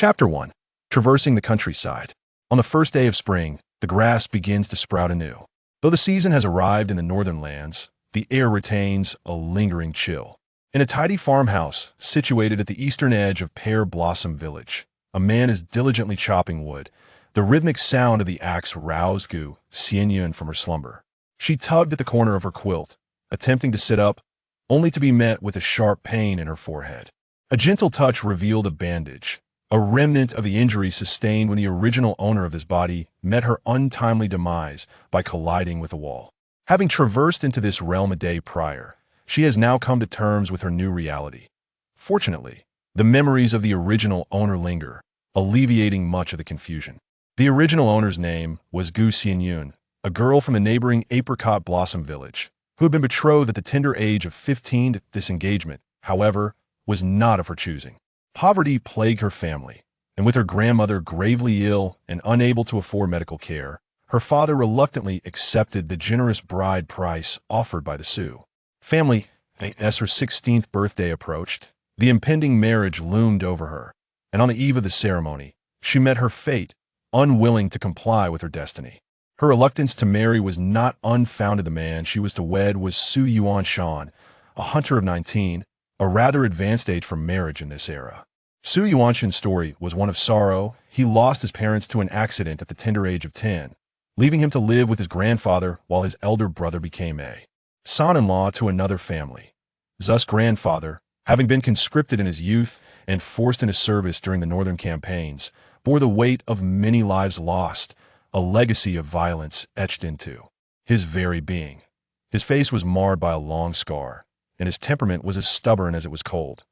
Chapter 1. Traversing the countryside. On the first day of spring, the grass begins to sprout anew. Though the season has arrived in the northern lands, the air retains a lingering chill. In a tidy farmhouse situated at the eastern edge of Pear Blossom Village, a man is diligently chopping wood. The rhythmic sound of the axe roused Xianyun from her slumber. She tugged at the corner of her quilt, attempting to sit up, only to be met with a sharp pain in her forehead. A gentle touch revealed a bandage, a remnant of the injury sustained when the original owner of this body met her untimely demise by colliding with a wall. Having traversed into this realm a day prior, she has now come to terms with her new reality. Fortunately, the memories of the original owner linger, alleviating much of the confusion. The original owner's name was Xianyun, a girl from the neighboring Apricot Blossom Village, who had been betrothed at the tender age of 15. This engagement, however, was not of her choosing. Poverty plagued her family, and with her grandmother gravely ill and unable to afford medical care, her father reluctantly accepted the generous bride price offered by the Sioux family. As her 16th birthday approached, the impending marriage loomed over her, and on the eve of the ceremony, she met her fate, unwilling to comply with her destiny. Her reluctance to marry was not unfounded. The man she was to wed was Xianyun, a hunter of 19, a rather advanced age for marriage in this era. Xianyun's story was one of sorrow. He lost his parents to an accident at the tender age of 10, leaving him to live with his grandfather while his elder brother became a son-in-law to another family. Thus grandfather, having been conscripted in his youth and forced into service during the northern campaigns, bore the weight of many lives lost, a legacy of violence etched into his very being. His face was marred by a long scar, and his temperament was as stubborn as it was cold.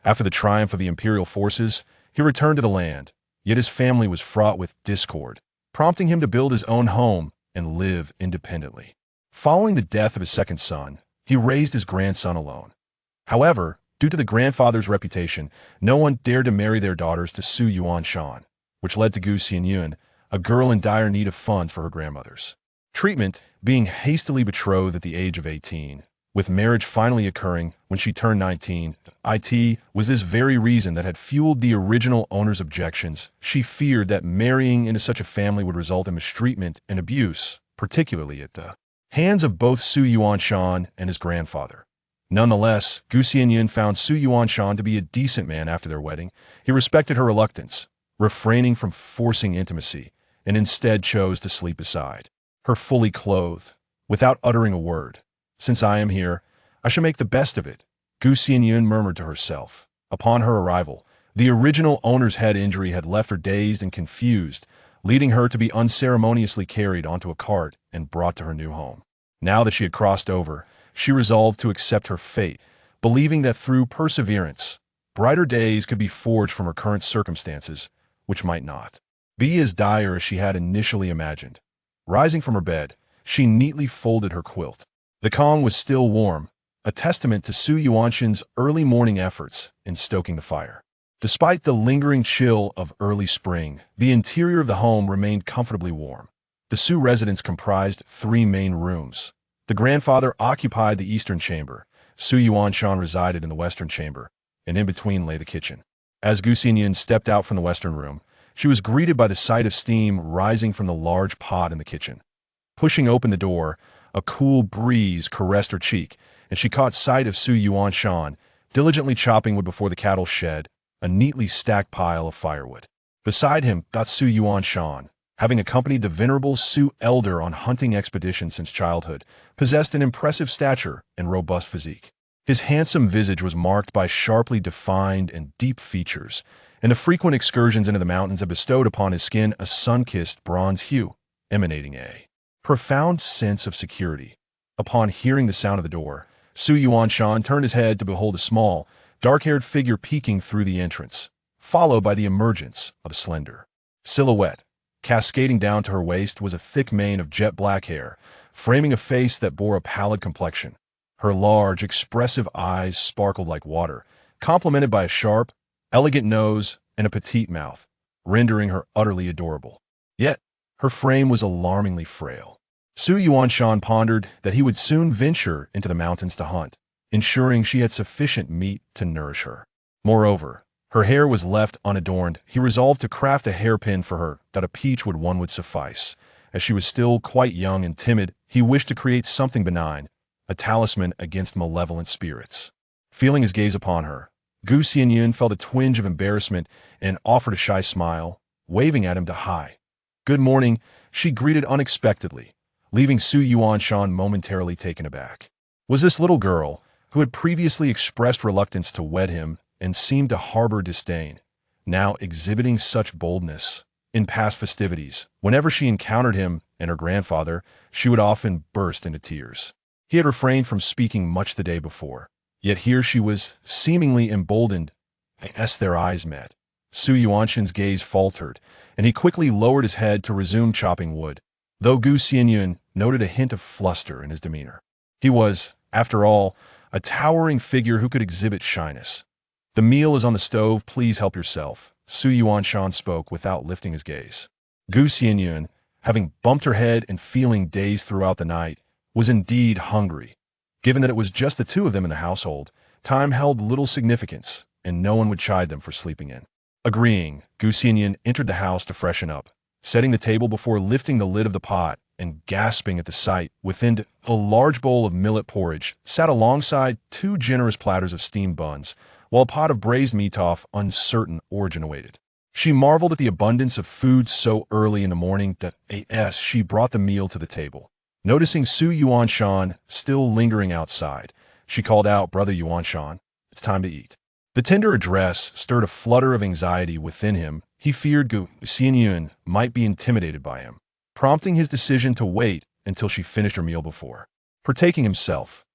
After the triumph of the imperial forces, he returned to the land, yet his family was fraught with discord, prompting him to build his own home and live independently. Following the death of his second son, he raised his grandson alone. However, due to the grandfather's reputation, no one dared to marry their daughters to Xianyun, which led to Xianyun, a girl in dire need of funds for her grandmother's treatment, being hastily betrothed at the age of 18, with marriage finally occurring when she turned 19. It was this very reason that had fueled the original owner's objections. She feared that marrying into such a family would result in mistreatment and abuse, particularly at the hands of both Xianyun and his grandfather. Nonetheless, Xianyun found Xianyun to be a decent man after their wedding. He respected her reluctance, refraining from forcing intimacy, and instead chose to sleep beside her fully clothed, without uttering a word. "Since I am here, I shall make the best of it," Xianyun murmured to herself. Upon her arrival, the original owner's head injury had left her dazed and confused, leading her to be unceremoniously carried onto a cart and brought to her new home. Now that she had crossed over, she resolved to accept her fate, believing that through perseverance, brighter days could be forged from her current circumstances, which might not be as dire as she had initially imagined. Rising from her bed, she neatly folded her quilt. The Kong was still warm, a testament to Xianyun's early morning efforts in stoking the fire. Despite the lingering chill of early spring, the interior of the home remained comfortably warm. The Sioux residence comprised 3 main rooms. The grandfather occupied the eastern chamber, Xianyun resided in the western chamber, and in between lay the kitchen. As Xianyun stepped out from the western room, she was greeted by the sight of steam rising from the large pot in the kitchen. Pushing open the door, a cool breeze caressed her cheek, and she caught sight of Xianyun diligently chopping wood before the cattle shed, a neatly stacked pile of firewood. Beside him, Xianyun, having accompanied the venerable Sioux elder on hunting expeditions since childhood, possessed an impressive stature and robust physique. His handsome visage was marked by sharply defined and deep features, and the frequent excursions into the mountains had bestowed upon his skin a sun-kissed bronze hue, emanating a profound sense of security. Upon hearing the sound of the door, Xianyun turned his head to behold a small, dark-haired figure peeking through the entrance, followed by the emergence of a slender silhouette. Cascading down to her waist was a thick mane of jet black hair, framing a face that bore a pallid complexion. Her large, expressive eyes sparkled like water, complemented by a sharp, elegant nose and a petite mouth, rendering her utterly adorable. Yet, her frame was alarmingly frail. Xianyun pondered that he would soon venture into the mountains to hunt, ensuring she had sufficient meat to nourish her. Moreover, Her hair was left unadorned. He resolved to craft a hairpin for her that a peach would suffice. As she was still quite young and timid, he wished to create something benign, a talisman against malevolent spirits. Feeling his gaze upon her, Xianyun felt a twinge of embarrassment and offered a shy smile, waving at him to hi. "Good morning," she greeted unexpectedly, leaving Xianyun momentarily taken aback. Was this little girl, who had previously expressed reluctance to wed him and seemed to harbor disdain, now exhibiting such boldness? In past festivities, whenever she encountered him and her grandfather, she would often burst into tears. He had refrained from speaking much the day before, yet here she was, seemingly emboldened. As their eyes met, Xianyun's gaze faltered, and he quickly lowered his head to resume chopping wood, though Xianyun noted a hint of fluster in his demeanor. He was, after all, a towering figure who could exhibit shyness. "The meal is on the stove, please help yourself," Xianyun spoke without lifting his gaze. Xianyun, having bumped her head and feeling dazed throughout the night, was indeed hungry. Given that it was just the two of them in the household, time held little significance, and no one would chide them for sleeping in. Agreeing, Xianyun entered the house to freshen up, setting the table before lifting the lid of the pot and gasping at the sight. Within a large bowl of millet porridge sat alongside 2 generous platters of steamed buns, while a pot of braised meat of uncertain origin awaited. She marveled at the abundance of food so early in the morning that as she brought the meal to the table. Noticing Xianyun still lingering outside, she called out, "Brother Yuanshan, it's time to eat." The tender address stirred a flutter of anxiety within him. He feared Xianyun might be intimidated by him, prompting his decision to wait until she finished her meal before partaking himself.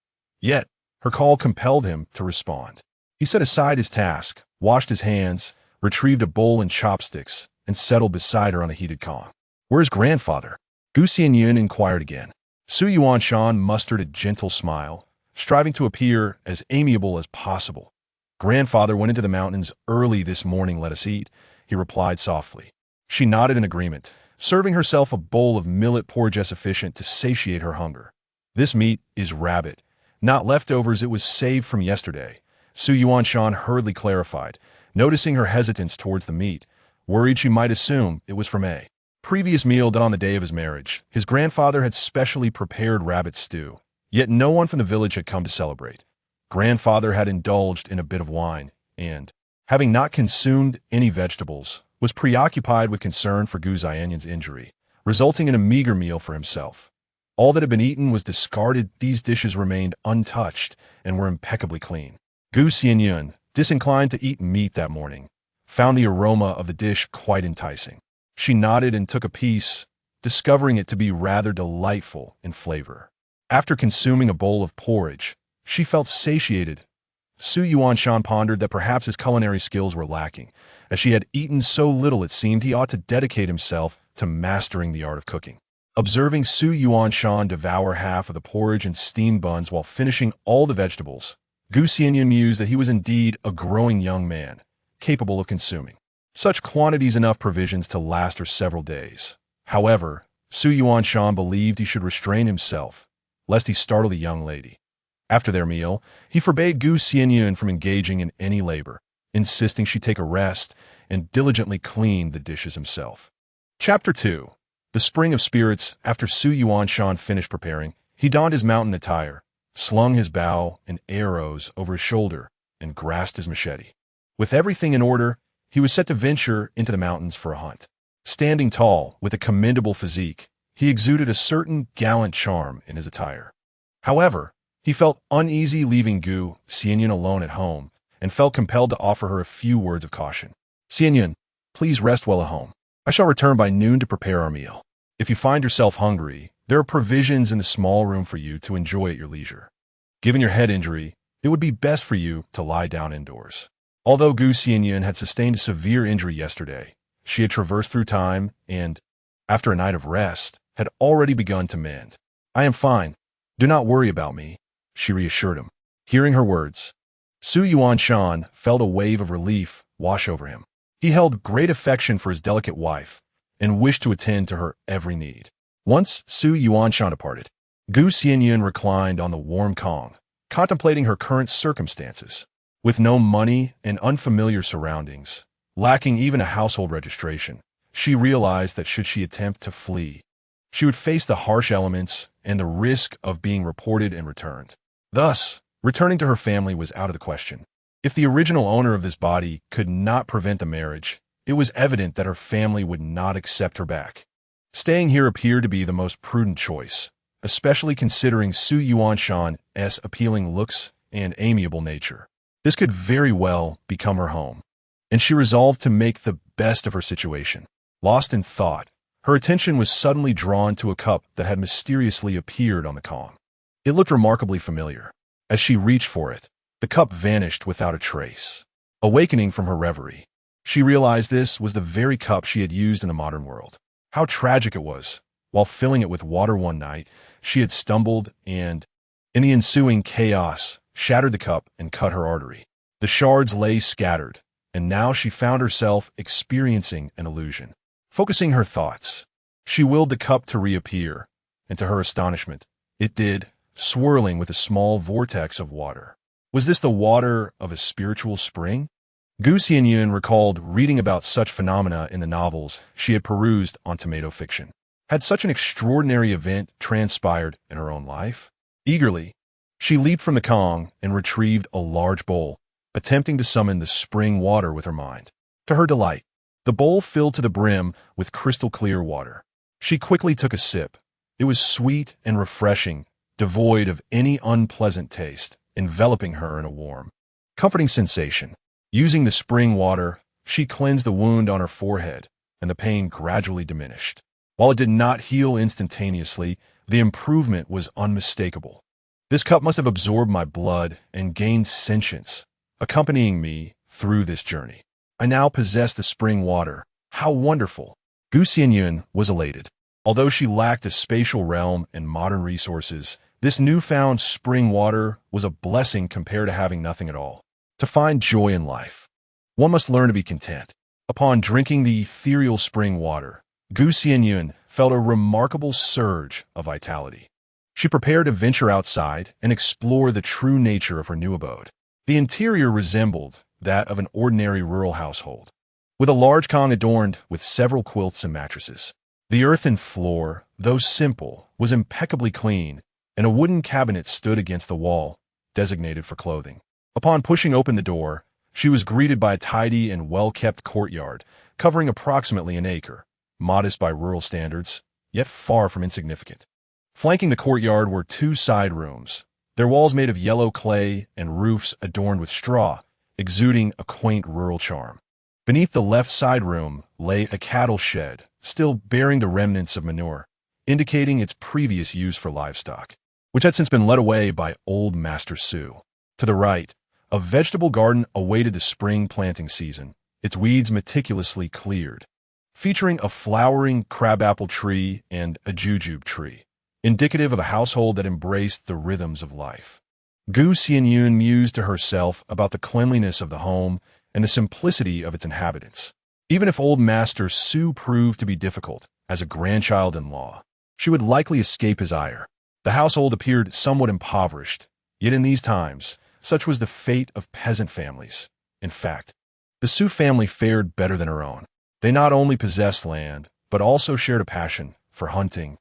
Yet, her call compelled him to respond. He set aside his task, washed his hands, retrieved a bowl and chopsticks, and settled beside her on a heated kong. "Where's grandfather?" Xianyun inquired again. Xianyun mustered a gentle smile, striving to appear as amiable as possible. "Grandfather went into the mountains early this morning, let us eat," he replied softly. She nodded in agreement, serving herself a bowl of millet porridge sufficient to satiate her hunger. "This meat is rabbit, not leftovers, it was saved from yesterday," Xianyun hurriedly clarified, noticing her hesitance towards the meat, worried she might assume it was from a previous meal done on the day of his marriage. His grandfather had specially prepared rabbit stew, yet no one from the village had come to celebrate. Grandfather had indulged in a bit of wine, and, having not consumed any vegetables, was preoccupied with concern for Xianyun's injury, resulting in a meager meal for himself. All that had been eaten was discarded. These dishes remained untouched and were impeccably clean. Xianyun, disinclined to eat meat that morning, found the aroma of the dish quite enticing. She nodded and took a piece, discovering it to be rather delightful in flavor. After consuming a bowl of porridge, she felt satiated. Xianyun pondered that perhaps his culinary skills were lacking. As she had eaten so little, it seemed he ought to dedicate himself to mastering the art of cooking. Observing Xianyun devour half of the porridge and steamed buns while finishing all the vegetables, Xianyun mused that he was indeed a growing young man, capable of consuming such quantities enough provisions to last her several days. However, Xianyun believed he should restrain himself, lest he startle the young lady. After their meal, he forbade Xianyun from engaging in any labor, insisting she take a rest and diligently clean the dishes himself. Chapter 2. The Spring of Spirits. After Xianyun finished preparing, he donned his mountain attire, slung his bow and arrows over his shoulder, and grasped his machete. With everything in order, he was set to venture into the mountains for a hunt. Standing tall, with a commendable physique, he exuded a certain gallant charm in his attire. However, he felt uneasy leaving Xianyun alone at home, and felt compelled to offer her a few words of caution. "Xianyun, please rest well at home. I shall return by noon to prepare our meal. If you find yourself hungry, there are provisions in the small room for you to enjoy at your leisure. Given your head injury, it would be best for you to lie down indoors." Although Xianyun had sustained a severe injury yesterday, she had traversed through time and, after a night of rest, had already begun to mend. "I am fine. Do not worry about me," she reassured him. Hearing her words, Xianyun felt a wave of relief wash over him. He held great affection for his delicate wife and wished to attend to her every need. Once Xianyun departed, Xianyun reclined on the warm kong, contemplating her current circumstances. With no money and unfamiliar surroundings, lacking even a household registration, she realized that should she attempt to flee, she would face the harsh elements and the risk of being reported and returned. Thus, returning to her family was out of the question. If the original owner of this body could not prevent the marriage, it was evident that her family would not accept her back. Staying here appeared to be the most prudent choice, especially considering Xianyun's appealing looks and amiable nature. This could very well become her home, and she resolved to make the best of her situation. Lost in thought, her attention was suddenly drawn to a cup that had mysteriously appeared on the Kong. It looked remarkably familiar. As she reached for it, the cup vanished without a trace. Awakening from her reverie, she realized this was the very cup she had used in the modern world. How tragic it was. While filling it with water one night, she had stumbled and, in the ensuing chaos, shattered the cup and cut her artery. The shards lay scattered, and now she found herself experiencing an illusion. Focusing her thoughts, she willed the cup to reappear, and to her astonishment, it did, swirling with a small vortex of water. Was this the water of a spiritual spring? Xianyun recalled reading about such phenomena in the novels she had perused on tomato fiction. Had such an extraordinary event transpired in her own life? Eagerly, she leaped from the Kong and retrieved a large bowl, attempting to summon the spring water with her mind. To her delight, the bowl filled to the brim with crystal-clear water. She quickly took a sip. It was sweet and refreshing, devoid of any unpleasant taste, enveloping her in a warm, comforting sensation. Using the spring water, she cleansed the wound on her forehead, and the pain gradually diminished. While it did not heal instantaneously, the improvement was unmistakable. This cup must have absorbed my blood and gained sentience, accompanying me through this journey. I now possess the spring water. How wonderful! Xianyun was elated. Although she lacked a spatial realm and modern resources, this newfound spring water was a blessing compared to having nothing at all. To find joy in life, one must learn to be content. Upon drinking the ethereal spring water, Xianyun felt a remarkable surge of vitality. She prepared to venture outside and explore the true nature of her new abode. The interior resembled that of an ordinary rural household, with a large Kong adorned with several quilts and mattresses. The earthen floor, though simple, was impeccably clean, and a wooden cabinet stood against the wall, designated for clothing. Upon pushing open the door, she was greeted by a tidy and well-kept courtyard, covering approximately an acre, modest by rural standards, yet far from insignificant. Flanking the courtyard were two side rooms, their walls made of yellow clay and roofs adorned with straw, exuding a quaint rural charm. Beneath the left side room lay a cattle shed, still bearing the remnants of manure, indicating its previous use for livestock, which had since been led away by old Master Su. To the right, a vegetable garden awaited the spring planting season, its weeds meticulously cleared, featuring a flowering crabapple tree and a jujube tree, indicative of a household that embraced the rhythms of life. Xianyun mused to herself about the cleanliness of the home and the simplicity of its inhabitants. Even if old Master Su proved to be difficult as a grandchild-in-law, she would likely escape his ire. The household appeared somewhat impoverished, yet in these times, such was the fate of peasant families. In fact, the Su family fared better than her own. They not only possessed land, but also shared a passion for hunting,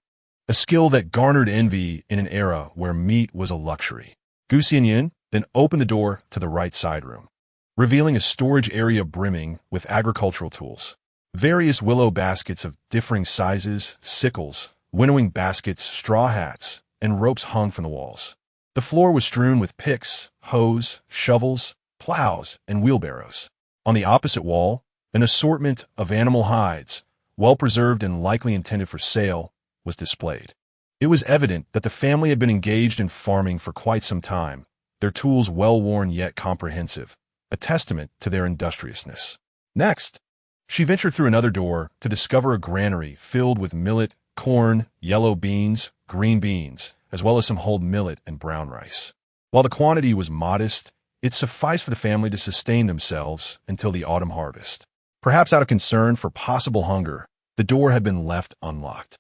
a skill that garnered envy in an era where meat was a luxury. Xianyun then opened the door to the right side room, revealing a storage area brimming with agricultural tools. Various willow baskets of differing sizes, sickles, winnowing baskets, straw hats, and ropes hung from the walls. The floor was strewn with picks, hoes, shovels, plows, and wheelbarrows. On the opposite wall, an assortment of animal hides, well preserved and likely intended for sale, was displayed. It was evident that the family had been engaged in farming for quite some time, their tools well-worn yet comprehensive, a testament to their industriousness. Next, she ventured through another door to discover a granary filled with millet, corn, yellow beans, green beans, as well as some whole millet and brown rice. While the quantity was modest, it sufficed for the family to sustain themselves until the autumn harvest. Perhaps out of concern for possible hunger, the door had been left unlocked.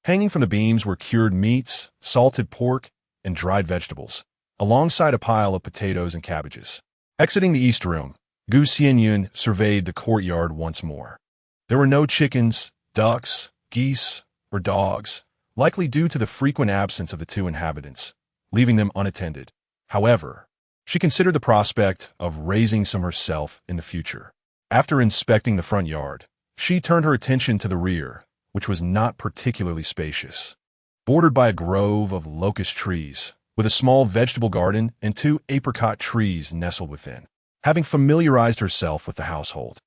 Hanging from the beams were cured meats, salted pork, and dried vegetables, alongside a pile of potatoes and cabbages. Exiting the east room, Xianyun surveyed the courtyard once more. There were no chickens, ducks, geese, or dogs, likely due to the frequent absence of the two inhabitants, leaving them unattended. However, she considered the prospect of raising some herself in the future. After inspecting the front yard, she turned her attention to the rear, which was not particularly spacious. Bordered by a grove of locust trees, with a small vegetable garden and 2 apricot trees nestled within. Having familiarized herself with the household,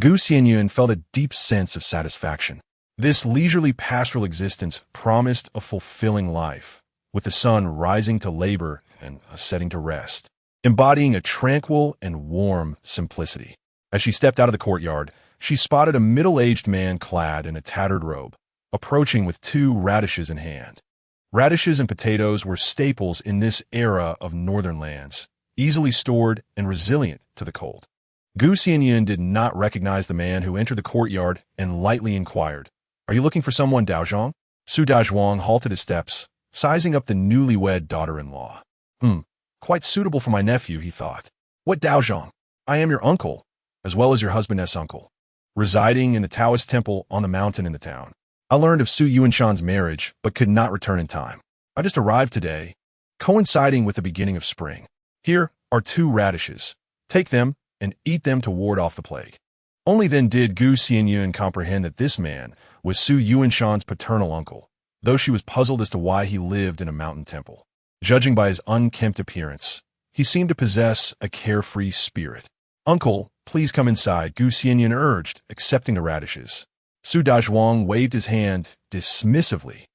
Xianyun felt a deep sense of satisfaction. This leisurely pastoral existence promised a fulfilling life, with the sun rising to labor and setting to rest, embodying a tranquil and warm simplicity. As she stepped out of the courtyard, she spotted a middle-aged man clad in a tattered robe, approaching with 2 radishes in hand. Radishes and potatoes were staples in this era of northern lands, easily stored and resilient to the cold. Xianyun did not recognize the man who entered the courtyard and lightly inquired, "Are you looking for someone, Daozhong?" Su Dazhuang halted his steps, sizing up the newlywed daughter-in-law. Quite suitable for my nephew, he thought. "What Daozhong? I am your uncle, as well as your husband's uncle, residing in the Taoist temple on the mountain in the town. I learned of Su Yuanshan's marriage, but could not return in time. I just arrived today, coinciding with the beginning of spring. Here are 2 radishes. Take them and eat them to ward off the plague." Only then did Xianyun comprehend that this man was Su Yuanshan's paternal uncle, though she was puzzled as to why he lived in a mountain temple. Judging by his unkempt appearance, he seemed to possess a carefree spirit. "Uncle, please come inside," Xianyun urged, accepting the radishes. Su Dazhuang waved his hand dismissively.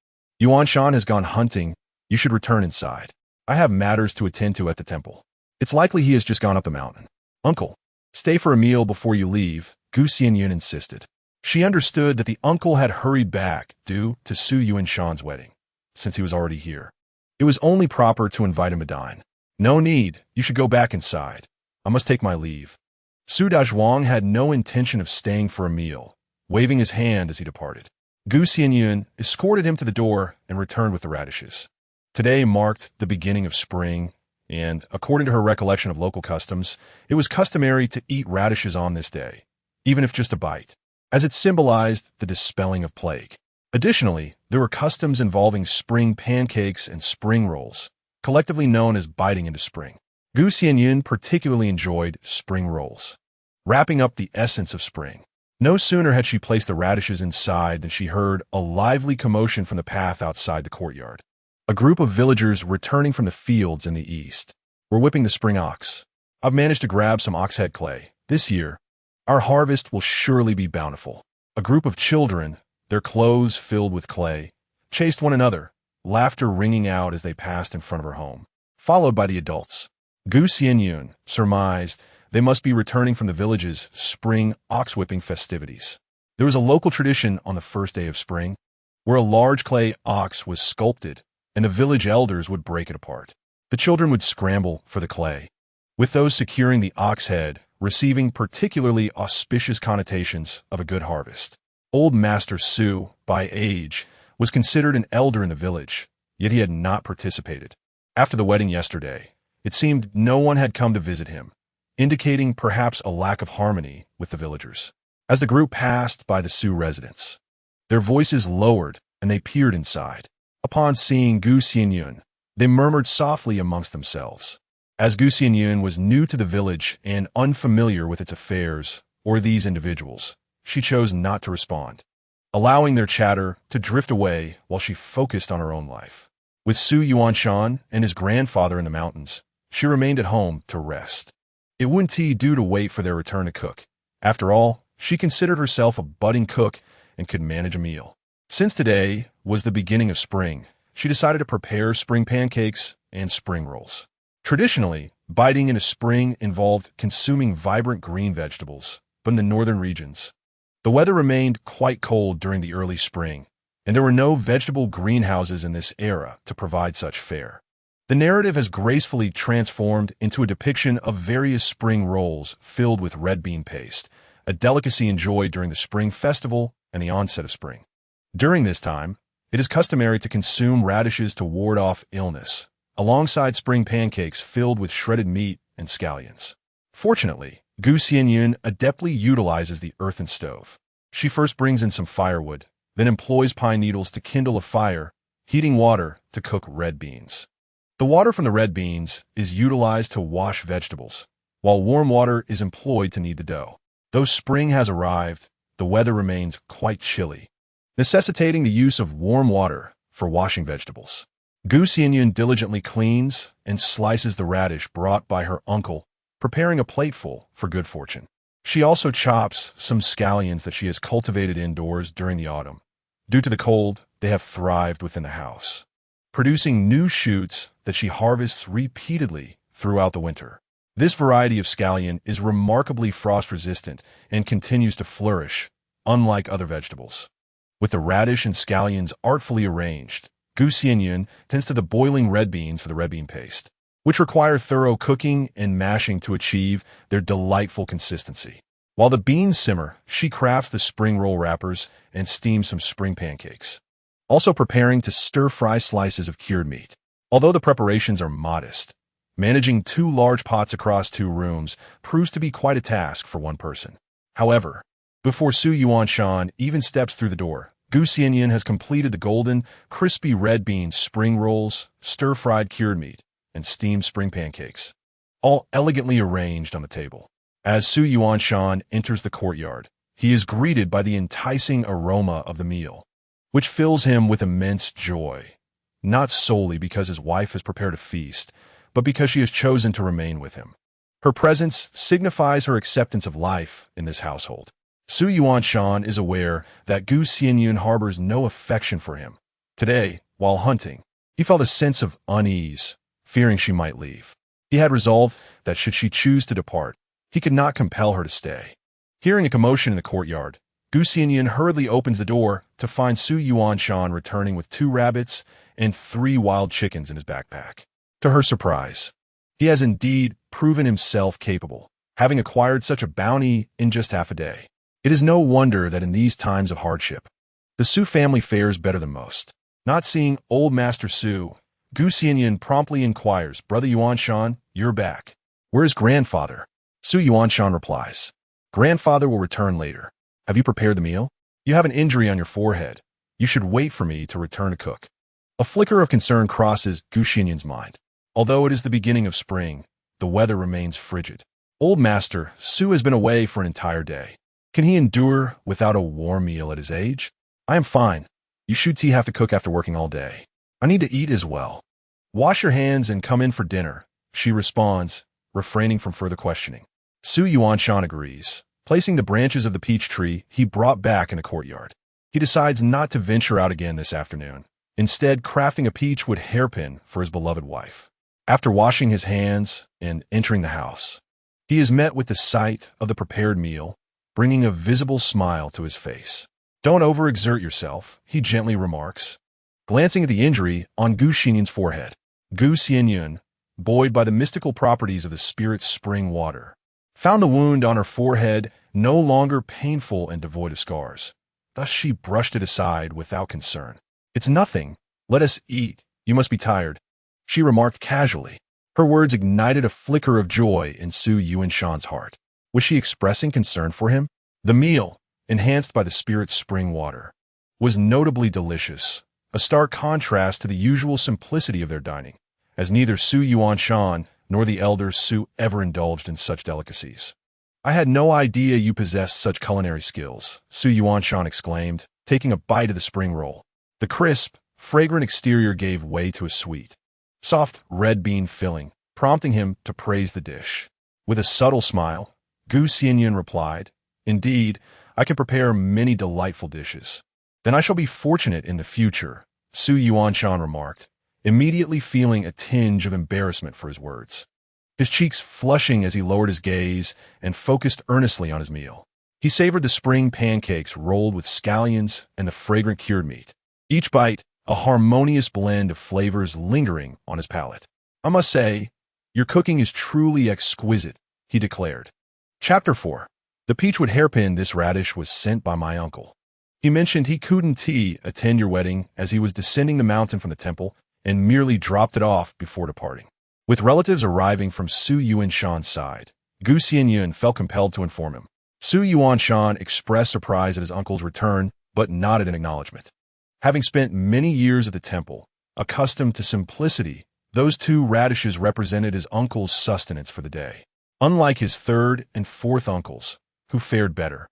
"Yuanshan has gone hunting. You should return inside. I have matters to attend to at the temple. It's likely he has just gone up the mountain." "Uncle, stay for a meal before you leave," Xianyun insisted. She understood that the uncle had hurried back due to Su Yuanshan's wedding, since he was already here. It was only proper to invite him to dine. "No need. You should go back inside. I must take my leave." Su Dazhuang had no intention of staying for a meal, waving his hand as he departed. Xianyun escorted him to the door and returned with the radishes. Today marked the beginning of spring, and, according to her recollection of local customs, it was customary to eat radishes on this day, even if just a bite, as it symbolized the dispelling of plague. Additionally, there were customs involving spring pancakes and spring rolls, collectively known as biting into spring. Xianyun particularly enjoyed spring rolls, wrapping up the essence of spring. No sooner had she placed the radishes inside than she heard a lively commotion from the path outside the courtyard. A group of villagers returning from the fields in the east were whipping the spring ox. "I've managed to grab some oxhead clay. This year, our harvest will surely be bountiful." A group of children, their clothes filled with clay, chased one another, laughter ringing out as they passed in front of her home, followed by the adults. Xianyun surmised they must be returning from the village's spring ox-whipping festivities. There was a local tradition on the first day of spring, where a large clay ox was sculpted, and the village elders would break it apart. The children would scramble for the clay, with those securing the ox head receiving particularly auspicious connotations of a good harvest. Old Master Su, by age, was considered an elder in the village, yet he had not participated. After the wedding yesterday, it seemed no one had come to visit him, indicating perhaps a lack of harmony with the villagers. As the group passed by the Su residence, their voices lowered and they peered inside. Upon seeing Xianyun, they murmured softly amongst themselves. As Xianyun was new to the village and unfamiliar with its affairs or these individuals, she chose not to respond, allowing their chatter to drift away while she focused on her own life. With Su Yuanshan and his grandfather in the mountains, she remained at home to rest. It wouldn't do to wait for their return to cook. After all, she considered herself a budding cook and could manage a meal. Since today was the beginning of spring, she decided to prepare spring pancakes and spring rolls. Traditionally, biting into spring involved consuming vibrant green vegetables, but in the northern regions, the weather remained quite cold during the early spring, and there were no vegetable greenhouses in this era to provide such fare. The narrative has gracefully transformed into a depiction of various spring rolls filled with red bean paste, a delicacy enjoyed during the spring festival and the onset of spring. During this time, it is customary to consume radishes to ward off illness, alongside spring pancakes filled with shredded meat and scallions. Fortunately, Xianyun adeptly utilizes the earthen stove. She first brings in some firewood, then employs pine needles to kindle a fire, heating water to cook red beans. The water from the red beans is utilized to wash vegetables, while warm water is employed to knead the dough. Though spring has arrived, the weather remains quite chilly, necessitating the use of warm water for washing vegetables. Xianyun diligently cleans and slices the radish brought by her uncle, preparing a plateful for good fortune. She also chops some scallions that she has cultivated indoors during the autumn. Due to the cold, they have thrived within the house, producing new shoots that she harvests repeatedly throughout the winter. This variety of scallion is remarkably frost-resistant and continues to flourish, unlike other vegetables. With the radish and scallions artfully arranged, Xianyun tends to the boiling red beans for the red bean paste, which require thorough cooking and mashing to achieve their delightful consistency. While the beans simmer, she crafts the spring roll wrappers and steams some spring pancakes, also preparing to stir-fry slices of cured meat. Although the preparations are modest, managing 2 large pots across 2 rooms proves to be quite a task for one person. However, before Xianyun even steps through the door, Xianyun has completed the golden, crispy red bean spring rolls, stir-fried cured meat, and steamed spring pancakes, all elegantly arranged on the table. As Xianyun enters the courtyard, he is greeted by the enticing aroma of the meal, which fills him with immense joy, not solely because his wife has prepared a feast, but because she has chosen to remain with him. Her presence signifies her acceptance of life in this household. Xianyun is aware that Xianyun harbors no affection for him. Today, while hunting, he felt a sense of unease, fearing she might leave. He had resolved that should she choose to depart, he could not compel her to stay. Hearing a commotion in the courtyard, Xianyun hurriedly opens the door to find Xianyun returning with 2 rabbits and 3 wild chickens in his backpack. To her surprise, he has indeed proven himself capable, having acquired such a bounty in just half a day. It is no wonder that in these times of hardship, the Su family fares better than most. Not seeing old Master Su, Xianyun promptly inquires, "Brother Yuanshan, you're back. Where is grandfather?" Xianyun replies, "Grandfather will return later. Have you prepared the meal? You have an injury on your forehead. You should wait for me to return to cook." A flicker of concern crosses Xianyun's mind. Although it is the beginning of spring, the weather remains frigid. Old Master Su has been away for an entire day. Can he endure without a warm meal at his age? I am fine. You should have to cook after working all day. I need to eat as well. Wash your hands and come in for dinner, she responds, refraining from further questioning. Xianyun agrees, placing the branches of the peach tree he brought back in the courtyard. He decides not to venture out again this afternoon, instead crafting a peachwood hairpin for his beloved wife. After washing his hands and entering the house, he is met with the sight of the prepared meal, bringing a visible smile to his face. "Don't overexert yourself," he gently remarks, glancing at the injury on Xianyun's forehead. Xianyun, buoyed by the mystical properties of the spirit's spring water, found the wound on her forehead no longer painful and devoid of scars. Thus she brushed it aside without concern. "It's nothing. Let us eat. You must be tired," she remarked casually. Her words ignited a flicker of joy in Xianyun's heart. Was she expressing concern for him? The meal, enhanced by the spirit's spring water, was notably delicious, a stark contrast to the usual simplicity of their dining, as neither Xianyun nor the elder Su ever indulged in such delicacies. "I had no idea you possessed such culinary skills," Xianyun exclaimed, taking a bite of the spring roll. The crisp, fragrant exterior gave way to a sweet, soft red bean filling, prompting him to praise the dish. With a subtle smile, Xianyun replied, "Indeed, I can prepare many delightful dishes." "Then I shall be fortunate in the future," Xianyun remarked, immediately feeling a tinge of embarrassment for his words, his cheeks flushing as he lowered his gaze and focused earnestly on his meal. He savored the spring pancakes rolled with scallions and the fragrant cured meat, each bite a harmonious blend of flavors lingering on his palate. "I must say, your cooking is truly exquisite," he declared. Chapter 4. The peachwood hairpin. This radish was sent by my uncle. He mentioned he couldn't attend your wedding as he was descending the mountain from the temple and merely dropped it off before departing. With relatives arriving from Xianyun's side, Gu Xianyun felt compelled to inform him. Su Yuanshan expressed surprise at his uncle's return, but nodded in acknowledgement. Having spent many years at the temple, accustomed to simplicity, those 2 radishes represented his uncle's sustenance for the day. Unlike his 3rd and 4th uncles, who fared better,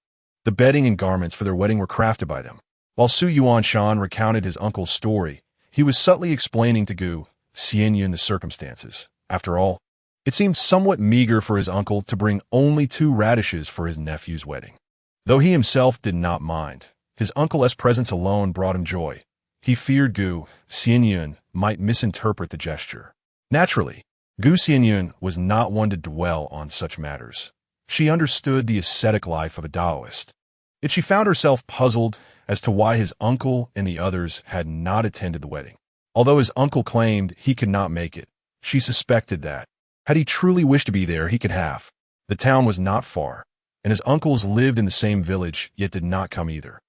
the bedding and garments for their wedding were crafted by them. While Su Yuanshan recounted his uncle's story, he was subtly explaining to Gu Xianyun the circumstances. After all, it seemed somewhat meager for his uncle to bring only 2 radishes for his nephew's wedding. Though he himself did not mind, his uncle's presence alone brought him joy. He feared Gu Xianyun might misinterpret the gesture. Naturally, Gu Xianyun was not one to dwell on such matters. She understood the ascetic life of a Taoist. Yet she found herself puzzled as to why his uncle and the others had not attended the wedding. Although his uncle claimed he could not make it, she suspected that, had he truly wished to be there, he could have. The town was not far, and his uncles lived in the same village, yet did not come either.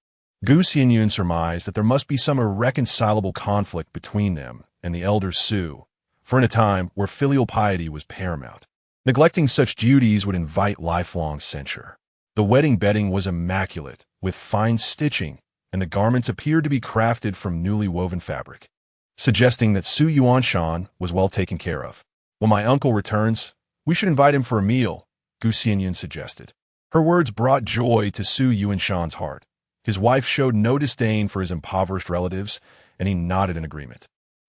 Gu Xianyun surmised that there must be some irreconcilable conflict between them and the elder Su, for in a time where filial piety was paramount, neglecting such duties would invite lifelong censure. The wedding bedding was immaculate, with fine stitching, and the garments appeared to be crafted from newly woven fabric, suggesting that Su Yuanshan was well taken care of. When my uncle returns, we should invite him for a meal, Gu Xianyun suggested. Her words brought joy to Su Yuanshan's heart. His wife showed no disdain for his impoverished relatives, and he nodded in agreement.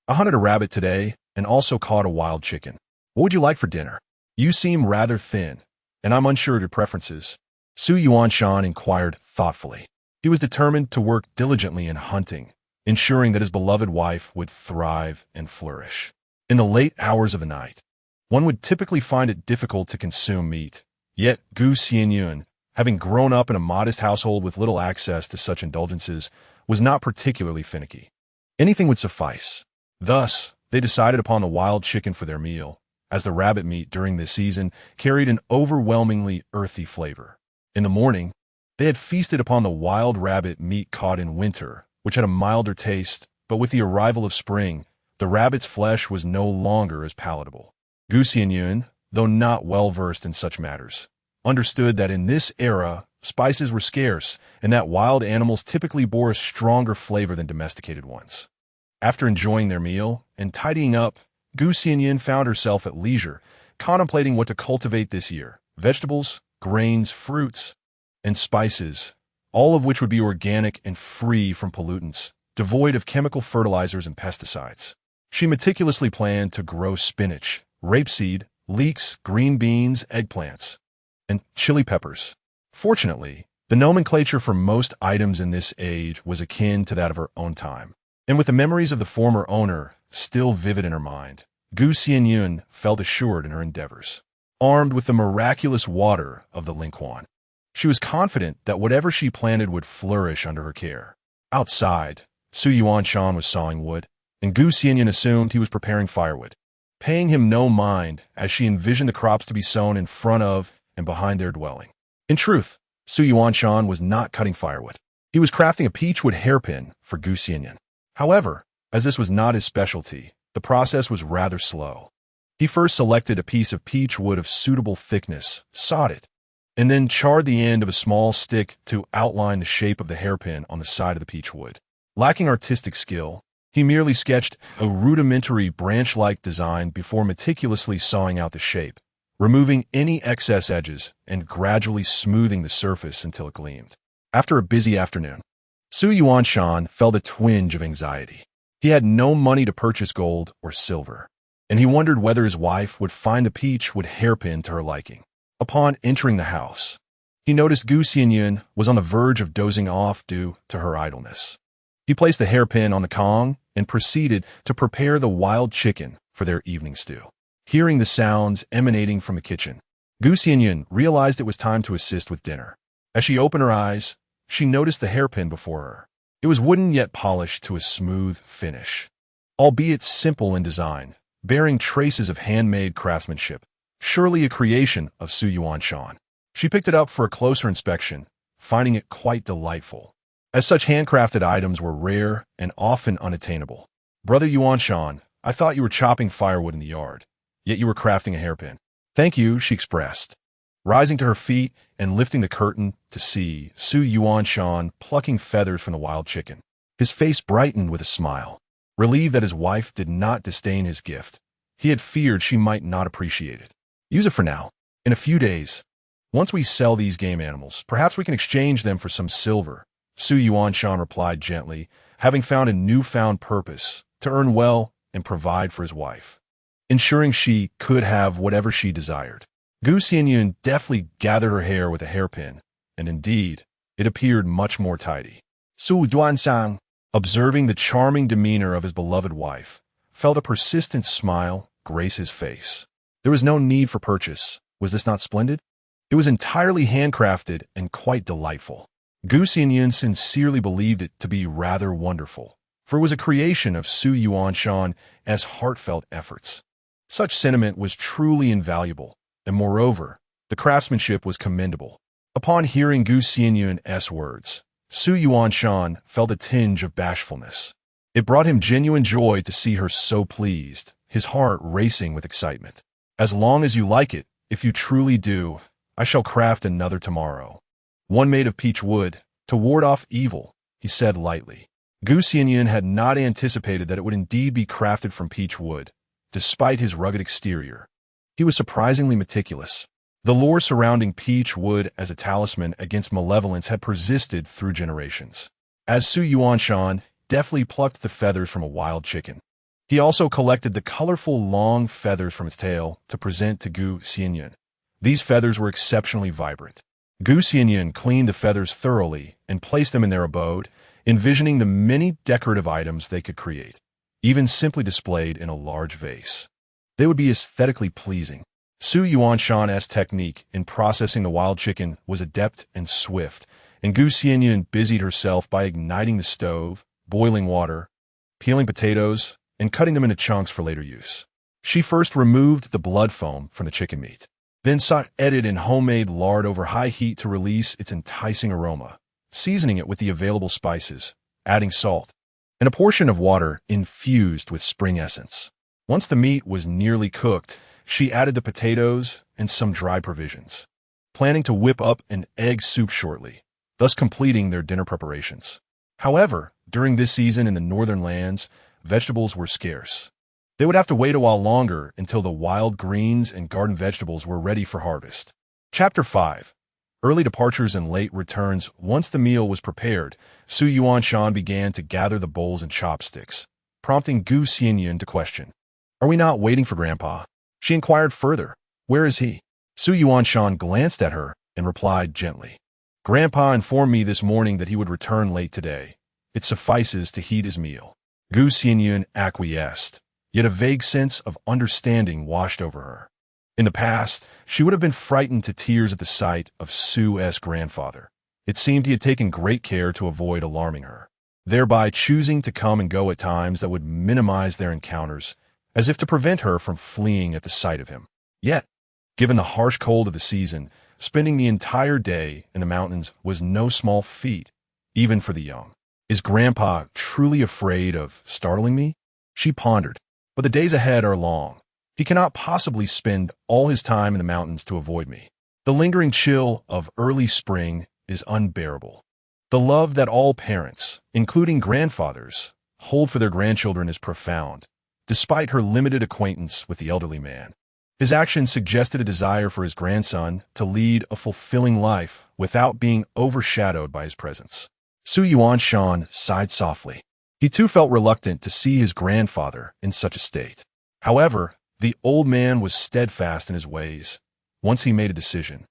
I hunted a rabbit today and also caught a wild chicken. What would you like for dinner? You seem rather thin, and I'm unsure of your preferences. Su Yuanshan inquired thoughtfully. He was determined to work diligently in hunting, ensuring that his beloved wife would thrive and flourish. In the late hours of the night, one would typically find it difficult to consume meat. Yet Gu Xianyun, having grown up in a modest household with little access to such indulgences, was not particularly finicky. Anything would suffice. Thus, they decided upon the wild chicken for their meal, as the rabbit meat during this season carried an overwhelmingly earthy flavor. In the morning, they had feasted upon the wild rabbit meat caught in winter, which had a milder taste, but with the arrival of spring, the rabbit's flesh was no longer as palatable. Gu Xianyun, though not well versed in such matters, understood that in this era, spices were scarce and that wild animals typically bore a stronger flavor than domesticated ones. After enjoying their meal and tidying up, Gu Xianyun found herself at leisure, contemplating what to cultivate this year: vegetables, grains, fruits, and spices, all of which would be organic and free from pollutants, devoid of chemical fertilizers and pesticides. She meticulously planned to grow spinach, rapeseed, leeks, green beans, eggplants, and chili peppers. Fortunately, the nomenclature for most items in this age was akin to that of her own time, and with the memories of the former owner still vivid in her mind, Gu Xianyun felt assured in her endeavors. Armed with the miraculous water of the Lingquan, she was confident that whatever she planted would flourish under her care. Outside, Su Yuanshan was sawing wood, and Gu Xianyun assumed he was preparing firewood, paying him no mind as she envisioned the crops to be sown in front of and behind their dwelling. In truth, Su Yuanshan was not cutting firewood. He was crafting a peachwood hairpin for Gu Xianyun. However, as this was not his specialty, the process was rather slow. He first selected a piece of peach wood of suitable thickness, sawed it, and then charred the end of a small stick to outline the shape of the hairpin on the side of the peach wood. Lacking artistic skill, he merely sketched a rudimentary branch-like design before meticulously sawing out the shape, removing any excess edges and gradually smoothing the surface until it gleamed. After a busy afternoon, Su Yuanshan felt a twinge of anxiety. He had no money to purchase gold or silver, and he wondered whether his wife would find the peachwood hairpin to her liking. Upon entering the house, he noticed Gu Xianyun was on the verge of dozing off due to her idleness. He placed the hairpin on the Kong and proceeded to prepare the wild chicken for their evening stew. Hearing the sounds emanating from the kitchen, Gu Xianyun realized it was time to assist with dinner. As she opened her eyes, she noticed the hairpin before her. It was wooden yet polished to a smooth finish, albeit simple in design, bearing traces of handmade craftsmanship, surely a creation of Su Yuanshan. She picked it up for a closer inspection, finding it quite delightful, as such handcrafted items were rare and often unattainable. Brother Yuanshan, I thought you were chopping firewood in the yard, yet you were crafting a hairpin. Thank you, she expressed, Rising to her feet and lifting the curtain to see Xianyun plucking feathers from the wild chicken. His face brightened with a smile, relieved that his wife did not disdain his gift. He had feared she might not appreciate it. Use it for now. In a few days, once we sell these game animals, perhaps we can exchange them for some silver. Xianyun replied gently, having found a newfound purpose to earn well and provide for his wife, ensuring she could have whatever she desired. Xianyun deftly gathered her hair with a hairpin, and indeed, it appeared much more tidy. Duanshan, observing the charming demeanor of his beloved wife, felt a persistent smile grace his face. There was no need for purchase. Was this not splendid? It was entirely handcrafted and quite delightful. Xianyun sincerely believed it to be rather wonderful, for it was a creation of Xianyun's heartfelt efforts. Such sentiment was truly invaluable, and moreover, the craftsmanship was commendable. Upon hearing Xianyun's words, Xianyun felt a tinge of bashfulness. It brought him genuine joy to see her so pleased, his heart racing with excitement. As long as you like it, if you truly do, I shall craft another tomorrow. One made of peach wood, to ward off evil, he said lightly. Xianyun had not anticipated that it would indeed be crafted from peach wood, despite his rugged exterior. He was surprisingly meticulous. The lore surrounding peach wood as a talisman against malevolence had persisted through generations. As Xianyun deftly plucked the feathers from a wild chicken, he also collected the colorful long feathers from its tail to present to Xianyun. These feathers were exceptionally vibrant. Xianyun cleaned the feathers thoroughly and placed them in their abode, envisioning the many decorative items they could create, even simply displayed in a large vase. They would be aesthetically pleasing. Xianyun's technique in processing the wild chicken was adept and swift, and Xianyun busied herself by igniting the stove, boiling water, peeling potatoes, and cutting them into chunks for later use. She first removed the blood foam from the chicken meat, then sauteed in homemade lard over high heat to release its enticing aroma, seasoning it with the available spices, adding salt, and a portion of water infused with spring essence. Once the meat was nearly cooked, she added the potatoes and some dry provisions, planning to whip up an egg soup shortly, thus completing their dinner preparations. However, during this season in the northern lands, vegetables were scarce. They would have to wait a while longer until the wild greens and garden vegetables were ready for harvest. Chapter 5. Early departures and late returns. Once the meal was prepared, Xianyun began to gather the bowls and chopsticks, prompting Xianyun to question. Are we not waiting for Grandpa? She inquired further. Where is he? Xianyun glanced at her and replied gently. Grandpa informed me this morning that he would return late today. It suffices to heat his meal. Xianyun acquiesced, yet a vague sense of understanding washed over her. In the past, she would have been frightened to tears at the sight of Su's grandfather. It seemed he had taken great care to avoid alarming her, thereby choosing to come and go at times that would minimize their encounters, as if to prevent her from fleeing at the sight of him. Yet, given the harsh cold of the season, spending the entire day in the mountains was no small feat, even for the young. Is Grandpa truly afraid of startling me? She pondered. But the days ahead are long. He cannot possibly spend all his time in the mountains to avoid me. The lingering chill of early spring is unbearable. The love that all parents, including grandfathers, hold for their grandchildren is profound, despite her limited acquaintance with the elderly man. His actions suggested a desire for his grandson to lead a fulfilling life without being overshadowed by his presence. Xianyun sighed softly. He too felt reluctant to see his grandfather in such a state. However, the old man was steadfast in his ways. Once he made a decision,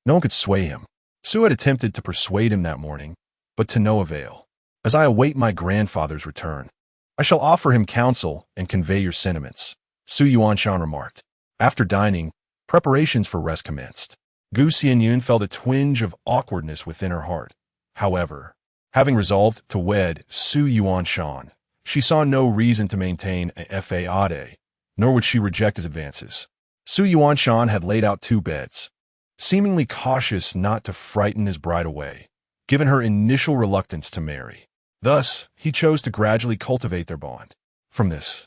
no one could sway him. Su had attempted to persuade him that morning, but to no avail. As I await my grandfather's return, I shall offer him counsel and convey your sentiments, Xianyun remarked. After dining, preparations for rest commenced. Xianyun felt a twinge of awkwardness within her heart. However, having resolved to wed Xianyun, she saw no reason to maintain a faade, nor would she reject his advances. Xianyun had laid out 2 beds, seemingly cautious not to frighten his bride away, given her initial reluctance to marry. Thus, he chose to gradually cultivate their bond. From this,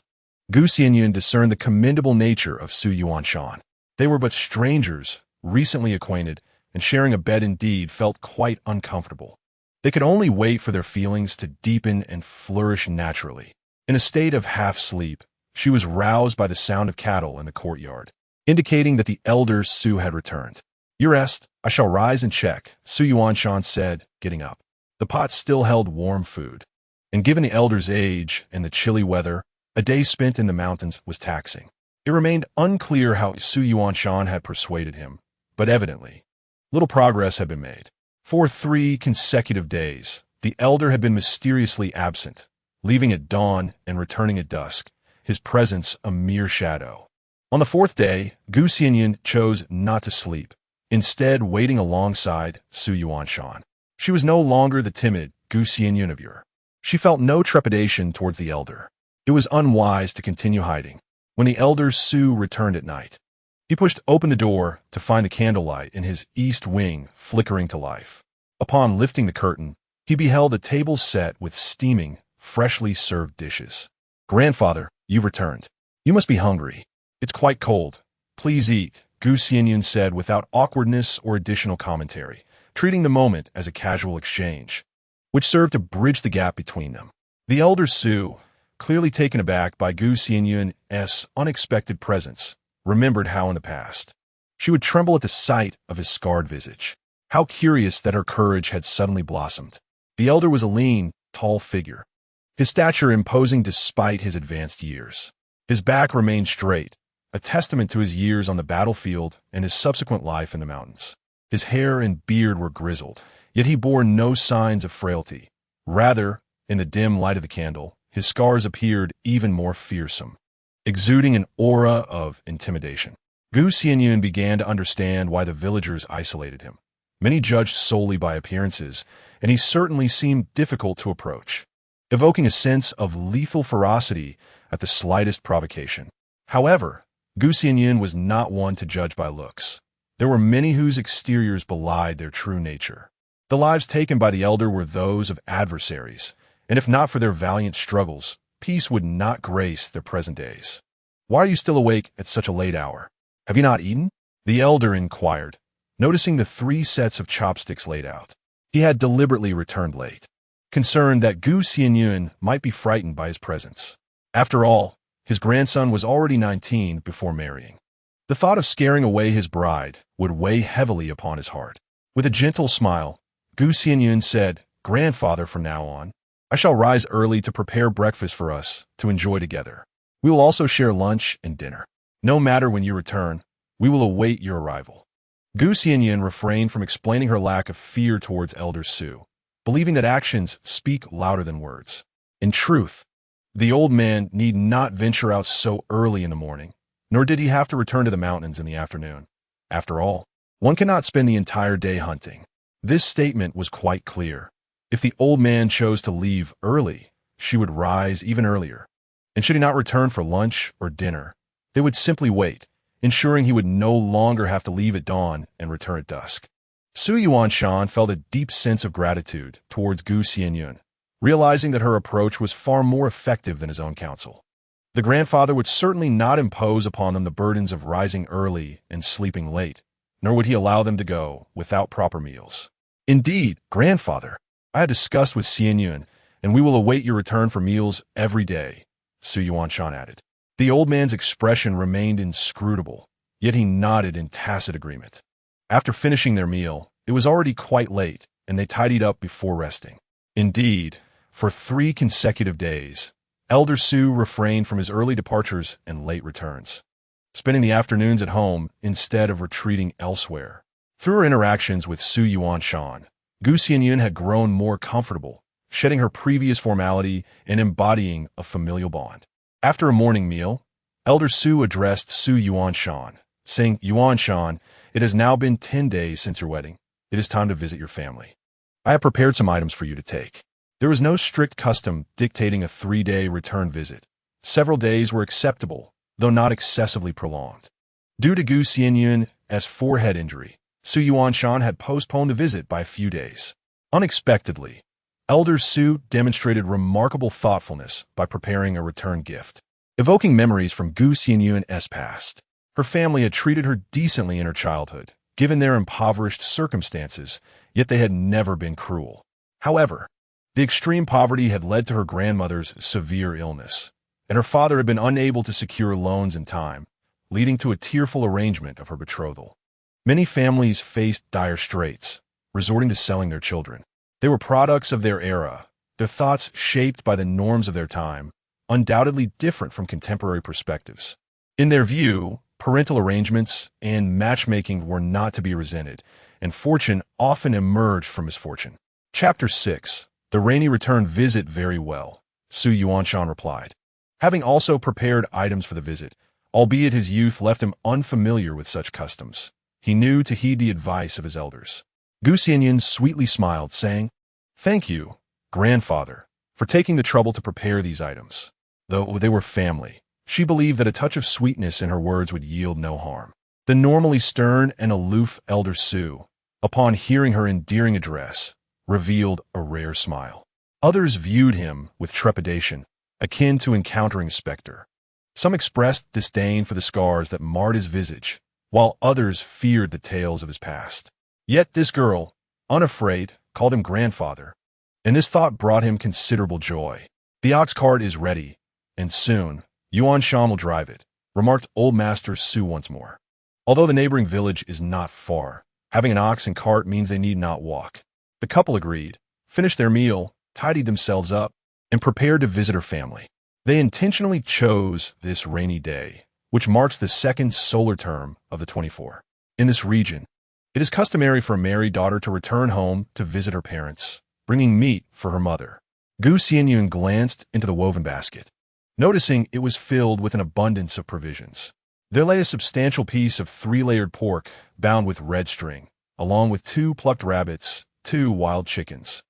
Xianyun discerned the commendable nature of Xianyun. They were but strangers, recently acquainted, and sharing a bed indeed felt quite uncomfortable. They could only wait for their feelings to deepen and flourish naturally. In a state of half-sleep, she was roused by the sound of cattle in the courtyard, indicating that the elder Su had returned. "You rest, I shall rise and check," Xianyun said, getting up. The pot still held warm food, and given the elder's age and the chilly weather, a day spent in the mountains was taxing. It remained unclear how Xianyun had persuaded him, but evidently, little progress had been made. For 3 consecutive days, the elder had been mysteriously absent, leaving at dawn and returning at dusk, his presence a mere shadow. On the 4th day, Xianyun chose not to sleep, instead waiting alongside Xianyun. She was no longer the timid Xianyun of yore. She felt no trepidation towards the elder. It was unwise to continue hiding. When the elder Su returned at night, he pushed open the door to find the candlelight in his east wing flickering to life. Upon lifting the curtain, he beheld a table set with steaming, freshly served dishes. "Grandfather, you've returned. You must be hungry. It's quite cold. Please eat," Xianyun said without awkwardness or additional commentary, treating the moment as a casual exchange, which served to bridge the gap between them. The elder Su, clearly taken aback by Xianyun's unexpected presence, remembered how in the past she would tremble at the sight of his scarred visage. How curious that her courage had suddenly blossomed. The elder was a lean, tall figure, his stature imposing despite his advanced years. His back remained straight, a testament to his years on the battlefield and his subsequent life in the mountains. His hair and beard were grizzled, yet he bore no signs of frailty. Rather, in the dim light of the candle, his scars appeared even more fearsome, exuding an aura of intimidation. Xianyun began to understand why the villagers isolated him. Many judged solely by appearances, and he certainly seemed difficult to approach, evoking a sense of lethal ferocity at the slightest provocation. However, Xianyun was not one to judge by looks. There were many whose exteriors belied their true nature. The lives taken by the elder were those of adversaries, and if not for their valiant struggles, peace would not grace their present days. "Why are you still awake at such a late hour? Have you not eaten?" the elder inquired, noticing the 3 sets of chopsticks laid out. He had deliberately returned late, concerned that Xianyun might be frightened by his presence. After all, his grandson was already 19 before marrying. The thought of scaring away his bride would weigh heavily upon his heart. With a gentle smile, Xianyun said, "Grandfather, from now on, I shall rise early to prepare breakfast for us to enjoy together. We will also share lunch and dinner. No matter when you return, we will await your arrival." Xianyun refrained from explaining her lack of fear towards elder Su, believing that actions speak louder than words. In truth, the old man need not venture out so early in the morning, nor did he have to return to the mountains in the afternoon. After all, one cannot spend the entire day hunting. This statement was quite clear. If the old man chose to leave early, she would rise even earlier. And should he not return for lunch or dinner, they would simply wait, ensuring he would no longer have to leave at dawn and return at dusk. Xianyun felt a deep sense of gratitude towards Xianyun, realizing that her approach was far more effective than his own counsel. The grandfather would certainly not impose upon them the burdens of rising early and sleeping late, nor would he allow them to go without proper meals. "Indeed, grandfather, I had discussed with Xianyun, and we will await your return for meals every day," Xianyun added. The old man's expression remained inscrutable, yet he nodded in tacit agreement. After finishing their meal, it was already quite late, and they tidied up before resting. Indeed, for 3 consecutive days, elder Su refrained from his early departures and late returns, spending the afternoons at home instead of retreating elsewhere. Through her interactions with Xianyun, Xianyun had grown more comfortable, shedding her previous formality and embodying a familial bond. After a morning meal, elder Su addressed Xianyun, saying, "Yuanshan, it has now been 10 days since your wedding. It is time to visit your family. I have prepared some items for you to take." There was no strict custom dictating a 3-day return visit. Several days were acceptable, though not excessively prolonged. Due to Xianyun's forehead injury, Xianyun had postponed the visit by a few days. Unexpectedly, elder Su demonstrated remarkable thoughtfulness by preparing a return gift, evoking memories from Xianyun's past. Her family had treated her decently in her childhood, given their impoverished circumstances, yet they had never been cruel. However, the extreme poverty had led to her grandmother's severe illness, and her father had been unable to secure loans in time, leading to a tearful arrangement of her betrothal. Many families faced dire straits, resorting to selling their children. They were products of their era, their thoughts shaped by the norms of their time, undoubtedly different from contemporary perspectives. In their view, parental arrangements and matchmaking were not to be resented, and fortune often emerged from misfortune. Chapter 6. The rainy return visit very well, Su Yuanshan replied, having also prepared items for the visit, albeit his youth left him unfamiliar with such customs. He knew to heed the advice of his elders. Gu Xianyun sweetly smiled, saying, "Thank you, grandfather, for taking the trouble to prepare these items." Though they were family, she believed that a touch of sweetness in her words would yield no harm. The normally stern and aloof elder Su, upon hearing her endearing address, revealed a rare smile. Others viewed him with trepidation, akin to encountering a specter. Some expressed disdain for the scars that marred his visage, while others feared the tales of his past. Yet this girl, unafraid, called him grandfather, and this thought brought him considerable joy. "The ox cart is ready, and soon Yuan Shan will drive it," remarked Old Master Su once more. Although the neighboring village is not far, having an ox and cart means they need not walk. The couple agreed, finished their meal, tidied themselves up, and prepared to visit her family. They intentionally chose this rainy day, which marks the second solar term of the 24. In this region, it is customary for a married daughter to return home to visit her parents, bringing meat for her mother. Gu Xianyun glanced into the woven basket, noticing it was filled with an abundance of provisions. There lay a substantial piece of 3-layered pork bound with red string, along with 2 plucked rabbits, 2 wild chickens,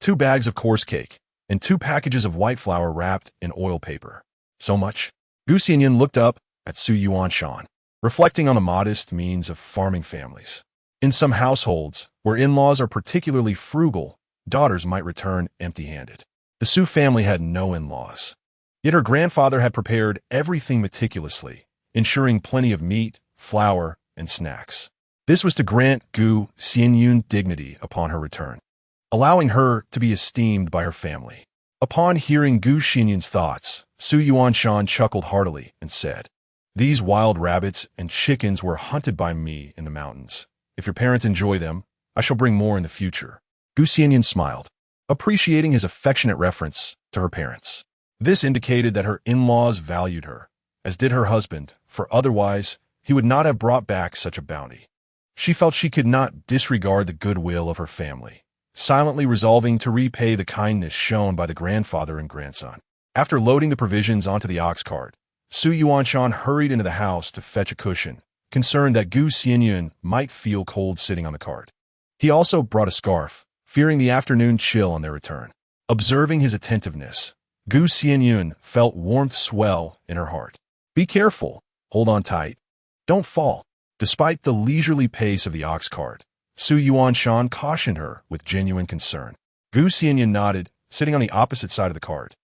2 bags of coarse cake, and 2 packages of white flour wrapped in oil paper. So much? Gu Xianyun looked up at Su Yuanshan, reflecting on the modest means of farming families. In some households, where in-laws are particularly frugal, daughters might return empty-handed. The Su family had no in-laws. Yet her grandfather had prepared everything meticulously, ensuring plenty of meat, flour, and snacks. This was to grant Gu Xianyun dignity upon her return, allowing her to be esteemed by her family. Upon hearing Gu Xianyun's thoughts, Su Yuanshan chuckled heartily and said, "These wild rabbits and chickens were hunted by me in the mountains. If your parents enjoy them, I shall bring more in the future." Gu Xianyun smiled, appreciating his affectionate reference to her parents. This indicated that her in-laws valued her, as did her husband, for otherwise he would not have brought back such a bounty. She felt she could not disregard the goodwill of her family, silently resolving to repay the kindness shown by the grandfather and grandson. After loading the provisions onto the ox cart, Su Yuanshan hurried into the house to fetch a cushion, concerned that Gu Xianyun might feel cold sitting on the cart. He also brought a scarf, fearing the afternoon chill on their return. Observing his attentiveness, Gu Xianyun felt warmth swell in her heart. "Be careful, hold on tight, don't fall." Despite the leisurely pace of the ox cart, Su Yuanshan cautioned her with genuine concern. Gu Xianyun nodded, sitting on the opposite side of the cart,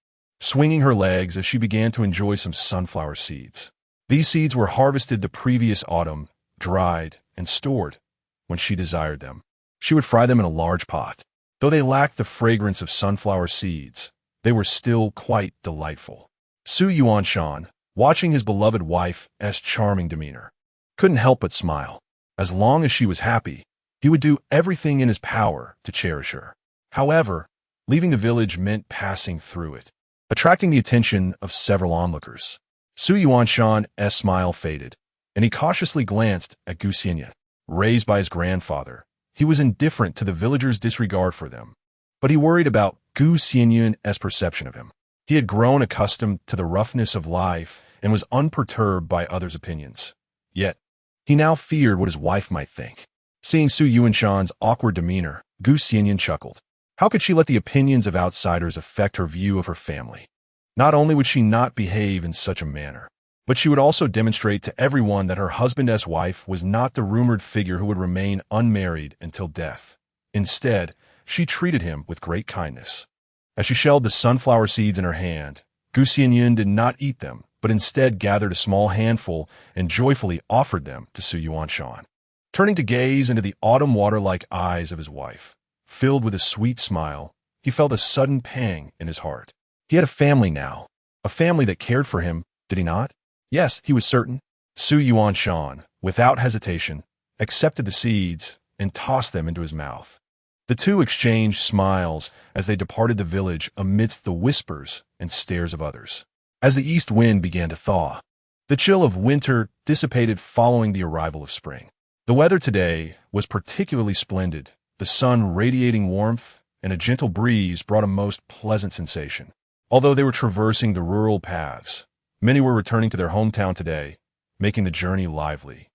swinging her legs as she began to enjoy some sunflower seeds. These seeds were harvested the previous autumn, dried, and stored when she desired them. She would fry them in a large pot. Though they lacked the fragrance of sunflower seeds, they were still quite delightful. Su Yuanshan, watching his beloved wife's charming demeanor, couldn't help but smile. As long as she was happy, he would do everything in his power to cherish her. However, leaving the village meant passing through it, attracting the attention of several onlookers. Su Yuanshan's smile faded, and he cautiously glanced at Gu Xianyun. Raised by his grandfather, he was indifferent to the villagers' disregard for them, but he worried about Gu Xianyun's perception of him. He had grown accustomed to the roughness of life and was unperturbed by others' opinions. Yet, he now feared what his wife might think. Seeing Su Yuanshan's awkward demeanor, Gu Xianyun chuckled. How could she let the opinions of outsiders affect her view of her family? Not only would she not behave in such a manner, but she would also demonstrate to everyone that her husband's wife was not the rumored figure who would remain unmarried until death. Instead, she treated him with great kindness. As she shelled the sunflower seeds in her hand, Gu Xianyun did not eat them, but instead gathered a small handful and joyfully offered them to Su Yuanshan. Turning to gaze into the autumn water-like eyes of his wife, filled with a sweet smile, he felt a sudden pang in his heart. He had a family now, a family that cared for him, did he not? Yes, he was certain. Xianyun, without hesitation, accepted the seeds and tossed them into his mouth. The two exchanged smiles as they departed the village amidst the whispers and stares of others. As the east wind began to thaw, the chill of winter dissipated following the arrival of spring. The weather today was particularly splendid, the sun radiating warmth, and a gentle breeze brought a most pleasant sensation. Although they were traversing the rural paths, many were returning to their hometown today, making the journey lively.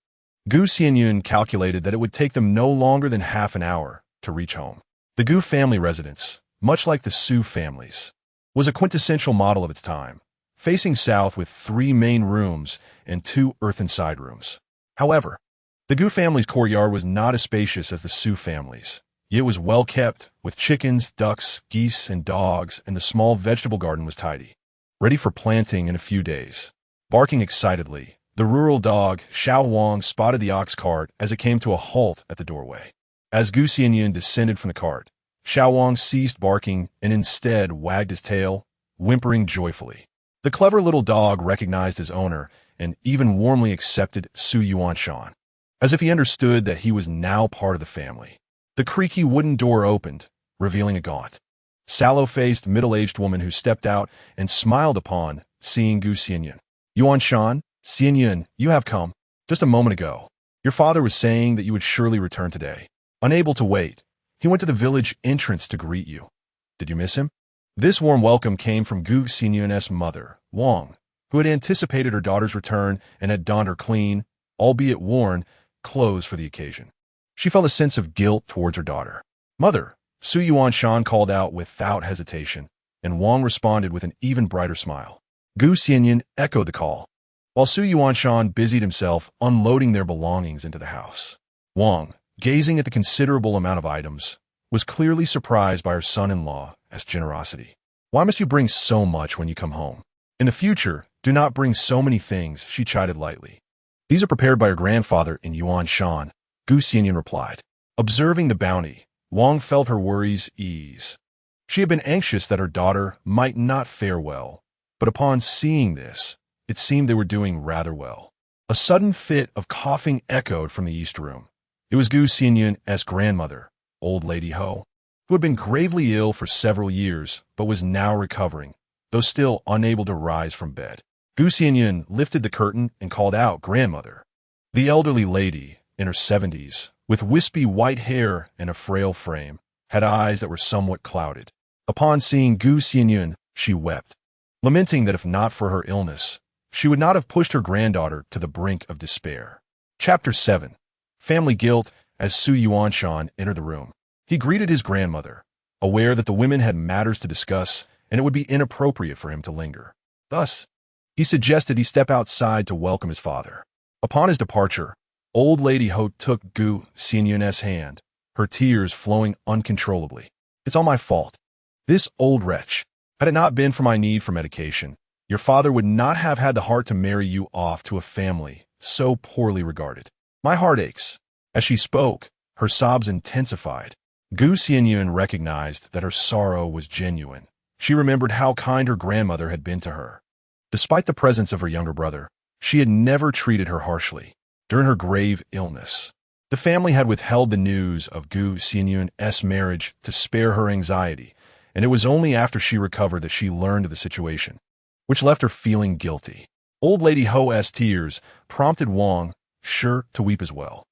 Xianyun calculated that it would take them no longer than half an hour to reach home. The Gu family residence, much like the Su families, was a quintessential model of its time, facing south with 3 main rooms and 2 earthen side rooms. However, the Gu family's courtyard was not as spacious as the Su family's. It was well kept, with chickens, ducks, geese, and dogs, and the small vegetable garden was tidy, ready for planting in a few days. Barking excitedly, the rural dog, Xianyun, spotted the ox cart as it came to a halt at the doorway. As Xianyun descended from the cart, Xianyun ceased barking and instead wagged his tail, whimpering joyfully. The clever little dog recognized his owner and even warmly accepted Xianyun, as if he understood that he was now part of the family. The creaky wooden door opened, revealing a gaunt, sallow-faced, middle-aged woman who stepped out and smiled upon seeing Xianyun. Yuanshan, Xianyun, you have come. Just a moment ago, your father was saying that you would surely return today. Unable to wait, he went to the village entrance to greet you. Did you miss him? This warm welcome came from Xianyun's mother, Wang, who had anticipated her daughter's return and had donned her clean, albeit worn, clothes for the occasion. She felt a sense of guilt towards her daughter. Mother, Xianyun called out without hesitation, and Wang responded with an even brighter smile. Xianyun echoed the call, while Xianyun busied himself unloading their belongings into the house. Wang, gazing at the considerable amount of items, was clearly surprised by her son-in-law's generosity. Why must you bring so much when you come home? In the future, do not bring so many things, she chided lightly. These are prepared by her grandfather in Yuanshan, Xianyun replied. Observing the bounty, Wang felt her worries ease. She had been anxious that her daughter might not fare well, but upon seeing this, it seemed they were doing rather well. A sudden fit of coughing echoed from the east room. It was Xianyun's grandmother, Old Lady Ho, who had been gravely ill for several years but was now recovering, though still unable to rise from bed. Xianyun lifted the curtain and called out, "Grandmother." The elderly lady, in her 70s, with wispy white hair and a frail frame, had eyes that were somewhat clouded. Upon seeing Xianyun, she wept, lamenting that if not for her illness, she would not have pushed her granddaughter to the brink of despair. Chapter 7. Family Guilt. As Xianyun entered the room, he greeted his grandmother, aware that the women had matters to discuss and it would be inappropriate for him to linger. Thus, he suggested he step outside to welcome his father. Upon his departure, Old Lady Ho took Xianyun's hand, her tears flowing uncontrollably. "It's all my fault. This old wretch. Had it not been for my need for medication, your father would not have had the heart to marry you off to a family so poorly regarded. My heart aches." As she spoke, her sobs intensified. Xianyun recognized that her sorrow was genuine. She remembered how kind her grandmother had been to her. Despite the presence of her younger brother, she had never treated her harshly. During her grave illness, the family had withheld the news of Xianyun's marriage to spare her anxiety, and it was only after she recovered that she learned of the situation, which left her feeling guilty. Old Lady Ho's tears prompted Wang, sure to weep as well.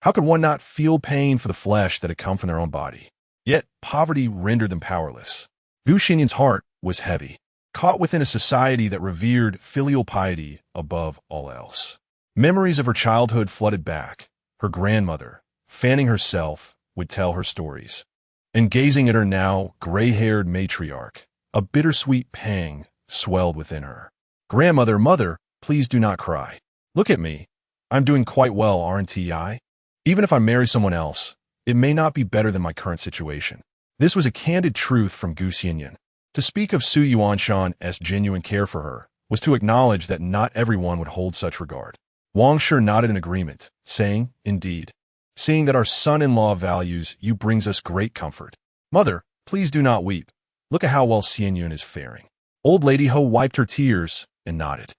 How could one not feel pain for the flesh that had come from their own body? Yet poverty rendered them powerless. Xianyun's heart was heavy, caught within a society that revered filial piety above all else. Memories of her childhood flooded back. Her grandmother, fanning herself, would tell her stories. And gazing at her now gray-haired matriarch, a bittersweet pang swelled within her. "Grandmother, mother, please do not cry. Look at me. I'm doing quite well, aren't I? Even if I marry someone else, it may not be better than my current situation." This was a candid truth from Xianyun. To speak of Xianyun's genuine care for her was to acknowledge that not everyone would hold such regard. Wang sure nodded in agreement, saying, "Indeed. Seeing that our son-in-law values you brings us great comfort. Mother, please do not weep. Look at how well Xianyun is faring. Old Lady Ho wiped her tears and nodded.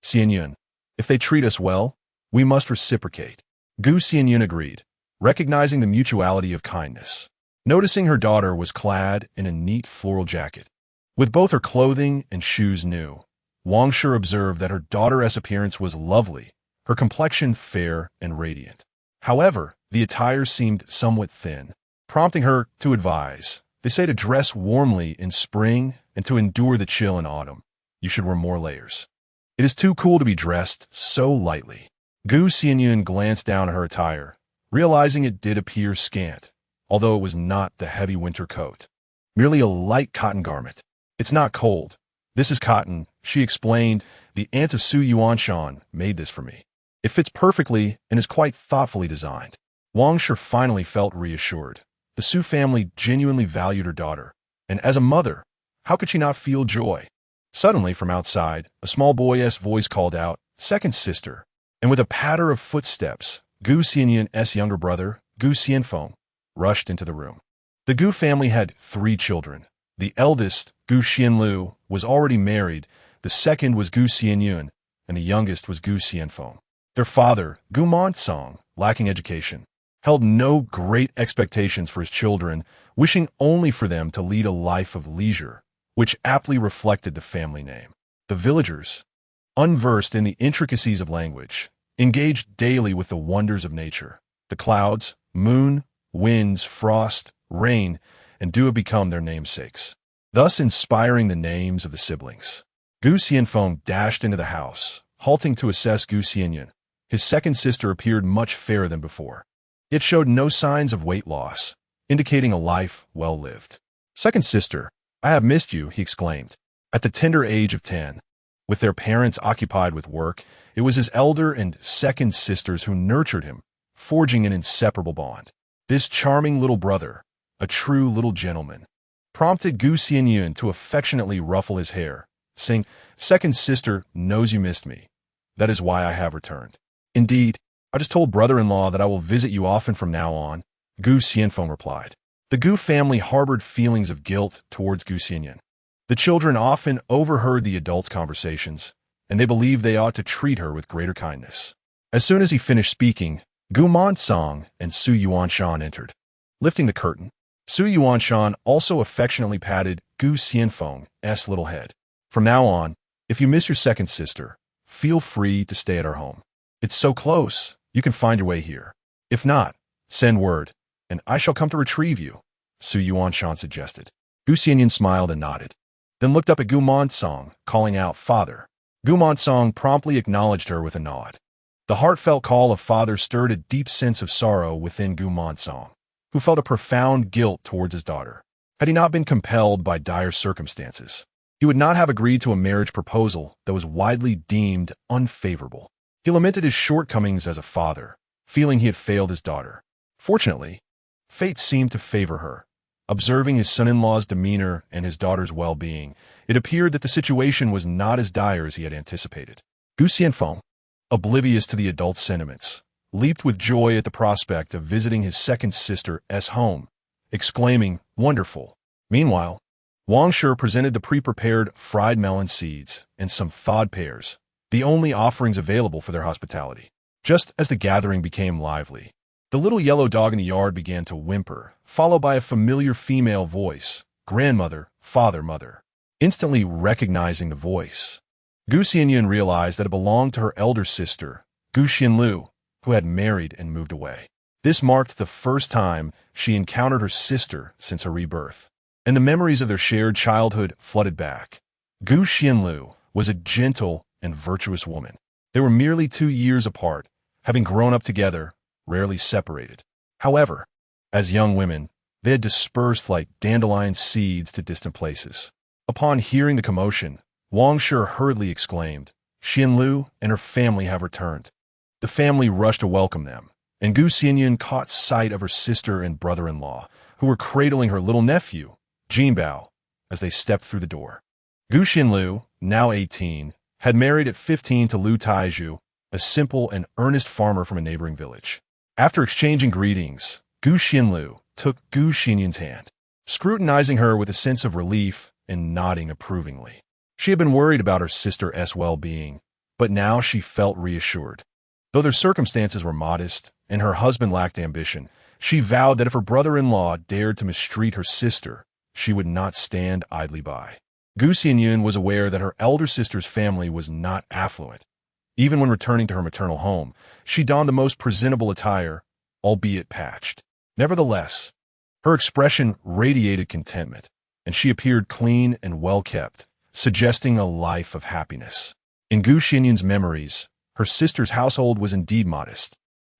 Xianyun, if they treat us well, we must reciprocate. Gu Xianyun agreed, recognizing the mutuality of kindness. Noticing her daughter was clad in a neat floral jacket. With both her clothing and shoes new, Wang Shi observed that her daughter's appearance was lovely, her complexion fair and radiant. However, the attire seemed somewhat thin, prompting her to advise. They say to dress warmly in spring and to endure the chill in autumn. You should wear more layers. It is too cool to be dressed so lightly. Gu Xianyun glanced down at her attire, realizing it did appear scant, although it was not the heavy winter coat. Merely a light cotton garment. It's not cold. This is cotton, she explained. The aunt of Su Yuanshan made this for me. It fits perfectly and is quite thoughtfully designed. Wang Shi finally felt reassured. The Su family genuinely valued her daughter, and as a mother, how could she not feel joy? Suddenly, from outside, a small boy's voice called out, "Second sister," and with a patter of footsteps, Gu Xianyun's younger brother, Gu Xianfeng, rushed into the room. The Gu family had 3 children. The eldest, Gu Xianlu, was already married, the second was Gu Xianyun, and the youngest was Gu Xianfeng. Their father, Gu Montong, lacking education, held no great expectations for his children, wishing only for them to lead a life of leisure, which aptly reflected the family name. The villagers, unversed in the intricacies of language, engaged daily with the wonders of nature. The clouds, moon, winds, frost, rain, and dew have become their namesakes, thus inspiring the names of the siblings. Gu Xianfeng dashed into the house, halting to assess Gu Xianyun. His second sister appeared much fairer than before. It showed no signs of weight loss, indicating a life well lived. "Second sister, I have missed you," he exclaimed. At the tender age of 10, with their parents occupied with work, it was his elder and second sisters who nurtured him, forging an inseparable bond. This charming little brother, a true little gentleman, prompted Gu Xianyun to affectionately ruffle his hair, saying, "Second sister knows you missed me. That is why I have returned." "Indeed, I just told brother-in-law that I will visit you often from now on," Gu Xianfeng replied. The Gu family harbored feelings of guilt towards Gu Xianyun. The children often overheard the adults' conversations, and they believed they ought to treat her with greater kindness. As soon as he finished speaking, Gu Montong and Su Yuanshan entered. Lifting the curtain, Su Yuanshan also affectionately patted Gu Xianfeng's little head. "From now on, if you miss your second sister, feel free to stay at our home. It's so close, you can find your way here. If not, send word, and I shall come to retrieve you," Su Yuanshan suggested. Gu Xianyun smiled and nodded, then looked up at Gu Montong, calling out, "Father." Gu Montong promptly acknowledged her with a nod. The heartfelt call of father stirred a deep sense of sorrow within Gu Montong, who felt a profound guilt towards his daughter. Had he not been compelled by dire circumstances, he would not have agreed to a marriage proposal that was widely deemed unfavorable. He lamented his shortcomings as a father, feeling he had failed his daughter. Fortunately, fate seemed to favor her. Observing his son-in-law's demeanor and his daughter's well-being, it appeared that the situation was not as dire as he had anticipated. Gu Xianfeng, oblivious to the adult sentiments, leaped with joy at the prospect of visiting his second sister's home, exclaiming, "Wonderful." Meanwhile, Wang Shi presented the pre-prepared fried melon seeds and some thawed pears, the only offerings available for their hospitality. Just as the gathering became lively, the little yellow dog in the yard began to whimper, followed by a familiar female voice, "Grandmother, father, mother." Instantly recognizing the voice, Gu Xianyun realized that it belonged to her elder sister, Gu Xianlu, who had married and moved away. This marked the first time she encountered her sister since her rebirth, and the memories of their shared childhood flooded back. Gu Xianlu was a gentle and virtuous woman. They were merely 2 years apart, having grown up together, rarely separated. However, as young women, they had dispersed like dandelion seeds to distant places. Upon hearing the commotion, Wang Shi hurriedly exclaimed, "Xianlu and her family have returned." The family rushed to welcome them, and Gu Xianyun caught sight of her sister and brother-in-law, who were cradling her little nephew, Jinbao, as they stepped through the door. Gu Xianlu, now 18, had married at 15 to Lu Taizhu, a simple and earnest farmer from a neighboring village. After exchanging greetings, Gu Xianlu took Gu Xianyun's hand, scrutinizing her with a sense of relief and nodding approvingly. She had been worried about her sister's well-being, but now she felt reassured. Though their circumstances were modest and her husband lacked ambition, she vowed that if her brother-in-law dared to mistreat her sister, she would not stand idly by. Gu Xianyun was aware that her elder sister's family was not affluent. Even when returning to her maternal home, she donned the most presentable attire, albeit patched. Nevertheless, her expression radiated contentment, and she appeared clean and well-kept, suggesting a life of happiness. In Gu Xianyun's memories, her sister's household was indeed modest.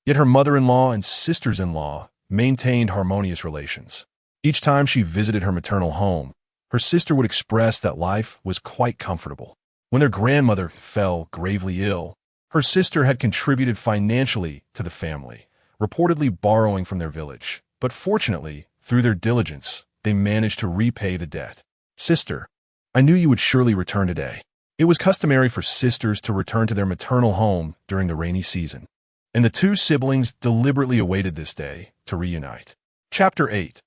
Yet her mother-in-law and sisters-in-law maintained harmonious relations. Each time she visited her maternal home, her sister would express that life was quite comfortable. When their grandmother fell gravely ill, her sister had contributed financially to the family, reportedly borrowing from their village. But fortunately, through their diligence, they managed to repay the debt. Sister, I knew you would surely return today. It was customary for sisters to return to their maternal home during the rainy season, and the two siblings deliberately awaited this day to reunite. Chapter 8.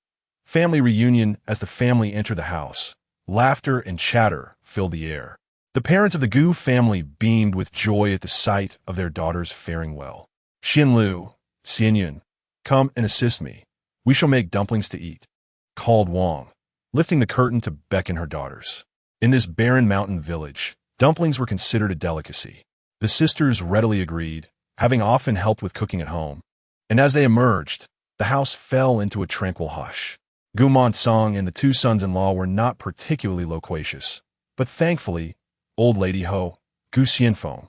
Family Reunion. As the family entered the house, laughter and chatter filled the air. The parents of the Gu family beamed with joy at the sight of their daughters faring well. Xianlu, Xianyun, come and assist me. We shall make dumplings to eat, called Wang, lifting the curtain to beckon her daughters. In this barren mountain village, dumplings were considered a delicacy. The sisters readily agreed, having often helped with cooking at home. And as they emerged, the house fell into a tranquil hush. Gu Song and the two sons-in-law were not particularly loquacious, but thankfully, Old Lady Ho, Gu Xianfeng,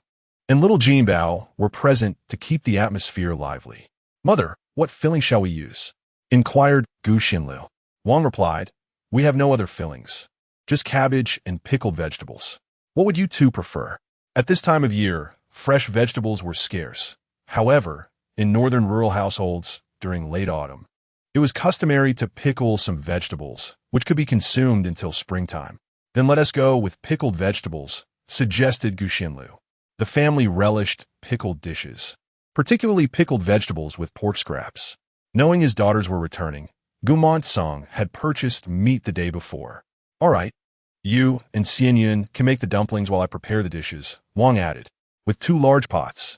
and little Jinbao were present to keep the atmosphere lively. Mother, what filling shall we use? Inquired Gu Xianlu. Wang replied, we have no other fillings, just cabbage and pickled vegetables. What would you two prefer? At this time of year, fresh vegetables were scarce. However, in northern rural households during late autumn, it was customary to pickle some vegetables, which could be consumed until springtime. Then let us go with pickled vegetables, suggested Gu Xianlu. The family relished pickled dishes, particularly pickled vegetables with pork scraps. Knowing his daughters were returning, Gu Song had purchased meat the day before. All right, you and Xianyun can make the dumplings while I prepare the dishes, Wang added, with 2 large pots,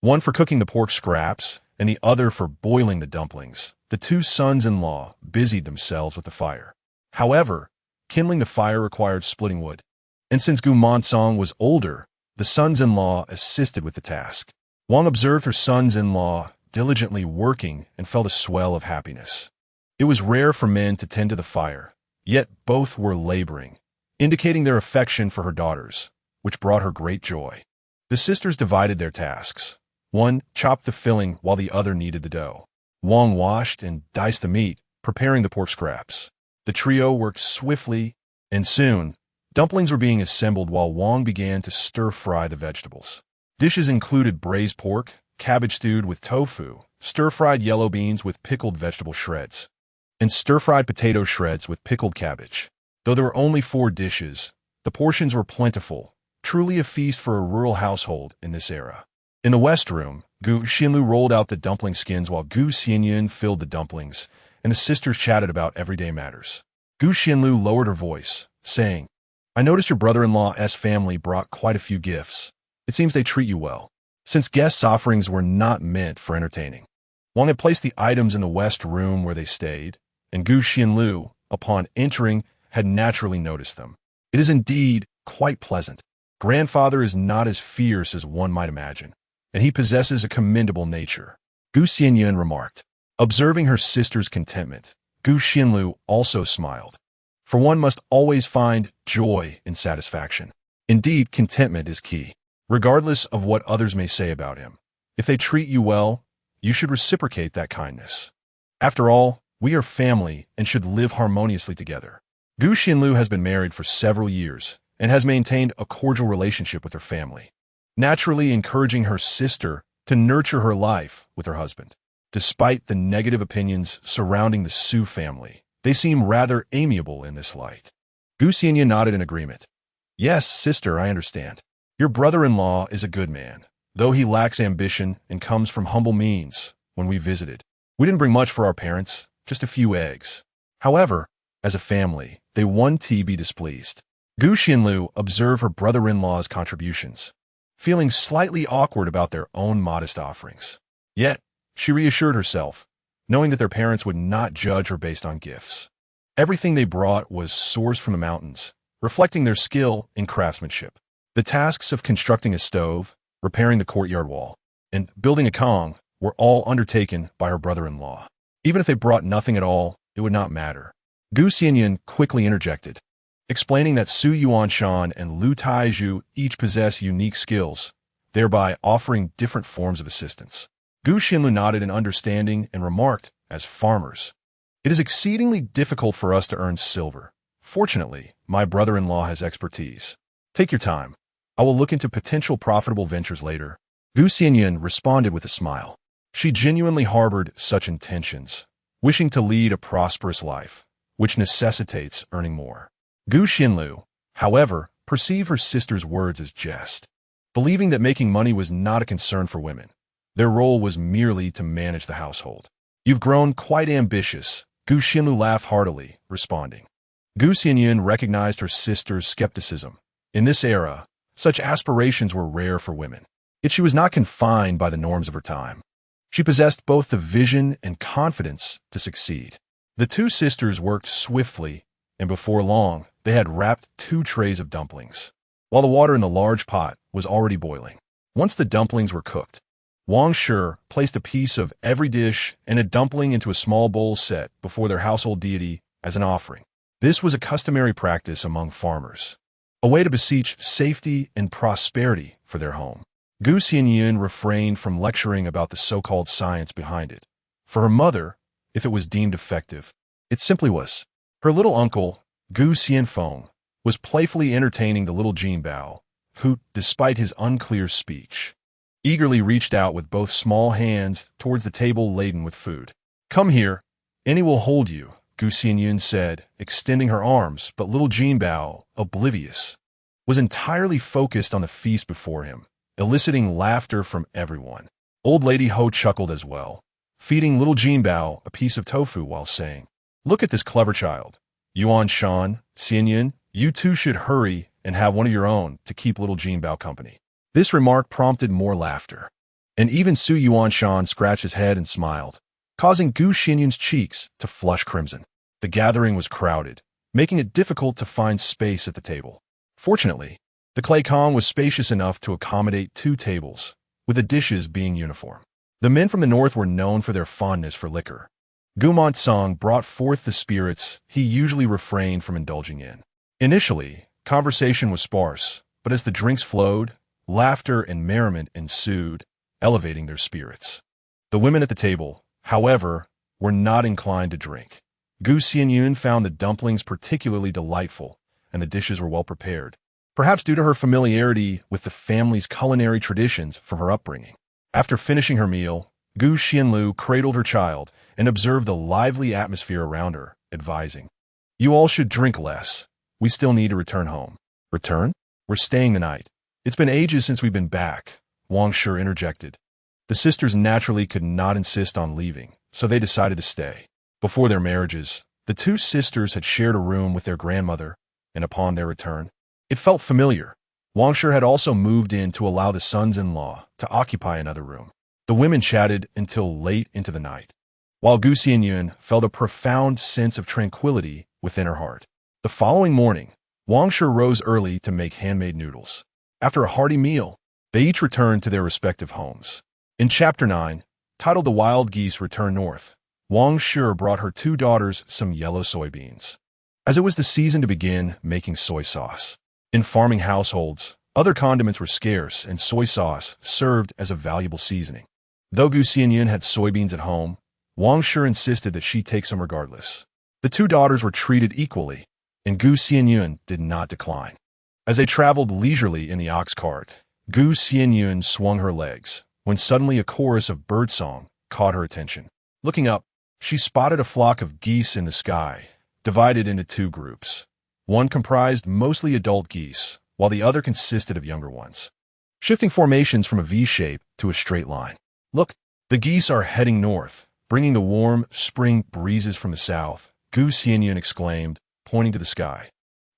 one for cooking the pork scraps and the other for boiling the dumplings. The two sons-in-law busied themselves with the fire. However, kindling the fire required splitting wood, and since Gu Song was older, the sons-in-law assisted with the task. Wang observed her sons-in-law diligently working and felt a swell of happiness. It was rare for men to tend to the fire, yet both were laboring, indicating their affection for her daughters, which brought her great joy. The sisters divided their tasks. One chopped the filling while the other kneaded the dough. Wang washed and diced the meat, preparing the pork scraps. The trio worked swiftly, and soon, dumplings were being assembled while Wang began to stir-fry the vegetables. Dishes included braised pork, cabbage stewed with tofu, stir-fried yellow beans with pickled vegetable shreds, and stir-fried potato shreds with pickled cabbage. Though there were only 4 dishes, the portions were plentiful, truly a feast for a rural household in this era. In the west room, Gu Xianlu rolled out the dumpling skins while Gu Xianyun filled the dumplings, and the sisters chatted about everyday matters. Gu Xianlu lowered her voice, saying, I noticed your brother-in-law's family brought quite a few gifts. It seems they treat you well. Since guests' offerings were not meant for entertaining, Wang had placed the items in the west room where they stayed, and Gu Xianlu, upon entering, had naturally noticed them. It is indeed quite pleasant. Grandfather is not as fierce as one might imagine, and he possesses a commendable nature, Gu Xianyun remarked. Observing her sister's contentment, Gu Xianlu also smiled. For one must always find joy in satisfaction. Indeed, contentment is key. Regardless of what others may say about him, if they treat you well, you should reciprocate that kindness. After all, we are family and should live harmoniously together. Gu Xianlu has been married for several years and has maintained a cordial relationship with her family, naturally encouraging her sister to nurture her life with her husband. Despite the negative opinions surrounding the Su family, they seem rather amiable in this light. Gu Xianyun nodded in agreement. Yes, sister, I understand. Your brother-in-law is a good man, though he lacks ambition and comes from humble means, when we visited. We didn't bring much for our parents, just a few eggs. However, as a family, they wouldn't be displeased. Gu Xianlu observed her brother-in-law's contributions, feeling slightly awkward about their own modest offerings. Yet, she reassured herself, knowing that their parents would not judge her based on gifts. Everything they brought was sourced from the mountains, reflecting their skill in craftsmanship. The tasks of constructing a stove, repairing the courtyard wall, and building a kong were all undertaken by her brother-in-law. Even if they brought nothing at all, it would not matter. Gu Xianyun quickly interjected, explaining that Su Yuanshan and Lu Taizhu each possess unique skills, thereby offering different forms of assistance. Gu Xianlu nodded in understanding and remarked, as farmers, "It is exceedingly difficult for us to earn silver. Fortunately, my brother-in-law has expertise. Take your time. I will look into potential profitable ventures later." Gu Xianyun responded with a smile. She genuinely harbored such intentions, wishing to lead a prosperous life, which necessitates earning more. Gu Xianlu, however, perceived her sister's words as jest, believing that making money was not a concern for women. Their role was merely to manage the household. "You've grown quite ambitious," Gu Xianlu laughed heartily, responding. Gu Xianyun recognized her sister's skepticism. In this era, such aspirations were rare for women. Yet she was not confined by the norms of her time. She possessed both the vision and confidence to succeed. The two sisters worked swiftly, and before long, they had wrapped 2 trays of dumplings, while the water in the large pot was already boiling. Once the dumplings were cooked, Wang Shi placed a piece of every dish and a dumpling into a small bowl set before their household deity as an offering. This was a customary practice among farmers, a way to beseech safety and prosperity for their home. Gu Xianyun refrained from lecturing about the so-called science behind it. For her mother, if it was deemed effective, it simply was. Her little uncle, Gu Xianfeng, was playfully entertaining the little Jinbao, who, despite his unclear speech, eagerly reached out with both small hands towards the table laden with food. "Come here, Annie will hold you," Gu Xianyun said, extending her arms, but little Jinbao, oblivious, was entirely focused on the feast before him, eliciting laughter from everyone. Old Lady Ho chuckled as well, feeding little Jinbao a piece of tofu while saying, "Look at this clever child. Yuan Shan, Xianyun, you two should hurry and have one of your own to keep little Jinbao company." This remark prompted more laughter, and even Su Yuanshan scratched his head and smiled, causing Gu Xianyun's cheeks to flush crimson. The gathering was crowded, making it difficult to find space at the table. Fortunately, the clay kong was spacious enough to accommodate 2 tables, with the dishes being uniform. The men from the north were known for their fondness for liquor. Gu Montsong brought forth the spirits he usually refrained from indulging in. Initially, conversation was sparse, but as the drinks flowed, laughter and merriment ensued, elevating their spirits. The women at the table, however, were not inclined to drink. Gu Xianyun found the dumplings particularly delightful, and the dishes were well prepared, perhaps due to her familiarity with the family's culinary traditions from her upbringing. After finishing her meal, Gu Xianlu cradled her child and observed the lively atmosphere around her, advising, "You all should drink less. We still need to return home." "Return? We're staying the night. It's been ages since we've been back," Wang Shi interjected. The sisters naturally could not insist on leaving, so they decided to stay. Before their marriages, the 2 sisters had shared a room with their grandmother, and upon their return, it felt familiar. Wang Shi had also moved in to allow the sons-in-law to occupy another room. The women chatted until late into the night, while Gu Xianyun felt a profound sense of tranquility within her heart. The following morning, Wang Shi rose early to make handmade noodles. After a hearty meal, they each returned to their respective homes. In Chapter 9, titled "The Wild Geese Return North," Wang Shi brought her 2 daughters some yellow soybeans, as it was the season to begin making soy sauce. In farming households, other condiments were scarce, and soy sauce served as a valuable seasoning. Though Gu Xianyun had soybeans at home, Wang Shi insisted that she take some regardless. The 2 daughters were treated equally, and Gu Xianyun did not decline. As they traveled leisurely in the ox cart, Gu Xianyun swung her legs, when suddenly a chorus of birdsong caught her attention. Looking up, she spotted a flock of geese in the sky, divided into 2 groups. One comprised mostly adult geese, while the other consisted of younger ones, shifting formations from a V shape to a straight line. "Look," The geese are heading north, bringing the warm spring breezes from the south, Gu Xianyun exclaimed, pointing to the sky.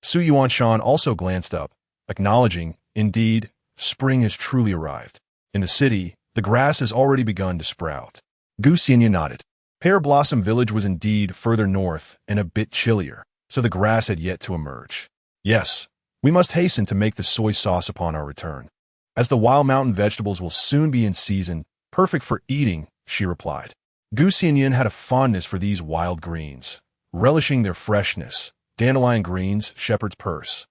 Su Yuanshan also glanced up, acknowledging, indeed, spring has truly arrived. In the city, the grass has already begun to sprout. Gu Xianyun nodded. Pear Blossom Village was indeed further north and a bit chillier, so the grass had yet to emerge. Yes, we must hasten to make the soy sauce upon our return, as the wild mountain vegetables will soon be in season, perfect for eating, she replied. Gu Xianyun had a fondness for these wild greens, relishing their freshness, dandelion greens, shepherd's purse,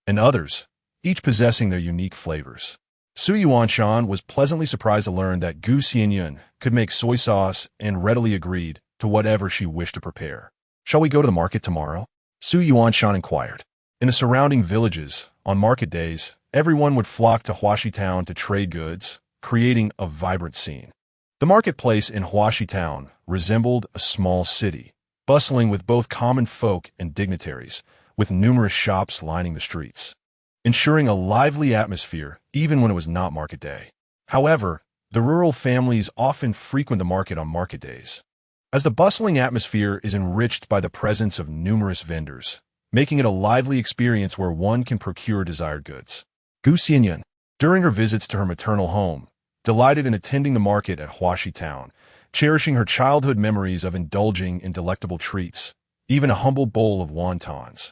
and others, each possessing their unique flavors. Su Yuanshan was pleasantly surprised to learn that Gu Xianyun could make soy sauce and readily agreed to whatever she wished to prepare. Shall we go to the market tomorrow? Su Yuanshan inquired. In the surrounding villages, on market days, everyone would flock to Huaxi Town to trade goods, creating a vibrant scene. The marketplace in Huaxi Town resembled a small city, bustling with both common folk and dignitaries, with numerous shops lining the streets, ensuring a lively atmosphere even when it was not market day. However, the rural families often frequent the market on market days, as the bustling atmosphere is enriched by the presence of numerous vendors, making it a lively experience where one can procure desired goods. Gu Xianyun, during her visits to her maternal home, delighted in attending the market at Huaxi Town, cherishing her childhood memories of indulging in delectable treats, even a humble bowl of wontons,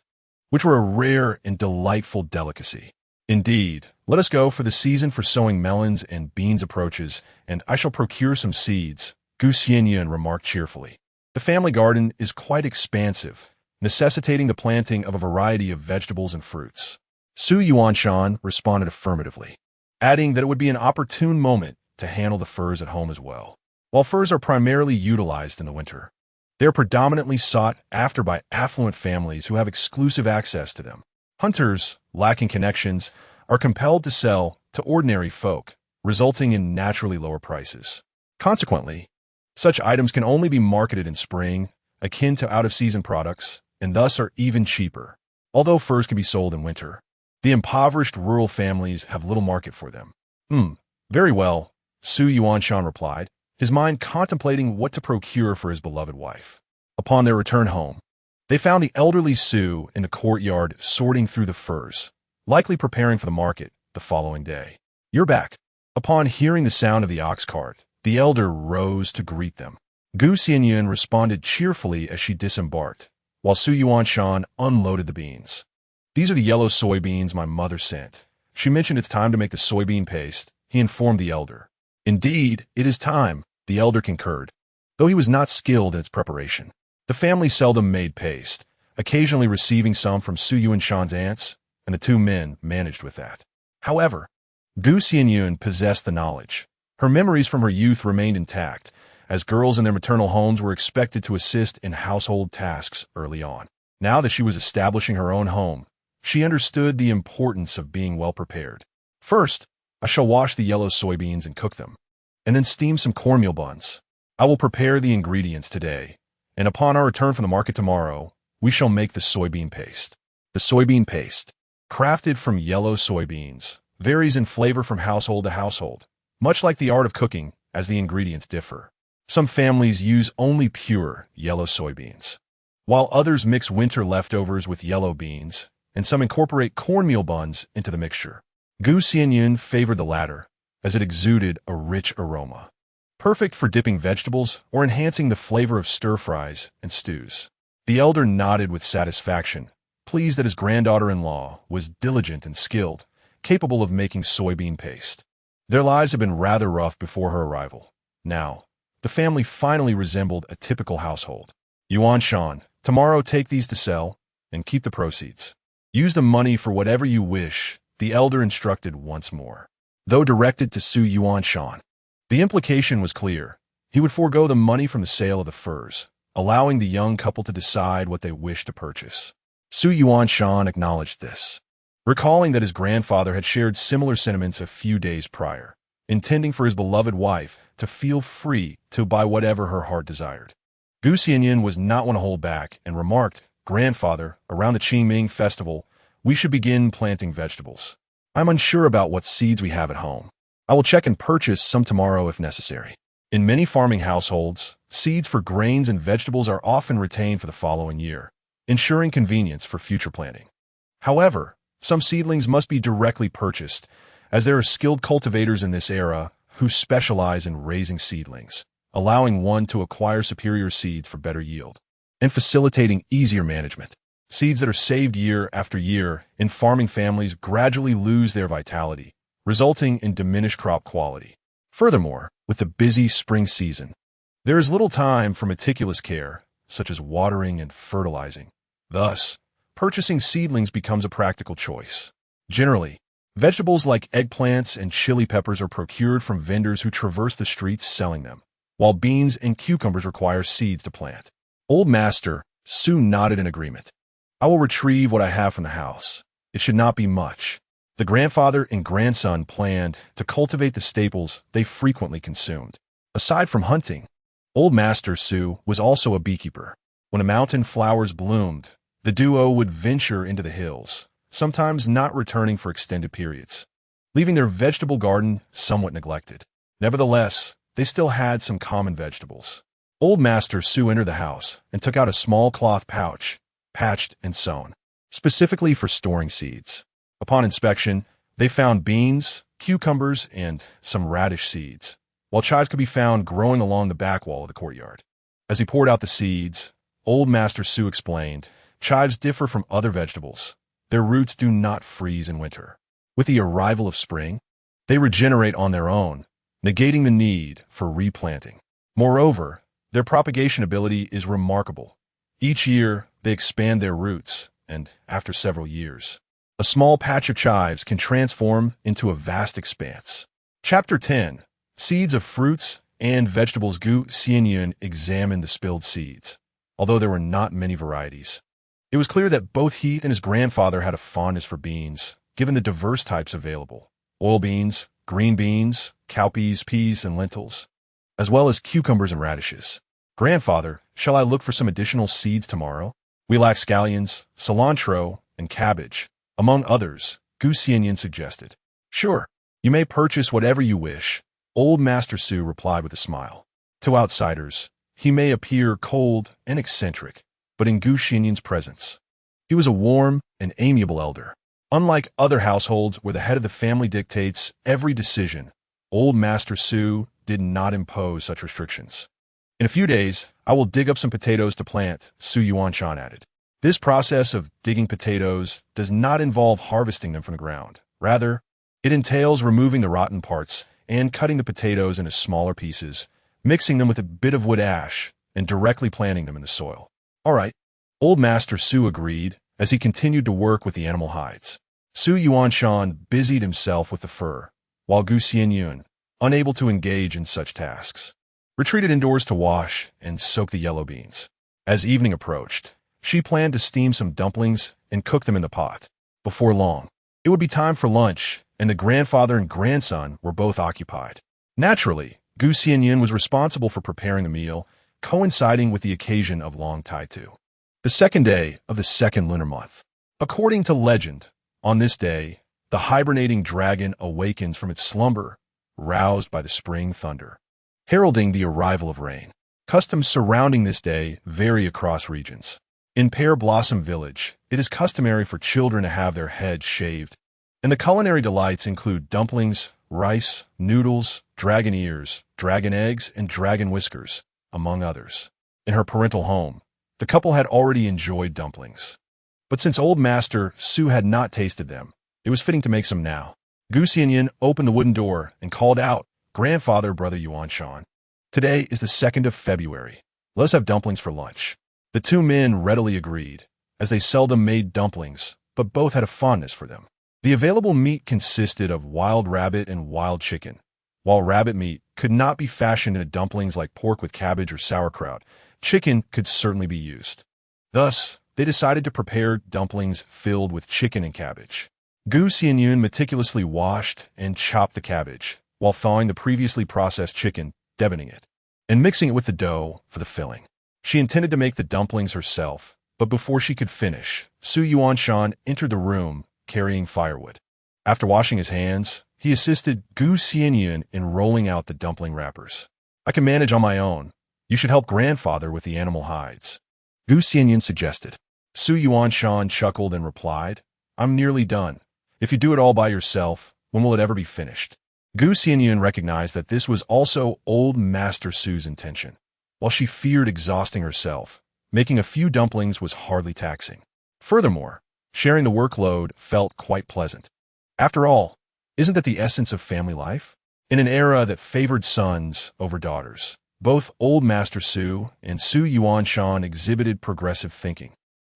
which were a rare and delightful delicacy. Indeed, let us go, for the season for sowing melons and beans approaches, and I shall procure some seeds, Gu Xianyun remarked cheerfully. The family garden is quite expansive, necessitating the planting of a variety of vegetables and fruits. Su Yuanshan responded affirmatively, adding that it would be an opportune moment to handle the furs at home as well. While furs are primarily utilized in the winter, they are predominantly sought after by affluent families who have exclusive access to them. Hunters, lacking connections, are compelled to sell to ordinary folk, resulting in naturally lower prices. Consequently, such items can only be marketed in spring, akin to out-of-season products, and thus are even cheaper. Although furs can be sold in winter, the impoverished rural families have little market for them. Very well, Su Yuanshan replied, his mind contemplating what to procure for his beloved wife. Upon their return home, they found the elderly Su in the courtyard sorting through the furs, likely preparing for the market the following day. You're back. Upon hearing the sound of the ox cart, the elder rose to greet them. Gu Xianyun responded cheerfully as she disembarked, while Su Yuanshan unloaded the beans. These are the yellow soybeans my mother sent. She mentioned it's time to make the soybean paste, he informed the elder. Indeed, it is time, the elder concurred, though he was not skilled in its preparation. The family seldom made paste, occasionally receiving some from Su Yuanshan's aunts, and the two men managed with that. However, Gu Xianyun possessed the knowledge. Her memories from her youth remained intact, as girls in their maternal homes were expected to assist in household tasks early on. Now that she was establishing her own home, she understood the importance of being well prepared. First, I shall wash the yellow soybeans and cook them, and then steam some cornmeal buns. I will prepare the ingredients today, and upon our return from the market tomorrow, we shall make the soybean paste. The soybean paste, crafted from yellow soybeans, varies in flavor from household to household, much like the art of cooking, as the ingredients differ. Some families use only pure yellow soybeans, while others mix winter leftovers with yellow beans, and some incorporate cornmeal buns into the mixture. Gu Xianyun favored the latter, as it exuded a rich aroma, perfect for dipping vegetables or enhancing the flavor of stir-fries and stews. The elder nodded with satisfaction, pleased that his granddaughter-in-law was diligent and skilled, capable of making soybean paste. Their lives had been rather rough before her arrival. Now, the family finally resembled a typical household. Yuanshan, tomorrow take these to sell, and keep the proceeds. Use the money for whatever you wish, the elder instructed once more. Though directed to Su Yuanshan, the implication was clear. He would forego the money from the sale of the furs, allowing the young couple to decide what they wished to purchase. Su Yuanshan acknowledged this, recalling that his grandfather had shared similar sentiments a few days prior, intending for his beloved wife to feel free to buy whatever her heart desired. Gu Xianyun was not one to hold back and remarked, Grandfather, around the Qingming festival, we should begin planting vegetables. I'm unsure about what seeds we have at home. I will check and purchase some tomorrow if necessary. In many farming households, seeds for grains and vegetables are often retained for the following year, ensuring convenience for future planting. However, some seedlings must be directly purchased, as there are skilled cultivators in this era who specialize in raising seedlings, allowing one to acquire superior seeds for better yield, and facilitating easier management. Seeds that are saved year after year in farming families gradually lose their vitality, resulting in diminished crop quality. Furthermore, with the busy spring season, there is little time for meticulous care, such as watering and fertilizing. Thus, purchasing seedlings becomes a practical choice. Generally, vegetables like eggplants and chili peppers are procured from vendors who traverse the streets selling them, while beans and cucumbers require seeds to plant. Old Master Su nodded in agreement. I will retrieve what I have from the house. It should not be much. The grandfather and grandson planned to cultivate the staples they frequently consumed. Aside from hunting, Old Master Su was also a beekeeper. When the mountain flowers bloomed, the duo would venture into the hills, sometimes not returning for extended periods, leaving their vegetable garden somewhat neglected. Nevertheless, they still had some common vegetables. Old Master Su entered the house and took out a small cloth pouch, patched and sewn, specifically for storing seeds. Upon inspection, they found beans, cucumbers, and some radish seeds, while chives could be found growing along the back wall of the courtyard. As he poured out the seeds, Old Master Su explained, chives differ from other vegetables. Their roots do not freeze in winter. With the arrival of spring, they regenerate on their own, negating the need for replanting. Moreover, their propagation ability is remarkable. Each year, they expand their roots, and after several years, a small patch of chives can transform into a vast expanse. Chapter 10. Seeds of Fruits and Vegetables. Xianyun examined the spilled seeds. Although there were not many varieties, it was clear that both he and his grandfather had a fondness for beans, given the diverse types available: oil beans, green beans, cowpeas, peas, and lentils, as well as cucumbers and radishes. Grandfather, shall I look for some additional seeds tomorrow? We lack scallions, cilantro, and cabbage, among others, Xianyun suggested. Sure, you may purchase whatever you wish, Old Master Su replied with a smile. To outsiders, he may appear cold and eccentric, but in Xianyun's presence, he was a warm and amiable elder. Unlike other households where the head of the family dictates every decision, Old Master Su did not impose such restrictions. In a few days, I will dig up some potatoes to plant, Su Yuanshan added. This process of digging potatoes does not involve harvesting them from the ground. Rather, it entails removing the rotten parts and cutting the potatoes into smaller pieces, mixing them with a bit of wood ash, and directly planting them in the soil. All right, Old Master Su agreed as he continued to work with the animal hides. Su Yuanshan busied himself with the fur, while Xianyun, unable to engage in such tasks, retreated indoors to wash and soak the yellow beans. As evening approached, she planned to steam some dumplings and cook them in the pot. Before long, it would be time for lunch, and the grandfather and grandson were both occupied. Naturally, Xianyun was responsible for preparing the meal, coinciding with the occasion of Long Taitu, the second day of the second lunar month. According to legend, on this day, the hibernating dragon awakens from its slumber, roused by the spring thunder, heralding the arrival of rain. Customs surrounding this day vary across regions. In Pear Blossom Village, it is customary for children to have their heads shaved, and the culinary delights include dumplings, rice, noodles, dragon ears, dragon eggs, and dragon whiskers, among others. In her parental home, the couple had already enjoyed dumplings. But since Old Master Su had not tasted them, it was fitting to make some now. Xianyun opened the wooden door and called out, Grandfather, Brother Yuanshan. Today is the 2nd of February. Let's have dumplings for lunch. The two men readily agreed, as they seldom made dumplings, but both had a fondness for them. The available meat consisted of wild rabbit and wild chicken. While rabbit meat could not be fashioned into dumplings like pork with cabbage or sauerkraut, chicken could certainly be used. Thus, they decided to prepare dumplings filled with chicken and cabbage. Xianyun meticulously washed and chopped the cabbage, while thawing the previously processed chicken, deboning it, and mixing it with the dough for the filling. She intended to make the dumplings herself, but before she could finish, Su Yuanshan entered the room, carrying firewood. After washing his hands, he assisted Xianyun in rolling out the dumpling wrappers. I can manage on my own. You should help grandfather with the animal hides. Gu Xianyun suggested. Su Yuanshan chuckled and replied, I'm nearly done. If you do it all by yourself, when will it ever be finished? Gu Xianyun recognized that this was also old Master Su's intention. While she feared exhausting herself, making a few dumplings was hardly taxing. Furthermore, sharing the workload felt quite pleasant. After all, isn't that the essence of family life? In an era that favored sons over daughters, both old Master Su and Su Yuanshan exhibited progressive thinking,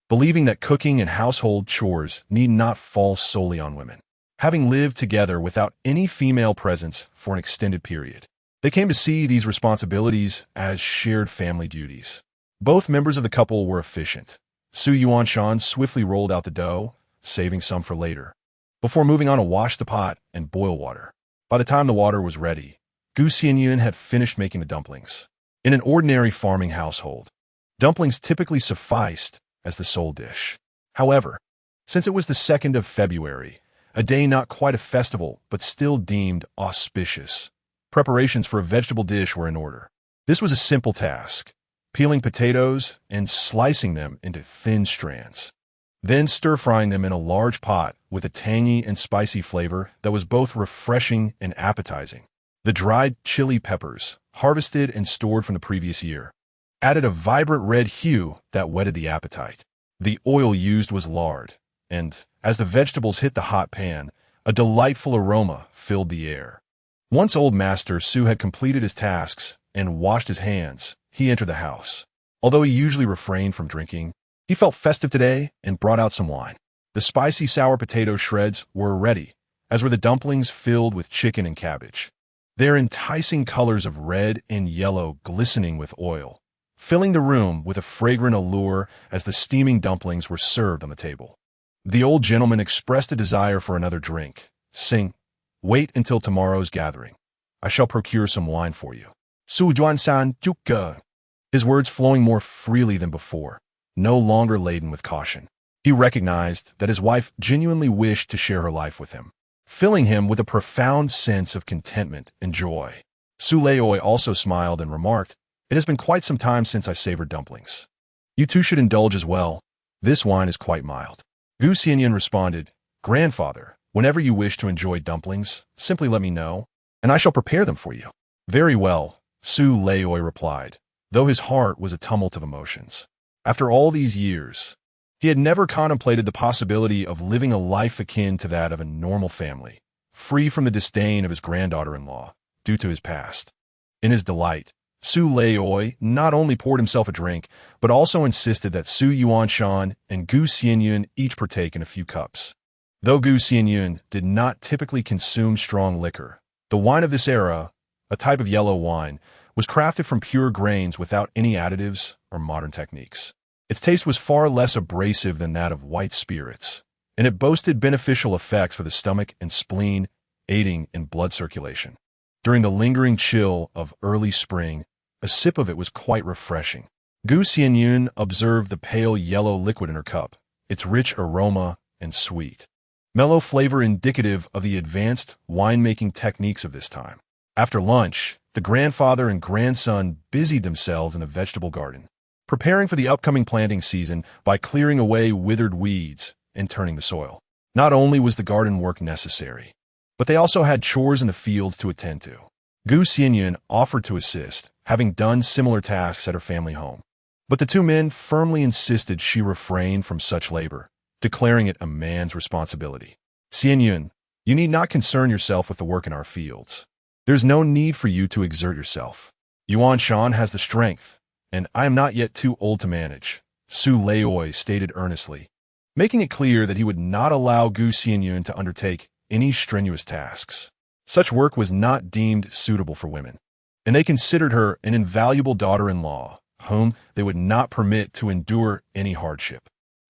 believing that cooking and household chores need not fall solely on women. Having lived together without any female presence for an extended period, they came to see these responsibilities as shared family duties. Both members of the couple were efficient. Su Yuanshan swiftly rolled out the dough, saving some for later, before moving on to wash the pot and boil water. By the time the water was ready, Gu Xianyun had finished making the dumplings. In an ordinary farming household, dumplings typically sufficed as the sole dish. However, since it was the 2nd of February, a day not quite a festival but still deemed auspicious, preparations for a vegetable dish were in order. This was a simple task, peeling potatoes and slicing them into thin strands, then stir-frying them in a large pot with a tangy and spicy flavor that was both refreshing and appetizing. The dried chili peppers, harvested and stored from the previous year, added a vibrant red hue that whetted the appetite. The oil used was lard, and as the vegetables hit the hot pan, a delightful aroma filled the air. Once old Master Su had completed his tasks and washed his hands, he entered the house. Although he usually refrained from drinking, he felt festive today and brought out some wine. The spicy sour potato shreds were ready, as were the dumplings filled with chicken and cabbage, their enticing colors of red and yellow glistening with oil, filling the room with a fragrant allure as the steaming dumplings were served on the table. The old gentleman expressed a desire for another drink, saying, Wait until tomorrow's gathering. I shall procure some wine for you. Su Juan-san Juke. His words flowing more freely than before, no longer laden with caution. He recognized that his wife genuinely wished to share her life with him, filling him with a profound sense of contentment and joy. Su Leoi also smiled and remarked, It has been quite some time since I savored dumplings. You too should indulge as well. This wine is quite mild. Gu Xianyun responded, Grandfather, whenever you wish to enjoy dumplings, simply let me know, and I shall prepare them for you. Very well, Su Leoi replied, though his heart was a tumult of emotions. After all these years, he had never contemplated the possibility of living a life akin to that of a normal family, free from the disdain of his granddaughter-in-law, due to his past. In his delight, Su Leoi not only poured himself a drink, but also insisted that Su Yuanshan and Gu Xianyun each partake in a few cups. Though Gu Xianyun did not typically consume strong liquor, the wine of this era, a type of yellow wine, was crafted from pure grains without any additives or modern techniques. Its taste was far less abrasive than that of white spirits, and it boasted beneficial effects for the stomach and spleen, aiding in blood circulation. During the lingering chill of early spring, a sip of it was quite refreshing. Gu Xianyun observed the pale yellow liquid in her cup, its rich aroma and sweet, mellow flavor indicative of the advanced winemaking techniques of this time. After lunch, the grandfather and grandson busied themselves in the vegetable garden, preparing for the upcoming planting season by clearing away withered weeds and turning the soil. Not only was the garden work necessary, but they also had chores in the fields to attend to. Gu Xianyun offered to assist, having done similar tasks at her family home. But the two men firmly insisted she refrain from such labor, declaring it a man's responsibility. Xianyun, you need not concern yourself with the work in our fields. There's no need for you to exert yourself. Yuan Shan has the strength, and I am not yet too old to manage, Su Leoi stated earnestly, making it clear that he would not allow Gu Xianyun to undertake any strenuous tasks. Such work was not deemed suitable for women, and they considered her an invaluable daughter-in-law, whom they would not permit to endure any hardship.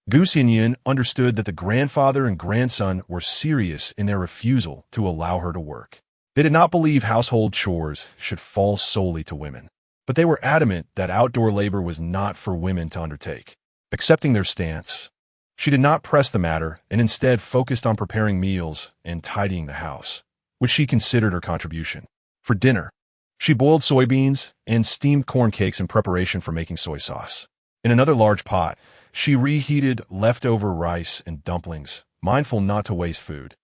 Gu Xianyun understood that the grandfather and grandson were serious in their refusal to allow her to work. They did not believe household chores should fall solely to women, but they were adamant that outdoor labor was not for women to undertake. Accepting their stance, she did not press the matter and instead focused on preparing meals and tidying the house, which she considered her contribution. For dinner, She boiled soybeans and steamed corn cakes in preparation for making soy sauce. In another large pot, she reheated leftover rice and dumplings, mindful not to waste food.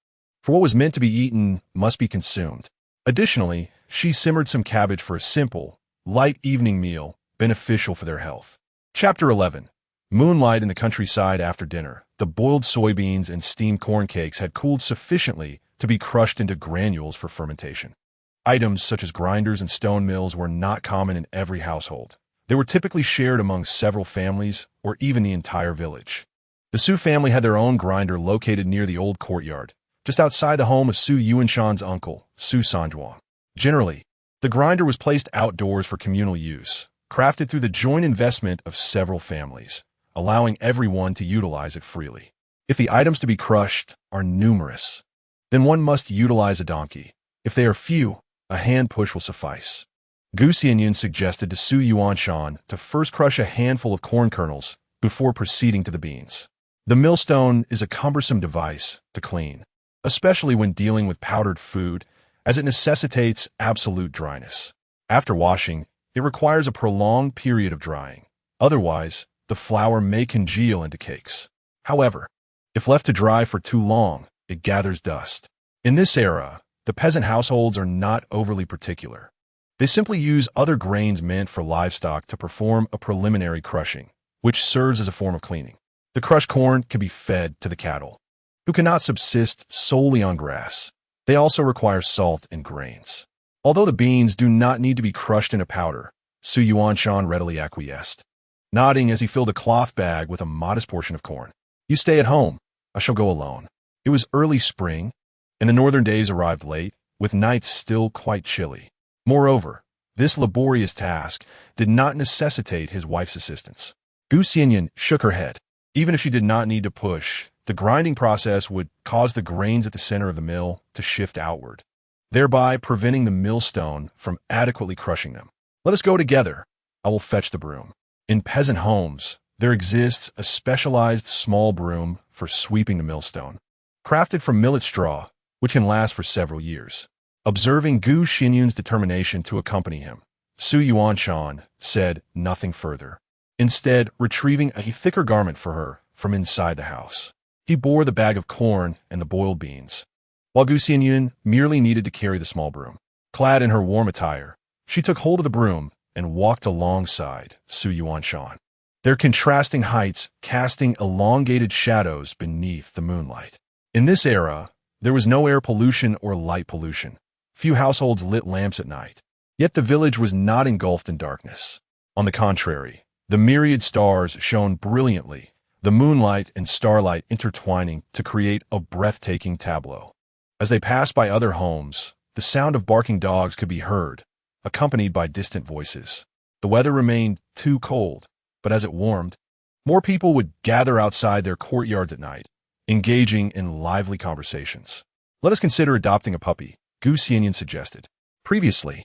For what was meant to be eaten must be consumed. Additionally, she simmered some cabbage for a simple, light evening meal, beneficial for their health. Chapter 11. Moonlight in the countryside after dinner. The boiled soybeans and steamed corn cakes had cooled sufficiently to be crushed into granules for fermentation. Items such as grinders and stone mills were not common in every household. They were typically shared among several families or even the entire village. The Su family had their own grinder located near the old courtyard, just outside the home of Su Yuanshan's uncle, Su Sanjuan. Generally, the grinder was placed outdoors for communal use, crafted through the joint investment of several families, allowing everyone to utilize it freely. If the items to be crushed are numerous, then one must utilize a donkey. If they are few, a hand push will suffice. Xianyun suggested to Su Yuanshan to first crush a handful of corn kernels before proceeding to the beans. The millstone is a cumbersome device to clean, especially when dealing with powdered food, as it necessitates absolute dryness. After washing, it requires a prolonged period of drying. Otherwise, the flour may congeal into cakes. However, if left to dry for too long, it gathers dust. In this era, the peasant households are not overly particular. They simply use other grains meant for livestock to perform a preliminary crushing, which serves as a form of cleaning. The crushed corn can be fed to the cattle, who cannot subsist solely on grass. They also require salt and grains. Although the beans do not need to be crushed into powder, Su Yuanshan readily acquiesced, nodding as he filled a cloth bag with a modest portion of corn. "You stay at home. I shall go alone." It was early spring, and the northern days arrived late, with nights still quite chilly. Moreover, this laborious task did not necessitate his wife's assistance. Xianyun shook her head. Even if she did not need to push, the grinding process would cause the grains at the center of the mill to shift outward, thereby preventing the millstone from adequately crushing them. "Let us go together. I will fetch the broom." In peasant homes, there exists a specialized small broom for sweeping the millstone, crafted from millet straw, which can last for several years. Observing Xianyun's determination to accompany him, Su Yuanshan said nothing further, instead retrieving a thicker garment for her from inside the house. He bore the bag of corn and the boiled beans, while Xianyun merely needed to carry the small broom. Clad in her warm attire, she took hold of the broom and walked alongside Su Yuanshan, their contrasting heights casting elongated shadows beneath the moonlight. In this era, there was no air pollution or light pollution. Few households lit lamps at night. Yet the village was not engulfed in darkness. On the contrary, the myriad stars shone brilliantly, the moonlight and starlight intertwining to create a breathtaking tableau. As they passed by other homes, the sound of barking dogs could be heard, accompanied by distant voices. The weather remained too cold, but as it warmed, more people would gather outside their courtyards at night, engaging in lively conversations. "Let us consider adopting a puppy," Xianyun suggested. Previously,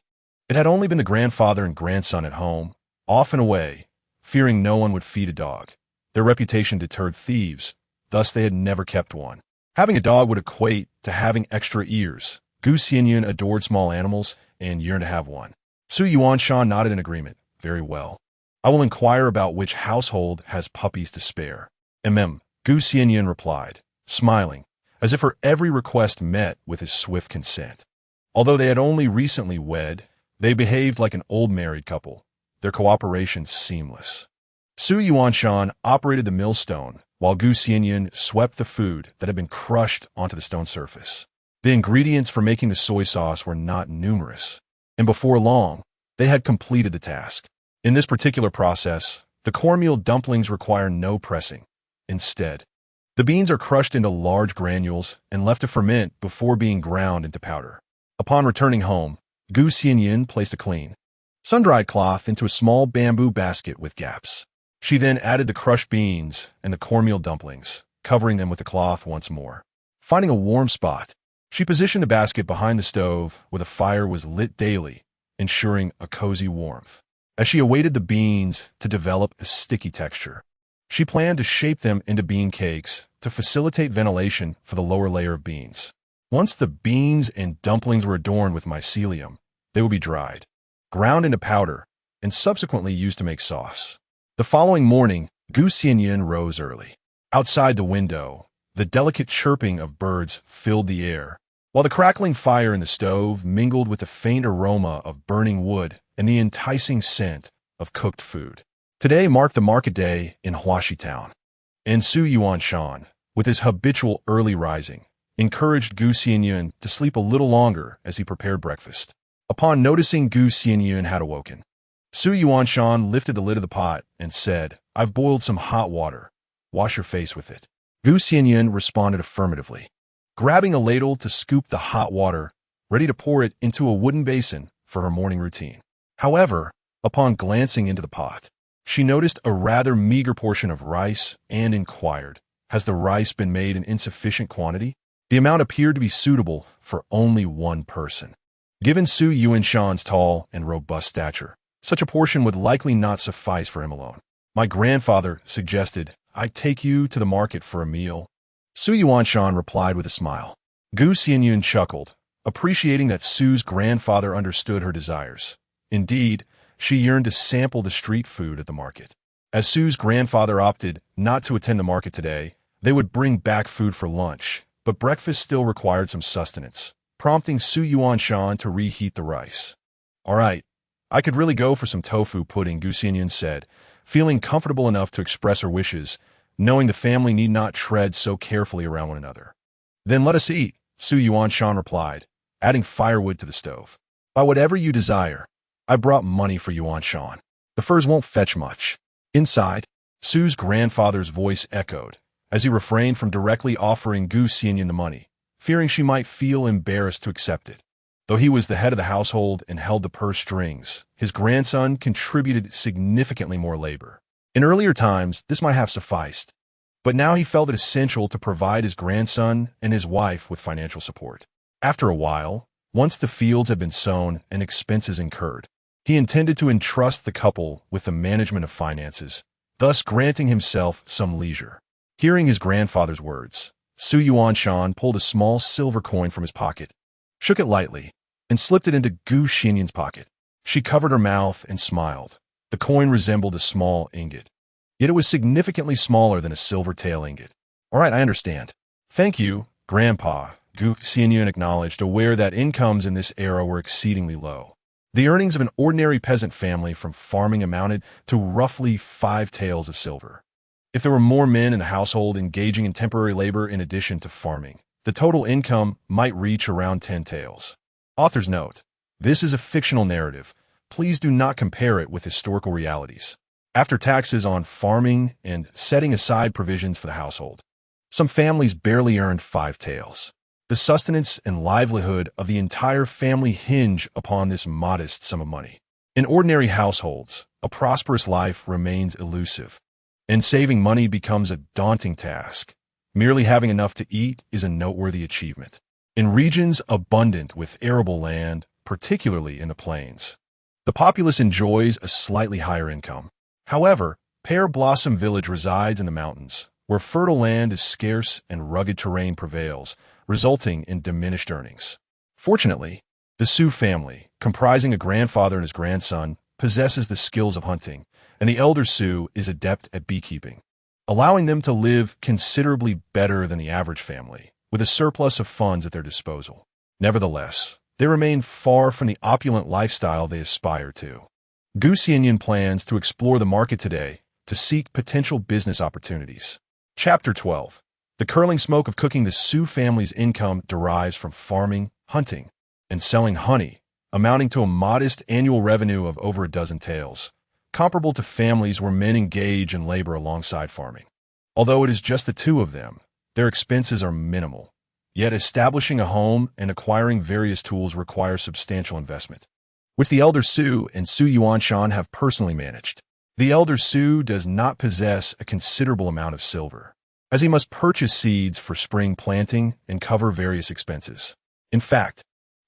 it had only been the grandfather and grandson at home, often away, fearing no one would feed a dog. Their reputation deterred thieves, thus they had never kept one. Having a dog would equate to having extra ears. Xianyun adored small animals and yearned to have one. Su Yuanshan nodded in agreement. "Very well. I will inquire about which household has puppies to spare." Xianyun replied, smiling, as if her every request met with his swift consent. Although they had only recently wed, they behaved like an old married couple, their cooperation seamless. Su Yuanshan operated the millstone, while Xianyun swept the food that had been crushed onto the stone surface. The ingredients for making the soy sauce were not numerous, and before long, they had completed the task. In this particular process, the cornmeal dumplings require no pressing. Instead, the beans are crushed into large granules and left to ferment before being ground into powder. Upon returning home, Xianyun placed a clean, sun-dried cloth into a small bamboo basket with gaps. She then added the crushed beans and the cornmeal dumplings, covering them with the cloth once more. Finding a warm spot, she positioned the basket behind the stove where the fire was lit daily, ensuring a cozy warmth. As she awaited the beans to develop a sticky texture, she planned to shape them into bean cakes to facilitate ventilation for the lower layer of beans. Once the beans and dumplings were adorned with mycelium, they would be dried. ground into powder, and subsequently used to make sauce. The following morning, Xianyun rose early. Outside the window, the delicate chirping of birds filled the air, while the crackling fire in the stove mingled with the faint aroma of burning wood and the enticing scent of cooked food. Today marked the market day in Huaxi town, and Xianyun, with his habitual early rising, encouraged Xianyun to sleep a little longer as he prepared breakfast. Upon noticing Xianyun had awoken, Xianyun lifted the lid of the pot and said, "I've boiled some hot water. Wash your face with it." Xianyun responded affirmatively, grabbing a ladle to scoop the hot water, ready to pour it into a wooden basin for her morning routine. However, upon glancing into the pot, she noticed a rather meager portion of rice and inquired, "Has the rice been made in insufficient quantity?" The amount appeared to be suitable for only one person. Given Xianyun's tall and robust stature, such a portion would likely not suffice for him alone. "My grandfather suggested I take you to the market for a meal." Xianyun replied with a smile. Xianyun chuckled, appreciating that Su's grandfather understood her desires. Indeed, she yearned to sample the street food at the market. As Su's grandfather opted not to attend the market today, they would bring back food for lunch, but breakfast still required some sustenance, prompting Xianyun to reheat the rice. "All right, I could really go for some tofu pudding," Xianyun said, feeling comfortable enough to express her wishes, knowing the family need not tread so carefully around one another. "Then let us eat," Xianyun replied, adding firewood to the stove. "Buy whatever you desire. I brought money for Yuanshan. The furs won't fetch much." Inside, Su's grandfather's voice echoed, as he refrained from directly offering Xianyun the money, fearing she might feel embarrassed to accept it. Though he was the head of the household and held the purse strings, his grandson contributed significantly more labor. In earlier times, this might have sufficed, but now he felt it essential to provide his grandson and his wife with financial support. After a while, once the fields had been sown and expenses incurred, he intended to entrust the couple with the management of finances, thus granting himself some leisure. Hearing his grandfather's words, Xianyun pulled a small silver coin from his pocket, shook it lightly, and slipped it into Xianyun's pocket. She covered her mouth and smiled. The coin resembled a small ingot, yet it was significantly smaller than a silver tail ingot. "All right, I understand." "Thank you, Grandpa," Xianyun acknowledged, aware that incomes in this era were exceedingly low. The earnings of an ordinary peasant family from farming amounted to roughly 5 taels of silver. If there were more men in the household engaging in temporary labor in addition to farming, the total income might reach around 10 taels. Author's note: this is a fictional narrative. Please do not compare it with historical realities. After taxes on farming and setting aside provisions for the household, some families barely earned 5 taels. The sustenance and livelihood of the entire family hinge upon this modest sum of money. In ordinary households, a prosperous life remains elusive, and saving money becomes a daunting task. Merely having enough to eat is a noteworthy achievement. In regions abundant with arable land, particularly in the plains, the populace enjoys a slightly higher income. However, Pear Blossom Village resides in the mountains, where fertile land is scarce and rugged terrain prevails, resulting in diminished earnings. Fortunately, the Su family, comprising a grandfather and his grandson, possesses the skills of hunting, and the elder Su is adept at beekeeping, allowing them to live considerably better than the average family, with a surplus of funds at their disposal. Nevertheless, they remain far from the opulent lifestyle they aspire to. Xianyun plans to explore the market today to seek potential business opportunities. Chapter 12. The curling smoke of cooking. The Su family's income derives from farming, hunting, and selling honey, amounting to a modest annual revenue of over a dozen taels, comparable to families where men engage in labor alongside farming. Although it is just the two of them, their expenses are minimal. Yet establishing a home and acquiring various tools requires substantial investment, which the elder Su and Xianyun have personally managed. The elder Su does not possess a considerable amount of silver, as he must purchase seeds for spring planting and cover various expenses. In fact,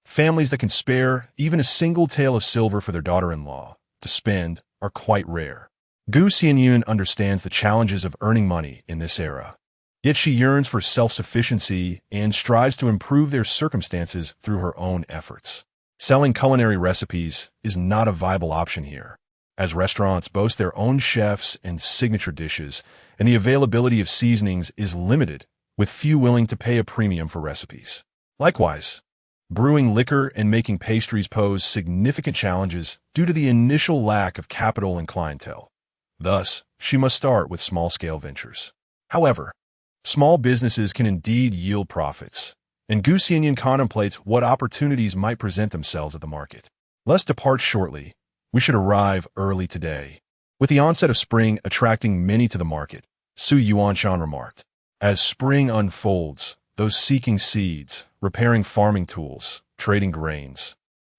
families that can spare even a single tael of silver for their daughter-in-law to spend are quite rare. Xianyun understands the challenges of earning money in this era, yet she yearns for self-sufficiency and strives to improve their circumstances through her own efforts. Selling culinary recipes is not a viable option here, as restaurants boast their own chefs and signature dishes, and the availability of seasonings is limited, with few willing to pay a premium for recipes. Likewise, brewing liquor and making pastries pose significant challenges due to the initial lack of capital and clientele. Thus, she must start with small-scale ventures. However, small businesses can indeed yield profits, and Xianyun contemplates what opportunities might present themselves at the market. Let's depart shortly. We should arrive early today. With the onset of spring attracting many to the market, Xianyun remarked. As spring unfolds, those seeking seeds, repairing farming tools, trading grains,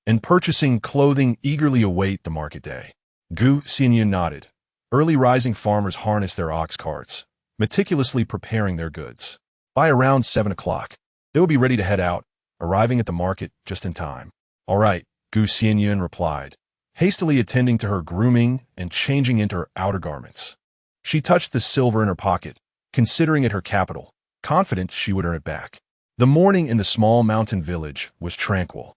and purchasing clothing eagerly await the market day. Xianyun nodded. Early rising farmers harness their ox carts, meticulously preparing their goods. By around 7 o'clock, they will be ready to head out, arriving at the market just in time. All right, Xianyun replied, hastily attending to her grooming and changing into her outer garments. She touched the silver in her pocket, considering it her capital, confident she would earn it back. The morning in the small mountain village was tranquil.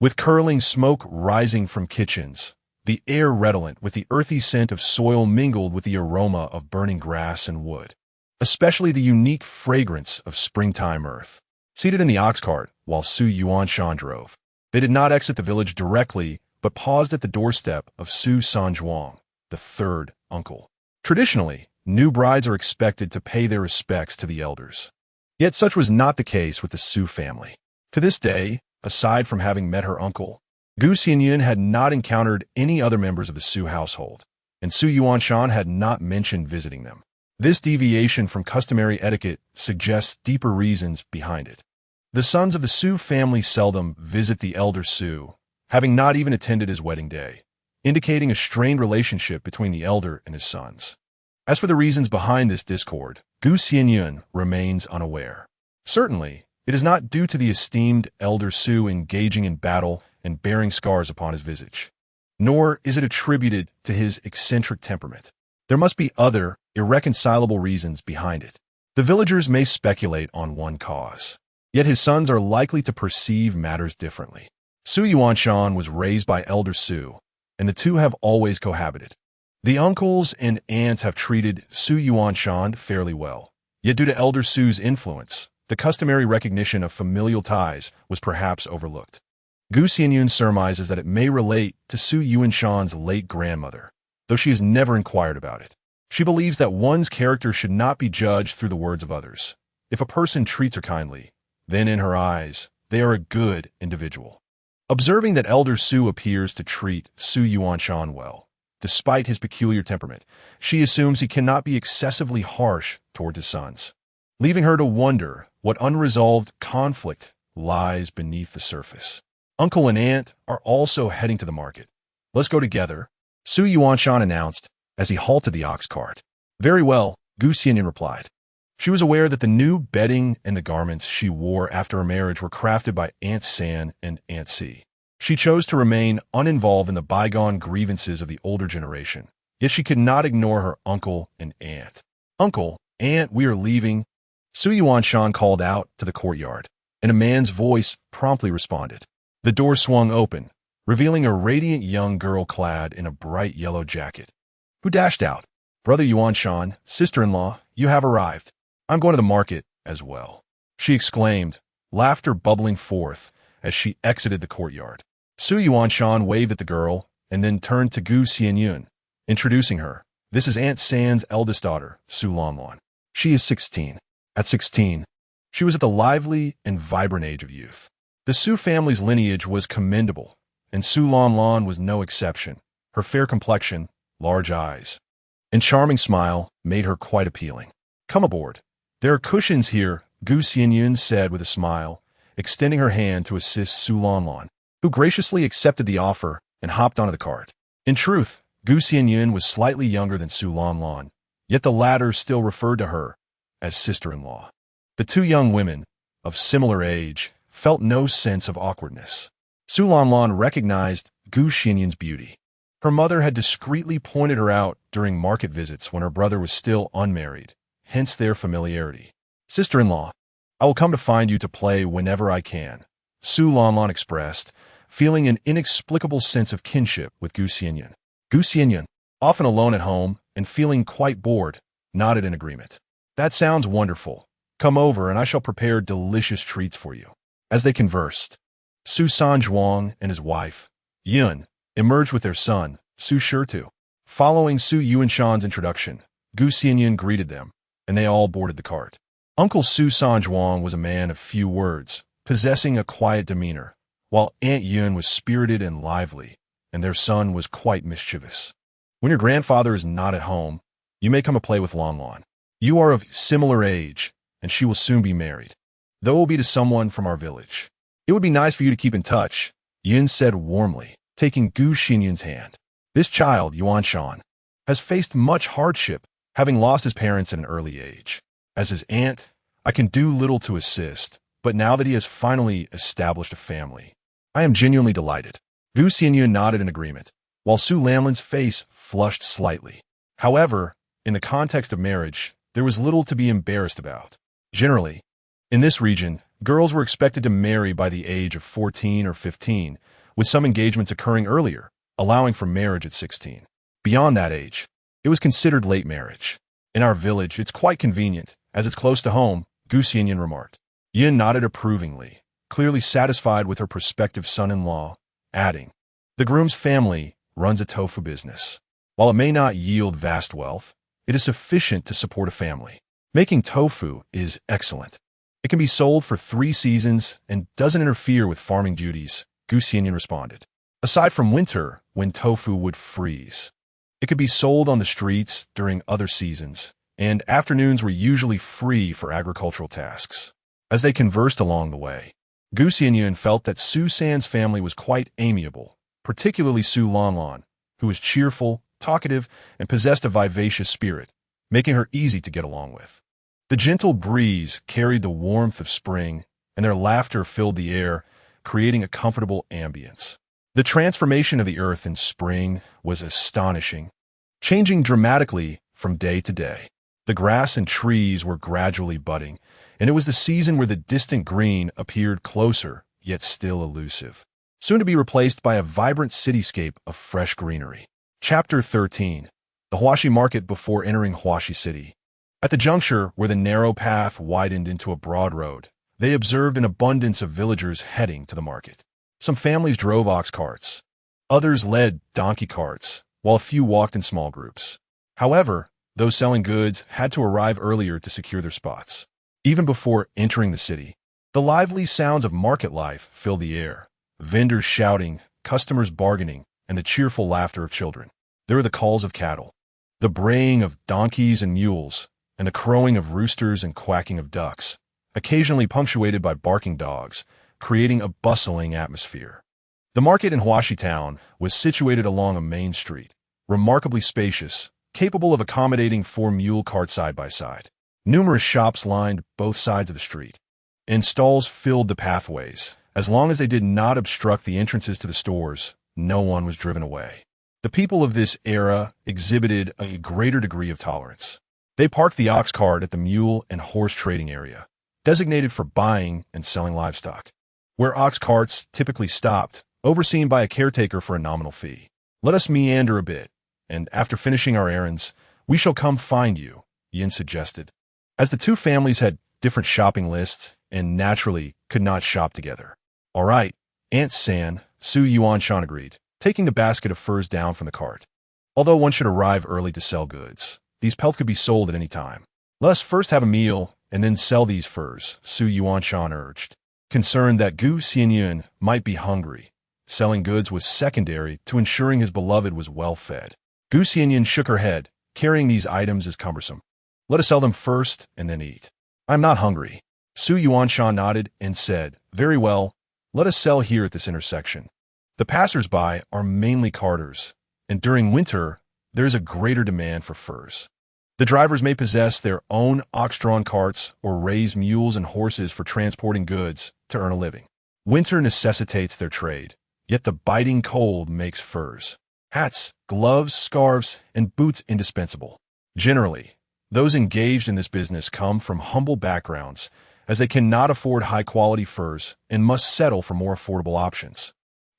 With curling smoke rising from kitchens, the air redolent with the earthy scent of soil mingled with the aroma of burning grass and wood, especially the unique fragrance of springtime earth. Seated in the ox cart while Xianyun drove, they did not exit the village directly, but paused at the doorstep of Sanjuang, the third uncle. Traditionally, new brides are expected to pay their respects to the elders. Yet such was not the case with the Su family. To this day, aside from having met her uncle, Xianyun had not encountered any other members of the Su household, and Xianyun had not mentioned visiting them. This deviation from customary etiquette suggests deeper reasons behind it. The sons of the Su family seldom visit the elder Su, having not even attended his wedding day, indicating a strained relationship between the elder and his sons. As for the reasons behind this discord, Xianyun remains unaware. Certainly, it is not due to the esteemed elder Su engaging in battle and bearing scars upon his visage, nor is it attributed to his eccentric temperament. There must be other, irreconcilable reasons behind it. The villagers may speculate on one cause, yet his sons are likely to perceive matters differently. Xianyun was raised by elder Su, and the two have always cohabited. The uncles and aunts have treated Xianyun fairly well, yet due to elder Su's influence, the customary recognition of familial ties was perhaps overlooked. Xianyun surmises that it may relate to Xianyun's late grandmother, though she has never inquired about it. She believes that one's character should not be judged through the words of others. If a person treats her kindly, then in her eyes, they are a good individual. Observing that elder Su appears to treat Xianyun well, despite his peculiar temperament, she assumes he cannot be excessively harsh toward his sons, leaving her to wonder what unresolved conflict lies beneath the surface. Uncle and aunt are also heading to the market. Let's go together, Xianyun announced as he halted the ox cart. Very well, Xianyun replied. She was aware that the new bedding and the garments she wore after her marriage were crafted by Aunt San and Aunt Si. She chose to remain uninvolved in the bygone grievances of the older generation, yet she could not ignore her uncle and aunt. Uncle, aunt, we are leaving, Xianyun called out to the courtyard, and a man's voice promptly responded. The door swung open, revealing a radiant young girl clad in a bright yellow jacket, who dashed out. Brother Yuanshan, sister-in-law, you have arrived. I'm going to the market as well, she exclaimed, laughter bubbling forth as she exited the courtyard. Xianyun waved at the girl and then turned to Xianyun, introducing her. This is Aunt San's eldest daughter, Sulanlan. She is 16. At 16, she was at the lively and vibrant age of youth. The Su family's lineage was commendable, and Sulanlan was no exception. Her fair complexion, large eyes, and charming smile made her quite appealing. Come aboard. There are cushions here, Xianyun said with a smile, extending her hand to assist Sulanlan, who graciously accepted the offer and hopped onto the cart. In truth, Xianyun was slightly younger than Sulanlan, yet the latter still referred to her as sister-in-law. The two young women, of similar age, felt no sense of awkwardness. Sulanlan recognized Xianyun's beauty. Her mother had discreetly pointed her out during market visits when her brother was still unmarried, hence their familiarity. Sister-in-law, I will come to find you to play whenever I can, Sulanlan expressed, feeling an inexplicable sense of kinship with Xianyun. Xianyun, often alone at home and feeling quite bored, nodded in agreement. That sounds wonderful. Come over and I shall prepare delicious treats for you. As they conversed, Su Sanjuang and his wife, Yun, emerged with their son, Su Shirtu. Following Su Yuanshan's introduction, Xianyun greeted them, and they all boarded the cart. Uncle Su Sanjuang was a man of few words, possessing a quiet demeanor, while Aunt Yun was spirited and lively, and their son was quite mischievous. When your grandfather is not at home, you may come to play with Long Long. You are of similar age, and she will soon be married, though it will be to someone from our village. It would be nice for you to keep in touch, Yun said warmly, taking Xianyun's hand. This child, Yuanshan, has faced much hardship, having lost his parents at an early age. As his aunt, I can do little to assist, but now that he has finally established a family, I am genuinely delighted. Xianyun nodded in agreement, while Su Lanlin's face flushed slightly. However, in the context of marriage, there was little to be embarrassed about. Generally, in this region, girls were expected to marry by the age of 14 or 15, with some engagements occurring earlier, allowing for marriage at 16. Beyond that age, it was considered late marriage. In our village, it's quite convenient, as it's close to home, Xianyun remarked. Yun nodded approvingly, clearly satisfied with her prospective son-in-law, adding, the groom's family runs a tofu business. While it may not yield vast wealth, it is sufficient to support a family. Making tofu is excellent. It can be sold for 3 seasons and doesn't interfere with farming duties, Xianyun responded. Aside from winter, when tofu would freeze, it could be sold on the streets during other seasons, and afternoons were usually free for agricultural tasks. As they conversed along the way, Xianyun felt that Su San's family was quite amiable, particularly Su Lanlan, who was cheerful, talkative, and possessed a vivacious spirit, making her easy to get along with. The gentle breeze carried the warmth of spring, and their laughter filled the air, creating a comfortable ambience. The transformation of the earth in spring was astonishing, changing dramatically from day to day. The grass and trees were gradually budding, and it was the season where the distant green appeared closer, yet still elusive, soon to be replaced by a vibrant cityscape of fresh greenery. Chapter 13. The Huashi Market before entering Huashi City. At the juncture where the narrow path widened into a broad road, they observed an abundance of villagers heading to the market. Some families drove ox carts. Others led donkey carts, while a few walked in small groups. However, those selling goods had to arrive earlier to secure their spots. Even before entering the city, the lively sounds of market life filled the air, vendors shouting, customers bargaining, and the cheerful laughter of children. There were the calls of cattle, the braying of donkeys and mules, and the crowing of roosters and quacking of ducks, occasionally punctuated by barking dogs, creating a bustling atmosphere. The market in Huashi town was situated along a main street, remarkably spacious, capable of accommodating 4 mule carts side by side. Numerous shops lined both sides of the street, and stalls filled the pathways. As long as they did not obstruct the entrances to the stores, no one was driven away. The people of this era exhibited a greater degree of tolerance. They parked the ox cart at the mule and horse trading area, designated for buying and selling livestock, where ox carts typically stopped, overseen by a caretaker for a nominal fee. Let us meander a bit, and after finishing our errands, we shall come find you, Yin suggested. As the two families had different shopping lists and naturally could not shop together. All right, Aunt San, Su Yuanshan agreed, taking the basket of furs down from the cart. Although one should arrive early to sell goods, these pelts could be sold at any time. Let us first have a meal and then sell these furs, Su Yuanshan urged, concerned that Xianyun might be hungry. Selling goods was secondary to ensuring his beloved was well fed. Xianyun shook her head, carrying these items is cumbersome. Let us sell them first and then eat. I'm not hungry. Su Yuanshan nodded and said, very well, let us sell here at this intersection. The passers-by are mainly carters, and during winter, there is a greater demand for furs. The drivers may possess their own ox-drawn carts or raise mules and horses for transporting goods to earn a living. Winter necessitates their trade, yet the biting cold makes furs, hats, gloves, scarves, and boots indispensable. Generally, those engaged in this business come from humble backgrounds, as they cannot afford high-quality furs and must settle for more affordable options.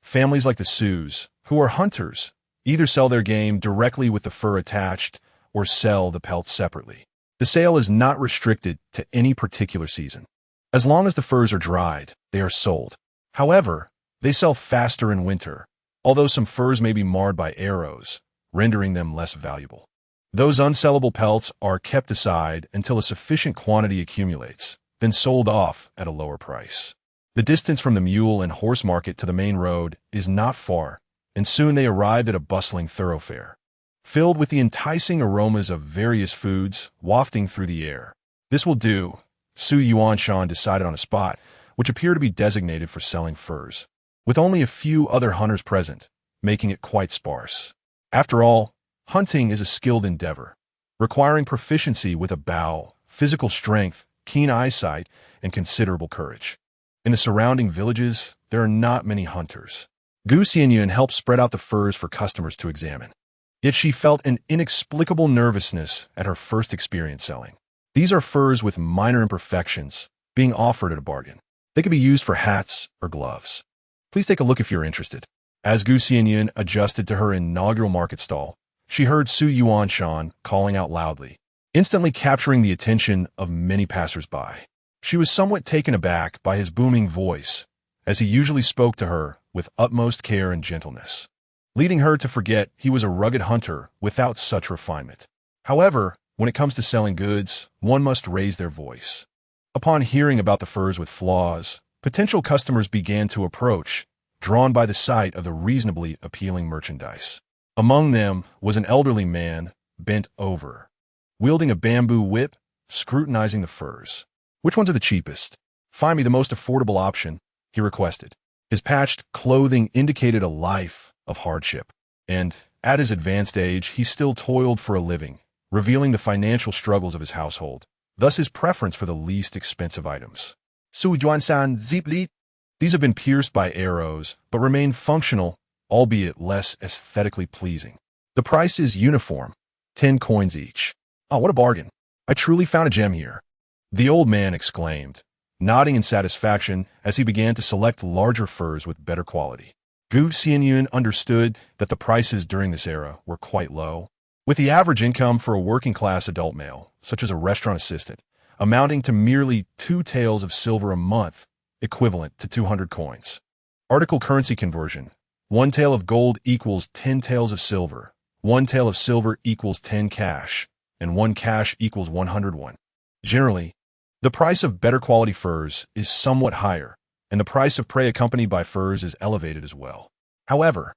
Families like the Sioux, who are hunters, either sell their game directly with the fur attached or sell the pelts separately. The sale is not restricted to any particular season. As long as the furs are dried, they are sold. However, they sell faster in winter, although some furs may be marred by arrows, rendering them less valuable. Those unsellable pelts are kept aside until a sufficient quantity accumulates, then sold off at a lower price. The distance from the mule and horse market to the main road is not far, and soon they arrived at a bustling thoroughfare, filled with the enticing aromas of various foods wafting through the air. This will do, Xianyun decided on a spot, which appeared to be designated for selling furs, with only a few other hunters present, making it quite sparse. After all, hunting is a skilled endeavor, requiring proficiency with a bow, physical strength, keen eyesight, and considerable courage. In the surrounding villages, there are not many hunters. Xianyun helped spread out the furs for customers to examine. Yet she felt an inexplicable nervousness at her first experience selling. These are furs with minor imperfections, being offered at a bargain. They could be used for hats or gloves. Please take a look if you're interested. As Xianyun adjusted to her inaugural market stall, she heard Xianyun calling out loudly, instantly capturing the attention of many passers-by. She was somewhat taken aback by his booming voice, as he usually spoke to her with utmost care and gentleness, leading her to forget he was a rugged hunter without such refinement. However, when it comes to selling goods, one must raise their voice. Upon hearing about the furs with flaws, potential customers began to approach, drawn by the sight of the reasonably appealing merchandise. Among them was an elderly man, bent over, wielding a bamboo whip, scrutinizing the furs. "Which ones are the cheapest? Find me the most affordable option," he requested. His patched clothing indicated a life of hardship, and, at his advanced age, he still toiled for a living, revealing the financial struggles of his household, thus his preference for the least expensive items. These have been pierced by arrows, but remain functional, albeit less aesthetically pleasing. The price is uniform, 10 coins each. "Oh, what a bargain. I truly found a gem here," the old man exclaimed, nodding in satisfaction as he began to select larger furs with better quality. Xianyun understood that the prices during this era were quite low, with the average income for a working-class adult male, such as a restaurant assistant, amounting to merely 2 taels of silver a month, equivalent to 200 coins. Article currency conversion. 1 tael of gold equals 10 taels of silver, 1 tael of silver equals 10 cash, and 1 cash equals 101. Generally, the price of better quality furs is somewhat higher, and the price of prey accompanied by furs is elevated as well. However,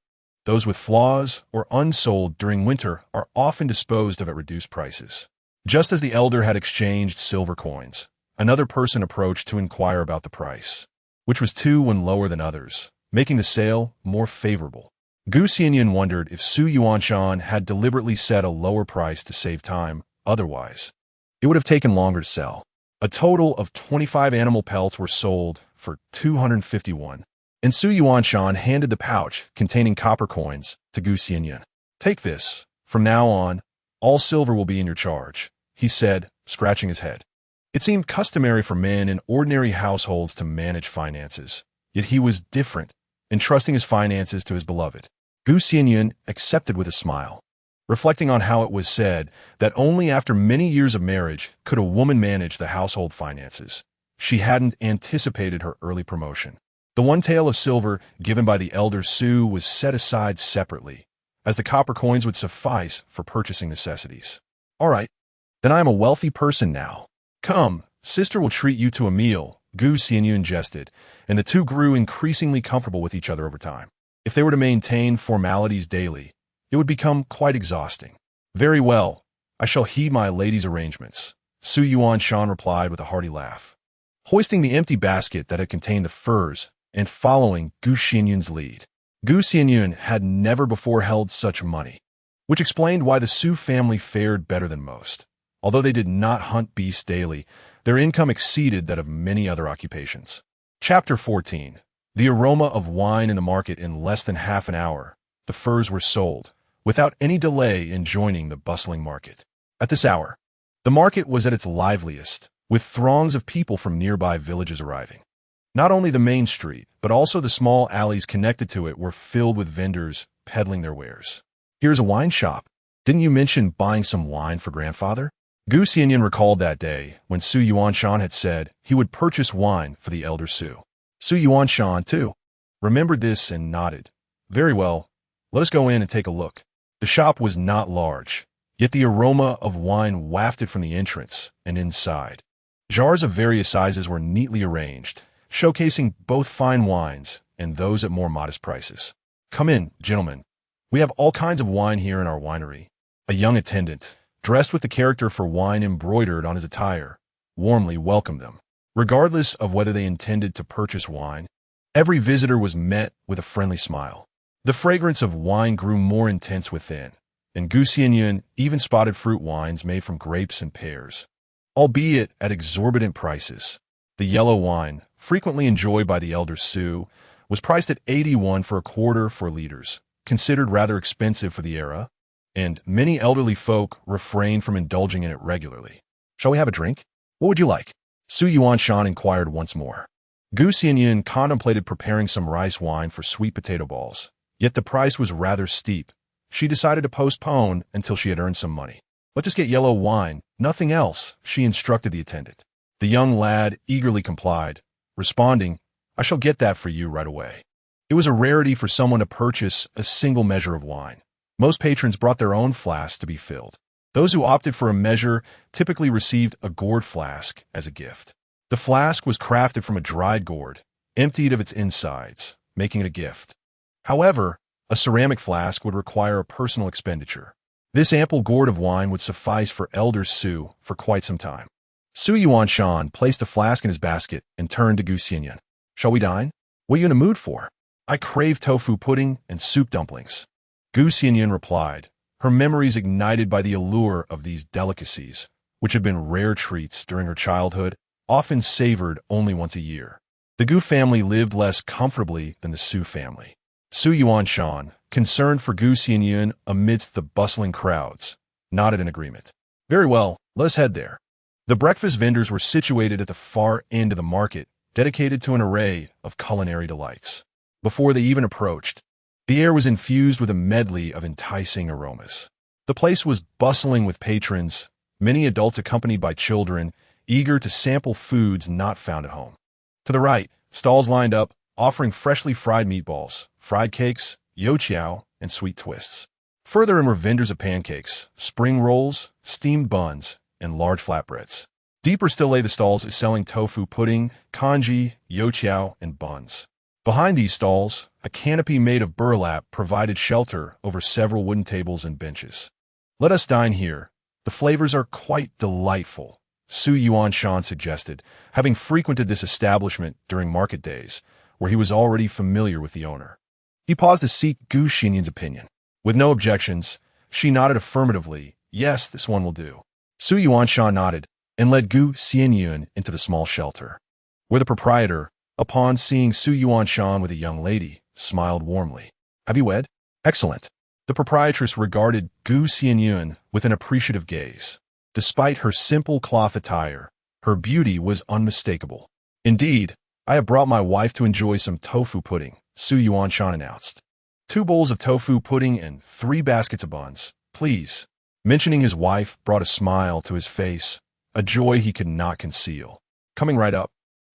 those with flaws or unsold during winter are often disposed of at reduced prices. Just as the elder had exchanged silver coins, another person approached to inquire about the price, which was 2 when lower than others, making the sale more favorable. Xianyun wondered if Xianyun had deliberately set a lower price to save time. Otherwise, it would have taken longer to sell. A total of 25 animal pelts were sold for 251, and Xianyun handed the pouch containing copper coins to Xianyun. "Take this. From now on, all silver will be in your charge," he said, scratching his head. It seemed customary for men in ordinary households to manage finances, yet he was different, entrusting his finances to his beloved. Xianyun accepted with a smile, reflecting on how it was said that only after many years of marriage could a woman manage the household finances. She hadn't anticipated her early promotion. The 1 tael of silver given by the elder Sioux was set aside separately, as the copper coins would suffice for purchasing necessities. "All right, then I am a wealthy person now. Come, sister will treat you to a meal," Xianyun jested, and the two grew increasingly comfortable with each other over time. If they were to maintain formalities daily, it would become quite exhausting. "Very well, I shall heed my lady's arrangements," Xianyun replied with a hearty laugh. Hoisting the empty basket that had contained the furs and following Xianyun's lead, Xianyun had never before held such money, which explained why the Sioux family fared better than most. Although they did not hunt beasts daily, their income exceeded that of many other occupations. Chapter 14. The aroma of wine in the market. In less than half an hour, the furs were sold, without any delay in joining the bustling market. At this hour, the market was at its liveliest, with throngs of people from nearby villages arriving. Not only the main street, but also the small alleys connected to it were filled with vendors peddling their wares. Here's a wine shop. Didn't you mention buying some wine for grandfather? Gu Xianyun recalled that day when Su Yuanshan had said he would purchase wine for the elder Su. Su Yuanshan, too, remembered this and nodded. Very well, let us go in and take a look. The shop was not large, yet the aroma of wine wafted from the entrance and inside. Jars of various sizes were neatly arranged, showcasing both fine wines and those at more modest prices. Come in, gentlemen. We have all kinds of wine here in our winery. A young attendant, dressed with the character for wine embroidered on his attire, warmly welcomed them. Regardless of whether they intended to purchase wine, every visitor was met with a friendly smile. The fragrance of wine grew more intense within, and Gu Xianyun even spotted fruit wines made from grapes and pears, albeit at exorbitant prices. The yellow wine, frequently enjoyed by the elder Su, was priced at 81 for a quarter for liters, considered rather expensive for the era, and many elderly folk refrained from indulging in it regularly. Shall we have a drink? What would you like? Su Yuanshan inquired once more. Gu Xianyun contemplated preparing some rice wine for sweet potato balls, yet the price was rather steep. She decided to postpone until she had earned some money. Let's just get yellow wine, nothing else, she instructed the attendant. The young lad eagerly complied, responding, I shall get that for you right away. It was a rarity for someone to purchase a single measure of wine. Most patrons brought their own flasks to be filled. Those who opted for a measure typically received a gourd flask as a gift. The flask was crafted from a dried gourd, emptied of its insides, making it a gift. However, a ceramic flask would require a personal expenditure. This ample gourd of wine would suffice for Elder Su for quite some time. Su Yuanshan placed the flask in his basket and turned to Gu Xianyun. Shall we dine? What are you in a mood for? I crave tofu pudding and soup dumplings. Gu Xianyun replied, her memories ignited by the allure of these delicacies, which had been rare treats during her childhood, often savored only once a year. The Gu family lived less comfortably than the Su family. Su Yuanshan, concerned for Gu Xianyun amidst the bustling crowds, nodded in agreement. Very well, let us head there. The breakfast vendors were situated at the far end of the market, dedicated to an array of culinary delights. Before they even approached, the air was infused with a medley of enticing aromas. The place was bustling with patrons, many adults accompanied by children, eager to sample foods not found at home. To the right, stalls lined up, offering freshly fried meatballs, fried cakes, youtiao, and sweet twists. Further in were vendors of pancakes, spring rolls, steamed buns, and large flatbreads. Deeper still lay the stalls selling tofu pudding, congee, youtiao, and buns. Behind these stalls, a canopy made of burlap provided shelter over several wooden tables and benches. Let us dine here. The flavors are quite delightful, Su Yuanshan suggested, having frequented this establishment during market days, where he was already familiar with the owner. He paused to seek Gu Xianyun's opinion. With no objections, she nodded affirmatively. Yes, this one will do. Su Yuanshan nodded and led Gu Xianyun into the small shelter, where the proprietor, upon seeing Su Yuanshan with a young lady, smiled warmly. Have you wed? Excellent. The proprietress regarded Gu Xianyun with an appreciative gaze. Despite her simple cloth attire, her beauty was unmistakable. Indeed, I have brought my wife to enjoy some tofu pudding, Su Yuanshan announced. 2 bowls of tofu pudding and 3 baskets of buns, please. Mentioning his wife brought a smile to his face, a joy he could not conceal. Coming right up.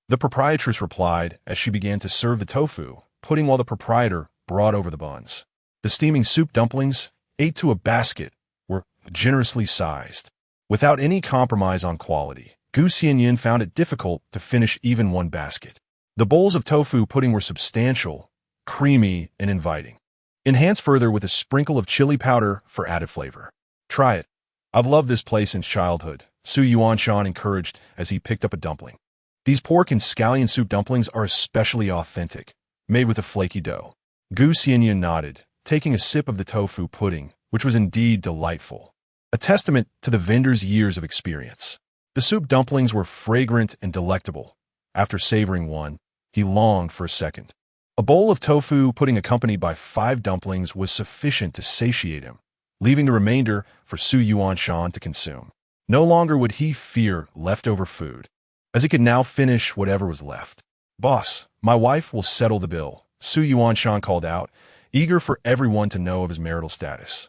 The proprietress replied as she began to serve the tofu pudding while the proprietor brought over the buns. The steaming soup dumplings, ate to a basket, were generously sized. Without any compromise on quality, Gu Xianyun found it difficult to finish even one basket. The bowls of tofu pudding were substantial, creamy, and inviting. Enhanced further with a sprinkle of chili powder for added flavor. Try it. I've loved this place since childhood, Su Yuanshan encouraged as he picked up a dumpling. These pork and scallion soup dumplings are especially authentic, made with a flaky dough. Gu Xianyun nodded, taking a sip of the tofu pudding, which was indeed delightful, a testament to the vendor's years of experience. The soup dumplings were fragrant and delectable. After savoring one, he longed for a second. A bowl of tofu pudding accompanied by 5 dumplings was sufficient to satiate him, leaving the remainder for Su Yuanshan to consume. No longer would he fear leftover food, as he could now finish whatever was left. Boss, my wife will settle the bill, Xianyun called out, eager for everyone to know of his marital status.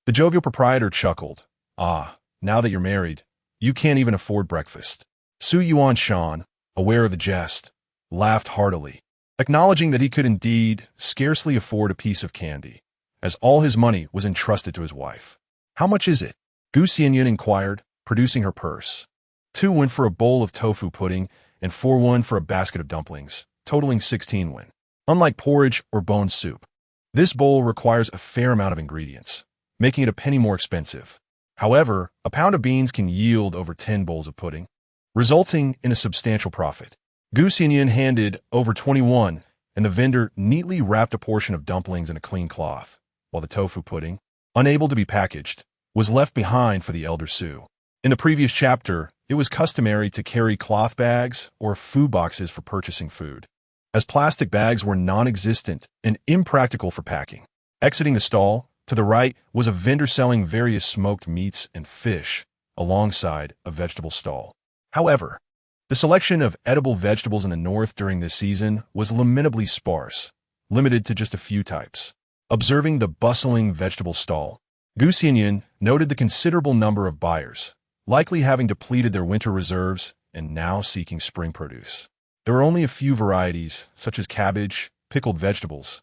The jovial proprietor chuckled. Ah, now that you're married, you can't even afford breakfast. Xianyun, aware of the jest, laughed heartily, acknowledging that he could indeed scarcely afford a piece of candy, as all his money was entrusted to his wife. How much is it? Xianyun inquired, producing her purse. 2 went for a bowl of tofu pudding, and 4 won for a basket of dumplings, totaling 16 won. Unlike porridge or bone soup, this bowl requires a fair amount of ingredients, making it a penny more expensive. However, a pound of beans can yield over 10 bowls of pudding, resulting in a substantial profit. Xianyun handed over 21, and the vendor neatly wrapped a portion of dumplings in a clean cloth, while the tofu pudding, unable to be packaged, was left behind for the elder Su. In the previous chapter, it was customary to carry cloth bags or food boxes for purchasing food, as plastic bags were non-existent and impractical for packing. Exiting the stall, to the right was a vendor selling various smoked meats and fish, alongside a vegetable stall. However, the selection of edible vegetables in the north during this season was lamentably sparse, limited to just a few types. Observing the bustling vegetable stall, Xianyun noted the considerable number of buyers, likely having depleted their winter reserves and now seeking spring produce. There were only a few varieties, such as cabbage, pickled vegetables,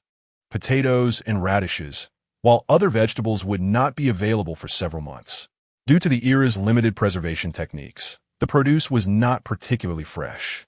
potatoes, and radishes, while other vegetables would not be available for several months. Due to the era's limited preservation techniques, the produce was not particularly fresh.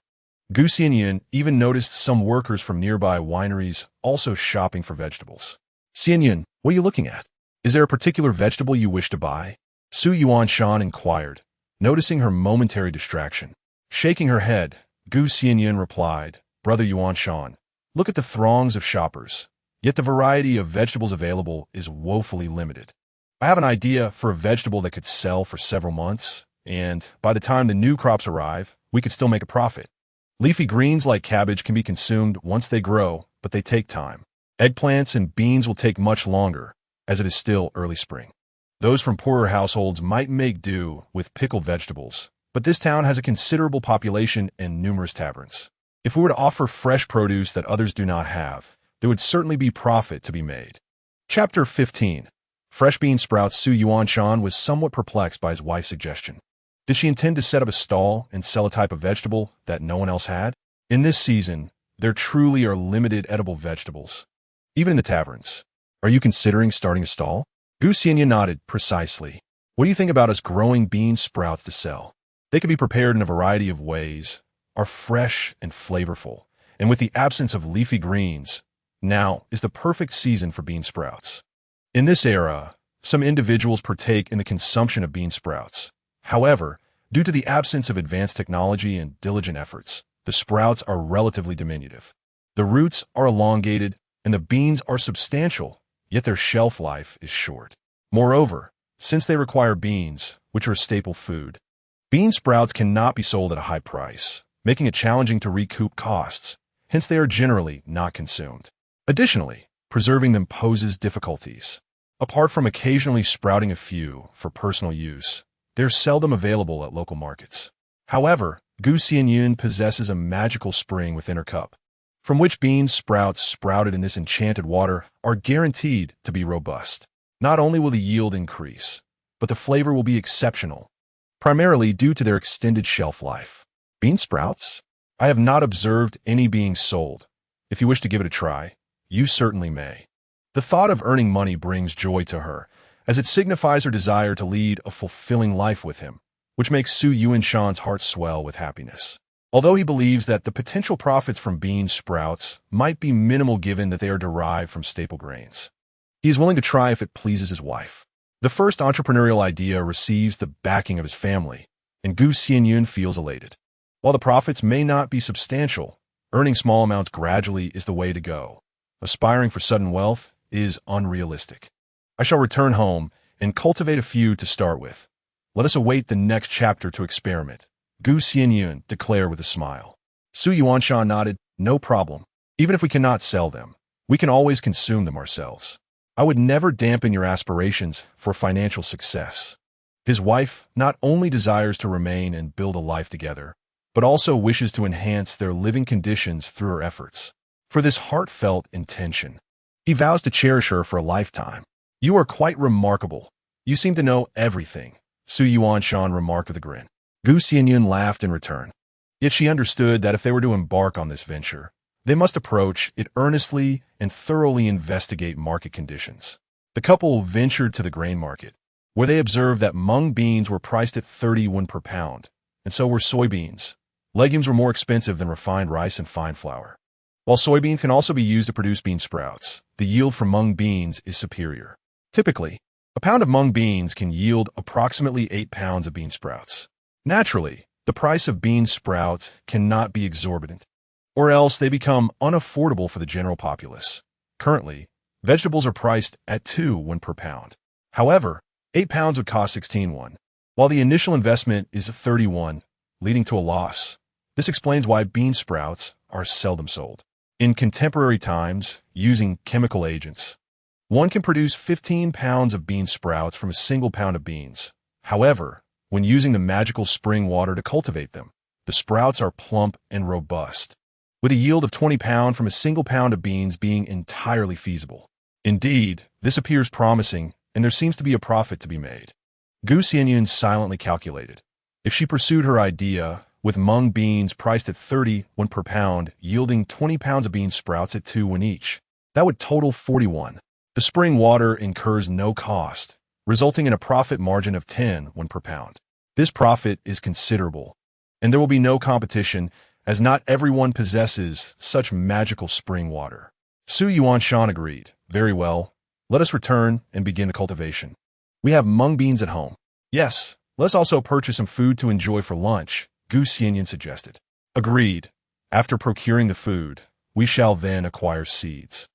Xianyun even noticed some workers from nearby wineries also shopping for vegetables. Xianyun, what are you looking at? Is there a particular vegetable you wish to buy? Xianyun inquired, noticing her momentary distraction. Shaking her head, Xianyun replied, Brother Yuanshan, look at the throngs of shoppers, yet the variety of vegetables available is woefully limited. I have an idea for a vegetable that could sell for several months, and by the time the new crops arrive, we could still make a profit. Leafy greens like cabbage can be consumed once they grow, but they take time. Eggplants and beans will take much longer, as it is still early spring. Those from poorer households might make do with pickled vegetables, but this town has a considerable population and numerous taverns. If we were to offer fresh produce that others do not have, there would certainly be profit to be made. Chapter 15. Fresh bean sprouts. Xianyun was somewhat perplexed by his wife's suggestion. Did she intend to set up a stall and sell a type of vegetable that no one else had? In this season, there truly are limited edible vegetables, even in the taverns. Are you considering starting a stall? Xianyun nodded precisely. What do you think about us growing bean sprouts to sell? They can be prepared in a variety of ways, are fresh and flavorful, and with the absence of leafy greens, now is the perfect season for bean sprouts. In this era, some individuals partake in the consumption of bean sprouts. However, due to the absence of advanced technology and diligent efforts, the sprouts are relatively diminutive. The roots are elongated, and the beans are substantial, yet their shelf life is short. Moreover, since they require beans, which are a staple food, bean sprouts cannot be sold at a high price, making it challenging to recoup costs, hence they are generally not consumed. Additionally, preserving them poses difficulties. Apart from occasionally sprouting a few for personal use, they're seldom available at local markets. However, Xianyun possesses a magical spring within her cup, from which bean sprouts sprouted in this enchanted water are guaranteed to be robust. Not only will the yield increase, but the flavor will be exceptional, primarily due to their extended shelf life. Bean sprouts? I have not observed any being sold. If you wish to give it a try, you certainly may. The thought of earning money brings joy to her, as it signifies her desire to lead a fulfilling life with him, which makes Xianyun's heart swell with happiness. Although he believes that the potential profits from bean sprouts might be minimal given that they are derived from staple grains, he is willing to try if it pleases his wife. The first entrepreneurial idea receives the backing of his family, and Xianyun feels elated. While the profits may not be substantial, earning small amounts gradually is the way to go. Aspiring for sudden wealth is unrealistic. I shall return home and cultivate a few to start with. Let us await the next chapter to experiment, Xianyun declared with a smile. Xianyun nodded, no problem. Even if we cannot sell them, we can always consume them ourselves. I would never dampen your aspirations for financial success. His wife not only desires to remain and build a life together, but also wishes to enhance their living conditions through her efforts. For this heartfelt intention, he vows to cherish her for a lifetime. "You are quite remarkable. You seem to know everything," Xianyun remarked with a grin. Xianyun laughed in return. Yet she understood that if they were to embark on this venture, they must approach it earnestly and thoroughly investigate market conditions. The couple ventured to the grain market, where they observed that mung beans were priced at 30 won per pound, and so were soybeans. Legumes were more expensive than refined rice and fine flour. While soybeans can also be used to produce bean sprouts, the yield from mung beans is superior. Typically, a pound of mung beans can yield approximately 8 pounds of bean sprouts. Naturally, the price of bean sprouts cannot be exorbitant, or else they become unaffordable for the general populace. Currently, vegetables are priced at 2 won per pound. However, 8 pounds would cost 16 won, while the initial investment is 30 won, leading to a loss. This explains why bean sprouts are seldom sold. In contemporary times, using chemical agents, one can produce 15 pounds of bean sprouts from a single pound of beans. However, when using the magical spring water to cultivate them, the sprouts are plump and robust, with a yield of 20 pounds from a single pound of beans being entirely feasible. Indeed, this appears promising, and there seems to be a profit to be made. Xianyun silently calculated. If she pursued her idea, with mung beans priced at 30 won per pound, yielding 20 pounds of bean sprouts at 2 won each, that would total 41. The spring water incurs no cost, resulting in a profit margin of 10 won per pound. This profit is considerable, and there will be no competition, as not everyone possesses such magical spring water. Xianyun agreed. "Very well. Let us return and begin the cultivation. We have mung beans at home." "Yes, let's also purchase some food to enjoy for lunch," Xianyun suggested. "Agreed. After procuring the food, we shall then acquire seeds."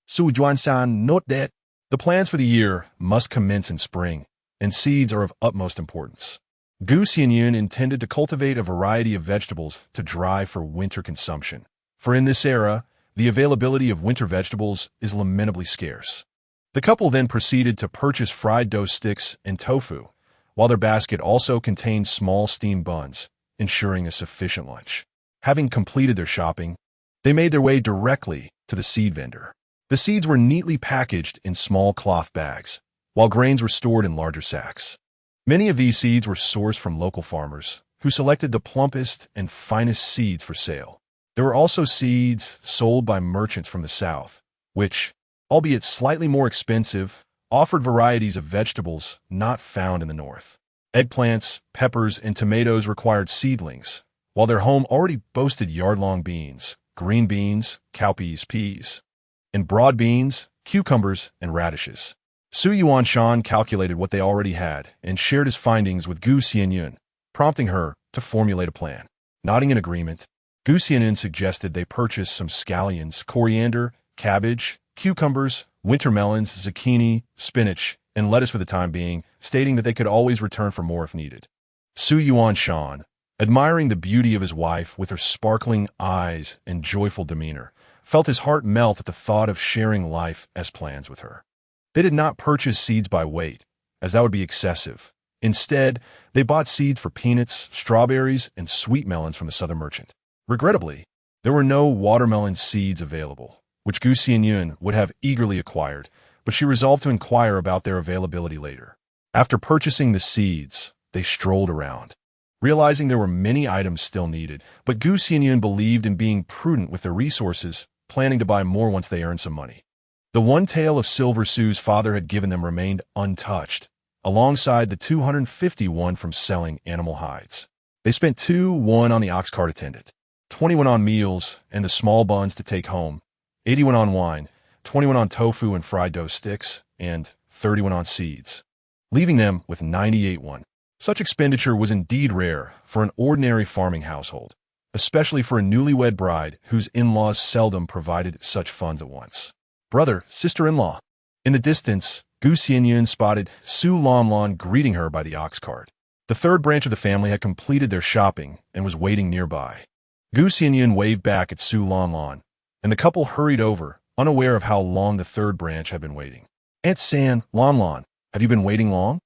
Xianyun note that the plans for the year must commence in spring, and seeds are of utmost importance. Xianyun intended to cultivate a variety of vegetables to dry for winter consumption, for in this era, the availability of winter vegetables is lamentably scarce. The couple then proceeded to purchase fried dough sticks and tofu, while their basket also contained small steamed buns, ensuring a sufficient lunch. Having completed their shopping, they made their way directly to the seed vendor. The seeds were neatly packaged in small cloth bags, while grains were stored in larger sacks. Many of these seeds were sourced from local farmers, who selected the plumpest and finest seeds for sale. There were also seeds sold by merchants from the south, which, albeit slightly more expensive, offered varieties of vegetables not found in the north. Eggplants, peppers, and tomatoes required seedlings, while their home already boasted yard-long beans, green beans, cowpeas, peas, and broad beans, cucumbers, and radishes. Xianyun calculated what they already had and shared his findings with Xianyun, prompting her to formulate a plan. Nodding in agreement, Xianyun suggested they purchase some scallions, coriander, cabbage, cucumbers, winter melons, zucchini, spinach, and lettuce for the time being, stating that they could always return for more if needed. Xianyun, admiring the beauty of his wife with her sparkling eyes and joyful demeanor, felt his heart melt at the thought of sharing life as plans with her. They did not purchase seeds by weight, as that would be excessive. Instead, they bought seeds for peanuts, strawberries, and sweet melons from the southern merchant. Regrettably, there were no watermelon seeds available, which Xianyun would have eagerly acquired, but she resolved to inquire about their availability later. After purchasing the seeds, they strolled around, realizing there were many items still needed, but Xianyun believed in being prudent with their resources, planning to buy more once they earned some money. The one tael of silver Sue's father had given them remained untouched, alongside the 250 won from selling animal hides. They spent 2 won on the ox cart attendant, 20 won on meals and the small buns to take home, 80 won on wine, 20 won on tofu and fried dough sticks, and 30 won on seeds, leaving them with 98 won. Such expenditure was indeed rare for an ordinary farming household, especially for a newlywed bride whose in-laws seldom provided such funds at once. "Brother, sister-in-law." In the distance, Xianyun spotted Xianyun greeting her by the ox cart. The third branch of the family had completed their shopping and was waiting nearby. Xianyun waved back at Xianyun, and the couple hurried over, unaware of how long the third branch had been waiting. "Aunt San, Lan, have you been waiting long?"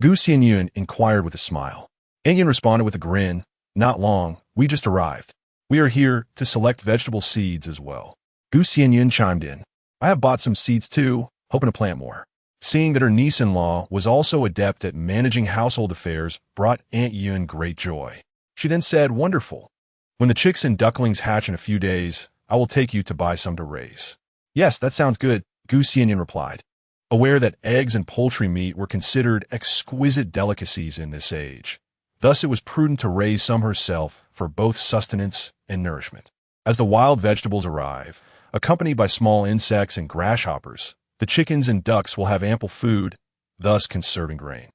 Xianyun inquired with a smile. Xianyun responded with a grin. "Not long, We just arrived. We are here to select vegetable seeds as well. Xianyun chimed in. I have bought some seeds too, hoping to plant more. Seeing that her niece-in-law was also adept at managing household affairs brought Aunt Yun great joy. She then said, wonderful. When the chicks and ducklings hatch in a few days, I will take you to buy some to raise. Yes, that sounds good, Xianyun replied. Aware that eggs and poultry meat were considered exquisite delicacies in this age. Thus it was prudent to raise some herself for both sustenance and nourishment. As the wild vegetables arrive, accompanied by small insects and grasshoppers, the chickens and ducks will have ample food, thus conserving grain.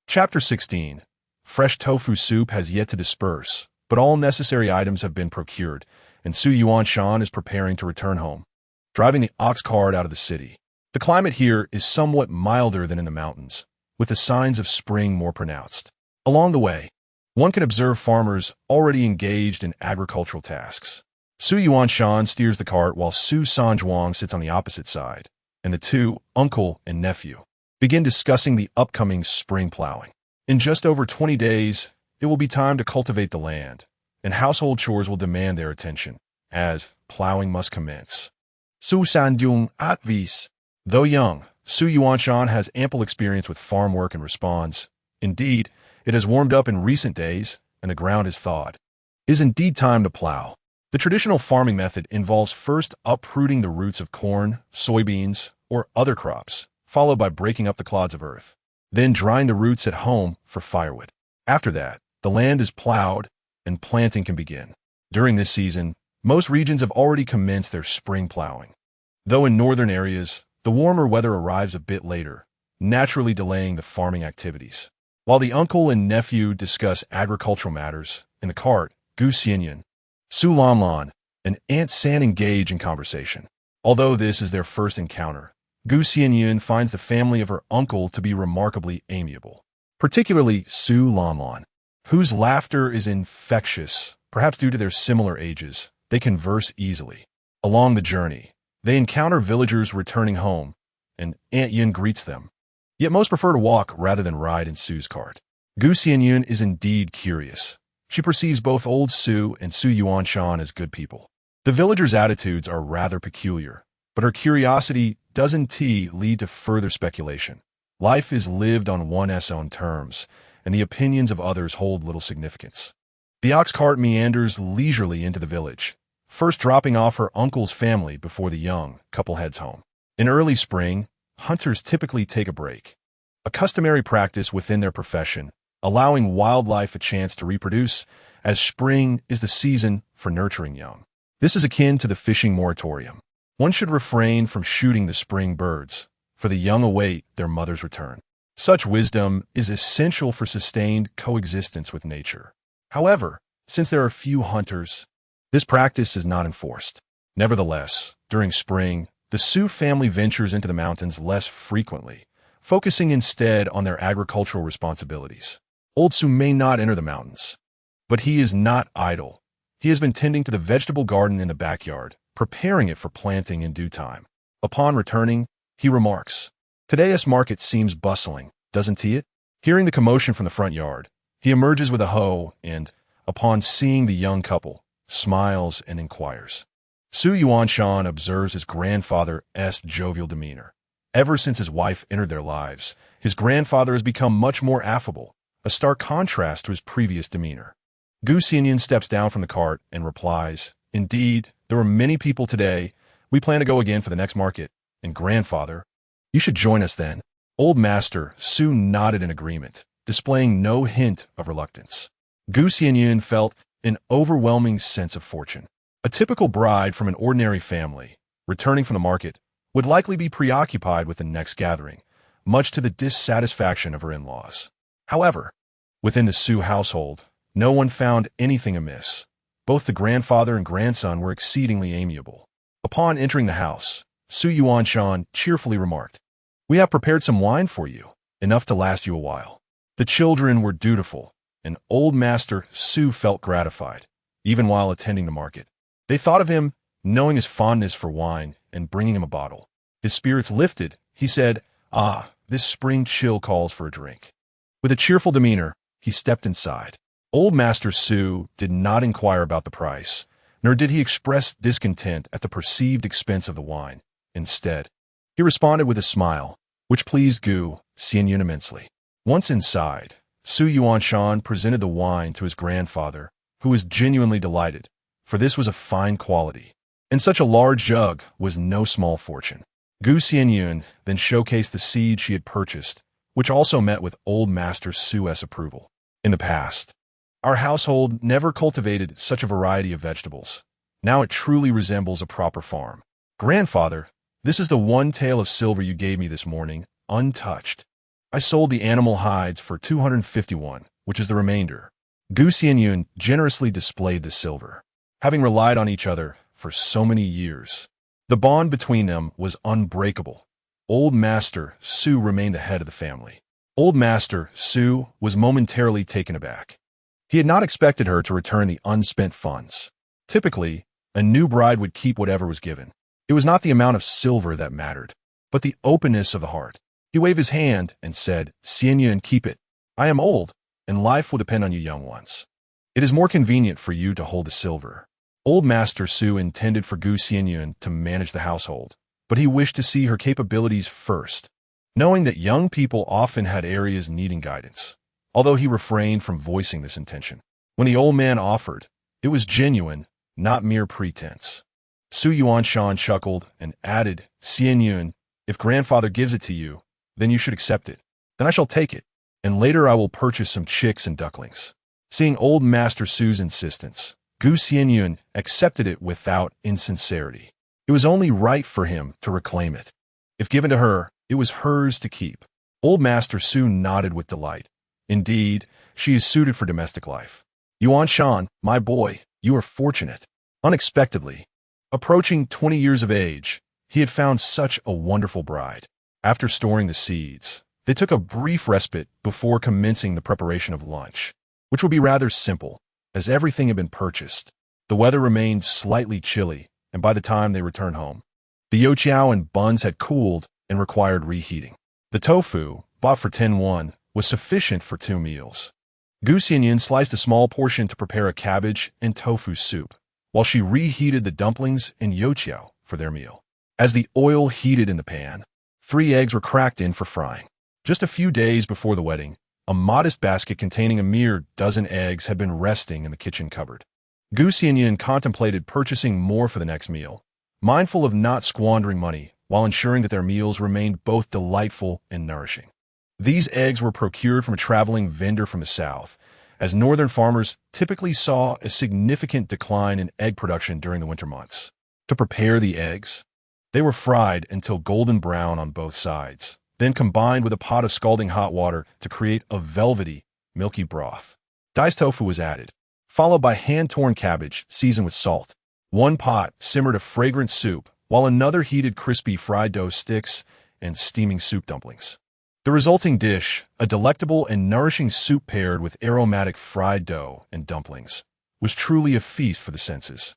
Chapter 16. Fresh tofu soup has yet to disperse, but all necessary items have been procured, and Xianyun is preparing to return home, driving the ox cart out of the city. The climate here is somewhat milder than in the mountains, with the signs of spring more pronounced. Along the way, one can observe farmers already engaged in agricultural tasks. Xianyun steers the cart while Su Sanjuang sits on the opposite side, and the two, uncle and nephew, begin discussing the upcoming spring plowing. In just over 20 days, it will be time to cultivate the land, and household chores will demand their attention, as plowing must commence. Su Sanjuang advises. Though young, Xianyun has ample experience with farm work and responds, indeed, it has warmed up in recent days, and the ground is thawed. It is indeed time to plow. The traditional farming method involves first uprooting the roots of corn, soybeans, or other crops, followed by breaking up the clods of earth, then drying the roots at home for firewood. After that, the land is plowed, and planting can begin. During this season, most regions have already commenced their spring plowing. Though in northern areas, the warmer weather arrives a bit later, naturally delaying the farming activities. While the uncle and nephew discuss agricultural matters, in the cart, Xianyun, Su Lanlan, and Aunt San engage in conversation. Although this is their first encounter, Xianyun finds the family of her uncle to be remarkably amiable, particularly Su Lanlan, whose laughter is infectious. Perhaps due to their similar ages, they converse easily. Along the journey, they encounter villagers returning home, and Aunt Yun greets them. Yet most prefer to walk rather than ride in Su's cart. Xianyun is indeed curious. She perceives both old Su and Xianyun as good people. The villagers' attitudes are rather peculiar, but her curiosity does indeed lead to further speculation. Life is lived on one's own terms, and the opinions of others hold little significance. The ox cart meanders leisurely into the village, first dropping off her uncle's family before the young couple heads home. In early spring, hunters typically take a break, a customary practice within their profession, allowing wildlife a chance to reproduce, as spring is the season for nurturing young. This is akin to the fishing moratorium. One should refrain from shooting the spring birds, for the young await their mother's return. Such wisdom is essential for sustained coexistence with nature. However, since there are few hunters, this practice is not enforced. Nevertheless, during spring, the Su family ventures into the mountains less frequently, focusing instead on their agricultural responsibilities. Old Su may not enter the mountains, but he is not idle. He has been tending to the vegetable garden in the backyard, preparing it for planting in due time. Upon returning, he remarks, "Today's market seems bustling, doesn't it?" Hearing the commotion from the front yard, he emerges with a hoe and, upon seeing the young couple, smiles and inquires. Xianyun observes his grandfather's jovial demeanor. Ever since his wife entered their lives, his grandfather has become much more affable, a stark contrast to his previous demeanor. Xianyun steps down from the cart and replies, "Indeed, there were many people today. We plan to go again for the next market. And grandfather, you should join us then." Old Master Su nodded in agreement, displaying no hint of reluctance. Xianyun felt an overwhelming sense of fortune. A typical bride from an ordinary family, returning from the market, would likely be preoccupied with the next gathering, much to the dissatisfaction of her in-laws. However, within the Su household, no one found anything amiss. Both the grandfather and grandson were exceedingly amiable. Upon entering the house, Xianyun cheerfully remarked, "We have prepared some wine for you, enough to last you a while." The children were dutiful, and old Master Su felt gratified, even while attending the market. They thought of him, knowing his fondness for wine, and bringing him a bottle. His spirits lifted, he said, "Ah, this spring chill calls for a drink." With a cheerful demeanor, he stepped inside. Old Master Su did not inquire about the price, nor did he express discontent at the perceived expense of the wine. Instead, he responded with a smile, which pleased Xianyun immensely. Once inside, Su Yuanshan presented the wine to his grandfather, who was genuinely delighted, for this was a fine quality, and such a large jug was no small fortune. Xianyun then showcased the seed she had purchased, which also met with Old Master Su's approval. In the past, our household never cultivated such a variety of vegetables. Now it truly resembles a proper farm. Grandfather, this is the one tael of silver you gave me this morning, untouched. I sold the animal hides for 251, which is the remainder. Xianyun generously displayed the silver, having relied on each other for so many years. The bond between them was unbreakable. Old Master Su remained the head of the family. Old Master Su was momentarily taken aback. He had not expected her to return the unspent funds. Typically, a new bride would keep whatever was given. It was not the amount of silver that mattered, but the openness of the heart. He waved his hand and said, "Xianyun, keep it. I am old, and life will depend on you young ones. It is more convenient for you to hold the silver." Old Master Su intended for Xianyun to manage the household, but he wished to see her capabilities first, knowing that young people often had areas needing guidance, although he refrained from voicing this intention. When the old man offered, it was genuine, not mere pretense. Su Yuanshan chuckled and added, "Xianyun, if grandfather gives it to you, then you should accept it. Then I shall take it, and later I will purchase some chicks and ducklings." Seeing Old Master Su's insistence, Xianyun accepted it without insincerity. It was only right for him to reclaim it. If given to her, it was hers to keep. Old Master Su nodded with delight. Indeed, she is suited for domestic life. Yuanshan, my boy, you are fortunate. Unexpectedly, approaching 20 years of age, he had found such a wonderful bride. After storing the seeds, they took a brief respite before commencing the preparation of lunch, which would be rather simple, as everything had been purchased. The weather remained slightly chilly, and by the time they returned home, the youtiao and buns had cooled and required reheating. The tofu, bought for 10 won, was sufficient for 2 meals. Xianyun sliced a small portion to prepare a cabbage and tofu soup, while she reheated the dumplings and youtiao for their meal. As the oil heated in the pan, 3 eggs were cracked in for frying. Just a few days before the wedding, a modest basket containing a mere dozen eggs had been resting in the kitchen cupboard. Xianyun contemplated purchasing more for the next meal, mindful of not squandering money while ensuring that their meals remained both delightful and nourishing. These eggs were procured from a traveling vendor from the south, as northern farmers typically saw a significant decline in egg production during the winter months. To prepare the eggs, they were fried until golden brown on both sides, then combined with a pot of scalding hot water to create a velvety, milky broth. Diced tofu was added, followed by hand-torn cabbage seasoned with salt. One pot simmered a fragrant soup, while another heated crispy fried dough sticks and steaming soup dumplings. The resulting dish, a delectable and nourishing soup paired with aromatic fried dough and dumplings, was truly a feast for the senses.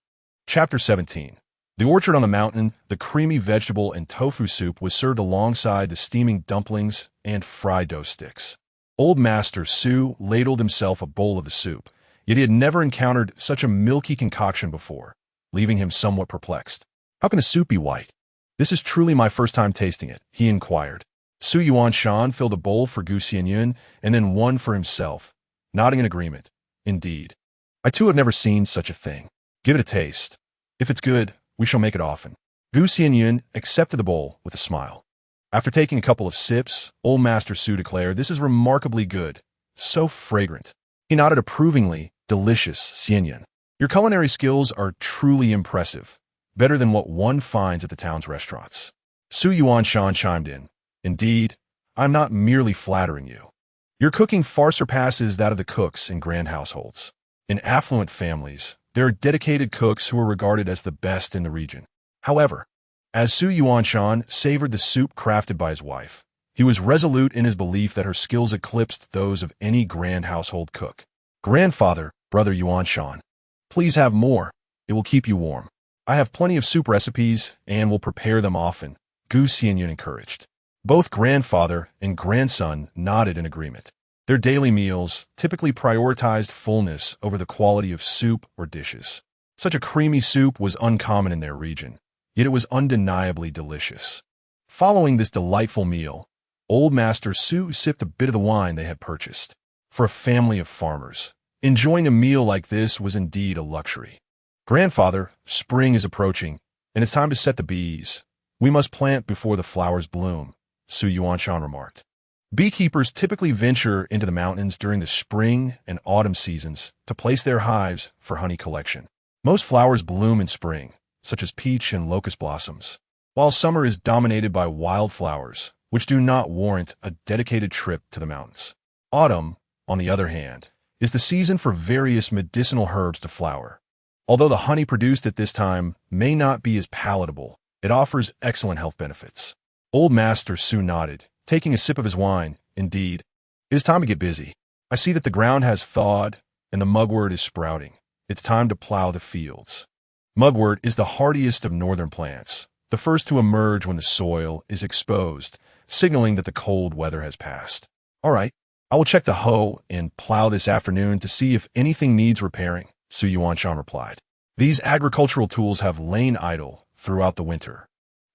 Chapter 17. The orchard on the mountain, the creamy vegetable and tofu soup was served alongside the steaming dumplings and fried dough sticks. Old Master Su ladled himself a bowl of the soup, yet he had never encountered such a milky concoction before, leaving him somewhat perplexed. "How can the soup be white? This is truly my first time tasting it," he inquired. Su Yuanshan filled a bowl for Xianyun and then one for himself, nodding in agreement. "Indeed, I too have never seen such a thing. Give it a taste. If it's good, we shall make it often." Xianyun accepted the bowl with a smile. After taking a couple of sips, Old Master Su declared, "This is remarkably good, so fragrant." He nodded approvingly. "Delicious, Xianyun. Your culinary skills are truly impressive, better than what one finds at the town's restaurants." Su Yuanshan chimed in. "Indeed, I'm not merely flattering you. Your cooking far surpasses that of the cooks in grand households. In affluent families, there are dedicated cooks who are regarded as the best in the region. However, as Su Yuanshan savored the soup crafted by his wife, he was resolute in his belief that her skills eclipsed those of any grand household cook. "Grandfather, Brother Yuanshan, please have more. It will keep you warm. I have plenty of soup recipes and will prepare them often," Xianyun encouraged. Both grandfather and grandson nodded in agreement. Their daily meals typically prioritized fullness over the quality of soup or dishes. Such a creamy soup was uncommon in their region, yet it was undeniably delicious. Following this delightful meal, Old Master Su sipped a bit of the wine they had purchased. For a family of farmers, enjoying a meal like this was indeed a luxury. Grandfather, spring is approaching, and it's time to set the bees. We must plant before the flowers bloom, Xianyun remarked. Beekeepers typically venture into the mountains during the spring and autumn seasons to place their hives for honey collection. Most flowers bloom in spring, such as peach and locust blossoms, while summer is dominated by wildflowers, which do not warrant a dedicated trip to the mountains. Autumn, on the other hand, is the season for various medicinal herbs to flower. Although the honey produced at this time may not be as palatable, it offers excellent health benefits. Old Master Su nodded, taking a sip of his wine. Indeed, it is time to get busy. I see that the ground has thawed and the mugwort is sprouting. It's time to plow the fields. Mugwort is the hardiest of northern plants, the first to emerge when the soil is exposed, signaling that the cold weather has passed. All right, I will check the hoe and plow this afternoon to see if anything needs repairing, Xianyun replied. These agricultural tools have lain idle throughout the winter.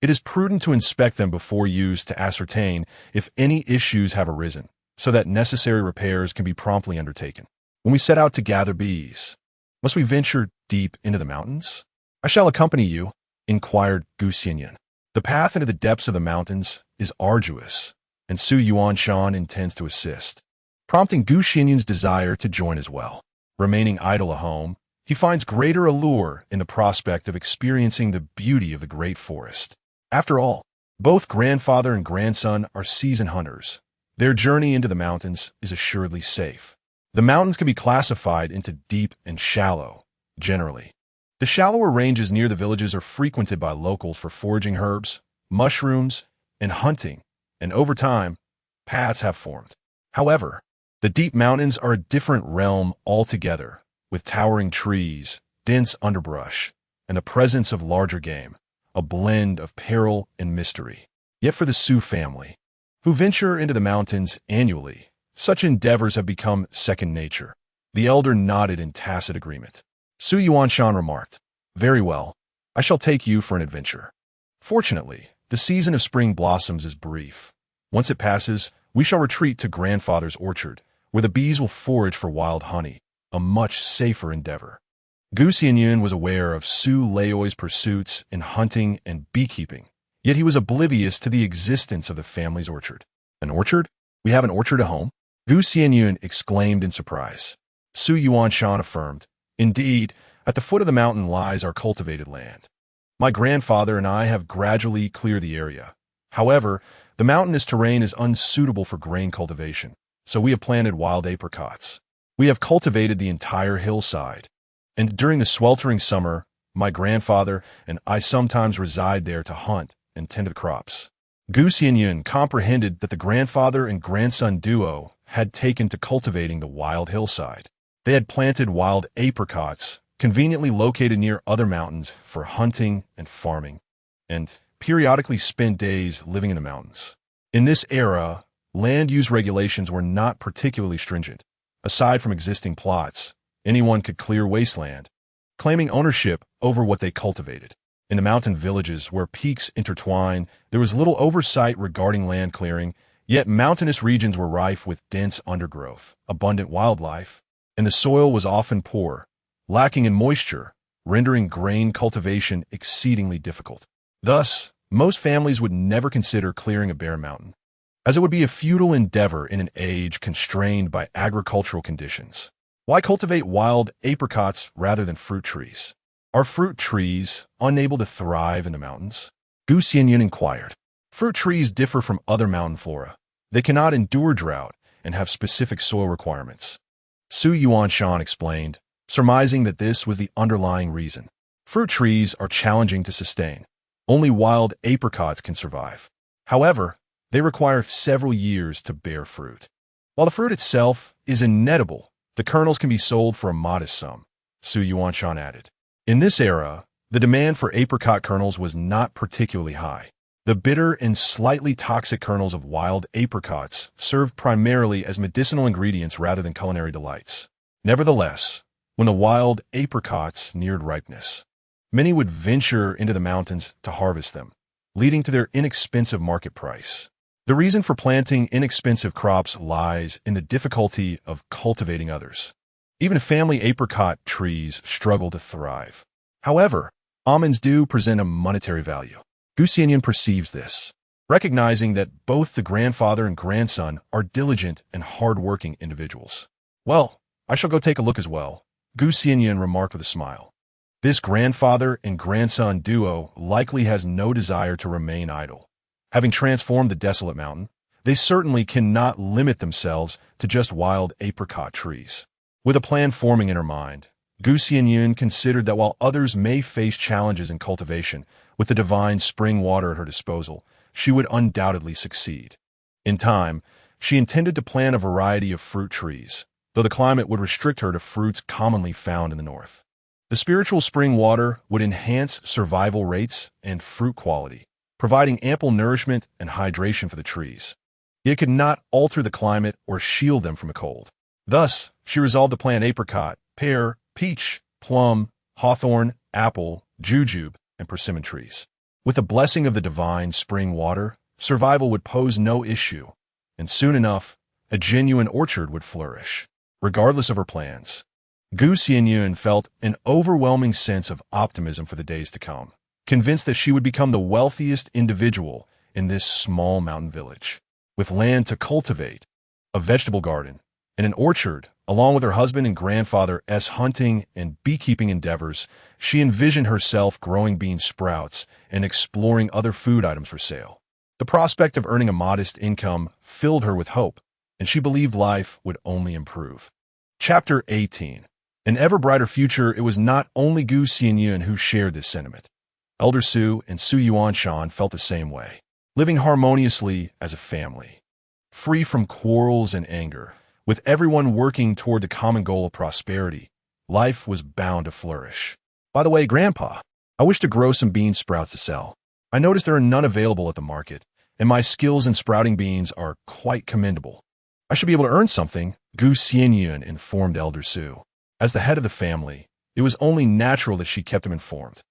It is prudent to inspect them before use to ascertain if any issues have arisen, so that necessary repairs can be promptly undertaken. When we set out to gather bees, must we venture deep into the mountains? I shall accompany you, inquired Xianyun. The path into the depths of the mountains is arduous, and Xianyun intends to assist, prompting Xianyun's desire to join as well. Remaining idle at home, he finds greater allure in the prospect of experiencing the beauty of the great forest. After all, both grandfather and grandson are seasoned hunters. Their journey into the mountains is assuredly safe. The mountains can be classified into deep and shallow, generally. The shallower ranges near the villages are frequented by locals for foraging herbs, mushrooms, and hunting, and over time, paths have formed. However, the deep mountains are a different realm altogether, with towering trees, dense underbrush, and the presence of larger game, a blend of peril and mystery. Yet for the Su family, who venture into the mountains annually, such endeavors have become second nature. The elder nodded in tacit agreement. Xianyun remarked, "Very well, I shall take you for an adventure." Fortunately, the season of spring blossoms is brief. Once it passes, we shall retreat to grandfather's orchard, where the bees will forage for wild honey, a much safer endeavor. Xianyun was aware of Su Laoi's pursuits in hunting and beekeeping, yet he was oblivious to the existence of the family's orchard. An orchard? We have an orchard at home? Xianyun exclaimed in surprise. Xianyun affirmed, "Indeed, at the foot of the mountain lies our cultivated land. My grandfather and I have gradually cleared the area. However, the mountainous terrain is unsuitable for grain cultivation, so we have planted wild apricots. We have cultivated the entire hillside, and during the sweltering summer, my grandfather and I sometimes reside there to hunt and tend to the crops." Xianyun comprehended that the grandfather and grandson duo had taken to cultivating the wild hillside. They had planted wild apricots, conveniently located near other mountains for hunting and farming, and periodically spent days living in the mountains. In this era, land use regulations were not particularly stringent. Aside from existing plots, anyone could clear wasteland, claiming ownership over what they cultivated. In the mountain villages where peaks intertwine, there was little oversight regarding land clearing, yet mountainous regions were rife with dense undergrowth, abundant wildlife, and the soil was often poor, lacking in moisture, rendering grain cultivation exceedingly difficult. Thus, most families would never consider clearing a bare mountain, as it would be a futile endeavor in an age constrained by agricultural conditions. Why cultivate wild apricots rather than fruit trees? Are fruit trees unable to thrive in the mountains? Xianyun inquired. Fruit trees differ from other mountain flora. They cannot endure drought and have specific soil requirements. Xianyun explained, surmising that this was the underlying reason. Fruit trees are challenging to sustain. Only wild apricots can survive. However, they require several years to bear fruit. While the fruit itself is inedible, the kernels can be sold for a modest sum, Xianyun added. In this era, the demand for apricot kernels was not particularly high. The bitter and slightly toxic kernels of wild apricots served primarily as medicinal ingredients rather than culinary delights. Nevertheless, when the wild apricots neared ripeness, many would venture into the mountains to harvest them, leading to their inexpensive market price. The reason for planting inexpensive crops lies in the difficulty of cultivating others. Even family apricot trees struggle to thrive. However, almonds do present a monetary value. Xianyun perceives this, recognizing that both the grandfather and grandson are diligent and hard-working individuals. "Well, I shall go take a look as well," Xianyun remarked with a smile. This grandfather and grandson duo likely has no desire to remain idle. Having transformed the desolate mountain, they certainly cannot limit themselves to just wild apricot trees. With a plan forming in her mind, Xianyun considered that while others may face challenges in cultivation, with the divine spring water at her disposal, she would undoubtedly succeed. In time, she intended to plant a variety of fruit trees, though the climate would restrict her to fruits commonly found in the north. The spiritual spring water would enhance survival rates and fruit quality, providing ample nourishment and hydration for the trees. It could not alter the climate or shield them from the cold. Thus, she resolved to plant apricot, pear, peach, plum, hawthorn, apple, jujube, and persimmon trees. With the blessing of the divine spring water, survival would pose no issue, and soon enough, a genuine orchard would flourish. Regardless of her plans, Xianyun felt an overwhelming sense of optimism for the days to come, convinced that she would become the wealthiest individual in this small mountain village. With land to cultivate, a vegetable garden, and an orchard, along with her husband and grandfather's hunting and beekeeping endeavors, she envisioned herself growing bean sprouts and exploring other food items for sale. The prospect of earning a modest income filled her with hope, and she believed life would only improve. Chapter 18. An ever-brighter future. It was not only Xianyun who shared this sentiment. Elder Su and Xianyun felt the same way, living harmoniously as a family, free from quarrels and anger. With everyone working toward the common goal of prosperity, life was bound to flourish. "By the way, Grandpa, I wish to grow some bean sprouts to sell. I noticed there are none available at the market, and my skills in sprouting beans are quite commendable. I should be able to earn something," Xianyun informed Elder Su. As the head of the family, it was only natural that she kept him informed.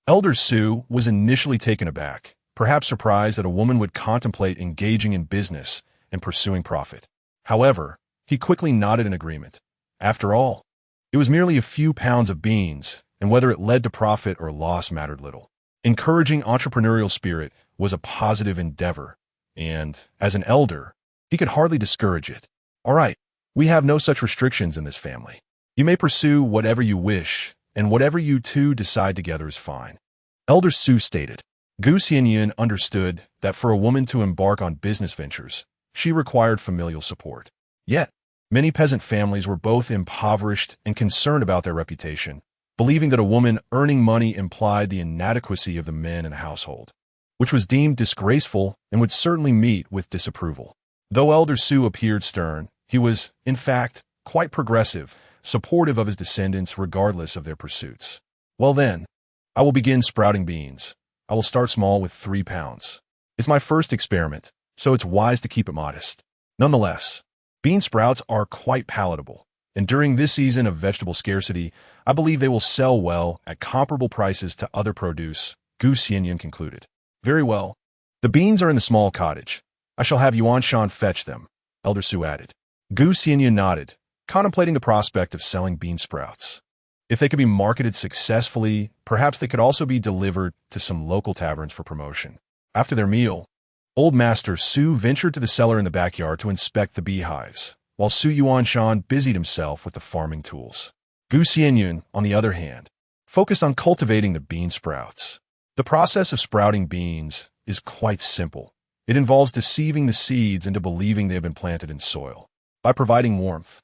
Elder Su was initially taken aback, perhaps surprised that a woman would contemplate engaging in business and pursuing profit. However, he quickly nodded in agreement. After all, it was merely a few pounds of beans, and whether it led to profit or loss mattered little. Encouraging entrepreneurial spirit was a positive endeavor, and, as an elder, he could hardly discourage it. "All right, we have no such restrictions in this family. You may pursue whatever you wish, and whatever you two decide together is fine," Elder Su stated. Xianyun understood that for a woman to embark on business ventures, she required familial support. Yet, many peasant families were both impoverished and concerned about their reputation, believing that a woman earning money implied the inadequacy of the men in the household, which was deemed disgraceful and would certainly meet with disapproval. Though Elder Su appeared stern, he was, in fact, quite progressive, supportive of his descendants regardless of their pursuits. "Well then, I will begin sprouting beans. I will start small with 3 pounds. It's my first experiment, so it's wise to keep it modest. Nonetheless, bean sprouts are quite palatable, and during this season of vegetable scarcity, I believe they will sell well at comparable prices to other produce," Xianyun concluded. "Very well. The beans are in the small cottage. I shall have Xianyun fetch them," Elder Su added. Xianyun nodded, contemplating the prospect of selling bean sprouts. If they could be marketed successfully, perhaps they could also be delivered to some local taverns for promotion. After their meal, Old Master Su ventured to the cellar in the backyard to inspect the beehives, while Xianyun busied himself with the farming tools. Xianyun, on the other hand, focused on cultivating the bean sprouts. The process of sprouting beans is quite simple. It involves deceiving the seeds into believing they have been planted in soil. By providing warmth,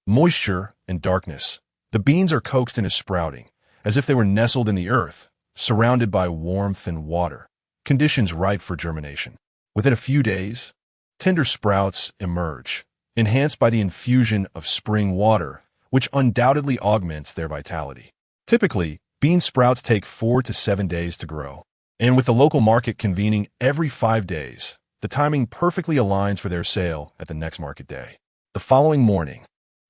moisture, and darkness, the beans are coaxed into sprouting, as if they were nestled in the earth, surrounded by warmth and water, conditions ripe for germination. Within a few days, tender sprouts emerge, enhanced by the infusion of spring water, which undoubtedly augments their vitality. Typically, bean sprouts take 4 to 7 days to grow, And with the local market convening every 5 days, the timing perfectly aligns for their sale at the next market day. The following morning,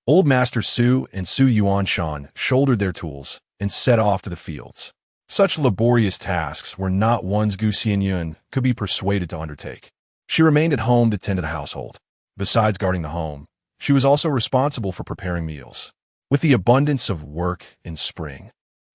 Old Master Su and Xianyun shouldered their tools and set off to the fields. Such laborious tasks were not ones Xianyun could be persuaded to undertake. She remained at home to tend to the household. Besides guarding the home, she was also responsible for preparing meals. With the abundance of work in spring,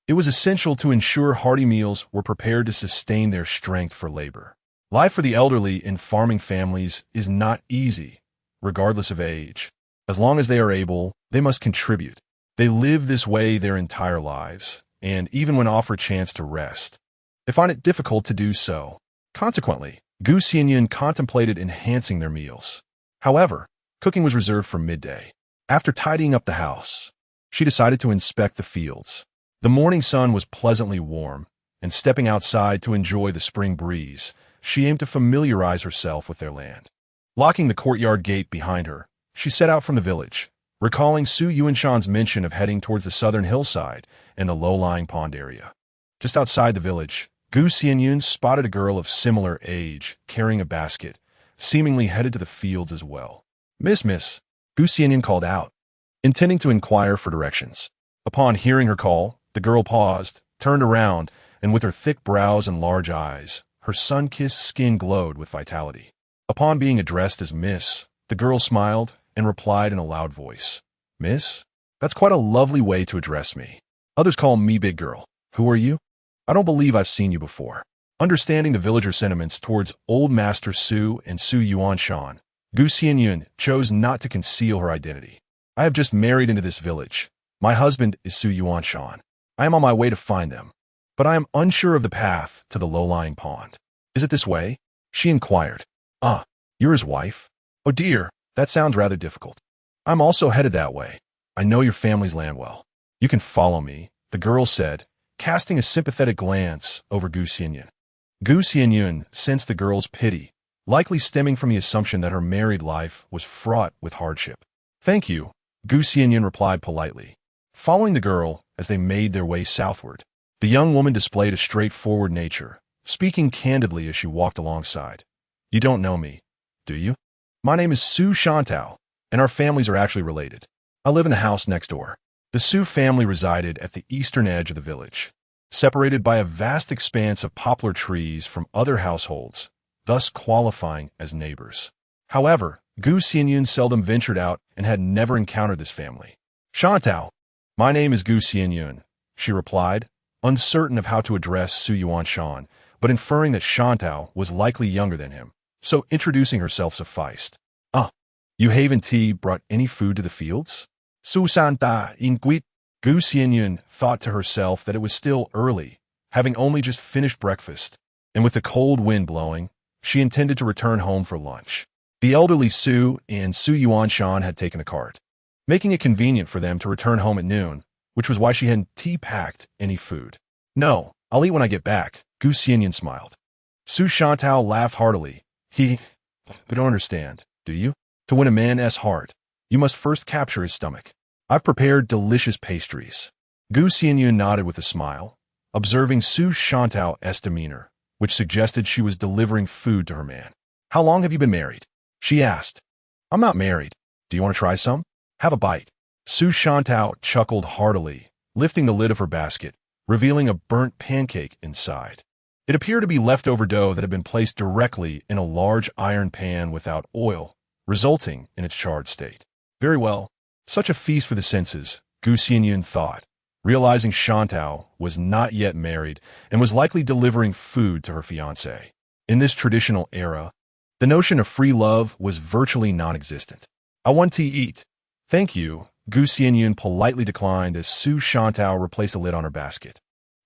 it was essential to ensure hearty meals were prepared to sustain their strength for labor. Life for the elderly in farming families is not easy, regardless of age. As long as they are able, they must contribute. They live this way their entire lives, and even when offered a chance to rest, they find it difficult to do so. Consequently, Xianyun contemplated enhancing their meals. However, cooking was reserved for midday. After tidying up the house, she decided to inspect the fields. The morning sun was pleasantly warm, and stepping outside to enjoy the spring breeze, she aimed to familiarize herself with their land. Locking the courtyard gate behind her, she set out from the village, recalling Xianyun's mention of heading towards the southern hillside and the low-lying pond area. Just outside the village, Xianyun spotted a girl of similar age carrying a basket, seemingly headed to the fields as well. Miss, Xianyun called out, intending to inquire for directions. Upon hearing her call, the girl paused, turned around, and with her thick brows and large eyes, her sun-kissed skin glowed with vitality. Upon being addressed as Miss, the girl smiled and replied in a loud voice, Miss, that's quite a lovely way to address me. Others call me Big Girl. Who are you? I don't believe I've seen you before. Understanding the villager sentiments towards Old Master Su and Xianyun, Xianyun chose not to conceal her identity. I have just married into this village. My husband is Xianyun. I am on my way to find them, but I am unsure of the path to the low-lying pond. Is it this way? She inquired. Ah, you're his wife? Oh dear, that sounds rather difficult. I'm also headed that way. I know your family's land well. You can follow me, the girl said, casting a sympathetic glance over Xianyun. Xianyun sensed the girl's pity, likely stemming from the assumption that her married life was fraught with hardship. Thank you, Xianyun replied politely. Following the girl as they made their way southward, the young woman displayed a straightforward nature, speaking candidly as she walked alongside. You don't know me, do you? My name is Su Shantao, and our families are actually related. I live in the house next door. The Su family resided at the eastern edge of the village, separated by a vast expanse of poplar trees from other households, thus qualifying as neighbors. However, Xianyun seldom ventured out and had never encountered this family. Shantao, my name is Xianyun, she replied, uncertain of how to address Xianyun, but inferring that Shantao was likely younger than him, so introducing herself sufficed. Ah, you haven't brought any food to the fields? Susanta inquit. Xianyun thought to herself that it was still early, having only just finished breakfast, and with the cold wind blowing, she intended to return home for lunch. The elderly Su and Xianyun had taken a cart, making it convenient for them to return home at noon, which was why she hadn't packed any food. No, I'll eat when I get back, Xianyun smiled. Su Shantao laughed heartily. You don't understand, do you? To win a man's heart, you must first capture his stomach. I've prepared delicious pastries. Xianyun nodded with a smile, observing Su Shantao's demeanor, which suggested she was delivering food to her man. How long have you been married? She asked. I'm not married. Do you want to try some? Have a bite. Su Shantao chuckled heartily, lifting the lid of her basket, revealing a burnt pancake inside. It appeared to be leftover dough that had been placed directly in a large iron pan without oil, resulting in its charred state. Very well. Such a feast for the senses, Xianyun thought, realizing Shantao was not yet married and was likely delivering food to her fiancé. In this traditional era, the notion of free love was virtually non-existent. I want to eat. Thank you, Xianyun politely declined as Su Shantao replaced the lid on her basket.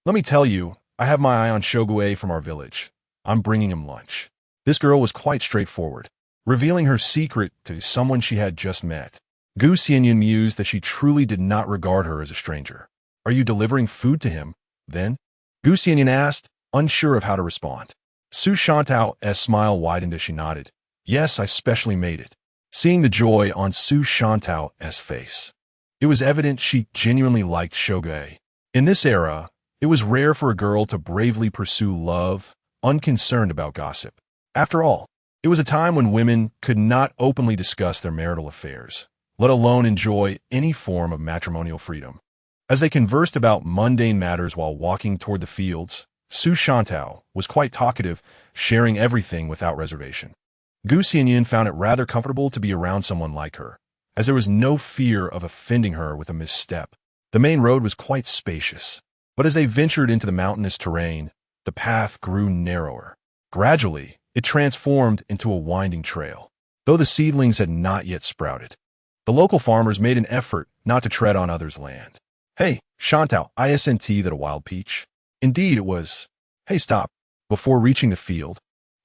Let me tell you, I have my eye on Shogue from our village. I'm bringing him lunch. This girl was quite straightforward, revealing her secret to someone she had just met. Xianyun mused that she truly did not regard her as a stranger. Are you delivering food to him, then? Xianyun asked, unsure of how to respond. Su Shantao's smile widened as she nodded. Yes, I specially made it. Seeing the joy on Su Shantao's face, it was evident she genuinely liked Shogue. In this era, it was rare for a girl to bravely pursue love unconcerned about gossip. After all, it was a time when women could not openly discuss their marital affairs, let alone enjoy any form of matrimonial freedom. As they conversed about mundane matters while walking toward the fields, Su Shantao was quite talkative, sharing everything without reservation. Xianyun found it rather comfortable to be around someone like her, as there was no fear of offending her with a misstep. The main road was quite spacious, but as they ventured into the mountainous terrain, the path grew narrower. Gradually, it transformed into a winding trail, though the seedlings had not yet sprouted. The local farmers made an effort not to tread on others' land. "Hey, Shantao, isn't that a wild peach?" Indeed, it was. "Hey, stop." Before reaching the field,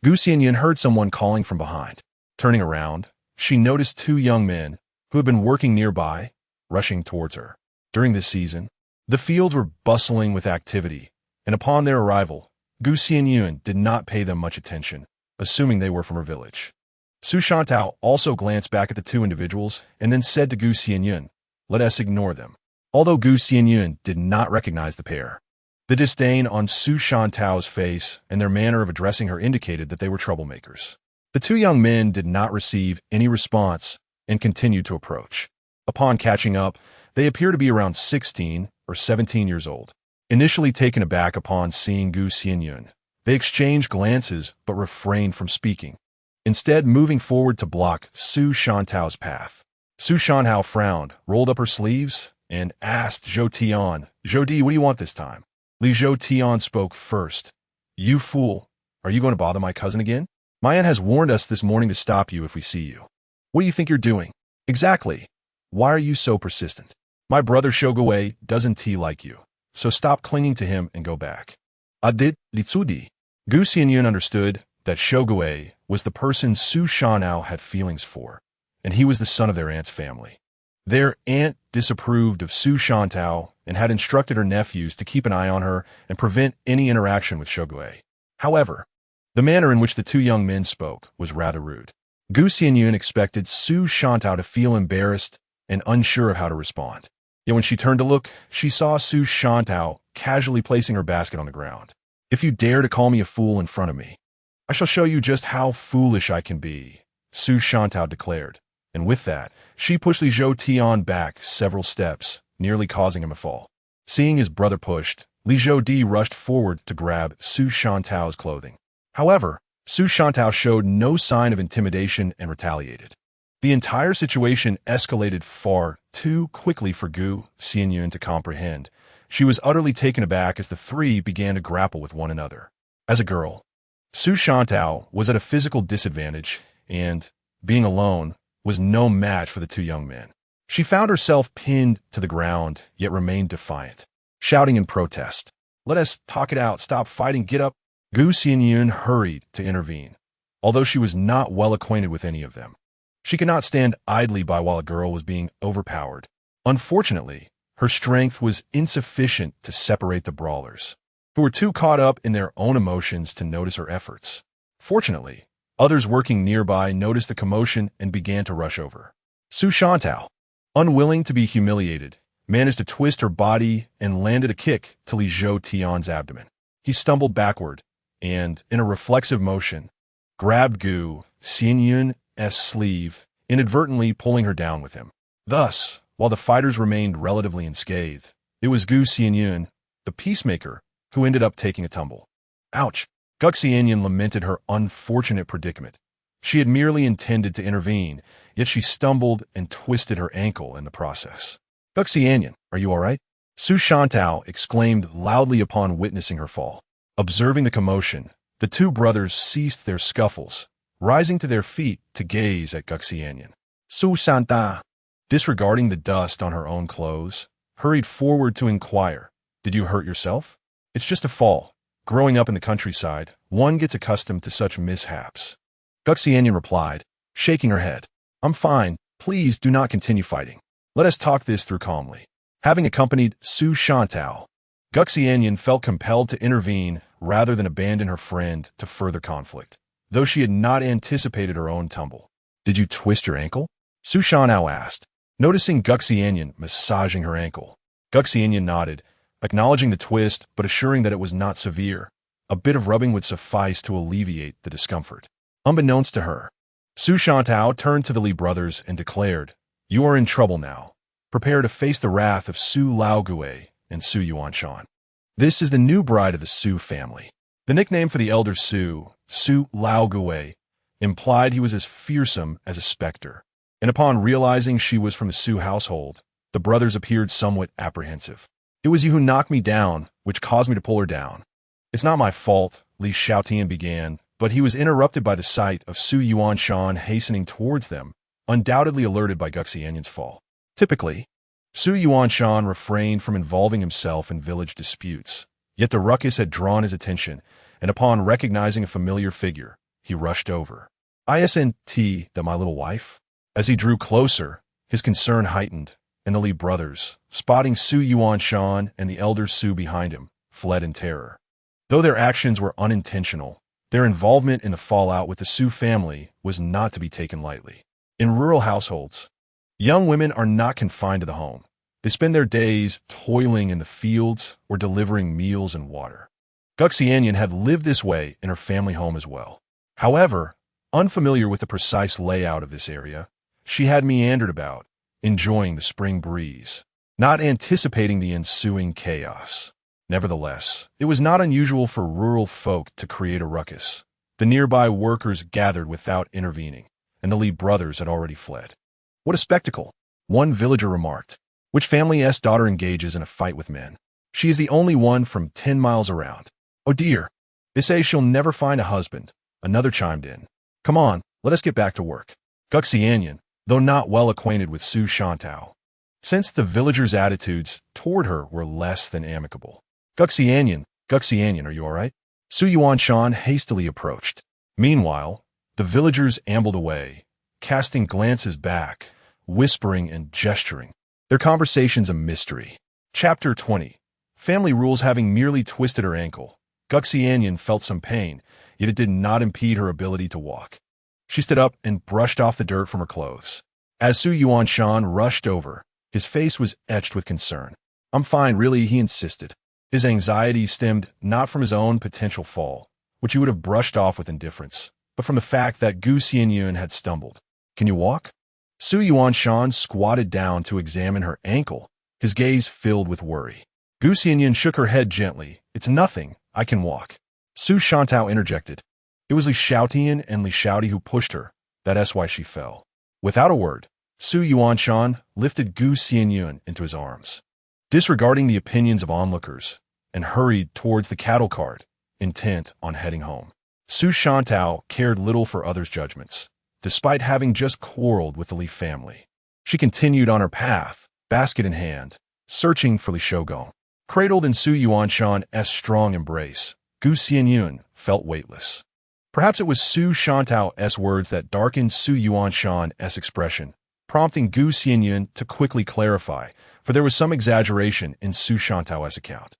Xianyun heard someone calling from behind. Turning around, she noticed two young men who had been working nearby, rushing towards her. During this season, the fields were bustling with activity, and upon their arrival, Xianyun did not pay them much attention, assuming they were from her village. Su Shantao also glanced back at the two individuals and then said to Xianyun, "Let us ignore them." Although Xianyun did not recognize the pair, the disdain on Su Shantao's face and their manner of addressing her indicated that they were troublemakers. The two young men did not receive any response and continued to approach. Upon catching up, they appear to be around 16 or 17 years old. Initially taken aback upon seeing Xianyun, they exchanged glances but refrained from speaking, instead moving forward to block Su Shantao's path. Su Shantao frowned, rolled up her sleeves, and asked Zhou Tian, "Zhou, what do you want this time?" Li Zhou Tian spoke first. "You fool, are you going to bother my cousin again? My aunt has warned us this morning to stop you if we see you. What do you think you're doing?" "Exactly. Why are you so persistent? My brother Shogui doesn't like you, so stop clinging to him and go back." Adit Litsudi. Xianyun understood that Shogui was the person Su Shantao had feelings for, and he was the son of their aunt's family. Their aunt disapproved of Su Shantao and had instructed her nephews to keep an eye on her and prevent any interaction with Shogui. However, the manner in which the two young men spoke was rather rude. Xianyun expected Su Shantao to feel embarrassed and unsure of how to respond. Yet when she turned to look, she saw Su Shantao casually placing her basket on the ground. "If you dare to call me a fool in front of me, I shall show you just how foolish I can be," Su Shantao declared. And with that, she pushed Li Zhou Tian back several steps, nearly causing him to fall. Seeing his brother pushed, Li Zhou Di rushed forward to grab Su Shantao's clothing. However, Su Shantao showed no sign of intimidation and retaliated. The entire situation escalated far too quickly for Xianyun to comprehend. She was utterly taken aback as the three began to grapple with one another. As a girl, Su Shantao was at a physical disadvantage and, being alone, was no match for the two young men. She found herself pinned to the ground, yet remained defiant, shouting in protest, "Let us talk it out, stop fighting, get up." Xianyun hurried to intervene, although she was not well acquainted with any of them. She could not stand idly by while a girl was being overpowered. Unfortunately, her strength was insufficient to separate the brawlers, who were too caught up in their own emotions to notice her efforts. Fortunately, others working nearby noticed the commotion and began to rush over. Su Shantao, unwilling to be humiliated, managed to twist her body and landed a kick to Li Zhou Tian's abdomen. He stumbled backward and, in a reflexive motion, grabbed Xianyun's sleeve, inadvertently pulling her down with him. Thus, while the fighters remained relatively unscathed, it was Xianyun, the peacemaker, who ended up taking a tumble. "Ouch!" Xianyun lamented her unfortunate predicament. She had merely intended to intervene, yet she stumbled and twisted her ankle in the process. "Xianyun, are you all right?" Su Shantao exclaimed loudly upon witnessing her fall. Observing the commotion, the two brothers ceased their scuffles, rising to their feet to gaze at Xianyun. Su Shantao, disregarding the dust on her own clothes, hurried forward to inquire, "Did you hurt yourself?" "It's just a fall. Growing up in the countryside, one gets accustomed to such mishaps." Xianyun replied, shaking her head. "I'm fine. Please do not continue fighting. Let us talk this through calmly." Having accompanied Su Shantao, Xianyun felt compelled to intervene rather than abandon her friend to further conflict, though she had not anticipated her own tumble. "Did you twist your ankle?" Su Shantao asked, noticing Xianyun massaging her ankle. Xianyun nodded, acknowledging the twist but assuring that it was not severe. A bit of rubbing would suffice to alleviate the discomfort. Unbeknownst to her, Su Shantao turned to the Li brothers and declared, "You are in trouble now. Prepare to face the wrath of Su Laogue and Su Yuanshan. This is the new bride of the Su family." The nickname for the elder Su, Su Laogue, implied he was as fearsome as a specter, and upon realizing she was from the Su household, the brothers appeared somewhat apprehensive. "It was you who knocked me down, which caused me to pull her down." "It's not my fault," Li Xiaotian began, but he was interrupted by the sight of Su Yuanshan hastening towards them, undoubtedly alerted by Xianyun's fall. Typically, Su Yuanshan refrained from involving himself in village disputes, yet the ruckus had drawn his attention, and upon recognizing a familiar figure, he rushed over. "Isn't that my little wife?" As he drew closer, his concern heightened, and the Li brothers, spotting Su Yuanshan and the elder Su behind him, fled in terror. Though their actions were unintentional, their involvement in the fallout with the Su family was not to be taken lightly. In rural households, young women are not confined to the home. They spend their days toiling in the fields or delivering meals and water. Xianyun had lived this way in her family home as well. However, unfamiliar with the precise layout of this area, she had meandered about, enjoying the spring breeze, not anticipating the ensuing chaos. Nevertheless, it was not unusual for rural folk to create a ruckus. The nearby workers gathered without intervening, and the Li brothers had already fled. "What a spectacle," one villager remarked. "Which family's daughter engages in a fight with men? She is the only one from 10 miles around. Oh dear, they say she'll never find a husband," another chimed in. "Come on, let us get back to work." Xianyun, though not well acquainted with Su Shantao, sensed the villagers' attitudes toward her were less than amicable. Xianyun, are you all right?" Su Yuanshan hastily approached. Meanwhile, the villagers ambled away, casting glances back, whispering and gesturing, their conversations a mystery. Chapter 20. Family rules. Having merely twisted her ankle, Xianyun felt some pain, yet it did not impede her ability to walk. She stood up and brushed off the dirt from her clothes. As Su Yuanshan rushed over, his face was etched with concern. "I'm fine, really," he insisted. His anxiety stemmed not from his own potential fall, which he would have brushed off with indifference, but from the fact that Xianyun had stumbled. "Can you walk?" Su Yuanshan squatted down to examine her ankle, his gaze filled with worry. Xianyun shook her head gently. "It's nothing, I can walk." Su Shantao interjected. "It was Li Xiaotian and Li Xiaoti who pushed her. That's why she fell." Without a word, Su Yuanshan lifted Xianyun into his arms, disregarding the opinions of onlookers, and hurried towards the cattle cart, intent on heading home. Su Shantao cared little for others' judgments, despite having just quarreled with the Li family. She continued on her path, basket in hand, searching for Li Shogun. Cradled in Su Yuanshan's strong embrace, Xianyun felt weightless. Perhaps it was Su Shantao's words that darkened Su Yuanshan's expression, prompting Xianyun to quickly clarify, for there was some exaggeration in Su Shantao's account.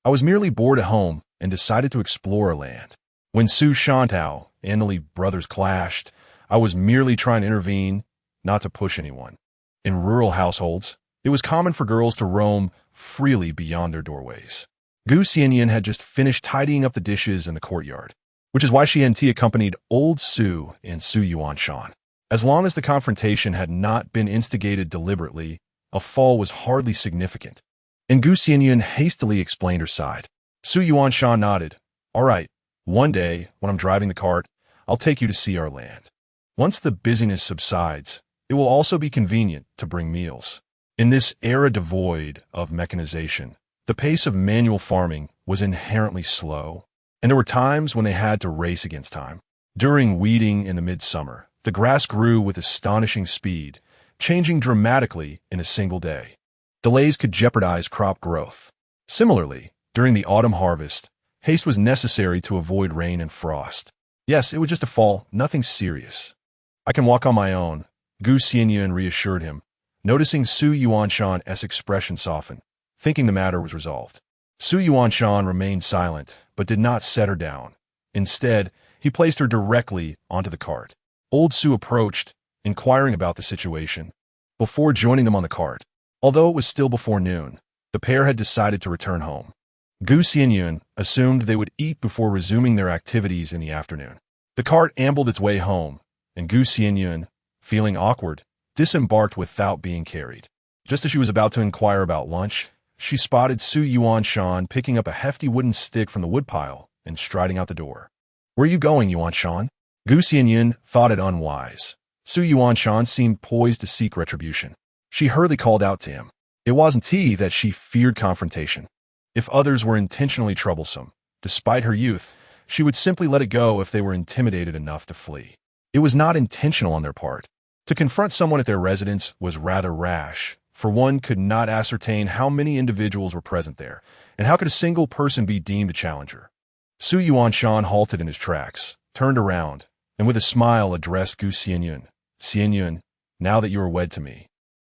"I was merely bored at home and decided to explore a land. When Su Shantao and the Li brothers clashed, I was merely trying to intervene, not to push anyone." In rural households, it was common for girls to roam freely beyond their doorways. Xianyun had just finished tidying up the dishes in the courtyard, which is why she and T accompanied old Su and Su Yuanshan. As long as the confrontation had not been instigated deliberately, a fall was hardly significant, and Xianyun hastily explained her side. Su Yuanshan nodded. "All right, one day, when I'm driving the cart, I'll take you to see our land. Once the busyness subsides, it will also be convenient to bring meals." In this era devoid of mechanization, the pace of manual farming was inherently slow, and there were times when they had to race against time. During weeding in the midsummer, the grass grew with astonishing speed, changing dramatically in a single day. Delays could jeopardize crop growth. Similarly, during the autumn harvest, haste was necessary to avoid rain and frost. "Yes, it was just a fall, nothing serious. I can walk on my own," Xianyun reassured him, noticing Su Yuanshan's expression soften, thinking the matter was resolved. Su Yuanshan remained silent, but did not set her down. Instead, he placed her directly onto the cart. Old Su approached, inquiring about the situation. Before joining them on the cart, although it was still before noon, the pair had decided to return home. Gu Xianyun assumed they would eat before resuming their activities in the afternoon. The cart ambled its way home, and Gu Xianyun, feeling awkward, disembarked without being carried. Just as she was about to inquire about lunch, she spotted Su Yuanshan picking up a hefty wooden stick from the woodpile and striding out the door. "Where are you going, Yuanshan?" Gu Xianyun thought it unwise. Su Yuanshan seemed poised to seek retribution. She hurriedly called out to him. It wasn't he that she feared confrontation. If others were intentionally troublesome, despite her youth, she would simply let it go if they were intimidated enough to flee. It was not intentional on their part. To confront someone at their residence was rather rash, for one could not ascertain how many individuals were present there, and how could a single person be deemed a challenger? Su Yuanshan halted in his tracks, turned around, and with a smile addressed Gu Xianyun. "Xianyun, now that you are wed to me,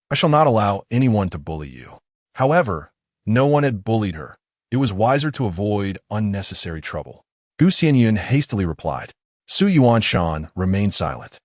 I shall not allow anyone to bully you." However, no one had bullied her. It was wiser to avoid unnecessary trouble. Gu Xianyun hastily replied. Su Yuanshan remained silent,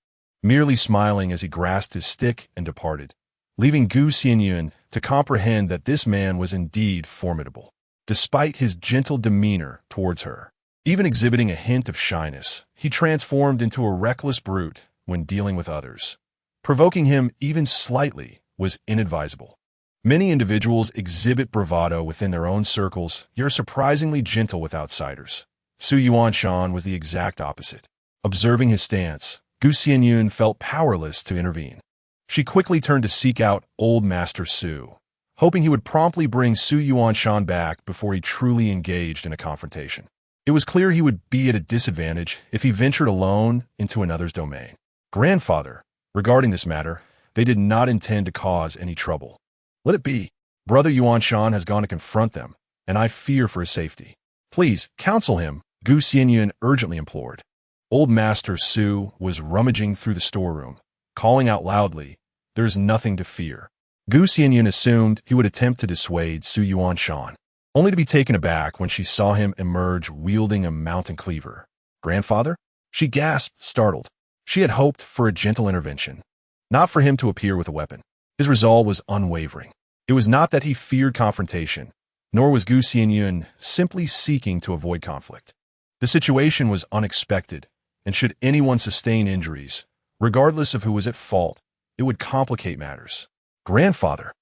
merely smiling as he grasped his stick and departed, leaving Gu Xianyun to comprehend that this man was indeed formidable, despite his gentle demeanor towards her. Even exhibiting a hint of shyness, he transformed into a reckless brute when dealing with others. Provoking him even slightly was inadvisable. Many individuals exhibit bravado within their own circles, yet are surprisingly gentle with outsiders. Su Yuanshan was the exact opposite. Observing his stance, Gu Xianyun felt powerless to intervene. She quickly turned to seek out Old Master Su, hoping he would promptly bring Su Yuanshan back before he truly engaged in a confrontation. It was clear he would be at a disadvantage if he ventured alone into another's domain. "Grandfather, regarding this matter, they did not intend to cause any trouble. Let it be. Brother Yuanshan has gone to confront them, and I fear for his safety. Please, counsel him," Gu Xianyun urgently implored. Old Master Su was rummaging through the storeroom, calling out loudly, "There's nothing to fear." Gu Xianyun assumed he would attempt to dissuade Su Yuanshan, only to be taken aback when she saw him emerge wielding a mountain cleaver. "Grandfather?" She gasped, startled. She had hoped for a gentle intervention, not for him to appear with a weapon. His resolve was unwavering. It was not that he feared confrontation, nor was Gu Xianyun simply seeking to avoid conflict. The situation was unexpected, and should anyone sustain injuries, regardless of who was at fault, it would complicate matters. "Grandfather,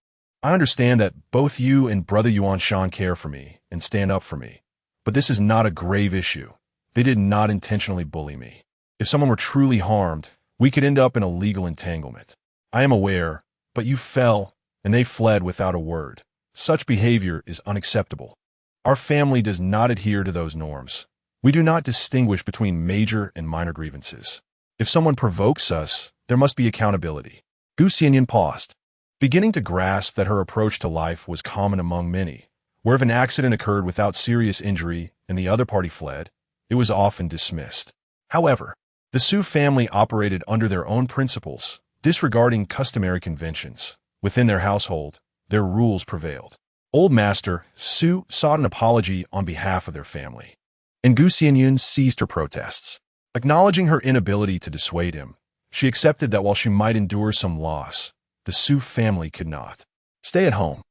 I understand that both you and Brother Yuanshan care for me and stand up for me, but this is not a grave issue. They did not intentionally bully me. If someone were truly harmed, we could end up in a legal entanglement. I am aware, but you fell, and they fled without a word. Such behavior is unacceptable. Our family does not adhere to those norms. We do not distinguish between major and minor grievances. If someone provokes us, there must be accountability." Gu Xianyun paused, beginning to grasp that her approach to life was common among many, where if an accident occurred without serious injury and the other party fled, it was often dismissed. However, the Su family operated under their own principles, disregarding customary conventions. Within their household, their rules prevailed. Old Master Su sought an apology on behalf of their family, and Gu Xianyun ceased her protests. Acknowledging her inability to dissuade him, she accepted that while she might endure some loss, the Su family could not. "Stay at home.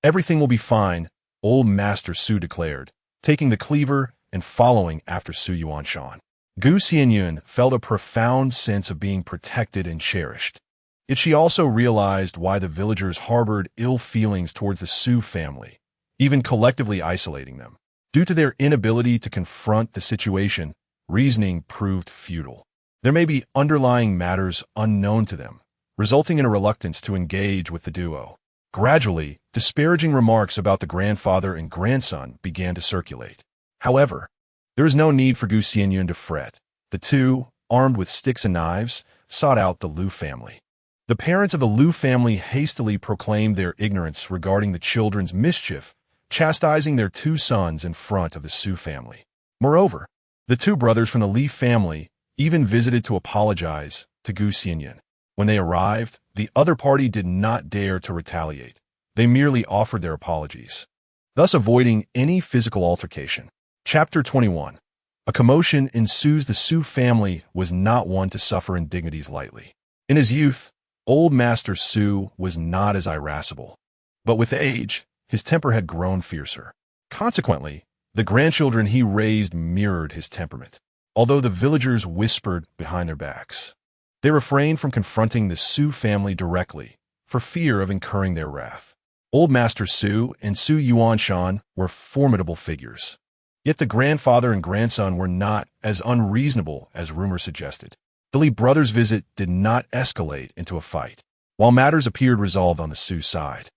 Everything will be fine," Old Master Su declared, taking the cleaver and following after Su Yuanshan. Gu Xianyun felt a profound sense of being protected and cherished. Yet she also realized why the villagers harbored ill feelings towards the Su family, even collectively isolating them. Due to their inability to confront the situation, reasoning proved futile. There may be underlying matters unknown to them, resulting in a reluctance to engage with the duo. Gradually, disparaging remarks about the grandfather and grandson began to circulate. However, there is no need for Gu Xianyun to fret. The two, armed with sticks and knives, sought out the Liu family. The parents of the Liu family hastily proclaimed their ignorance regarding the children's mischief, chastising their two sons in front of the Su family. Moreover, the two brothers from the Li family even visited to apologize to Gu Xianyun. When they arrived, the other party did not dare to retaliate. They merely offered their apologies, thus avoiding any physical altercation. Chapter 21. A commotion ensues. The Su family was not one to suffer indignities lightly. In his youth, Old Master Su was not as irascible, but with age, his temper had grown fiercer. Consequently, The grandchildren he raised mirrored his temperament, although the villagers whispered behind their backs. They refrained from confronting the Su family directly, for fear of incurring their wrath. Old Master Su and Su Yuanshan were formidable figures. Yet the grandfather and grandson were not as unreasonable as rumor suggested. The Li brothers' visit did not escalate into a fight, while matters appeared resolved on the Su side.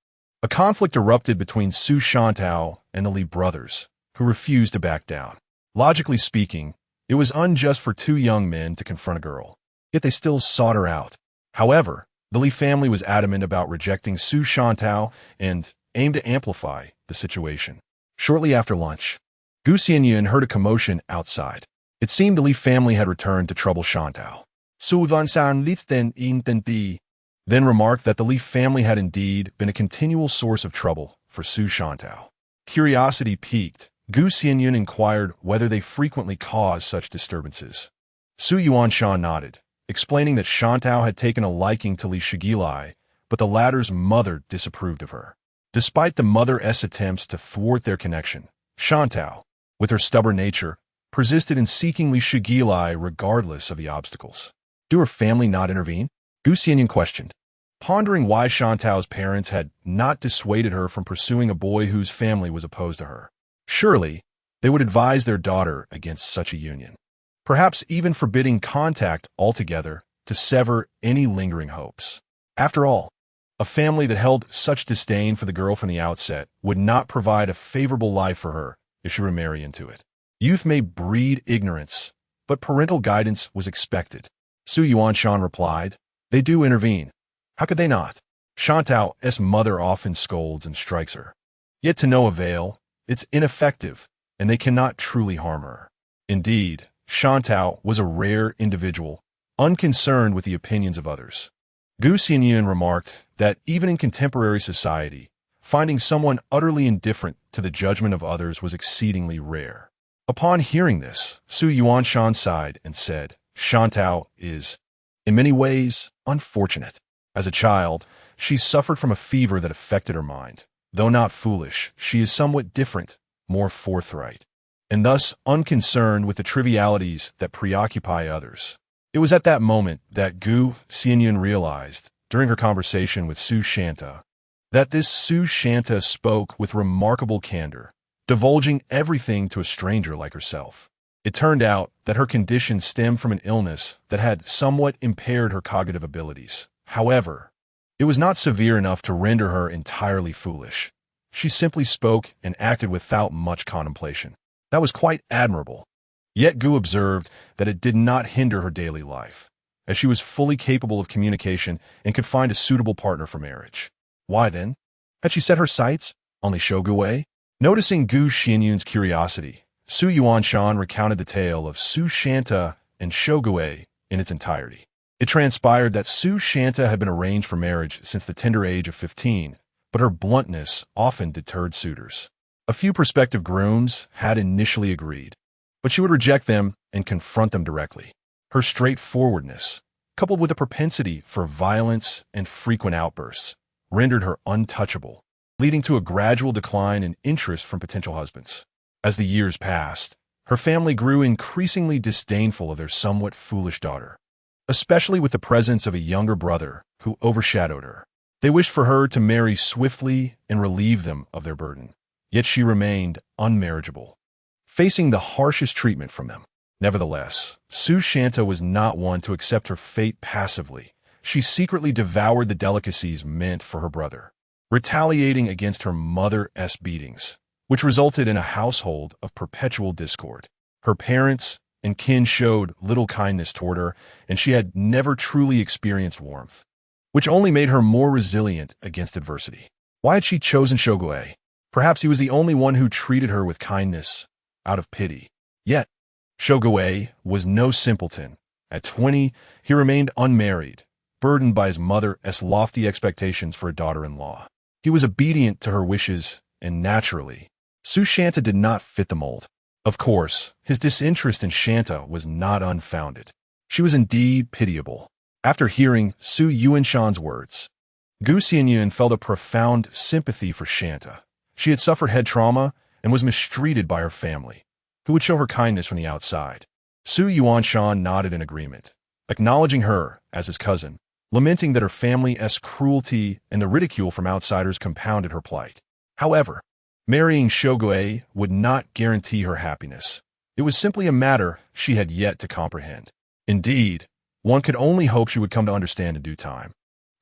A conflict erupted between Su Shantao and the Li brothers, who refused to back down. Logically speaking, it was unjust for two young men to confront a girl, yet they still sought her out. However, the Li family was adamant about rejecting Su Shantao and aimed to amplify the situation. Shortly after lunch, Xianyun heard a commotion outside. It seemed the Li family had returned to trouble Shantao. Su Vansan Litten Intenti then remarked that the Li family had indeed been a continual source of trouble for Su Shantao. Curiosity piqued. Xianyun inquired whether they frequently caused such disturbances. Su Yuanshan nodded, explaining that Shantao had taken a liking to Li Shigilai, but the latter's mother disapproved of her. Despite the mother's attempts to thwart their connection, Shantao, with her stubborn nature, persisted in seeking Li Shigilai regardless of the obstacles. Do her family not intervene? Xianyun questioned, pondering why Shantao's parents had not dissuaded her from pursuing a boy whose family was opposed to her. Surely, they would advise their daughter against such a union, perhaps even forbidding contact altogether to sever any lingering hopes. After all, a family that held such disdain for the girl from the outset would not provide a favorable life for her if she were to marry into it. Youth may breed ignorance, but parental guidance was expected. Su Yuanshan replied, they do intervene. How could they not? Shantao's mother often scolds and strikes her. Yet to no avail, it's ineffective, and they cannot truly harm her. Indeed, Shantao was a rare individual, unconcerned with the opinions of others. Xianyun remarked that even in contemporary society, finding someone utterly indifferent to the judgment of others was exceedingly rare. Upon hearing this, Su Yuanshan sighed and said, Shantao is, in many ways, unfortunate. As a child, she suffered from a fever that affected her mind. Though not foolish, she is somewhat different, more forthright, and thus unconcerned with the trivialities that preoccupy others. It was at that moment that Xianyun realized, during her conversation with Su Shanta, that this Su Shanta spoke with remarkable candor, divulging everything to a stranger like herself. It turned out that her condition stemmed from an illness that had somewhat impaired her cognitive abilities. However, it was not severe enough to render her entirely foolish. She simply spoke and acted without much contemplation. That was quite admirable. Yet Gu observed that it did not hinder her daily life, as she was fully capable of communication and could find a suitable partner for marriage. Why then? Had she set her sights on Li Shogui? Noticing Xianyun's curiosity, Su Yuanshan recounted the tale of Su Shanta and Shogui in its entirety. It transpired that Su Shanta had been arranged for marriage since the tender age of 15, but her bluntness often deterred suitors. A few prospective grooms had initially agreed, but she would reject them and confront them directly. Her straightforwardness, coupled with a propensity for violence and frequent outbursts, rendered her untouchable, leading to a gradual decline in interest from potential husbands. As the years passed, her family grew increasingly disdainful of their somewhat foolish daughter, especially with the presence of a younger brother who overshadowed her. They wished for her to marry swiftly and relieve them of their burden, yet she remained unmarriageable, facing the harshest treatment from them. Nevertheless, Su Shanta was not one to accept her fate passively. She secretly devoured the delicacies meant for her brother, retaliating against her mother's beatings, which resulted in a household of perpetual discord. Her parents and kin showed little kindness toward her, and she had never truly experienced warmth, which only made her more resilient against adversity. Why had she chosen Shogui? Perhaps he was the only one who treated her with kindness out of pity. Yet, Shogui was no simpleton. At 20, he remained unmarried, burdened by his mother's lofty expectations for a daughter-in-law. He was obedient to her wishes, and naturally, Su Shanta did not fit the mold. Of course, his disinterest in Shanta was not unfounded. She was indeed pitiable. After hearing Su Yuanshan's words, Xianyun felt a profound sympathy for Shanta. She had suffered head trauma and was mistreated by her family, who would show her kindness from the outside. Xianyun nodded in agreement, acknowledging her as his cousin, lamenting that her family's cruelty and the ridicule from outsiders compounded her plight. However, marrying Shogui would not guarantee her happiness. It was simply a matter she had yet to comprehend. Indeed, one could only hope she would come to understand in due time.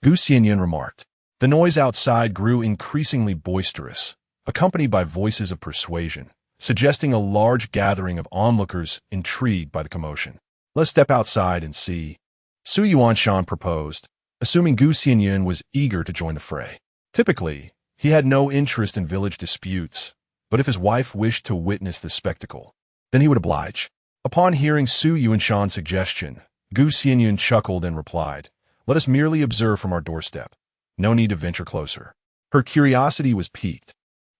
Xianyun remarked. The noise outside grew increasingly boisterous, accompanied by voices of persuasion, suggesting a large gathering of onlookers intrigued by the commotion. Let's step outside and see, Xianyun proposed, assuming Xianyun was eager to join the fray. Typically, he had no interest in village disputes, but if his wife wished to witness the spectacle, then he would oblige. Upon hearing Xianyun's suggestion, Xianyun chuckled and replied, "Let us merely observe from our doorstep. No need to venture closer." Her curiosity was piqued,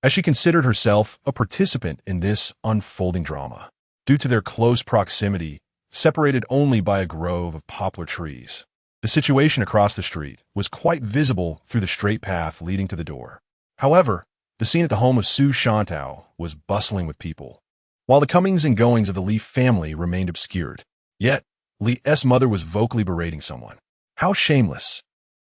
as she considered herself a participant in this unfolding drama. Due to their close proximity, separated only by a grove of poplar trees, the situation across the street was quite visible through the straight path leading to the door. However, the scene at the home of Xianyun was bustling with people, while the comings and goings of the Li family remained obscured. Yet, Li's mother was vocally berating someone. How shameless!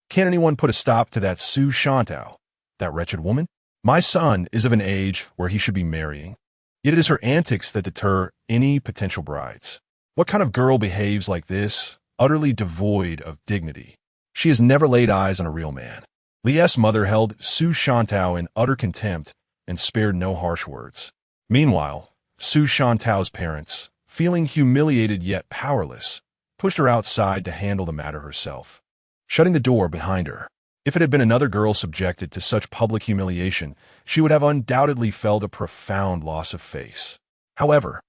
Can't anyone put a stop to that Xianyun, that wretched woman? My son is of an age where he should be marrying, yet it is her antics that deter any potential brides. What kind of girl behaves like this, utterly devoid of dignity? She has never laid eyes on a real man. Li's mother held Xianyun in utter contempt and spared no harsh words. Meanwhile, Xianyun's parents, feeling humiliated yet powerless, pushed her outside to handle the matter herself, shutting the door behind her. If it had been another girl subjected to such public humiliation, she would have undoubtedly felt a profound loss of face. However,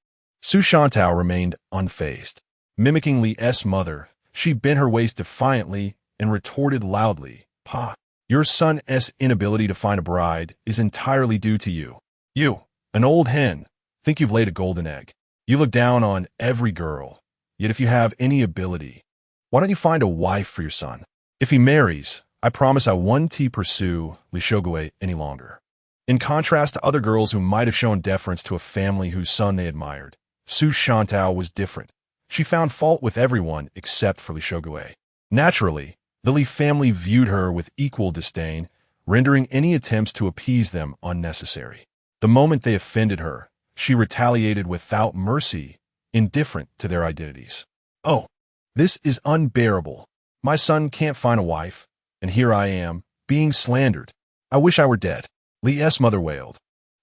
Xianyun remained unfazed. Mimicking Li's mother, she bent her waist defiantly and retorted loudly, "Pa, your son's inability to find a bride is entirely due to you. You, an old hen, think you've laid a golden egg. You look down on every girl, yet if you have any ability, why don't you find a wife for your son? If he marries, I promise I won't pursue Li Shogui any longer." In contrast to other girls who might have shown deference to a family whose son they admired, Xianyun was different. She found fault with everyone except for Li Shogui. Naturally, the Li family viewed her with equal disdain, rendering any attempts to appease them unnecessary. The moment they offended her, she retaliated without mercy, indifferent to their identities. "Oh, this is unbearable. My son can't find a wife, and here I am, being slandered. I wish I were dead," Li's mother wailed,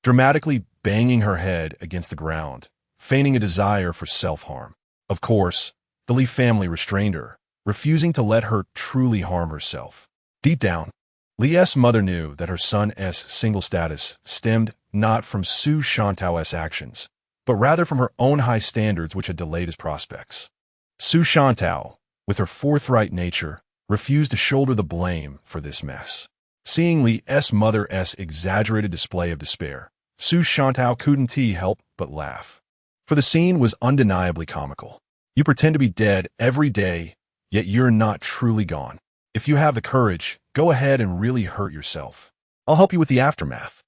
dramatically banging her head against the ground, feigning a desire for self-harm. Of course, the Li family restrained her, refusing to let her truly harm herself. Deep down, Li's mother knew that her son's single status stemmed not from Xianyun's actions, but rather from her own high standards which had delayed his prospects. Xianyun, with her forthright nature, refused to shoulder the blame for this mess. Seeing Li's mother's exaggerated display of despair, Xianyun couldn't help but laugh. For the scene was undeniably comical. You pretend to be dead every day, yet you're not truly gone. If you have the courage, go ahead and really hurt yourself. I'll help you with the aftermath.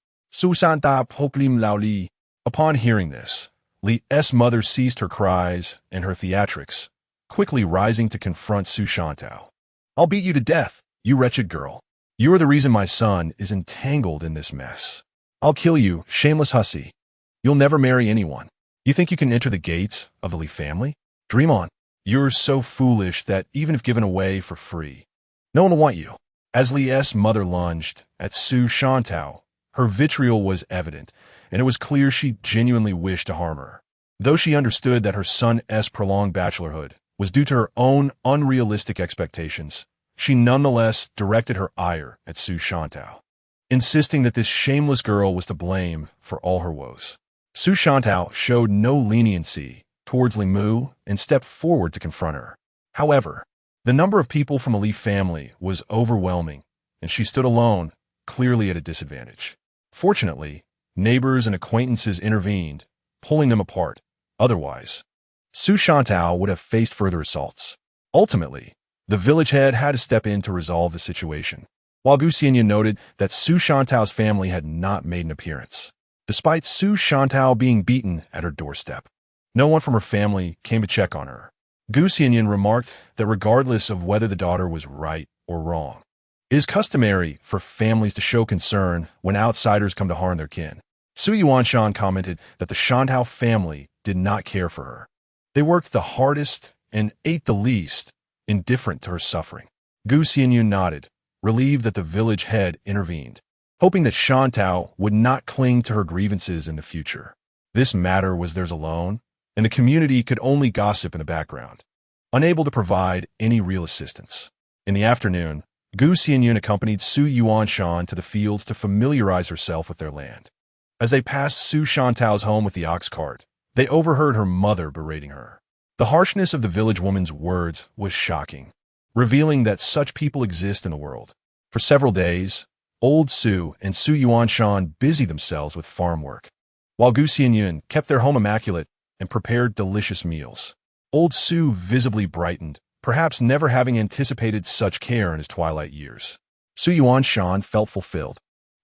Upon hearing this, Li's mother ceased her cries and her theatrics, quickly rising to confront Xianyun. "I'll beat you to death, you wretched girl. You are the reason my son is entangled in this mess. I'll kill you, shameless hussy. You'll never marry anyone. You think you can enter the gates of the Li family? Dream on. You're so foolish that even if given away for free, no one will want you." As Li's mother lunged at Xianyun, her vitriol was evident, and it was clear she genuinely wished to harm her. Though she understood that her son's prolonged bachelorhood was due to her own unrealistic expectations, she nonetheless directed her ire at Xianyun, insisting that this shameless girl was to blame for all her woes. Xianyun showed no leniency towards Li Mu and stepped forward to confront her. However, the number of people from the Li family was overwhelming, and she stood alone, clearly at a disadvantage. Fortunately, neighbors and acquaintances intervened, pulling them apart. Otherwise, Xianyun would have faced further assaults. Ultimately, the village head had to step in to resolve the situation, while Xianyun noted that Xianyun's family had not made an appearance. despite Su Shantao being beaten at her doorstep. No one from her family came to check on her. Xianyun remarked that regardless of whether the daughter was right or wrong, it is customary for families to show concern when outsiders come to harm their kin. Su Yuanshan commented that the Shantao family did not care for her. They worked the hardest and ate the least, indifferent to her suffering. Xianyun nodded, relieved that the village head intervened, hoping that Shantao would not cling to her grievances in the future. This matter was theirs alone, and the community could only gossip in the background, unable to provide any real assistance. In the afternoon, Xianyun accompanied Su Yuanshan to the fields to familiarize herself with their land. As they passed Su Shantao's home with the ox cart, they overheard her mother berating her. The harshness of the village woman's words was shocking, revealing that such people exist in the world. For several days, old Su and Su Yuanshan busied themselves with farm work, while Xianyun kept their home immaculate and prepared delicious meals. Old Su visibly brightened, perhaps never having anticipated such care in his twilight years. Su Yuanshan felt fulfilled.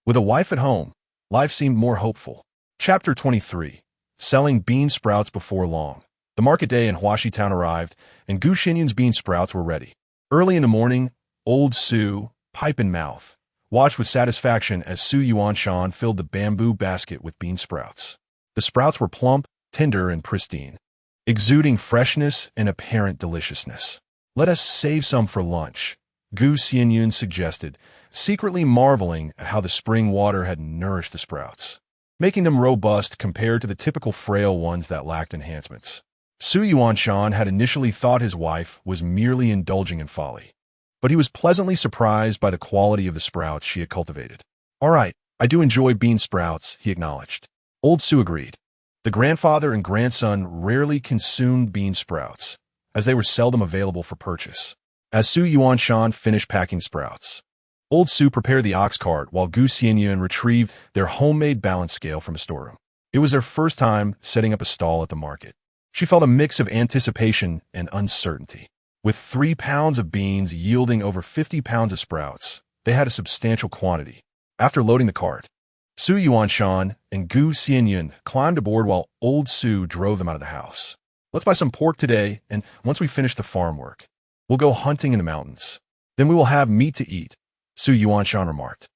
With a wife at home, life seemed more hopeful. Chapter 23. Selling bean sprouts before long. The market day in Huaxi town arrived, and Xianyun's bean sprouts were ready. Early in the morning, old Su, pipe in mouth, watched with satisfaction as Su Yuanshan filled the bamboo basket with bean sprouts. The sprouts were plump, tender, and pristine, exuding freshness and apparent deliciousness. "Let us save some for lunch," Xianyun suggested, secretly marveling at how the spring water had nourished the sprouts, making them robust compared to the typical frail ones that lacked enhancements. Su Yuanshan had initially thought his wife was merely indulging in folly, but he was pleasantly surprised by the quality of the sprouts she had cultivated. "All right, I do enjoy bean sprouts," he acknowledged. Old Su agreed. The grandfather and grandson rarely consumed bean sprouts, as they were seldom available for purchase. As Su Yuanshan finished packing sprouts, old Su prepared the ox cart while Xianyun retrieved their homemade balance scale from a storeroom. It was their first time setting up a stall at the market. She felt a mix of anticipation and uncertainty. With 3 pounds of beans yielding over 50 pounds of sprouts, they had a substantial quantity. After loading the cart, Su Yuanshan and Xianyun climbed aboard while old Su drove them out of the house. "Let's buy some pork today, and once we finish the farm work, we'll go hunting in the mountains. Then we will have meat to eat," Su Yuanshan remarked.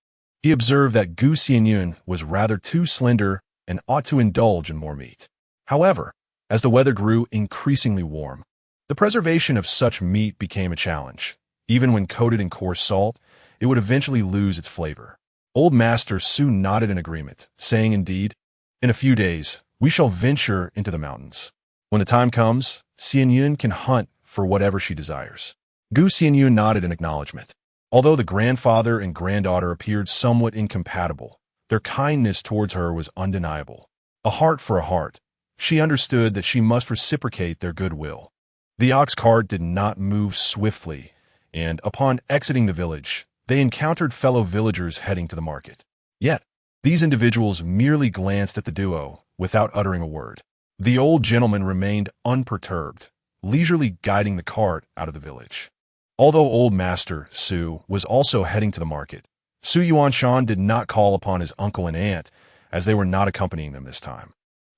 He observed that Xianyun was rather too slender and ought to indulge in more meat. However, as the weather grew increasingly warm, the preservation of such meat became a challenge. Even when coated in coarse salt, it would eventually lose its flavor. Old Master Su nodded in agreement, saying, "Indeed, in a few days, we shall venture into the mountains. When the time comes, Xianyun can hunt for whatever she desires." Xianyun nodded in acknowledgement. Although the grandfather and granddaughter appeared somewhat incompatible, their kindness towards her was undeniable. A heart for a heart, she understood that she must reciprocate their goodwill. The ox cart did not move swiftly, and upon exiting the village, they encountered fellow villagers heading to the market. Yet, these individuals merely glanced at the duo without uttering a word. The old gentleman remained unperturbed, leisurely guiding the cart out of the village. Although old Master Su was also heading to the market, Su Yuanshan did not call upon his uncle and aunt, as they were not accompanying them this time.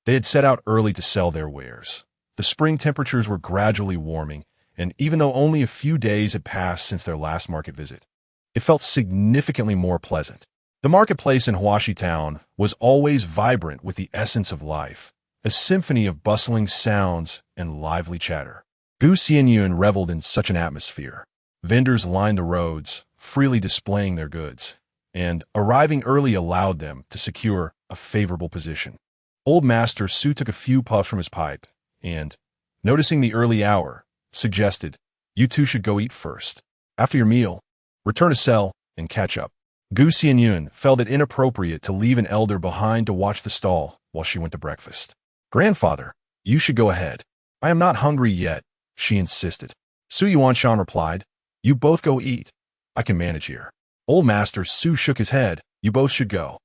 They had set out early to sell their wares. The spring temperatures were gradually warming, and even though only a few days had passed since their last market visit, it felt significantly more pleasant. The marketplace in Huaxi town was always vibrant with the essence of life, a symphony of bustling sounds and lively chatter. Xianyun reveled in such an atmosphere. Vendors lined the roads, freely displaying their goods, and arriving early allowed them to secure a favorable position. Old Master Su took a few puffs from his pipe and, noticing the early hour, suggested, "You two should go eat first. After your meal, return to sell and catch up." Xianyun felt it inappropriate to leave an elder behind to watch the stall while she went to breakfast. "Grandfather, you should go ahead. I am not hungry yet," she insisted. Su Yuanshan replied, "You both go eat. I can manage here." Old Master Su shook his head. "You both should go.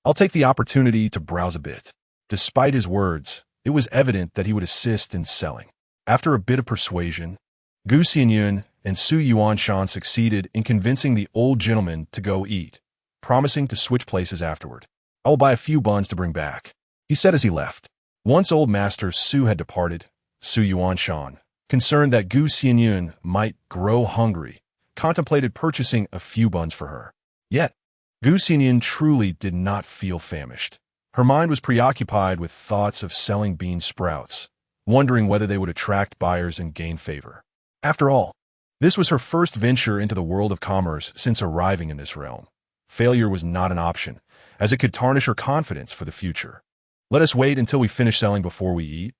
I'll take the opportunity to browse a bit." Despite his words, it was evident that he would assist in selling. After a bit of persuasion, Xianyun and Su Yuanshan succeeded in convincing the old gentleman to go eat, promising to switch places afterward. I will buy a few buns to bring back," he said as he left. Once old master Su had departed, Xianyun, concerned that Xianyun might grow hungry, contemplated purchasing a few buns for her. Yet, Xianyun truly did not feel famished. Her mind was preoccupied with thoughts of selling bean sprouts, wondering whether they would attract buyers and gain favor. After all, this was her first venture into the world of commerce since arriving in this realm. Failure was not an option, as it could tarnish her confidence for the future. "Let us wait until we finish selling before we eat.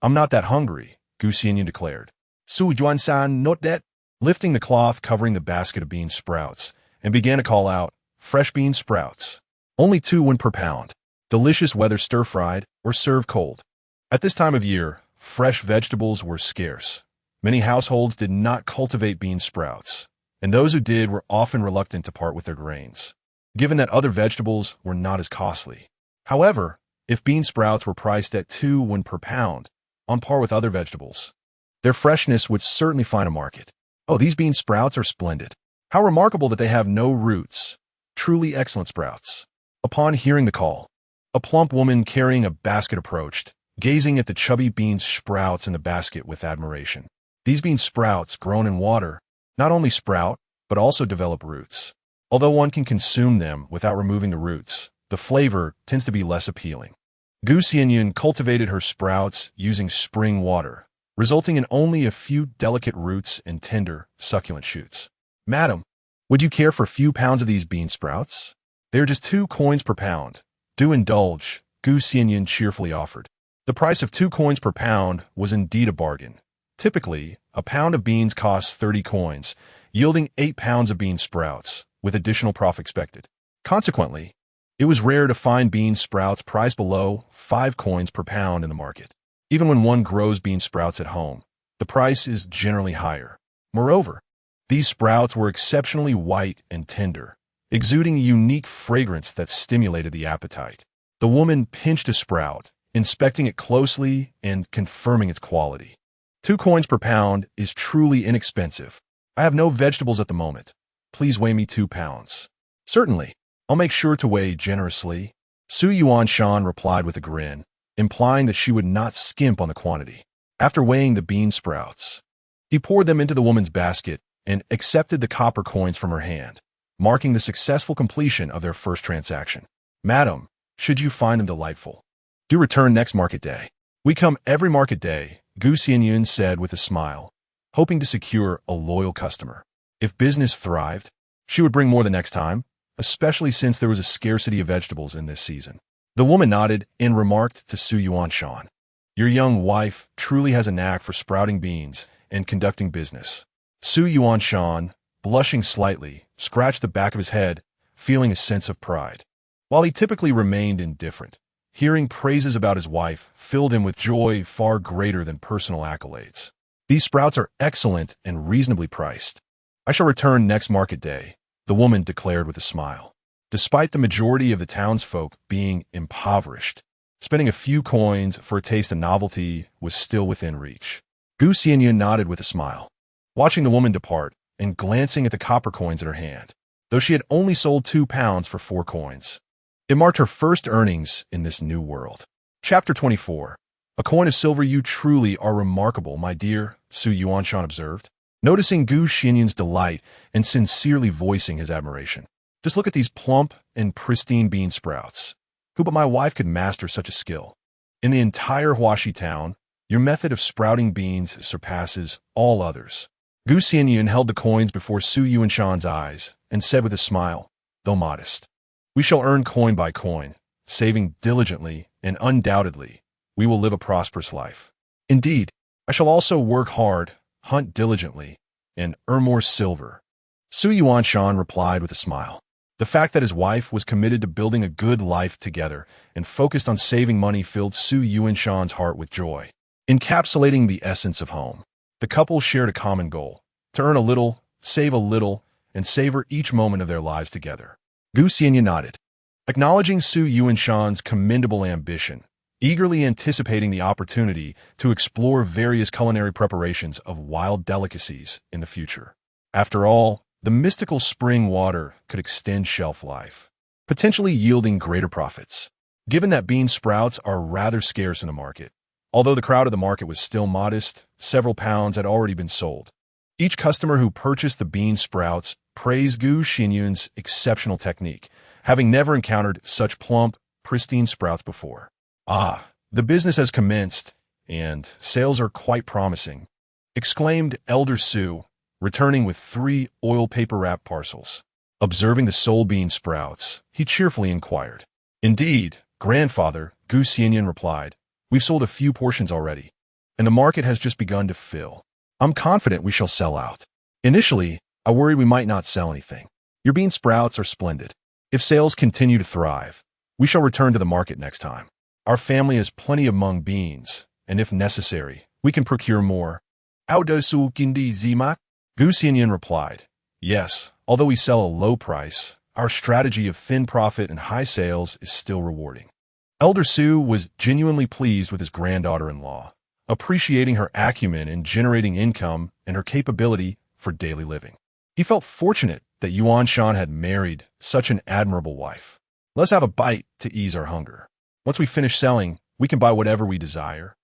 I'm not that hungry," Xianyun declared. "Su Yuan-san, not that," lifting the cloth covering the basket of bean sprouts, and began to call out, "Fresh bean sprouts. Only 2 won per pound. Delicious whether stir-fried or served cold." At this time of year, fresh vegetables were scarce. Many households did not cultivate bean sprouts, and those who did were often reluctant to part with their grains, given that other vegetables were not as costly. However, if bean sprouts were priced at 2 won per pound, on par with other vegetables, their freshness would certainly find a market. "Oh, these bean sprouts are splendid. How remarkable that they have no roots. Truly excellent sprouts." Upon hearing the call, a plump woman carrying a basket approached, gazing at the chubby bean sprouts in the basket with admiration. These bean sprouts, grown in water, not only sprout, but also develop roots. Although one can consume them without removing the roots, the flavor tends to be less appealing. Xianyun cultivated her sprouts using spring water, resulting in only a few delicate roots and tender, succulent shoots. "Madam, would you care for a few pounds of these bean sprouts? They are just 2 coins per pound. Do indulge," Xianyun cheerfully offered. The price of 2 coins per pound was indeed a bargain. Typically, a pound of beans costs 30 coins, yielding 8 pounds of bean sprouts, with additional profit expected. Consequently, it was rare to find bean sprouts priced below 5 coins per pound in the market. Even when one grows bean sprouts at home, the price is generally higher. Moreover, these sprouts were exceptionally white and tender, exuding a unique fragrance that stimulated the appetite. The woman pinched a sprout, inspecting it closely and confirming its quality. 2 coins per pound is truly inexpensive. I have no vegetables at the moment. Please weigh me 2 pounds. Certainly, I'll make sure to weigh generously, Xianyun replied with a grin, implying that she would not skimp on the quantity. After weighing the bean sprouts, he poured them into the woman's basket and accepted the copper coins from her hand, marking the successful completion of their first transaction. "Madam, should you find them delightful, do return next market day. We come every market day," Xianyun said with a smile, hoping to secure a loyal customer. If business thrived, she would bring more the next time, especially since there was a scarcity of vegetables in this season. The woman nodded and remarked to Xianyun, "Your young wife truly has a knack for sprouting beans and conducting business." Xianyun, blushing slightly, scratched the back of his head, feeling a sense of pride. While he typically remained indifferent, hearing praises about his wife filled him with joy far greater than personal accolades. "These sprouts are excellent and reasonably priced. I shall return next market day," the woman declared with a smile. Despite the majority of the townsfolk being impoverished, spending a few coins for a taste of novelty was still within reach. Xianyun nodded with a smile, watching the woman depart and glancing at the copper coins in her hand, though she had only sold 2 pounds for 4 coins. It marked her first earnings in this new world. Chapter 24. "A coin of silver, you truly are remarkable, my dear," Xianyun observed, noticing Xianyun's delight and sincerely voicing his admiration. "Just look at these plump and pristine bean sprouts. Who but my wife could master such a skill? In the entire Huaxi town, your method of sprouting beans surpasses all others." Xianyun held the coins before Xianyun's eyes and said with a smile, though modest, "We shall earn coin by coin, saving diligently, and undoubtedly, we will live a prosperous life. Indeed, I shall also work hard, hunt diligently, and earn more silver." Xianyun replied with a smile. The fact that his wife was committed to building a good life together and focused on saving money filled Xianyun's heart with joy. Encapsulating the essence of home, the couple shared a common goal: to earn a little, save a little, and savor each moment of their lives together. Xianyun nodded, acknowledging Xianyun's commendable ambition, eagerly anticipating the opportunity to explore various culinary preparations of wild delicacies in the future. After all, the mystical spring water could extend shelf life. potentially yielding greater profits. Given that bean sprouts are rather scarce in the market, although the crowd of the market was still modest, several pounds had already been sold. Each customer who purchased the bean sprouts praised Xianyun's exceptional technique, having never encountered such plump, pristine sprouts before. Ah, the business has commenced, and sales are quite promising, exclaimed Elder Su, returning with 3 oil paper wrap parcels. Observing the soul bean sprouts, he cheerfully inquired. Indeed, grandfather, Xianyun replied. We've sold a few portions already, and the market has just begun to fill. I'm confident we shall sell out. Initially, I worried we might not sell anything. Your bean sprouts are splendid. If sales continue to thrive, we shall return to the market next time. Our family has plenty of mung beans, and if necessary, we can procure more. Audosu kindi zimak? Xianyun replied. Yes, although we sell a low price, our strategy of thin profit and high sales is still rewarding. Elder Su was genuinely pleased with his granddaughter-in-law, appreciating her acumen in generating income and her capability for daily living. He felt fortunate that Xianyun had married such an admirable wife. Let's have a bite to ease our hunger. Once we finish selling, we can buy whatever we desire.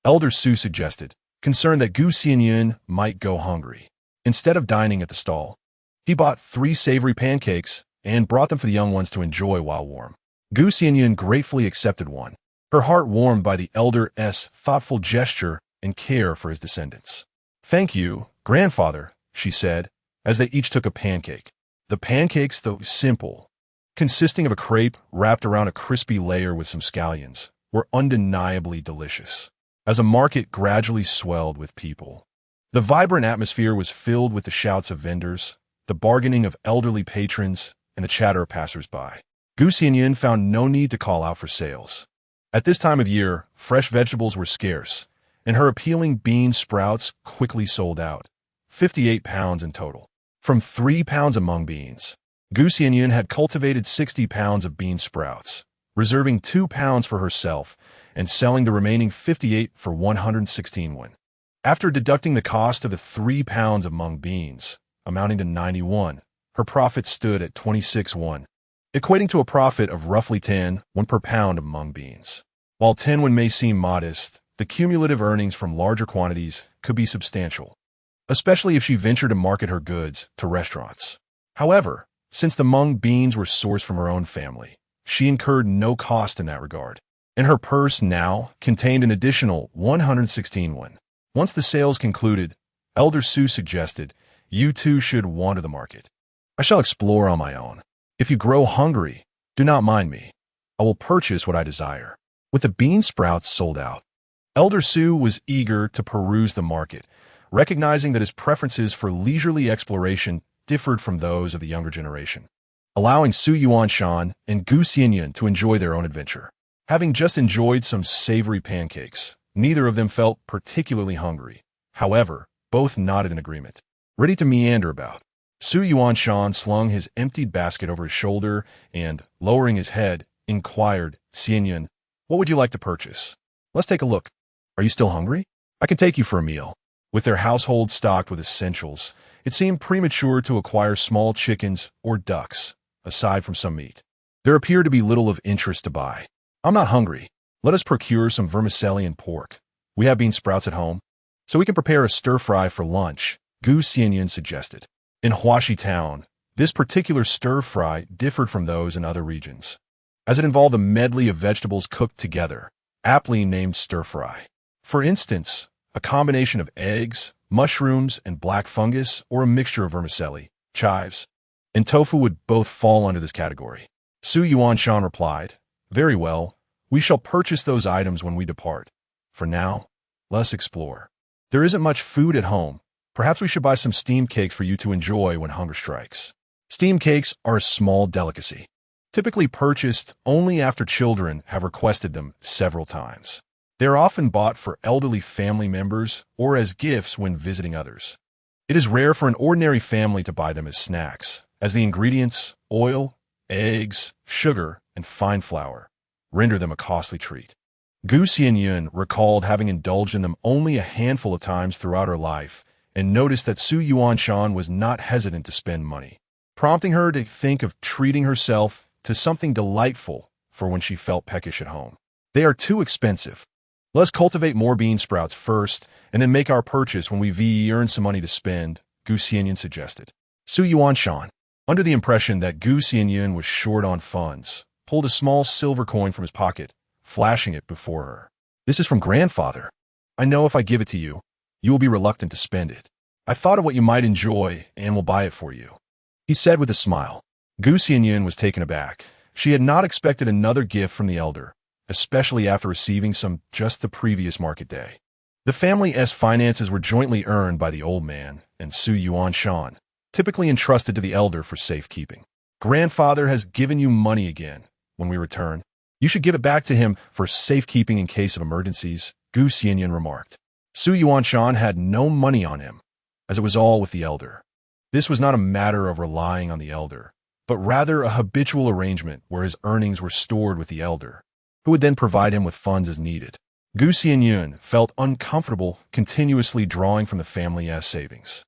Elder Su suggested, concerned that Xianyun might go hungry. Instead of dining at the stall, he bought 3 savory pancakes and brought them for the young ones to enjoy while warm. Xianyun gratefully accepted one, her heart warmed by the elder's thoughtful gesture and care for his descendants. Thank you, grandfather, she said, as they each took a pancake. The pancakes, though simple, consisting of a crepe wrapped around a crispy layer with some scallions, were undeniably delicious. As a market gradually swelled with people, the vibrant atmosphere was filled with the shouts of vendors, the bargaining of elderly patrons, and the chatter of passers-by. Xianyun found no need to call out for sales. At this time of year, fresh vegetables were scarce, and her appealing bean sprouts quickly sold out, 58 pounds in total. From 3 pounds of mung beans, Xianyun had cultivated 60 pounds of bean sprouts, reserving 2 pounds for herself and selling the remaining 58 for 116 won. After deducting the cost of the 3 pounds of mung beans, amounting to 91, her profit stood at 26 won, equating to a profit of roughly 10 won per pound of mung beans. While 10 won may seem modest, the cumulative earnings from larger quantities could be substantial, especially if she ventured to market her goods to restaurants. However, since the mung beans were sourced from her own family, she incurred no cost in that regard, and her purse now contained an additional 116 won. Once the sales concluded, Elder Su suggested, you too should wander the market. I shall explore on my own. If you grow hungry, do not mind me. I will purchase what I desire. With the bean sprouts sold out, Elder Su was eager to peruse the market, recognizing that his preferences for leisurely exploration differed from those of the younger generation, allowing Xianyun and Xianyun to enjoy their own adventure. Having just enjoyed some savory pancakes, neither of them felt particularly hungry. However, both nodded in agreement, ready to meander about. Xianyun slung his emptied basket over his shoulder and, lowering his head, inquired, Xianyun, what would you like to purchase? Let's take a look. Are you still hungry? I can take you for a meal. With their household stocked with essentials, it seemed premature to acquire small chickens or ducks, aside from some meat. There appeared to be little of interest to buy. I'm not hungry. Let us procure some vermicelli and pork. We have bean sprouts at home, so we can prepare a stir-fry for lunch, Xianyun suggested. In Huaxi town, this particular stir-fry differed from those in other regions, as it involved a medley of vegetables cooked together, aptly named stir-fry. For instance, a combination of eggs, mushrooms, and black fungus, or a mixture of vermicelli, chives, and tofu would both fall under this category. Xianyun replied, very well, we shall purchase those items when we depart. For now, let's explore. There isn't much food at home. Perhaps we should buy some steamed cakes for you to enjoy when hunger strikes. Steamed cakes are a small delicacy, typically purchased only after children have requested them several times. They are often bought for elderly family members or as gifts when visiting others. It is rare for an ordinary family to buy them as snacks, as the ingredients, oil, eggs, sugar, and fine flour, render them a costly treat. Xianyun recalled having indulged in them only a handful of times throughout her life, and noticed that Xianyun was not hesitant to spend money, prompting her to think of treating herself to something delightful for when she felt peckish at home. They are too expensive. Let's cultivate more bean sprouts first, and then make our purchase when we earn some money to spend, Gu Xianyun suggested. Xianyun, under the impression that Gu Xianyun was short on funds, pulled a small silver coin from his pocket, flashing it before her. This is from grandfather. I know if I give it to you, you will be reluctant to spend it. I thought of what you might enjoy and will buy it for you, he said with a smile. Gu Xianyun was taken aback. She had not expected another gift from the elder, especially after receiving some just the previous market day. The family's finances were jointly earned by the old man and Xianyun, typically entrusted to the elder for safekeeping. Grandfather has given you money again. When we return, you should give it back to him for safekeeping in case of emergencies, Gu Xianyun remarked. Xianyun had no money on him, as it was all with the elder. This was not a matter of relying on the elder, but rather a habitual arrangement where his earnings were stored with the elder, who would then provide him with funds as needed. Gu Xianyun felt uncomfortable continuously drawing from the family's savings.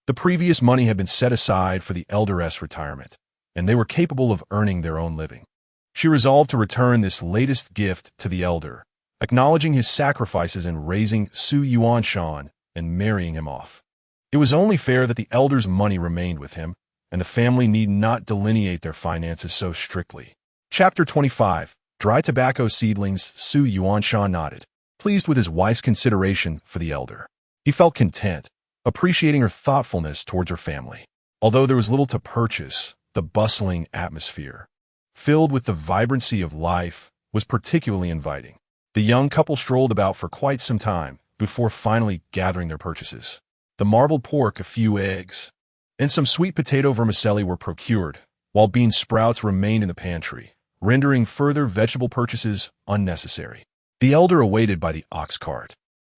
The previous money had been set aside for the elder's retirement, and they were capable of earning their own living. She resolved to return this latest gift to the elder, acknowledging his sacrifices in raising Xianyun and marrying him off. It was only fair that the elder's money remained with him, and the family need not delineate their finances so strictly. Chapter 25. Dry Tobacco Seedlings. Xianyun nodded, pleased with his wife's consideration for the elder. He felt content, appreciating her thoughtfulness towards her family. Although there was little to purchase, the bustling atmosphere, filled with the vibrancy of life, was particularly inviting. The young couple strolled about for quite some time before finally gathering their purchases. The marbled pork, a few eggs, and some sweet potato vermicelli were procured, while bean sprouts remained in the pantry, rendering further vegetable purchases unnecessary. The elder awaited by the ox cart,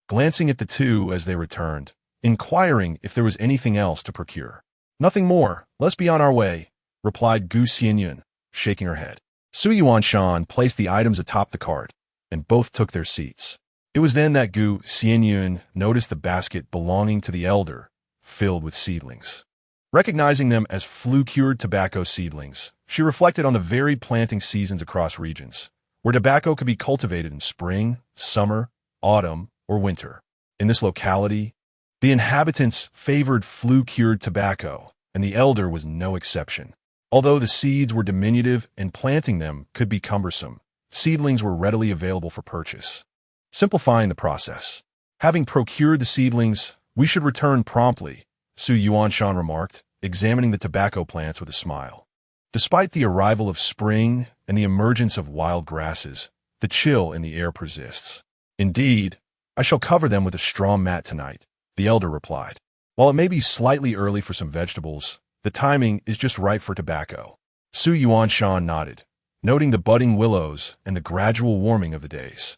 glancing at the two as they returned, inquiring if there was anything else to procure. Nothing more, let's be on our way, replied Gu Xianyun, shaking her head. Xianyun placed the items atop the cart, and both took their seats. It was then that Gu Xianyun noticed the basket belonging to the elder, filled with seedlings. Recognizing them as flue-cured tobacco seedlings, she reflected on the varied planting seasons across regions, where tobacco could be cultivated in spring, summer, autumn, or winter. In this locality, the inhabitants favored flue-cured tobacco, and the elder was no exception. Although the seeds were diminutive and planting them could be cumbersome, seedlings were readily available for purchase, simplifying the process. Having procured the seedlings, we should return promptly, Xianyun remarked, examining the tobacco plants with a smile. Despite the arrival of spring and the emergence of wild grasses, the chill in the air persists. Indeed, I shall cover them with a straw mat tonight, the elder replied. While it may be slightly early for some vegetables, the timing is just right for tobacco. Xianyun nodded, noting the budding willows and the gradual warming of the days.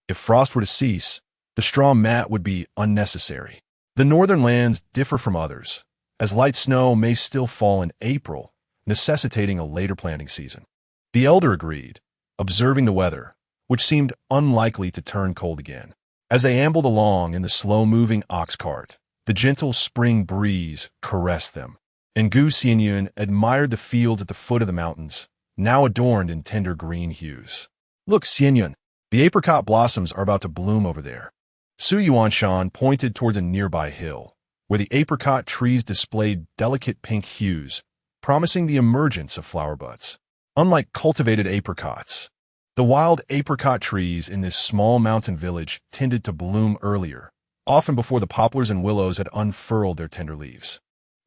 If frost were to cease, the straw mat would be unnecessary. The northern lands differ from others, as light snow may still fall in April, necessitating a later planting season. The elder agreed, observing the weather, which seemed unlikely to turn cold again. As they ambled along in the slow-moving ox cart, the gentle spring breeze caressed them, and Gu Xianyun admired the fields at the foot of the mountains, now adorned in tender green hues. Look, Xianyun, the apricot blossoms are about to bloom over there. Xianyun pointed towards a nearby hill, where the apricot trees displayed delicate pink hues, promising the emergence of flower buds. Unlike cultivated apricots, the wild apricot trees in this small mountain village tended to bloom earlier, often before the poplars and willows had unfurled their tender leaves.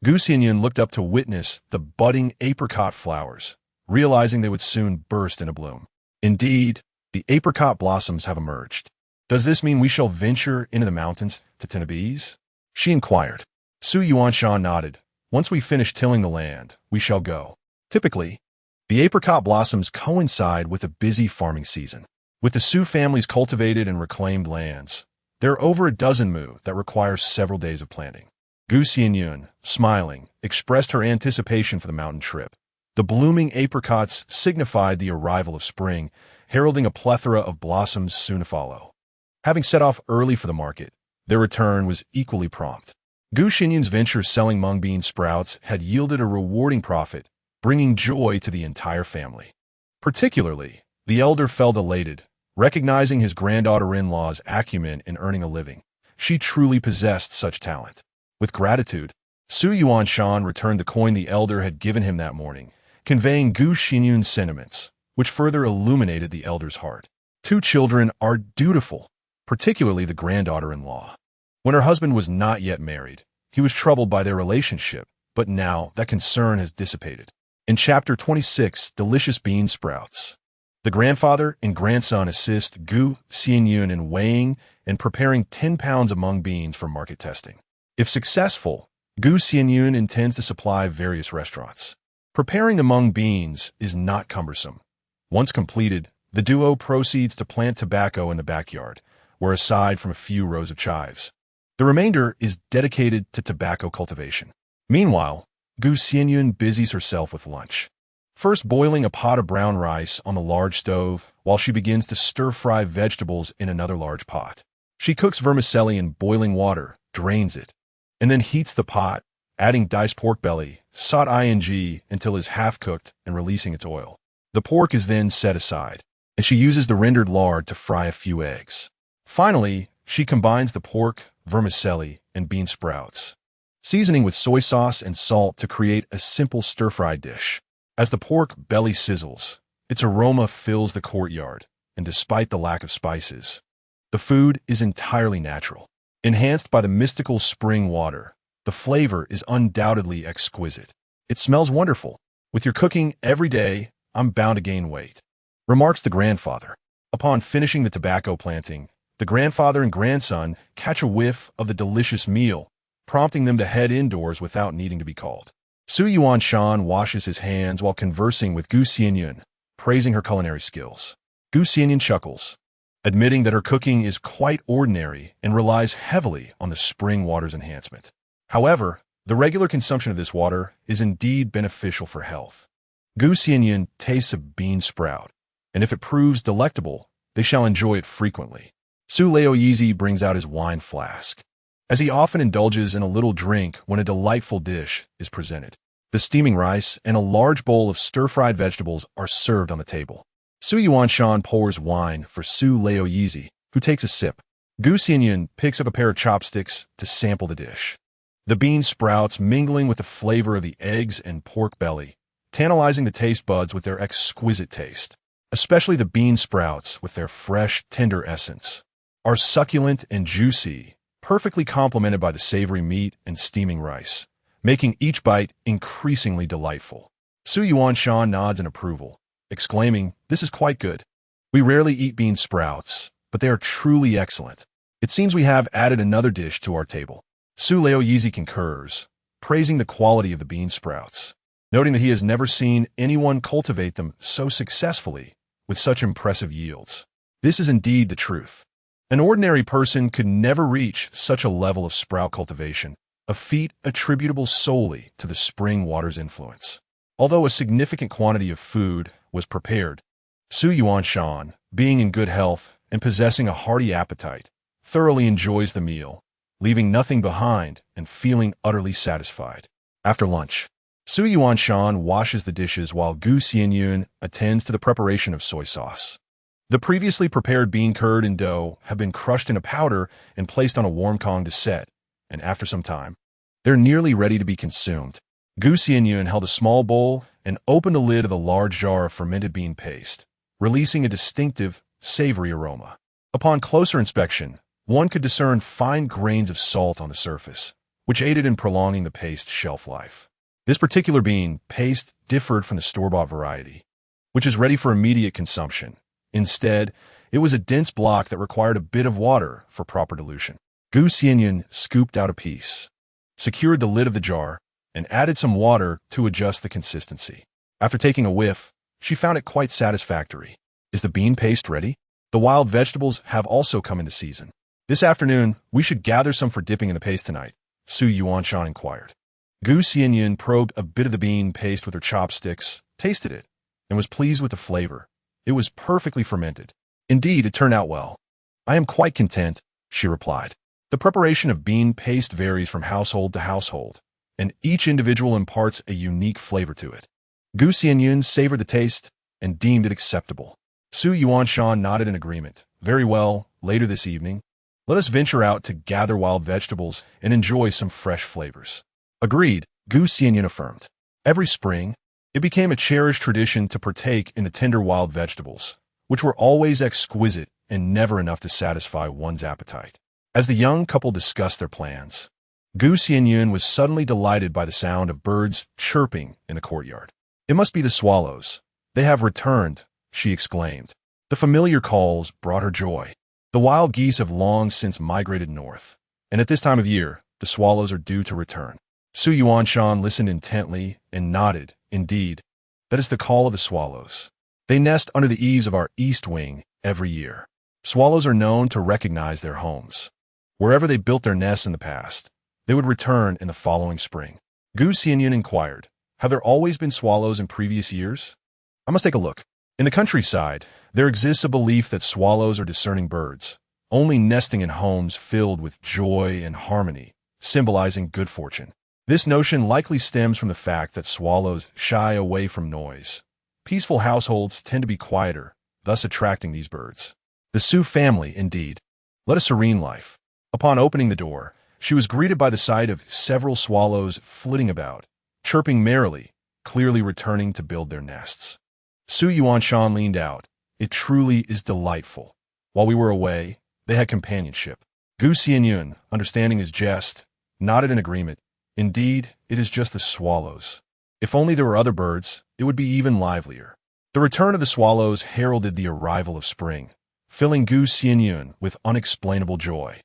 Gu Xianyun looked up to witness the budding apricot flowers, realizing they would soon burst into bloom. Indeed, the apricot blossoms have emerged. Does this mean we shall venture into the mountains to tend bees? She inquired. Xianyun nodded. Once we finish tilling the land, we shall go. Typically, the apricot blossoms coincide with a busy farming season. With the Sioux family's cultivated and reclaimed lands, there are over a dozen mu that require several days of planting. Gu Xianyun, smiling, expressed her anticipation for the mountain trip. The blooming apricots signified the arrival of spring, heralding a plethora of blossoms soon to follow. Having set off early for the market, their return was equally prompt. Gu Xianyun's venture selling mung bean sprouts had yielded a rewarding profit, bringing joy to the entire family. Particularly, the elder felt elated, recognizing his granddaughter-in-law's acumen in earning a living. She truly possessed such talent. With gratitude, Xianyun returned the coin the elder had given him that morning, conveying Xianyun's sentiments, which further illuminated the elder's heart. Two children are dutiful, particularly the granddaughter-in-law. When her husband was not yet married, he was troubled by their relationship, but now that concern has dissipated. In Chapter 26, Delicious Bean Sprouts, the grandfather and grandson assist Xianyun in weighing and preparing 10 pounds of mung beans for market testing. If successful, Xianyun intends to supply various restaurants. Preparing the mung beans is not cumbersome. Once completed, the duo proceeds to plant tobacco in the backyard, where aside from a few rows of chives, the remainder is dedicated to tobacco cultivation. Meanwhile, Xianyun busies herself with lunch. First boiling a pot of brown rice on the large stove while she begins to stir-fry vegetables in another large pot. She cooks vermicelli in boiling water, drains it, and then heats the pot, adding diced pork belly, until it is half-cooked and releasing its oil. The pork is then set aside, and she uses the rendered lard to fry a few eggs. Finally, she combines the pork, vermicelli, and bean sprouts, seasoning with soy sauce and salt to create a simple stir-fried dish. As the pork belly sizzles, its aroma fills the courtyard, and despite the lack of spices, the food is entirely natural. Enhanced by the mystical spring water, the flavor is undoubtedly exquisite. It smells wonderful. With your cooking every day, I'm bound to gain weight, remarks the grandfather. Upon finishing the tobacco planting, the grandfather and grandson catch a whiff of the delicious meal, prompting them to head indoors without needing to be called. Xianyun washes his hands while conversing with Xianyun, praising her culinary skills. Xianyun chuckles, admitting that her cooking is quite ordinary and relies heavily on the spring water's enhancement. However, the regular consumption of this water is indeed beneficial for health. Xianyun tastes a bean sprout, and if it proves delectable, they shall enjoy it frequently. Xianyun brings out his wine flask, as he often indulges in a little drink when a delightful dish is presented. The steaming rice and a large bowl of stir-fried vegetables are served on the table. Xianyun pours wine for Xianyun, who takes a sip. Xianyun picks up a pair of chopsticks to sample the dish. The bean sprouts mingling with the flavor of the eggs and pork belly, tantalizing the taste buds with their exquisite taste. Especially the bean sprouts with their fresh, tender essence are succulent and juicy, perfectly complemented by the savory meat and steaming rice, making each bite increasingly delightful. Xianyun nods in approval, exclaiming, "This is quite good. We rarely eat bean sprouts, but they are truly excellent. It seems we have added another dish to our table." Xianyun concurs, praising the quality of the bean sprouts, noting that he has never seen anyone cultivate them so successfully with such impressive yields. This is indeed the truth. An ordinary person could never reach such a level of sprout cultivation, a feat attributable solely to the spring water's influence. Although a significant quantity of food was prepared, Xianyun, being in good health and possessing a hearty appetite, thoroughly enjoys the meal, leaving nothing behind and feeling utterly satisfied. After lunch, Xianyun washes the dishes while Xianyun attends to the preparation of soy sauce. The previously prepared bean curd and dough have been crushed in a powder and placed on a warm kong to set, and after some time, they're nearly ready to be consumed. Xianyun held a small bowl and opened the lid of the large jar of fermented bean paste, releasing a distinctive, savory aroma. Upon closer inspection, one could discern fine grains of salt on the surface, which aided in prolonging the paste's shelf life. This particular bean paste differed from the store-bought variety, which is ready for immediate consumption. Instead, it was a dense block that required a bit of water for proper dilution. Xianyun scooped out a piece, secured the lid of the jar, and added some water to adjust the consistency. After taking a whiff, she found it quite satisfactory. "Is the bean paste ready? The wild vegetables have also come into season. This afternoon, we should gather some for dipping in the paste tonight," Xianyun inquired. Xianyun probed a bit of the bean paste with her chopsticks, tasted it, and was pleased with the flavor. It was perfectly fermented. "Indeed, it turned out well. I am quite content," she replied. The preparation of bean paste varies from household to household, and each individual imparts a unique flavor to it. Xianyun savored the taste, and deemed it acceptable. Su Yuanshan nodded in agreement. Very well, later this evening, let us venture out to gather wild vegetables and enjoy some fresh flavors. Agreed, Xianyun affirmed. Every spring, it became a cherished tradition to partake in the tender wild vegetables, which were always exquisite and never enough to satisfy one's appetite. As the young couple discussed their plans, Xianyun was suddenly delighted by the sound of birds chirping in the courtyard. It must be the swallows. They have returned, she exclaimed. The familiar calls brought her joy. The wild geese have long since migrated north, and at this time of year, the swallows are due to return. Su Yuanshan listened intently and nodded. Indeed, that is the call of the swallows. They nest under the eaves of our east wing every year. Swallows are known to recognize their homes. Wherever they built their nests in the past, they would return in the following spring. Xianyun inquired, have there always been swallows in previous years? I must take a look. In the countryside, there exists a belief that swallows are discerning birds, only nesting in homes filled with joy and harmony, symbolizing good fortune. This notion likely stems from the fact that swallows shy away from noise. Peaceful households tend to be quieter, thus attracting these birds. The Su family, indeed, led a serene life. Upon opening the door, she was greeted by the sight of several swallows flitting about, chirping merrily, clearly returning to build their nests. Su Yuanshan leaned out. It truly is delightful. While we were away, they had companionship. Xianyun, understanding his jest, nodded in agreement. Indeed, it is just the swallows. If only there were other birds, it would be even livelier. The return of the swallows heralded the arrival of spring, filling Xianyun with unexplainable joy.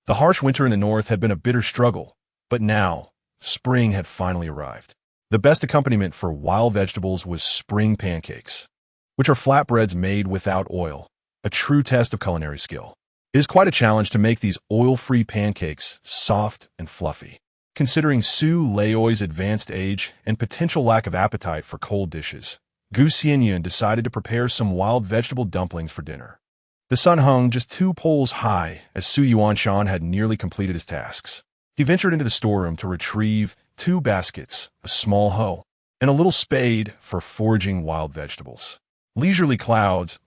The harsh winter in the north had been a bitter struggle, but now, spring had finally arrived. The best accompaniment for wild vegetables was spring pancakes, which are flatbreads made without oil, a true test of culinary skill. It is quite a challenge to make these oil-free pancakes soft and fluffy. Considering Su Laoi's advanced age and potential lack of appetite for cold dishes, Xianyun decided to prepare some wild vegetable dumplings for dinner. The sun hung just 2 poles high as Su Yuanshan had nearly completed his tasks. He ventured into the storeroom to retrieve 2 baskets, a small hoe, and a little spade for foraging wild vegetables. Leisurely clouds,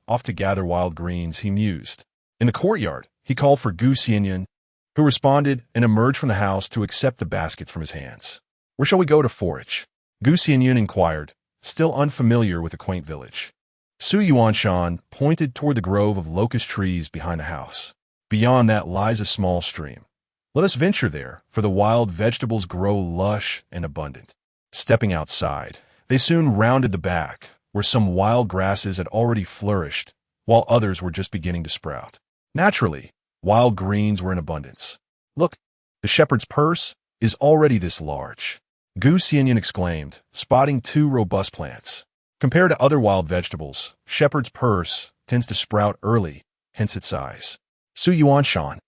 off to gather wild greens, he mused. In the courtyard, he called for Xianyun, who responded and emerged from the house to accept the baskets from his hands. Where shall we go to forage? Xianyun inquired, still unfamiliar with the quaint village. Su Yuanshan pointed toward the grove of locust trees behind the house. Beyond that lies a small stream. Let us venture there, for the wild vegetables grow lush and abundant. Stepping outside, they soon rounded the back, where some wild grasses had already flourished, while others were just beginning to sprout. Naturally, wild greens were in abundance. Look, the shepherd's purse is already this large. Xianyun exclaimed, spotting 2 robust plants. Compared to other wild vegetables, shepherd's purse tends to sprout early, hence its size. Su Yuanshan,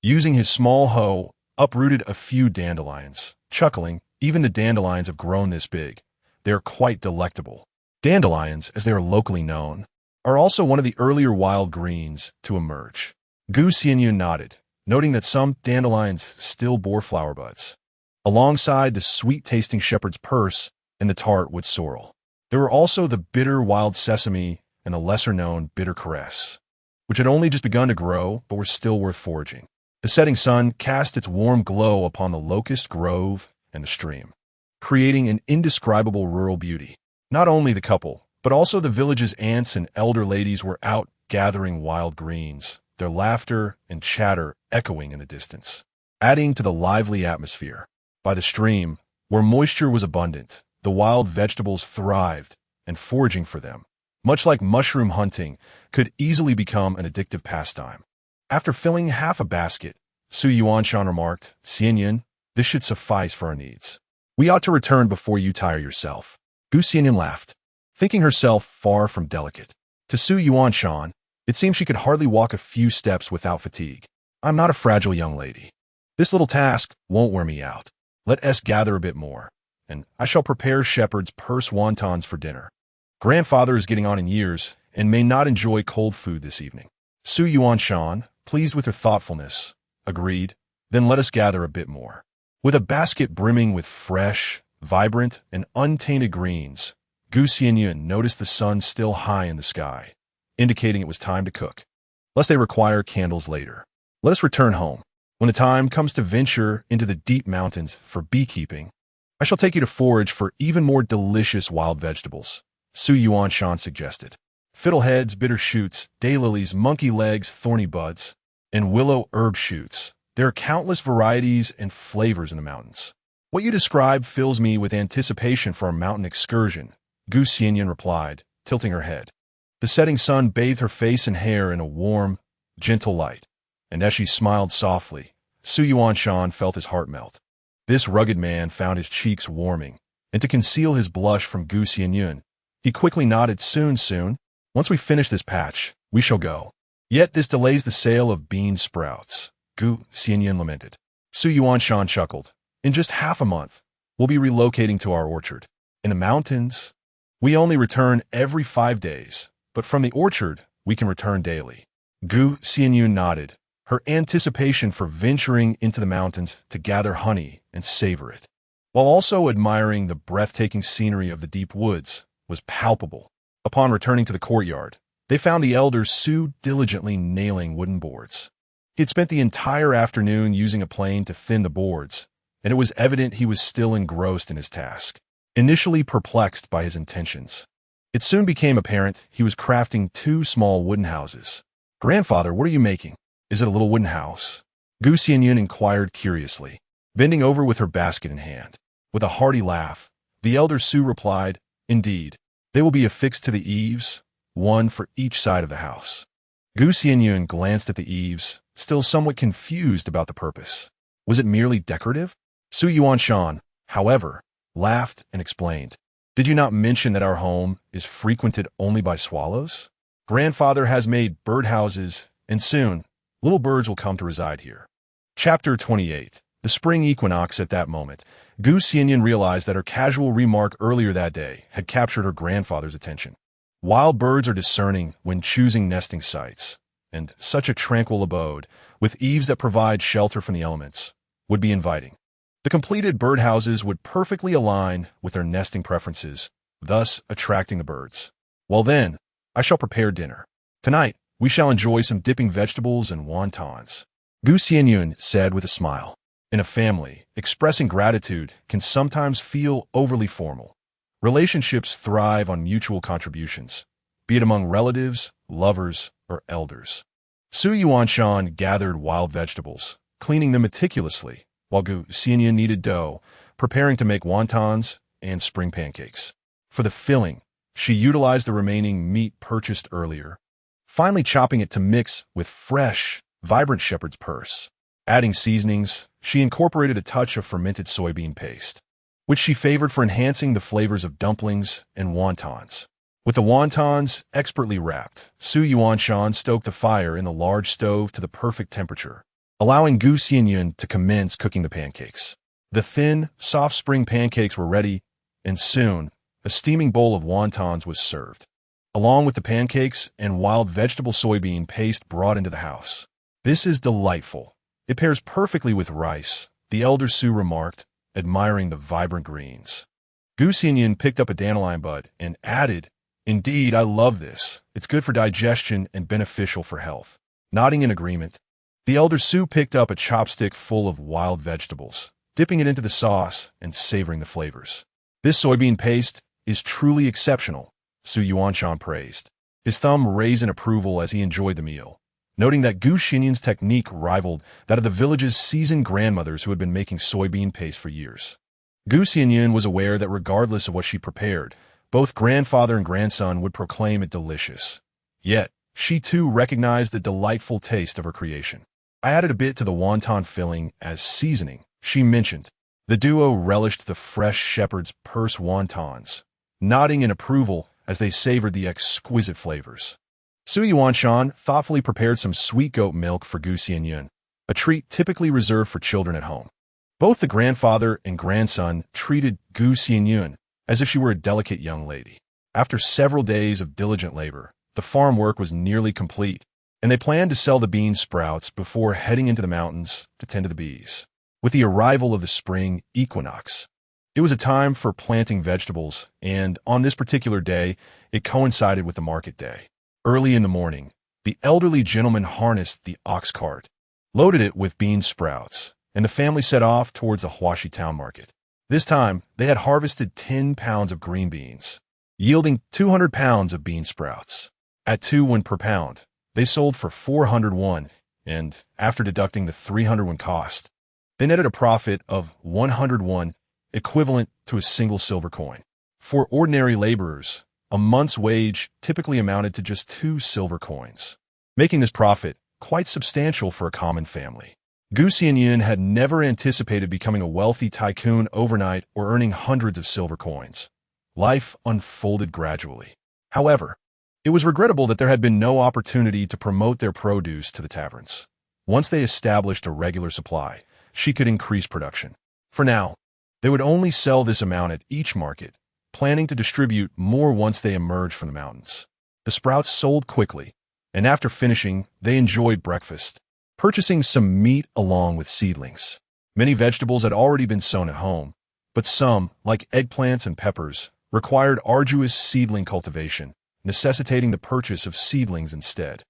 using his small hoe, uprooted a few dandelions. Chuckling, even the dandelions have grown this big. They are quite delectable. Dandelions, as they are locally known, are also one of the earlier wild greens to emerge. Xianyun nodded, noting that some dandelions still bore flower buds. Alongside the sweet-tasting shepherd's purse and the tart wood sorrel, there were also the bitter wild sesame and the lesser-known bitter caress, which had only just begun to grow but were still worth foraging. The setting sun cast its warm glow upon the locust grove and the stream, creating an indescribable rural beauty. Not only the couple, but also the village's aunts and elder ladies were out gathering wild greens, their laughter and chatter echoing in the distance, adding to the lively atmosphere. By the stream, where moisture was abundant, the wild vegetables thrived, and foraging for them, much like mushroom hunting, could easily become an addictive pastime. After filling half a basket, Su Yuanshan remarked, Xianyun, this should suffice for our needs. We ought to return before you tire yourself. Xianyun laughed, thinking herself far from delicate. To Su Yuanshan, it seemed she could hardly walk a few steps without fatigue. I'm not a fragile young lady. This little task won't wear me out. Let us gather a bit more, and I shall prepare shepherd's purse wontons for dinner. Grandfather is getting on in years and may not enjoy cold food this evening. Su Yuanshan, pleased with her thoughtfulness, agreed, then let us gather a bit more. With a basket brimming with fresh, vibrant, and untainted greens, Gu Xianyun noticed the sun still high in the sky, indicating it was time to cook, lest they require candles later. Let us return home. When the time comes to venture into the deep mountains for beekeeping, I shall take you to forage for even more delicious wild vegetables, Xianyun suggested. Fiddleheads, bitter shoots, daylilies, monkey legs, thorny buds, and willow herb shoots. There are countless varieties and flavors in the mountains. What you describe fills me with anticipation for a mountain excursion, Gu Xianyun replied, tilting her head. The setting sun bathed her face and hair in a warm, gentle light, and as she smiled softly, Xianyun felt his heart melt. This rugged man found his cheeks warming, and to conceal his blush from Gu Xianyun, he quickly nodded, soon. Once we finish this patch, we shall go. Yet this delays the sale of bean sprouts, Gu Xianyun lamented. Xianyun chuckled. In just half a month, we'll be relocating to our orchard. In the mountains, we only return every 5 days, but from the orchard, we can return daily. Gu Xianyun nodded, her anticipation for venturing into the mountains to gather honey and savor it, while also admiring the breathtaking scenery of the deep woods, was palpable. Upon returning to the courtyard, they found the elder Su diligently nailing wooden boards. He had spent the entire afternoon using a plane to thin the boards, and it was evident he was still engrossed in his task. Initially perplexed by his intentions, it soon became apparent he was crafting 2 small wooden houses. "Grandfather, what are you making? Is it a little wooden house?" Gu Xianyun inquired curiously, bending over with her basket in hand. With a hearty laugh, the elder Su replied, "Indeed, they will be affixed to the eaves, one for each side of the house." Gu Xianyun glanced at the eaves, still somewhat confused about the purpose. Was it merely decorative? Xianyun, however, laughed and explained. "Did you not mention that our home is frequented only by swallows? Grandfather has made birdhouses, and soon, little birds will come to reside here." Chapter 28. The spring equinox. At that moment, Gu Xianyun realized that her casual remark earlier that day had captured her grandfather's attention. Wild birds are discerning when choosing nesting sites, and such a tranquil abode, with eaves that provide shelter from the elements, would be inviting. The completed birdhouses would perfectly align with their nesting preferences, thus attracting the birds. "Well then, I shall prepare dinner. Tonight, we shall enjoy some dipping vegetables and wontons," Gu Xianyun said with a smile. In a family, expressing gratitude can sometimes feel overly formal. Relationships thrive on mutual contributions, be it among relatives, lovers, or elders. Xianyun gathered wild vegetables, cleaning them meticulously, while Gu Xianyun kneaded dough, preparing to make wontons and spring pancakes. For the filling, she utilized the remaining meat purchased earlier, finally chopping it to mix with fresh, vibrant shepherd's purse. Adding seasonings, she incorporated a touch of fermented soybean paste, which she favored for enhancing the flavors of dumplings and wontons. With the wontons expertly wrapped, Xianyun stoked the fire in the large stove to the perfect temperature, allowing Gu Xianyun to commence cooking the pancakes. The thin, soft spring pancakes were ready, and soon, a steaming bowl of wontons was served, along with the pancakes and wild vegetable soybean paste brought into the house. "This is delightful. It pairs perfectly with rice," the elder Su remarked, admiring the vibrant greens. Gu Xianyun picked up a dandelion bud and added, "Indeed, I love this. It's good for digestion and beneficial for health." Nodding in agreement, the elder Su picked up a chopstick full of wild vegetables, dipping it into the sauce and savoring the flavors. "This soybean paste is truly exceptional," Xianyun praised, his thumb raised in approval as he enjoyed the meal, noting that Gu Xianyun's technique rivaled that of the village's seasoned grandmothers who had been making soybean paste for years. Gu Xianyun was aware that regardless of what she prepared, both grandfather and grandson would proclaim it delicious. Yet, she too recognized the delightful taste of her creation. "I added a bit to the wonton filling as seasoning," she mentioned. The duo relished the fresh shepherd's purse wontons, nodding in approval as they savored the exquisite flavors. Xianyun thoughtfully prepared some sweet goat milk for Gu Xianyun, a treat typically reserved for children at home. Both the grandfather and grandson treated Gu Xianyun as if she were a delicate young lady. After several days of diligent labor, the farm work was nearly complete, and they planned to sell the bean sprouts before heading into the mountains to tend to the bees. With the arrival of the spring equinox, It was a time for planting vegetables, and on this particular day, it coincided with the market day. Early in the morning, the elderly gentleman harnessed the ox cart, loaded it with bean sprouts, and the family set off towards the Huashi town market. This time, they had harvested 10 pounds of green beans, yielding 200 pounds of bean sprouts. At 2 won per pound, they sold for 400 won, and after deducting the 300 won cost, they netted a profit of 100 won, equivalent to a single silver coin. For ordinary laborers, a month's wage typically amounted to just 2 silver coins, making this profit quite substantial for a common family. Xianyun had never anticipated becoming a wealthy tycoon overnight or earning hundreds of silver coins. Life unfolded gradually. However, it was regrettable that there had been no opportunity to promote their produce to the taverns. Once they established a regular supply, she could increase production. For now, they would only sell this amount at each market, planning to distribute more once they emerged from the mountains. The sprouts sold quickly, and after finishing, they enjoyed breakfast, purchasing some meat along with seedlings. Many vegetables had already been sown at home, but some, like eggplants and peppers, required arduous seedling cultivation, necessitating the purchase of seedlings instead.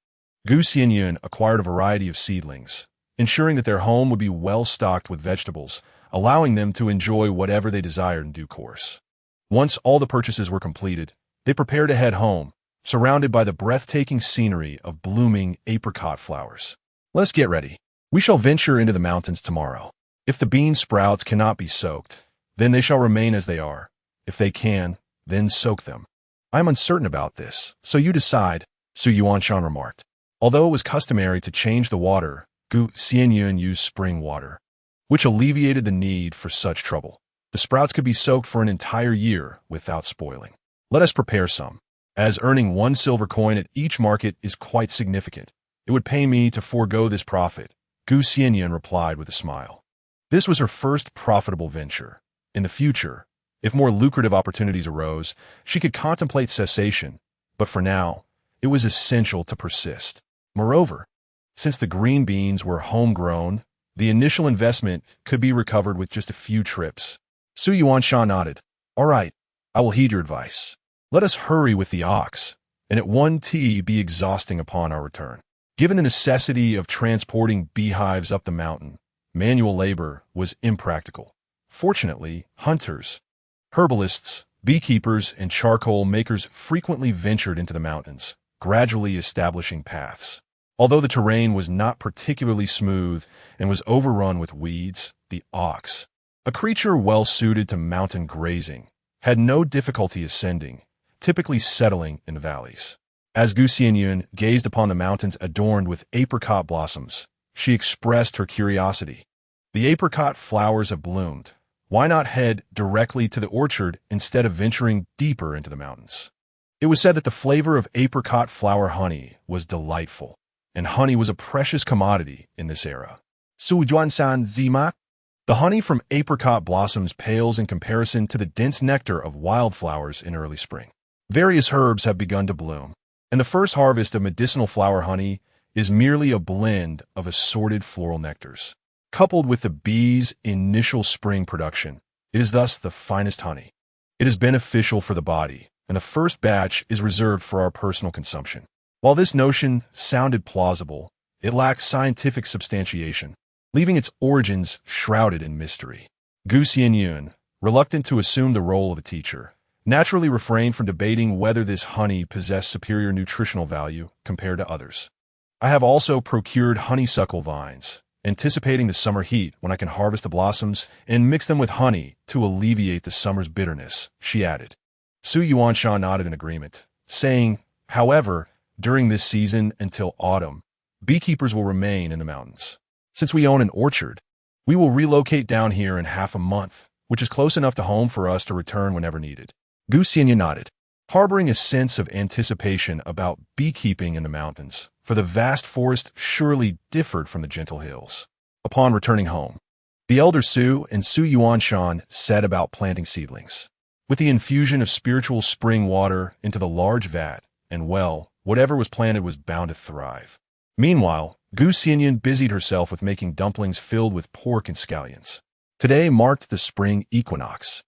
Xianyun acquired a variety of seedlings, ensuring that their home would be well stocked with vegetables, allowing them to enjoy whatever they desired in due course. Once all the purchases were completed, they prepared to head home, surrounded by the breathtaking scenery of blooming apricot flowers. Let's get ready. We shall venture into the mountains tomorrow. If the bean sprouts cannot be soaked, then they shall remain as they are. If they can, then soak them. I am uncertain about this, so you decide, Su Yuanshan remarked. Although it was customary to change the water, Xianyun used spring water, which alleviated the need for such trouble. The sprouts could be soaked for an entire year without spoiling. Let us prepare some. As earning 1 silver coin at each market is quite significant, it would pay me to forego this profit, Xianyun replied with a smile. This was her first profitable venture. In the future, if more lucrative opportunities arose, she could contemplate cessation, but for now, it was essential to persist. Moreover, since the green beans were homegrown, the initial investment could be recovered with just a few trips. Su Yuanshan nodded. All right, I will heed your advice. Let us hurry with the ox, and at 1 tea be exhausting upon our return. Given the necessity of transporting beehives up the mountain, manual labor was impractical. Fortunately, hunters, herbalists, beekeepers, and charcoal makers frequently ventured into the mountains, gradually establishing paths. Although the terrain was not particularly smooth and was overrun with weeds, the ox, a creature well suited to mountain grazing, had no difficulty ascending, typically settling in valleys. As Xianyun gazed upon the mountains adorned with apricot blossoms, she expressed her curiosity. The apricot flowers have bloomed. Why not head directly to the orchard instead of venturing deeper into the mountains? It was said that the flavor of apricot flower honey was delightful, and honey was a precious commodity in this era. Sujuansan Zima. The honey from apricot blossoms pales in comparison to the dense nectar of wildflowers in early spring. Various herbs have begun to bloom, and the first harvest of medicinal flower honey is merely a blend of assorted floral nectars. Coupled with the bees' initial spring production, it is thus the finest honey. It is beneficial for the body, and the first batch is reserved for our personal consumption. While this notion sounded plausible, it lacked scientific substantiation, leaving its origins shrouded in mystery. Xianyun, reluctant to assume the role of a teacher, naturally refrained from debating whether this honey possessed superior nutritional value compared to others. I have also procured honeysuckle vines, anticipating the summer heat when I can harvest the blossoms and mix them with honey to alleviate the summer's bitterness, she added. Su Yuanshan nodded in agreement, saying, however, during this season until autumn, beekeepers will remain in the mountains. Since we own an orchard, we will relocate down here in half a month, which is close enough to home for us to return whenever needed. Xianyun nodded, harboring a sense of anticipation about beekeeping in the mountains, for the vast forest surely differed from the gentle hills. Upon returning home, the elder Su and Su Yuanshan set about planting seedlings. With the infusion of spiritual spring water into the large vat, and well, whatever was planted was bound to thrive. Meanwhile, Xianyun busied herself with making dumplings filled with pork and scallions. Today marked the spring equinox,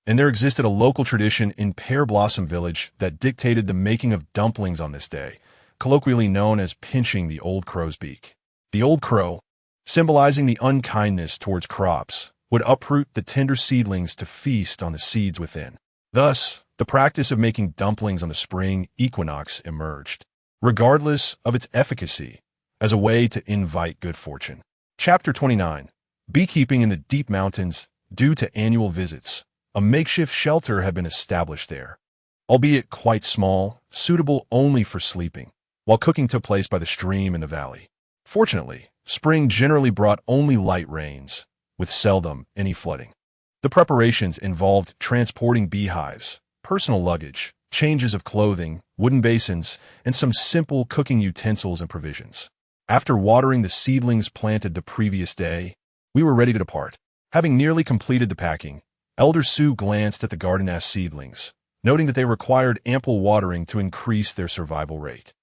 and there existed a local tradition in Pear Blossom Village that dictated the making of dumplings on this day, colloquially known as pinching the old crow's beak. The old crow, symbolizing the unkindness towards crops, would uproot the tender seedlings to feast on the seeds within. Thus, the practice of making dumplings on the spring equinox emerged, regardless of its efficacy, as a way to invite good fortune. Chapter 29. Beekeeping in the Deep Mountains. Due to annual visits, a makeshift shelter had been established there, albeit quite small, suitable only for sleeping, while cooking took place by the stream in the valley. Fortunately, spring generally brought only light rains, with seldom any flooding. The preparations involved transporting beehives, personal luggage, changes of clothing, wooden basins, and some simple cooking utensils and provisions. After watering the seedlings planted the previous day, we were ready to depart. Having nearly completed the packing, Elder Sue glanced at the garden-ass seedlings, noting that they required ample watering to increase their survival rate.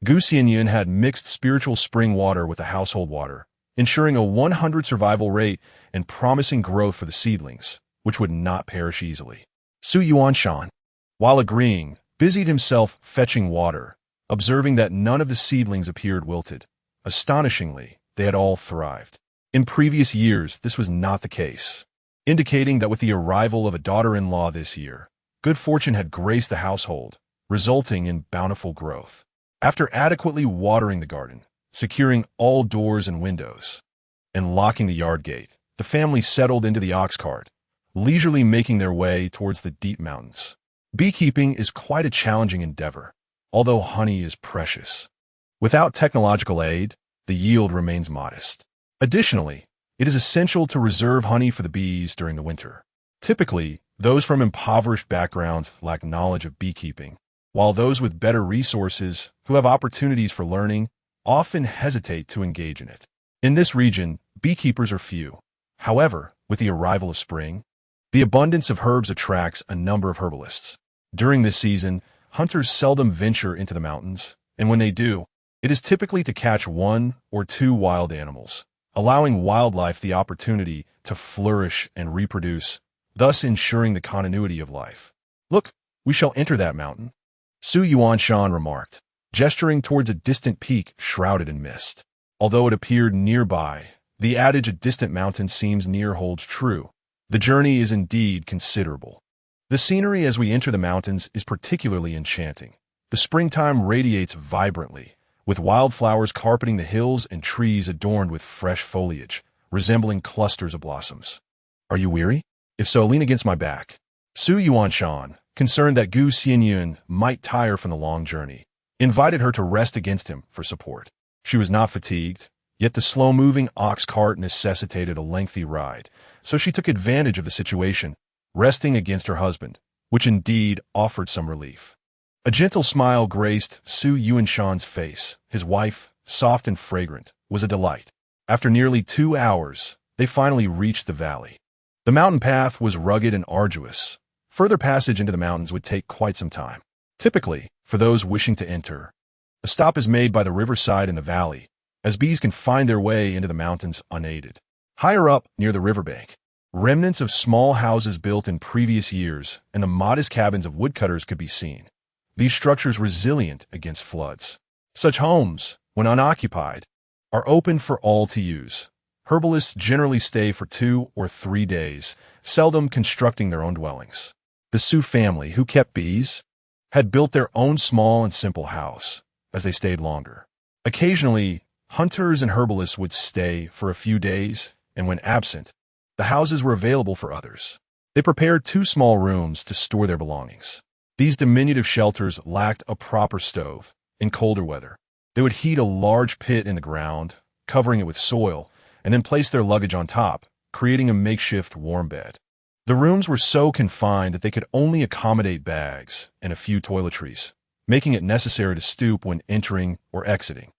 Xianyun had mixed spiritual spring water with the household water, ensuring a 100 survival rate and promising growth for the seedlings, which would not perish easily. Xianyun, while agreeing, busied himself fetching water, observing that none of the seedlings appeared wilted. Astonishingly, they had all thrived. In previous years, this was not the case, indicating that with the arrival of a daughter-in-law this year, good fortune had graced the household, resulting in bountiful growth. After adequately watering the garden, securing all doors and windows, and locking the yard gate, the family settled into the ox cart, leisurely making their way towards the deep mountains. Beekeeping is quite a challenging endeavor, although honey is precious. Without technological aid, the yield remains modest. Additionally, it is essential to reserve honey for the bees during the winter. Typically, those from impoverished backgrounds lack knowledge of beekeeping, while those with better resources who have opportunities for learning often hesitate to engage in it. In this region, beekeepers are few. However, with the arrival of spring, the abundance of herbs attracts a number of herbalists. During this season, hunters seldom venture into the mountains, and when they do, it is typically to catch one or two wild animals, allowing wildlife the opportunity to flourish and reproduce, thus ensuring the continuity of life. "Look, we shall enter that mountain," Xianyun remarked, gesturing towards a distant peak shrouded in mist. Although it appeared nearby, the adage "a distant mountain seems near" holds true. The journey is indeed considerable. The scenery as we enter the mountains is particularly enchanting. The springtime radiates vibrantly, with wildflowers carpeting the hills and trees adorned with fresh foliage, resembling clusters of blossoms. "Are you weary? If so, lean against my back." Xianyun, concerned that Xianyun might tire from the long journey, invited her to rest against him for support. She was not fatigued, yet the slow-moving ox cart necessitated a lengthy ride, so she took advantage of the situation, resting against her husband, which indeed offered some relief. A gentle smile graced Xianyun's face. His wife, soft and fragrant, was a delight. After nearly 2 hours, they finally reached the valley. The mountain path was rugged and arduous. Further passage into the mountains would take quite some time. Typically, for those wishing to enter, a stop is made by the riverside in the valley, as bees can find their way into the mountains unaided. Higher up, near the riverbank, remnants of small houses built in previous years and the modest cabins of woodcutters could be seen. These structures resilient against floods. Such homes, when unoccupied, are open for all to use. Herbalists generally stay for 2 or 3 days, seldom constructing their own dwellings. The Sioux family, who kept bees, had built their own small and simple house, as they stayed longer. Occasionally, hunters and herbalists would stay for a few days, and when absent, the houses were available for others. They prepared 2 small rooms to store their belongings. These diminutive shelters lacked a proper stove. In colder weather, they would heat a large pit in the ground, covering it with soil, and then place their luggage on top, creating a makeshift warm bed. The rooms were so confined that they could only accommodate bags and a few toiletries, making it necessary to stoop when entering or exiting.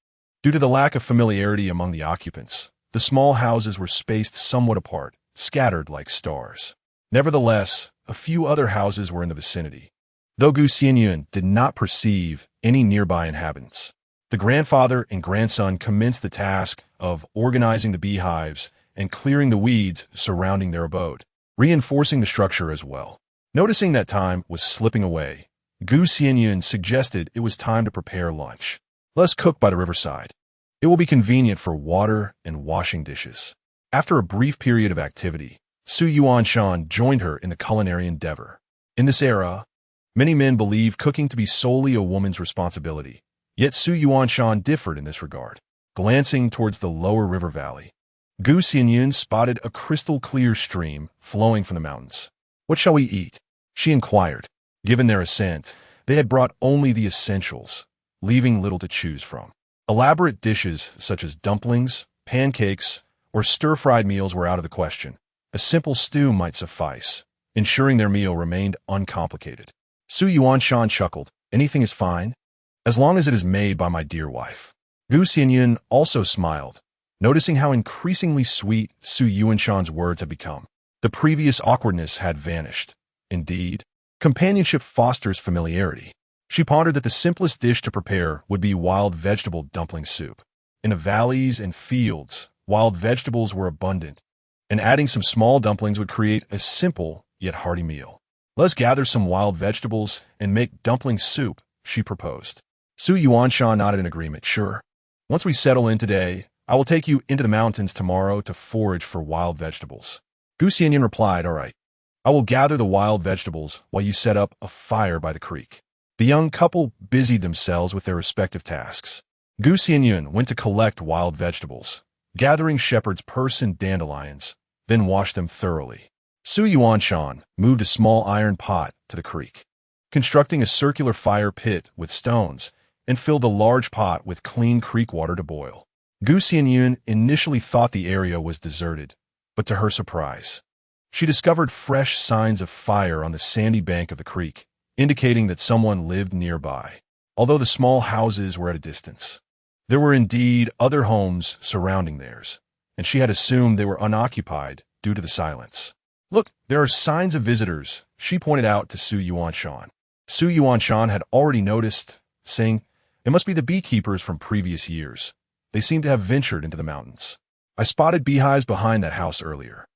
Due to the lack of familiarity among the occupants, the small houses were spaced somewhat apart, scattered like stars. Nevertheless, a few other houses were in the vicinity, though Xianyun did not perceive any nearby inhabitants. The grandfather and grandson commenced the task of organizing the beehives and clearing the weeds surrounding their abode, reinforcing the structure as well. Noticing that time was slipping away, Xianyun suggested it was time to prepare lunch. Let's cook by the riverside. It will be convenient for water and washing dishes. After a brief period of activity, Xianyun joined her in the culinary endeavor. In this era, many men believe cooking to be solely a woman's responsibility, yet Xianyun differed in this regard. Glancing towards the lower river valley, Xianyun spotted a crystal-clear stream flowing from the mountains. "What shall we eat?" she inquired. Given their assent, they had brought only the essentials, leaving little to choose from. Elaborate dishes such as dumplings, pancakes, or stir-fried meals were out of the question. A simple stew might suffice, ensuring their meal remained uncomplicated. Xianyun chuckled. "Anything is fine, as long as it is made by my dear wife." Xianyun also smiled, noticing how increasingly sweet Xianyun's words had become. The previous awkwardness had vanished. Indeed, companionship fosters familiarity. She pondered that the simplest dish to prepare would be wild vegetable dumpling soup. In the valleys and fields, wild vegetables were abundant, and adding some small dumplings would create a simple yet hearty meal. "Let's gather some wild vegetables and make dumpling soup," she proposed. Xianyun nodded in agreement. "Sure. Once we settle in today, I will take you into the mountains tomorrow to forage for wild vegetables." Xianyun replied, "All right. I will gather the wild vegetables while you set up a fire by the creek." The young couple busied themselves with their respective tasks. Xianyun went to collect wild vegetables, gathering shepherd's purse and dandelions, then washed them thoroughly. Xianyun moved a small iron pot to the creek, constructing a circular fire pit with stones, and filled the large pot with clean creek water to boil. Xianyun initially thought the area was deserted, but to her surprise, she discovered fresh signs of fire on the sandy bank of the creek, indicating that someone lived nearby, although the small houses were at a distance. There were indeed other homes surrounding theirs, and she had assumed they were unoccupied due to the silence. "Look, there are signs of visitors," she pointed out to Xianyun. Xianyun had already noticed, saying, "It must be the beekeepers from previous years. They seem to have ventured into the mountains. I spotted beehives behind that house earlier."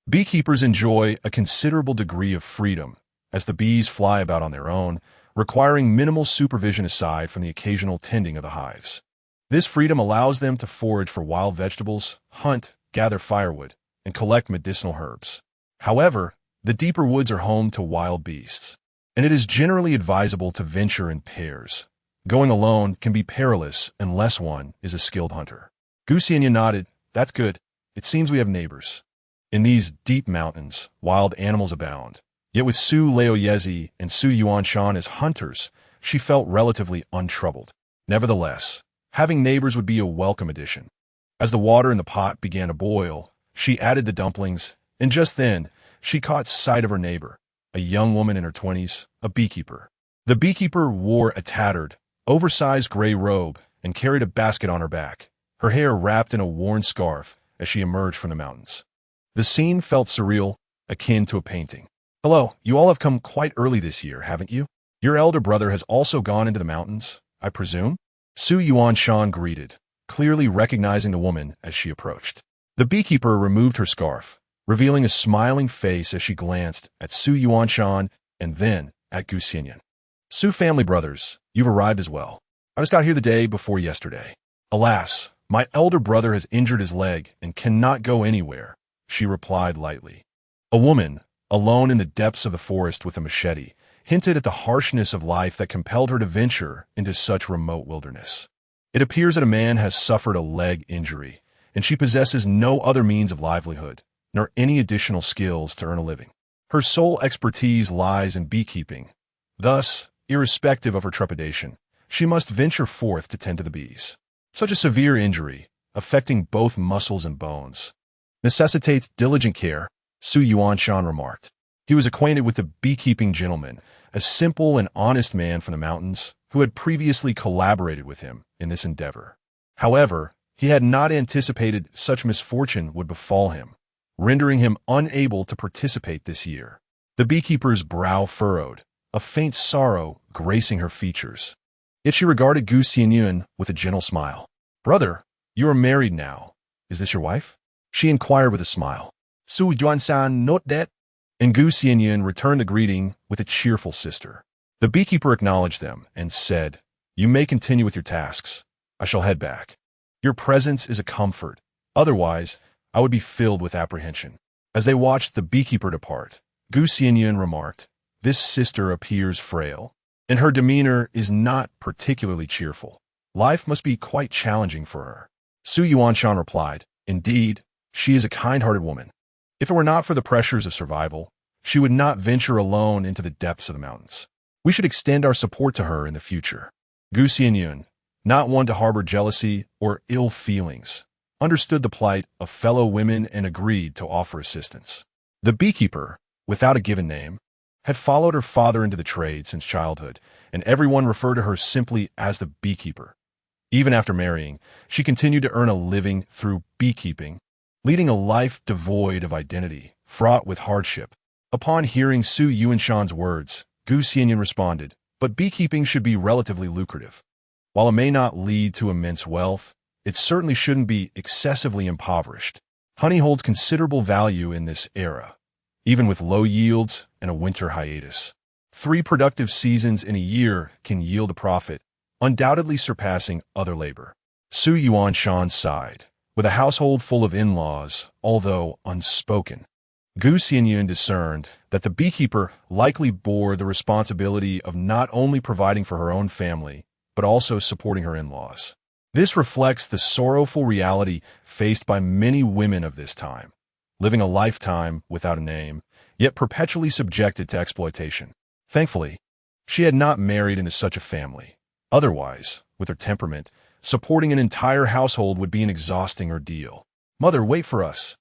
Beekeepers enjoy a considerable degree of freedom, as the bees fly about on their own, requiring minimal supervision aside from the occasional tending of the hives. This freedom allows them to forage for wild vegetables, hunt, gather firewood, and collect medicinal herbs. However, the deeper woods are home to wild beasts, and it is generally advisable to venture in pairs. Going alone can be perilous unless one is a skilled hunter. Xianyun nodded. "That's good. It seems we have neighbors." In these deep mountains, wild animals abound. Yet with Su Laoyezi and Xianyun as hunters, she felt relatively untroubled. Nevertheless, having neighbors would be a welcome addition. As the water in the pot began to boil, she added the dumplings, and just then, she caught sight of her neighbor, a young woman in her 20s, a beekeeper. The beekeeper wore a tattered, oversized gray robe and carried a basket on her back, her hair wrapped in a worn scarf as she emerged from the mountains. The scene felt surreal, akin to a painting. "Hello, you all have come quite early this year, haven't you? Your elder brother has also gone into the mountains, I presume?" Xianyun greeted, clearly recognizing the woman as she approached. The beekeeper removed her scarf, revealing a smiling face as she glanced at Xianyun and then at Xianyun. "Su family brothers, you've arrived as well. I just got here the day before yesterday. Alas, my elder brother has injured his leg and cannot go anywhere," she replied lightly. A woman, alone in the depths of the forest with a machete, hinted at the harshness of life that compelled her to venture into such remote wilderness. It appears that a man has suffered a leg injury, and she possesses no other means of livelihood, nor any additional skills to earn a living. Her sole expertise lies in beekeeping. Thus, irrespective of her trepidation, she must venture forth to tend to the bees. Such a severe injury, affecting both muscles and bones, necessitates diligent care, Xianyun remarked. He was acquainted with the beekeeping gentleman, a simple and honest man from the mountains who had previously collaborated with him in this endeavor. However, he had not anticipated such misfortune would befall him, rendering him unable to participate this year. The beekeeper's brow furrowed, a faint sorrow gracing her features. Yet she regarded Xianyun with a gentle smile. "Brother, you are married now. Is this your wife?" she inquired with a smile. "Xianyun, note that," and Gu Xianyun returned the greeting with a cheerful sister. The beekeeper acknowledged them and said, "You may continue with your tasks. I shall head back. Your presence is a comfort. Otherwise, I would be filled with apprehension." As they watched the beekeeper depart, Gu Xianyun remarked, "This sister appears frail, and her demeanor is not particularly cheerful. Life must be quite challenging for her." Su Yuanshan replied, "Indeed, she is a kind-hearted woman. If it were not for the pressures of survival, she would not venture alone into the depths of the mountains. We should extend our support to her in the future." Gu Xianyun, not one to harbor jealousy or ill feelings, understood the plight of fellow women and agreed to offer assistance. The beekeeper, without a given name, had followed her father into the trade since childhood, and everyone referred to her simply as the beekeeper. Even after marrying, she continued to earn a living through beekeeping, leading a life devoid of identity, fraught with hardship. Upon hearing Su Yuanshan's words, Gu Xianyun responded, "But beekeeping should be relatively lucrative. While it may not lead to immense wealth, it certainly shouldn't be excessively impoverished. Honey holds considerable value in this era, even with low yields and a winter hiatus. 3 productive seasons in a year can yield a profit, undoubtedly surpassing other labor." Su Yuanshan sighed. With a household full of in-laws, although unspoken, Gu Xianyun discerned that the beekeeper likely bore the responsibility of not only providing for her own family, but also supporting her in-laws. This reflects the sorrowful reality faced by many women of this time, living a lifetime without a name, yet perpetually subjected to exploitation. Thankfully, she had not married into such a family. Otherwise, with her temperament, supporting an entire household would be an exhausting ordeal. "Mother, wait for us."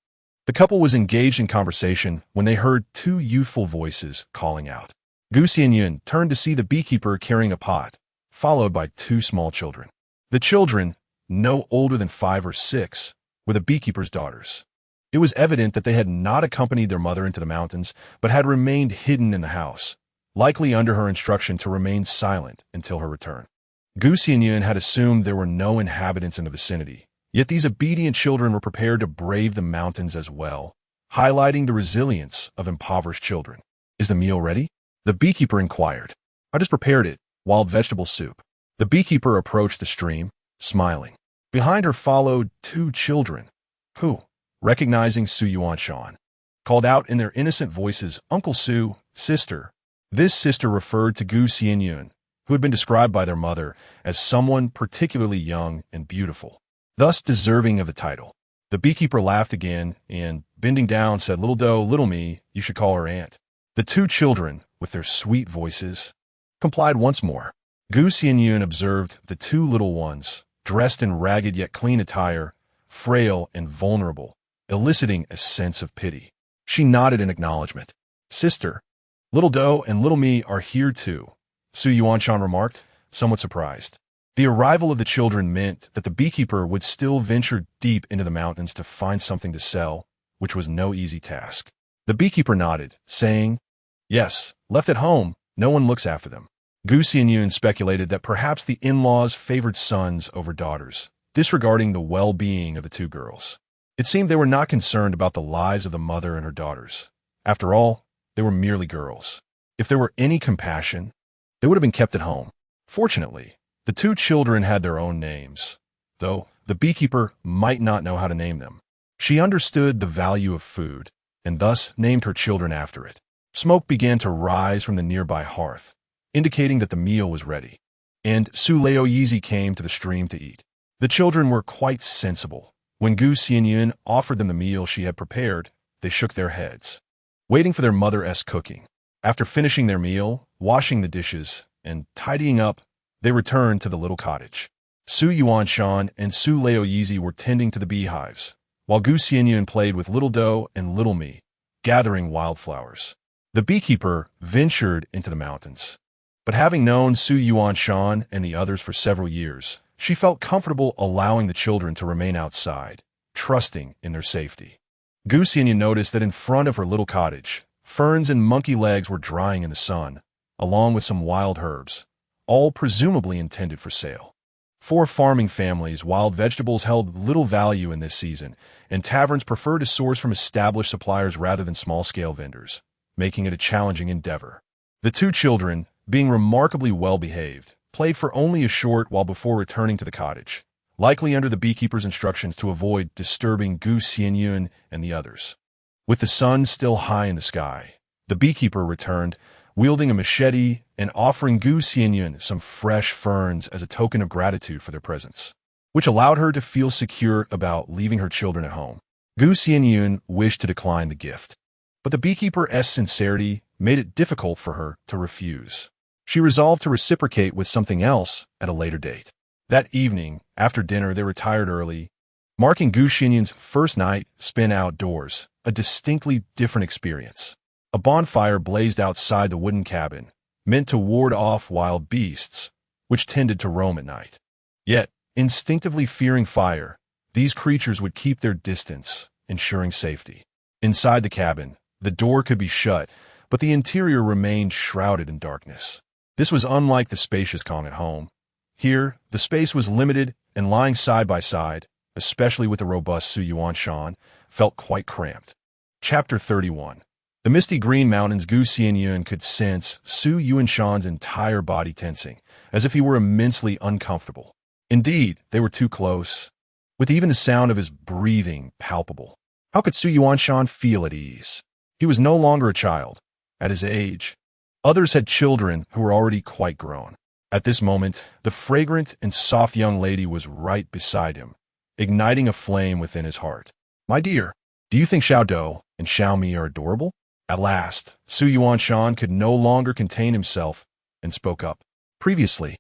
The couple was engaged in conversation when they heard 2 youthful voices calling out. Gu Xianyun turned to see the beekeeper carrying a pot, followed by 2 small children. The children, no older than 5 or 6, were the beekeeper's daughters. It was evident that they had not accompanied their mother into the mountains, but had remained hidden in the house, likely under her instruction to remain silent until her return. Gu Xianyun had assumed there were no inhabitants in the vicinity, yet these obedient children were prepared to brave the mountains as well, highlighting the resilience of impoverished children. "Is the meal ready?" the beekeeper inquired. "I just prepared it, wild vegetable soup." The beekeeper approached the stream, smiling. Behind her followed 2 children, who, recognizing Su Yuanshan, called out in their innocent voices, "Uncle Su, sister." This sister referred to Gu Xianyun, who had been described by their mother as someone particularly young and beautiful, thus deserving of the title. The beekeeper laughed again and, bending down, said, "Little doe, little me, you should call her aunt." The 2 children, with their sweet voices, complied once more. Gu Xianyun observed the 2 little ones, dressed in ragged yet clean attire, frail and vulnerable, eliciting a sense of pity. She nodded in acknowledgement. "Sister, Little Doe and Little Me are here too," Su Yuanshan remarked, somewhat surprised. The arrival of the children meant that the beekeeper would still venture deep into the mountains to find something to sell, which was no easy task. The beekeeper nodded, saying, "Yes, left at home, no one looks after them." Gu Xianyun speculated that perhaps the in-laws favored sons over daughters, disregarding the well-being of the 2 girls. It seemed they were not concerned about the lives of the mother and her daughters. After all, they were merely girls. If there were any compassion, they would have been kept at home. Fortunately, the 2 children had their own names, though the beekeeper might not know how to name them. She understood the value of food, and thus named her children after it. Smoke began to rise from the nearby hearth, indicating that the meal was ready, and Su Laoyizi came to the stream to eat. The children were quite sensible. When Gu Xianyun offered them the meal she had prepared, they shook their heads, waiting for their mother-esque cooking. After finishing their meal, washing the dishes, and tidying up, they returned to the little cottage. Su Yuanshan and Su Laoyizi were tending to the beehives, while Gu Xianyun played with Little Doe and Little Me, gathering wildflowers. The beekeeper ventured into the mountains, but having known Su Yuanshan and the others for several years, she felt comfortable allowing the children to remain outside, trusting in their safety. Gu Xianyun noticed that in front of her little cottage, ferns and monkey legs were drying in the sun, along with some wild herbs, all presumably intended for sale. For farming families, wild vegetables held little value in this season, and taverns preferred to source from established suppliers rather than small-scale vendors. making it a challenging endeavor. The two children, being remarkably well-behaved, played for only a short while before returning to the cottage, likely under the beekeeper's instructions to avoid disturbing Xianyun and the others. With the sun still high in the sky, the beekeeper returned, wielding a machete and offering Xianyun some fresh ferns as a token of gratitude for their presence, which allowed her to feel secure about leaving her children at home. Xianyun wished to decline the gift, but the beekeeper's sincerity made it difficult for her to refuse. She resolved to reciprocate with something else at a later date. That evening, after dinner, they retired early, marking Xianyun's first night spent outdoors, a distinctly different experience. A bonfire blazed outside the wooden cabin, meant to ward off wild beasts, which tended to roam at night. Yet, instinctively fearing fire, these creatures would keep their distance, ensuring safety. Inside the cabin, the door could be shut, but the interior remained shrouded in darkness. This was unlike the spacious Kong at home. Here, the space was limited, and lying side by side, especially with the robust Xianyun, felt quite cramped. Chapter 31. The misty green mountains. Xianyun could sense Xianyun's entire body tensing, as if he were immensely uncomfortable. Indeed, they were too close, with even the sound of his breathing palpable. How could Xianyun feel at ease? He was no longer a child. At his age, others had children who were already quite grown. At this moment, the fragrant and soft young lady was right beside him, igniting a flame within his heart. "My dear, do you think Xiaodou and Xiaomi are adorable?" At last, Xianyun could no longer contain himself and spoke up. Previously,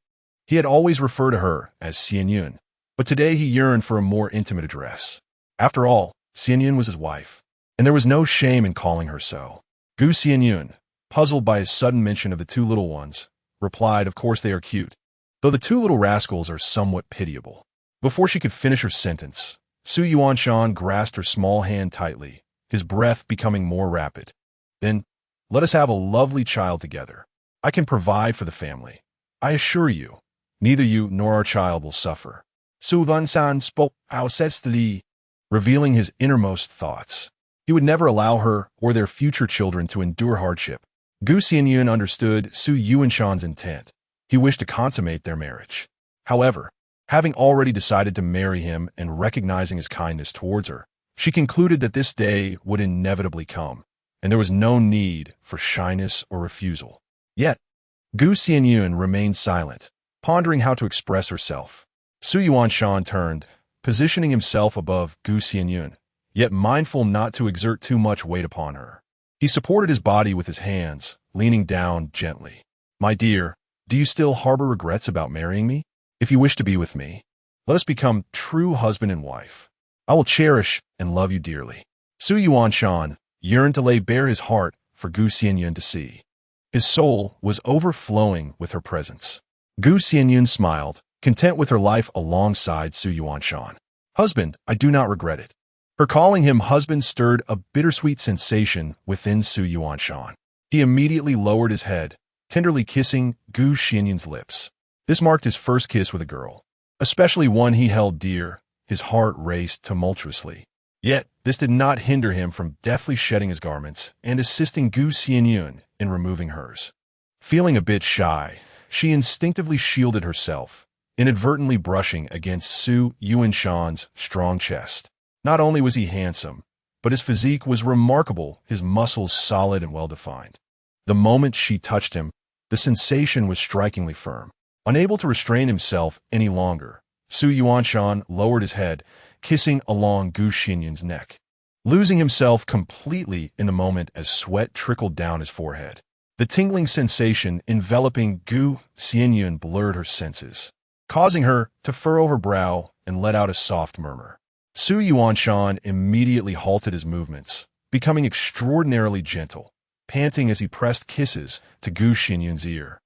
he had always referred to her as Xianyun, but today he yearned for a more intimate address. After all, Xianyun was his wife, and there was no shame in calling her so. Xianyun, puzzled by his sudden mention of the two little ones, replied, "Of course they are cute, though the two little rascals are somewhat pitiable." Before she could finish her sentence, Xianyun grasped her small hand tightly, his breath becoming more rapid. "Then, let us have a lovely child together. I can provide for the family. I assure you, neither you nor our child will suffer." Xianyun spoke audaciously, revealing his innermost thoughts. He would never allow her or their future children to endure hardship. Xianyun understood Xianyun's intent. He wished to consummate their marriage. However, having already decided to marry him and recognizing his kindness towards her, she concluded that this day would inevitably come, and there was no need for shyness or refusal. Yet, Xianyun remained silent, pondering how to express herself. Xianyun turned, positioning himself above Xianyun, yet mindful not to exert too much weight upon her. He supported his body with his hands, leaning down gently. "My dear, do you still harbor regrets about marrying me? If you wish to be with me, let us become true husband and wife. I will cherish and love you dearly." Xianyun yearned to lay bare his heart for Xianyun to see. His soul was overflowing with her presence. Xianyun smiled, content with her life alongside Xianyun. "Husband, I do not regret it." Her calling him husband stirred a bittersweet sensation within Xianyun. He immediately lowered his head, tenderly kissing Xianyun's lips. This marked his first kiss with a girl, especially one he held dear. His heart raced tumultuously. Yet, this did not hinder him from deftly shedding his garments and assisting Xianyun in removing hers. Feeling a bit shy, she instinctively shielded herself, inadvertently brushing against Xianyun's strong chest. Not only was he handsome, but his physique was remarkable, his muscles solid and well-defined. The moment she touched him, the sensation was strikingly firm. Unable to restrain himself any longer, Xianyun lowered his head, kissing along Xianyun's neck, losing himself completely in the moment as sweat trickled down his forehead. The tingling sensation enveloping Xianyun blurred her senses, causing her to furrow her brow and let out a soft murmur. Xianyun immediately halted his movements, becoming extraordinarily gentle, panting as he pressed kisses to Xianyun's ear.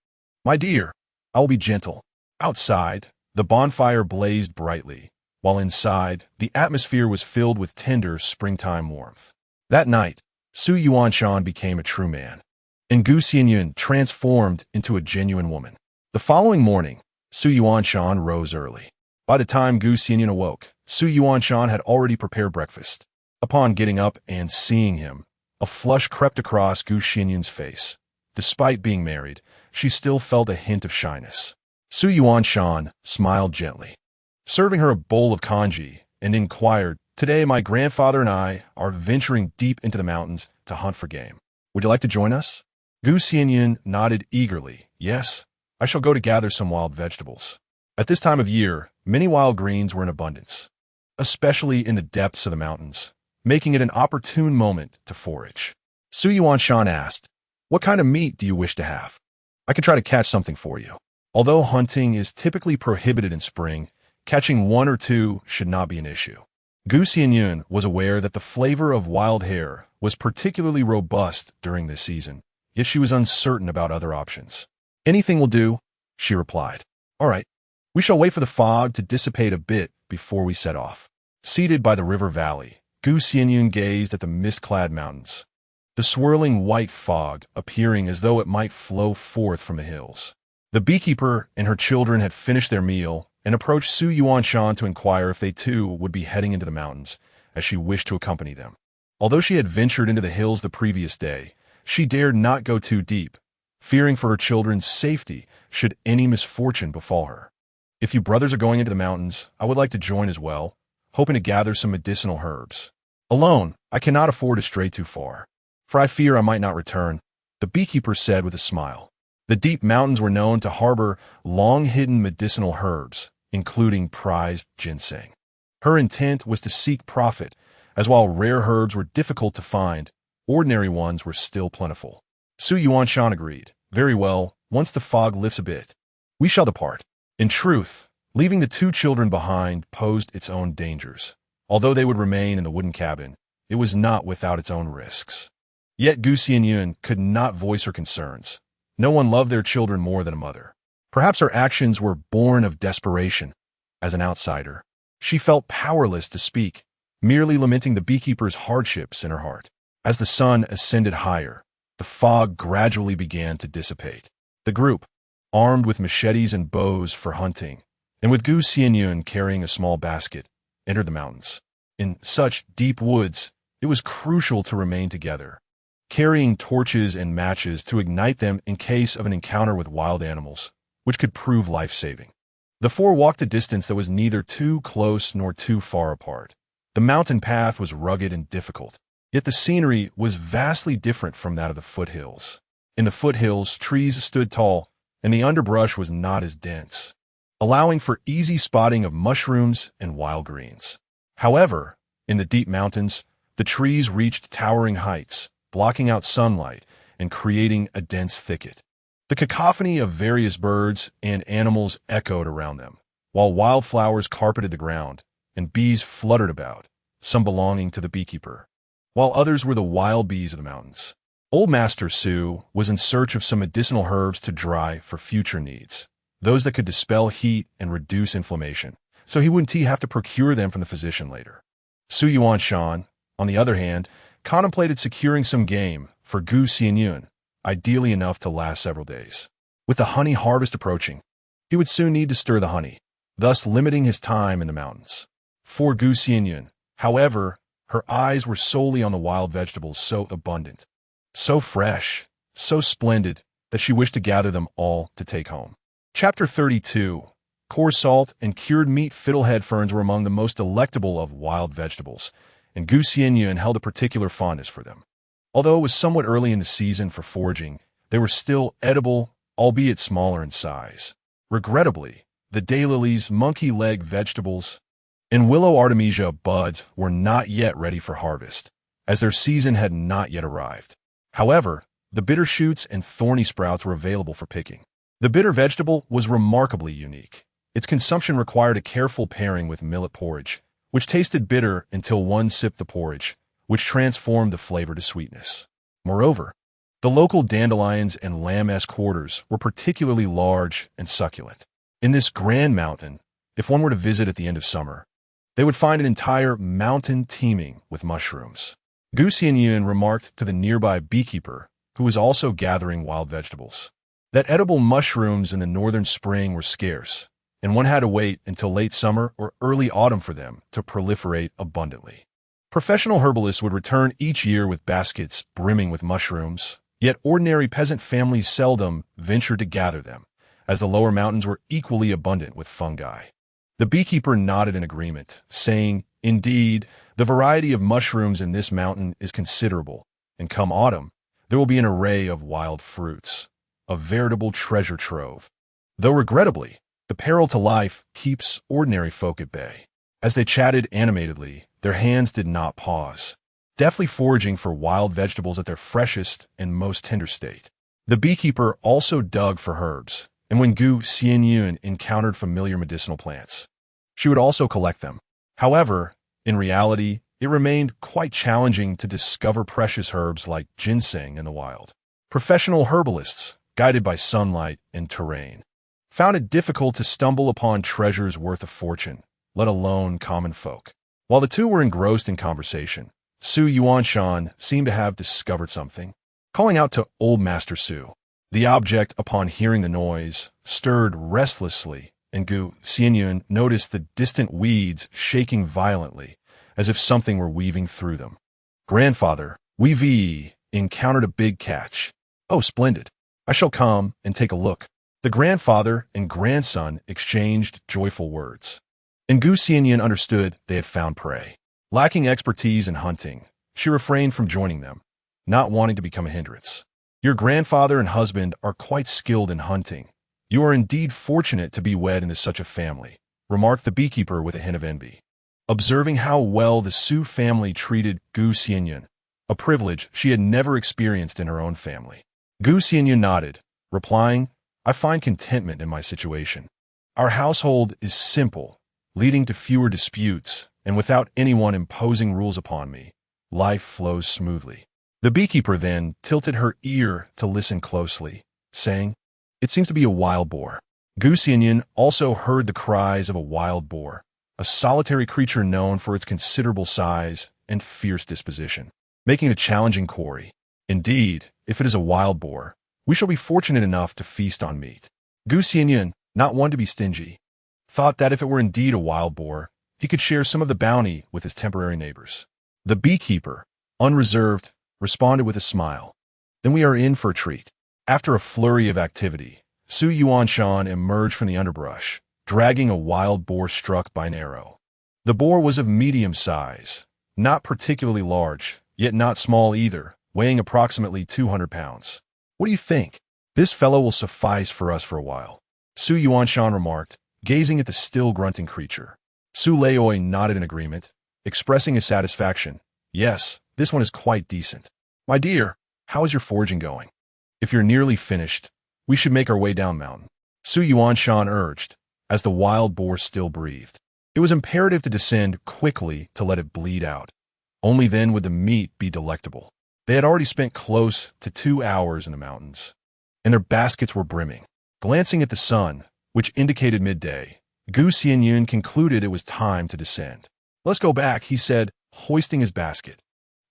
"My dear, I will be gentle." Outside, the bonfire blazed brightly, while inside, the atmosphere was filled with tender springtime warmth. That night, Xianyun became a true man, and Xianyun transformed into a genuine woman. The following morning, Xianyun rose early. By the time Xianyun awoke, Xianyun had already prepared breakfast. Upon getting up and seeing him, A flush crept across Gu Xianyun's face. Despite being married, she still felt a hint of shyness. Xianyun smiled gently, serving her a bowl of congee, and inquired, "Today my grandfather and I are venturing deep into the mountains to hunt for game. Would you like to join us?" Gu Xianyun nodded eagerly. "Yes, I shall go to gather some wild vegetables." At this time of year, many wild greens were in abundance, especially in the depths of the mountains, making it an opportune moment to forage. Xianyun asked, "What kind of meat do you wish to have? I can try to catch something for you." Although hunting is typically prohibited in spring, catching one or two should not be an issue. Gu Xianyun was aware that the flavor of wild hare was particularly robust during this season, yet she was uncertain about other options. "Anything will do," she replied. "All right, we shall wait for the fog to dissipate a bit before we set off." Seated by the river valley, Gu Xianyun gazed at the mist-clad mountains, the swirling white fog appearing as though it might flow forth from the hills. The beekeeper and her children had finished their meal and approached Xianyun to inquire if they too would be heading into the mountains, as she wished to accompany them. Although she had ventured into the hills the previous day, she dared not go too deep, fearing for her children's safety should any misfortune befall her. "If you brothers are going into the mountains, I would like to join as well, hoping to gather some medicinal herbs. Alone, I cannot afford to stray too far, for I fear I might not return," the beekeeper said with a smile. The deep mountains were known to harbor long-hidden medicinal herbs, including prized ginseng. Her intent was to seek profit, as while rare herbs were difficult to find, ordinary ones were still plentiful. Xianyun agreed. "Very well, once the fog lifts a bit, we shall depart." In truth, leaving the two children behind posed its own dangers. Although they would remain in the wooden cabin, it was not without its own risks. Yet Gu Xianyun could not voice her concerns. No one loved their children more than a mother. Perhaps her actions were born of desperation. As an outsider, she felt powerless to speak, merely lamenting the beekeeper's hardships in her heart. As the sun ascended higher, the fog gradually began to dissipate. The group, armed with machetes and bows for hunting, and with Gu Xianyun carrying a small basket, entered the mountains. In such deep woods, it was crucial to remain together, carrying torches and matches to ignite them in case of an encounter with wild animals, which could prove life-saving. The four walked a distance that was neither too close nor too far apart. The mountain path was rugged and difficult, yet the scenery was vastly different from that of the foothills. In the foothills, trees stood tall, and the underbrush was not as dense, allowing for easy spotting of mushrooms and wild greens. However, in the deep mountains, the trees reached towering heights, blocking out sunlight and creating a dense thicket. The cacophony of various birds and animals echoed around them, while wildflowers carpeted the ground and bees fluttered about, some belonging to the beekeeper, while others were the wild bees of the mountains. Old Master Su was in search of some medicinal herbs to dry for future needs, those that could dispel heat and reduce inflammation, so he wouldn't have to procure them from the physician later. Xianyun, on the other hand, contemplated securing some game for Gu Xianyun, ideally enough to last several days. With the honey harvest approaching, he would soon need to stir the honey, thus limiting his time in the mountains. For Gu Xianyun, however, her eyes were solely on the wild vegetables so abundant, so fresh, so splendid, that she wished to gather them all to take home. Chapter 32. Coarse salt and cured meat fiddlehead ferns were among the most delectable of wild vegetables, and Gu Xianyun held a particular fondness for them. Although it was somewhat early in the season for foraging, they were still edible, albeit smaller in size. Regrettably, the daylilies, monkey leg vegetables, and willow artemisia buds were not yet ready for harvest, as their season had not yet arrived. However, the bitter shoots and thorny sprouts were available for picking. The bitter vegetable was remarkably unique. Its consumption required a careful pairing with millet porridge, which tasted bitter until one sipped the porridge, which transformed the flavor to sweetness. Moreover, the local dandelions and lamb-esque quarters were particularly large and succulent. In this grand mountain, if one were to visit at the end of summer, they would find an entire mountain teeming with mushrooms. Gu Xianyun remarked to the nearby beekeeper, who was also gathering wild vegetables, that edible mushrooms in the northern spring were scarce, and one had to wait until late summer or early autumn for them to proliferate abundantly. Professional herbalists would return each year with baskets brimming with mushrooms, yet ordinary peasant families seldom ventured to gather them, as the lower mountains were equally abundant with fungi. The beekeeper nodded in agreement, saying, "Indeed, the variety of mushrooms in this mountain is considerable, and come autumn, there will be an array of wild fruits, a veritable treasure trove." Though regrettably, the peril to life keeps ordinary folk at bay. As they chatted animatedly, their hands did not pause, deftly foraging for wild vegetables at their freshest and most tender state. The beekeeper also dug for herbs, and when Xianyun encountered familiar medicinal plants, she would also collect them. However, in reality, it remained quite challenging to discover precious herbs like ginseng in the wild. Professional herbalists, guided by sunlight and terrain, found it difficult to stumble upon treasures worth a fortune, let alone common folk. While the two were engrossed in conversation, Xianyun seemed to have discovered something. Calling out to Old Master Su, the object, upon hearing the noise, stirred restlessly, and Xianyun noticed the distant weeds shaking violently, as if something were weaving through them. "Grandfather, we've encountered a big catch." "Oh, splendid. I shall come and take a look." The grandfather and grandson exchanged joyful words, and Xianyun understood they had found prey. Lacking expertise in hunting, she refrained from joining them, not wanting to become a hindrance. "Your grandfather and husband are quite skilled in hunting. You are indeed fortunate to be wed into such a family," remarked the beekeeper with a hint of envy. Observing how well the Su family treated Xianyun, a privilege she had never experienced in her own family. Xianyun nodded, replying, "I find contentment in my situation. Our household is simple, leading to fewer disputes, and without anyone imposing rules upon me, life flows smoothly." The beekeeper then tilted her ear to listen closely, saying, "It seems to be a wild boar." Xianyun also heard the cries of a wild boar, a solitary creature known for its considerable size and fierce disposition, making it a challenging quarry. "Indeed, if it is a wild boar, we shall be fortunate enough to feast on meat." Xianyun, not one to be stingy, thought that if it were indeed a wild boar, he could share some of the bounty with his temporary neighbors. The beekeeper, unreserved, responded with a smile. "Then we are in for a treat." After a flurry of activity, Xianyun emerged from the underbrush, dragging a wild boar struck by an arrow. The boar was of medium size, not particularly large, yet not small either, weighing approximately 200 pounds. "What do you think? This fellow will suffice for us for a while," Xianyun remarked, gazing at the still grunting creature. Su Laoi nodded in agreement, expressing his satisfaction. "Yes, this one is quite decent. My dear, how is your foraging going? If you're nearly finished, we should make our way down mountain," Xianyun urged, as the wild boar still breathed. It was imperative to descend quickly to let it bleed out. Only then would the meat be delectable. They had already spent close to 2 hours in the mountains, and their baskets were brimming. Glancing at the sun, which indicated midday, Xianyun concluded it was time to descend. "Let's go back," he said, hoisting his basket.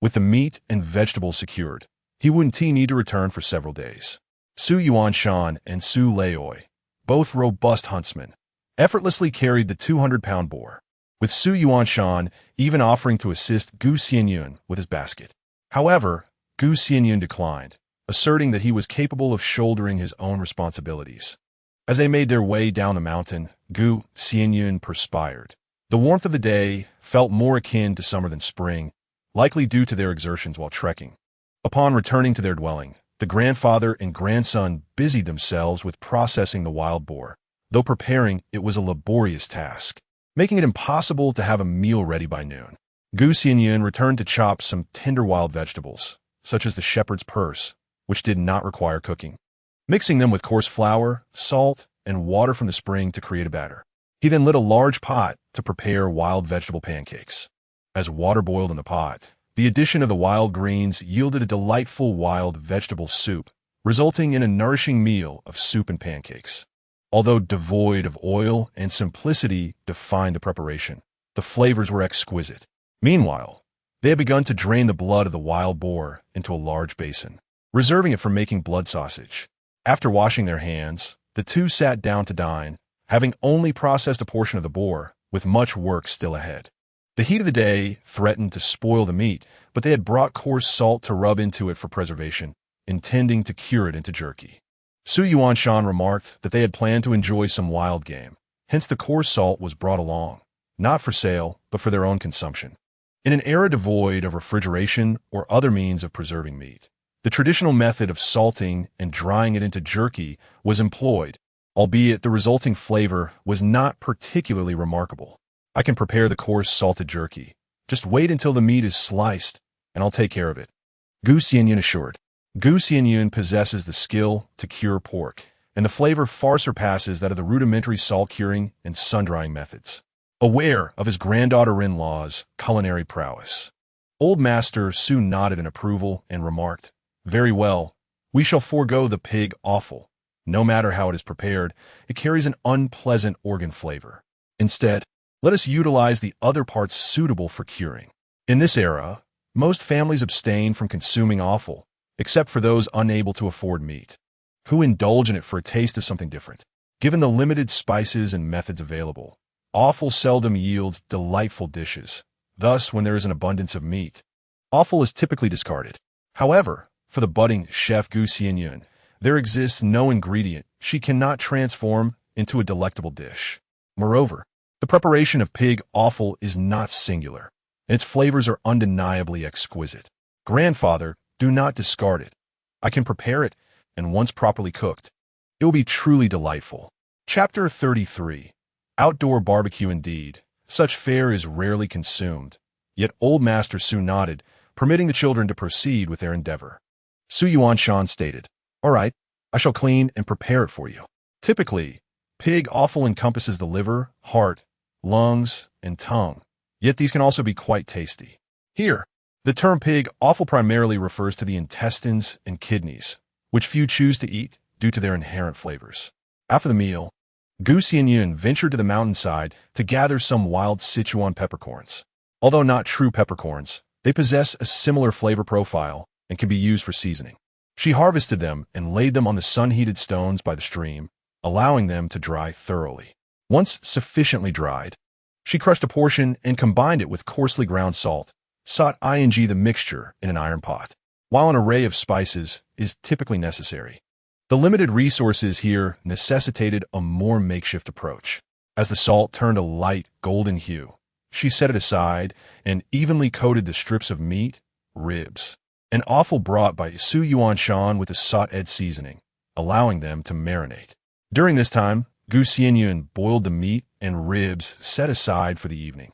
With the meat and vegetables secured, he wouldn't need to return for several days. Xianyun and Su Laoi, both robust huntsmen, effortlessly carried the 200-pound boar, with Xianyun even offering to assist Xianyun with his basket. However, Xianyun declined, asserting that he was capable of shouldering his own responsibilities. As they made their way down the mountain, Xianyun perspired. The warmth of the day felt more akin to summer than spring, likely due to their exertions while trekking. Upon returning to their dwelling, the grandfather and grandson busied themselves with processing the wild boar, though preparing it was a laborious task, making it impossible to have a meal ready by noon. Xianyun returned to chop some tender wild vegetables, such as the shepherd's purse, which did not require cooking, mixing them with coarse flour, salt, and water from the spring to create a batter. He then lit a large pot to prepare wild vegetable pancakes. As water boiled in the pot, the addition of the wild greens yielded a delightful wild vegetable soup, resulting in a nourishing meal of soup and pancakes. Although devoid of oil and simplicity defined the preparation, the flavors were exquisite. Meanwhile, they had begun to drain the blood of the wild boar into a large basin, reserving it for making blood sausage. After washing their hands, the two sat down to dine, having only processed a portion of the boar, with much work still ahead. The heat of the day threatened to spoil the meat, but they had brought coarse salt to rub into it for preservation, intending to cure it into jerky. Xianyun remarked that they had planned to enjoy some wild game, hence the coarse salt was brought along, not for sale, but for their own consumption. In an era devoid of refrigeration or other means of preserving meat, the traditional method of salting and drying it into jerky was employed, albeit the resulting flavor was not particularly remarkable. I can prepare the coarse salted jerky. Just wait until the meat is sliced, and I'll take care of it, Xianyun assured. Xianyun possesses the skill to cure pork, and the flavor far surpasses that of the rudimentary salt curing and sun-drying methods. Aware of his granddaughter-in-law's culinary prowess, Old Master Su nodded in approval and remarked, "Very well, we shall forego the pig offal. No matter how it is prepared, it carries an unpleasant organ flavor. Instead, let us utilize the other parts suitable for curing." In this era, most families abstain from consuming offal, except for those unable to afford meat, who indulge in it for a taste of something different. Given the limited spices and methods available, offal seldom yields delightful dishes. Thus, when there is an abundance of meat, offal is typically discarded. However, for the budding chef Xianyun, there exists no ingredient she cannot transform into a delectable dish. Moreover, the preparation of pig offal is not singular, and its flavors are undeniably exquisite. Grandfather, do not discard it. I can prepare it, and once properly cooked, it will be truly delightful. Chapter 33. Outdoor barbecue indeed. Such fare is rarely consumed, yet Old Master Su nodded, permitting the children to proceed with their endeavor. Xianyun stated, "All right, I shall clean and prepare it for you." Typically, pig offal encompasses the liver, heart, lungs, and tongue, yet these can also be quite tasty. Here, the term pig offal primarily refers to the intestines and kidneys, which few choose to eat due to their inherent flavors. After the meal, Xianyun ventured to the mountainside to gather some wild Sichuan peppercorns. Although not true peppercorns, they possess a similar flavor profile and can be used for seasoning. She harvested them and laid them on the sun-heated stones by the stream, allowing them to dry thoroughly. Once sufficiently dried, she crushed a portion and combined it with coarsely ground salt, sought the mixture in an iron pot. While an array of spices is typically necessary, the limited resources here necessitated a more makeshift approach. As the salt turned a light golden hue, she set it aside and evenly coated the strips of meat, ribs, and offal brought by Xianyun with the sought-ed seasoning, allowing them to marinate. During this time, Xianyun boiled the meat and ribs set aside for the evening,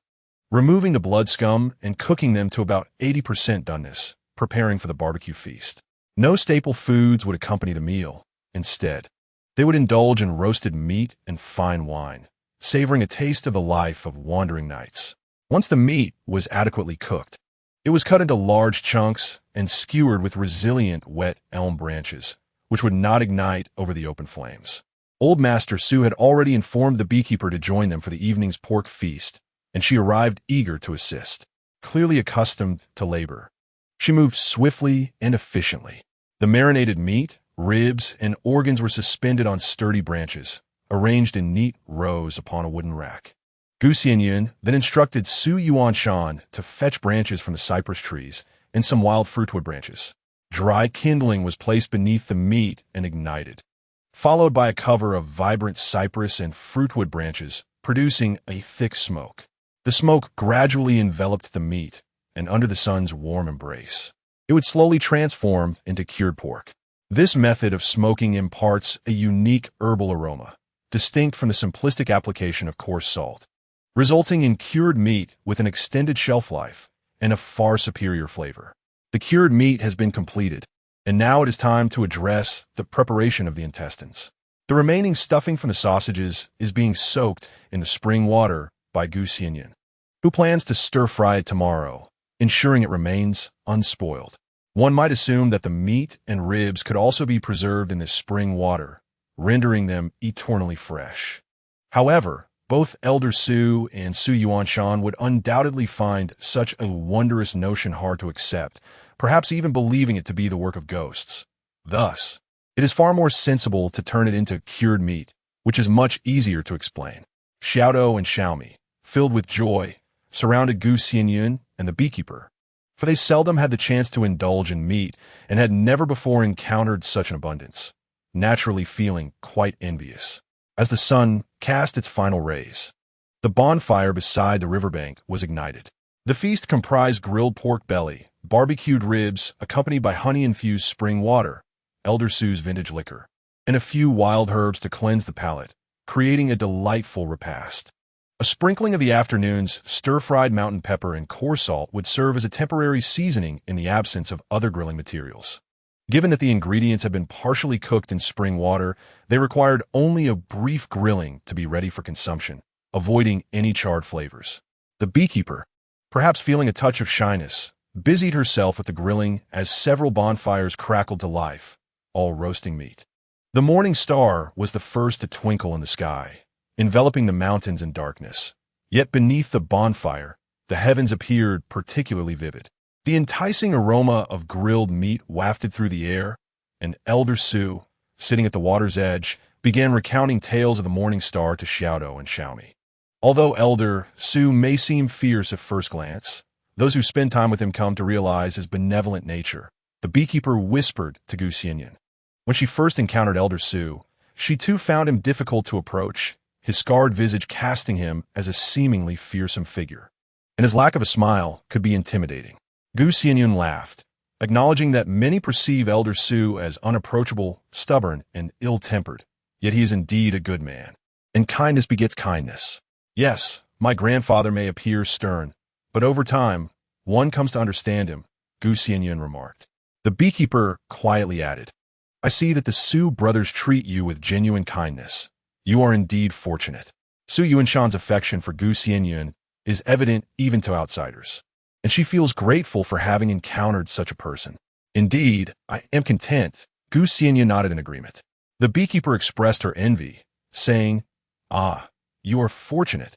removing the blood scum and cooking them to about 80% doneness, preparing for the barbecue feast. No staple foods would accompany the meal. Instead, they would indulge in roasted meat and fine wine, savoring a taste of the life of wandering knights. Once the meat was adequately cooked, it was cut into large chunks and skewered with resilient wet elm branches, which would not ignite over the open flames. Old Master Su had already informed the beekeeper to join them for the evening's pork feast, and she arrived eager to assist. Clearly accustomed to labor, she moved swiftly and efficiently. The marinated meat, ribs, and organs were suspended on sturdy branches, arranged in neat rows upon a wooden rack. Xianyun then instructed Xianyun to fetch branches from the cypress trees and some wild fruitwood branches. Dry kindling was placed beneath the meat and ignited, followed by a cover of vibrant cypress and fruitwood branches, producing a thick smoke. The smoke gradually enveloped the meat, and under the sun's warm embrace, it would slowly transform into cured pork. This method of smoking imparts a unique herbal aroma, distinct from the simplistic application of coarse salt, resulting in cured meat with an extended shelf life and a far superior flavor. The cured meat has been completed, and now it is time to address the preparation of the intestines. The remaining stuffing from the sausages is being soaked in the spring water by Xianyun, who plans to stir-fry it tomorrow, ensuring it remains unspoiled. One might assume that the meat and ribs could also be preserved in this spring water, rendering them eternally fresh. However, both Elder Su and Xianyun would undoubtedly find such a wondrous notion hard to accept, perhaps even believing it to be the work of ghosts. Thus, it is far more sensible to turn it into cured meat, which is much easier to explain. Xiaodo and Xiaomi, filled with joy, surrounded Gu Xianyun and the beekeeper, for they seldom had the chance to indulge in meat and had never before encountered such an abundance, naturally feeling quite envious. As the sun cast its final rays, the bonfire beside the riverbank was ignited. The feast comprised grilled pork belly, barbecued ribs accompanied by honey-infused spring water, Elder Sue's vintage liquor, and a few wild herbs to cleanse the palate, creating a delightful repast. A sprinkling of the afternoon's stir-fried mountain pepper and coarse salt would serve as a temporary seasoning in the absence of other grilling materials. Given that the ingredients had been partially cooked in spring water, they required only a brief grilling to be ready for consumption, avoiding any charred flavors. The beekeeper, perhaps feeling a touch of shyness, busied herself with the grilling as several bonfires crackled to life, all roasting meat. The morning star was the first to twinkle in the sky, enveloping the mountains in darkness. Yet beneath the bonfire, the heavens appeared particularly vivid. The enticing aroma of grilled meat wafted through the air, and Elder Sue, sitting at the water's edge, began recounting tales of the morning star to Xiao and Xiaomi. Although Elder Sue may seem fierce at first glance, those who spend time with him come to realize his benevolent nature. The beekeeper whispered to Gu Xianyun. When she first encountered Elder Sue, she too found him difficult to approach, his scarred visage casting him as a seemingly fearsome figure. And his lack of a smile could be intimidating. Gu Xianyun laughed, acknowledging that many perceive Elder Sue as unapproachable, stubborn, and ill-tempered. Yet he is indeed a good man. And kindness begets kindness. Yes, my grandfather may appear stern, but over time, one comes to understand him, Gu Xianyun remarked. The beekeeper quietly added, I see that the Sue brothers treat you with genuine kindness. You are indeed fortunate. Su Yuanshan's affection for Gu Xianyun is evident even to outsiders, and she feels grateful for having encountered such a person. Indeed, I am content. Gu Xianyun nodded in agreement. The beekeeper expressed her envy, saying, Ah, you are fortunate.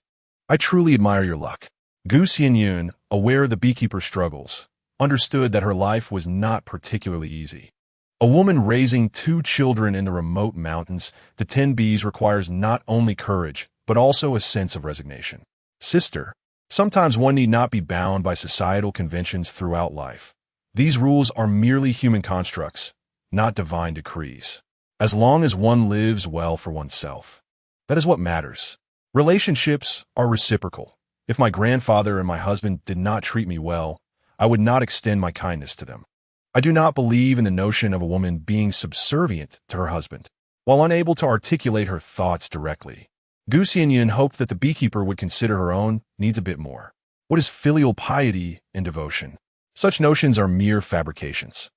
I truly admire your luck. Gu Xianyun, aware of the beekeeper's struggles, understood that her life was not particularly easy. A woman raising 2 children in the remote mountains to tend bees requires not only courage, but also a sense of resignation. Sister, sometimes one need not be bound by societal conventions throughout life. These rules are merely human constructs, not divine decrees. As long as one lives well for oneself, that is what matters. Relationships are reciprocal. If my grandfather and my husband did not treat me well, I would not extend my kindness to them. I do not believe in the notion of a woman being subservient to her husband. While unable to articulate her thoughts directly, Gu Xianyun hoped that the beekeeper would consider her own needs a bit more. What is filial piety and devotion? Such notions are mere fabrications.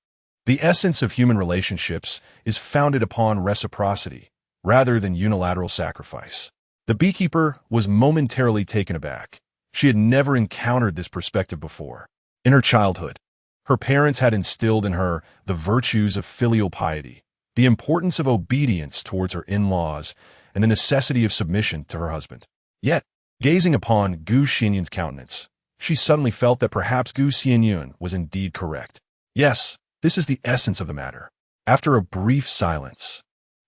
The essence of human relationships is founded upon reciprocity, rather than unilateral sacrifice. The beekeeper was momentarily taken aback. She had never encountered this perspective before. In her childhood, her parents had instilled in her the virtues of filial piety, the importance of obedience towards her in-laws, and the necessity of submission to her husband. Yet, gazing upon Gu Xianyun's countenance, she suddenly felt that perhaps Gu Xianyun was indeed correct. Yes, this is the essence of the matter. After a brief silence,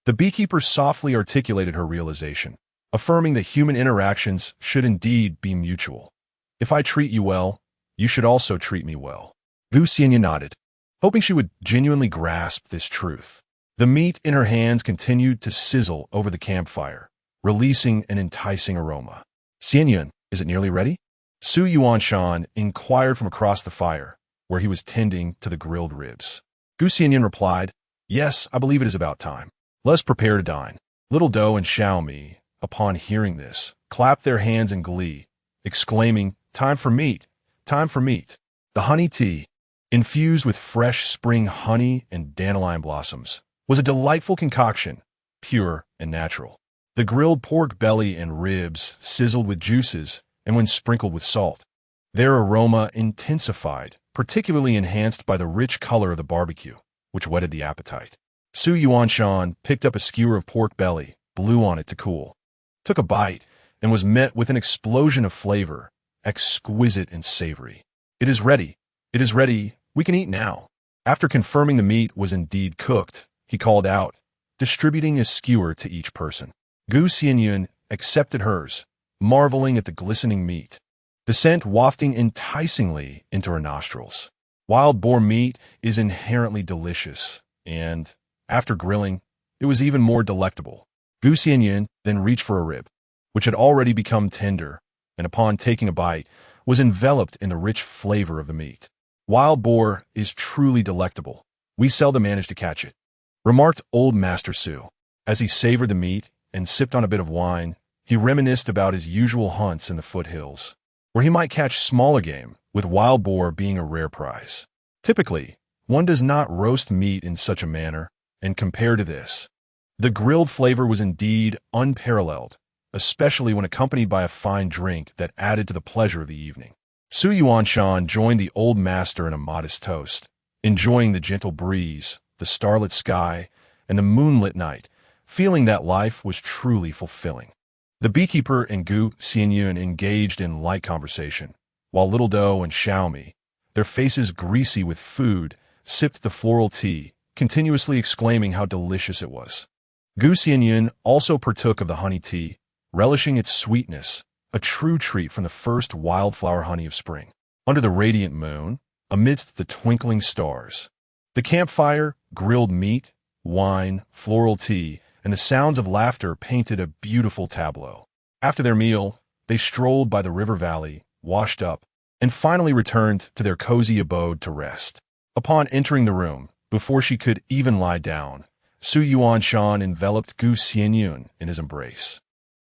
the beekeeper softly articulated her realization, affirming that human interactions should indeed be mutual. If I treat you well, you should also treat me well. Gu Xianyun nodded, hoping she would genuinely grasp this truth. The meat in her hands continued to sizzle over the campfire, releasing an enticing aroma. Xianyun, is it nearly ready? Su Yuanshan inquired from across the fire, where he was tending to the grilled ribs. Gu Xianyun replied, Yes, I believe it is about time. Let us prepare to dine. Little Dou and Xiaomi, upon hearing this, clapped their hands in glee, exclaiming, Time for meat! Time for meat! The honey tea, infused with fresh spring honey and dandelion blossoms, was a delightful concoction, pure and natural. The grilled pork belly and ribs sizzled with juices and when sprinkled with salt, their aroma intensified, particularly enhanced by the rich color of the barbecue, which whetted the appetite. Su Yuanshan picked up a skewer of pork belly, blew on it to cool, took a bite, and was met with an explosion of flavor, exquisite and savory. It is ready. It is ready. We can eat now. After confirming the meat was indeed cooked, he called out, distributing a skewer to each person. Gu Xianyun accepted hers, marveling at the glistening meat. the scent wafting enticingly into her nostrils. Wild boar meat is inherently delicious, and, after grilling, it was even more delectable. Xianyun then reached for a rib, which had already become tender, and upon taking a bite, was enveloped in the rich flavor of the meat. Wild boar is truly delectable. We seldom manage to catch it, remarked old Master Su. As he savored the meat and sipped on a bit of wine, he reminisced about his usual hunts in the foothills, where he might catch smaller game, with wild boar being a rare prize. Typically, one does not roast meat in such a manner, and compared to this, the grilled flavor was indeed unparalleled, especially when accompanied by a fine drink that added to the pleasure of the evening. Xianyun joined the old master in a modest toast, enjoying the gentle breeze, the starlit sky, and the moonlit night, feeling that life was truly fulfilling. The beekeeper and Xianyun engaged in light conversation, while Little Doe and Xiaomi, their faces greasy with food, sipped the floral tea, continuously exclaiming how delicious it was. Xianyun also partook of the honey tea, relishing its sweetness, a true treat from the first wildflower honey of spring. Under the radiant moon, amidst the twinkling stars, the campfire, grilled meat, wine, floral tea, and the sounds of laughter painted a beautiful tableau. After their meal, they strolled by the river valley, washed up, and finally returned to their cozy abode to rest. Upon entering the room, before she could even lie down, Xianyun enveloped Xianyun in his embrace.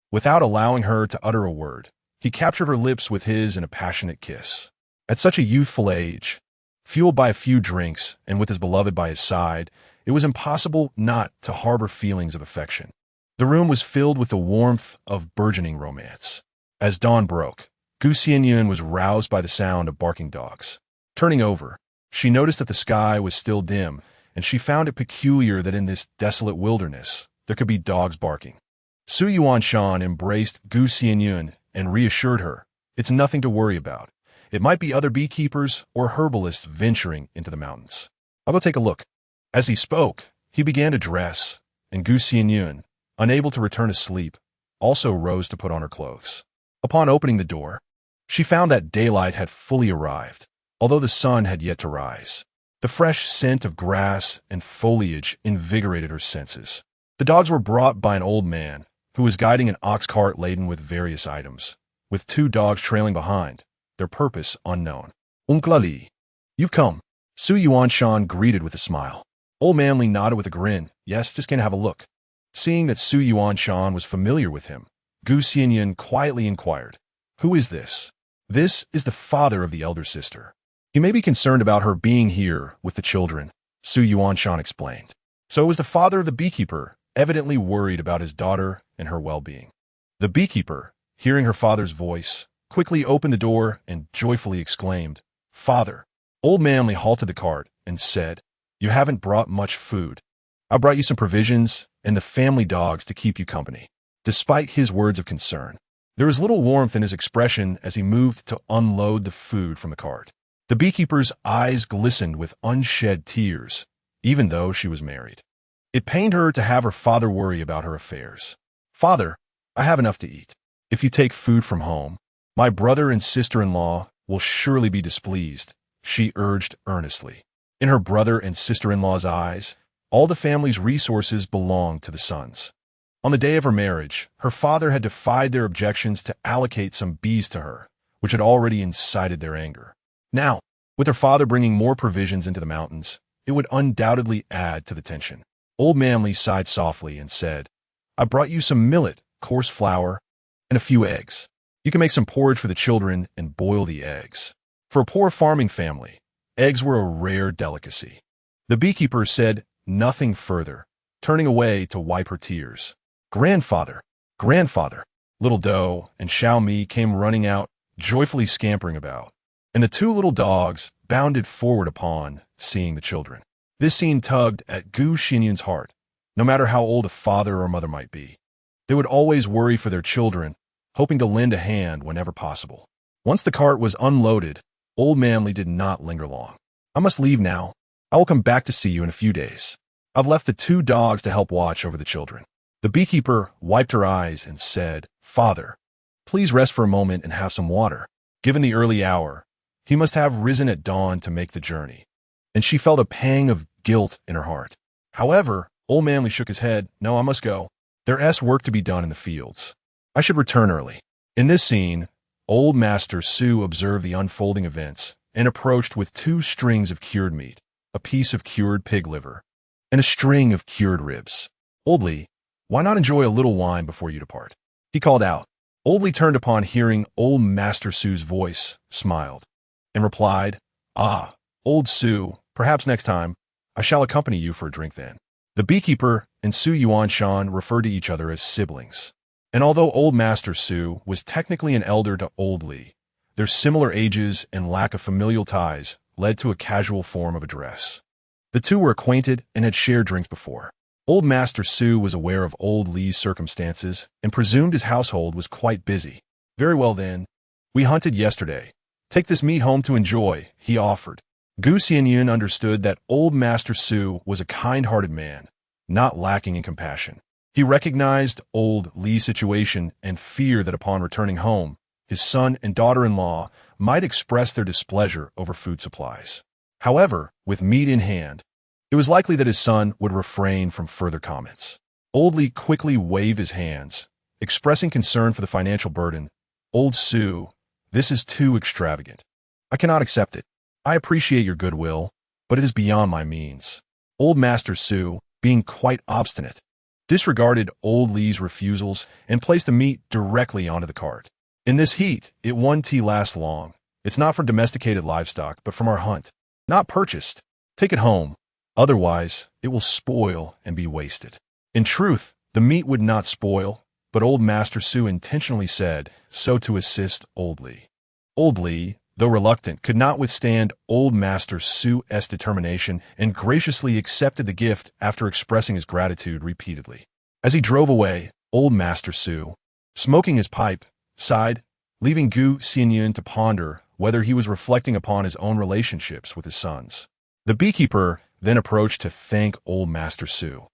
Without allowing her to utter a word, he captured her lips with his in a passionate kiss. At such a youthful age, fueled by a few drinks and with his beloved by his side, it was impossible not to harbor feelings of affection. The room was filled with the warmth of burgeoning romance. As dawn broke, Xianyun was roused by the sound of barking dogs. Turning over, she noticed that the sky was still dim, and she found it peculiar that in this desolate wilderness there could be dogs barking. Xianyun embraced Xianyun and reassured her, "It's nothing to worry about. It might be other beekeepers or herbalists venturing into the mountains. I'll go take a look." As he spoke, he began to dress, and Xianyun, unable to return to sleep, also rose to put on her clothes. Upon opening the door, she found that daylight had fully arrived, although the sun had yet to rise. The fresh scent of grass and foliage invigorated her senses. The dogs were brought by an old man, who was guiding an ox cart laden with various items, with 2 dogs trailing behind, their purpose unknown. "Uncle Li, you've come," Xianyun greeted with a smile. Old Manly nodded with a grin. "Yes, just gonna have a look." Seeing that Xianyun was familiar with him, Xianyun quietly inquired, "Who is this?" "This is the father of the elder sister. You may be concerned about her being here with the children," Xianyun explained. So it was the father of the beekeeper, evidently worried about his daughter and her well-being. The beekeeper, hearing her father's voice, quickly opened the door and joyfully exclaimed, "Father." Old Manly halted the cart and said, "You haven't brought much food. I brought you some provisions and the family dogs to keep you company." Despite his words of concern, there was little warmth in his expression as he moved to unload the food from the cart. The beekeeper's eyes glistened with unshed tears, even though she was married. It pained her to have her father worry about her affairs. "Father, I have enough to eat. If you take food from home, my brother and sister-in-law will surely be displeased," she urged earnestly. In her brother and sister-in-law's eyes, all the family's resources belonged to the sons. On the day of her marriage, her father had defied their objections to allocate some bees to her, which had already incited their anger. Now, with her father bringing more provisions into the mountains, it would undoubtedly add to the tension. Old Manly sighed softly and said, "I brought you some millet, coarse flour, and a few eggs. You can make some porridge for the children and boil the eggs." For a poor farming family, eggs were a rare delicacy. The beekeeper said nothing further, turning away to wipe her tears. "Grandfather, grandfather!" Little Doe and Xiaomi came running out, joyfully scampering about, and the 2 little dogs bounded forward upon seeing the children. This scene tugged at Xianyun's heart. No matter how old a father or mother might be, they would always worry for their children, hoping to lend a hand whenever possible. Once the cart was unloaded, Old Manly did not linger long. "I must leave now. I will come back to see you in a few days. I've left the 2 dogs to help watch over the children." The beekeeper wiped her eyes and said, "Father, please rest for a moment and have some water." Given the early hour, he must have risen at dawn to make the journey, and she felt a pang of guilt in her heart. However, Old Manly shook his head. No, I must go. There's work to be done in the fields. I should return early. In this scene, Old Master Su observed the unfolding events and approached with 2 strings of cured meat, a piece of cured pig liver, and a string of cured ribs. Old Li, why not enjoy a little wine before you depart? He called out. Old Li turned upon hearing Old Master Su's voice, smiled, and replied, Ah, Old Su, perhaps next time, I shall accompany you for a drink then. The beekeeper and Su Yuanshan referred to each other as siblings. And although Old Master Su was technically an elder to Old Li, their similar ages and lack of familial ties led to a casual form of address. The two were acquainted and had shared drinks before. Old Master Su was aware of Old Li's circumstances and presumed his household was quite busy. Very well then, we hunted yesterday. Take this meat home to enjoy, he offered. Xianyun understood that Old Master Su was a kind-hearted man, not lacking in compassion. He recognized Old Li's situation and feared that upon returning home, his son and daughter-in-law might express their displeasure over food supplies. However, with meat in hand, it was likely that his son would refrain from further comments. Old Li quickly waved his hands, expressing concern for the financial burden. Old Su, this is too extravagant. I cannot accept it. I appreciate your goodwill, but it is beyond my means. Old Master Su, being quite obstinate, disregarded Old Li's refusals and placed the meat directly onto the cart. In this heat, it won't last long. It's not for domesticated livestock, but from our hunt. Not purchased. Take it home. Otherwise, it will spoil and be wasted. In truth, the meat would not spoil, but Old Master Su intentionally said so to assist Old Li. Old Li, though reluctant, could not withstand Old Master Su's determination and graciously accepted the gift after expressing his gratitude repeatedly. As he drove away, Old Master Su, smoking his pipe, sighed, leaving Xianyun to ponder whether he was reflecting upon his own relationships with his sons. The beekeeper then approached to thank Old Master Su,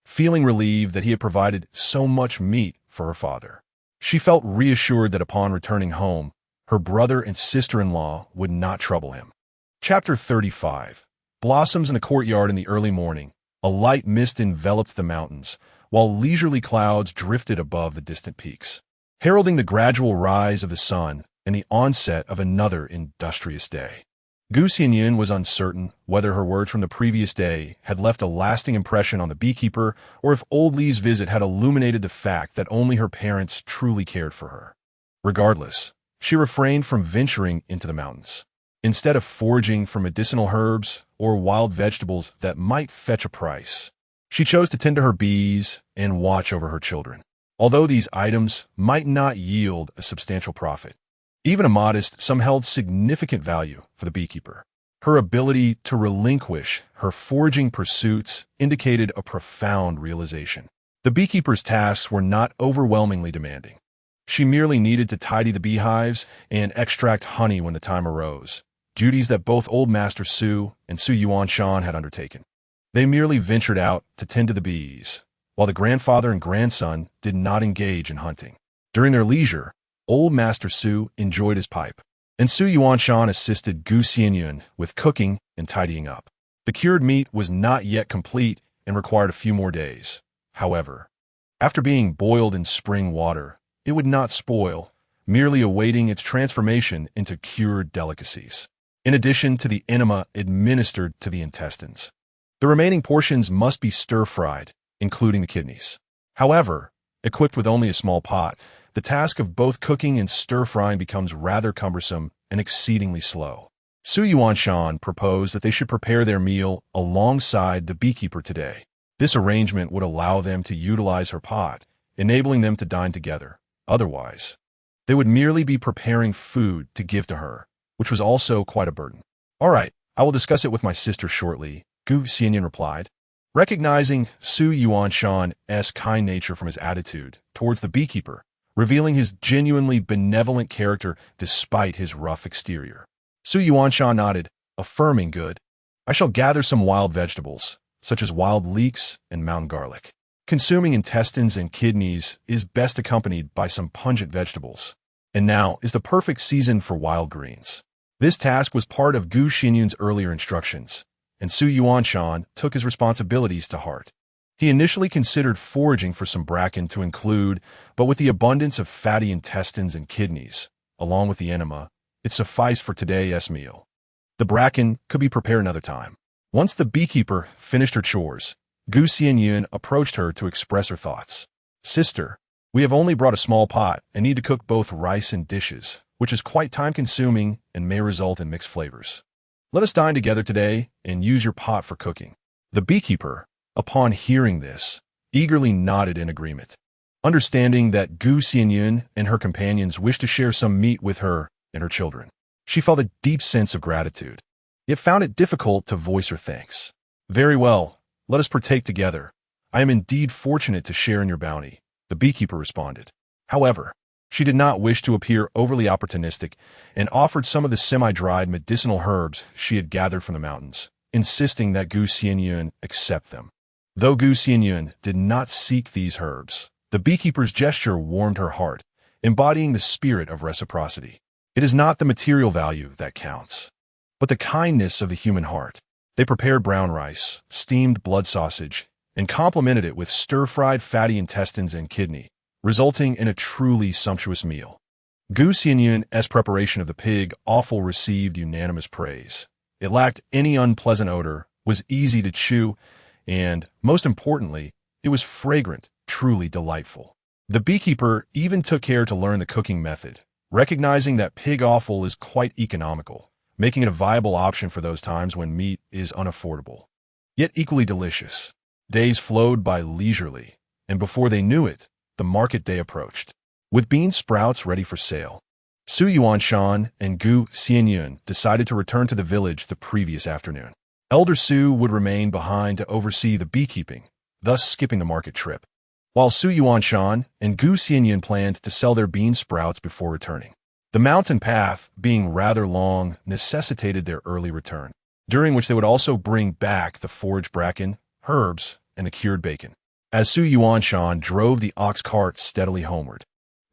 feeling relieved that he had provided so much meat for her father. She felt reassured that upon returning home, her brother and sister-in-law would not trouble him. Chapter 35. Blossoms in the courtyard in the early morning. A light mist enveloped the mountains, while leisurely clouds drifted above the distant peaks, heralding the gradual rise of the sun and the onset of another industrious day. Xianyun was uncertain whether her words from the previous day had left a lasting impression on the beekeeper or if Old Li's visit had illuminated the fact that only her parents truly cared for her. Regardless, she refrained from venturing into the mountains. Instead of foraging for medicinal herbs or wild vegetables that might fetch a price, she chose to tend to her bees and watch over her children. Although these items might not yield a substantial profit, even a modest sum held significant value for the beekeeper. Her ability to relinquish her foraging pursuits indicated a profound realization. The beekeeper's tasks were not overwhelmingly demanding. She merely needed to tidy the beehives and extract honey when the time arose, duties that both Old Master Su and Su Yuanshan had undertaken. They merely ventured out to tend to the bees, while the grandfather and grandson did not engage in hunting. During their leisure, Old Master Su enjoyed his pipe, and Su Yuanshan assisted Xianyun with cooking and tidying up. The cured meat was not yet complete and required a few more days. However, after being boiled in spring water, it would not spoil, merely awaiting its transformation into cured delicacies, in addition to the enema administered to the intestines. The remaining portions must be stir-fried, including the kidneys. However, equipped with only a small pot, the task of both cooking and stir-frying becomes rather cumbersome and exceedingly slow. Su Yuanshan proposed that they should prepare their meal alongside the beekeeper today. This arrangement would allow them to utilize her pot, enabling them to dine together. Otherwise, they would merely be preparing food to give to her, which was also quite a burden. All right, I will discuss it with my sister shortly, Xianyun replied. Recognizing Su Yuanshan's kind nature from his attitude towards the beekeeper, revealing his genuinely benevolent character despite his rough exterior. Su Yuanshan nodded, affirming good. I shall gather some wild vegetables, such as wild leeks and mountain garlic. Consuming intestines and kidneys is best accompanied by some pungent vegetables. and now is the perfect season for wild greens. This task was part of Gu Xianyun's earlier instructions, and Su Yuanshan took his responsibilities to heart. He initially considered foraging for some bracken to include, but with the abundance of fatty intestines and kidneys, along with the enema, it sufficed for today's meal. The bracken could be prepared another time. Once the beekeeper finished her chores, Gu Xianyun approached her to express her thoughts. "Sister, we have only brought a small pot and need to cook both rice and dishes, which is quite time-consuming and may result in mixed flavors. Let us dine together today and use your pot for cooking." The beekeeper, upon hearing this, eagerly nodded in agreement. Understanding that Gu Xianyun and her companions wished to share some meat with her and her children, she felt a deep sense of gratitude, yet found it difficult to voice her thanks. "Very well, let us partake together. I am indeed fortunate to share in your bounty," the beekeeper responded. However, she did not wish to appear overly opportunistic and offered some of the semi-dried medicinal herbs she had gathered from the mountains, insisting that Gu Xianyun accept them. Though Gu Xianyun did not seek these herbs, the beekeeper's gesture warmed her heart, embodying the spirit of reciprocity. It is not the material value that counts, but the kindness of the human heart. They prepared brown rice, steamed blood sausage, and complemented it with stir-fried fatty intestines and kidney, resulting in a truly sumptuous meal. Gu Xianyun's preparation of the pig offal received unanimous praise. It lacked any unpleasant odor, was easy to chew, and, most importantly, it was fragrant, truly delightful. The beekeeper even took care to learn the cooking method, recognizing that pig offal is quite economical, making it a viable option for those times when meat is unaffordable, yet equally delicious. Days flowed by leisurely, and before they knew it, the market day approached. With bean sprouts ready for sale, Su Yuanshan and Gu Xianyun decided to return to the village the previous afternoon. Elder Su would remain behind to oversee the beekeeping, thus skipping the market trip, while Su Yuanshan and Gu Xianyun planned to sell their bean sprouts before returning. The mountain path, being rather long, necessitated their early return, during which they would also bring back the foraged bracken, herbs, and the cured bacon. As Su Yuanshan drove the ox cart steadily homeward,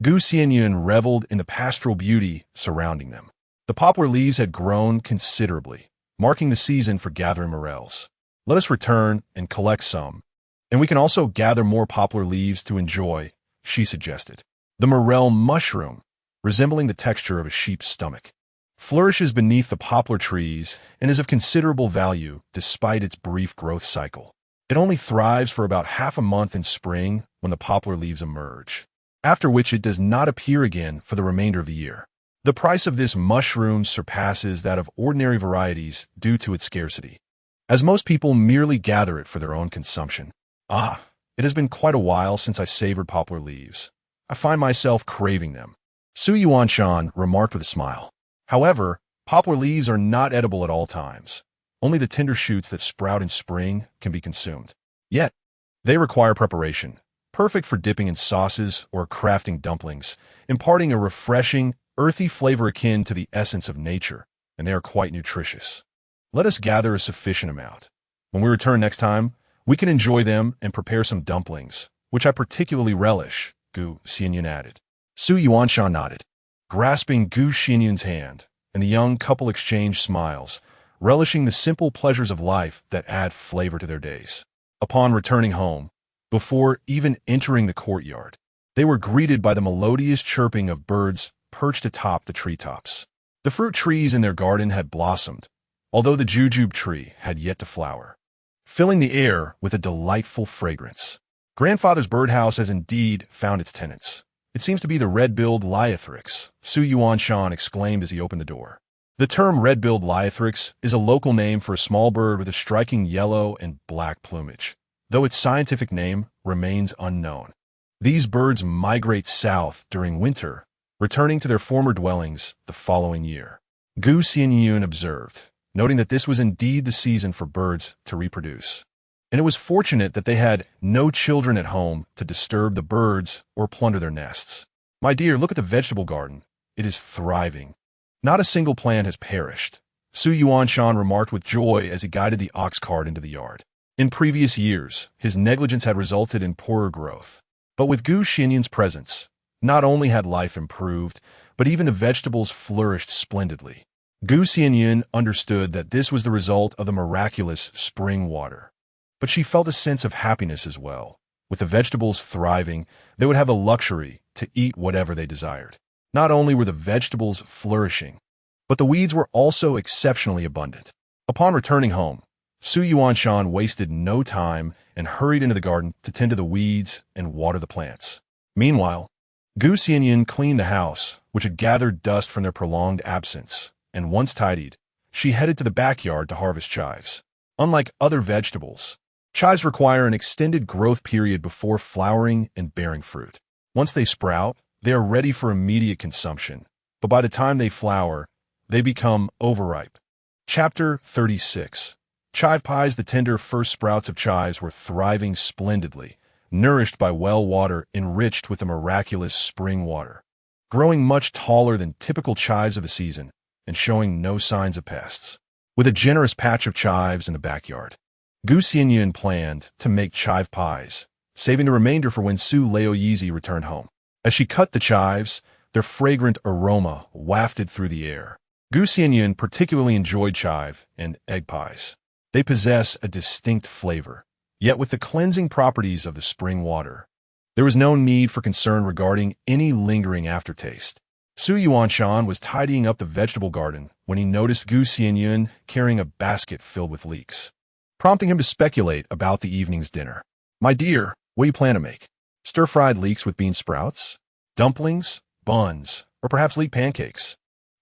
Gu Xianyun reveled in the pastoral beauty surrounding them. The poplar leaves had grown considerably, marking the season for gathering morels. "Let us return and collect some, and we can also gather more poplar leaves to enjoy," she suggested. The morel mushroom, resembling the texture of a sheep's stomach, flourishes beneath the poplar trees and is of considerable value despite its brief growth cycle. It only thrives for about half a month in spring when the poplar leaves emerge, after which it does not appear again for the remainder of the year. The price of this mushroom surpasses that of ordinary varieties due to its scarcity, as most people merely gather it for their own consumption. It has been quite a while since I savored poplar leaves. I find myself craving them," Su Yuanshan remarked with a smile. However, poplar leaves are not edible at all times. Only the tender shoots that sprout in spring can be consumed. Yet, they require preparation, perfect for dipping in sauces or crafting dumplings, imparting a refreshing, earthy flavor akin to the essence of nature, and they are quite nutritious. Let us gather a sufficient amount. When we return next time, we can enjoy them and prepare some dumplings, which I particularly relish," Gu Xianyun added. Su Yuanshan nodded, grasping Gu Xianyun's hand, and the young couple exchanged smiles, relishing the simple pleasures of life that add flavor to their days. Upon returning home, before even entering the courtyard, they were greeted by the melodious chirping of birds perched atop the treetops. The fruit trees in their garden had blossomed, although the jujube tree had yet to flower, filling the air with a delightful fragrance. Grandfather's birdhouse has indeed found its tenants. "It seems to be the red-billed Liathrix," Su Yuanshan exclaimed as he opened the door. The term red-billed Liathrix is a local name for a small bird with a striking yellow and black plumage, though its scientific name remains unknown. These birds migrate south during winter, returning to their former dwellings the following year, Gu Xianyun observed, noting that this was indeed the season for birds to reproduce. And it was fortunate that they had no children at home to disturb the birds or plunder their nests. "My dear, look at the vegetable garden. It is thriving. Not a single plant has perished," Su Yuanshan remarked with joy as he guided the ox cart into the yard. In previous years, his negligence had resulted in poorer growth. But with Gu Xianyun's presence, not only had life improved, but even the vegetables flourished splendidly. Xianyun understood that this was the result of the miraculous spring water. But she felt a sense of happiness as well. With the vegetables thriving, they would have the luxury to eat whatever they desired. Not only were the vegetables flourishing, but the weeds were also exceptionally abundant. Upon returning home, Xianyun wasted no time and hurried into the garden to tend to the weeds and water the plants. Meanwhile, Xianyun cleaned the house, which had gathered dust from their prolonged absence, and once tidied, she headed to the backyard to harvest chives. Unlike other vegetables, chives require an extended growth period before flowering and bearing fruit. Once they sprout, they are ready for immediate consumption, but by the time they flower, they become overripe. Chapter 36. Chive pies. The tender first sprouts of chives were thriving splendidly, nourished by well water enriched with the miraculous spring water. Growing much taller than typical chives of the season and showing no signs of pests. With a generous patch of chives in the backyard, Xianyun planned to make chive pies, saving the remainder for when Su Laoyizi returned home. As she cut the chives, their fragrant aroma wafted through the air. Xianyun particularly enjoyed chive and egg pies. They possess a distinct flavor, yet with the cleansing properties of the spring water, there was no need for concern regarding any lingering aftertaste. Xianyun was tidying up the vegetable garden when he noticed Xianyun carrying a basket filled with leeks, prompting him to speculate about the evening's dinner. "My dear, what do you plan to make? Stir-fried leeks with bean sprouts? Dumplings? Buns? Or perhaps leek pancakes?"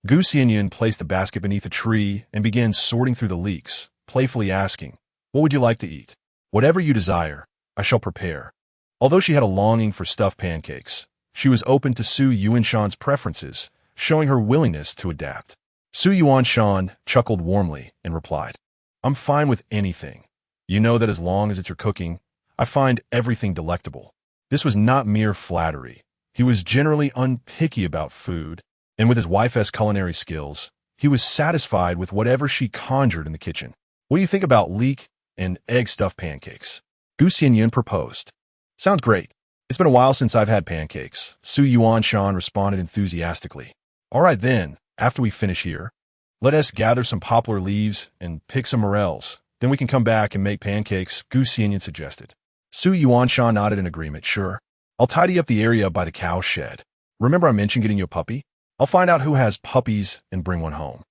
Xianyun placed the basket beneath a tree and began sorting through the leeks, playfully asking, "What would you like to eat?" "Whatever you desire, I shall prepare." Although she had a longing for stuffed pancakes, she was open to Xianyun's preferences, showing her willingness to adapt. Xianyun chuckled warmly and replied, "I'm fine with anything. You know that as long as it's your cooking, I find everything delectable." This was not mere flattery. He was generally unpicky about food, and with his wife's culinary skills, he was satisfied with whatever she conjured in the kitchen. "What do you think about leek and egg stuffed pancakes?" Xianyun proposed. "Sounds great. It's been a while since I've had pancakes," Xianyun responded enthusiastically. "All right then, after we finish here, let us gather some poplar leaves and pick some morels. Then we can come back and make pancakes," Xianyun suggested. Xianyun nodded in agreement. "Sure. I'll tidy up the area by the cow shed. Remember I mentioned getting you a puppy? I'll find out who has puppies and bring one home."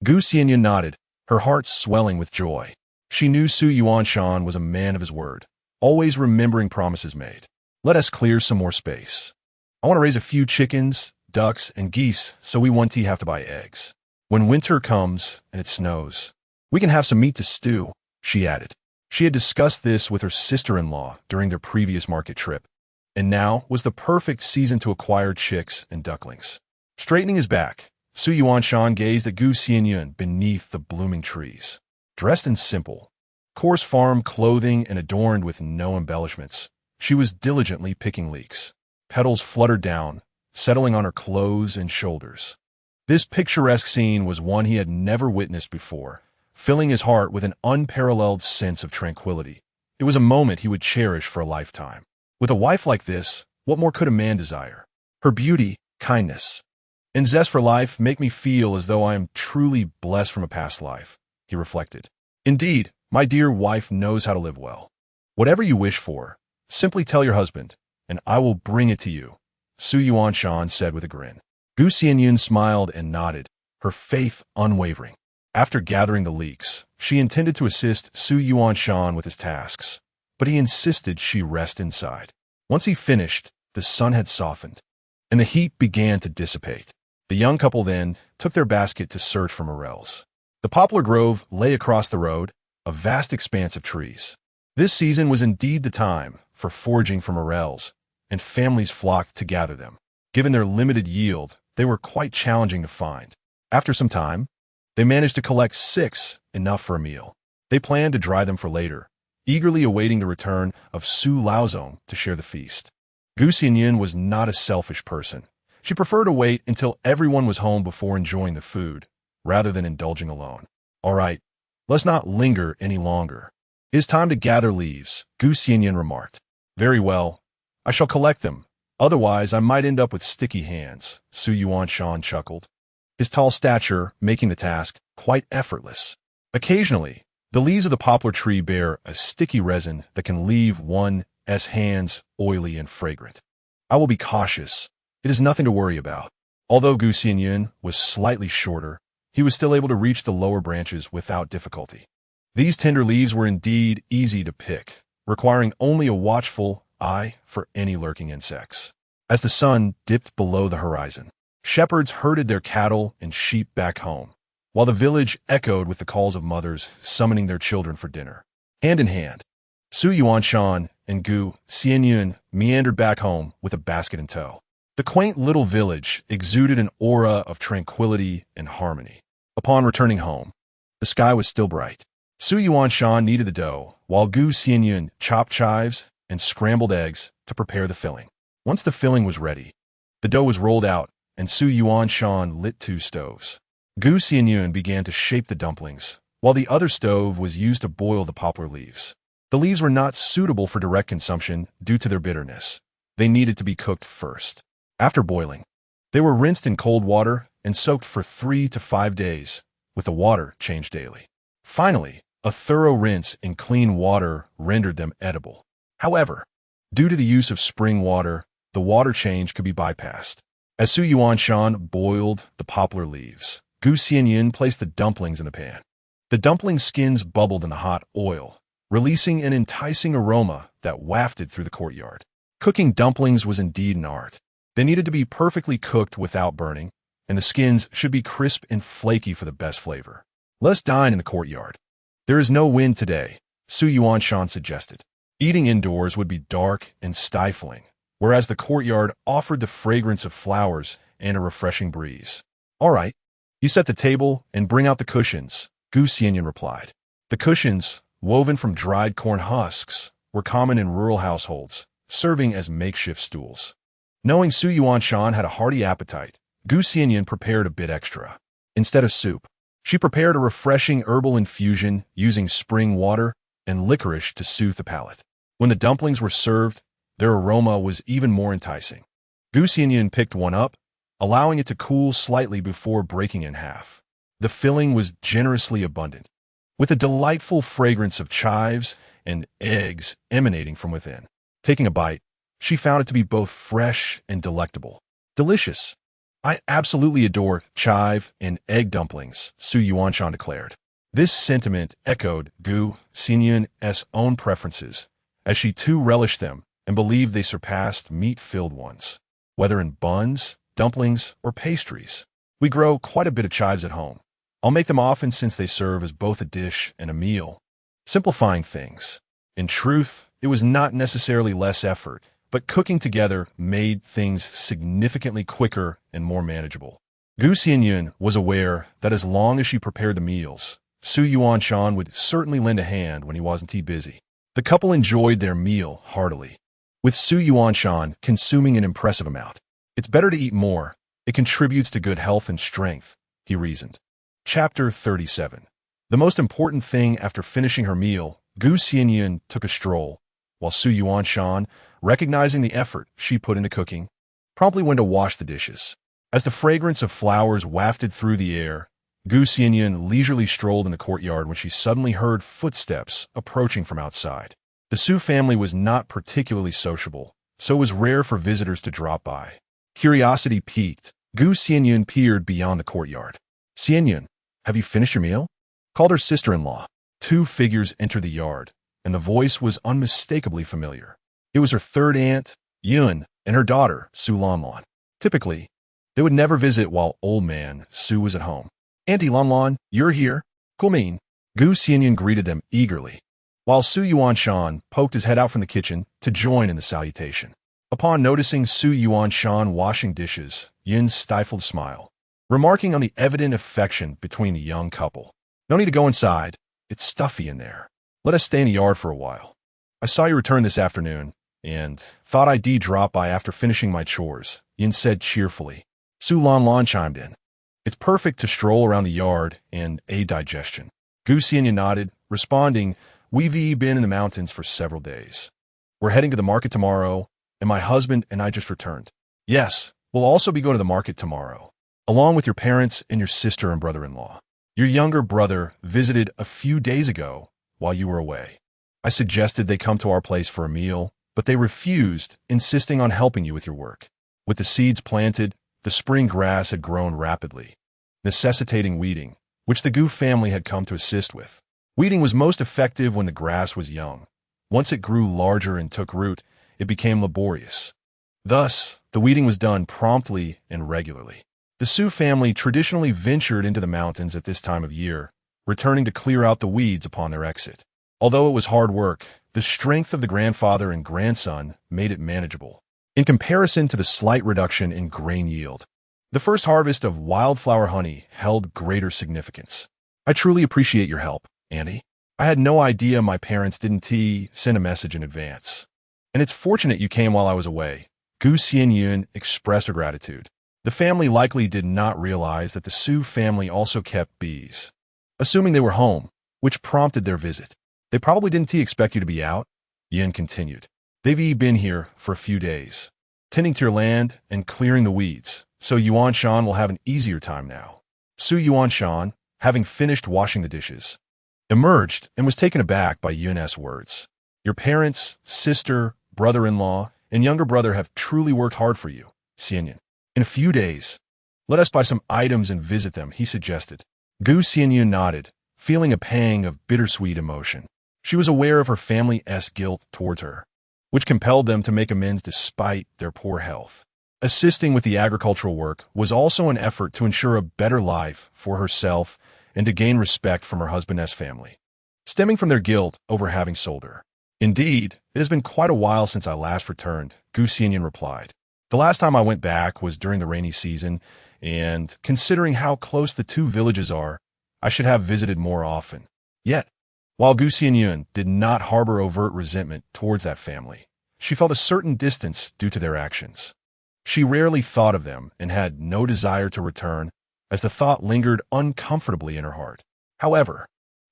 Xianyun nodded, her heart swelling with joy. She knew Xianyun was a man of his word, always remembering promises made. "Let us clear some more space. I want to raise a few chickens, ducks, and geese, so we won't have to buy eggs. When winter comes and it snows, we can have some meat to stew," she added. She had discussed this with her sister-in-law during their previous market trip, and now was the perfect season to acquire chicks and ducklings. Straightening his back, Xianyun gazed at Xianyun beneath the blooming trees. Dressed in simple, coarse farm clothing and adorned with no embellishments, she was diligently picking leeks. Petals fluttered down, settling on her clothes and shoulders. This picturesque scene was one he had never witnessed before, filling his heart with an unparalleled sense of tranquility. It was a moment he would cherish for a lifetime. With a wife like this, what more could a man desire? Her beauty, kindness, and zest for life make me feel as though I am truly blessed from a past life, he reflected. Indeed, my dear wife knows how to live well. Whatever you wish for, simply tell your husband, and I will bring it to you, Xianyun said with a grin. Xianyun smiled and nodded, her faith unwavering. After gathering the leeks, she intended to assist Xianyun with his tasks, but he insisted she rest inside. Once he finished, the sun had softened, and the heat began to dissipate. The young couple then took their basket to search for morels. The poplar grove lay across the road, a vast expanse of trees. This season was indeed the time for foraging for morels, and families flocked to gather them. Given their limited yield, they were quite challenging to find. After some time, they managed to collect 6, enough for a meal. They planned to dry them for later, eagerly awaiting the return of Su Laozong to share the feast. Xianyun was not a selfish person. She preferred to wait until everyone was home before enjoying the food, rather than indulging alone. "All right, let's not linger any longer. It is time to gather leaves," Xianyun remarked. "Very well, I shall collect them," Otherwise, I might end up with sticky hands, Su Yuanshan chuckled, his tall stature making the task quite effortless. Occasionally, the leaves of the poplar tree bear a sticky resin that can leave one's hands oily and fragrant. I will be cautious. It is nothing to worry about. Although Gu Xianyun was slightly shorter, he was still able to reach the lower branches without difficulty. These tender leaves were indeed easy to pick, requiring only a watchful eye for any lurking insects. As the sun dipped below the horizon, shepherds herded their cattle and sheep back home, while the village echoed with the calls of mothers summoning their children for dinner. Hand in hand, Su Yuanshan and Gu Xianyun meandered back home with a basket in tow. The quaint little village exuded an aura of tranquility and harmony. Upon returning home, the sky was still bright. Su Yuanshan kneaded the dough, while Gu Xianyun chopped chives and scrambled eggs to prepare the filling. Once the filling was ready, the dough was rolled out, and Su Yuanshan lit 2 stoves. Gu Xianyun began to shape the dumplings, while the other stove was used to boil the poplar leaves. The leaves were not suitable for direct consumption due to their bitterness. They needed to be cooked first. After boiling, they were rinsed in cold water and soaked for 3 to 5 days, with the water changed daily. Finally, a thorough rinse in clean water rendered them edible. However, due to the use of spring water, the water change could be bypassed. As Su Yuanshan boiled the poplar leaves, Gu Xianyun placed the dumplings in the pan. The dumpling skins bubbled in the hot oil, releasing an enticing aroma that wafted through the courtyard. Cooking dumplings was indeed an art. They needed to be perfectly cooked without burning, and the skins should be crisp and flaky for the best flavor. Let us dine in the courtyard. There is no wind today, Su Yuanshan suggested. Eating indoors would be dark and stifling, whereas the courtyard offered the fragrance of flowers and a refreshing breeze. All right, you set the table and bring out the cushions, Gu Xianyun replied. The cushions, woven from dried corn husks, were common in rural households, serving as makeshift stools. Knowing Su Yuanshan had a hearty appetite, Gu Xianyun prepared a bit extra. Instead of soup, she prepared a refreshing herbal infusion using spring water and licorice to soothe the palate. When the dumplings were served, their aroma was even more enticing. Gu Xianyun picked one up, allowing it to cool slightly before breaking in half. The filling was generously abundant, with a delightful fragrance of chives and eggs emanating from within. Taking a bite, she found it to be both fresh and delectable. Delicious. I absolutely adore chive and egg dumplings, Su Yuanshan declared. This sentiment echoed Gu Xianyun's own preferences, as she too relished them and believed they surpassed meat-filled ones. Whether in buns, dumplings, or pastries, we grow quite a bit of chives at home. I'll make them often since they serve as both a dish and a meal, simplifying things. In truth, it was not necessarily less effort, but cooking together made things significantly quicker and more manageable. Gu Xianyun was aware that as long as she prepared the meals, Su Yuanshan would certainly lend a hand when he wasn't too busy. The couple enjoyed their meal heartily, with Su Yuanshan consuming an impressive amount. It's better to eat more. It contributes to good health and strength, he reasoned. Chapter 37. The most important thing after finishing her meal, Gu Xianyun took a stroll, while Su Yuanshan, recognizing the effort she put into cooking, promptly went to wash the dishes. As the fragrance of flowers wafted through the air, Gu Xianyun leisurely strolled in the courtyard when she suddenly heard footsteps approaching from outside. The Su family was not particularly sociable, so it was rare for visitors to drop by. Curiosity piqued, Gu Xianyun peered beyond the courtyard. Xianyun, have you finished your meal? Called her sister-in-law. 2 figures entered the yard, and the voice was unmistakably familiar. It was her third aunt, Yun, and her daughter, Su Lanlan. Typically, they would never visit while old man Su was at home. Auntie Lanlan, you're here? Kumin. Gu Xianyun greeted them eagerly, while Su Yuanshan poked his head out from the kitchen to join in the salutation. Upon noticing Su Yuanshan washing dishes, Yun stifled a smile, remarking on the evident affection between the young couple. No need to go inside. It's stuffy in there. Let us stay in the yard for a while. I saw you return this afternoon, and thought I'd drop by after finishing my chores, Yin said cheerfully. Su Lanlan chimed in. It's perfect to stroll around the yard and aid digestion. Gu Xianyun nodded, responding, We've been in the mountains for several days. We're heading to the market tomorrow, and my husband and I just returned. Yes, we'll also be going to the market tomorrow, along with your parents and your sister and brother-in-law. Your younger brother visited a few days ago while you were away. I suggested they come to our place for a meal, but they refused, insisting on helping you with your work. With the seeds planted, the spring grass had grown rapidly, necessitating weeding, which the Gu family had come to assist with. Weeding was most effective when the grass was young. Once it grew larger and took root, it became laborious. Thus, the weeding was done promptly and regularly. The Su family traditionally ventured into the mountains at this time of year, returning to clear out the weeds upon their exit. Although it was hard work, the strength of the grandfather and grandson made it manageable, in comparison to the slight reduction in grain yield. The first harvest of wildflower honey held greater significance. I truly appreciate your help, Andy. I had no idea my parents didn't send a message in advance. And it's fortunate you came while I was away. Gu Xianyun expressed her gratitude. The family likely did not realize that the Su family also kept bees, assuming they were home, which prompted their visit. They probably didn't expect you to be out, Yin continued. They've been here for a few days, tending to your land and clearing the weeds, so Yuan Shan will have an easier time now. Su Yuan Shan, having finished washing the dishes, emerged and was taken aback by Yun's words. Your parents, sister, brother-in-law, and younger brother have truly worked hard for you, Xianyun. In a few days, let us buy some items and visit them, he suggested. Gu Xianyun nodded, feeling a pang of bittersweet emotion. She was aware of her family's guilt towards her, which compelled them to make amends despite their poor health. Assisting with the agricultural work was also an effort to ensure a better life for herself and to gain respect from her husband's family, stemming from their guilt over having sold her. Indeed, it has been quite a while since I last returned, Gu Xianyun replied. The last time I went back was during the rainy season, and considering how close the two villages are, I should have visited more often. Yet, while Gu Xianyun did not harbor overt resentment towards that family, she felt a certain distance due to their actions. She rarely thought of them and had no desire to return, as the thought lingered uncomfortably in her heart. However,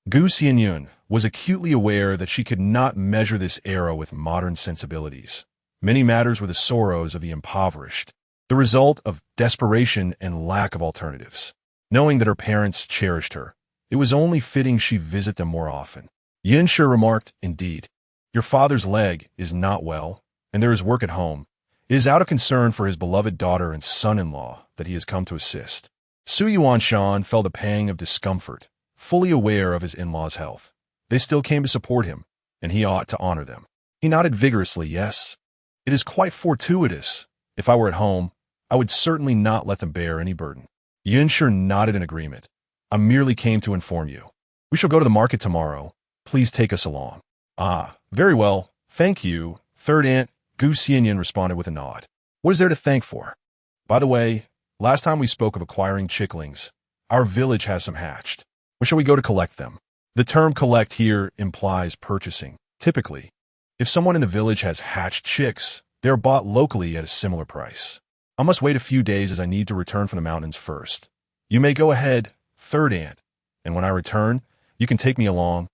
Gu Xianyun was acutely aware that she could not measure this era with modern sensibilities. Many matters were the sorrows of the impoverished, the result of desperation and lack of alternatives. Knowing that her parents cherished her, it was only fitting she visit them more often. Yinshe remarked, indeed, your father's leg is not well, and there is work at home. It is out of concern for his beloved daughter and son-in-law that he has come to assist. Su Yuan Shan felt a pang of discomfort, fully aware of his in-laws' health. They still came to support him, and he ought to honor them. He nodded vigorously, yes. It is quite fortuitous. If I were at home, I would certainly not let them bear any burden. Yinshe nodded in agreement. I merely came to inform you. We shall go to the market tomorrow. Please take us along. Ah, very well. Thank you. Third aunt, Gu Xianyun responded with a nod. What is there to thank for? By the way, last time we spoke of acquiring chicklings. Our village has some hatched. When shall we go to collect them? The term collect here implies purchasing. Typically, if someone in the village has hatched chicks, they are bought locally at a similar price. I must wait a few days as I need to return from the mountains first. You may go ahead, third aunt, and when I return, you can take me along.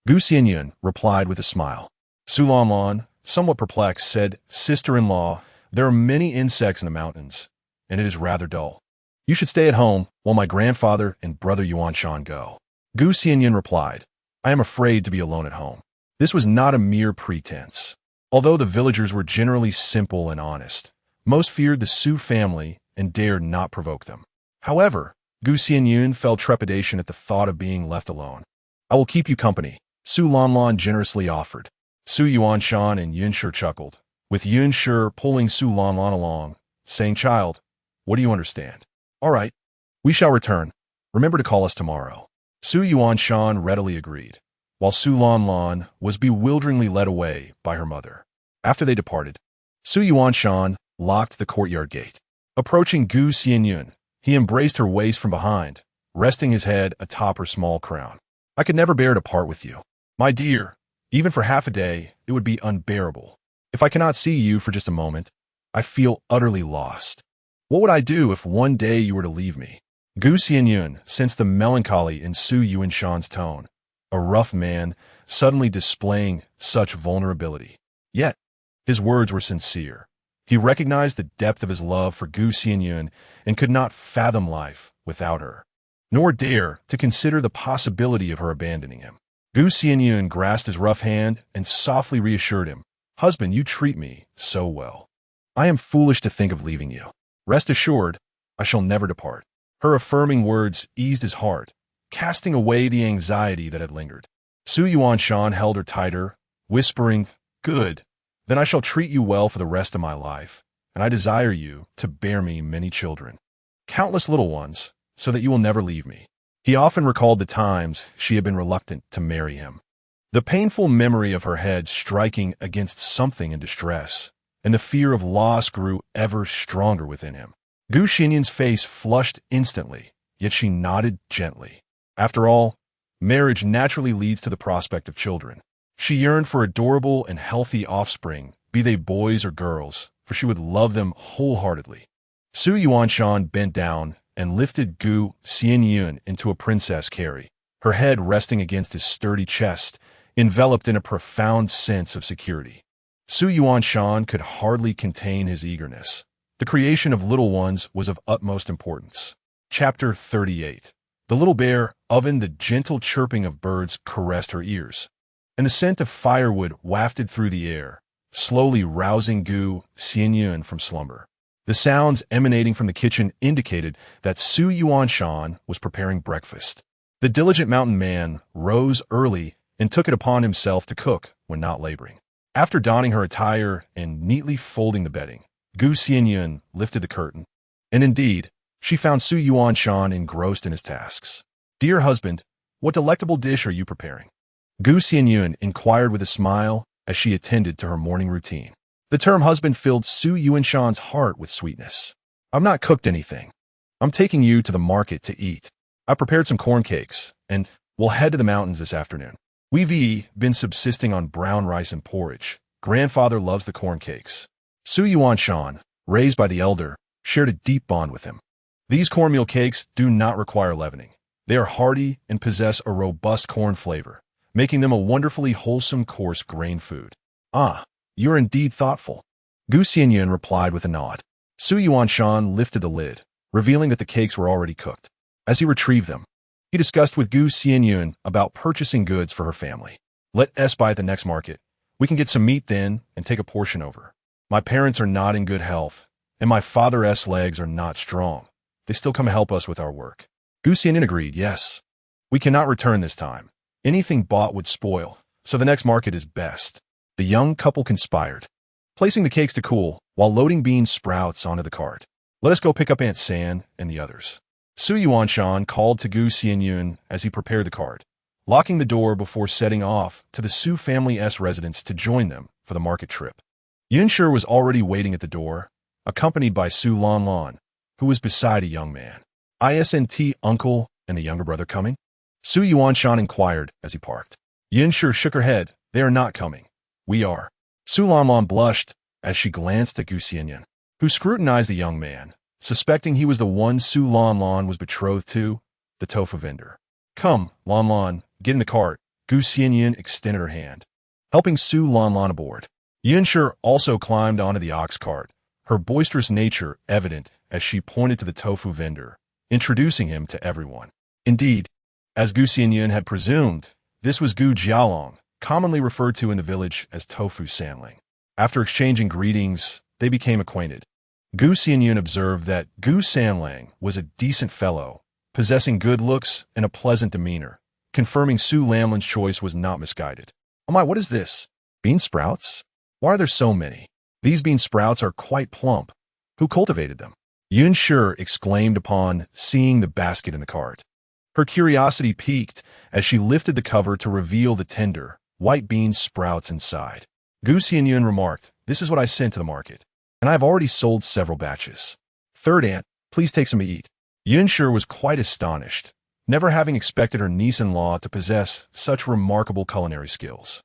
Gu Xianyun replied with a smile. Su Lanlan, somewhat perplexed, said, Sister-in-law, there are many insects in the mountains, and it is rather dull. You should stay at home while my grandfather and brother Yuan Shan go. Gu Xianyun replied, I am afraid to be alone at home. This was not a mere pretense. Although the villagers were generally simple and honest, most feared the Su family and dared not provoke them. However, Gu Xianyun felt trepidation at the thought of being left alone. I will keep you company, Su Lanlan generously offered. Su Yuan Shan and Yinshe chuckled, with Yinshe pulling Su Lanlan along, saying, Child, what do you understand? All right, we shall return. Remember to call us tomorrow. Su Yuan Shan readily agreed, while Su Lanlan was bewilderingly led away by her mother. After they departed, Su Yuan Shan locked the courtyard gate. Approaching Gu Xianyun, he embraced her waist from behind, resting his head atop her small crown. I could never bear to part with you. My dear, even for half a day, it would be unbearable. If I cannot see you for just a moment, I feel utterly lost. What would I do if one day you were to leave me? Gu Xianyun sensed the melancholy in Su Yuanshan's tone, a rough man suddenly displaying such vulnerability. Yet, his words were sincere. He recognized the depth of his love for Gu Xianyun and could not fathom life without her, nor dare to consider the possibility of her abandoning him. Gu Xianyun grasped his rough hand and softly reassured him, "Husband, you treat me so well. I am foolish to think of leaving you. Rest assured, I shall never depart." Her affirming words eased his heart, casting away the anxiety that had lingered. Su Yuanshan held her tighter, whispering, "Good, then I shall treat you well for the rest of my life, and I desire you to bear me many children, countless little ones, so that you will never leave me." He often recalled the times she had been reluctant to marry him. The painful memory of her head striking against something in distress, and the fear of loss grew ever stronger within him. Gu Xianyun's face flushed instantly, yet she nodded gently. After all, marriage naturally leads to the prospect of children. She yearned for adorable and healthy offspring, be they boys or girls, for she would love them wholeheartedly. Su Yuanshan bent down and lifted Gu Xianyun into a princess carry, her head resting against his sturdy chest, enveloped in a profound sense of security. Su Yuanshan could hardly contain his eagerness. The creation of little ones was of utmost importance. Chapter 38. The little bear oven. The gentle chirping of birds caressed her ears, and the scent of firewood wafted through the air, slowly rousing Gu Xianyun from slumber. The sounds emanating from the kitchen indicated that Su Yuanshan was preparing breakfast. The diligent mountain man rose early and took it upon himself to cook when not laboring. After donning her attire and neatly folding the bedding, Gu Xianyun lifted the curtain, and indeed, she found Su Yuanshan engrossed in his tasks. "Dear husband, what delectable dish are you preparing?" Gu Xianyun inquired with a smile as she attended to her morning routine. The term husband filled Su Yuanshan's heart with sweetness. "I've not cooked anything. I'm taking you to the market to eat. I prepared some corn cakes, and we'll head to the mountains this afternoon. We've been subsisting on brown rice and porridge. Grandfather loves the corn cakes." Su Yuanshan, raised by the elder, shared a deep bond with him. These cornmeal cakes do not require leavening. They are hearty and possess a robust corn flavor, making them a wonderfully wholesome coarse grain food. "Ah, you are indeed thoughtful." Gu Xianyun replied with a nod. Su Yuanshan lifted the lid, revealing that the cakes were already cooked. As he retrieved them, he discussed with Gu Xianyun about purchasing goods for her family. "Let us buy at the next market. We can get some meat then and take a portion over. My parents are not in good health, and my father's legs are not strong. They still come help us with our work." Gu Xianyun agreed, "Yes. We cannot return this time. Anything bought would spoil, so the next market is best." The young couple conspired, placing the cakes to cool while loading bean sprouts onto the cart. "Let us go pick up Aunt San and the others." Su Yuanshan called to Gu Xianyun as he prepared the cart, locking the door before setting off to the Su family's residence to join them for the market trip. Yunshi was already waiting at the door, accompanied by Su Lanlan, who was beside a young man. "Isn't uncle and the younger brother coming?" Su Yuanshan inquired as he parked. Yunshi shook her head. "They are not coming. We are." Su Lanlan blushed as she glanced at Gu Xianyun, who scrutinized the young man, suspecting he was the one Su Lanlan was betrothed to, the tofu vendor. "Come, Lanlan, get in the cart." Gu Xianyun extended her hand, helping Su Lanlan aboard. Yunshi also climbed onto the ox cart, her boisterous nature evident as she pointed to the tofu vendor, introducing him to everyone. Indeed, as Gu Xianyun had presumed, this was Gu Jialong, commonly referred to in the village as Tofu Sanling. After exchanging greetings, they became acquainted. Gu Xianyun observed that Gu Sanlang was a decent fellow, possessing good looks and a pleasant demeanor, confirming Su Lamlin's choice was not misguided. "Oh my, what is this? Bean sprouts? Why are there so many? These bean sprouts are quite plump. Who cultivated them?" Yunshi exclaimed upon seeing the basket in the cart. Her curiosity piqued as she lifted the cover to reveal the tender, white bean sprouts inside. Gu Xianyun remarked, "This is what I sent to the market, and I have already sold several batches. Third aunt, please take some to eat." Yunshi was quite astonished, never having expected her niece-in-law to possess such remarkable culinary skills.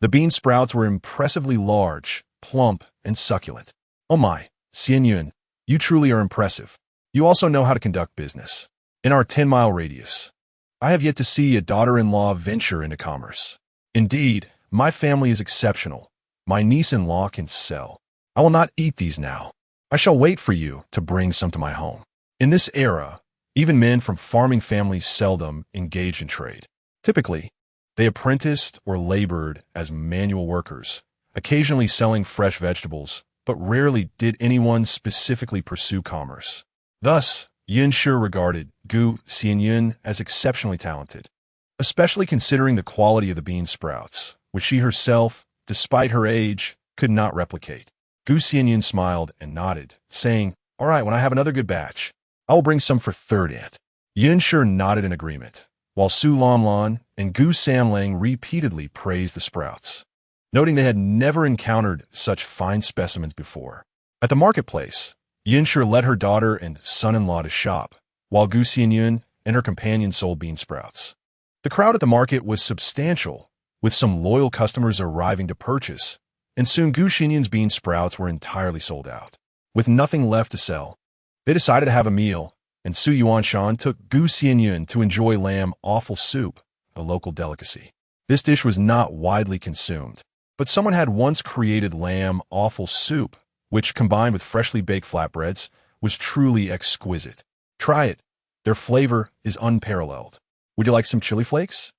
The bean sprouts were impressively large, plump, and succulent. "Oh my, Xianyun, you truly are impressive. You also know how to conduct business. In our 10-mile radius, I have yet to see a daughter-in-law venture into commerce. Indeed, my family is exceptional. My niece-in-law can sell." I will not eat these now. I shall wait for you to bring some to my home. In this era, even men from farming families seldom engaged in trade. Typically, they apprenticed or labored as manual workers, occasionally selling fresh vegetables, but rarely did anyone specifically pursue commerce. Thus, Xianyun regarded Xianyun as exceptionally talented, especially considering the quality of the bean sprouts, which she herself, despite her age, could not replicate. Xianyun smiled and nodded, saying, "All right, when I have another good batch, I will bring some for third aunt." Xianyun nodded in agreement, while Su Lanlan and Gu Sanlang repeatedly praised the sprouts, noting they had never encountered such fine specimens before. At the marketplace, Xianyun led her daughter and son-in-law to shop, while Xianyun and her companion sold bean sprouts. The crowd at the market was substantial, with some loyal customers arriving to purchase, and soon Xianyun's bean sprouts were entirely sold out. With nothing left to sell, they decided to have a meal, and Su Yuanshan took Xianyun to enjoy lamb offal soup, a local delicacy. This dish was not widely consumed, but someone had once created lamb offal soup, which, combined with freshly baked flatbreads, was truly exquisite. Try it. Their flavor is unparalleled. Would you like some chili flakes?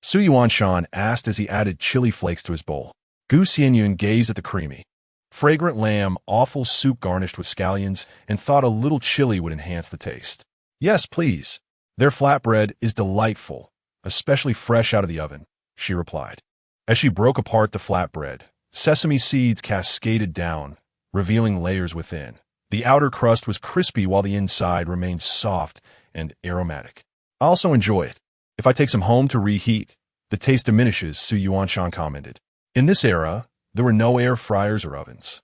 Su Yuanshan asked as he added chili flakes to his bowl. Xianyun gazed at the creamy, fragrant lamb offal soup garnished with scallions and thought a little chili would enhance the taste. "Yes, please. Their flatbread is delightful, especially fresh out of the oven," she replied. As she broke apart the flatbread, sesame seeds cascaded down, revealing layers within. The outer crust was crispy while the inside remained soft and aromatic. "I also enjoy it. If I take some home to reheat, the taste diminishes," Su Yuanshan commented. In this era, there were no air fryers or ovens.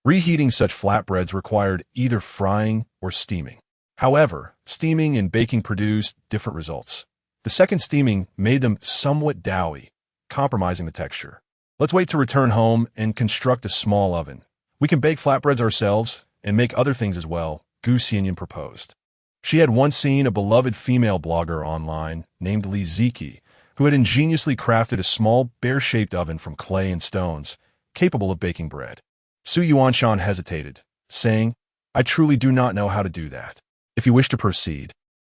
Reheating such flatbreads required either frying or steaming. However, steaming and baking produced different results. The second steaming made them somewhat doughy, compromising the texture. "Let's wait to return home and construct a small oven. We can bake flatbreads ourselves and make other things as well," Xianyun proposed. She had once seen a beloved female blogger online named Li Ziki, who had ingeniously crafted a small bear-shaped oven from clay and stones, capable of baking bread. Su Yuanshan hesitated, saying, "I truly do not know how to do that. If you wish to proceed,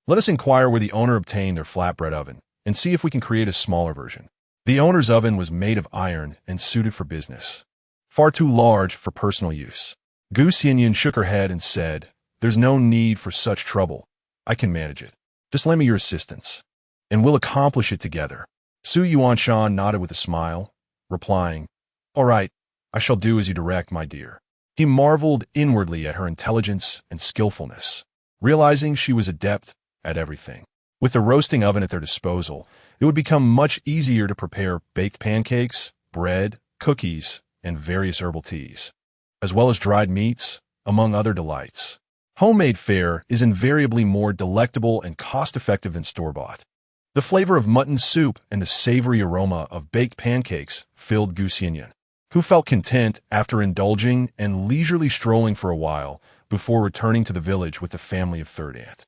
let us inquire where the owner obtained their flatbread oven and see if we can create a smaller version." The owner's oven was made of iron and suited for business, far too large for personal use. Xianyun shook her head and said, "There's no need for such trouble. I can manage it. Just lend me your assistance, and we'll accomplish it together." Su Yuanshan nodded with a smile, replying, "All right, I shall do as you direct, my dear." He marveled inwardly at her intelligence and skillfulness, realizing she was adept at everything. With the roasting oven at their disposal, it would become much easier to prepare baked pancakes, bread, cookies, and various herbal teas, as well as dried meats, among other delights. Homemade fare is invariably more delectable and cost-effective than store-bought. The flavor of mutton soup and the savory aroma of baked pancakes filled Xianyun, who felt content after indulging and leisurely strolling for a while before returning to the village with the family of third aunt.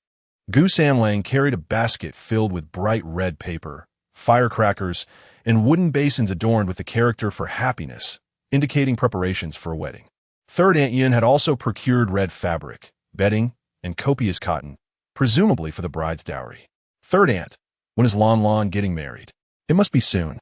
Gu Sanlang carried a basket filled with bright red paper, firecrackers, and wooden basins adorned with the character for happiness, indicating preparations for a wedding. Third Aunt Yin had also procured red fabric, bedding, and copious cotton, presumably for the bride's dowry. "Third Aunt, when is Lanlan getting married?" "It must be soon,"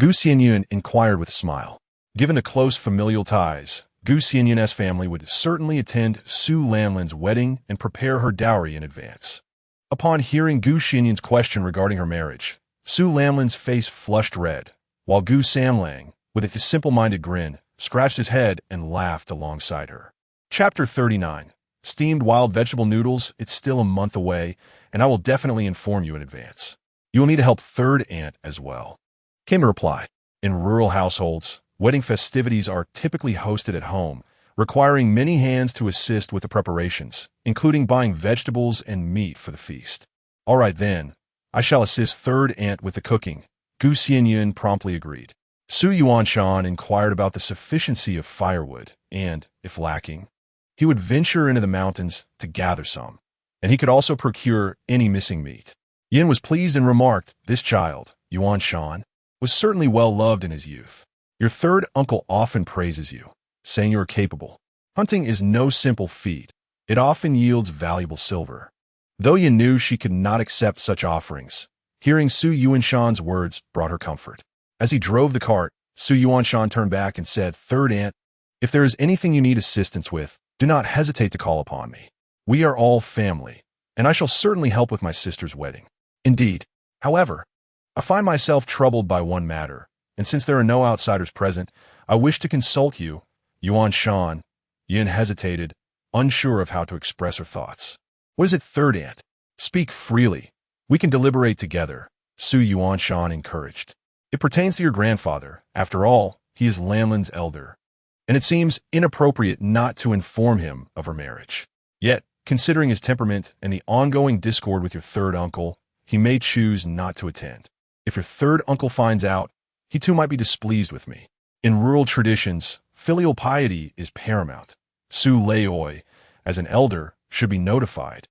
Xianyun inquired with a smile. Given the close familial ties, Xianyun's family would certainly attend Su Lanlan's wedding and prepare her dowry in advance. Upon hearing Xianyun's question regarding her marriage, Su Lanlan's face flushed red, while Gu Sanlang, with a simple-minded grin, scratched his head and laughed alongside her. Chapter 39. Steamed wild vegetable noodles. It's still a month away, and I will definitely inform you in advance. You will need to help third aunt as well," came the reply. In rural households, wedding festivities are typically hosted at home, requiring many hands to assist with the preparations, including buying vegetables and meat for the feast. "All right then, I shall assist third aunt with the cooking," Xianyun promptly agreed. Su Yuanshan inquired about the sufficiency of firewood, and, if lacking, he would venture into the mountains to gather some, and he could also procure any missing meat. Yin was pleased and remarked, "This child, Yuanshan, was certainly well loved in his youth. Your third uncle often praises you, saying you are capable, Hunting is no simple feat. It often yields valuable silver. Though Yin knew she could not accept such offerings, hearing Su Yuanshan's words brought her comfort. As he drove the cart, Su Yuanshan turned back and said, "Third aunt, if there is anything you need assistance with, do not hesitate to call upon me. We are all family, and I shall certainly help with my sister's wedding. Indeed, however, I find myself troubled by one matter, and since there are no outsiders present, I wish to consult you." Yuan Shan. Yin hesitated, unsure of how to express her thoughts. "What is it, third aunt? Speak freely. We can deliberate together," Su Yuanshan encouraged. "It pertains to your grandfather. After all, he is Lanlin's elder, and it seems inappropriate not to inform him of her marriage. Yet, considering his temperament and the ongoing discord with your third uncle, he may choose not to attend. If your third uncle finds out, he too might be displeased with me. In rural traditions, filial piety is paramount. Su Laoi, as an elder, should be notified.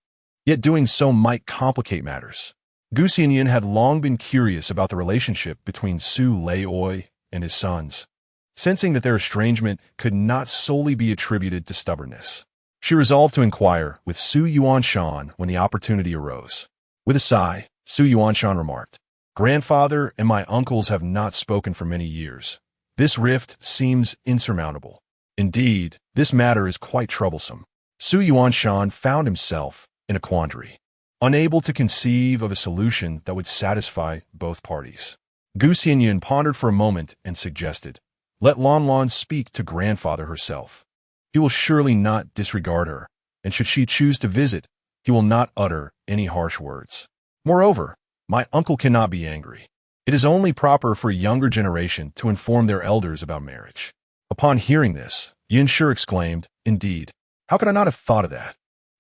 Yet doing so might complicate matters." Gu Xianyun had long been curious about the relationship between Su Laoi and his sons, sensing that their estrangement could not solely be attributed to stubbornness. She resolved to inquire with Su Yuanshan when the opportunity arose. With a sigh, Su Yuanshan remarked, "Grandfather and my uncles have not spoken for many years. This rift seems insurmountable. Indeed, this matter is quite troublesome." Su Yuanshan found himself in a quandary, unable to conceive of a solution that would satisfy both parties. Gu Xianyun pondered for a moment and suggested, "Let Lan speak to grandfather herself. He will surely not disregard her, and should she choose to visit, he will not utter any harsh words. Moreover, my uncle cannot be angry. It is only proper for a younger generation to inform their elders about marriage." Upon hearing this, Yin Shi exclaimed, "Indeed, how could I not have thought of that?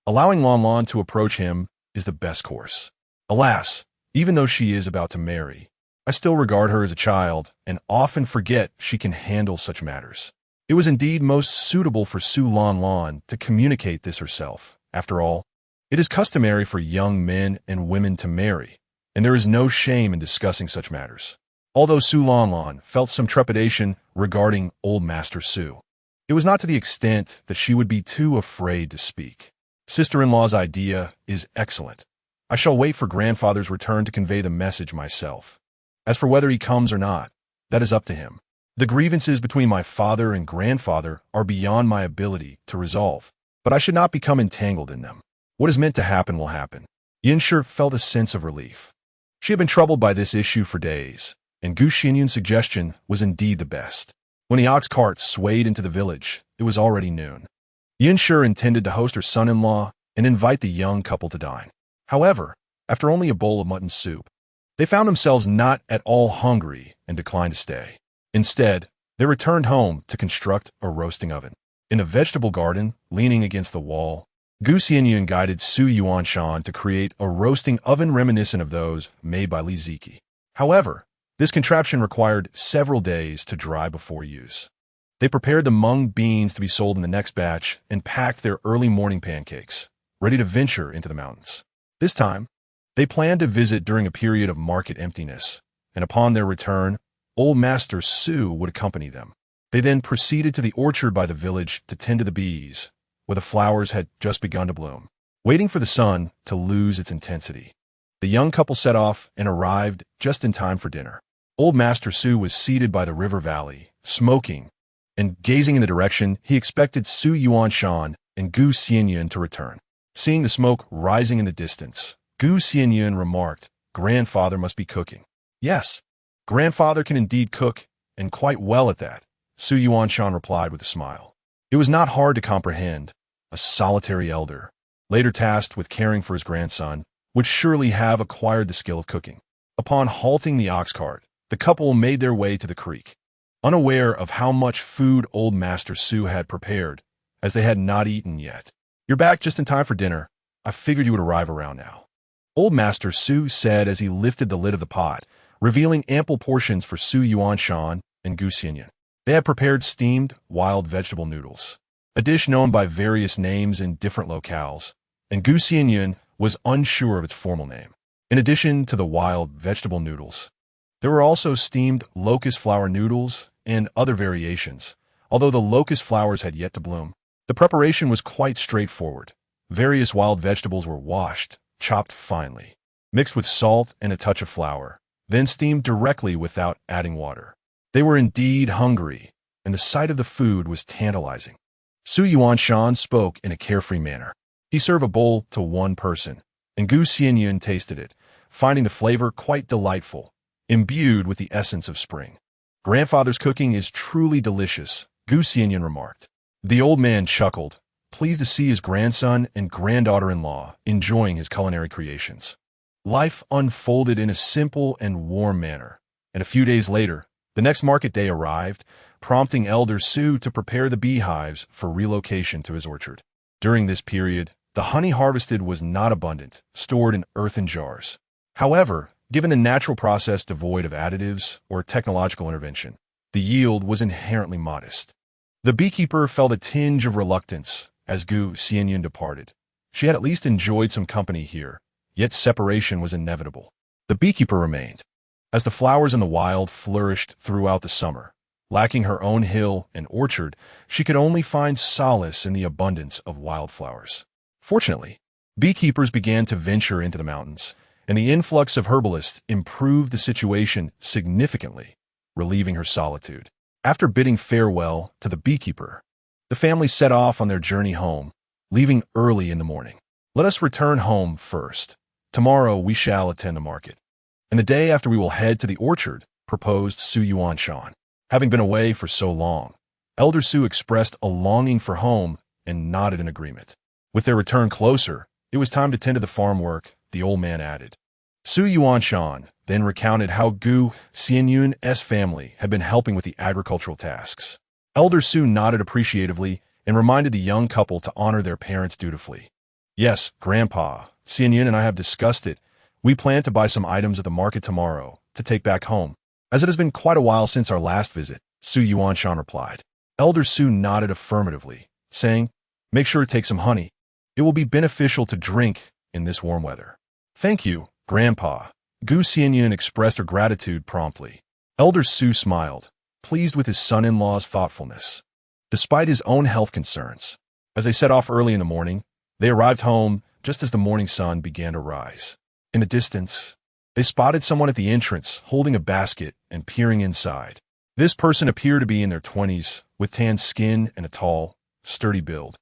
Allowing Lan to approach him is the best course. Alas, even though she is about to marry, I still regard her as a child and often forget she can handle such matters." It was indeed most suitable for Su Lan to communicate this herself. After all, it is customary for young men and women to marry, and there is no shame in discussing such matters. Although Su Lan felt some trepidation regarding old Master Su, it was not to the extent that she would be too afraid to speak. "Sister-in-law's idea is excellent. I shall wait for grandfather's return to convey the message myself. As for whether he comes or not, that is up to him. The grievances between my father and grandfather are beyond my ability to resolve, but I should not become entangled in them. What is meant to happen will happen." Yin Shi felt a sense of relief. She had been troubled by this issue for days, and Gu Xianyun's suggestion was indeed the best. When the ox cart swayed into the village, it was already noon. Yin Shi intended to host her son-in-law and invite the young couple to dine. However, after only a bowl of mutton soup, they found themselves not at all hungry and declined to stay. Instead, they returned home to construct a roasting oven. In a vegetable garden, leaning against the wall, Gu Xianyun guided Su Yuanshan to create a roasting oven reminiscent of those made by Li Ziki. However, this contraption required several days to dry before use. They prepared the mung beans to be sold in the next batch and packed their early morning pancakes, ready to venture into the mountains. This time, they planned to visit during a period of market emptiness, and upon their return, old Master Su would accompany them. They then proceeded to the orchard by the village to tend to the bees, where the flowers had just begun to bloom, waiting for the sun to lose its intensity. The young couple set off and arrived just in time for dinner. Old Master Su was seated by the river valley, smoking, and gazing in the direction he expected Su Yuanshan and Gu Xianyun to return. Seeing the smoke rising in the distance, Gu Xianyun remarked, "Grandfather must be cooking." "Yes, grandfather can indeed cook, and quite well at that," Su Yuanshan replied with a smile. It was not hard to comprehend. A solitary elder, later tasked with caring for his grandson, would surely have acquired the skill of cooking. Upon halting the ox cart, the couple made their way to the creek, unaware of how much food old Master Su had prepared, as they had not eaten yet. "You're back just in time for dinner. I figured you would arrive around now," old Master Su said as he lifted the lid of the pot, revealing ample portions for Su Yuanshan and Gu Xianyun. They had prepared steamed wild vegetable noodles, a dish known by various names in different locales, and Gu Xianyun was unsure of its formal name. In addition to the wild vegetable noodles, there were also steamed locust flower noodles and other variations, although the locust flowers had yet to bloom. The preparation was quite straightforward. Various wild vegetables were washed, chopped finely, mixed with salt and a touch of flour, then steamed directly without adding water. They were indeed hungry, and the sight of the food was tantalizing. Xianyun spoke in a carefree manner. He served a bowl to one person, and Xianyun tasted it, finding the flavor quite delightful, imbued with the essence of spring. Grandfather's cooking is truly delicious, Xianyun remarked. The old man chuckled, pleased to see his grandson and granddaughter-in-law enjoying his culinary creations. Life unfolded in a simple and warm manner, and a few days later, the next market day arrived, prompting Elder Su to prepare the beehives for relocation to his orchard. During this period, the honey harvested was not abundant, stored in earthen jars. However, given the natural process devoid of additives or technological intervention, the yield was inherently modest. The beekeeper felt a tinge of reluctance as Xianyun departed. She had at least enjoyed some company here, yet separation was inevitable. The beekeeper remained. As the flowers in the wild flourished throughout the summer, lacking her own hill and orchard, she could only find solace in the abundance of wildflowers. Fortunately, beekeepers began to venture into the mountains, and the influx of herbalists improved the situation significantly, relieving her solitude. After bidding farewell to the beekeeper, the family set off on their journey home, leaving early in the morning. Let us return home first. Tomorrow we shall attend the market. And the day after we will head to the orchard, proposed Xianyun. Having been away for so long, Elder Su expressed a longing for home and nodded in agreement. With their return closer, it was time to tend to the farm work, the old man added. Xianyun then recounted how Xianyun's family had been helping with the agricultural tasks. Elder Su nodded appreciatively and reminded the young couple to honor their parents dutifully. Yes, Grandpa, Xianyun and I have discussed it. We plan to buy some items at the market tomorrow to take back home. As it has been quite a while since our last visit, Xianyun replied. Elder Su nodded affirmatively, saying, make sure to take some honey. It will be beneficial to drink in this warm weather. Thank you, Grandpa. Xianyun expressed her gratitude promptly. Elder Su smiled, pleased with his son-in-law's thoughtfulness. Despite his own health concerns, as they set off early in the morning, they arrived home just as the morning sun began to rise. In the distance, they spotted someone at the entrance holding a basket and peering inside. This person appeared to be in their 20s, with tan skin and a tall, sturdy build,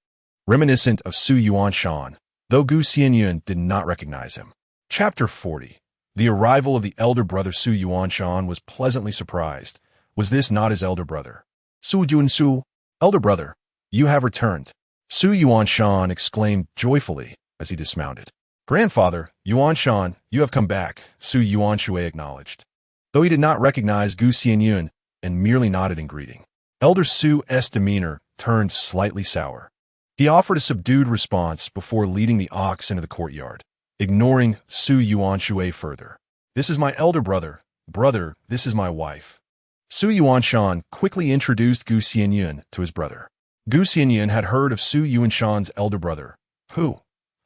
reminiscent of Xianyun, though Xianyun did not recognize him. Chapter 40. The arrival of the elder brother Xianyun was pleasantly surprised. Was this not his elder brother? Su, elder brother, you have returned. Xianyun exclaimed joyfully as he dismounted. Grandfather, Yuanshan, you have come back, Xianyun acknowledged, though he did not recognize Xianyun and merely nodded in greeting. Elder Su's demeanor turned slightly sour. He offered a subdued response before leading the ox into the courtyard, ignoring Xianyun further. This is my elder brother. Brother, this is my wife. Xianyun quickly introduced Xianyun to his brother. Xianyun had heard of Xianyun's elder brother, who,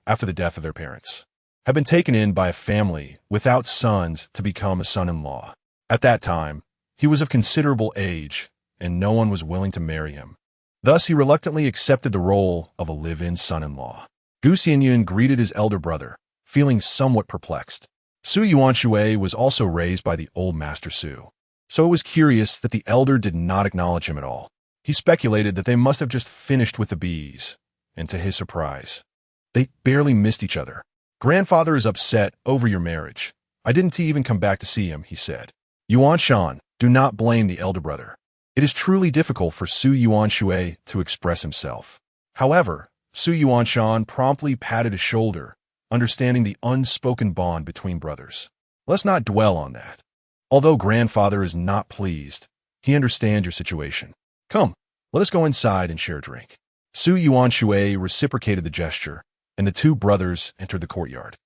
after the death of their parents, had been taken in by a family without sons to become a son-in-law. At that time, he was of considerable age, and no one was willing to marry him. Thus, he reluctantly accepted the role of a live-in son-in-law. Xianyun greeted his elder brother, feeling somewhat perplexed. Xianyun was also raised by the old Master Su, so it was curious that the elder did not acknowledge him at all. He speculated that they must have just finished with the bees, and to his surprise, they barely missed each other. Grandfather is upset over your marriage. I didn't even come back to see him, he said. Yuanshan, do not blame the elder brother. It is truly difficult for Xianyun to express himself. However, Xianyun promptly patted his shoulder, understanding the unspoken bond between brothers. Let's not dwell on that. Although grandfather is not pleased, he understands your situation. Come, let us go inside and share a drink. Xianyun reciprocated the gesture, and the two brothers entered the courtyard.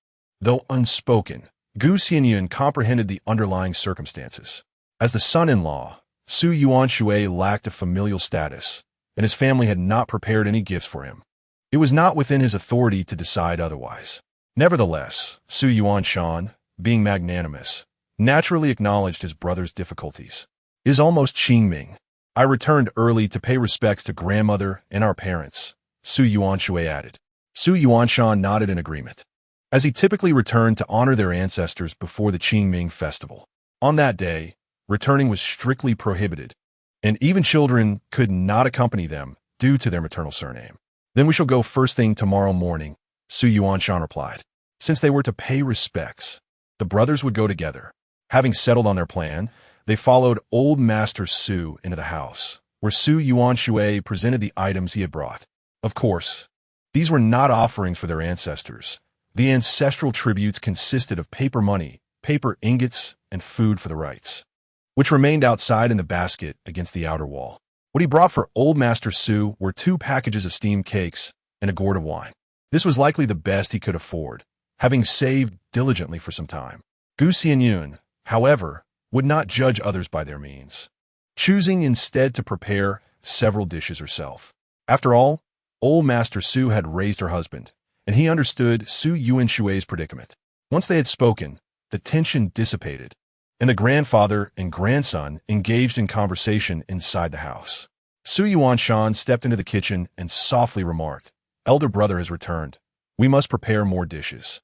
Though unspoken, Xianyun comprehended the underlying circumstances. As the son-in-law, Xianyun lacked a familial status, and his family had not prepared any gifts for him. It was not within his authority to decide otherwise. Nevertheless, Xianyun, being magnanimous, naturally acknowledged his brother's difficulties. It is almost Qingming. I returned early to pay respects to grandmother and our parents, Su Yuanshui added. Su Yuanshan nodded in agreement, as he typically returned to honor their ancestors before the Qingming festival. On that day, returning was strictly prohibited, and even children could not accompany them due to their maternal surname. Then we shall go first thing tomorrow morning, Su Yuanshan replied. Since they were to pay respects, the brothers would go together. Having settled on their plan, they followed Old Master Su into the house, where Su Yuanshui presented the items he had brought. Of course, these were not offerings for their ancestors. The ancestral tributes consisted of paper money, paper ingots, and food for the rites, which remained outside in the basket against the outer wall. What he brought for Old Master Su were 2 packages of steamed cakes and a gourd of wine. This was likely the best he could afford, having saved diligently for some time. Xianyun, however, would not judge others by their means, choosing instead to prepare several dishes herself. After all, Old Master Su had raised her husband, and he understood Su Yuanshui's predicament. Once they had spoken, the tension dissipated, and the grandfather and grandson engaged in conversation inside the house. Su Yuanshan stepped into the kitchen and softly remarked, "Elder brother has returned. We must prepare more dishes.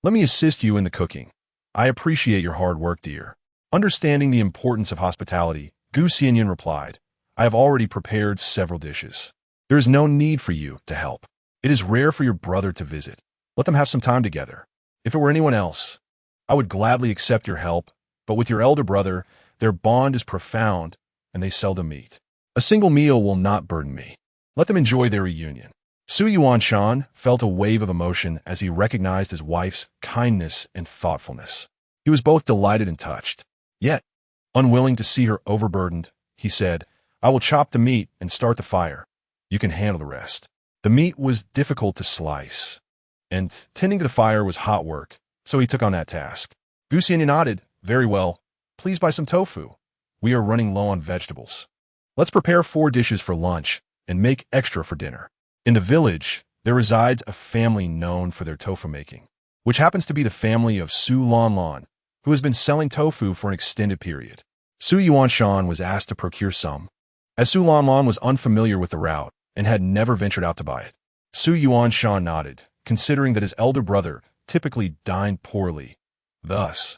Let me assist you in the cooking. I appreciate your hard work, dear." Understanding the importance of hospitality, Xianyun replied, "I have already prepared several dishes. There is no need for you to help. It is rare for your brother to visit. Let them have some time together. If it were anyone else, I would gladly accept your help, but with your elder brother, their bond is profound, and they seldom meet. A single meal will not burden me. Let them enjoy their reunion." Su Yuanshan felt a wave of emotion as he recognized his wife's kindness and thoughtfulness. He was both delighted and touched. Yet, unwilling to see her overburdened, he said, "I will chop the meat and start the fire. You can handle the rest." The meat was difficult to slice, and tending to the fire was hot work, so he took on that task. Xianyun nodded, "Very well. Please buy some tofu. We are running low on vegetables. Let's prepare 4 dishes for lunch and make extra for dinner." In the village, there resides a family known for their tofu making, which happens to be the family of Su Lanlan, who has been selling tofu for an extended period. Su Yuanshan was asked to procure some, as Su Lanlan was unfamiliar with the route and had never ventured out to buy it. Su Yuanshan nodded, considering that his elder brother typically dined poorly. Thus,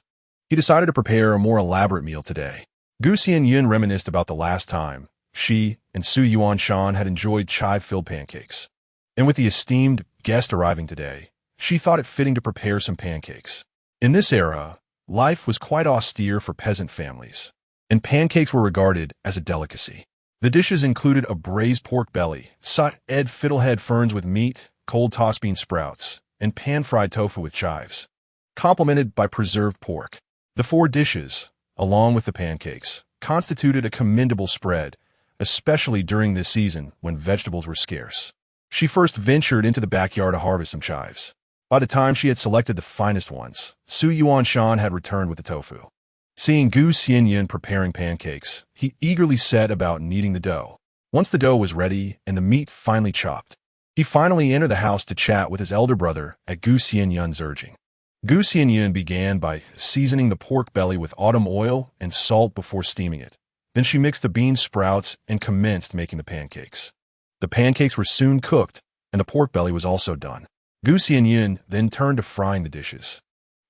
he decided to prepare a more elaborate meal today. Xianyun reminisced about the last time she and Su Yuanshan had enjoyed chive-filled pancakes. And with the esteemed guest arriving today, she thought it fitting to prepare some pancakes. In this era, life was quite austere for peasant families, and pancakes were regarded as a delicacy. The dishes included a braised pork belly, sautéed fiddlehead ferns with meat, cold tossed bean sprouts, and pan-fried tofu with chives, complemented by preserved pork. The 4 dishes, along with the pancakes, constituted a commendable spread, especially during this season when vegetables were scarce. She first ventured into the backyard to harvest some chives. By the time she had selected the finest ones, Su Yuanshan had returned with the tofu. Seeing Xianyun preparing pancakes, he eagerly set about kneading the dough. Once the dough was ready and the meat finely chopped, he finally entered the house to chat with his elder brother at Xianyun's urging. Xianyun began by seasoning the pork belly with autumn oil and salt before steaming it. Then she mixed the bean sprouts and commenced making the pancakes. The pancakes were soon cooked, and the pork belly was also done. Xianyun then turned to frying the dishes.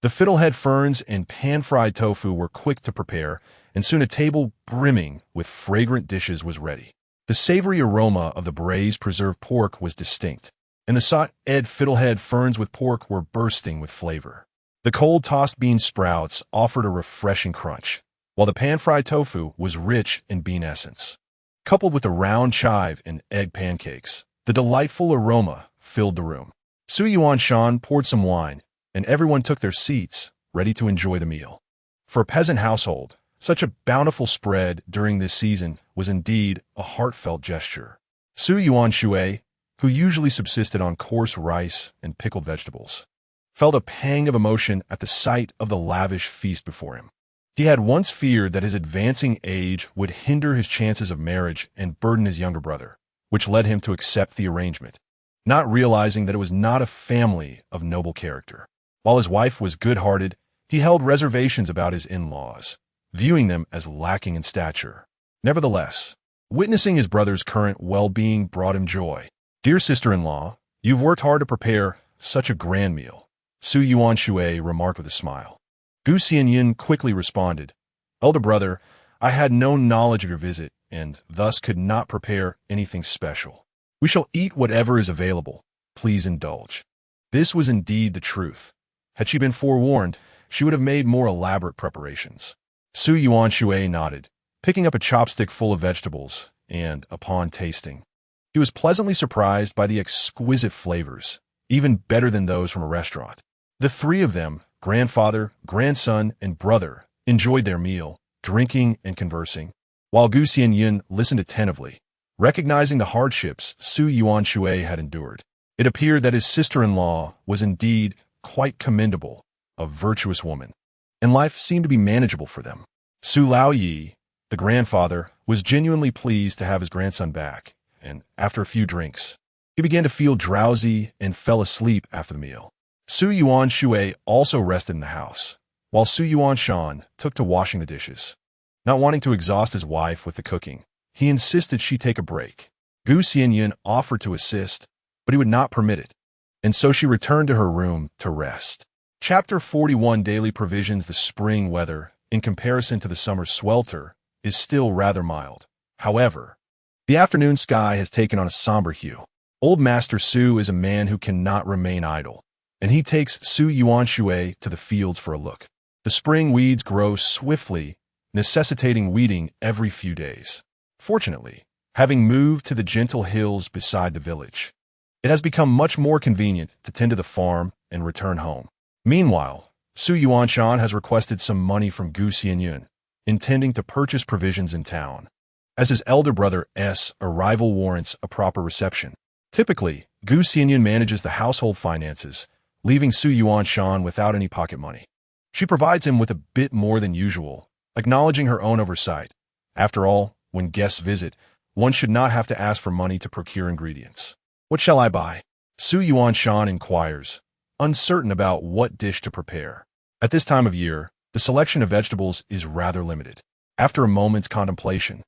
The fiddlehead ferns and pan-fried tofu were quick to prepare, and soon a table brimming with fragrant dishes was ready. The savory aroma of the braised preserved pork was distinct, and the sautéed fiddlehead ferns with pork were bursting with flavor. The cold tossed bean sprouts offered a refreshing crunch, while the pan-fried tofu was rich in bean essence. Coupled with the round chive and egg pancakes, the delightful aroma filled the room. Su Yuanshan poured some wine, and everyone took their seats, ready to enjoy the meal. For a peasant household, such a bountiful spread during this season was indeed a heartfelt gesture. Su Yuanshui, who usually subsisted on coarse rice and pickled vegetables, felt a pang of emotion at the sight of the lavish feast before him. He had once feared that his advancing age would hinder his chances of marriage and burden his younger brother, which led him to accept the arrangement, not realizing that it was not a family of noble character. While his wife was good-hearted, he held reservations about his in-laws, viewing them as lacking in stature. Nevertheless, witnessing his brother's current well-being brought him joy. Dear sister-in-law, you've worked hard to prepare such a grand meal, Su Yuan Shui remarked with a smile. Gu Xianyun quickly responded, Elder brother, I had no knowledge of your visit, and thus could not prepare anything special. We shall eat whatever is available. Please indulge. This was indeed the truth. Had she been forewarned, she would have made more elaborate preparations. Su Yuan Shui nodded, picking up a chopstick full of vegetables, and, upon tasting, he was pleasantly surprised by the exquisite flavors, even better than those from a restaurant. The three of them, grandfather, grandson, and brother, enjoyed their meal, drinking and conversing, while Gu Xianyun listened attentively, recognizing the hardships Su Yuan Shui had endured. It appeared that his sister-in-law was indeed quite commendable, a virtuous woman, and life seemed to be manageable for them. Su Laoyi, the grandfather, was genuinely pleased to have his grandson back, and after a few drinks, he began to feel drowsy and fell asleep after the meal. Su Yuan Shui also rested in the house, while Su Yuan Shan took to washing the dishes. Not wanting to exhaust his wife with the cooking, he insisted she take a break. Gu Xianyun offered to assist, but he would not permit it, and so she returned to her room to rest. Chapter 41 Daily Provisions. The spring weather, in comparison to the summer swelter, is still rather mild. However, the afternoon sky has taken on a somber hue. Old Master Su is a man who cannot remain idle, and he takes Su Yuan Shui to the fields for a look. The spring weeds grow swiftly, necessitating weeding every few days. Fortunately, having moved to the gentle hills beside the village, it has become much more convenient to tend to the farm and return home. Meanwhile, Su Yuanshan has requested some money from Gu Xianyun, intending to purchase provisions in town, as his elder brother's arrival warrants a proper reception. Typically, Gu Xianyun manages the household finances, leaving Su Yuanshan without any pocket money. She provides him with a bit more than usual, acknowledging her own oversight. After all, when guests visit, one should not have to ask for money to procure ingredients. What shall I buy? Su Yuanshan inquires, uncertain about what dish to prepare. At this time of year, the selection of vegetables is rather limited. After a moment's contemplation,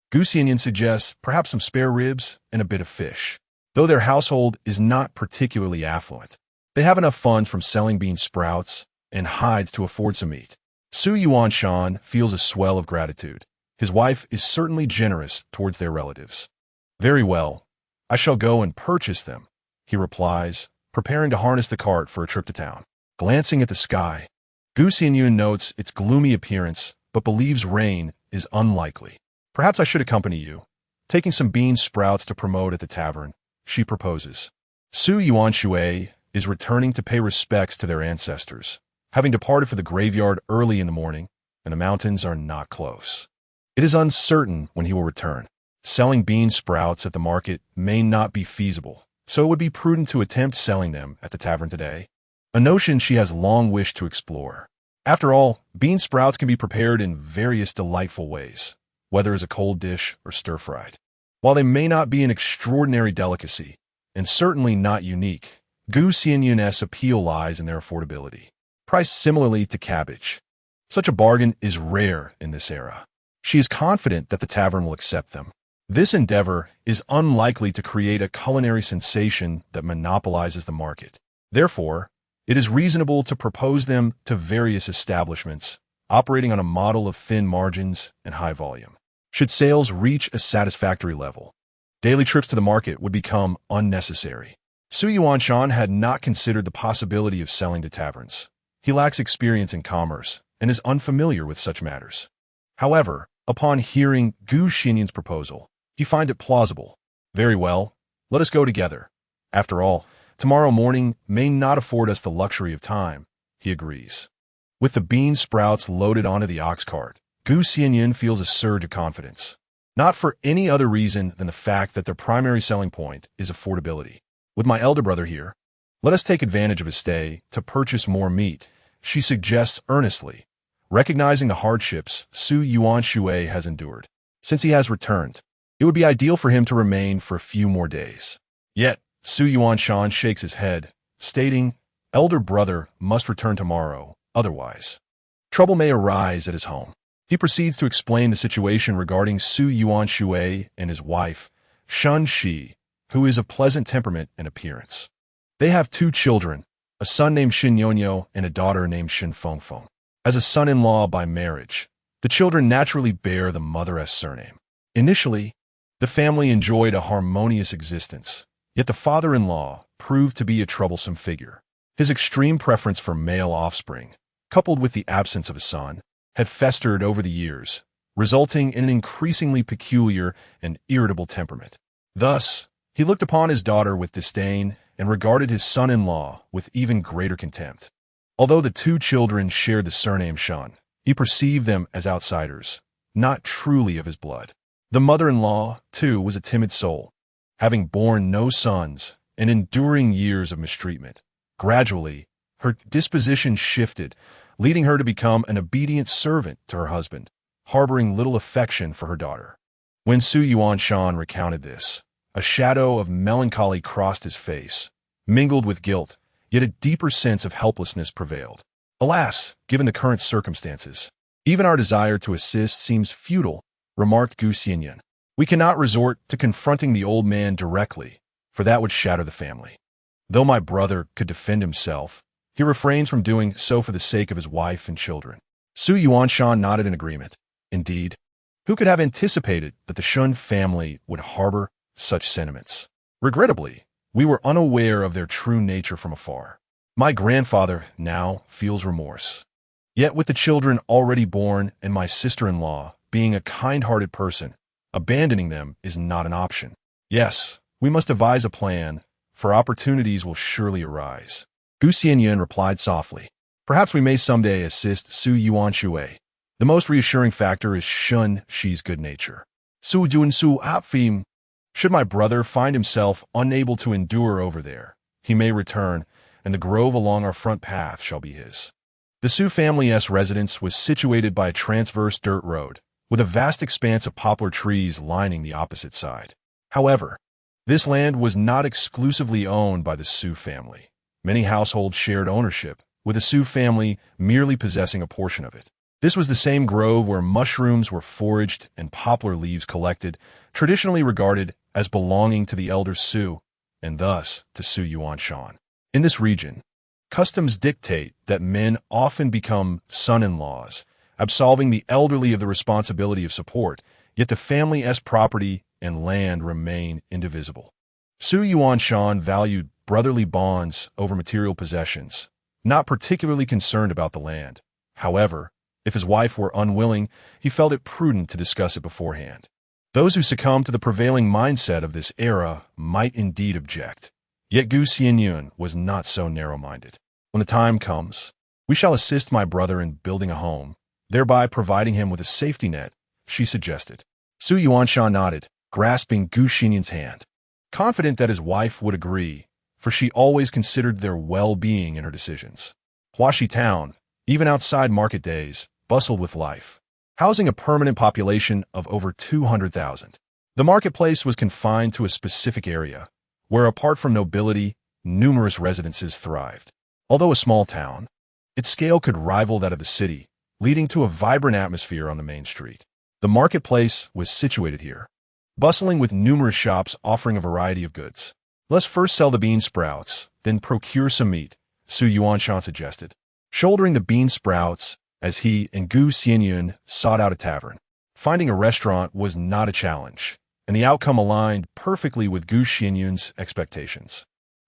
Gu Xianyun suggests perhaps some spare ribs and a bit of fish. Though their household is not particularly affluent, they have enough funds from selling bean sprouts and hides to afford some meat. Su Yuanshan feels a swell of gratitude. His wife is certainly generous towards their relatives. Very well, I shall go and purchase them, he replies, preparing to harness the cart for a trip to town. Glancing at the sky, Gu Xianyun notes its gloomy appearance, but believes rain is unlikely. Perhaps I should accompany you. Taking some bean sprouts to promote at the tavern, she proposes. Su Yuan Shui is returning to pay respects to their ancestors, having departed for the graveyard early in the morning, and the mountains are not close. It is uncertain when he will return. Selling bean sprouts at the market may not be feasible, so it would be prudent to attempt selling them at the tavern today, a notion she has long wished to explore. After all, bean sprouts can be prepared in various delightful ways, whether as a cold dish or stir-fried. While they may not be an extraordinary delicacy, and certainly not unique, Gu Xianyun's appeal lies in their affordability. Priced similarly to cabbage, such a bargain is rare in this era. She is confident that the tavern will accept them. This endeavor is unlikely to create a culinary sensation that monopolizes the market. Therefore, it is reasonable to propose them to various establishments, operating on a model of thin margins and high volume. Should sales reach a satisfactory level, daily trips to the market would become unnecessary. Su Yuanshan had not considered the possibility of selling to taverns. He lacks experience in commerce and is unfamiliar with such matters. However, upon hearing Gu Xianyun's proposal, he finds it plausible. Very well, let us go together. After all, tomorrow morning may not afford us the luxury of time, he agrees. With the bean sprouts loaded onto the ox cart, Gu Xianyun feels a surge of confidence. Not for any other reason than the fact that their primary selling point is affordability. With my elder brother here, let us take advantage of his stay to purchase more meat, she suggests earnestly, recognizing the hardships Su Yuan Shui has endured. Since he has returned, it would be ideal for him to remain for a few more days. Yet, Su Yuanshan shakes his head, stating, elder brother must return tomorrow, otherwise trouble may arise at his home. He proceeds to explain the situation regarding Su Yuan Shui and his wife, Shun Shi, who is of pleasant temperament and appearance. They have 2 children, a son named Xianyun and a daughter named Feng. As a son-in-law by marriage, the children naturally bear the mother's surname. Initially, the family enjoyed a harmonious existence, yet the father-in-law proved to be a troublesome figure. His extreme preference for male offspring, coupled with the absence of a son, had festered over the years, resulting in an increasingly peculiar and irritable temperament. Thus, he looked upon his daughter with disdain and regarded his son-in-law with even greater contempt. Although the 2 children shared the surname Shan, he perceived them as outsiders, not truly of his blood. The mother-in-law, too, was a timid soul, having borne no sons and enduring years of mistreatment. Gradually, her disposition shifted, leading her to become an obedient servant to her husband, harboring little affection for her daughter. When Xianyun recounted this, a shadow of melancholy crossed his face, mingled with guilt, yet a deeper sense of helplessness prevailed. Alas, given the current circumstances, even our desire to assist seems futile, remarked Xianyun. We cannot resort to confronting the old man directly, for that would shatter the family. Though my brother could defend himself, he refrains from doing so for the sake of his wife and children. Xianyun nodded in agreement. Indeed, who could have anticipated that the Shun family would harbor such sentiments? Regrettably, we were unaware of their true nature from afar. My grandfather now feels remorse. Yet with the children already born and my sister-in-law being a kind-hearted person, abandoning them is not an option. Yes, we must devise a plan, for opportunities will surely arise. Xianyun replied softly. Perhaps we may someday assist Xianyun. The most reassuring factor is Shun Shi's good nature. Should my brother find himself unable to endure over there, he may return, and the grove along our front path shall be his. The Su family's residence was situated by a transverse dirt road, with a vast expanse of poplar trees lining the opposite side. However, this land was not exclusively owned by the Su family. Many households shared ownership, with the Su family merely possessing a portion of it. This was the same grove where mushrooms were foraged and poplar leaves collected, traditionally regarded as belonging to the elder Su, and thus to Xianyun. In this region, customs dictate that men often become son-in-laws, absolving the elderly of the responsibility of support, yet the family's property and land remain indivisible. Xianyun valued brotherly bonds over material possessions, not particularly concerned about the land. However, if his wife were unwilling, he felt it prudent to discuss it beforehand. Those who succumb to the prevailing mindset of this era might indeed object. Yet Xianyun was not so narrow-minded. When the time comes, we shall assist my brother in building a home, thereby providing him with a safety net, she suggested. Xianyun nodded, grasping Xianyun's hand, confident that his wife would agree, for she always considered their well-being in her decisions. Huaxi Town, even outside market days, bustled with life, housing a permanent population of over 200,000. The marketplace was confined to a specific area, where apart from nobility, numerous residences thrived. Although a small town, its scale could rival that of the city, leading to a vibrant atmosphere on the main street. The marketplace was situated here, bustling with numerous shops offering a variety of goods. Let's first sell the bean sprouts, then procure some meat, Xianyun suggested. Shouldering the bean sprouts, as he and Xianyun sought out a tavern. Finding a restaurant was not a challenge, and the outcome aligned perfectly with Xianyun's expectations.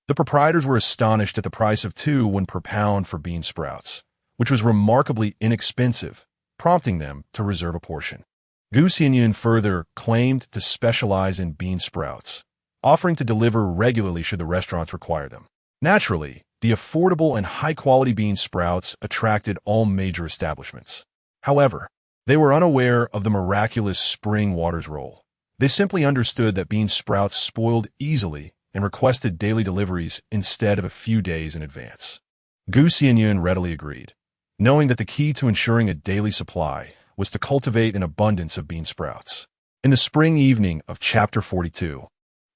The proprietors were astonished at the price of 2 won per pound for bean sprouts, which was remarkably inexpensive, prompting them to reserve a portion. Xianyun further claimed to specialize in bean sprouts, offering to deliver regularly should the restaurants require them. Naturally, the affordable and high-quality bean sprouts attracted all major establishments. However, they were unaware of the miraculous spring water's role. They simply understood that bean sprouts spoiled easily and requested daily deliveries instead of a few days in advance. Xianyun readily agreed, knowing that the key to ensuring a daily supply was to cultivate an abundance of bean sprouts. In the spring evening of Chapter 42,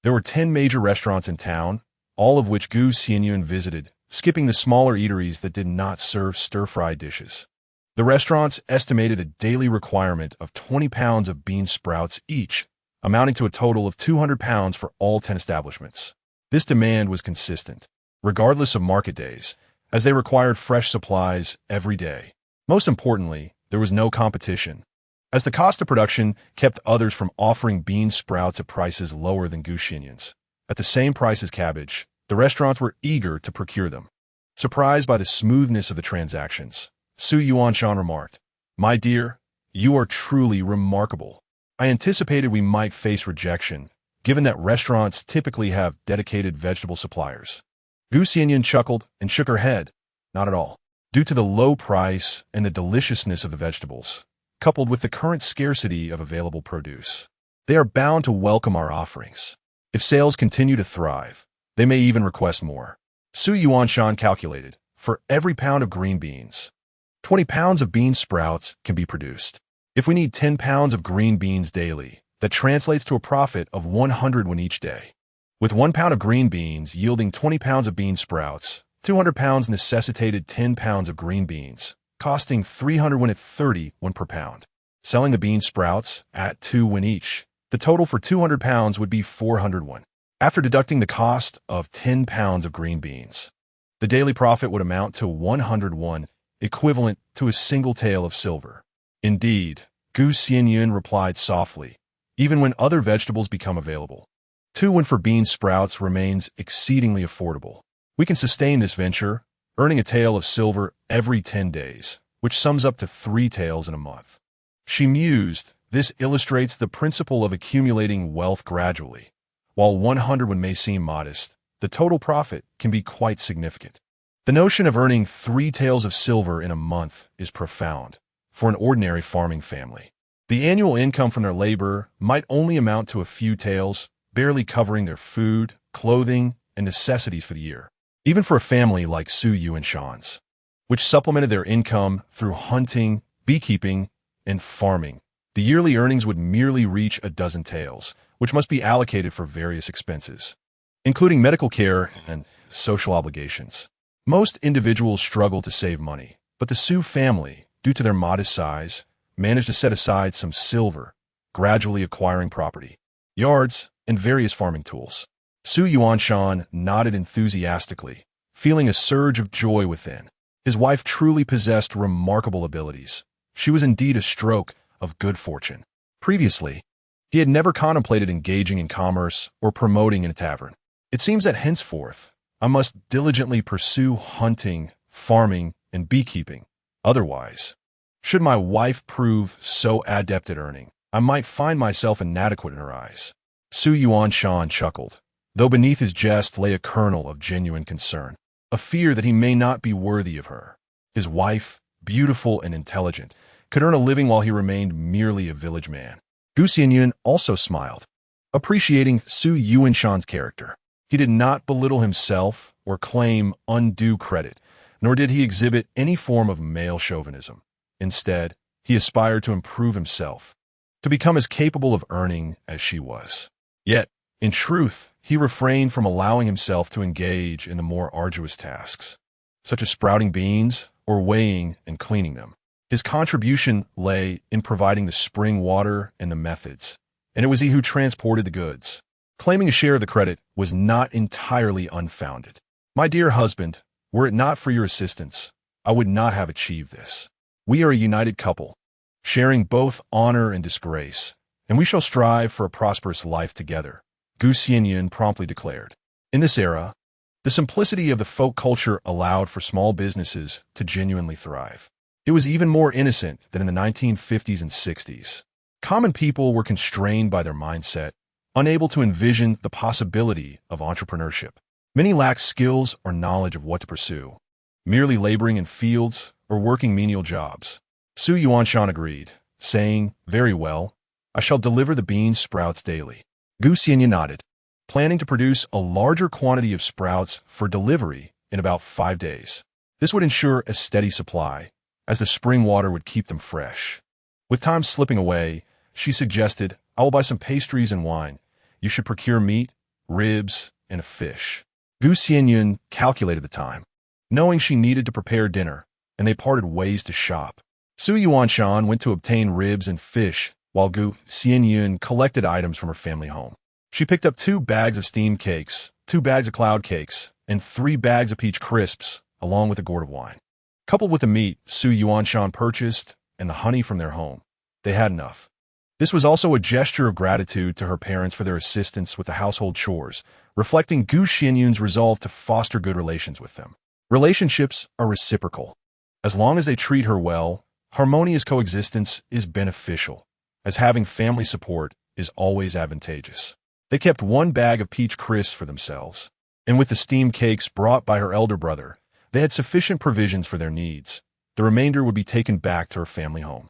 there were 10 major restaurants in town, all of which Xianyun visited, skipping the smaller eateries that did not serve stir-fried dishes. The restaurants estimated a daily requirement of 20 pounds of bean sprouts each, amounting to a total of 200 pounds for all 10 establishments. This demand was consistent, regardless of market days, as they required fresh supplies every day. Most importantly, there was no competition, as the cost of production kept others from offering bean sprouts at prices lower than Xianyun's. At the same price as cabbage, the restaurants were eager to procure them. Surprised by the smoothness of the transactions, Xianyun remarked, "My dear, you are truly remarkable. I anticipated we might face rejection, given that restaurants typically have dedicated vegetable suppliers." Xianyun chuckled and shook her head. "Not at all. Due to the low price and the deliciousness of the vegetables, coupled with the current scarcity of available produce, they are bound to welcome our offerings. If sales continue to thrive, they may even request more." Xianyun calculated, for every pound of green beans, 20 pounds of bean sprouts can be produced. If we need 10 pounds of green beans daily, that translates to a profit of 100 won each day. With 1 pound of green beans yielding 20 pounds of bean sprouts, 200 pounds necessitated 10 pounds of green beans, costing 300 won at 30 won per pound. Selling the bean sprouts at 2 won each, the total for 200 pounds would be 400 won. After deducting the cost of 10 pounds of green beans, the daily profit would amount to 100 won, equivalent to a single tael of silver. Indeed, Xianyun replied softly, even when other vegetables become available. 2 won for bean sprouts remains exceedingly affordable. We can sustain this venture, earning a tael of silver every 10 days, which sums up to 3 taels in a month. She mused, this illustrates the principle of accumulating wealth gradually. While 100 won may seem modest, the total profit can be quite significant. The notion of earning 3 taels of silver in a month is profound for an ordinary farming family. The annual income from their labor might only amount to a few taels, barely covering their food, clothing, and necessities for the year. Even for a family like Xianyun's, which supplemented their income through hunting, beekeeping, and farming, the yearly earnings would merely reach a dozen taels, which must be allocated for various expenses, including medical care and social obligations. Most individuals struggle to save money, but the Su family, due to their modest size, managed to set aside some silver, gradually acquiring property, yards, and various farming tools. Xianyun nodded enthusiastically, feeling a surge of joy within. His wife truly possessed remarkable abilities. She was indeed a stroke of good fortune. Previously, he had never contemplated engaging in commerce or promoting in a tavern. It seems that henceforth, I must diligently pursue hunting, farming, and beekeeping. Otherwise, should my wife prove so adept at earning, I might find myself inadequate in her eyes. Xianyun chuckled, though beneath his jest lay a kernel of genuine concern, a fear that he may not be worthy of her. His wife, beautiful and intelligent, could earn a living while he remained merely a village man. Xianyun also smiled, appreciating Xianyun's character. He did not belittle himself or claim undue credit, nor did he exhibit any form of male chauvinism. Instead, he aspired to improve himself, to become as capable of earning as she was. Yet, in truth, he refrained from allowing himself to engage in the more arduous tasks, such as sprouting beans or weighing and cleaning them. His contribution lay in providing the spring water and the methods, and it was he who transported the goods. Claiming a share of the credit was not entirely unfounded. "My dear husband, were it not for your assistance, I would not have achieved this. We are a united couple, sharing both honor and disgrace, and we shall strive for a prosperous life together," Xianyun promptly declared. In this era, the simplicity of the folk culture allowed for small businesses to genuinely thrive. It was even more innocent than in the 1950s and 60s. Common people were constrained by their mindset, unable to envision the possibility of entrepreneurship. Many lacked skills or knowledge of what to pursue, merely laboring in fields or working menial jobs. Xianyun agreed, saying, "Very well, I shall deliver the bean sprouts daily." Xianyun nodded, planning to produce a larger quantity of sprouts for delivery in about 5 days. This would ensure a steady supply, as the spring water would keep them fresh. With time slipping away, she suggested, "I will buy some pastries and wine. You should procure meat, ribs, and a fish." Xianyun calculated the time, knowing she needed to prepare dinner, and they parted ways to shop. Xianyun went to obtain ribs and fish while Gu Xianyun collected items from her family home. She picked up 2 bags of steamed cakes, 2 bags of cloud cakes, and 3 bags of peach crisps, along with a gourd of wine. Coupled with the meat Su Yuanshan purchased and the honey from their home, they had enough. This was also a gesture of gratitude to her parents for their assistance with the household chores, reflecting Gu Xianyun's resolve to foster good relations with them. Relationships are reciprocal. As long as they treat her well, harmonious coexistence is beneficial, as having family support is always advantageous. They kept 1 bag of peach crisps for themselves, and with the steamed cakes brought by her elder brother, they had sufficient provisions for their needs. The remainder would be taken back to her family home.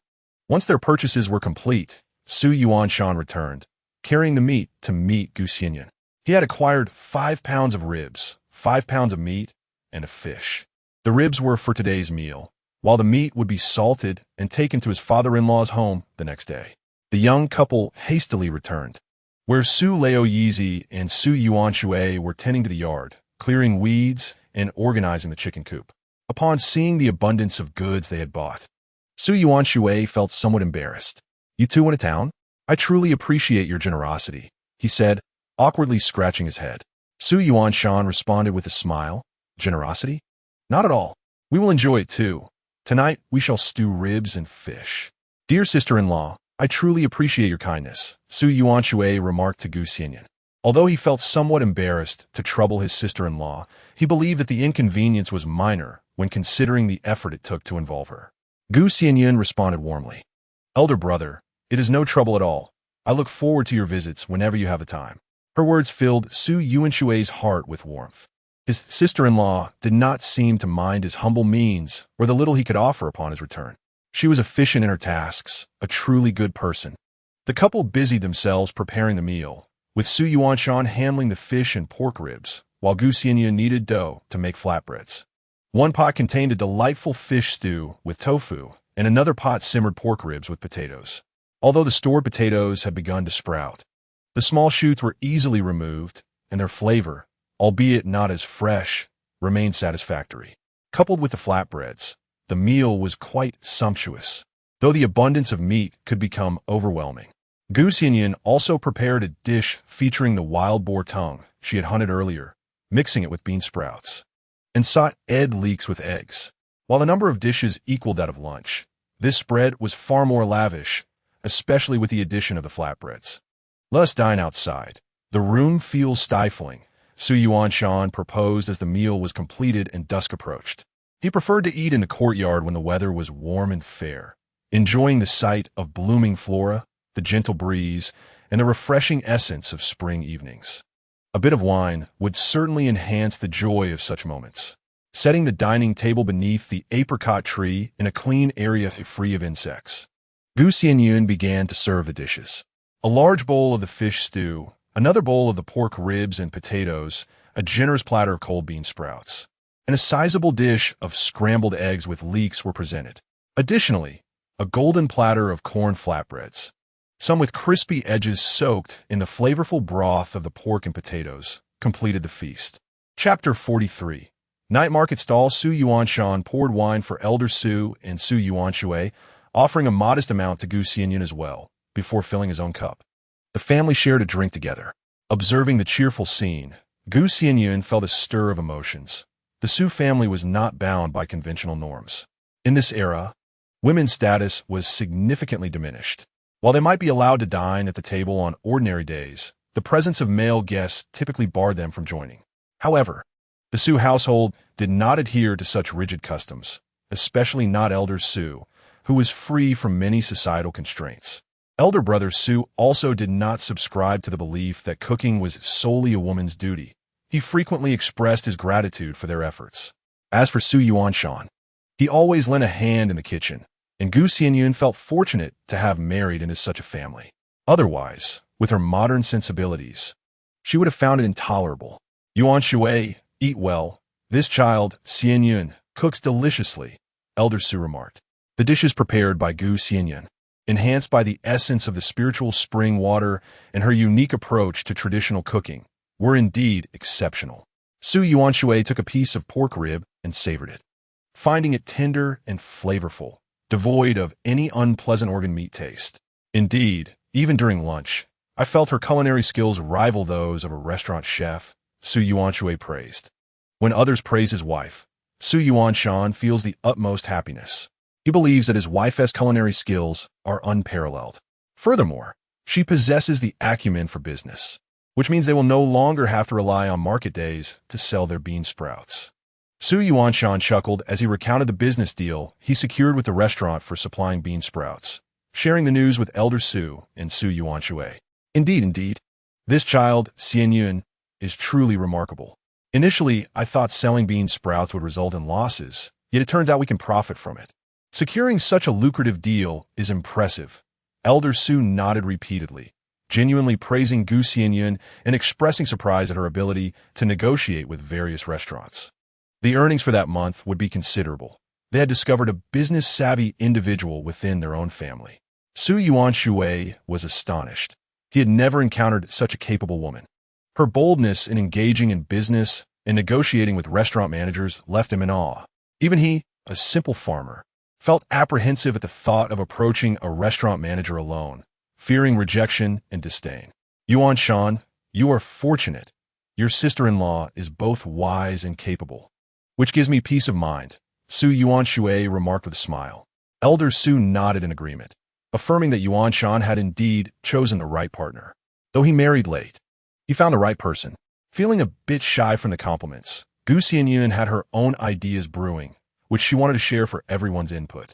Once their purchases were complete, Su Yuanshan returned, carrying the meat to meet Gu Xianyun. He had acquired 5 pounds of ribs, 5 pounds of meat, and a fish. The ribs were for today's meal, while the meat would be salted and taken to his father-in-law's home the next day. The young couple hastily returned, where Su Laoyizi and Su Yuanshui were tending to the yard, clearing weeds and organizing the chicken coop. Upon seeing the abundance of goods they had bought, Su Yuanshui felt somewhat embarrassed. "You two went to town? I truly appreciate your generosity," he said, awkwardly scratching his head. Su Yuanshan responded with a smile. "Generosity? Not at all. We will enjoy it too. Tonight we shall stew ribs and fish." "Dear sister-in-law, I truly appreciate your kindness," Su Yuanshui remarked to Gu Xianyun. Although he felt somewhat embarrassed to trouble his sister-in-law, he believed that the inconvenience was minor when considering the effort it took to involve her. Gu Xianyun responded warmly. "Elder brother, it is no trouble at all. I look forward to your visits whenever you have the time." Her words filled Su Yuanshui's heart with warmth. His sister-in-law did not seem to mind his humble means or the little he could offer upon his return. She was efficient in her tasks, a truly good person. The couple busied themselves preparing the meal, with Su Yuanshan handling the fish and pork ribs, while Gu Xianyun kneaded dough to make flatbreads. 1 pot contained a delightful fish stew with tofu, and another pot simmered pork ribs with potatoes. Although the stored potatoes had begun to sprout, the small shoots were easily removed, and their flavor, albeit not as fresh, remained satisfactory. Coupled with the flatbreads, the meal was quite sumptuous, though the abundance of meat could become overwhelming. Gu Xianyun also prepared a dish featuring the wild boar tongue she had hunted earlier, mixing it with bean sprouts, and sought leeks with eggs. While the number of dishes equaled that of lunch, this spread was far more lavish, especially with the addition of the flatbreads. "Let us dine outside. The room feels stifling," Su Yuanshan proposed as the meal was completed and dusk approached. He preferred to eat in the courtyard when the weather was warm and fair, enjoying the sight of blooming flora, the gentle breeze, and the refreshing essence of spring evenings. A bit of wine would certainly enhance the joy of such moments. Setting the dining table beneath the apricot tree in a clean area free of insects, Gu Xianyun began to serve the dishes. A large bowl of the fish stew, another bowl of the pork ribs and potatoes, a generous platter of cold bean sprouts, and a sizable dish of scrambled eggs with leeks were presented. Additionally, a golden platter of corn flatbreads, some with crispy edges soaked in the flavorful broth of the pork and potatoes, completed the feast. Chapter 43. Night market stall. Su Yuanshan poured wine for Elder Su and Su Yuanshui, offering a modest amount to Gu Xianyun as well, before filling his own cup. The family shared a drink together. Observing the cheerful scene, Gu Xianyun felt a stir of emotions. The Su family was not bound by conventional norms. In this era, women's status was significantly diminished. While they might be allowed to dine at the table on ordinary days, the presence of male guests typically barred them from joining. However, the Su household did not adhere to such rigid customs, especially not Elder Su, who was free from many societal constraints. Elder brother Su also did not subscribe to the belief that cooking was solely a woman's duty. He frequently expressed his gratitude for their efforts. As for Su Yuanshan, he always lent a hand in the kitchen, and Gu Xianyun felt fortunate to have married into such a family. Otherwise, with her modern sensibilities, she would have found it intolerable. "Yuan Shui, eat well. This child, Xianyun, cooks deliciously," Elder Su remarked. The dishes prepared by Gu Xianyun, enhanced by the essence of the spiritual spring water and her unique approach to traditional cooking, were indeed exceptional. Su Yuanshui took a piece of pork rib and savored it, finding it tender and flavorful, devoid of any unpleasant organ meat taste. Indeed, even during lunch, I felt her culinary skills rival those of a restaurant chef, Su Yuanshui praised. When others praise his wife, Su Yuanshan feels the utmost happiness. He believes that his wife's culinary skills are unparalleled. Furthermore, she possesses the acumen for business, which means they will no longer have to rely on market days to sell their bean sprouts. Su Yuanshan chuckled as he recounted the business deal he secured with the restaurant for supplying bean sprouts, sharing the news with Elder Su and Su Yuanshui. Indeed, this child, Xianyun, is truly remarkable. Initially, I thought selling bean sprouts would result in losses, yet it turns out we can profit from it. Securing such a lucrative deal is impressive. Elder Su nodded repeatedly, genuinely praising Gu Xianyun and expressing surprise at her ability to negotiate with various restaurants. The earnings for that month would be considerable. They had discovered a business-savvy individual within their own family. Su Yuanshui was astonished. He had never encountered such a capable woman. Her boldness in engaging in business and negotiating with restaurant managers left him in awe. Even he, a simple farmer, felt apprehensive at the thought of approaching a restaurant manager alone, fearing rejection and disdain. Yuan Shan, you are fortunate. Your sister-in-law is both wise and capable, which gives me peace of mind, Su Yuanshui remarked with a smile. Elder Su nodded in agreement, affirming that Yuan Shan had indeed chosen the right partner. Though he married late, he found the right person. Feeling a bit shy from the compliments, Gu Xianyun had her own ideas brewing, which she wanted to share for everyone's input.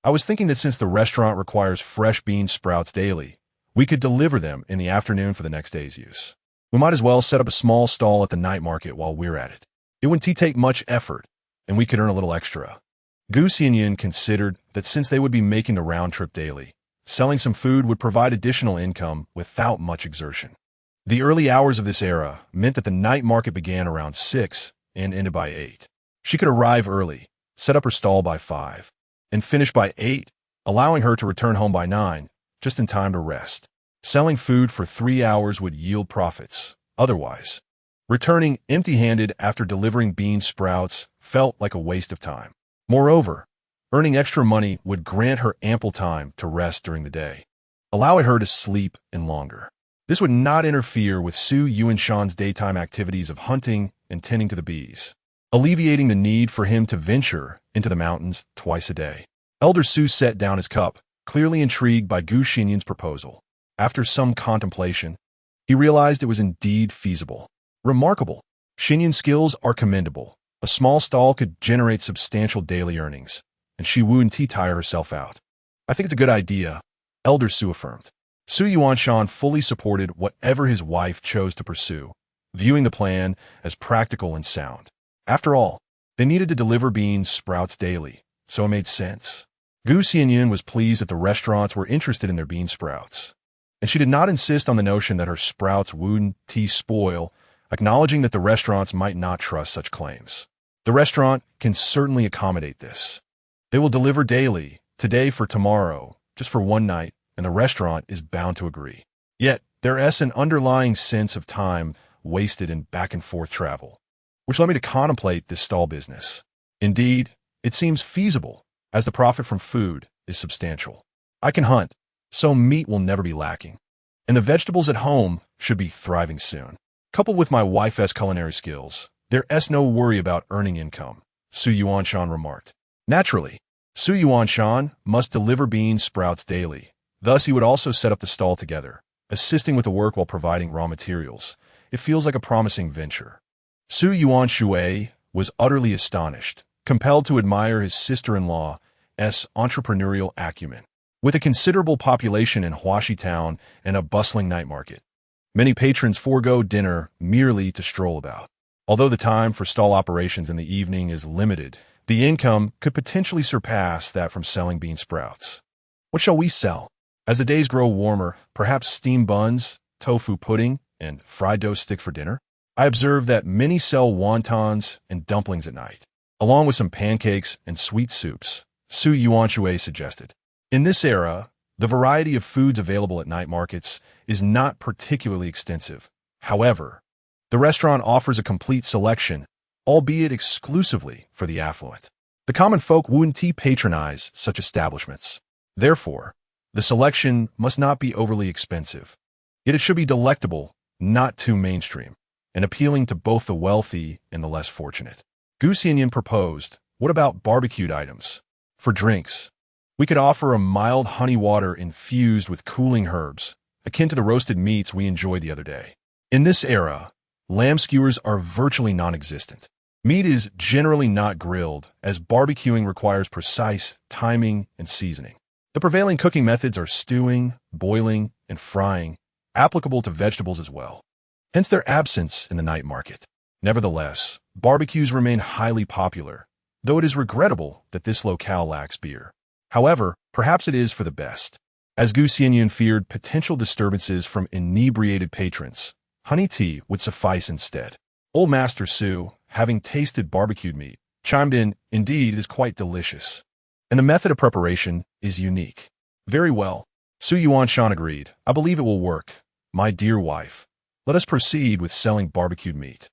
I was thinking that since the restaurant requires fresh bean sprouts daily, we could deliver them in the afternoon for the next day's use. We might as well set up a small stall at the night market while we're at it. It wouldn't take much effort, and we could earn a little extra. Gu Xianyun considered that since they would be making the round trip daily, selling some food would provide additional income without much exertion. The early hours of this era meant that the night market began around 6 and ended by 8. She could arrive early, set up her stall by 5, and finish by 8, allowing her to return home by 9, just in time to rest. Selling food for 3 hours would yield profits. Otherwise, returning empty-handed after delivering bean sprouts felt like a waste of time. Moreover, earning extra money would grant her ample time to rest during the day, allowing her to sleep in longer. This would not interfere with Su Yuanshan's daytime activities of hunting and tending to the bees, alleviating the need for him to venture into the mountains twice a day. Elder Su set down his cup, clearly intrigued by Gu Xianyun's proposal. After some contemplation, he realized it was indeed feasible. Remarkable. Xianyun's skills are commendable. A small stall could generate substantial daily earnings, and she wouldn't tire herself out. I think it's a good idea, Elder Su affirmed. Su Yuanshan fully supported whatever his wife chose to pursue, viewing the plan as practical and sound. After all, they needed to deliver bean sprouts daily, so it made sense. Gu Xianyun was pleased that the restaurants were interested in their bean sprouts, and she did not insist on the notion that her sprouts wouldn't spoil, acknowledging that the restaurants might not trust such claims. The restaurant can certainly accommodate this. They will deliver daily, today for tomorrow, just for one night, and the restaurant is bound to agree. Yet, there is an underlying sense of time wasted in back-and-forth travel, which led me to contemplate this stall business. Indeed, it seems feasible, as the profit from food is substantial. I can hunt, so meat will never be lacking, and the vegetables at home should be thriving soon. Coupled with my wife's culinary skills, there is no worry about earning income, Su Yuanshan remarked. Naturally, Su Yuanshan must deliver bean sprouts daily. Thus, he would also set up the stall together, assisting with the work while providing raw materials. It feels like a promising venture. Su Yuanshui was utterly astonished, compelled to admire his sister-in-law's entrepreneurial acumen. With a considerable population in Huaxi Town and a bustling night market, many patrons forego dinner merely to stroll about. Although the time for stall operations in the evening is limited, the income could potentially surpass that from selling bean sprouts. What shall we sell? As the days grow warmer, perhaps steamed buns, tofu pudding, and fried dough stick for dinner? I observe that many sell wontons and dumplings at night, along with some pancakes and sweet soups, Su Yuanshui suggested. In this era, the variety of foods available at night markets is not particularly extensive. However, the restaurant offers a complete selection, albeit exclusively for the affluent. The common folk wouldn't patronize such establishments. Therefore, The selection must not be overly expensive, yet it should be delectable, not too mainstream, and appealing to both the wealthy and the less fortunate. Xianyun proposed, what about barbecued items? For drinks, we could offer a mild honey water infused with cooling herbs, akin to the roasted meats we enjoyed the other day. In this era, lamb skewers are virtually non-existent. Meat is generally not grilled, as barbecuing requires precise timing and seasoning. The prevailing cooking methods are stewing, boiling, and frying, applicable to vegetables as well, hence their absence in the night market. Nevertheless, barbecues remain highly popular, though it is regrettable that this locale lacks beer. However, perhaps it is for the best. As Xianyun feared potential disturbances from inebriated patrons, honey tea would suffice instead. Old Master Su, having tasted barbecued meat, chimed in, indeed, it is quite delicious. And the method of preparation is unique. Very well. Xianyun agreed. I believe it will work. My dear wife, let us proceed with selling barbecued meat.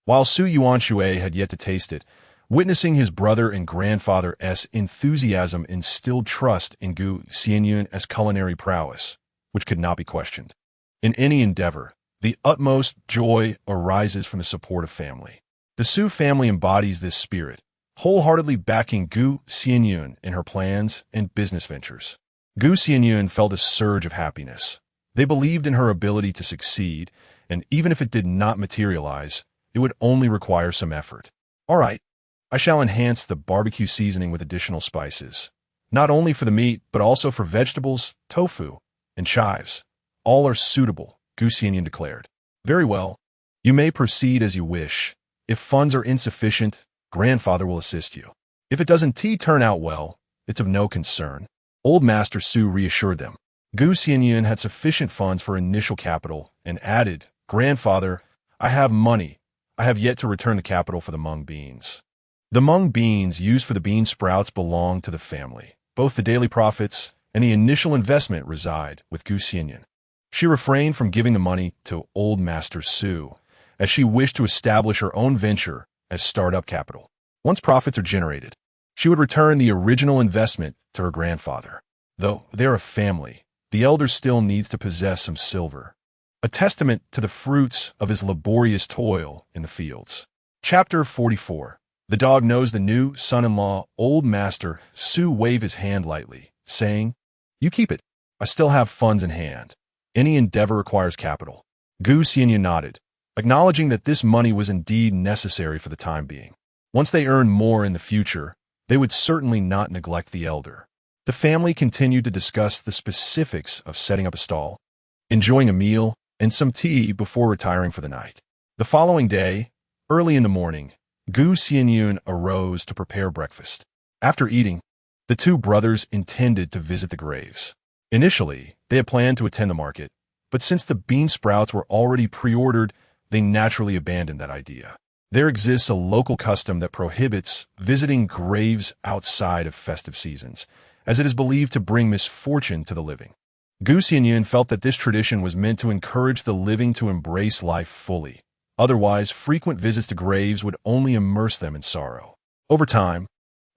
While Xianyun had yet to taste it, witnessing his brother and grandfather's enthusiasm instilled trust in Xianyun's culinary prowess, which could not be questioned. In any endeavor, the utmost joy arises from the support of family. The Su family embodies this spirit, wholeheartedly backing Xianyun in her plans and business ventures. Xianyun felt a surge of happiness. They believed in her ability to succeed, and even if it did not materialize, it would only require some effort. All right, I shall enhance the barbecue seasoning with additional spices, not only for the meat, but also for vegetables, tofu, and chives. All are suitable, Xianyun declared. Very well. You may proceed as you wish. If funds are insufficient, grandfather will assist you. If it doesn't turn out well, it's of no concern. Old Master Su reassured them. Xianyun had sufficient funds for initial capital and added, Grandfather, I have money. I have yet to return the capital for the mung beans. The mung beans used for the bean sprouts belong to the family. Both the daily profits and the initial investment reside with Xianyun. She refrained from giving the money to Old Master Su, as she wished to establish her own venture as startup capital. Once profits are generated, she would return the original investment to her grandfather. Though they're a family, the elder still needs to possess some silver, a testament to the fruits of his laborious toil in the fields. Chapter 44. The dog knows the new son-in-law. Old Master Su waved his hand lightly, saying, You keep it. I still have funds in hand. Any endeavor requires capital. Xianyun nodded, acknowledging that this money was indeed necessary for the time being. Once they earned more in the future, they would certainly not neglect the elder. The family continued to discuss the specifics of setting up a stall, enjoying a meal, and some tea before retiring for the night. The following day, early in the morning, Xianyun arose to prepare breakfast. After eating, the two brothers intended to visit the graves. Initially, they had planned to attend the market, but since the bean sprouts were already pre-ordered, they naturally abandoned that idea. There exists a local custom that prohibits visiting graves outside of festive seasons, as it is believed to bring misfortune to the living. Xianyun felt that this tradition was meant to encourage the living to embrace life fully. Otherwise, frequent visits to graves would only immerse them in sorrow. Over time,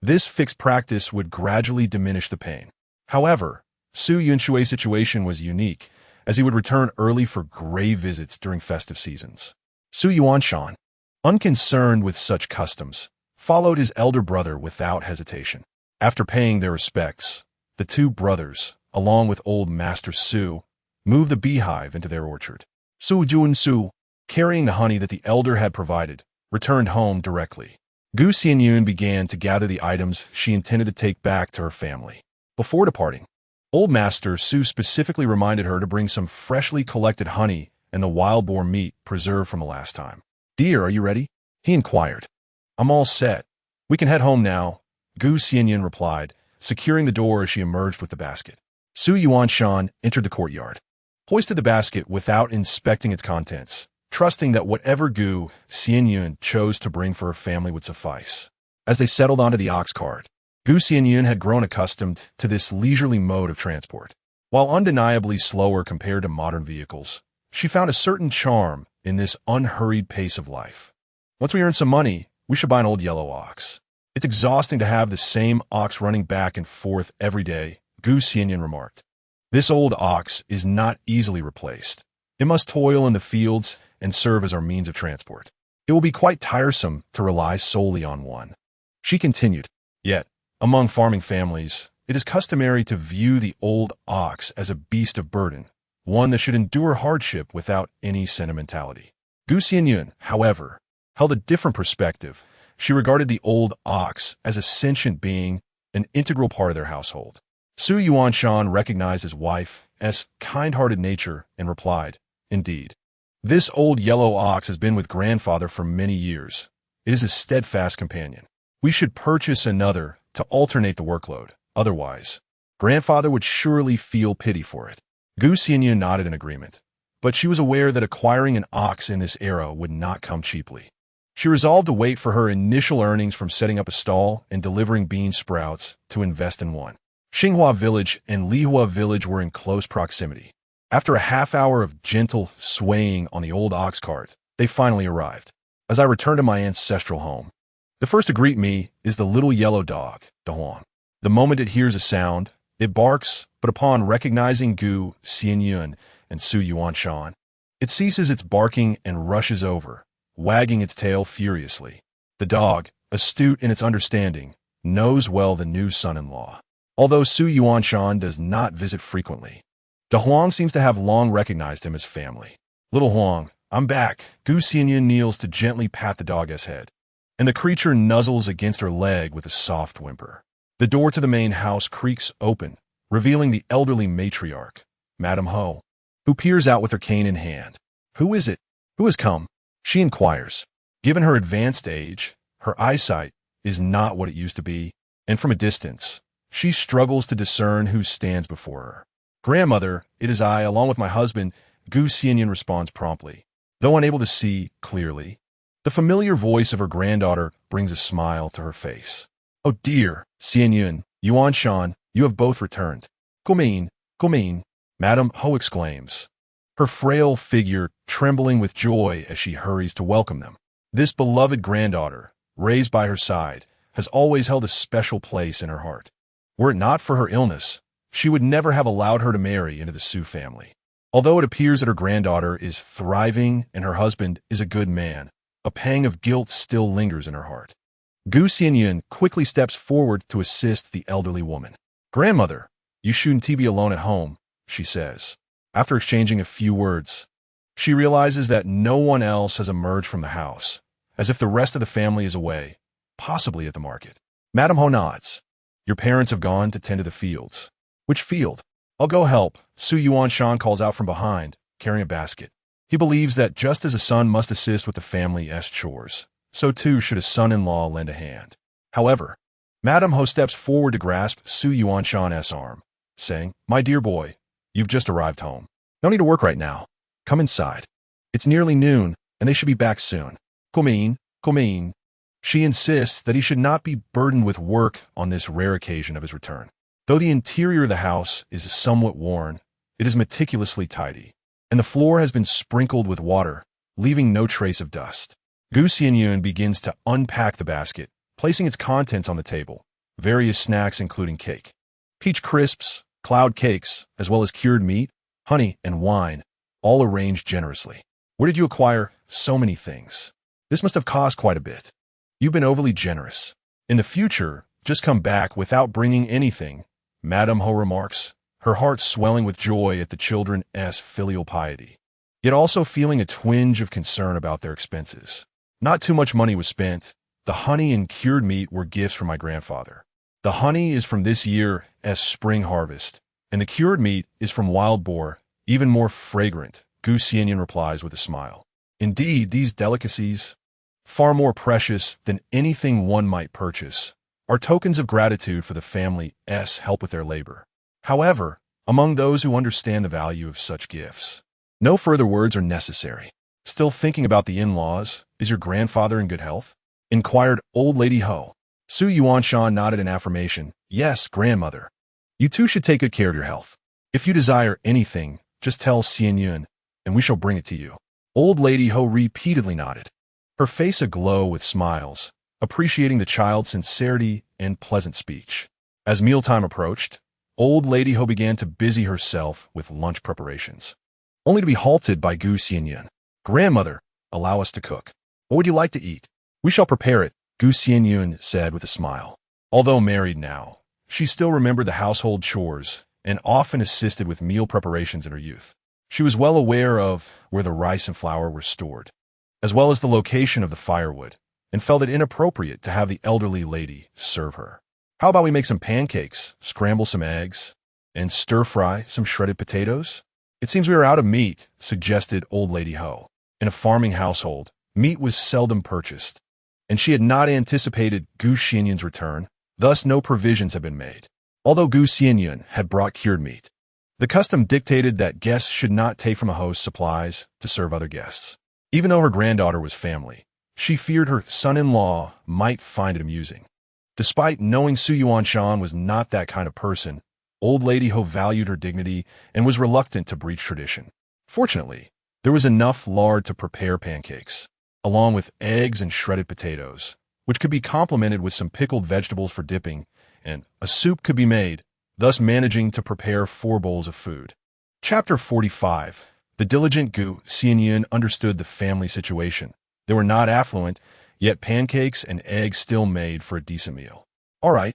this fixed practice would gradually diminish the pain. However, Xianyun's situation was unique, as he would return early for grave visits during festive seasons. Xianyun, unconcerned with such customs, followed his elder brother without hesitation. After paying their respects, the two brothers, along with Old Master Su, moved the beehive into their orchard. Su, carrying the honey that the elder had provided, returned home directly. Xianyun began to gather the items she intended to take back to her family. Before departing, Old Master Su specifically reminded her to bring some freshly collected honey and the wild boar meat preserved from the last time. Dear, are you ready? He inquired. I'm all set. We can head home now, Xianyun replied, securing the door as she emerged with the basket. Xianyun entered the courtyard, hoisted the basket without inspecting its contents, trusting that whatever Xianyun chose to bring for her family would suffice. As they settled onto the ox cart, Xianyun had grown accustomed to this leisurely mode of transport. While undeniably slower compared to modern vehicles, she found a certain charm in this unhurried pace of life. Once we earn some money, we should buy an old yellow ox. It's exhausting to have the same ox running back and forth every day, Xianyun remarked. This old ox is not easily replaced. It must toil in the fields and serve as our means of transport. It will be quite tiresome to rely solely on one. She continued, yet, among farming families, it is customary to view the old ox as a beast of burden, one that should endure hardship without any sentimentality. Xianyun, however, held a different perspective. She regarded the old ox as a sentient being, an integral part of their household. Xianyun recognized his wife's kind-hearted nature and replied, "Indeed. This old yellow ox has been with grandfather for many years. It is a steadfast companion. We should purchase another to alternate the workload. Otherwise, grandfather would surely feel pity for it." Xianyun nodded in agreement, but she was aware that acquiring an ox in this era would not come cheaply. She resolved to wait for her initial earnings from setting up a stall and delivering bean sprouts to invest in one. Xinghua Village and Lihua Village were in close proximity. After a half-hour of gentle swaying on the old ox cart, they finally arrived. As I return to my ancestral home, the first to greet me is the little yellow dog, Dahuang. The moment it hears a sound, it barks, but upon recognizing Xianyun and Xianyun, it ceases its barking and rushes over, wagging its tail furiously. The dog, astute in its understanding, knows well the new son-in-law. Although Xianyun does not visit frequently, Dahuang seems to have long recognized him as family. "Little Huang, I'm back." Xianyun kneels to gently pat the dog's head, and the creature nuzzles against her leg with a soft whimper. The door to the main house creaks open, revealing the elderly matriarch, Madame Ho, who peers out with her cane in hand. "Who is it? Who has come?" she inquires. Given her advanced age, her eyesight is not what it used to be, and from a distance, she struggles to discern who stands before her. "Grandmother, it is I, along with my husband," Xianyun responds promptly, though unable to see clearly. The familiar voice of her granddaughter brings a smile to her face. "Oh dear, Xianyun, Yuanshan, you have both returned." "Gumin, Gumin," Madame Ho exclaims, her frail figure trembling with joy as she hurries to welcome them. This beloved granddaughter, raised by her side, has always held a special place in her heart. Were it not for her illness, she would never have allowed her to marry into the Su family. Although it appears that her granddaughter is thriving and her husband is a good man, a pang of guilt still lingers in her heart. Xianyun quickly steps forward to assist the elderly woman. "Grandmother, you shouldn't be alone at home," she says. After exchanging a few words, she realizes that no one else has emerged from the house, as if the rest of the family is away, possibly at the market. Madame Ho nods. "Your parents have gone to tend to the fields." "Which field?" "I'll go help," Xianyun calls out from behind, carrying a basket. He believes that just as a son must assist with the family's chores, so too should a son-in-law lend a hand. However, Madame Ho steps forward to grasp Xianyun's arm, saying, "My dear boy, you've just arrived home. No need to work right now. Come inside. It's nearly noon, and they should be back soon." "Gumin, Gumin." She insists that he should not be burdened with work on this rare occasion of his return. Though the interior of the house is somewhat worn, it is meticulously tidy, and the floor has been sprinkled with water, leaving no trace of dust. Xianyun begins to unpack the basket, placing its contents on the table, various snacks including cake, peach crisps, cloud cakes, as well as cured meat, honey, and wine, all arranged generously. "Where did you acquire so many things? This must have cost quite a bit. You've been overly generous. In the future, just come back without bringing anything," Madame Ho remarks, her heart swelling with joy at the children's filial piety, yet also feeling a twinge of concern about their expenses. "Not too much money was spent. The honey and cured meat were gifts from my grandfather. The honey is from this year's spring harvest, and the cured meat is from wild boar, even more fragrant," Xianyun replies with a smile. "Indeed, these delicacies, far more precious than anything one might purchase, are tokens of gratitude for the family's help with their labor. However, among those who understand the value of such gifts, no further words are necessary." "Still thinking about the in-laws? Is your grandfather in good health?" inquired old lady Ho. Xianyun nodded in affirmation. "Yes, grandmother. You too should take good care of your health. If you desire anything, just tell Xianyun, and we shall bring it to you." Old lady Ho repeatedly nodded, her face aglow with smiles, appreciating the child's sincerity and pleasant speech. As mealtime approached, Old Lady Ho began to busy herself with lunch preparations, only to be halted by Gu Xianyun. "Grandmother, allow us to cook. What would you like to eat?" "We shall prepare it," Gu Xianyun said with a smile. Although married now, she still remembered the household chores and often assisted with meal preparations in her youth. She was well aware of where the rice and flour were stored, as well as the location of the firewood, and felt it inappropriate to have the elderly lady serve her. "How about we make some pancakes, scramble some eggs, and stir-fry some shredded potatoes?" "It seems we are out of meat," suggested Old Lady Ho. In a farming household, meat was seldom purchased, and she had not anticipated Gu Xianyun's return, thus no provisions had been made. Although Gu Xianyun had brought cured meat, the custom dictated that guests should not take from a host's supplies to serve other guests. Even though her granddaughter was family, she feared her son-in-law might find it amusing. Despite knowing Xianyun was not that kind of person, Old Lady Ho valued her dignity and was reluctant to breach tradition. Fortunately, there was enough lard to prepare pancakes, along with eggs and shredded potatoes, which could be complemented with some pickled vegetables for dipping, and a soup could be made, thus managing to prepare 4 bowls of food. Chapter 45. The diligent Gu Xianyun understood the family situation. They were not affluent, yet pancakes and eggs still made for a decent meal. "All right,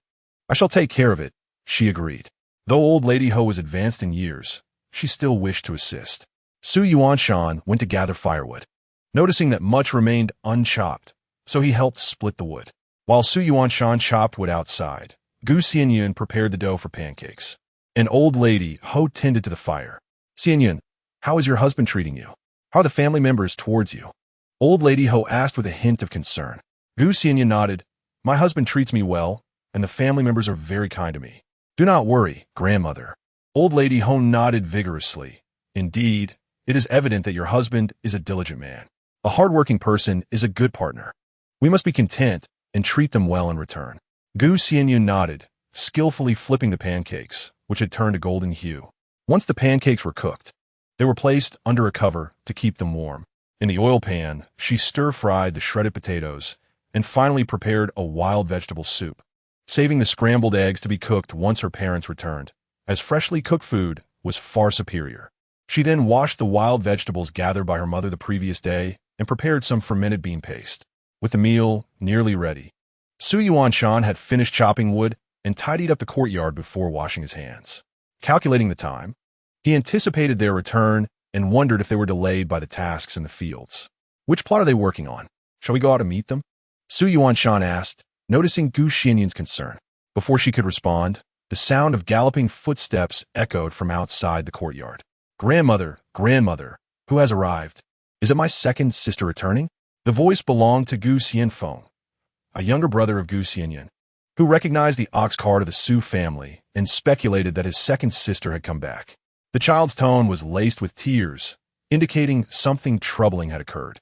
I shall take care of it," she agreed. Though Old Lady Ho was advanced in years, she still wished to assist. Xianyun went to gather firewood, noticing that much remained unchopped, so he helped split the wood. While Xianyun chopped wood outside, Gu Xianyun prepared the dough for pancakes. An Old Lady Ho tended to the fire. "Xianyun, how is your husband treating you? How are the family members towards you?" Old Lady Ho asked with a hint of concern. Gu Xianyun nodded. "My husband treats me well, and the family members are very kind to me." "Do not worry, grandmother." Old Lady Ho nodded vigorously. "Indeed, it is evident that your husband is a diligent man. A hardworking person is a good partner. We must be content and treat them well in return." Gu Xianyun nodded, skillfully flipping the pancakes, which had turned a golden hue. Once the pancakes were cooked, they were placed under a cover to keep them warm. In the oil pan, she stir-fried the shredded potatoes and finally prepared a wild vegetable soup, saving the scrambled eggs to be cooked once her parents returned, as freshly cooked food was far superior. She then washed the wild vegetables gathered by her mother the previous day and prepared some fermented bean paste. With the meal nearly ready, Xianyun had finished chopping wood and tidied up the courtyard before washing his hands. Calculating the time, he anticipated their return and wondered if they were delayed by the tasks in the fields. "Which plot are they working on? Shall we go out and meet them?" Xianyun asked, noticing Gu Xianyun's concern. Before she could respond, the sound of galloping footsteps echoed from outside the courtyard. "Grandmother, grandmother, who has arrived? Is it my second sister returning?" The voice belonged to Gu Xianfeng, a younger brother of Gu Xianyun, who recognized the ox cart of the Su family and speculated that his second sister had come back. The child's tone was laced with tears, indicating something troubling had occurred.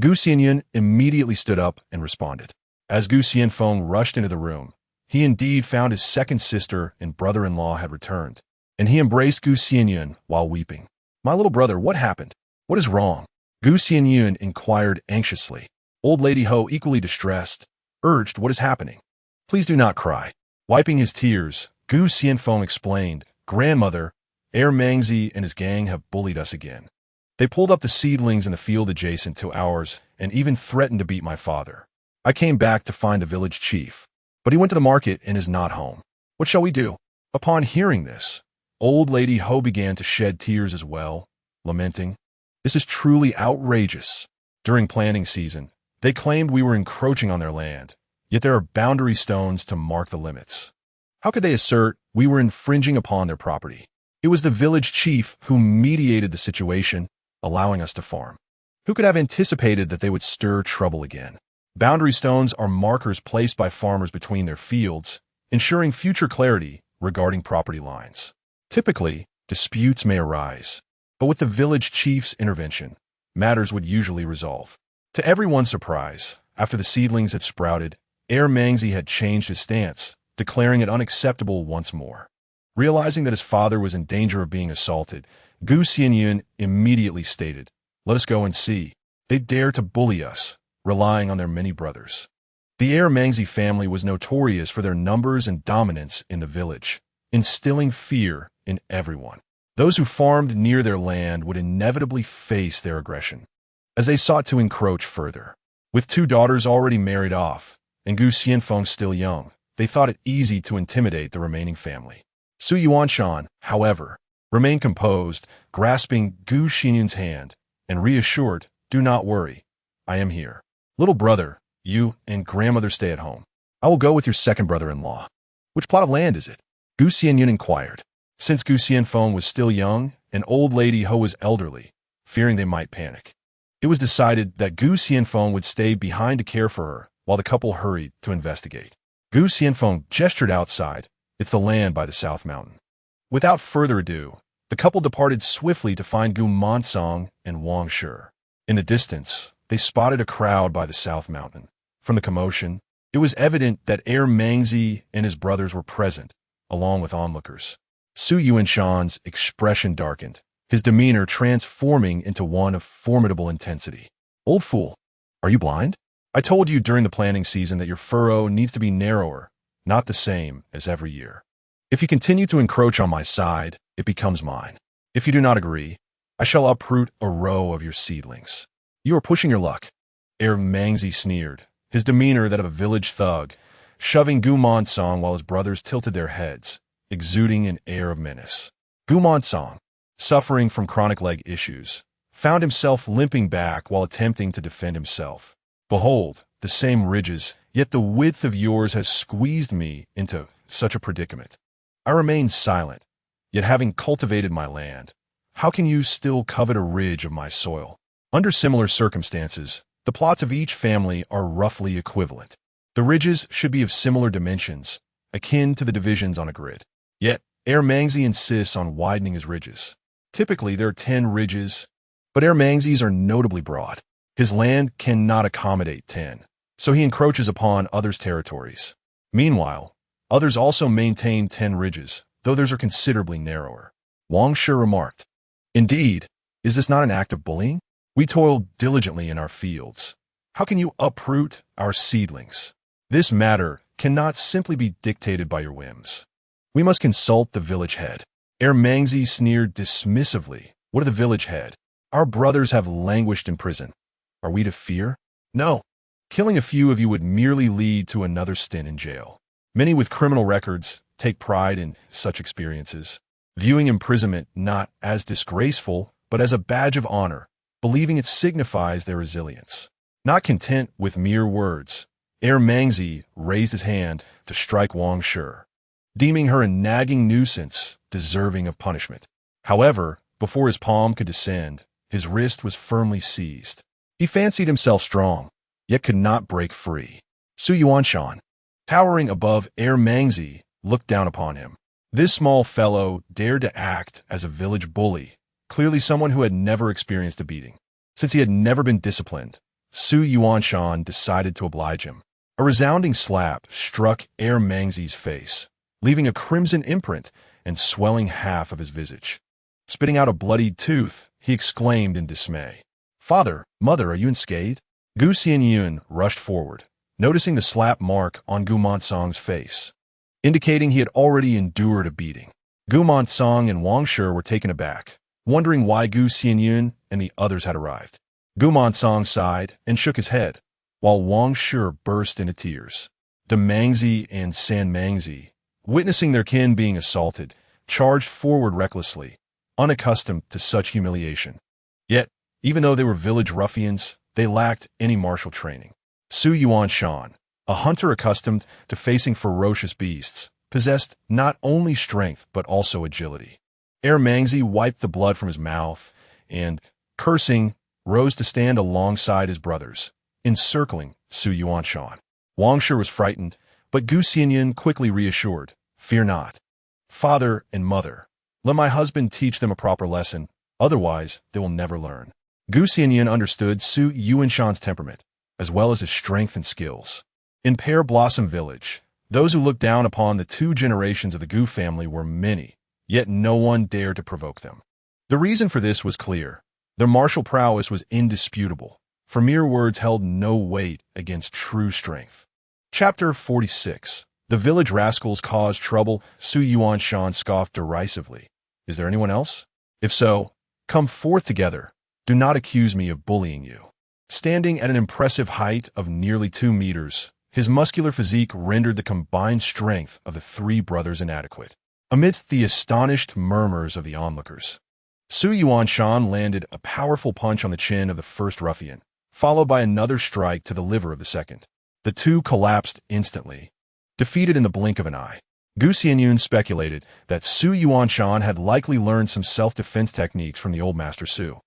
Gu Xianyun immediately stood up and responded. As Gu Xianfeng rushed into the room, he indeed found his second sister and brother-in-law had returned, and he embraced Gu Xianyun while weeping. "My little brother, what happened? What is wrong?" Gu Xianyun inquired anxiously. Old Lady Ho, equally distressed, urged, "What is happening? Please do not cry." Wiping his tears, Gu Xianfeng explained, "Grandmother, Mangzi and his gang have bullied us again. They pulled up the seedlings in the field adjacent to ours and even threatened to beat my father. I came back to find the village chief, but he went to the market and is not home. What shall we do?" Upon hearing this, Old Lady Ho began to shed tears as well, lamenting, "This is truly outrageous. During planting season, they claimed we were encroaching on their land, yet there are boundary stones to mark the limits. How could they assert we were infringing upon their property? It was the village chief who mediated the situation, allowing us to farm. Who could have anticipated that they would stir trouble again? Boundary stones are markers placed by farmers between their fields, ensuring future clarity regarding property lines. Typically, disputes may arise, but with the village chief's intervention, matters would usually resolve. To everyone's surprise, after the seedlings had sprouted, Mangzi had changed his stance, declaring it unacceptable once more. Realizing that his father was in danger of being assaulted, Gu Xianyun immediately stated, "Let us go and see. They dare to bully us, relying on their many brothers." The Mangzi family was notorious for their numbers and dominance in the village, instilling fear in everyone. Those who farmed near their land would inevitably face their aggression, as they sought to encroach further. With 2 daughters already married off, and Gu Xianfeng still young, they thought it easy to intimidate the remaining family. Su Yuanshan, however, remained composed, grasping Gu Xianyun's hand, and reassured, "Do not worry, I am here. Little brother, you and grandmother stay at home. I will go with your second brother-in-law." "Which plot of land is it?" Gu Xianyun inquired. Since Gu Xianfeng was still young and old lady Ho was elderly, fearing they might panic, it was decided that Gu Xianfeng would stay behind to care for her while the couple hurried to investigate. Gu Xianfeng gestured outside. "It's the land by the South Mountain." Without further ado, the couple departed swiftly to find Gu Mansong and Wang Shi. In the distance, they spotted a crowd by the South Mountain. From the commotion, it was evident that Heir Mangzi and his brothers were present, along with onlookers. Su Yuanshan's expression darkened, his demeanor transforming into one of formidable intensity. "Old fool, are you blind? I told you during the planting season that your furrow needs to be narrower, not the same as every year. If you continue to encroach on my side, it becomes mine. If you do not agree, I shall uproot a row of your seedlings." "You are pushing your luck," Heir Mangzi sneered, his demeanor that of a village thug, shoving Gu Mansong while his brothers tilted their heads, exuding an air of menace. Gu Mansong, suffering from chronic leg issues, found himself limping back while attempting to defend himself. "Behold, the same ridges, yet the width of yours has squeezed me into such a predicament. I remain silent, yet having cultivated my land, how can you still covet a ridge of my soil?" Under similar circumstances, the plots of each family are roughly equivalent. The ridges should be of similar dimensions, akin to the divisions on a grid. Yet, Heir Mangzi insists on widening his ridges. Typically, there are 10 ridges, but Heir Mangzi's are notably broad. His land cannot accommodate 10, so he encroaches upon others' territories. Meanwhile, others also maintain 10 ridges, though theirs are considerably narrower. Wang Shi remarked, "Indeed, is this not an act of bullying? We toil diligently in our fields. How can you uproot our seedlings? This matter cannot simply be dictated by your whims. We must consult the village head." Heir Mangzi sneered dismissively. "What of the village head? Our brothers have languished in prison. Are we to fear? No. Killing a few of you would merely lead to another stint in jail. Many with criminal records take pride in such experiences, viewing imprisonment not as disgraceful, but as a badge of honor, believing it signifies their resilience." Not content with mere words, Heir Mangzi raised his hand to strike Wang Shi, deeming her a nagging nuisance deserving of punishment. However, before his palm could descend, his wrist was firmly seized. He fancied himself strong, yet could not break free. Su Yuanshan, towering above Heir Mangzi, looked down upon him. This small fellow dared to act as a village bully, clearly someone who had never experienced a beating. Since he had never been disciplined, Su Yuanshan decided to oblige him. A resounding slap struck Heir Mangzi's face, leaving a crimson imprint and swelling half of his visage. Spitting out a bloodied tooth, he exclaimed in dismay, "Father, mother, are you unscathed?" Gu Xianyun rushed forward, noticing the slap mark on Gu Mansong's face, indicating he had already endured a beating. Gu Mansong and Wang Shi were taken aback, wondering why Gu Xianyun and the others had arrived. Gu Mansong sighed and shook his head, while Wang Shi burst into tears. De Mangzi and San Mangzi, witnessing their kin being assaulted, charged forward recklessly, unaccustomed to such humiliation. Yet, even though they were village ruffians, they lacked any martial training. Su Yuanshan, a hunter accustomed to facing ferocious beasts, possessed not only strength but also agility. Heir Mangzi wiped the blood from his mouth and, cursing, rose to stand alongside his brothers, encircling Su Yuanshan. Wang Shi was frightened, but Gu Xianyun quickly reassured, "Fear not. Father and mother, let my husband teach them a proper lesson, otherwise they will never learn." Gu Xianyun understood Su Yuanshan's temperament, as well as his strength and skills. In Pear Blossom Village, those who looked down upon the 2 generations of the Gu family were many, yet no one dared to provoke them. The reason for this was clear. Their martial prowess was indisputable, for mere words held no weight against true strength. Chapter 46. The village rascals caused trouble, Xianyun scoffed derisively. Is there anyone else? If so, come forth together. Do not accuse me of bullying you. Standing at an impressive height of nearly 2 meters, his muscular physique rendered the combined strength of the three brothers inadequate. Amidst the astonished murmurs of the onlookers, Xianyun landed a powerful punch on the chin of the first ruffian, followed by another strike to the liver of the second. The two collapsed instantly, defeated in the blink of an eye. Xianyun speculated that Xianyun had likely learned some self-defense techniques from the old Master Su,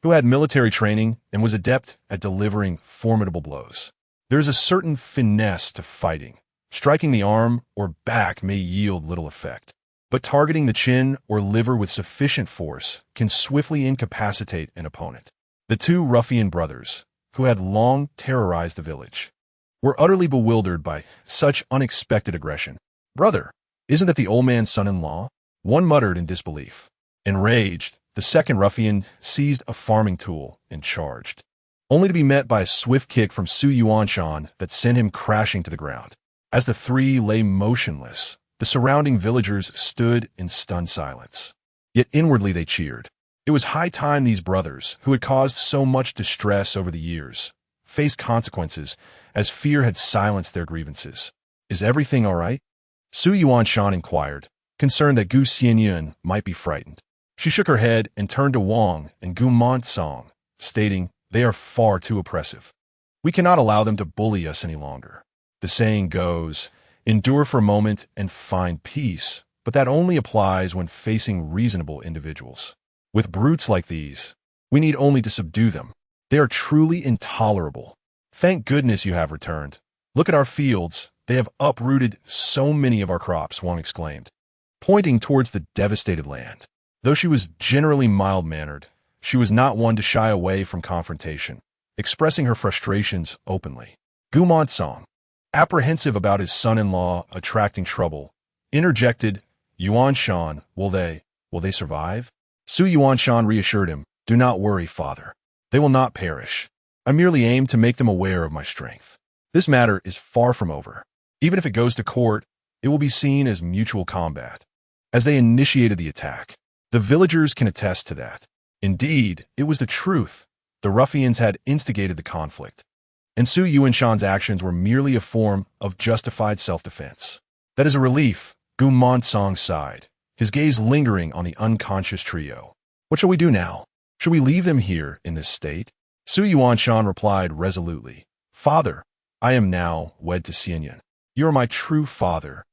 who had military training and was adept at delivering formidable blows. There is a certain finesse to fighting. Striking the arm or back may yield little effect, but targeting the chin or liver with sufficient force can swiftly incapacitate an opponent. The two ruffian brothers, who had long terrorized the village, were utterly bewildered by such unexpected aggression. Brother, isn't that the old man's son-in-law? One muttered in disbelief. Enraged, the second ruffian seized a farming tool and charged, only to be met by a swift kick from Xianyun that sent him crashing to the ground. As the three lay motionless, the surrounding villagers stood in stunned silence. Yet inwardly they cheered. It was high time these brothers, who had caused so much distress over the years, faced consequences, as fear had silenced their grievances. Is everything all right? Xianyun inquired, concerned that Xianyun might be frightened. She shook her head and turned to Wang and Gumansong, stating, they are far too oppressive. We cannot allow them to bully us any longer. The saying goes, endure for a moment and find peace, but that only applies when facing reasonable individuals. With brutes like these, we need only to subdue them. They are truly intolerable. Thank goodness you have returned. Look at our fields. They have uprooted so many of our crops, Wang exclaimed, pointing towards the devastated land. Though she was generally mild-mannered, she was not one to shy away from confrontation, expressing her frustrations openly. Gumansong, apprehensive about his son-in-law attracting trouble, interjected, Yuanshan, will they survive? Xianyun reassured him, do not worry, father. They will not perish. I merely aim to make them aware of my strength. This matter is far from over. Even if it goes to court, it will be seen as mutual combat. As they initiated the attack, the villagers can attest to that. Indeed, it was the truth. The ruffians had instigated the conflict, and Xianyun's actions were merely a form of justified self-defense. That is a relief, Gumansong sighed, his gaze lingering on the unconscious trio. What shall we do now? Should we leave them here in this state? Xianyun replied resolutely, Father, I am now wed to Xianyun. You are my true father,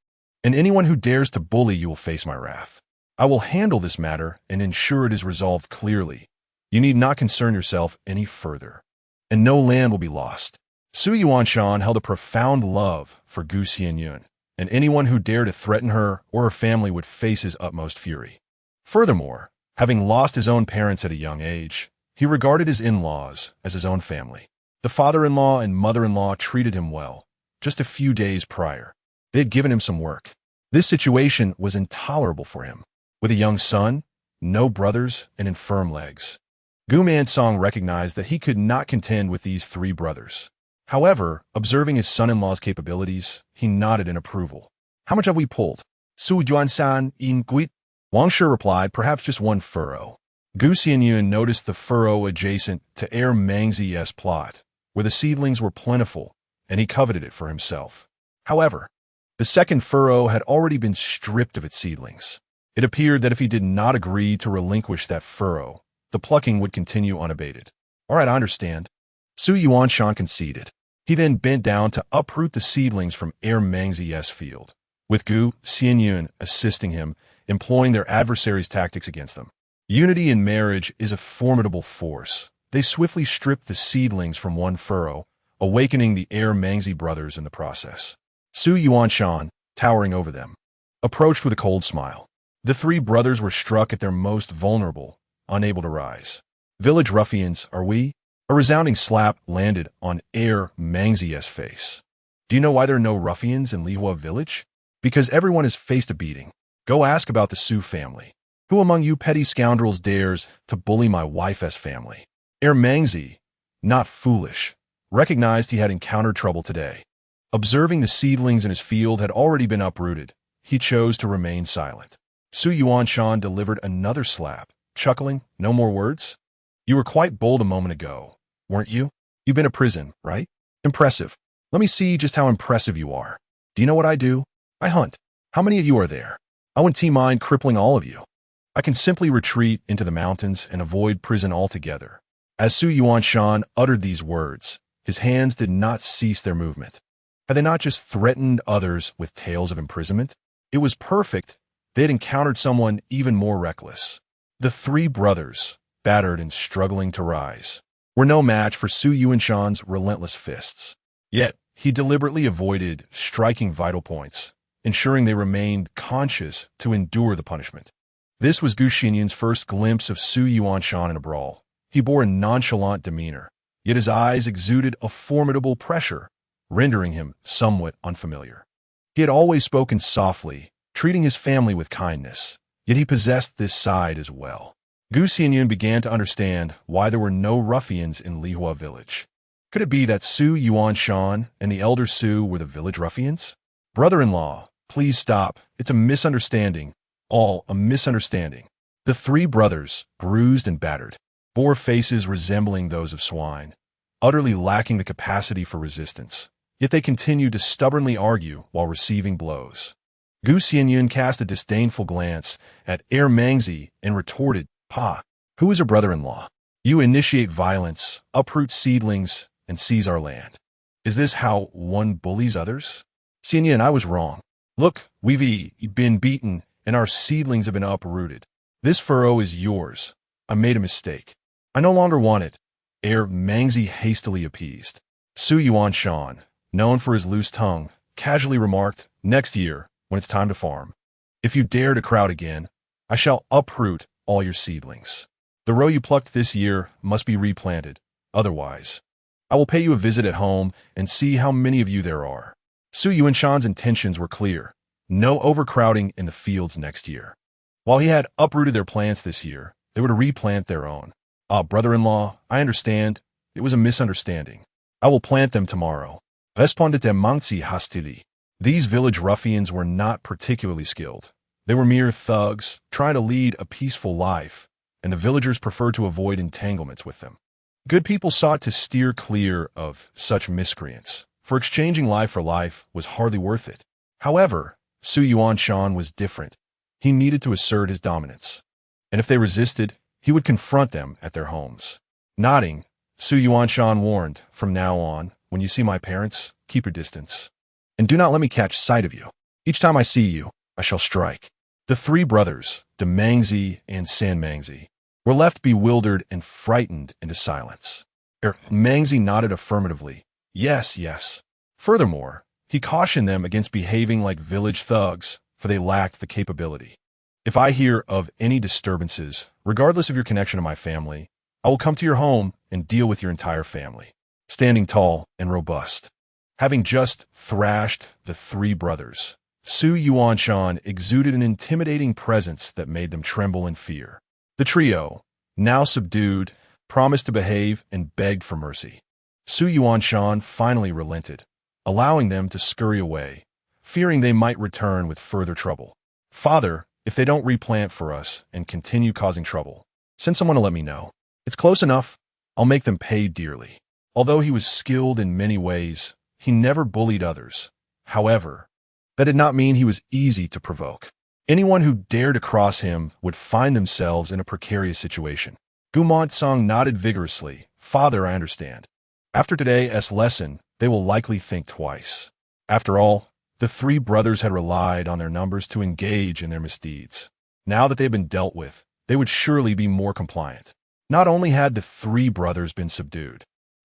and anyone who dares to bully you will face my wrath. I will handle this matter and ensure it is resolved clearly. You need not concern yourself any further, and no land will be lost. Xianyun held a profound love for Xianyun, and anyone who dared to threaten her or her family would face his utmost fury. Furthermore, having lost his own parents at a young age, he regarded his in-laws as his own family. The father-in-law and mother-in-law treated him well. Just a few days prior, they had given him some work. This situation was intolerable for him. With a young son, no brothers, and infirm legs, Gumansong recognized that he could not contend with these three brothers. However, observing his son-in-law's capabilities, he nodded in approval. How much have we pulled? Su Juansan in Guit? Wang Shi replied, perhaps just 1 furrow. Xianyun noticed the furrow adjacent to Mangzi's plot, where the seedlings were plentiful, and he coveted it for himself. However, the second furrow had already been stripped of its seedlings. It appeared that if he did not agree to relinquish that furrow, the plucking would continue unabated. All right, I understand. Xianyun conceded. He then bent down to uproot the seedlings from Mangzi's field, with Xianyun assisting him, employing their adversaries' tactics against them. Unity in marriage is a formidable force. They swiftly stripped the seedlings from 1 furrow, awakening the Mangzi brothers in the process. Xianyun, towering over them, approached with a cold smile. The three brothers were struck at their most vulnerable, unable to rise. Village ruffians, are we? A resounding slap landed on Mangzi's face. Do you know why there are no ruffians in Lihua village? Because everyone has faced a beating. Go ask about the Su family. Who among you petty scoundrels dares to bully my wife's family? Mangzi, not foolish, recognized he had encountered trouble today. Observing the seedlings in his field had already been uprooted, he chose to remain silent. Su Yuanshan delivered another slap, chuckling, "No more words? You were quite bold a moment ago, weren't you? You've been to prison, right? Impressive. Let me see just how impressive you are. Do you know what I do? I hunt. How many of you are there? I wouldn't mind crippling all of you. I can simply retreat into the mountains and avoid prison altogether." As Su Yuanshan uttered these words, his hands did not cease their movement. Had they not just threatened others with tales of imprisonment? It was perfect. They had encountered someone even more reckless. The three brothers, battered and struggling to rise, were no match for Su Yuanshan's relentless fists. Yet, he deliberately avoided striking vital points, ensuring they remained conscious to endure the punishment. This was Gu Xianyun's first glimpse of Su Yuanshan in a brawl. He bore a nonchalant demeanor, yet his eyes exuded a formidable pressure, rendering him somewhat unfamiliar. He had always spoken softly, treating his family with kindness, yet he possessed this side as well. Gu Xianyun began to understand why there were no ruffians in Lihua village. Could it be that Su Yuanshan and the elder Su were the village ruffians? "Brother-in-law, please stop. It's a misunderstanding. All a misunderstanding." The three brothers, bruised and battered, bore faces resembling those of swine, utterly lacking the capacity for resistance. Yet they continued to stubbornly argue while receiving blows. Gu Xianyun cast a disdainful glance at Mangzi and retorted, "Pa, who is her brother-in-law? You initiate violence, uproot seedlings, and seize our land. Is this how one bullies others? Xianyun, I was wrong. Look, we've been beaten, and our seedlings have been uprooted. This furrow is yours. I made a mistake. I no longer want it." Mangzi hastily appeased. Su Yuanshan, known for his loose tongue, casually remarked, "Next year, when it's time to farm, if you dare to crowd again, I shall uproot all your seedlings. The row you plucked this year must be replanted. Otherwise, I will pay you a visit at home and see how many of you there are." Su Yuanshan's intentions were clear. No overcrowding in the fields next year. While he had uprooted their plants this year, they were to replant their own. Brother-in-law, I understand. It was a misunderstanding. I will plant them tomorrow. Respondete Mangzi hastili. These village ruffians were not particularly skilled. They were mere thugs, trying to lead a peaceful life, and the villagers preferred to avoid entanglements with them. Good people sought to steer clear of such miscreants, for exchanging life for life was hardly worth it. However, Su Yuanshan was different. He needed to assert his dominance, and if they resisted, he would confront them at their homes. Nodding, Su Yuanshan warned, "From now on, when you see my parents, keep your distance, and do not let me catch sight of you. Each time I see you, I shall strike." The three brothers, Mangzi and Mangzi, were left bewildered and frightened into silence. Mangzi nodded affirmatively. Yes, yes. Furthermore, he cautioned them against behaving like village thugs, for they lacked the capability. "If I hear of any disturbances, regardless of your connection to my family, I will come to your home and deal with your entire family." Standing tall and robust, having just thrashed the three brothers, Su Yuanshan exuded an intimidating presence that made them tremble in fear. The trio, now subdued, promised to behave and begged for mercy. Su Yuanshan finally relented, allowing them to scurry away, fearing they might return with further trouble. "Father, if they don't replant for us and continue causing trouble, send someone to let me know. It's close enough. I'll make them pay dearly." Although he was skilled in many ways, he never bullied others. However, that did not mean he was easy to provoke. Anyone who dared to cross him would find themselves in a precarious situation. Gu Montsong nodded vigorously. "Father, I understand. After today's lesson, they will likely think twice." After all, the three brothers had relied on their numbers to engage in their misdeeds. Now that they had been dealt with, they would surely be more compliant. Not only had the three brothers been subdued,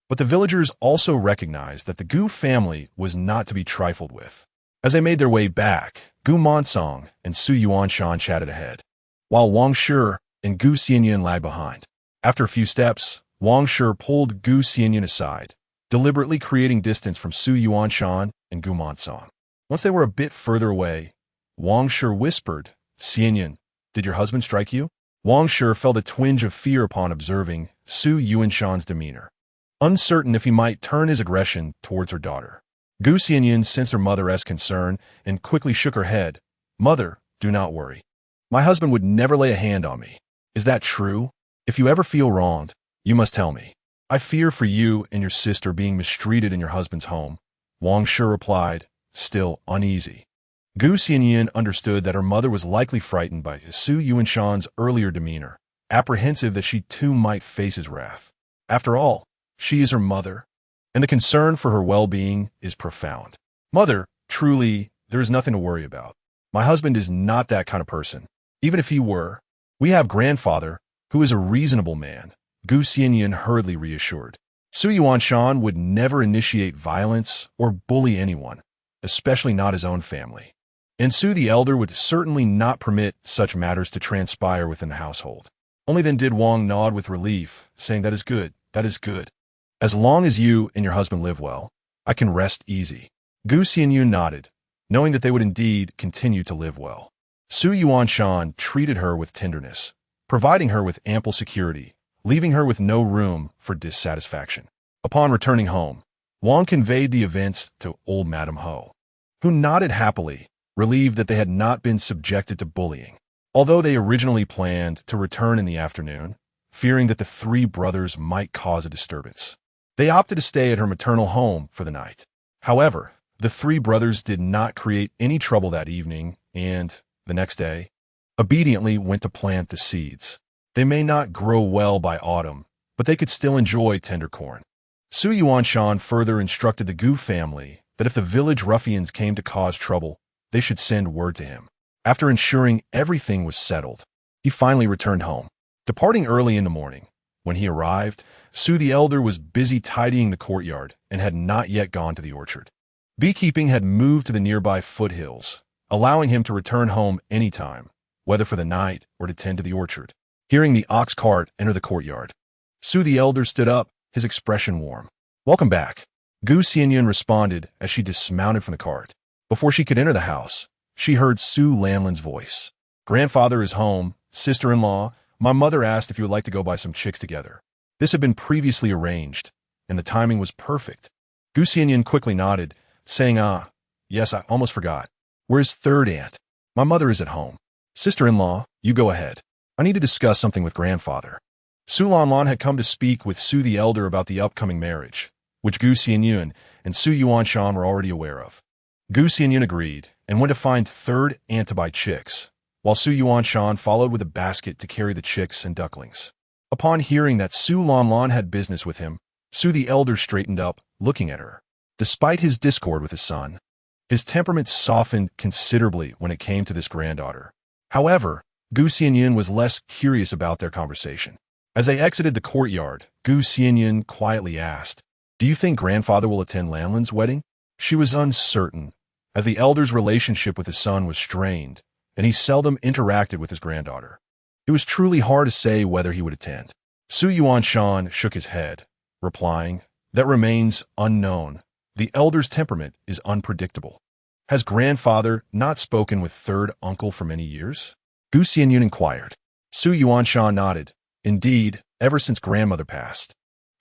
but the villagers also recognized that the Gu family was not to be trifled with. As they made their way back, Gu Montsong and Su Yuanshan chatted ahead, while Wang Shi and Gu Xianyun lagged behind. After a few steps, Wang Shi pulled Gu Xianyun aside, deliberately creating distance from Su Yuanshan and Gu Montsong. Once they were a bit further away, Wang Shi whispered, "Xianyun, did your husband strike you?" Wang Shi felt a twinge of fear upon observing Su Yuanshan's demeanor, uncertain if he might turn his aggression towards her daughter. Gu Xianyun sensed her mother's concern and quickly shook her head. Mother, do not worry. My husband would never lay a hand on me. Is that true? If you ever feel wronged, you must tell me. I fear for you and your sister being mistreated in your husband's home, Wang Shi replied, still uneasy. Gu Xianyun understood that her mother was likely frightened by Su Yuanshan's earlier demeanor, apprehensive that she too might face his wrath. After all, she is her mother, and the concern for her well-being is profound. Mother, truly, there is nothing to worry about. My husband is not that kind of person. Even if he were, we have grandfather, who is a reasonable man, Gu Xianyun hurriedly reassured. Su Yuanshan would never initiate violence or bully anyone, especially not his own family. And Su the elder would certainly not permit such matters to transpire within the household. Only then did Wang nod with relief, saying, that is good, that is good. As long as you and your husband live well, I can rest easy. Gu Xianyun nodded, knowing that they would indeed continue to live well. Su Yuanshan treated her with tenderness, providing her with ample security, leaving her with no room for dissatisfaction. Upon returning home, Wang conveyed the events to old Madame Ho, who nodded happily, relieved that they had not been subjected to bullying. Although they originally planned to return in the afternoon, fearing that the three brothers might cause a disturbance, they opted to stay at her maternal home for the night. However, the three brothers did not create any trouble that evening and, the next day, obediently went to plant the seeds. They may not grow well by autumn, but they could still enjoy tender corn. Su Yuanshan further instructed the Gu family that if the village ruffians came to cause trouble, they should send word to him. After ensuring everything was settled, he finally returned home. Departing early in the morning, when he arrived, Su the elder was busy tidying the courtyard and had not yet gone to the orchard. Beekeeping had moved to the nearby foothills, allowing him to return home anytime, whether for the night or to tend to the orchard. Hearing the ox cart enter the courtyard, Su the elder stood up, his expression warm. Welcome back, Gu Xianyun responded as she dismounted from the cart. Before she could enter the house, she heard Su Lanlin's voice. Grandfather is home, sister-in-law. My mother asked if you would like to go buy some chicks together. This had been previously arranged, and the timing was perfect. Gu Xianyun quickly nodded, saying, yes, I almost forgot. Where's third aunt? My mother is at home. Sister-in-law, you go ahead. I need to discuss something with grandfather. Su Lanlan had come to speak with Su the elder about the upcoming marriage, which Gu Xianyun and Su Yuanshan were already aware of. Gu Xianyun agreed and went to find third aunt to buy chicks, while Su Yuanshan followed with a basket to carry the chicks and ducklings. Upon hearing that Su Lanlan had business with him, Su the elder straightened up, looking at her. Despite his discord with his son, his temperament softened considerably when it came to this granddaughter. However, Gu Xianyun was less curious about their conversation. As they exited the courtyard, Gu Xianyun quietly asked, do you think grandfather will attend Lanlin's wedding? She was uncertain, as the elder's relationship with his son was strained, and he seldom interacted with his granddaughter. It was truly hard to say whether he would attend. Su Yuanshan shook his head, replying, that remains unknown. The elder's temperament is unpredictable. Has grandfather not spoken with third uncle for many years? Gu Xianyun inquired. Su Yuanshan nodded. Indeed, ever since grandmother passed.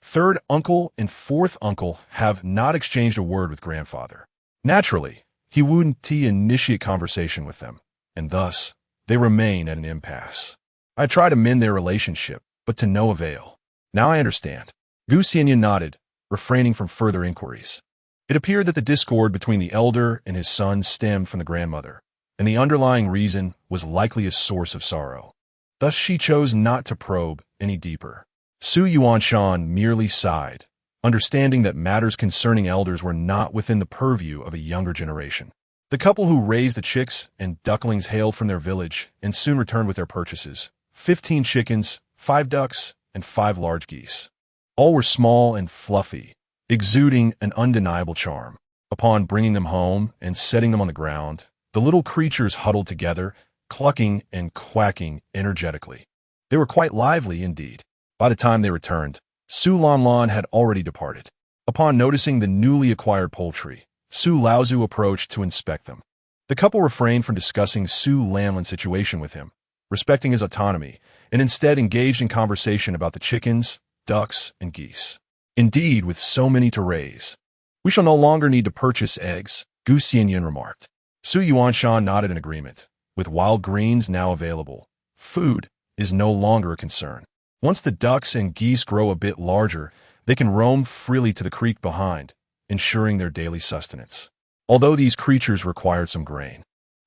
Third uncle and fourth uncle have not exchanged a word with grandfather. Naturally, he wouldn't initiate conversation with them, and thus, they remain at an impasse. I try to mend their relationship, but to no avail. Now I understand. Gu Xianyun nodded, refraining from further inquiries. It appeared that the discord between the elder and his son stemmed from the grandmother, and the underlying reason was likely a source of sorrow. Thus she chose not to probe any deeper. Su Yuanshan merely sighed, understanding that matters concerning elders were not within the purview of a younger generation. The couple who raised the chicks and ducklings hailed from their village and soon returned with their purchases: 15 chickens, 5 ducks, and 5 large geese. All were small and fluffy, exuding an undeniable charm. Upon bringing them home and setting them on the ground, the little creatures huddled together, clucking and quacking energetically. They were quite lively indeed. By the time they returned, Su Lanlan had already departed. Upon noticing the newly acquired poultry, Su Laozu approached to inspect them. The couple refrained from discussing Su Lanlan's situation with him, respecting his autonomy, and instead engaged in conversation about the chickens, ducks, and geese. Indeed, with so many to raise, We shall no longer need to purchase eggs, Gu Xianyun remarked. Su Yuanshan nodded in agreement. With wild greens now available, food is no longer a concern. Once the ducks and geese grow a bit larger, they can roam freely to the creek behind, ensuring their daily sustenance. Although these creatures required some grain,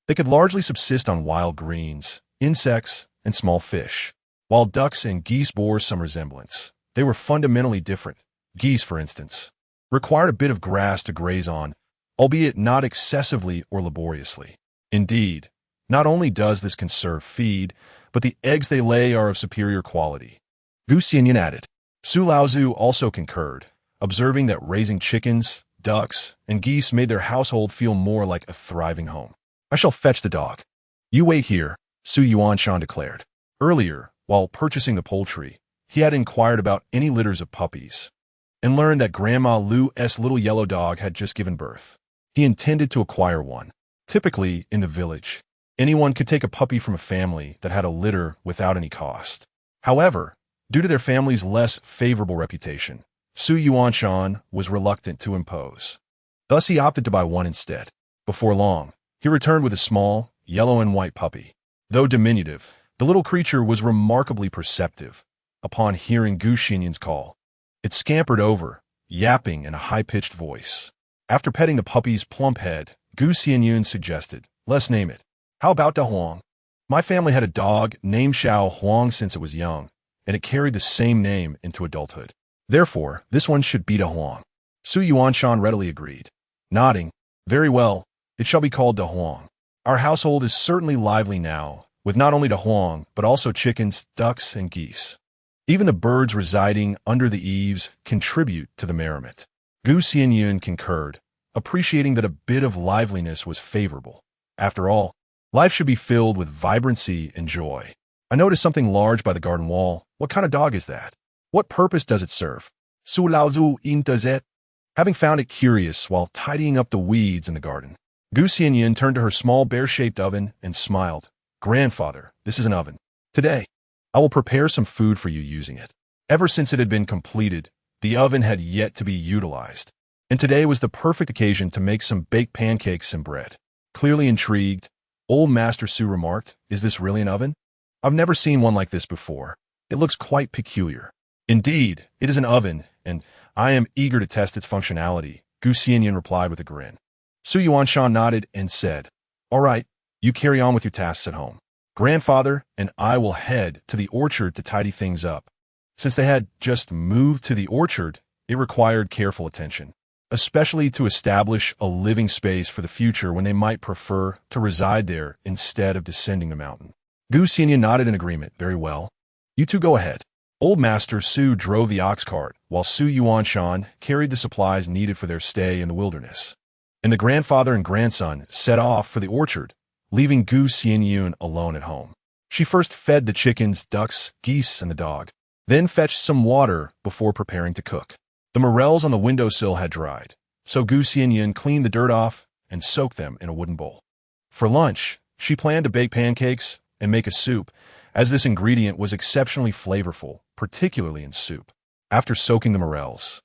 they could largely subsist on wild greens, insects, and small fish. While ducks and geese bore some resemblance, they were fundamentally different. Geese, for instance, required a bit of grass to graze on, albeit not excessively or laboriously. Indeed, not only does this conserve feed, but the eggs they lay are of superior quality. Gu Xianyun added. Su Laozu also concurred, observing that raising chickens, ducks, and geese made their household feel more like a thriving home. I shall fetch the dog. You wait here, Su Yuanshan declared. Earlier, while purchasing the poultry, he had inquired about any litters of puppies, and learned that Grandma Lu's little yellow dog had just given birth. He intended to acquire one. Typically, in the village, anyone could take a puppy from a family that had a litter without any cost. However, due to their family's less favorable reputation, Su Yuanshan was reluctant to impose. Thus, he opted to buy one instead. Before long, he returned with a small, yellow and white puppy. Though diminutive, the little creature was remarkably perceptive. Upon hearing Gu Xianyun's call, it scampered over, yapping in a high-pitched voice. After petting the puppy's plump head, Gu Xianyun suggested, "Let's name it. How about Da Huang? My family had a dog named Xiao Huang since it was young, and it carried the same name into adulthood. Therefore, this one should be Da Huang." Su Yuanshan readily agreed. Nodding, "Very well, it shall be called Da Huang. Our household is certainly lively now, with not only Da Huang, but also chickens, ducks, and geese. Even the birds residing under the eaves contribute to the merriment." Gu Xianyun concurred, appreciating that a bit of liveliness was favorable. After all, life should be filled with vibrancy and joy. "I noticed something large by the garden wall. What kind of dog is that? What purpose does it serve?" Su Laozu in does it? Having found it curious while tidying up the weeds in the garden, Gu Xianyun turned to her small bear-shaped oven and smiled. "Grandfather, this is an oven. Today, I will prepare some food for you using it." Ever since it had been completed, the oven had yet to be utilized, and today was the perfect occasion to make some baked pancakes and bread. Clearly intrigued, old Master Su remarked, "Is this really an oven? I've never seen one like this before. It looks quite peculiar." "Indeed, it is an oven, and I am eager to test its functionality," Gu Xianyun replied with a grin. Su Yuanshan nodded and said, "All right, you carry on with your tasks at home. Grandfather and I will head to the orchard to tidy things up." Since they had just moved to the orchard, it required careful attention, especially to establish a living space for the future when they might prefer to reside there instead of descending the mountain. Gu Xianyun nodded in agreement. "Very well. You two go ahead." Old Master Su drove the ox cart, while Su Yuanshan carried the supplies needed for their stay in the wilderness. And the grandfather and grandson set off for the orchard, leaving Gu Xianyun alone at home. She first fed the chickens, ducks, geese, and the dog, then fetched some water before preparing to cook. The morels on the windowsill had dried, so Gu Xianyun cleaned the dirt off and soaked them in a wooden bowl. For lunch, she planned to bake pancakes and make a soup, as this ingredient was exceptionally flavorful, particularly in soup. After soaking the morels,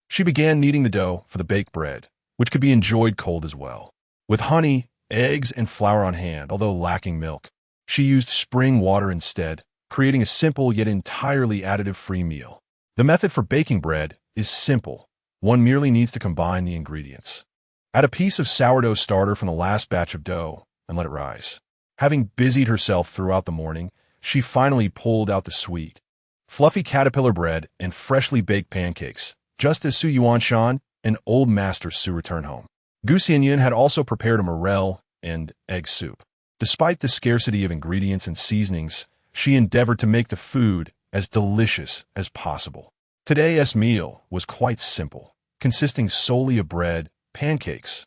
she began kneading the dough for the baked bread, which could be enjoyed cold as well. With honey, eggs, and flour on hand, although lacking milk, she used spring water instead, creating a simple yet entirely additive-free meal. The method for baking bread is simple. One merely needs to combine the ingredients. Add a piece of sourdough starter from the last batch of dough and let it rise. Having busied herself throughout the morning, she finally pulled out the sweet, fluffy caterpillar bread and freshly baked pancakes, just as Su Yuanshan and Old Master Su returned home. Gu Xianyun had also prepared a morel and egg soup. Despite the scarcity of ingredients and seasonings, she endeavored to make the food as delicious as possible. Today's meal was quite simple, consisting solely of bread, pancakes,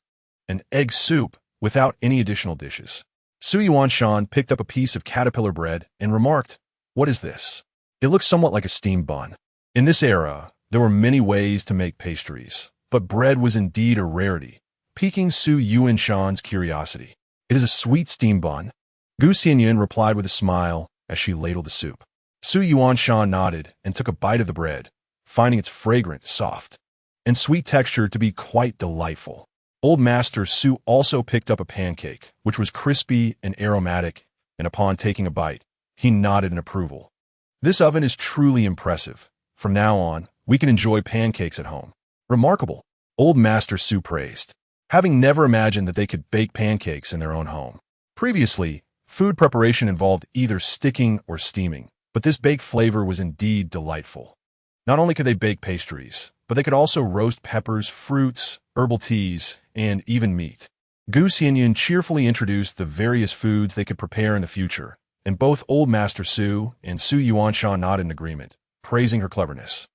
and egg soup without any additional dishes. Su Yuanshan picked up a piece of caterpillar bread and remarked, "What is this? It looks somewhat like a steamed bun." In this era, there were many ways to make pastries, but bread was indeed a rarity, piquing Su Yuanshan's curiosity. "It is a sweet steamed bun," Gu Xianyun replied with a smile as she ladled the soup. Su Yuanshan nodded and took a bite of the bread, finding its fragrant, soft, and sweet texture to be quite delightful. Old Master Su also picked up a pancake, which was crispy and aromatic, and upon taking a bite, he nodded in approval. This oven is truly impressive. From now on, we can enjoy pancakes at home. Remarkable, Old Master Su praised, having never imagined that they could bake pancakes in their own home. Previously, food preparation involved either sticking or steaming, but this baked flavor was indeed delightful. Not only could they bake pastries, but they could also roast peppers, fruits, herbal teas, and even meat. Xianyun cheerfully introduced the various foods they could prepare in the future, and both Old Master Su and Su Yuanshan nodded in agreement, praising her cleverness.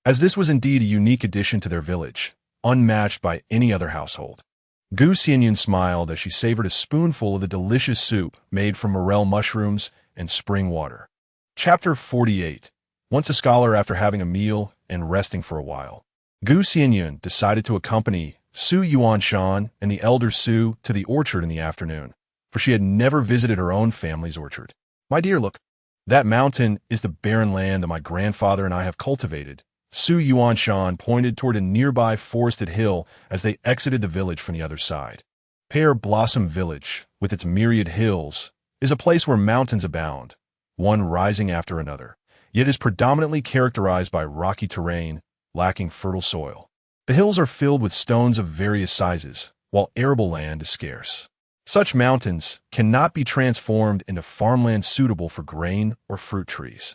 As this was indeed a unique addition to their village, unmatched by any other household. Xianyun smiled as she savored a spoonful of the delicious soup made from morel mushrooms and spring water. Chapter 48. Once a scholar after having a meal and resting for a while, Xianyun decided to accompany Su Yuanshan and the elder Su to the orchard in the afternoon, for she had never visited her own family's orchard. "My dear, look, that mountain is the barren land that my grandfather and I have cultivated." Su Yuanshan pointed toward a nearby forested hill as they exited the village from the other side. Pear Blossom Village, with its myriad hills, is a place where mountains abound, one rising after another, yet is predominantly characterized by rocky terrain, lacking fertile soil. The hills are filled with stones of various sizes, while arable land is scarce. Such mountains cannot be transformed into farmland suitable for grain or fruit trees,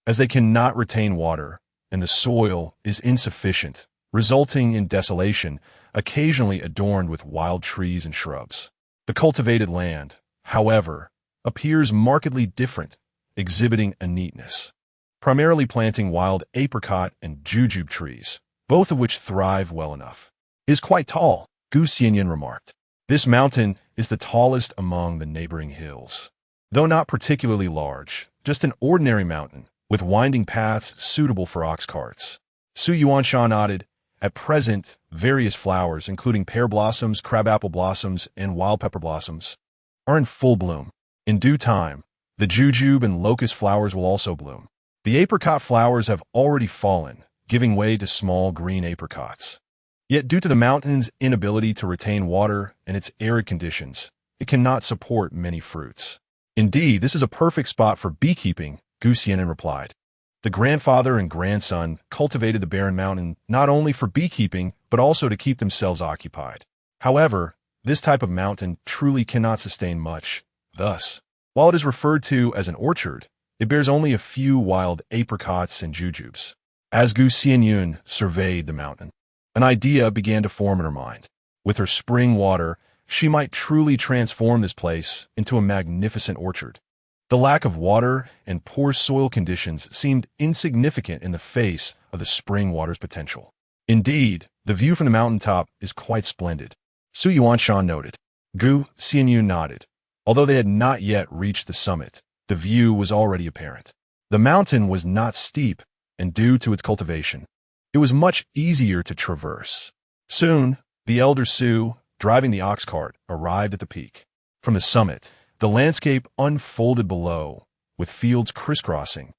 as they cannot retain water, and the soil is insufficient, resulting in desolation, occasionally adorned with wild trees and shrubs. The cultivated land, however, appears markedly different, exhibiting a neatness, primarily planting wild apricot and jujube trees, both of which thrive well enough. "It is quite tall," Xianyun remarked. "This mountain is the tallest among the neighboring hills. Though not particularly large, just an ordinary mountain, with winding paths suitable for ox carts." Su Yuanshan nodded. At present, various flowers, including pear blossoms, crabapple blossoms, and wild pepper blossoms, are in full bloom. In due time, the jujube and locust flowers will also bloom. The apricot flowers have already fallen, giving way to small green apricots. Yet due to the mountain's inability to retain water and its arid conditions, it cannot support many fruits. "Indeed, this is a perfect spot for beekeeping," Xianyun replied. The grandfather and grandson cultivated the barren mountain not only for beekeeping, but also to keep themselves occupied. However, this type of mountain truly cannot sustain much. Thus, while it is referred to as an orchard, it bears only a few wild apricots and jujubes. As Xianyun surveyed the mountain, an idea began to form in her mind. With her spring water, she might truly transform this place into a magnificent orchard. The lack of water and poor soil conditions seemed insignificant in the face of the spring water's potential. Indeed, the view from the mountaintop is quite splendid, Su Yuanshan noted. Xianyun nodded. Although they had not yet reached the summit, the view was already apparent. The mountain was not steep, and due to its cultivation, it was much easier to traverse. Soon, the elder Su, driving the ox cart, arrived at the peak. From the summit, the landscape unfolded below, with fields crisscrossing,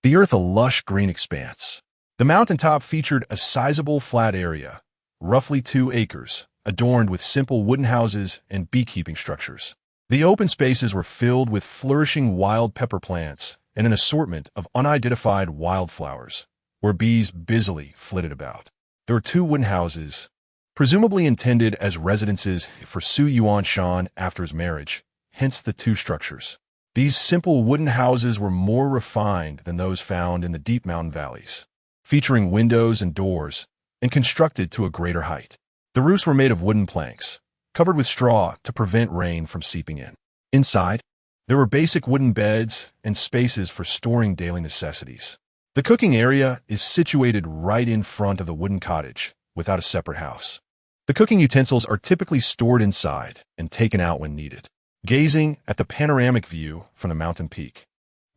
the earth a lush green expanse. The mountaintop featured a sizable flat area, roughly 2 acres, adorned with simple wooden houses and beekeeping structures. The open spaces were filled with flourishing wild pepper plants and an assortment of unidentified wildflowers, where bees busily flitted about. There were 2 wooden houses, presumably intended as residences for Su Yuanshan after his marriage, hence the 2 structures. These simple wooden houses were more refined than those found in the deep mountain valleys, featuring windows and doors, and constructed to a greater height. The roofs were made of wooden planks, covered with straw to prevent rain from seeping in. Inside, there were basic wooden beds and spaces for storing daily necessities. The cooking area is situated right in front of the wooden cottage, without a separate house. The cooking utensils are typically stored inside and taken out when needed. Gazing at the panoramic view from the mountain peak,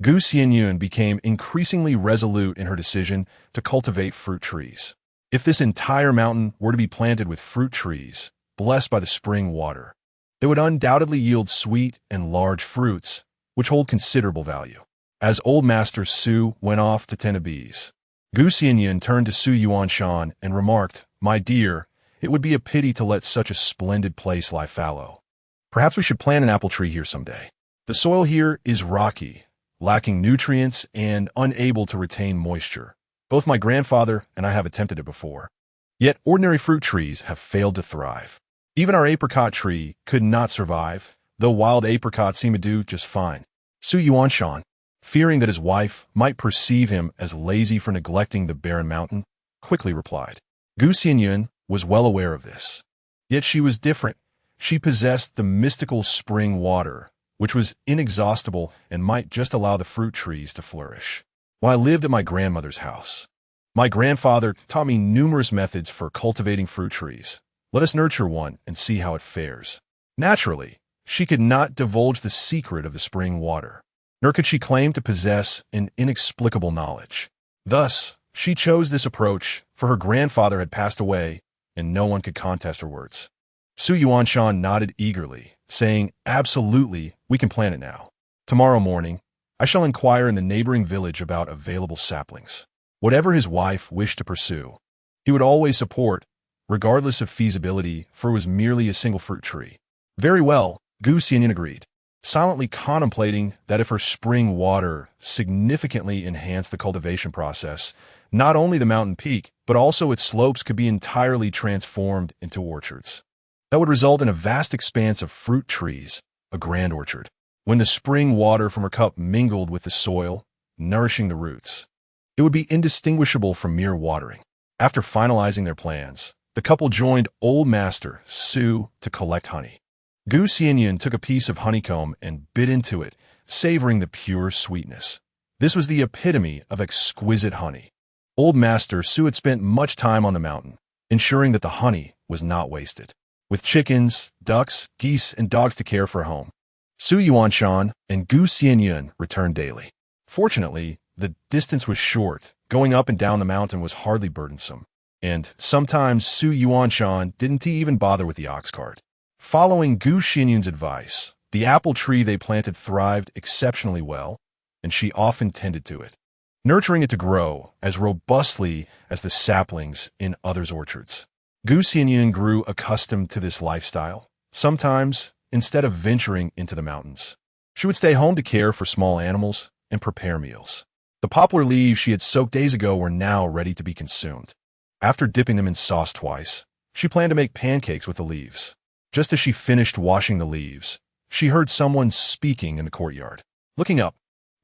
Xianyun became increasingly resolute in her decision to cultivate fruit trees. If this entire mountain were to be planted with fruit trees, blessed by the spring water, they would undoubtedly yield sweet and large fruits, which hold considerable value. As Old Master Su went off to tend to bees, Xianyun turned to Su Yuanshan and remarked, My dear, it would be a pity to let such a splendid place lie fallow. Perhaps we should plant an apple tree here someday. The soil here is rocky, lacking nutrients and unable to retain moisture. Both my grandfather and I have attempted it before. Yet ordinary fruit trees have failed to thrive. Even our apricot tree could not survive, though wild apricots seem to do just fine. Xianyun, fearing that his wife might perceive him as lazy for neglecting the barren mountain, quickly replied. Xianyun was well aware of this. Yet she was different. She possessed the mystical spring water, which was inexhaustible and might just allow the fruit trees to flourish. While I lived at my grandmother's house, my grandfather taught me numerous methods for cultivating fruit trees. Let us nurture one and see how it fares. Naturally, she could not divulge the secret of the spring water, nor could she claim to possess an inexplicable knowledge. Thus, she chose this approach, for her grandfather had passed away, and no one could contest her words. Xianyun nodded eagerly, saying, "Absolutely, we can plant it now. Tomorrow morning, I shall inquire in the neighboring village about available saplings." Whatever his wife wished to pursue, he would always support, regardless of feasibility, for it was merely a single fruit tree. Very well, Xianyun agreed, silently contemplating that if her spring water significantly enhanced the cultivation process, not only the mountain peak, but also its slopes could be entirely transformed into orchards. That would result in a vast expanse of fruit trees, a grand orchard, when the spring water from her cup mingled with the soil, nourishing the roots. It would be indistinguishable from mere watering. After finalizing their plans, the couple joined Old Master Su to collect honey. Xianyun took a piece of honeycomb and bit into it, savoring the pure sweetness. This was the epitome of exquisite honey. Old Master Su had spent much time on the mountain, ensuring that the honey was not wasted. With chickens, ducks, geese, and dogs to care for at home, Xianyun and Xianyun returned daily. Fortunately, the distance was short. Going up and down the mountain was hardly burdensome, and sometimes Xianyun didn't even bother with the ox cart. Following Xianyun's advice, the apple tree they planted thrived exceptionally well, and she often tended to it, nurturing it to grow as robustly as the saplings in others' orchards. Xianyun grew accustomed to this lifestyle. Sometimes, instead of venturing into the mountains, she would stay home to care for small animals and prepare meals. The poplar leaves she had soaked days ago were now ready to be consumed. After dipping them in sauce twice, she planned to make pancakes with the leaves. Just as she finished washing the leaves, she heard someone speaking in the courtyard. Looking up,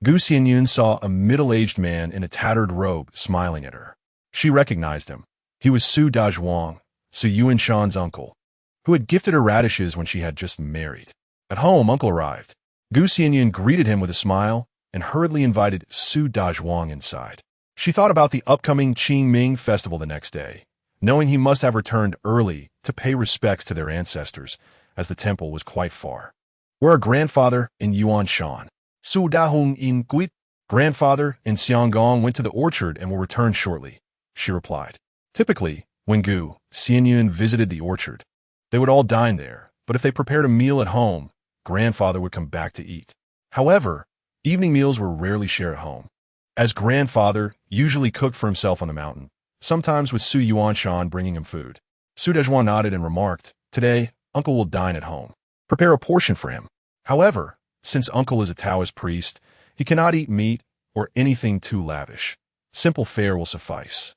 Xianyun saw a middle-aged man in a tattered robe smiling at her. She recognized him. He was Xianyun's uncle, who had gifted her radishes when she had just married. At home, Uncle arrived. Xianyun greeted him with a smile and hurriedly invited Xianyun inside. She thought about the upcoming Qingming festival the next day, knowing he must have returned early to pay respects to their ancestors, as the temple was quite far. "Where are grandfather and Yuanshan?" "Grandfather and Xianggong went to the orchard and will return shortly," she replied. Typically, when Xianyun visited the orchard, they would all dine there, but if they prepared a meal at home, grandfather would come back to eat. However, evening meals were rarely shared at home, as grandfather usually cooked for himself on the mountain, sometimes with Xianyun bringing him food. Xianyun nodded and remarked, "Today, Uncle will dine at home. Prepare a portion for him." However, since Uncle is a Taoist priest, he cannot eat meat or anything too lavish. Simple fare will suffice.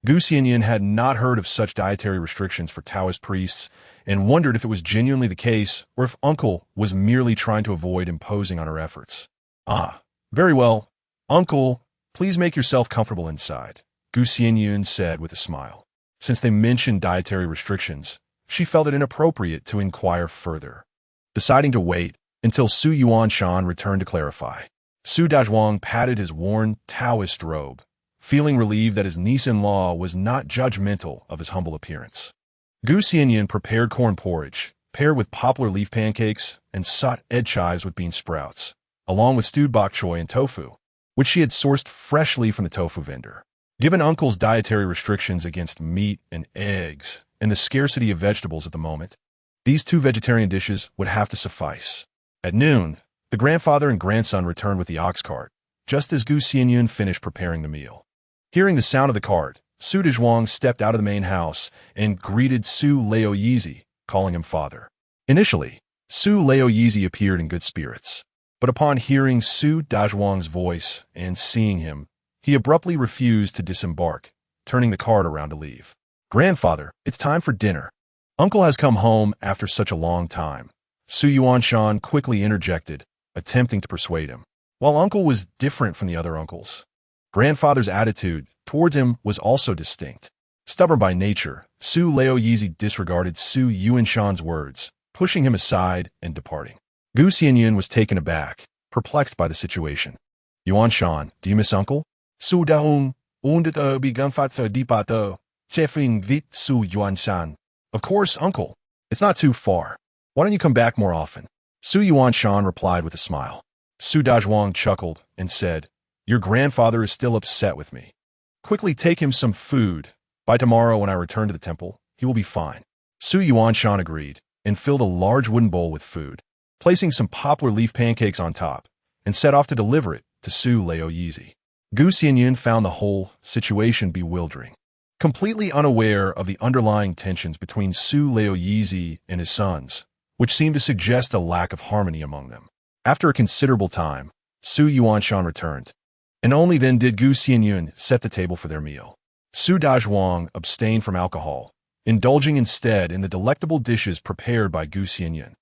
Xianyun had not heard of such dietary restrictions for Taoist priests and wondered if it was genuinely the case or if Uncle was merely trying to avoid imposing on her efforts. "Ah, very well. Uncle, please make yourself comfortable inside," Xianyun said with a smile. Since they mentioned dietary restrictions, she felt it inappropriate to inquire further, deciding to wait until Xianyun returned to clarify. Xianyun patted his worn Taoist robe, feeling relieved that his niece-in-law was not judgmental of his humble appearance. Xianyun prepared corn porridge, paired with poplar leaf pancakes, and sought egg chives with bean sprouts, along with stewed bok choy and tofu, which she had sourced freshly from the tofu vendor. Given Uncle's dietary restrictions against meat and eggs, and the scarcity of vegetables at the moment, these two vegetarian dishes would have to suffice. At noon, the grandfather and grandson returned with the ox cart, just as Xianyun finished preparing the meal. Hearing the sound of the cart, Su Dezhuang stepped out of the main house and greeted Su Laoyizi, calling him father. Initially, Su Laoyizi appeared in good spirits, but upon hearing Su Dezhuang's voice and seeing him, he abruptly refused to disembark, turning the cart around to leave. "Grandfather, it's time for dinner. Uncle has come home after such a long time," Su Yuanshan quickly interjected, attempting to persuade him. While Uncle was different from the other uncles, Grandfather's attitude towards him was also distinct. Stubborn by nature, Su Laoyizi disregarded Su Yuanshan's words, pushing him aside and departing. Gu Xianyun was taken aback, perplexed by the situation. "Yuanshan, do you miss Uncle?" "Su Daung, undata biganfatha dipato, chefing vit Su Yuanshan." "Of course, Uncle. It's not too far. Why don't you come back more often?" Su Yuanshan replied with a smile. Su Dezhuang chuckled and said, "Your grandfather is still upset with me. Quickly take him some food. By tomorrow when I return to the temple, he will be fine." Su Yuanshan agreed and filled a large wooden bowl with food, placing some poplar leaf pancakes on top, and set off to deliver it to Su Laoyizi. Gu Xianyun found the whole situation bewildering. Completely unaware of the underlying tensions between Su Laoyizi and his sons, which seemed to suggest a lack of harmony among them. After a considerable time, Su Yuanshan returned, and only then did Gu Xianyun set the table for their meal. Su Dezhuang abstained from alcohol, indulging instead in the delectable dishes prepared by Gu Xianyun,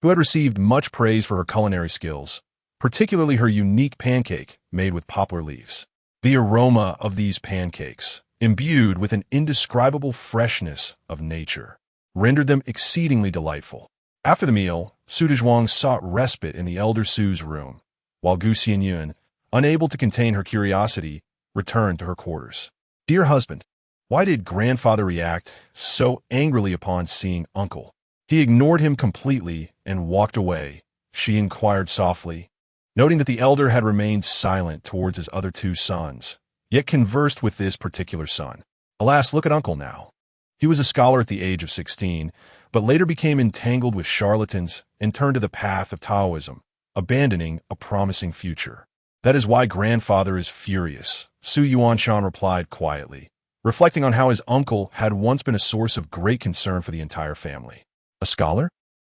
who had received much praise for her culinary skills, particularly her unique pancake made with poplar leaves. The aroma of these pancakes, imbued with an indescribable freshness of nature, rendered them exceedingly delightful. After the meal, Su Dezhuang sought respite in the elder Su's room, while Gu Xianyun, unable to contain her curiosity, returned to her quarters. "Dear husband, why did grandfather react so angrily upon seeing uncle? He ignored him completely and walked away," she inquired softly, noting that the elder had remained silent towards his other two sons, yet conversed with this particular son. Alas, look at uncle now. He was a scholar at the age of 16, but later became entangled with charlatans and turned to the path of Taoism, abandoning a promising future. "That is why grandfather is furious," Su Yuanshan replied quietly, reflecting on how his uncle had once been a source of great concern for the entire family. "A scholar?"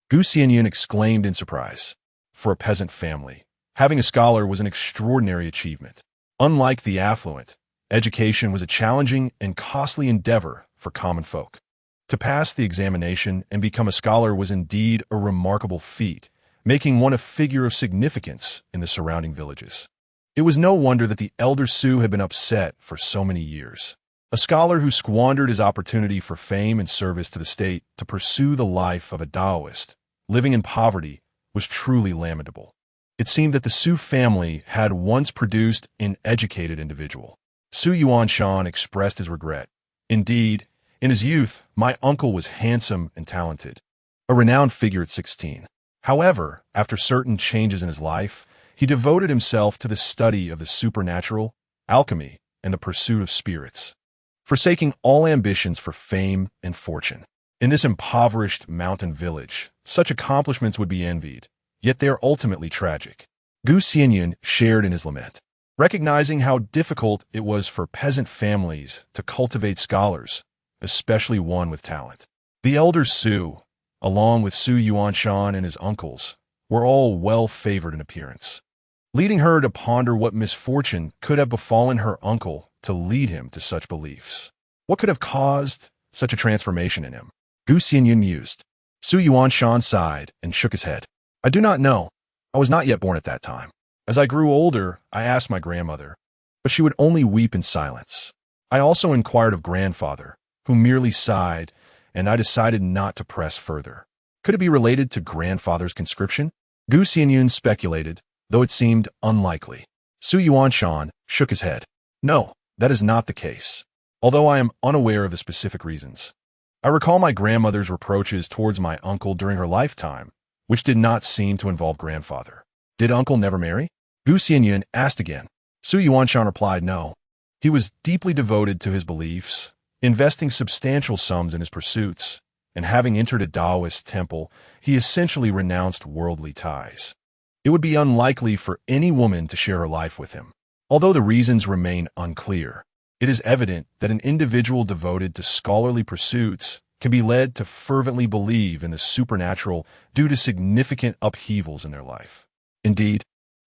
Gu Xianyun exclaimed in surprise. For a peasant family, having a scholar was an extraordinary achievement. Unlike the affluent, education was a challenging and costly endeavor for common folk. To pass the examination and become a scholar was indeed a remarkable feat, making one a figure of significance in the surrounding villages. It was no wonder that the elder Su had been upset for so many years. A scholar who squandered his opportunity for fame and service to the state to pursue the life of a Taoist, living in poverty, was truly lamentable. It seemed that the Su family had once produced an educated individual. Su Yuanshan expressed his regret. "Indeed, in his youth, my uncle was handsome and talented, a renowned figure at 16. However, after certain changes in his life, he devoted himself to the study of the supernatural, alchemy, and the pursuit of spirits, forsaking all ambitions for fame and fortune. In this impoverished mountain village, such accomplishments would be envied, yet they are ultimately tragic." Gu Xianyun shared in his lament, recognizing how difficult it was for peasant families to cultivate scholars, especially one with talent. The elder Su, along with Su Yuanshan and his uncles, were all well-favored in appearance, leading her to ponder what misfortune could have befallen her uncle to lead him to such beliefs. What could have caused such a transformation in him? Gu Xianyun mused. Su Yuanshan sighed and shook his head. "I do not know. I was not yet born at that time. As I grew older, I asked my grandmother, but she would only weep in silence. I also inquired of grandfather, who merely sighed, and I decided not to press further. Could it be related to grandfather's conscription?" Gu Xianyun speculated, though it seemed unlikely. Su Yuanshan shook his head. "No, that is not the case, although I am unaware of the specific reasons. I recall my grandmother's reproaches towards my uncle during her lifetime, which did not seem to involve grandfather." "Did uncle never marry?" Gu Xianyun asked again. Su Yuanshan replied no. He was deeply devoted to his beliefs, investing substantial sums in his pursuits, and having entered a Taoist temple, he essentially renounced worldly ties. It would be unlikely for any woman to share her life with him, although the reasons remain unclear. It is evident that an individual devoted to scholarly pursuits can be led to fervently believe in the supernatural due to significant upheavals in their life. Indeed,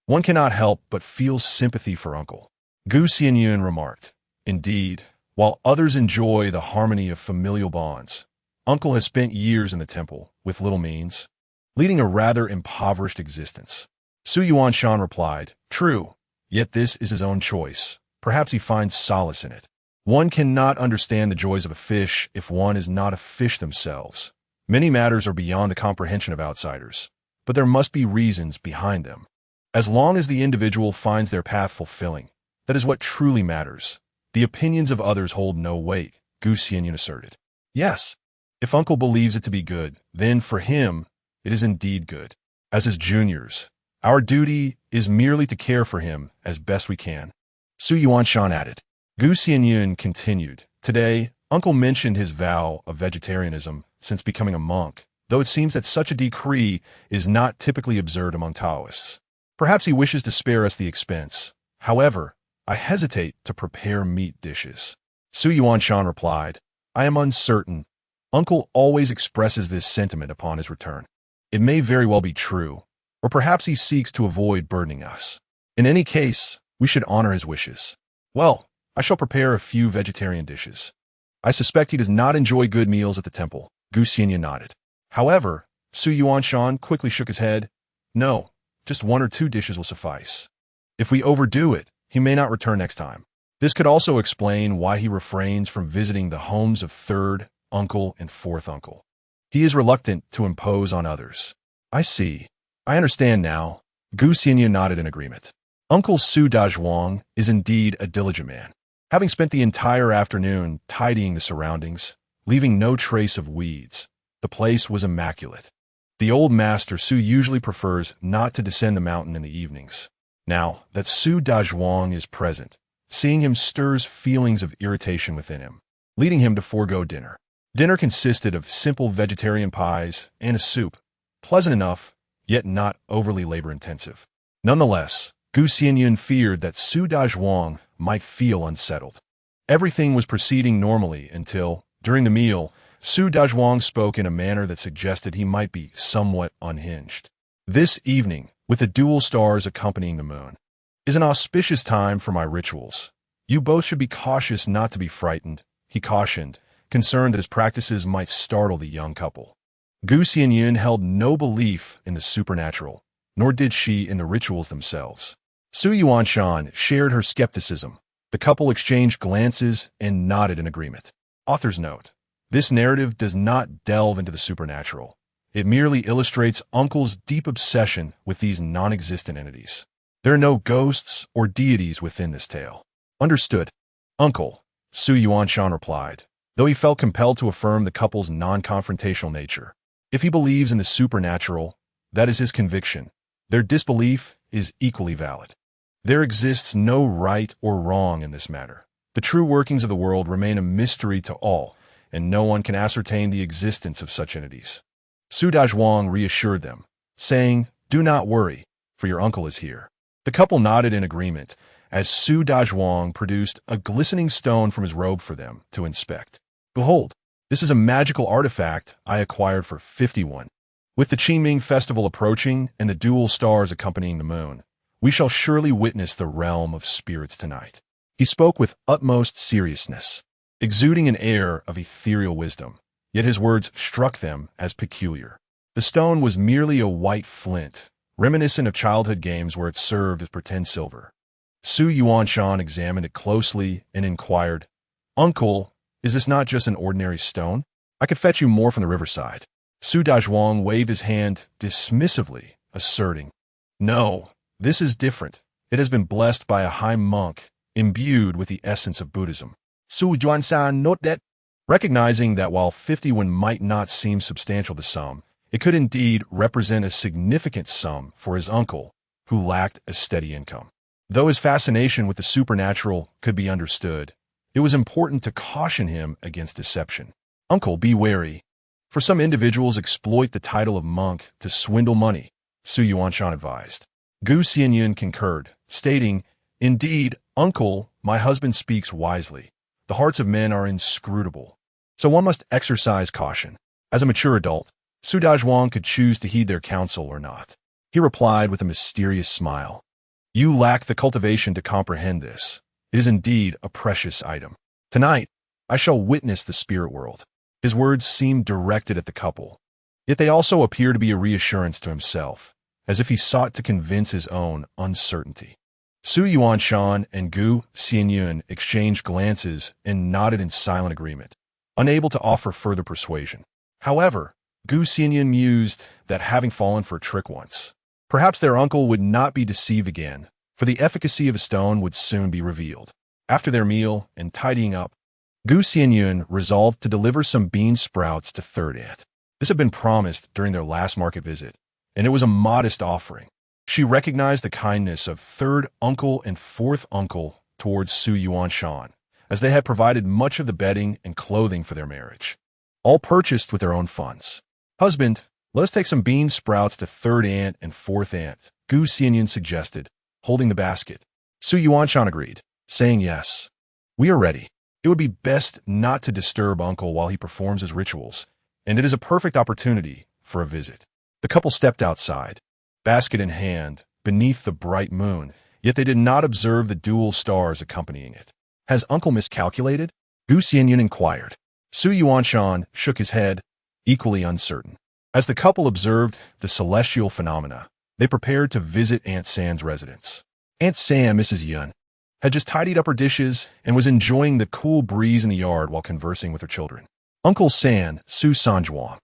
one cannot help but feel sympathy for Uncle. Xianyun remarked, "Indeed, while others enjoy the harmony of familial bonds, Uncle has spent years in the temple with little means, leading a rather impoverished existence." Xianyun replied, "True, yet this is his own choice. Perhaps he finds solace in it. One cannot understand the joys of a fish if one is not a fish themselves. Many matters are beyond the comprehension of outsiders, but there must be reasons behind them. As long as the individual finds their path fulfilling, that is what truly matters. The opinions of others hold no weight," Xianyun asserted. "Yes, if Uncle believes it to be good, then for him it is indeed good. As his juniors, our duty is merely to care for him as best we can," Xianyun added. Xianyun continued, "Today, Uncle mentioned his vow of vegetarianism since becoming a monk, though it seems that such a decree is not typically observed among Taoists. Perhaps he wishes to spare us the expense. However, I hesitate to prepare meat dishes." Xianyun replied, "I am uncertain. Uncle always expresses this sentiment upon his return. It may very well be true, or perhaps he seeks to avoid burdening us. In any case, we should honor his wishes. Well, I shall prepare a few vegetarian dishes. I suspect he does not enjoy good meals at the temple." Xianyun nodded. However, Xianyun quickly shook his head. "No, just 1 or 2 dishes will suffice. If we overdo it, he may not return next time." This could also explain why he refrains from visiting the homes of 3rd uncle and 4th uncle. He is reluctant to impose on others. "I see. I understand now." Xianyun nodded in agreement. Uncle Su Dazhuang is indeed a diligent man. Having spent the entire afternoon tidying the surroundings, leaving no trace of weeds, the place was immaculate. The old master Su usually prefers not to descend the mountain in the evenings. Now that Su Dazhuang is present, seeing him stirs feelings of irritation within him, leading him to forego dinner. Dinner consisted of simple vegetarian pies and a soup, pleasant enough, yet not overly labor-intensive. Nonetheless, Xianyun feared that Su Dazhuang might feel unsettled. Everything was proceeding normally until, during the meal, Su Dazhuang spoke in a manner that suggested he might be somewhat unhinged. "This evening, with the dual stars accompanying the moon, is an auspicious time for my rituals. You both should be cautious not to be frightened," he cautioned, concerned that his practices might startle the young couple. Xianyun held no belief in the supernatural, nor did she in the rituals themselves. Xianyun shared her skepticism. The couple exchanged glances and nodded in agreement. Author's note: this narrative does not delve into the supernatural. It merely illustrates Uncle's deep obsession with these non-existent entities. There are no ghosts or deities within this tale. "Understood, Uncle," Xianyun replied, though he felt compelled to affirm the couple's non-confrontational nature. If he believes in the supernatural, that is his conviction. Their disbelief is equally valid. There exists no right or wrong in this matter. The true workings of the world remain a mystery to all, and no one can ascertain the existence of such entities. Su Dazhuang reassured them, saying, "Do not worry, for your uncle is here." The couple nodded in agreement as Su Dazhuang produced a glistening stone from his robe for them to inspect. "Behold, this is a magical artifact I acquired for 51. With the Qingming festival approaching and the dual stars accompanying the moon, we shall surely witness the realm of spirits tonight." He spoke with utmost seriousness, exuding an air of ethereal wisdom, yet his words struck them as peculiar. The stone was merely a white flint, reminiscent of childhood games where it served as pretend silver. Xianyun examined it closely and inquired, "Uncle, is this not just an ordinary stone? I could fetch you more from the riverside." Su Dazhuang waved his hand dismissively, asserting, "No, this is different. It has been blessed by a high monk, imbued with the essence of Buddhism." Xianyun noted that, recognizing that while 51 might not seem substantial to some, it could indeed represent a significant sum for his uncle, who lacked a steady income. Though his fascination with the supernatural could be understood, it was important to caution him against deception. "Uncle, be wary. For some individuals exploit the title of monk to swindle money," Xianyun advised. Xianyun concurred, stating, "Indeed, Uncle My husband speaks wisely. The hearts of men are inscrutable, so one must exercise caution. As a mature adult, Su Dazhuang could choose to heed their counsel or not. He replied with a mysterious smile. You lack the cultivation to comprehend this. It is indeed a precious item. Tonight, I shall witness the spirit world. His words seemed directed at the couple, yet they also appear to be a reassurance to himself, as if he sought to convince his own uncertainty. Su Yuanshan and Gu Xianyun exchanged glances and nodded in silent agreement, unable to offer further persuasion. However, Gu Xianyun mused that having fallen for a trick once, perhaps their uncle would not be deceived again, for the efficacy of a stone would soon be revealed. After their meal and tidying up, Gu Xianyun resolved to deliver some bean sprouts to Third Aunt. This had been promised during their last market visit, and it was a modest offering. She recognized the kindness of third uncle and fourth uncle towards Su Yuanshan, as they had provided much of the bedding and clothing for their marriage, all purchased with their own funds. Husband, let us take some bean sprouts to Third Aunt and Fourth Aunt, Gu Xianyun suggested, holding the basket. Su Yuanshan agreed, saying yes. We are ready. It would be best not to disturb uncle while he performs his rituals, and it is a perfect opportunity for a visit. The couple stepped outside, basket in hand, beneath the bright moon, yet they did not observe the dual stars accompanying it. Has uncle miscalculated? Gu Xianyun inquired. Su Yuanshan shook his head, equally uncertain. As the couple observed the celestial phenomena, they prepared to visit Aunt San's residence. Aunt San, Mrs. Yun, had just tidied up her dishes and was enjoying the cool breeze in the yard while conversing with her children. Uncle San, Su Sanjuan,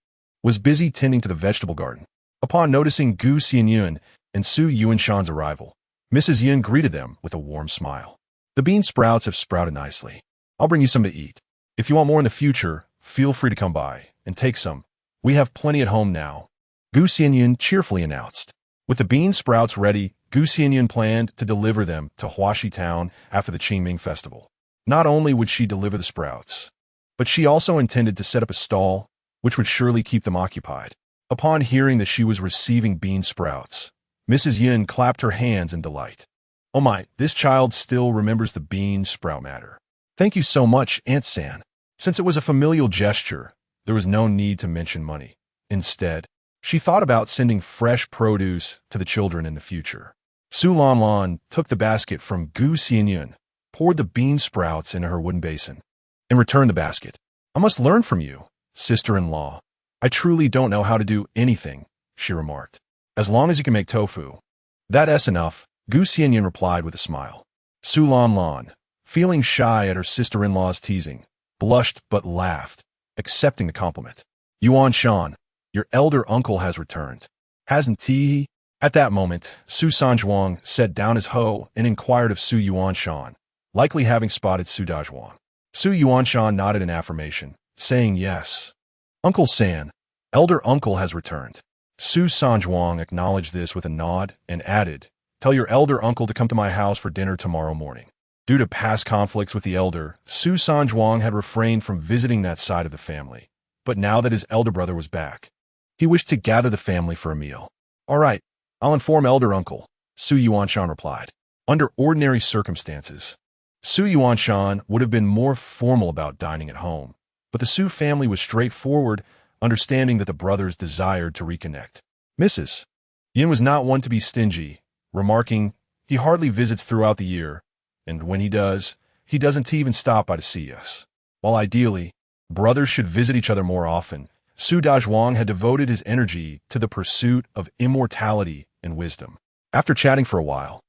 was busy tending to the vegetable garden. Upon noticing Gu Xianyun and Su Yuanshan's arrival, Mrs. Yun greeted them with a warm smile. The bean sprouts have sprouted nicely. I'll bring you some to eat. If you want more in the future, feel free to come by and take some. We have plenty at home now, Gu Xianyun cheerfully announced. With the bean sprouts ready, Gu Xianyun planned to deliver them to Huaxi Town after the Qingming festival. Not only would she deliver the sprouts, but she also intended to set up a stall, which would surely keep them occupied. Upon hearing that she was receiving bean sprouts, Mrs. Yun clapped her hands in delight. Oh my, this child still remembers the bean sprout matter. Thank you so much, Aunt San. Since it was a familial gesture, there was no need to mention money. Instead, she thought about sending fresh produce to the children in the future. Su Lanlan took the basket from Gu Xianyun, poured the bean sprouts into her wooden basin, and returned the basket. I must learn from you, sister-in-law. I truly don't know how to do anything, she remarked. As long as you can make tofu. That's enough, Gu Xianyun replied with a smile. Su Lanlan, feeling shy at her sister-in-law's teasing, blushed but laughed, accepting the compliment. Yuan Shan, your elder uncle has returned. Hasn't he? At that moment, Su Sanjuang set down his hoe and inquired of Su Yuanshan, likely having spotted Su Dazhuang. Su Yuanshan nodded in affirmation, saying yes. Uncle San, elder uncle has returned. Su Sanjuang acknowledged this with a nod and added, tell your elder uncle to come to my house for dinner tomorrow morning. Due to past conflicts with the elder, Su Sanjuang had refrained from visiting that side of the family. But now that his elder brother was back, he wished to gather the family for a meal. All right, I'll inform elder uncle, Su Yuanshan replied. Under ordinary circumstances, Su Yuanshan would have been more formal about dining at home, but the Su family was straightforward, understanding that the brothers desired to reconnect. Mrs. Yin was not one to be stingy, remarking, he hardly visits throughout the year, and when he does, he doesn't even stop by to see us. While ideally, brothers should visit each other more often, Su Dazhuang had devoted his energy to the pursuit of immortality and wisdom. After chatting for a while,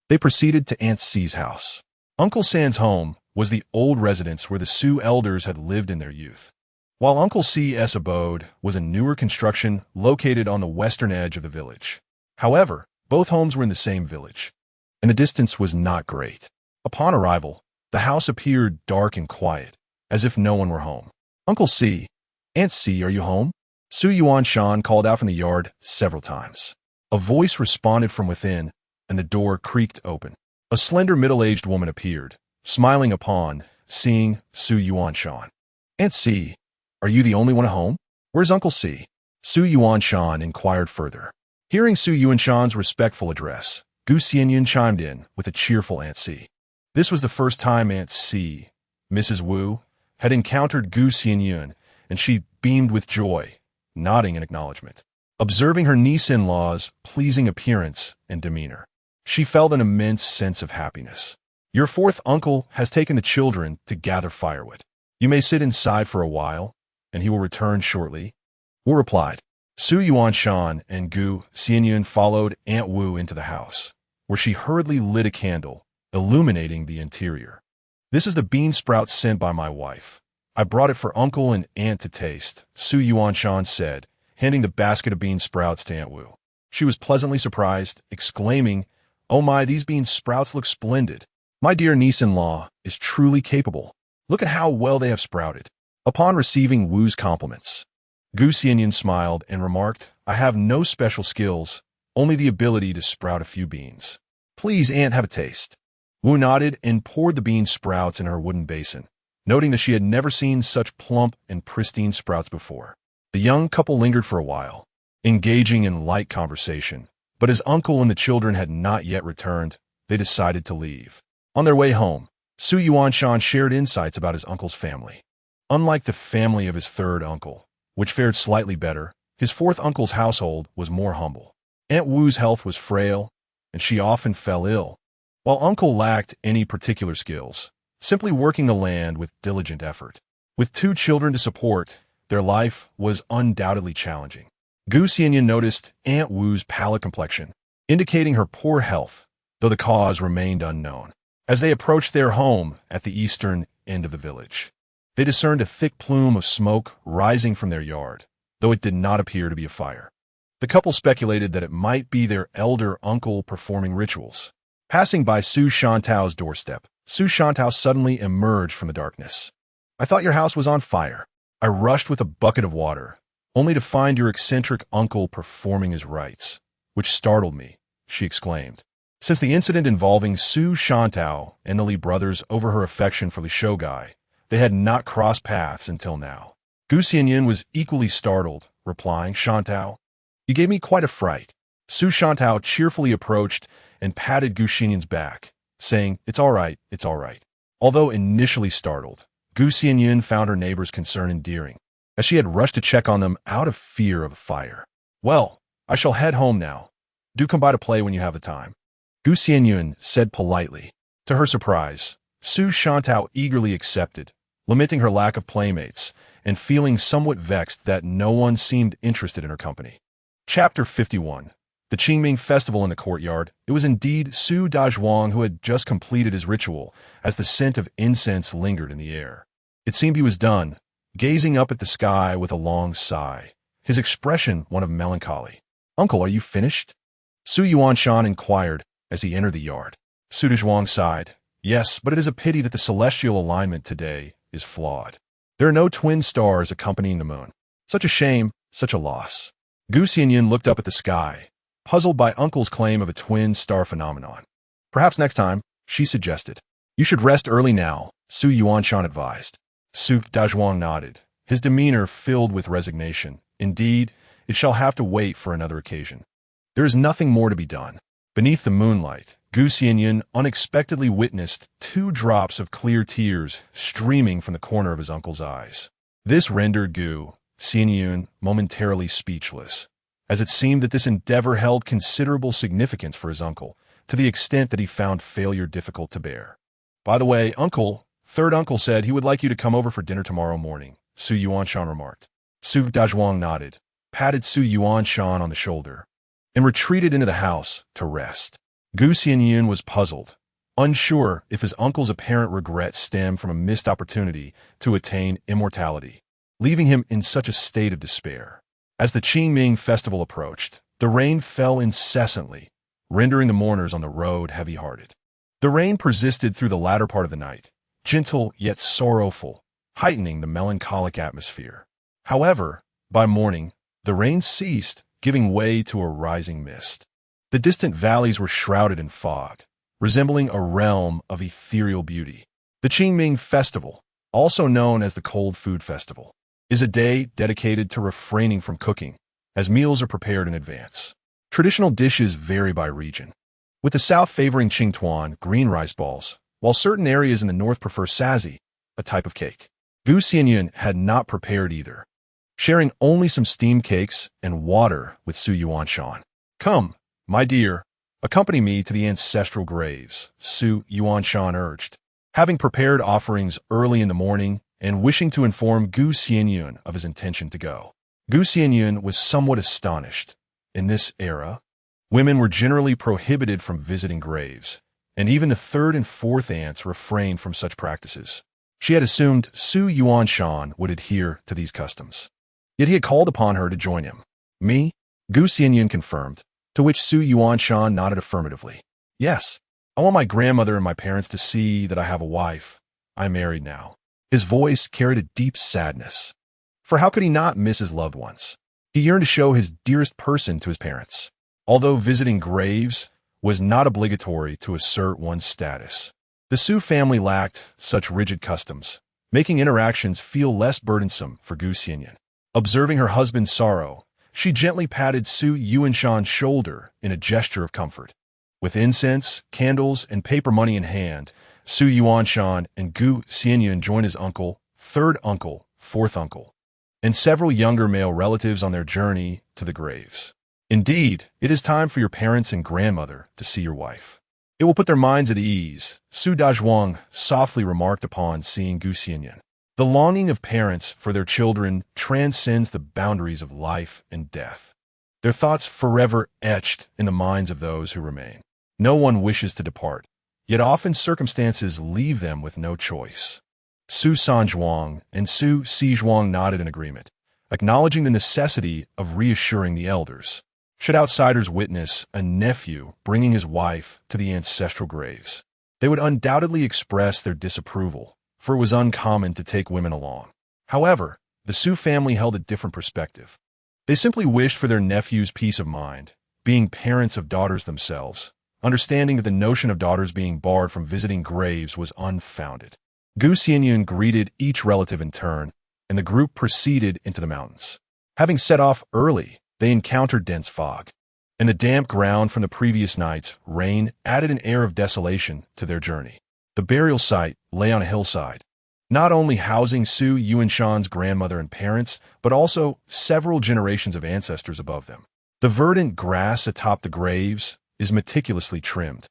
they proceeded to Aunt C's house. Uncle San's home was the old residence where the Su elders had lived in their youth, while Uncle C's abode was a newer construction located on the western edge of the village. However, both homes were in the same village, and the distance was not great. Upon arrival, the house appeared dark and quiet, as if no one were home. Uncle C, Aunt C, are you home? Su Yuanshan called out from the yard several times. A voice responded from within, and the door creaked open. A slender middle-aged woman appeared, smiling upon seeing Su Yuanshan. Aunt C, are you the only one at home? Where's Uncle C? Su Yuanshan inquired further. Hearing Su Yuanshan's respectful address, Gu Xianyun chimed in with a cheerful Aunt C. This was the first time Aunt C, Mrs. Wu, had encountered Xianyun, and she beamed with joy, nodding in acknowledgement. Observing her niece-in-law's pleasing appearance and demeanor, she felt an immense sense of happiness. Your fourth uncle has taken the children to gather firewood. You may sit inside for a while, and he will return shortly. Wu replied. Su Yuanshan and Xianyun followed Aunt Wu into the house, where she hurriedly lit a candle, illuminating the interior. This is the bean sprout sent by my wife. I brought it for Uncle and Aunt to taste, Su Yuanshan said, handing the basket of bean sprouts to Aunt Wu. She was pleasantly surprised, exclaiming, "Oh my, these bean sprouts look splendid. My dear niece-in-law is truly capable. Look at how well they have sprouted." Upon receiving Wu's compliments, Xianyun smiled and remarked, "I have no special skills, only the ability to sprout a few beans. Please, Aunt, have a taste." Wu nodded and poured the bean sprouts in her wooden basin, noting that she had never seen such plump and pristine sprouts before. The young couple lingered for a while, engaging in light conversation, but as Uncle and the children had not yet returned, they decided to leave. On their way home, Su Yuanshan shared insights about his uncle's family. Unlike the family of his third uncle, which fared slightly better, his fourth uncle's household was more humble. Aunt Wu's health was frail, and she often fell ill, while Uncle lacked any particular skills, simply working the land with diligent effort. With two children to support, their life was undoubtedly challenging. Xianyun noticed Aunt Wu's pallid complexion, indicating her poor health, though the cause remained unknown. As they approached their home at the eastern end of the village, they discerned a thick plume of smoke rising from their yard, though it did not appear to be a fire. The couple speculated that it might be their elder uncle performing rituals. Passing by Su Shantao's doorstep, Su Shantao suddenly emerged from the darkness. "I thought your house was on fire. I rushed with a bucket of water, only to find your eccentric uncle performing his rites, which startled me," she exclaimed. Since the incident involving Su Shantao and the Li brothers over her affection for Li Shougai, they had not crossed paths until now. Xianyun was equally startled, replying, "Shantao, you gave me quite a fright." Su Shantao cheerfully approached and patted Xianyun's back, saying, "It's all right, it's all right." Although initially startled, Xianyun found her neighbor's concern endearing, as she had rushed to check on them out of fear of a fire. "Well, I shall head home now. Do come by to play when you have the time," Xianyun said politely. To her surprise, Su Shantao eagerly accepted, lamenting her lack of playmates and feeling somewhat vexed that no one seemed interested in her company. Chapter 51. The Qingming Festival in the courtyard. It was indeed Su Dazhuang who had just completed his ritual, as the scent of incense lingered in the air. It seemed he was done, gazing up at the sky with a long sigh, his expression one of melancholy. "Uncle, are you finished?" Su Yuanshan inquired as he entered the yard. Su Dazhuang sighed. "Yes, but it is a pity that the celestial alignment today is flawed. There are no twin stars accompanying the moon. Such a shame, such a loss." Xianyun looked up at the sky, puzzled by Uncle's claim of a twin star phenomenon. "Perhaps next time," she suggested. "You should rest early now," Su Yuanshan advised. Su Dazhuang nodded, his demeanor filled with resignation. "Indeed, it shall have to wait for another occasion. There is nothing more to be done." Beneath the moonlight, Xianyun unexpectedly witnessed 2 drops of clear tears streaming from the corner of his uncle's eyes. This rendered Xianyun momentarily speechless, as it seemed that this endeavor held considerable significance for his uncle, to the extent that he found failure difficult to bear. "By the way, third uncle said he would like you to come over for dinner tomorrow morning," Su Yuanshan remarked. Su Dazhuang nodded, patted Su Yuanshan on the shoulder, and retreated into the house to rest. Xianyun was puzzled, unsure if his uncle's apparent regret stemmed from a missed opportunity to attain immortality, leaving him in such a state of despair. As the Qingming festival approached, the rain fell incessantly, rendering the mourners on the road heavy-hearted. The rain persisted through the latter part of the night, gentle yet sorrowful, heightening the melancholic atmosphere. However, by morning, the rain ceased, giving way to a rising mist. The distant valleys were shrouded in fog, resembling a realm of ethereal beauty. The Qingming Festival, also known as the Cold Food Festival, is a day dedicated to refraining from cooking, as meals are prepared in advance. Traditional dishes vary by region, with the south favoring Qingtuan green rice balls, while certain areas in the north prefer sazi, a type of cake. Xianyun had not prepared either, sharing only some steamed cakes and water with Su Yuanshan. "Come, my dear, accompany me to the ancestral graves," Su Yuanshan urged. Having prepared offerings early in the morning and wishing to inform Xianyun of his intention to go, Xianyun was somewhat astonished. In this era, women were generally prohibited from visiting graves, and even the third and fourth aunts refrained from such practices. She had assumed Su Yuanshan would adhere to these customs. Yet he had called upon her to join him. "Me?" Xianyun confirmed, to which Su Yuanshan nodded affirmatively. "Yes, I want my grandmother and my parents to see that I have a wife. I'm married now." His voice carried a deep sadness. For how could he not miss his loved ones? He yearned to show his dearest person to his parents. Although visiting graves was not obligatory to assert one's status, the Su family lacked such rigid customs, making interactions feel less burdensome for Xianyun. Observing her husband's sorrow, she gently patted Su Yuanshan's shoulder in a gesture of comfort. With incense, candles, and paper money in hand, Su Yuanshan and Xianyun joined his uncle, third uncle, fourth uncle, and several younger male relatives on their journey to the graves. "Indeed, it is time for your parents and grandmother to see your wife. It will put their minds at ease," Su Dazhuang softly remarked upon seeing Xianyun. The longing of parents for their children transcends the boundaries of life and death, their thoughts forever etched in the minds of those who remain. No one wishes to depart, yet often circumstances leave them with no choice. Su Sanzhuang and Su Sizhuang nodded in agreement, acknowledging the necessity of reassuring the elders. Should outsiders witness a nephew bringing his wife to the ancestral graves, they would undoubtedly express their disapproval, for it was uncommon to take women along. However, the Su family held a different perspective. They simply wished for their nephew's peace of mind, being parents of daughters themselves, understanding that the notion of daughters being barred from visiting graves was unfounded. Xianyun greeted each relative in turn, and the group proceeded into the mountains. Having set off early, they encountered dense fog, and the damp ground from the previous night's rain added an air of desolation to their journey. The burial site lay on a hillside, not only housing Su Yuanshan's grandmother and parents, but also several generations of ancestors above them. The verdant grass atop the graves is meticulously trimmed,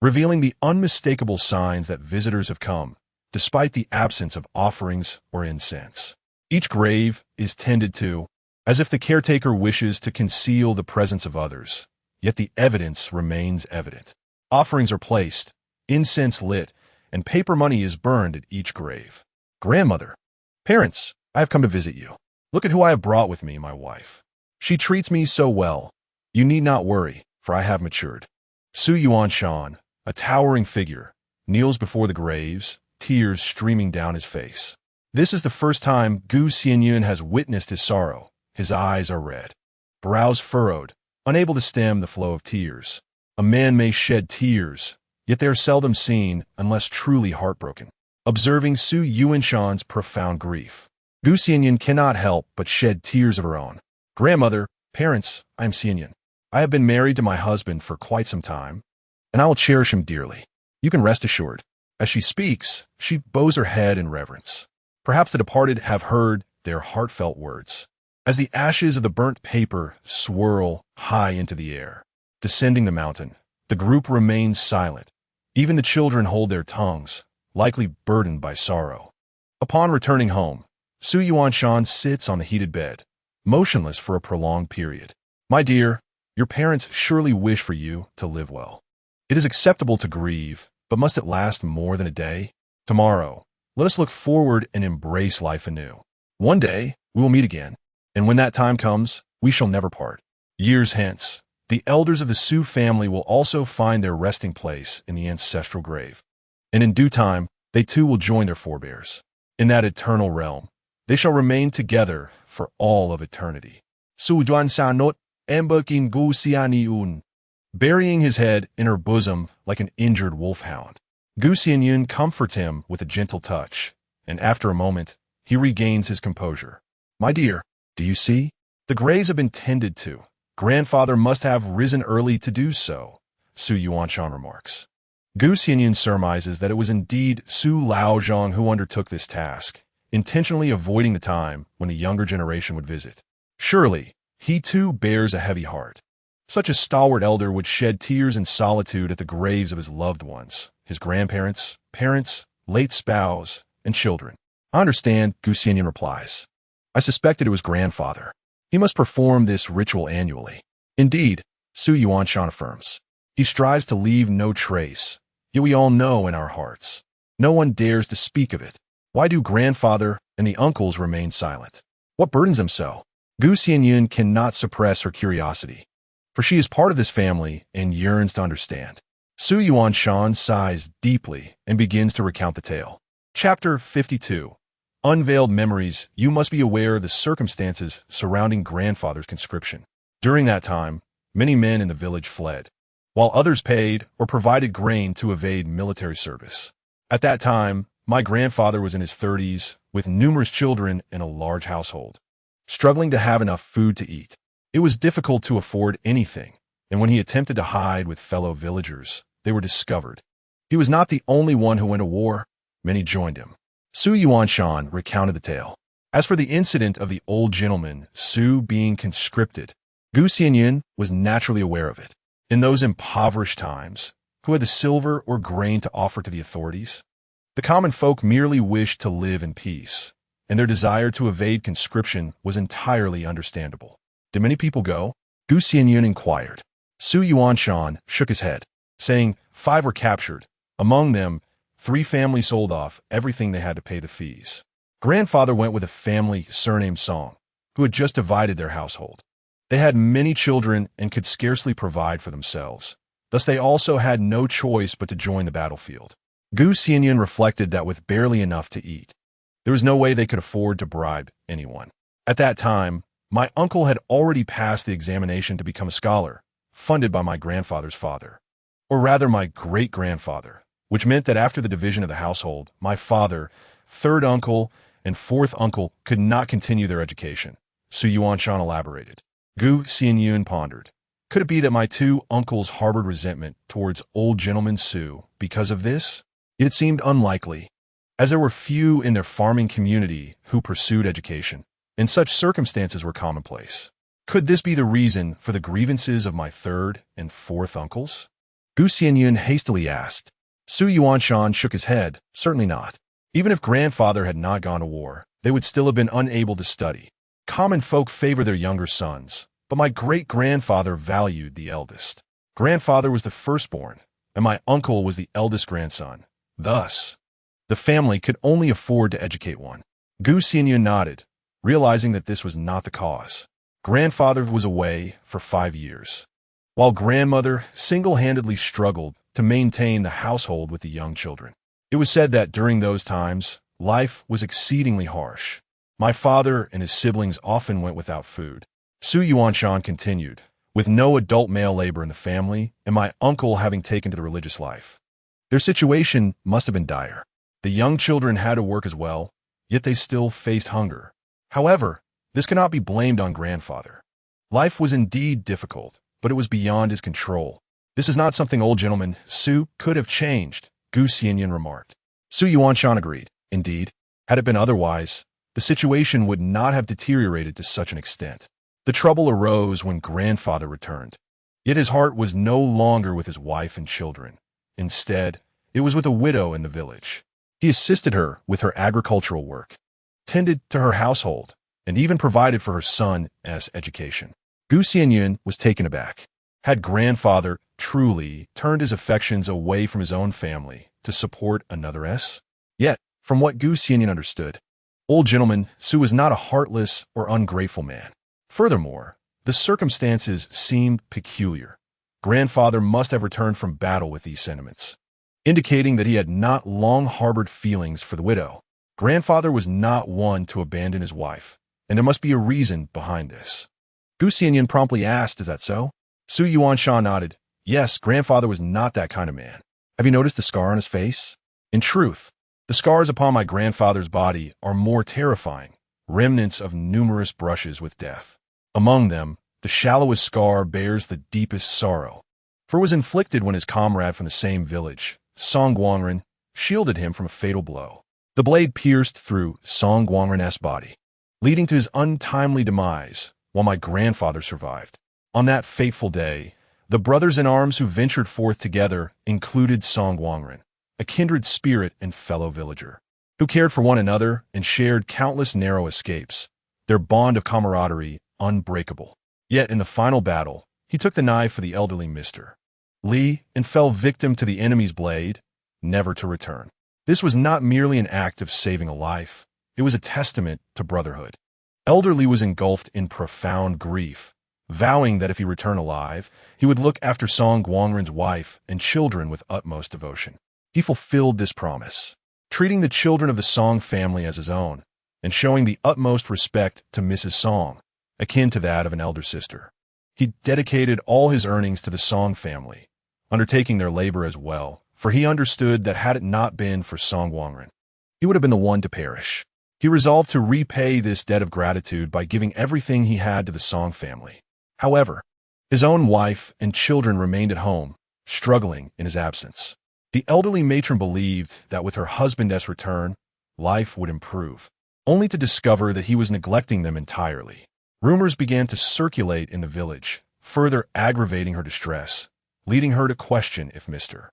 revealing the unmistakable signs that visitors have come, despite the absence of offerings or incense. Each grave is tended to, as if the caretaker wishes to conceal the presence of others, yet the evidence remains evident. Offerings are placed, incense lit, and paper money is burned at each grave. "Grandmother, parents, I have come to visit you. Look at who I have brought with me, my wife. She treats me so well. You need not worry, for I have matured." Su Yuanshan, a towering figure, kneels before the graves, tears streaming down his face. This is the first time Xianyun has witnessed his sorrow. His eyes are red, brows furrowed, unable to stem the flow of tears. A man may shed tears, yet they are seldom seen unless truly heartbroken. Observing Su Yuanshan's profound grief, Xianyun cannot help but shed tears of her own. "Grandmother, parents, I am Xianyun. I have been married to my husband for quite some time, and I will cherish him dearly. You can rest assured." As she speaks, she bows her head in reverence. Perhaps the departed have heard their heartfelt words. As the ashes of the burnt paper swirl high into the air, descending the mountain, the group remains silent. Even the children hold their tongues, likely burdened by sorrow. Upon returning home, Su Yuanshan sits on the heated bed, motionless for a prolonged period. "My dear, your parents surely wish for you to live well. It is acceptable to grieve, but must it last more than a day? Tomorrow, let us look forward and embrace life anew. One day, we will meet again, and when that time comes, we shall never part." Years hence, the elders of the Su family will also find their resting place in the ancestral grave, and in due time, they too will join their forebears. In that eternal realm, they shall remain together for all of eternity. Su Duanshanot Embakin Gu Xianyun, burying his head in her bosom like an injured wolfhound. Xianyun comforts him with a gentle touch, and after a moment, he regains his composure. "My dear, do you see? The graves have been tended to. Grandfather must have risen early to do so," Su Yuanshan remarks. Xianyun surmises that it was indeed Su Laozhong who undertook this task, intentionally avoiding the time when the younger generation would visit. Surely, he too bears a heavy heart. Such a stalwart elder would shed tears in solitude at the graves of his loved ones, his grandparents, parents, late spouse, and children. I understand, Xianyun replies. I suspected it was grandfather. He must perform this ritual annually. Indeed, Su Yuanshan affirms. He strives to leave no trace, yet we all know in our hearts. No one dares to speak of it. Why do grandfather and the uncles remain silent? What burdens them so? Xianyun cannot suppress her curiosity, for she is part of this family and yearns to understand. Su Yuanshan sighs deeply and begins to recount the tale. Chapter 52. Unveiled Memories. You must be aware of the circumstances surrounding grandfather's conscription. During that time, many men in the village fled, while others paid or provided grain to evade military service. At that time, my grandfather was in his 30s, with numerous children and a large household, struggling to have enough food to eat. It was difficult to afford anything, and when he attempted to hide with fellow villagers, they were discovered. He was not the only one who went to war. Many joined him. Su Yuanshan recounted the tale. As for the incident of the old gentleman, Su being conscripted, Xianyun was naturally aware of it. In those impoverished times, who had the silver or grain to offer to the authorities? The common folk merely wished to live in peace, and their desire to evade conscription was entirely understandable. Did many people go? Xianyun inquired. Su Yuanshan shook his head, saying 5 were captured. Among them, 3 families sold off everything they had to pay the fees. Grandfather went with a family surnamed Song, who had just divided their household. They had many children and could scarcely provide for themselves. Thus they also had no choice but to join the battlefield. Xianyun reflected that with barely enough to eat, there was no way they could afford to bribe anyone. At that time, my uncle had already passed the examination to become a scholar, funded by my grandfather's father, or rather my great-grandfather, which meant that after the division of the household, my father, 3rd uncle, and 4th uncle could not continue their education. Su Yuanshan elaborated. Xianyun pondered. Could it be that my 2 uncles harbored resentment towards old gentleman Su because of this? Yet it seemed unlikely, as there were few in their farming community who pursued education, and such circumstances were commonplace. Could this be the reason for the grievances of my 3rd and 4th uncles? Xianyun hastily asked. Su Yuanshan shook his head. Certainly not. Even if grandfather had not gone to war, they would still have been unable to study. Common folk favor their younger sons, but my great-grandfather valued the eldest. Grandfather was the firstborn, and my uncle was the eldest grandson. Thus, the family could only afford to educate one. Xianyun nodded, realizing that this was not the cause. Grandfather was away for 5 years, while grandmother single-handedly struggled to maintain the household with the young children. It was said that during those times, life was exceedingly harsh. My father and his siblings often went without food. Su Yuanshan continued, with no adult male labor in the family and my uncle having taken to the religious life. Their situation must have been dire. The young children had to work as well, yet they still faced hunger. However, this cannot be blamed on grandfather. Life was indeed difficult, but it was beyond his control. This is not something old gentleman Su could have changed, Xianyun remarked. Su Yuanshan agreed. Indeed, had it been otherwise, the situation would not have deteriorated to such an extent. The trouble arose when grandfather returned. Yet his heart was no longer with his wife and children. Instead, it was with a widow in the village. He assisted her with her agricultural work, tended to her household, and even provided for her son's education. Xianyun was taken aback. Had grandfather truly turned his affections away from his own family to support another S? Yet, from what Xianyun understood, old gentleman Su was not a heartless or ungrateful man. Furthermore, the circumstances seemed peculiar. Grandfather must have returned from battle with these sentiments, indicating that he had not long harbored feelings for the widow. Grandfather was not one to abandon his wife, and there must be a reason behind this. Xianyun promptly asked, is that so? Su Yuanshan nodded. Yes, grandfather was not that kind of man. Have you noticed the scar on his face? In truth, the scars upon my grandfather's body are more terrifying, remnants of numerous brushes with death. Among them, the shallowest scar bears the deepest sorrow, for it was inflicted when his comrade from the same village Song Guangren, shielded him from a fatal blow. The blade pierced through Song Guangren's body, leading to his untimely demise, while my grandfather survived. On that fateful day, the brothers-in-arms who ventured forth together included Song Guangren, a kindred spirit and fellow villager, who cared for one another and shared countless narrow escapes, their bond of camaraderie unbreakable. Yet in the final battle, he took the knife for the elderly Mr. Li and fell victim to the enemy's blade, never to return. This was not merely an act of saving a life, it was a testament to brotherhood. Elder Li was engulfed in profound grief, vowing that if he returned alive, he would look after Song Guangren's wife and children with utmost devotion. He fulfilled this promise, treating the children of the Song family as his own, and showing the utmost respect to Mrs. Song, akin to that of an elder sister. He dedicated all his earnings to the Song family, undertaking their labor as well, for he understood that had it not been for Song Guangren, he would have been the one to perish. He resolved to repay this debt of gratitude by giving everything he had to the Song family. However, his own wife and children remained at home, struggling in his absence. The elderly matron believed that with her husband's return, life would improve, only to discover that he was neglecting them entirely. Rumors began to circulate in the village, further aggravating her distress, leading her to question if Mr.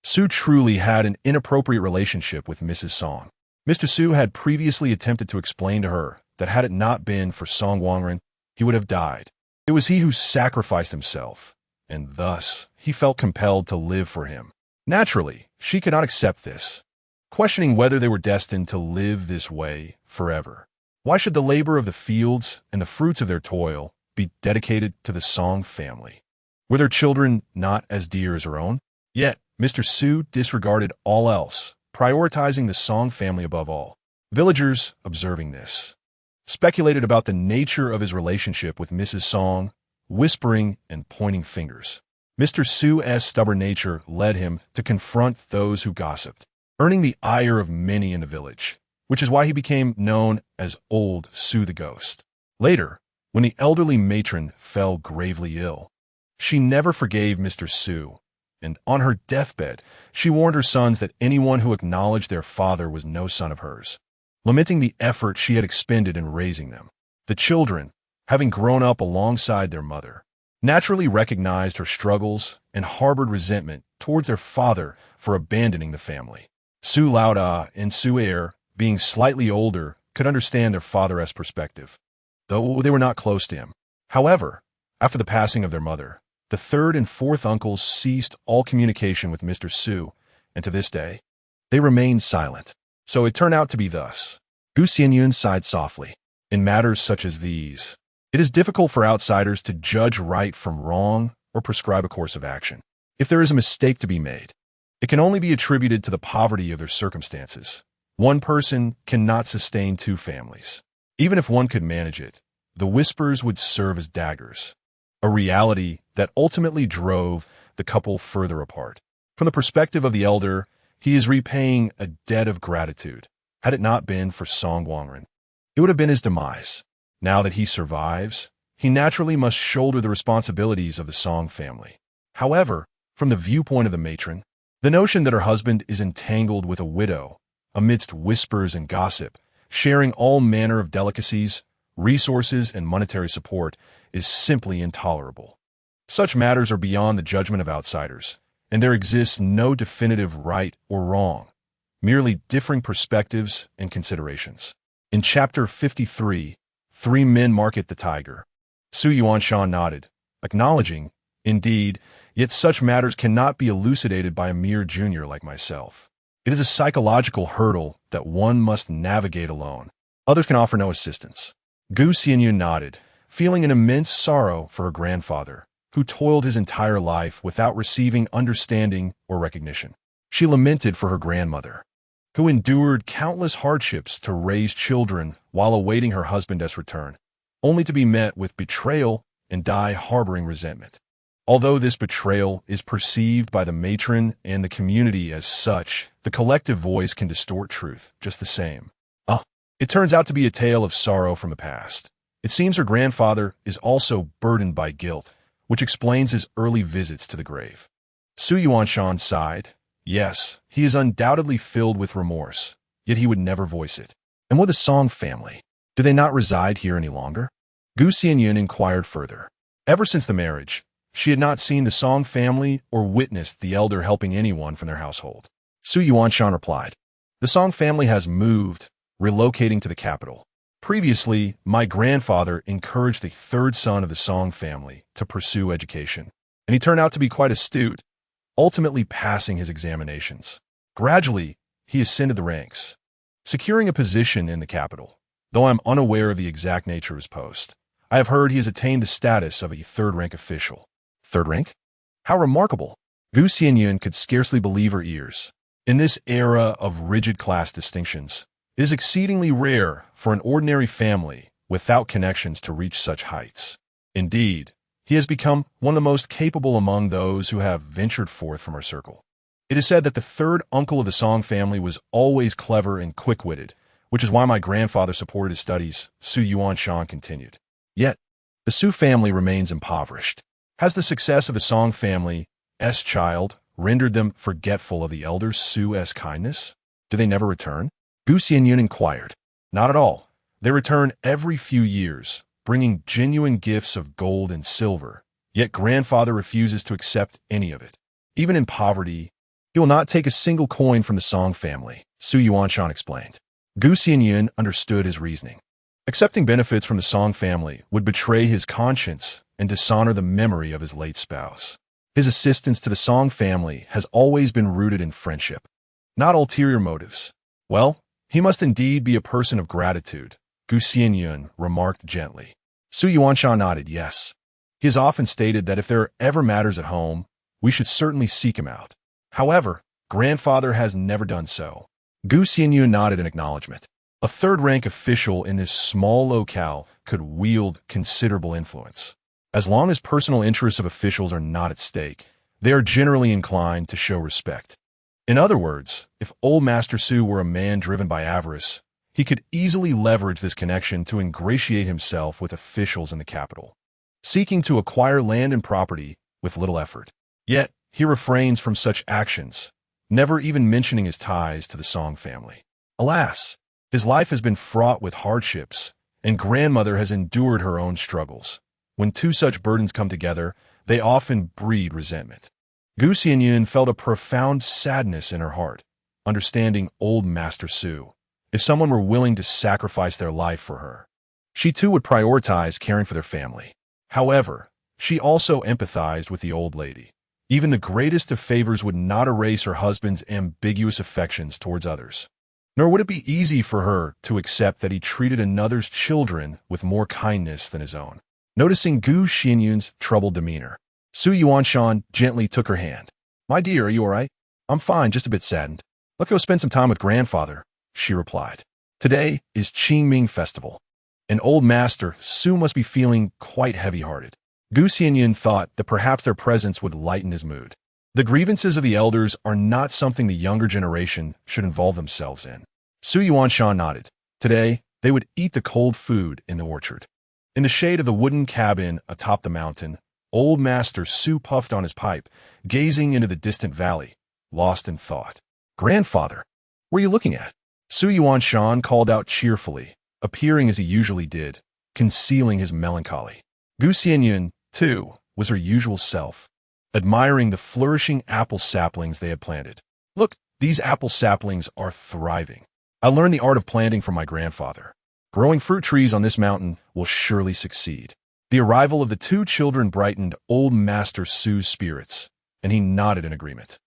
Su truly had an inappropriate relationship with Mrs. Song. Mr. Su had previously attempted to explain to her that had it not been for Song Guangren, he would have died. It was he who sacrificed himself, and thus he felt compelled to live for him. Naturally, she could not accept this, questioning whether they were destined to live this way forever. Why should the labor of the fields and the fruits of their toil be dedicated to the Song family? Were their children not as dear as her own? Yet, Mr. Su disregarded all else, prioritizing the Song family above all. Villagers, observing this, speculated about the nature of his relationship with Mrs. Song, whispering and pointing fingers. Mr. Su's stubborn nature led him to confront those who gossiped, earning the ire of many in the village, which is why he became known as Old Su the Ghost. Later, when the elderly matron fell gravely ill, she never forgave Mr. Su, and on her deathbed, she warned her sons that anyone who acknowledged their father was no son of hers, lamenting the effort she had expended in raising them. The children, having grown up alongside their mother, naturally recognized her struggles and harbored resentment towards their father for abandoning the family. Su Laoda and Su Er, being slightly older, could understand their father's perspective, though they were not close to him. However, after the passing of their mother, the third and fourth uncles ceased all communication with Mr. Su, and to this day, they remain silent. So it turned out to be thus. Xianyun sighed softly. In matters such as these, it is difficult for outsiders to judge right from wrong or prescribe a course of action. If there is a mistake to be made, it can only be attributed to the poverty of their circumstances. One person cannot sustain two families. Even if one could manage it, the whispers would serve as daggers, a reality that ultimately drove the couple further apart. From the perspective of the elder, he is repaying a debt of gratitude. Had it not been for Song Guangren, it would have been his demise. Now that he survives, he naturally must shoulder the responsibilities of the Song family. However, from the viewpoint of the matron, the notion that her husband is entangled with a widow, amidst whispers and gossip, sharing all manner of delicacies, resources, and monetary support, is simply intolerable. Such matters are beyond the judgment of outsiders, and there exists no definitive right or wrong, merely differing perspectives and considerations. In Chapter 53, Three Men Market the Tiger, Su Yuanshan nodded, acknowledging, indeed, yet such matters cannot be elucidated by a mere junior like myself. It is a psychological hurdle that one must navigate alone. Others can offer no assistance. Xianyun nodded, feeling an immense sorrow for her grandfather, who toiled his entire life without receiving understanding or recognition. She lamented for her grandmother, who endured countless hardships to raise children while awaiting her husband's return, only to be met with betrayal and die harboring resentment. Although this betrayal is perceived by the matron and the community as such, the collective voice can distort truth just the same. It turns out to be a tale of sorrow from the past. It seems her grandfather is also burdened by guilt, which explains his early visits to the grave. Su Yuanshan sighed, Yes, he is undoubtedly filled with remorse, yet he would never voice it. And what the Song family? Do they not reside here any longer? Xianyun inquired further. Ever since the marriage, she had not seen the Song family or witnessed the elder helping anyone from their household. Su Yuanshan replied, "The Song family has moved, relocating to the capital. Previously, my grandfather encouraged the third son of the Song family to pursue education, and he turned out to be quite astute, ultimately passing his examinations. Gradually, he ascended the ranks, securing a position in the capital. Though I am unaware of the exact nature of his post, I have heard he has attained the status of a third-rank official." Third rank? How remarkable! Xianyun could scarcely believe her ears. In this era of rigid class distinctions, it is exceedingly rare for an ordinary family without connections to reach such heights. Indeed, he has become one of the most capable among those who have ventured forth from our circle. It is said that the third uncle of the Song family was always clever and quick-witted, which is why my grandfather supported his studies, Su Yuanshan continued. Yet, the Su family remains impoverished. Has the success of the Song family's child rendered them forgetful of the elder Su's kindness? Do they never return? Xianyun inquired. Not at all. They return every few years, bringing genuine gifts of gold and silver, yet grandfather refuses to accept any of it. Even in poverty, he will not take a single coin from the Song family, Su Yuanshan explained. Xianyun understood his reasoning. Accepting benefits from the Song family would betray his conscience and dishonor the memory of his late spouse. His assistance to the Song family has always been rooted in friendship, not ulterior motives. Well, he must indeed be a person of gratitude, Xianyun remarked gently. Su Yuanshan nodded yes. He has often stated that if there are ever matters at home, we should certainly seek him out. However, grandfather has never done so. Xianyun nodded in acknowledgement. A third-rank official in this small locale could wield considerable influence. As long as personal interests of officials are not at stake, they are generally inclined to show respect. In other words, if old Master Su were a man driven by avarice, he could easily leverage this connection to ingratiate himself with officials in the capital, seeking to acquire land and property with little effort. Yet, he refrains from such actions, never even mentioning his ties to the Song family. Alas, his life has been fraught with hardships, and grandmother has endured her own struggles. When two such burdens come together, they often breed resentment. Xianyun felt a profound sadness in her heart, understanding old Master Su. If someone were willing to sacrifice their life for her, she too would prioritize caring for their family. However, she also empathized with the old lady. Even the greatest of favors would not erase her husband's ambiguous affections towards others. Nor would it be easy for her to accept that he treated another's children with more kindness than his own. Noticing Xianyun's troubled demeanor, Su Yuanshan gently took her hand. "My dear, are you all right?" "I'm fine, just a bit saddened. Let's go spend some time with grandfather," she replied. "Today is Qingming festival, and old Master Su must be feeling quite heavy-hearted." Xianyun thought that perhaps their presence would lighten his mood. The grievances of the elders are not something the younger generation should involve themselves in. Su Yuanshan nodded. Today, they would eat the cold food in the orchard. In the shade of the wooden cabin atop the mountain, old Master Su puffed on his pipe, gazing into the distant valley, lost in thought. "Grandfather, what are you looking at?" Su Yuanshan called out cheerfully, appearing as he usually did, concealing his melancholy. Xianyun, too, was her usual self, admiring the flourishing apple saplings they had planted. "Look, these apple saplings are thriving. I learned the art of planting from my grandfather. Growing fruit trees on this mountain will surely succeed." The arrival of the two children brightened old Master Su's spirits, and he nodded in agreement.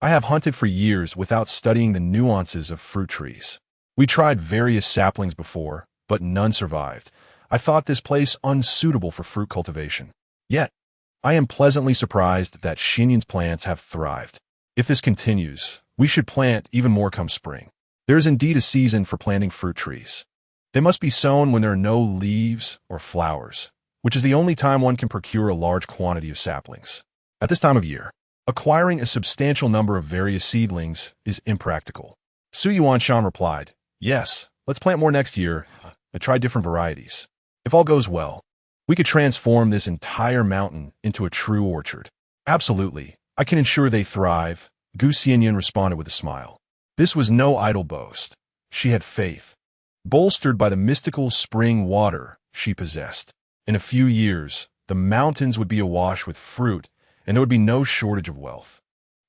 "I have hunted for years without studying the nuances of fruit trees. We tried various saplings before, but none survived. I thought this place unsuitable for fruit cultivation. Yet, I am pleasantly surprised that Xianyun's plants have thrived. If this continues, we should plant even more come spring. There is indeed a season for planting fruit trees. They must be sown when there are no leaves or flowers, which is the only time one can procure a large quantity of saplings. At this time of year, acquiring a substantial number of various seedlings is impractical." Su Yuanshan replied, "Yes, let's plant more next year and try different varieties. If all goes well, we could transform this entire mountain into a true orchard." "Absolutely. I can ensure they thrive, Gu Xianyun responded with a smile. This was no idle boast. She had faith, bolstered by the mystical spring water she possessed. In a few years, the mountains would be awash with fruit, and there would be no shortage of wealth.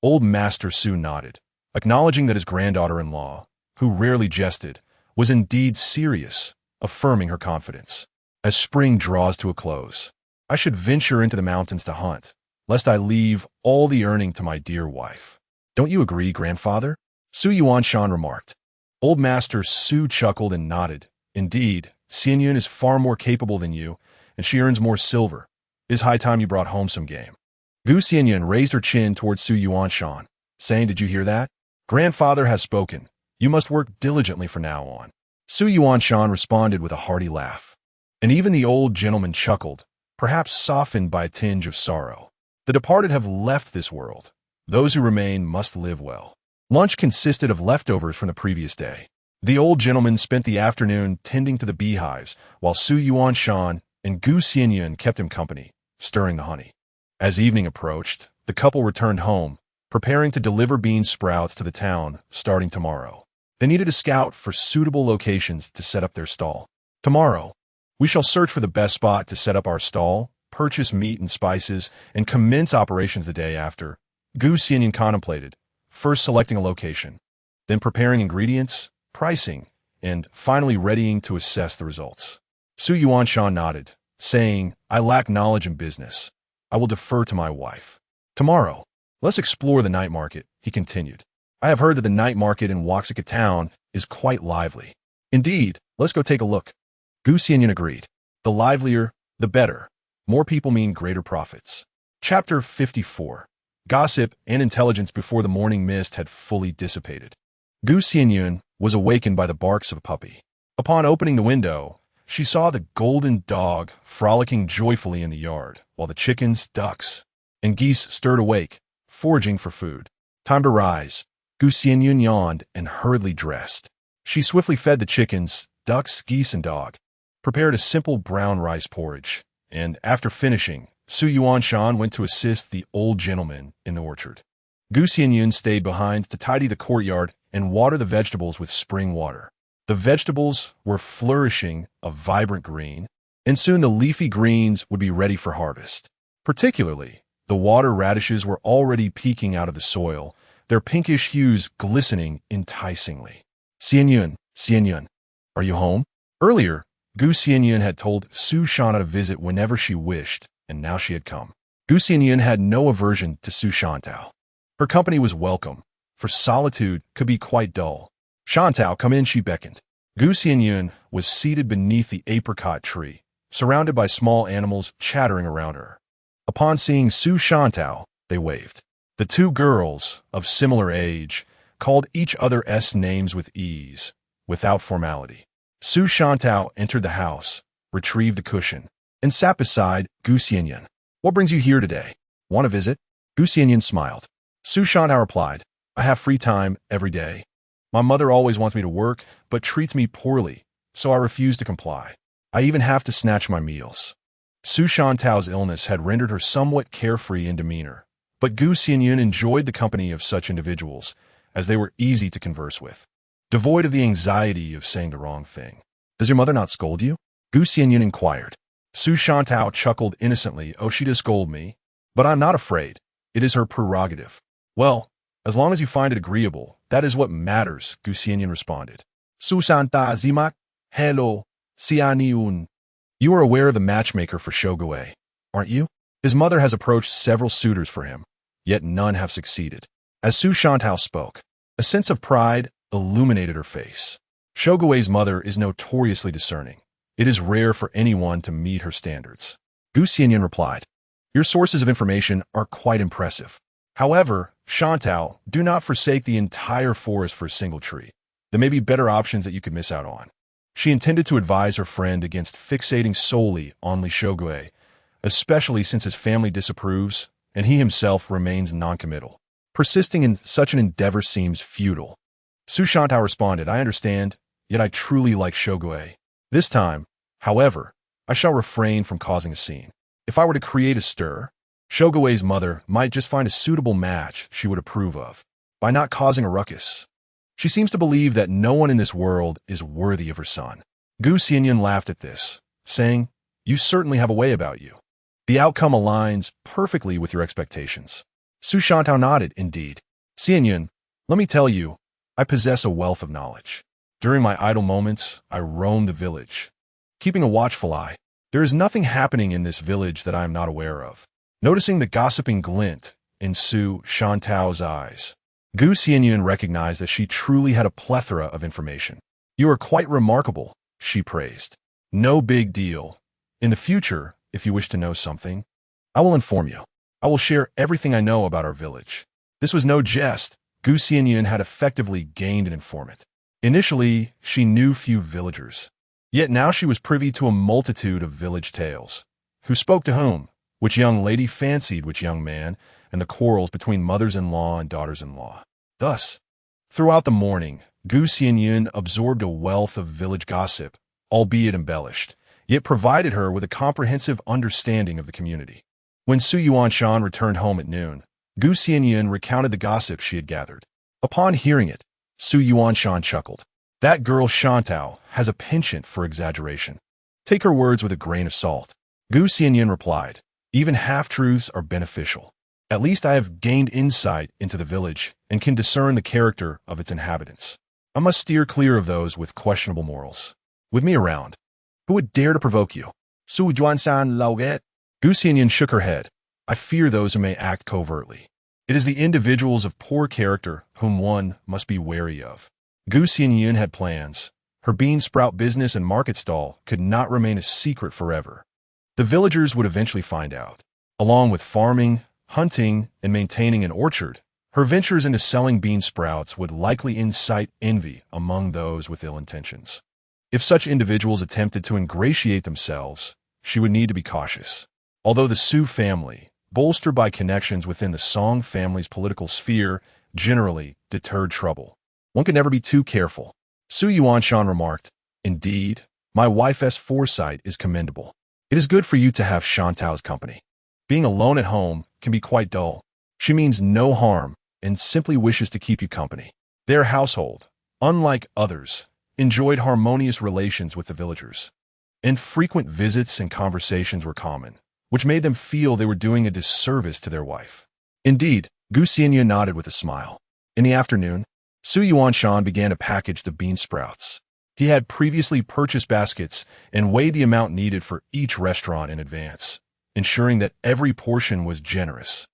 Old Master Su nodded, acknowledging that his granddaughter-in-law, who rarely jested, was indeed serious, affirming her confidence. As spring draws to a close, I should venture into the mountains to hunt, lest I leave all the earning to my dear wife. Don't you agree, grandfather? Su Yuanshan remarked. Old Master Su chuckled and nodded. Indeed, Xianyun is far more capable than you, and she earns more silver. It is high time you brought home some game. Gu Xianyun raised her chin towards Su Yuanshan, saying, Did you hear that? Grandfather has spoken. You must work diligently from now on. Su Yuanshan responded with a hearty laugh. And even the old gentleman chuckled, perhaps softened by a tinge of sorrow. The departed have left this world. Those who remain must live well. Lunch consisted of leftovers from the previous day. The old gentleman spent the afternoon tending to the beehives, while Su Yuanshan and Gu Xianyun kept him company, stirring the honey. As evening approached, the couple returned home, preparing to deliver bean sprouts to the town starting tomorrow. They needed a scout for suitable locations to set up their stall. Tomorrow, we shall search for the best spot to set up our stall, purchase meat and spices, and commence operations the day after. Gu Xianyun contemplated, first selecting a location, then preparing ingredients, pricing, and finally readying to assess the results. Su Yuanshan nodded, saying, I lack knowledge in business. I will defer to my wife. Tomorrow, let's explore the night market, he continued. I have heard that the night market in Waxika town is quite lively. Indeed, let's go take a look. Gu Xianyun agreed. The livelier, the better. More people mean greater profits. Chapter 54. Gossip and intelligence before the morning mist had fully dissipated. Gu Xianyun was awakened by the barks of a puppy. Upon opening the window, she saw the golden dog frolicking joyfully in the yard, while the chickens, ducks, and geese stirred awake, foraging for food. Time to rise. Gu Xianyun yawned and hurriedly dressed. She swiftly fed the chickens, ducks, geese, and dog, prepared a simple brown rice porridge, and after finishing, Su Yuanshan went to assist the old gentleman in the orchard. Gu Xianyun stayed behind to tidy the courtyard and water the vegetables with spring water. The vegetables were flourishing a vibrant green, and soon the leafy greens would be ready for harvest. Particularly, the water radishes were already peeking out of the soil, their pinkish hues glistening enticingly. Xianyun, are you home? Earlier, Gu Xianyun had told Su Shanta to visit whenever she wished, and now she had come. Gu Xianyun had no aversion to Su Shantao. Her company was welcome, for solitude could be quite dull. Shantao, come in, she beckoned. Gu Xianyun was seated beneath the apricot tree, surrounded by small animals chattering around her. Upon seeing Su Shantao, they waved. The two girls, of similar age, called each other's names with ease, without formality. Su Shantao entered the house, retrieved a cushion, and sat beside Gu Xianyun. What brings you here today? Want to visit? Gu Xianyun smiled. Su Shantao replied, I have free time every day. My mother always wants me to work, but treats me poorly, so I refuse to comply. I even have to snatch my meals. Su Shantao's illness had rendered her somewhat carefree in demeanor, but Gu Xianyun enjoyed the company of such individuals, as they were easy to converse with, devoid of the anxiety of saying the wrong thing. Does your mother not scold you? Gu Xianyun inquired. Su Shantao chuckled innocently. Oh, she does scold me, but I'm not afraid. It is her prerogative. Well, as long as you find it agreeable, that is what matters, Gu Xianyun responded. Su Shanta zimak, hello, Xianyun. You are aware of the matchmaker for Shogui, aren't you? His mother has approached several suitors for him, yet none have succeeded. As Su Shantao spoke, a sense of pride illuminated her face. Shogui's mother is notoriously discerning. It is rare for anyone to meet her standards. Gu Xianyun replied, Your sources of information are quite impressive. However, Shantao, do not forsake the entire forest for a single tree. There may be better options that you could miss out on. She intended to advise her friend against fixating solely on Li Shogui, especially since his family disapproves and he himself remains noncommittal. Persisting in such an endeavor seems futile. Su Shantao responded, I understand, yet I truly like Shogui. This time, however, I shall refrain from causing a scene. If I were to create a stir, Shogui's mother might just find a suitable match she would approve of. by not causing a ruckus. She seems to believe that no one in this world is worthy of her son. Xianyun laughed at this, saying, "You certainly have a way about you. The outcome aligns perfectly with your expectations." Su Shantao nodded, "Indeed. Xianyun, let me tell you, I possess a wealth of knowledge. During my idle moments, I roam the village, keeping a watchful eye. There is nothing happening in this village that I am not aware of." Noticing the gossiping glint in Su Shantao's eyes, Xianyun recognized that she truly had a plethora of information. "You are quite remarkable," she praised. "No big deal. In the future, if you wish to know something, I will inform you. I will share everything I know about our village." This was no jest. Xianyun had effectively gained an informant. Initially, she knew few villagers. Yet now she was privy to a multitude of village tales. Who spoke to whom? Which young lady fancied which young man, and the quarrels between mothers-in-law and daughters-in-law. Thus, throughout the morning, Xianyun absorbed a wealth of village gossip, albeit embellished, yet provided her with a comprehensive understanding of the community. When Su Yuanshan returned home at noon, Xianyun recounted the gossip she had gathered. Upon hearing it, Su Yuanshan chuckled. "That girl Shantao has a penchant for exaggeration. Take her words with a grain of salt." Xianyun replied, "Even half-truths are beneficial. At least I have gained insight into the village and can discern the character of its inhabitants. I must steer clear of those with questionable morals. With me around, who would dare to provoke you?" Su Juansan Lauget. Xianyun shook her head. "I fear those who may act covertly. It is the individuals of poor character whom one must be wary of." Xianyun had plans. Her bean sprout business and market stall could not remain a secret forever. The villagers would eventually find out. Along with farming, hunting, and maintaining an orchard, her ventures into selling bean sprouts would likely incite envy among those with ill intentions. If such individuals attempted to ingratiate themselves, she would need to be cautious. Although the Su family, bolstered by connections within the Song family's political sphere, generally deterred trouble, one could never be too careful. Su Yuanshan remarked, "Indeed, my wife's foresight is commendable. It is good for you to have Shantao's company. Being alone at home can be quite dull. She means no harm and simply wishes to keep you company." Their household, unlike others, enjoyed harmonious relations with the villagers. Infrequent visits and conversations were common, which made them feel they were doing a disservice to their wife. Indeed, Xianyun nodded with a smile. In the afternoon, Su Yuanshan began to package the bean sprouts. He had previously purchased baskets and weighed the amount needed for each restaurant in advance, ensuring that every portion was generous,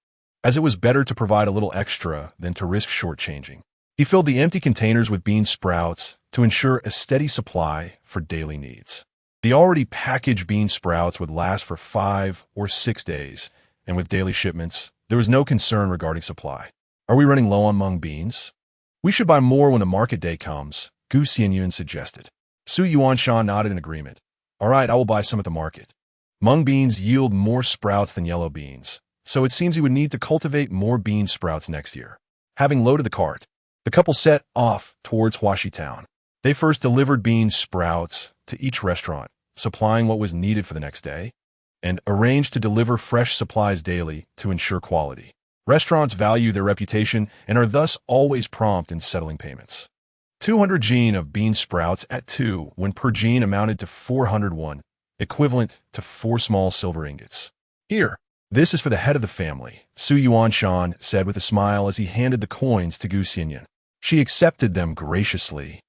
as it was better to provide a little extra than to risk shortchanging. He filled the empty containers with bean sprouts to ensure a steady supply for daily needs. The already packaged bean sprouts would last for 5 or 6 days, and with daily shipments, there was no concern regarding supply. "Are we running low on mung beans? We should buy more when the market day comes," Xianyun suggested. Su Yuanshan nodded in agreement. "All right, I will buy some at the market. Mung beans yield more sprouts than yellow beans, so it seems he would need to cultivate more bean sprouts next year." Having loaded the cart, the couple set off towards Huaxi Town. They first delivered bean sprouts to each restaurant, supplying what was needed for the next day, and arranged to deliver fresh supplies daily to ensure quality. Restaurants value their reputation and are thus always prompt in settling payments. 200 jin of bean sprouts at 2 when per jin amounted to 400 won, equivalent to 4 small silver ingots. "Here, this is for the head of the family," Su Yuanshan said with a smile as he handed the coins to Xianyun. She accepted them graciously,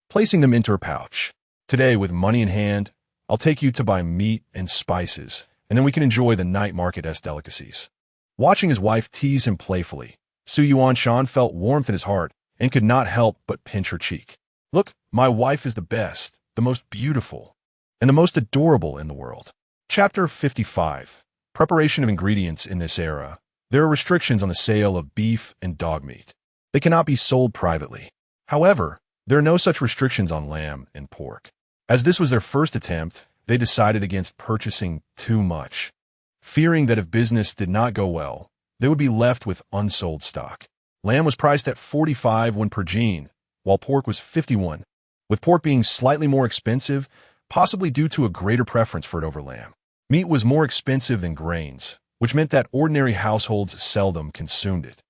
placing them into her pouch. "Today, with money in hand, I'll take you to buy meat and spices, and then we can enjoy the night market's delicacies." Watching his wife tease him playfully, Su Yuanshan felt warmth in his heart and could not help but pinch her cheek. "Look, my wife is the best, the most beautiful, and the most adorable in the world." Chapter 55. Preparation of ingredients. In this era, there are restrictions on the sale of beef and dog meat. They cannot be sold privately. However, there are no such restrictions on lamb and pork. As this was their first attempt, they decided against purchasing too much, fearing that if business did not go well, they would be left with unsold stock. Lamb was priced at 45 won per jin, while pork was 51, with pork being slightly more expensive, possibly due to a greater preference for it over lamb. Meat was more expensive than grains, which meant that ordinary households seldom consumed it.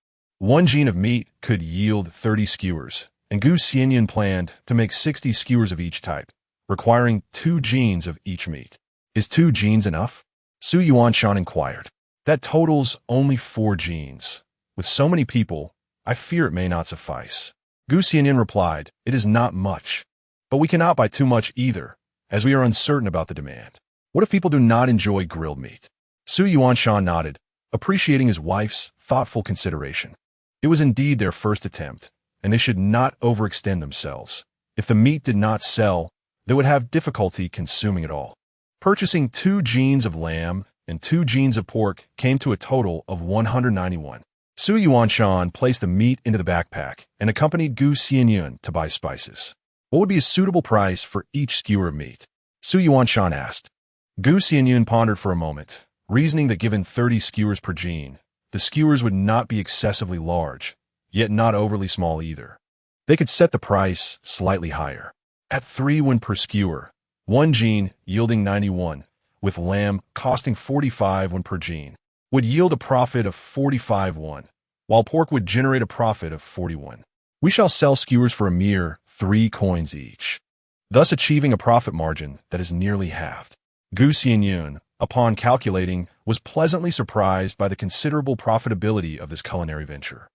One jin of meat could yield 30 skewers, and Gu Xianyun planned to make 60 skewers of each type, requiring 2 jins of each meat. Is 2 jins enough? Su Yuanshan inquired. That totals only 4 jins. With so many people, I fear it may not suffice. Gu Xianyun replied, it is not much. But we cannot buy too much either, as we are uncertain about the demand. What if people do not enjoy grilled meat? Su Yuanshan nodded, appreciating his wife's thoughtful consideration. It was indeed their first attempt, and they should not overextend themselves. If the meat did not sell, they would have difficulty consuming it all. Purchasing 2 jins of lamb and 2 jins of pork came to a total of 191. Su Yuanshan placed the meat into the backpack and accompanied Gu Xianyun to buy spices. What would be a suitable price for each skewer of meat? Su Yuanshan asked. Gu Xianyun pondered for a moment, reasoning that given 30 skewers per jin, the skewers would not be excessively large, yet not overly small either. They could set the price slightly higher. At 3 won per skewer, 1 jin yielding 91, with lamb costing 45 won per jin, would yield a profit of 45 won, while pork would generate a profit of 41. We shall sell skewers for a mere 3 coins each, thus achieving a profit margin that is nearly halved. Gu Xianyun, upon calculating, was pleasantly surprised by the considerable profitability of this culinary venture.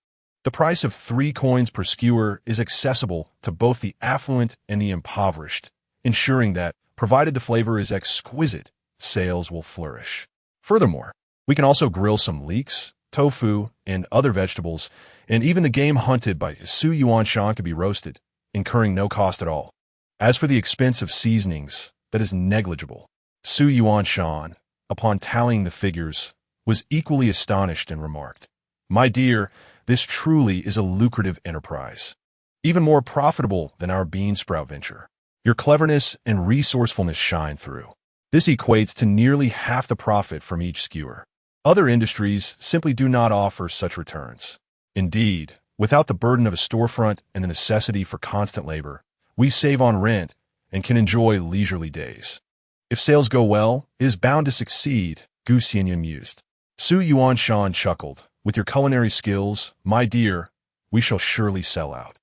The price of 3 coins per skewer is accessible to both the affluent and the impoverished, ensuring that, provided the flavor is exquisite, sales will flourish. Furthermore, we can also grill some leeks, tofu, and other vegetables, and even the game hunted by Su Yuanshan could be roasted, incurring no cost at all. As for the expense of seasonings, that is negligible. Su Yuanshan, upon tallying the figures, was equally astonished and remarked, "My dear, this truly is a lucrative enterprise, even more profitable than our bean sprout venture. Your cleverness and resourcefulness shine through. This equates to nearly half the profit from each skewer. Other industries simply do not offer such returns. Indeed, without the burden of a storefront and the necessity for constant labor, we save on rent and can enjoy leisurely days. If sales go well, it is bound to succeed," Gu Xianyun mused. Su Yuanshan chuckled. "With your culinary skills, my dear, we shall surely sell out.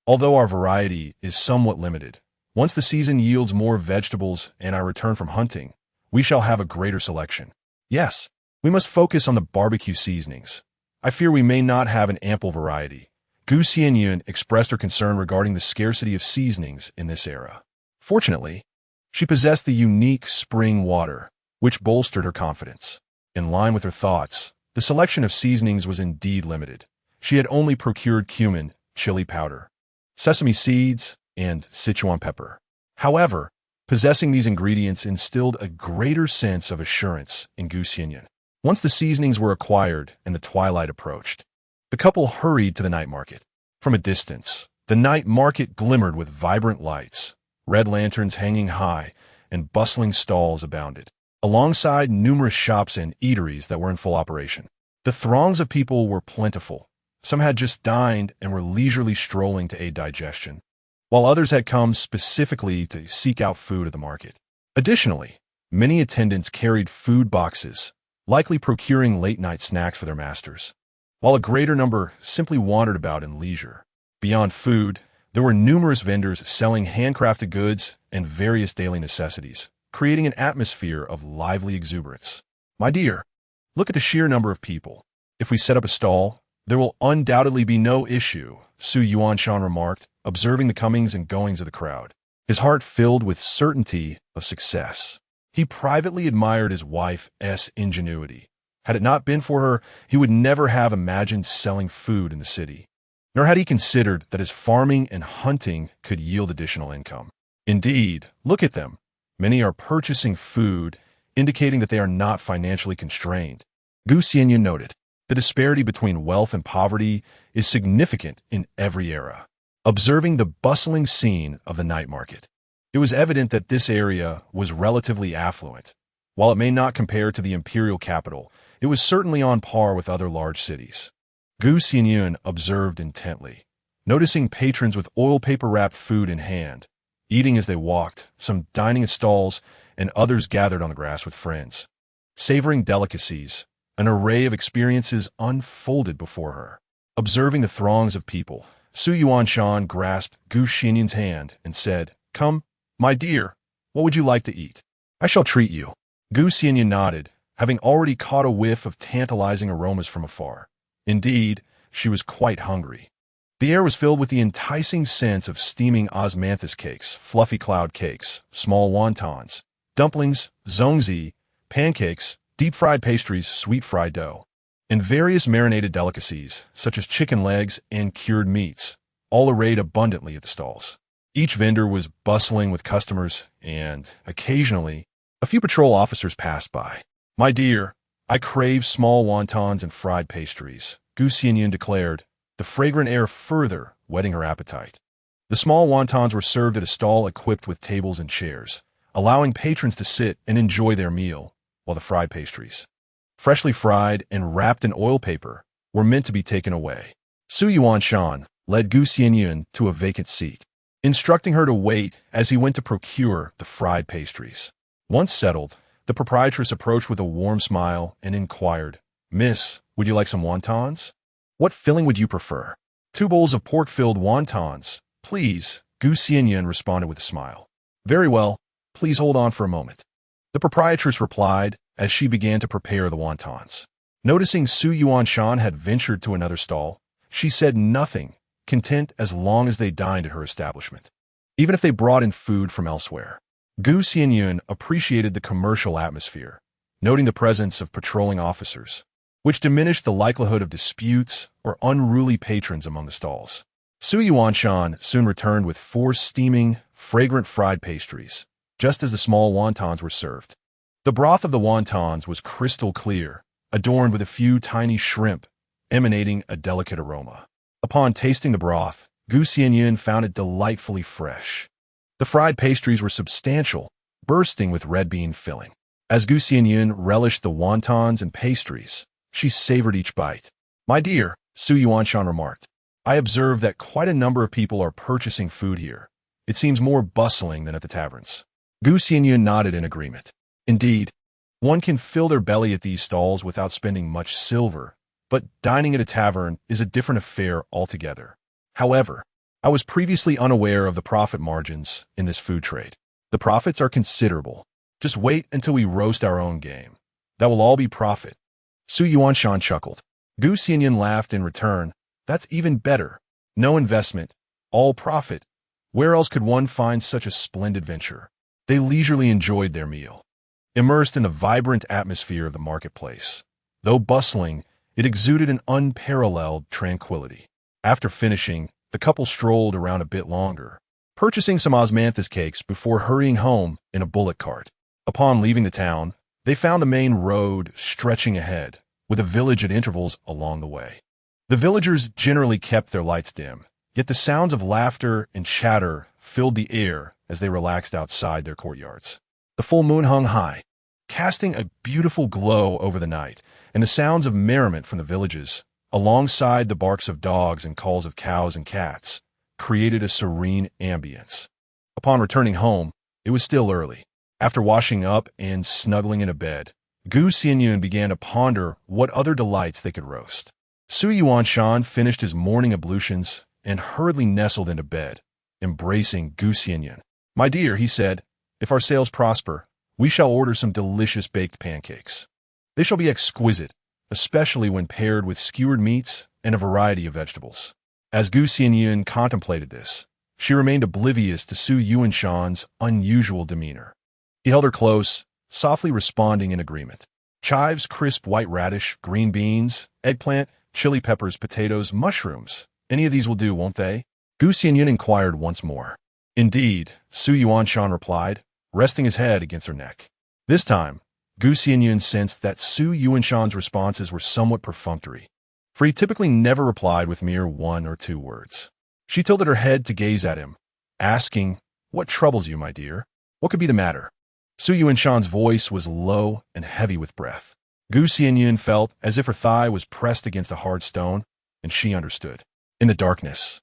Although our variety is somewhat limited, once the season yields more vegetables and I return from hunting, we shall have a greater selection. Yes, we must focus on the barbecue seasonings. I fear we may not have an ample variety." Gu Xianyun expressed her concern regarding the scarcity of seasonings in this era. Fortunately, she possessed the unique spring water, which bolstered her confidence. In line with her thoughts, the selection of seasonings was indeed limited. She had only procured cumin, chili powder, sesame seeds, and Sichuan pepper. However, possessing these ingredients instilled a greater sense of assurance in Gu Xianyun. Once the seasonings were acquired and the twilight approached, the couple hurried to the night market. From a distance, the night market glimmered with vibrant lights, red lanterns hanging high, and bustling stalls abounded, alongside numerous shops and eateries that were in full operation. The throngs of people were plentiful. Some had just dined and were leisurely strolling to aid digestion, while others had come specifically to seek out food at the market. Additionally, many attendants carried food boxes, likely procuring late-night snacks for their masters, while a greater number simply wandered about in leisure. Beyond food, there were numerous vendors selling handcrafted goods and various daily necessities, creating an atmosphere of lively exuberance. "My dear, look at the sheer number of people. If we set up a stall, there will undoubtedly be no issue," Su Yuanshan remarked, observing the comings and goings of the crowd, his heart filled with certainty of success. He privately admired his wife's ingenuity. Had it not been for her, he would never have imagined selling food in the city, nor had he considered that his farming and hunting could yield additional income. Indeed, look at them. Many are purchasing food, indicating that they are not financially constrained. Gu Xianyun noted, the disparity between wealth and poverty is significant in every era. Observing the bustling scene of the night market, it was evident that this area was relatively affluent. While it may not compare to the imperial capital, it was certainly on par with other large cities. Gu Xianyun observed intently, noticing patrons with oil paper-wrapped food in hand, eating as they walked, some dining at stalls, and others gathered on the grass with friends. Savoring delicacies, an array of experiences unfolded before her. Observing the throngs of people, Su Yuanshan grasped Gu Xianyun's hand and said, "Come, my dear, what would you like to eat? I shall treat you." Gu Xianyun nodded, having already caught a whiff of tantalizing aromas from afar. Indeed, she was quite hungry. The air was filled with the enticing scents of steaming osmanthus cakes, fluffy cloud cakes, small wontons, dumplings, zongzi, pancakes, deep-fried pastries, sweet fried dough, and various marinated delicacies, such as chicken legs and cured meats, all arrayed abundantly at the stalls. Each vendor was bustling with customers, and, occasionally, a few patrol officers passed by. "My dear, I crave small wontons and fried pastries," Gu Xianyun declared, the fragrant air further whetting her appetite. The small wontons were served at a stall equipped with tables and chairs, allowing patrons to sit and enjoy their meal, while the fried pastries, freshly fried and wrapped in oil paper, were meant to be taken away. Su Yuanshan led Gu Xianyun to a vacant seat, instructing her to wait as he went to procure the fried pastries. Once settled, the proprietress approached with a warm smile and inquired, "Miss, would you like some wontons? What filling would you prefer?" "2 bowls of pork-filled wontons, please," Gu Xianyun responded with a smile. "Very well, please hold on for a moment," the proprietress replied as she began to prepare the wontons. Noticing Su Yuanshan had ventured to another stall, she said nothing, content as long as they dined at her establishment, even if they brought in food from elsewhere. Gu Xianyun appreciated the commercial atmosphere, noting the presence of patrolling officers, which diminished the likelihood of disputes or unruly patrons among the stalls. Su Yuanshan soon returned with 4 steaming, fragrant fried pastries, just as the small wontons were served. The broth of the wontons was crystal clear, adorned with a few tiny shrimp, emanating a delicate aroma. Upon tasting the broth, Gu Xianyun found it delightfully fresh. The fried pastries were substantial, bursting with red bean filling. As Gu Xianyun relished the wontons and pastries, she savored each bite. "My dear," Su Yuanshan remarked, "I observe that quite a number of people are purchasing food here. It seems more bustling than at the taverns." Gu Xianyun nodded in agreement. Indeed, one can fill their belly at these stalls without spending much silver, but dining at a tavern is a different affair altogether. However, I was previously unaware of the profit margins in this food trade. The profits are considerable. Just wait until we roast our own game. That will all be profit." Su Yuanshan chuckled. Gu Xianyun laughed in return. "That's even better. No investment, all profit. Where else could one find such a splendid venture?" They leisurely enjoyed their meal, immersed in the vibrant atmosphere of the marketplace. Though bustling, it exuded an unparalleled tranquility. After finishing, the couple strolled around a bit longer, purchasing some osmanthus cakes before hurrying home in a bullock cart. Upon leaving the town, they found the main road stretching ahead, with a village at intervals along the way. The villagers generally kept their lights dim, yet the sounds of laughter and chatter filled the air as they relaxed outside their courtyards. The full moon hung high, casting a beautiful glow over the night, and the sounds of merriment from the villages, alongside the barks of dogs and calls of cows and cats, created a serene ambience. Upon returning home, it was still early. After washing up and snuggling in a bed, Gu Xianyun began to ponder what other delights they could roast. Su Yuanshan finished his morning ablutions and hurriedly nestled into bed, embracing Gu Xianyun. "My dear," he said, "if our sales prosper, we shall order some delicious baked pancakes. They shall be exquisite, especially when paired with skewered meats and a variety of vegetables." As Gu Xianyun contemplated this, she remained oblivious to Su Yuanshan's unusual demeanor. He held her close, softly responding in agreement. "Chives, crisp white radish, green beans, eggplant, chili peppers, potatoes, mushrooms. Any of these will do, won't they?" Gu Xianyun inquired once more. "Indeed," Su Yuanshan replied, resting his head against her neck. This time, Gu Xianyun sensed that Su Yuanshan's responses were somewhat perfunctory, for he typically never replied with mere 1 or 2 words. She tilted her head to gaze at him, asking, "What troubles you, my dear? What could be the matter?" Su Yuanshan's voice was low and heavy with breath. Gu Xianyun felt as if her thigh was pressed against a hard stone, and she understood. In the darkness,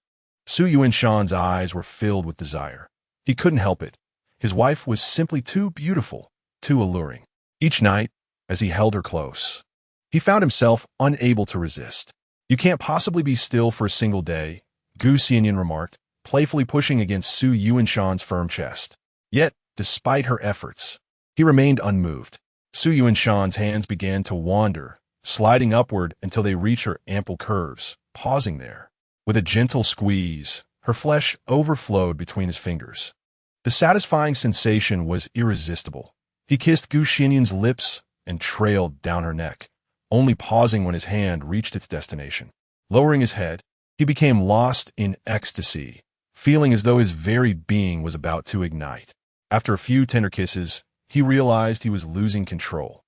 Su Yuanshan's eyes were filled with desire. He couldn't help it. His wife was simply too beautiful, too alluring. Each night, as he held her close, he found himself unable to resist. You can't possibly be still for a single day, Gu Xianyun remarked, playfully pushing against Su Yuanshan's firm chest. Yet, despite her efforts, he remained unmoved. Su Yuanshan's hands began to wander, sliding upward until they reached her ample curves, pausing there. With a gentle squeeze, her flesh overflowed between his fingers. The satisfying sensation was irresistible. He kissed Gu Xianyun's lips and trailed down her neck, only pausing when his hand reached its destination. Lowering his head, he became lost in ecstasy, feeling as though his very being was about to ignite. After a few tender kisses, he realized he was losing control.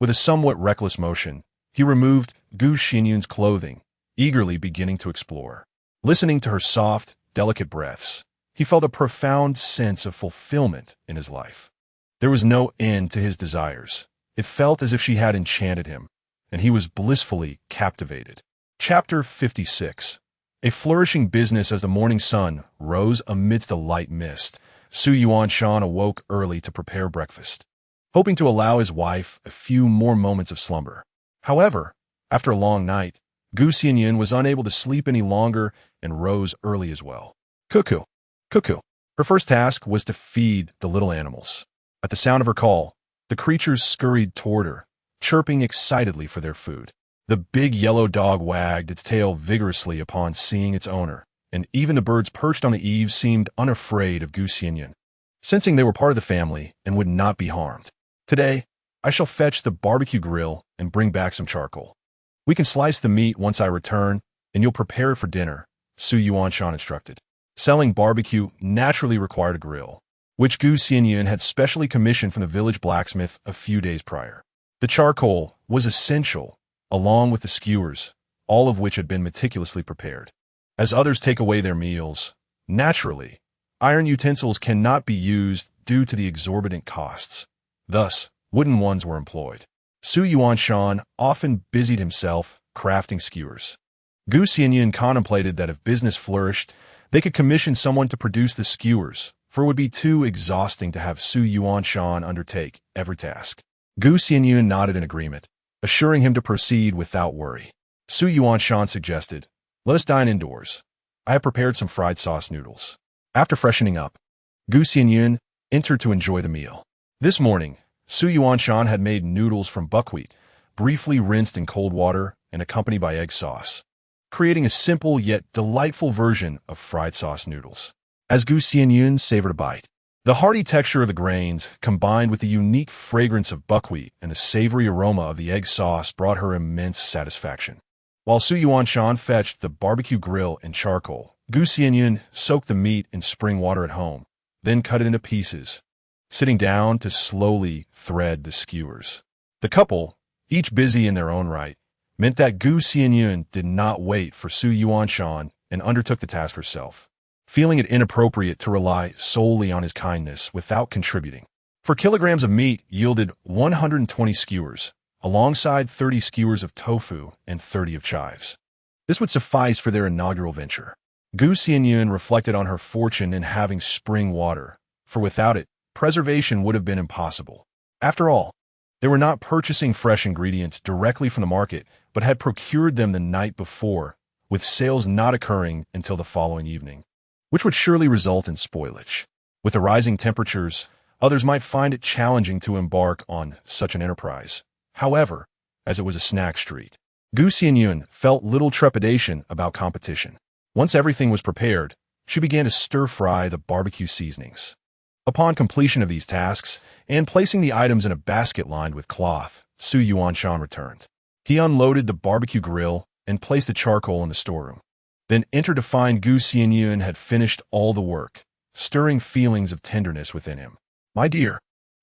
With a somewhat reckless motion, he removed Gu Xianyun's clothing, eagerly beginning to explore. Listening to her soft, delicate breaths, he felt a profound sense of fulfillment in his life. There was no end to his desires. It felt as if she had enchanted him, and he was blissfully captivated. Chapter 56. A flourishing business. As the morning sun rose amidst a light mist, Su Yuanshan awoke early to prepare breakfast, hoping to allow his wife a few more moments of slumber. However, after a long night, Gu Xianyun was unable to sleep any longer and rose early as well. Cuckoo, cuckoo. Her first task was to feed the little animals. At the sound of her call, the creatures scurried toward her, chirping excitedly for their food. The big yellow dog wagged its tail vigorously upon seeing its owner, and even the birds perched on the eaves seemed unafraid of Gu Xianyun, sensing they were part of the family and would not be harmed. Today, I shall fetch the barbecue grill and bring back some charcoal. We can slice the meat once I return, and you'll prepare it for dinner, Su Yuanshan instructed. Selling barbecue naturally required a grill, which Gu Xianyun had specially commissioned from the village blacksmith a few days prior. The charcoal was essential, along with the skewers, all of which had been meticulously prepared. As others take away their meals, naturally, iron utensils cannot be used due to the exorbitant costs. Thus, wooden ones were employed. Su Yuanshan often busied himself crafting skewers. Gu Xianyun contemplated that if business flourished, they could commission someone to produce the skewers, for it would be too exhausting to have Su Yuanshan undertake every task. Gu Xianyun nodded in agreement, assuring him to proceed without worry. Su Yuanshan suggested, "Let us dine indoors. I have prepared some fried sauce noodles." After freshening up, Gu Xianyun entered to enjoy the meal. This morning, Su Yuanshan had made noodles from buckwheat, briefly rinsed in cold water and accompanied by egg sauce, creating a simple yet delightful version of fried sauce noodles. As Gu Xianyun savored a bite, the hearty texture of the grains, combined with the unique fragrance of buckwheat and the savory aroma of the egg sauce, brought her immense satisfaction. While Su Yuanshan fetched the barbecue grill and charcoal, Gu Xianyun soaked the meat in spring water at home, then cut it into pieces, sitting down to slowly thread the skewers. The couple, each busy in their own right, meant that Gu Xianyun did not wait for Su Yuanshan and undertook the task herself, feeling it inappropriate to rely solely on his kindness without contributing. 4 kilograms of meat yielded 120 skewers, alongside 30 skewers of tofu and 30 of chives. This would suffice for their inaugural venture. Gu Xianyun reflected on her fortune in having spring water, for without it, preservation would have been impossible. After all, they were not purchasing fresh ingredients directly from the market, but had procured them the night before, with sales not occurring until the following evening, which would surely result in spoilage. With the rising temperatures, others might find it challenging to embark on such an enterprise. However, as it was a snack street, Gu Xianyun felt little trepidation about competition. Once everything was prepared, she began to stir-fry the barbecue seasonings. Upon completion of these tasks, and placing the items in a basket lined with cloth, Su Yuanshan returned. He unloaded the barbecue grill and placed the charcoal in the storeroom, then entered to find Gu Xianyun had finished all the work, stirring feelings of tenderness within him. "My dear,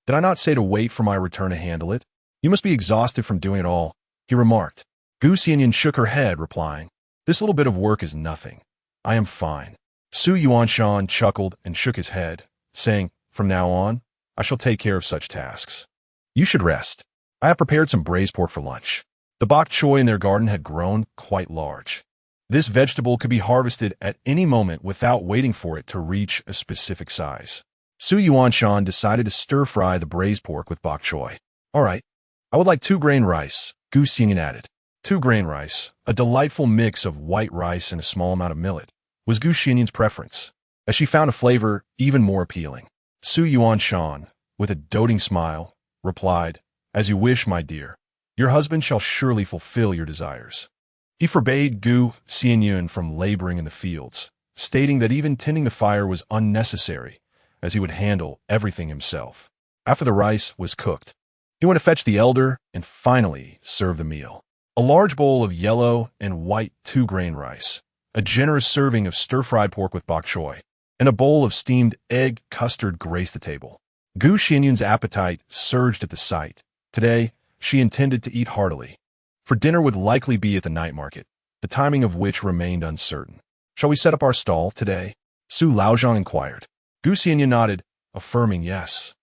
did I not say to wait for my return to handle it? You must be exhausted from doing it all," he remarked. Gu Xianyun shook her head, replying, "This little bit of work is nothing. I am fine." Su Yuanshan chuckled and shook his head, saying, "From now on, I shall take care of such tasks. You should rest. I have prepared some braised pork for lunch." The bok choy in their garden had grown quite large. This vegetable could be harvested at any moment without waiting for it to reach a specific size. Su Yuanshan decided to stir-fry the braised pork with bok choy. "All right, I would like 2-grain rice," Gu Xianyun added. Two-grain rice, a delightful mix of white rice and a small amount of millet, was Gu Xianyun's preference, as she found a flavor even more appealing. Xianyun, with a doting smile, replied, "As you wish, my dear. Your husband shall surely fulfill your desires." He forbade Gu Xianyun from laboring in the fields, stating that even tending the fire was unnecessary, as he would handle everything himself. After the rice was cooked, he went to fetch the elder and finally served the meal. A large bowl of yellow and white two-grain rice, a generous serving of stir-fried pork with bok choy, and a bowl of steamed egg custard graced the table. Gu Xianyun's appetite surged at the sight. Today, she intended to eat heartily, for dinner would likely be at the night market, the timing of which remained uncertain. "Shall we set up our stall today?" Su Laozhang inquired. Gu Xianyun nodded, affirming yes.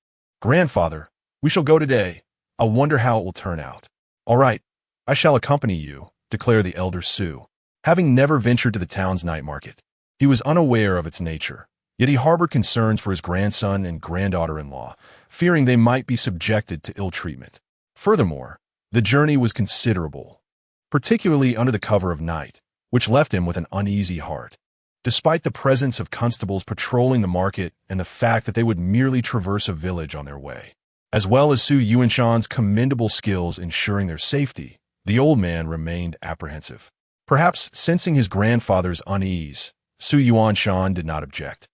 "Grandfather, we shall go today. I wonder how it will turn out." "All right, I shall accompany you," declared the elder Su. Having never ventured to the town's night market, he was unaware of its nature, yet he harbored concerns for his grandson and granddaughter-in-law, fearing they might be subjected to ill treatment. Furthermore, the journey was considerable, particularly under the cover of night, which left him with an uneasy heart. Despite the presence of constables patrolling the market and the fact that they would merely traverse a village on their way, as well as Su Yuanshan's commendable skills ensuring their safety, the old man remained apprehensive. Perhaps sensing his grandfather's unease, Su Yuanshan did not object,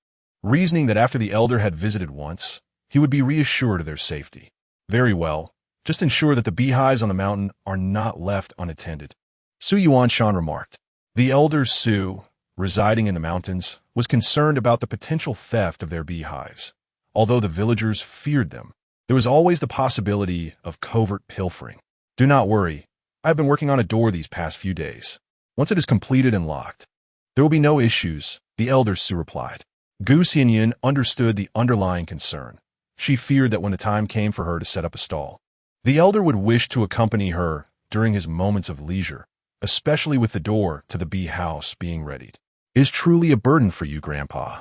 reasoning that after the elder had visited once, he would be reassured of their safety. "Very well, just ensure that the beehives on the mountain are not left unattended," Su Yuanshan remarked. The elder Su, residing in the mountains, was concerned about the potential theft of their beehives. Although the villagers feared them, there was always the possibility of covert pilfering. "Do not worry, I have been working on a door these past few days. Once it is completed and locked, there will be no issues," the elder Su replied. Gu Xianyun understood the underlying concern. She feared that when the time came for her to set up a stall, the elder would wish to accompany her during his moments of leisure, especially with the door to the bee house being readied. "It is truly a burden for you, Grandpa,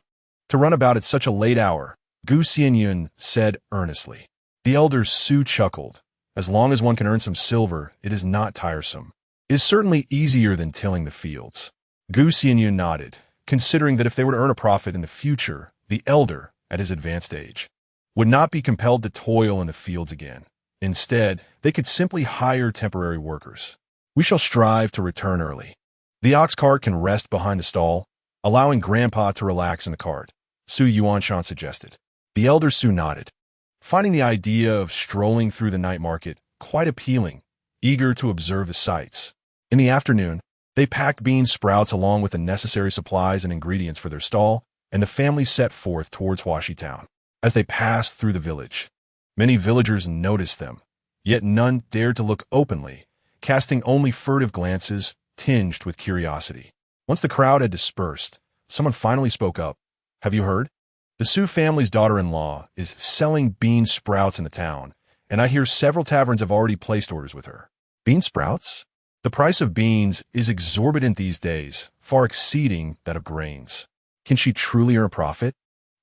to run about at such a late hour," Gu Xianyun said earnestly. The elder Su chuckled. "As long as one can earn some silver, it is not tiresome. It is certainly easier than tilling the fields." Gu Xianyun nodded, considering that if they were to earn a profit in the future, the elder, at his advanced age, would not be compelled to toil in the fields again. Instead, they could simply hire temporary workers. "We shall strive to return early. The ox cart can rest behind the stall, allowing Grandpa to relax in the cart," Su Yuanshan suggested. The elder Su nodded, finding the idea of strolling through the night market quite appealing, eager to observe the sights. In the afternoon, they packed bean sprouts along with the necessary supplies and ingredients for their stall, and the family set forth towards Huaxi town. As they passed through the village, many villagers noticed them, yet none dared to look openly, casting only furtive glances tinged with curiosity. Once the crowd had dispersed, someone finally spoke up. "Have you heard? The Su family's daughter-in-law is selling bean sprouts in the town, and I hear several taverns have already placed orders with her." "Bean sprouts? The price of beans is exorbitant these days, far exceeding that of grains. Can she truly earn a profit?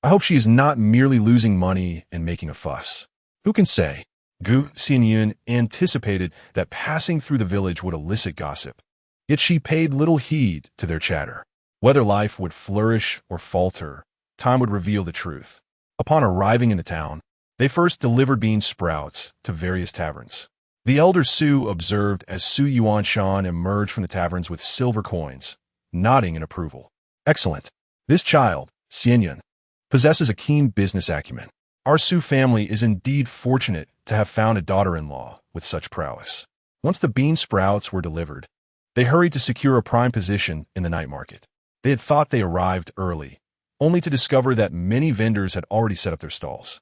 I hope she is not merely losing money and making a fuss." Who can say? Gu Xianyun anticipated that passing through the village would elicit gossip, yet she paid little heed to their chatter. Whether life would flourish or falter, time would reveal the truth. Upon arriving in the town, they first delivered bean sprouts to various taverns. The elder Su observed as Su Yuanshan emerged from the taverns with silver coins, nodding in approval. "Excellent. This child, Xianyun, possesses a keen business acumen. Our Su family is indeed fortunate to have found a daughter-in-law with such prowess." Once the bean sprouts were delivered, they hurried to secure a prime position in the night market. They had thought they arrived early, only to discover that many vendors had already set up their stalls.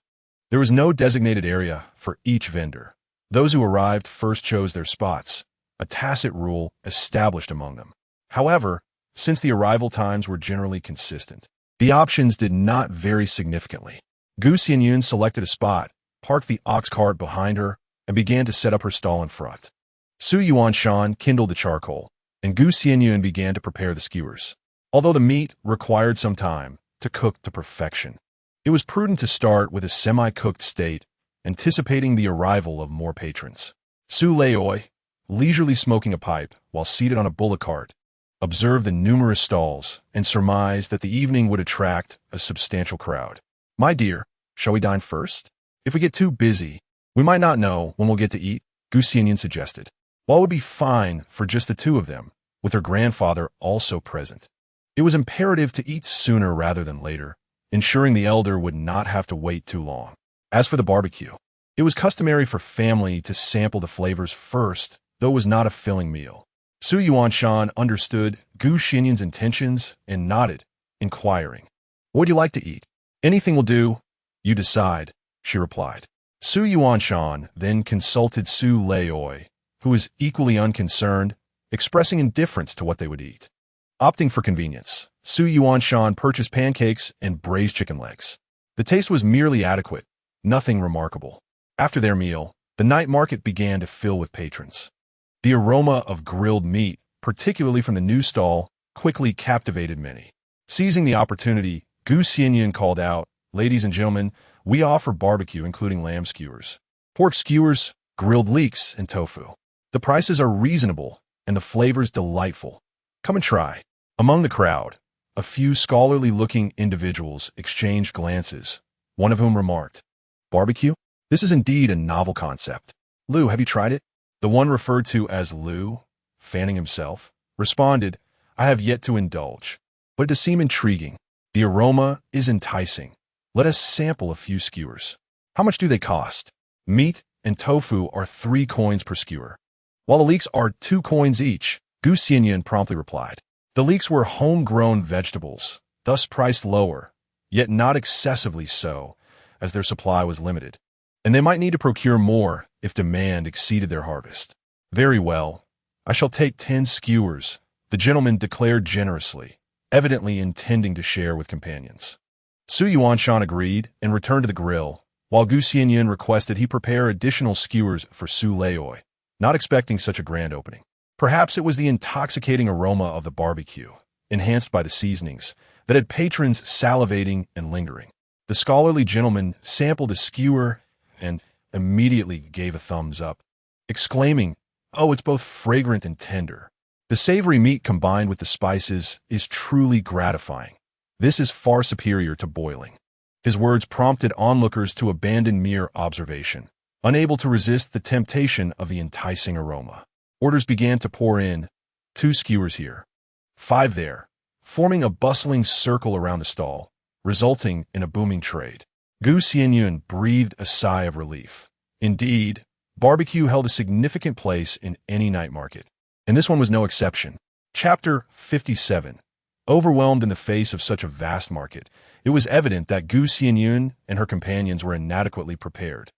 There was no designated area for each vendor. Those who arrived first chose their spots, a tacit rule established among them. However, since the arrival times were generally consistent, the options did not vary significantly. Gu Xianyun selected a spot, parked the ox cart behind her, and began to set up her stall in front. Su Yuanshan kindled the charcoal, and Gu Xianyun began to prepare the skewers. Although the meat required some time to cook to perfection, it was prudent to start with a semi-cooked state, anticipating the arrival of more patrons. Su Laoi, leisurely smoking a pipe while seated on a bullock cart, observed the numerous stalls and surmised that the evening would attract a substantial crowd. "My dear, shall we dine first? If we get too busy, we might not know when we'll get to eat," Xianyun suggested. While it would be fine for just the two of them, with her grandfather also present, it was imperative to eat sooner rather than later, ensuring the elder would not have to wait too long. As for the barbecue, it was customary for family to sample the flavors first, though it was not a filling meal. Xianyun understood Xianyun's intentions and nodded, inquiring, "What would you like to eat?" "Anything will do. You decide," she replied. Xianyun then consulted Su Leoi, who was equally unconcerned, expressing indifference to what they would eat. Opting for convenience, Xianyun purchased pancakes and braised chicken legs. The taste was merely adequate, nothing remarkable. After their meal, the night market began to fill with patrons. The aroma of grilled meat, particularly from the new stall, quickly captivated many. Seizing the opportunity, Xianyun called out, "Ladies and gentlemen, we offer barbecue including lamb skewers, pork skewers, grilled leeks, and tofu. The prices are reasonable and the flavors delightful. Come and try." Among the crowd, a few scholarly-looking individuals exchanged glances, one of whom remarked, "Barbecue? This is indeed a novel concept. Lou, have you tried it?" The one referred to as Lou, fanning himself, responded, "I have yet to indulge, but it does seem intriguing. The aroma is enticing. Let us sample a few skewers. How much do they cost?" "Meat and tofu are 3 coins per skewer, while the leeks are 2 coins each," Xianyun promptly replied. The leeks were homegrown vegetables, thus priced lower, yet not excessively so, as their supply was limited, and they might need to procure more if demand exceeded their harvest. "Very well, I shall take 10 skewers," the gentleman declared generously, evidently intending to share with companions. Xianyun agreed and returned to the grill, while Xianyun requested he prepare additional skewers for Su Leoi, not expecting such a grand opening. Perhaps it was the intoxicating aroma of the barbecue, enhanced by the seasonings, that had patrons salivating and lingering. The scholarly gentleman sampled a skewer and immediately gave a thumbs up, exclaiming, "Oh, it's both fragrant and tender. The savory meat combined with the spices is truly gratifying. This is far superior to boiling." His words prompted onlookers to abandon mere observation, unable to resist the temptation of the enticing aroma. Orders began to pour in, 2 skewers here, 5 there, forming a bustling circle around the stall, resulting in a booming trade. Xianyun breathed a sigh of relief. Indeed, barbecue held a significant place in any night market, and this one was no exception. Chapter 57. Overwhelmed in the face of such a vast market, it was evident that Xianyun and her companions were inadequately prepared.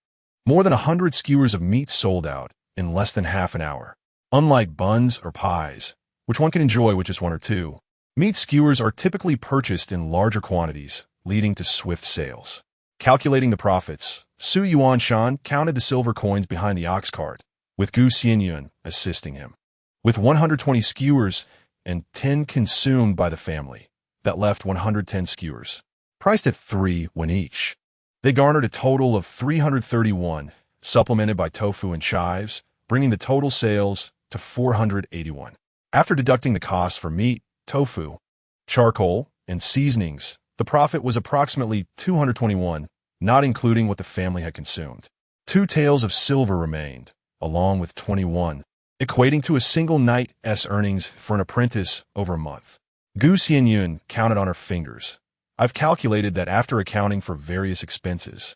More than 100 skewers of meat sold out in less than half an hour. Unlike buns or pies, which one can enjoy with just 1 or 2, meat skewers are typically purchased in larger quantities, leading to swift sales. Calculating the profits, Xianyun counted the silver coins behind the ox cart, with Xianyun assisting him. With 120 skewers and 10 consumed by the family, that left 110 skewers, priced at 3 when each. They garnered a total of 331, supplemented by tofu and chives, bringing the total sales to 481. After deducting the costs for meat, tofu, charcoal, and seasonings, the profit was approximately 221, not including what the family had consumed. 2 taels of silver remained, along with 21, equating to a single night's earnings for an apprentice over a month. Xianyun counted on her fingers. "I've calculated that after accounting for various expenses,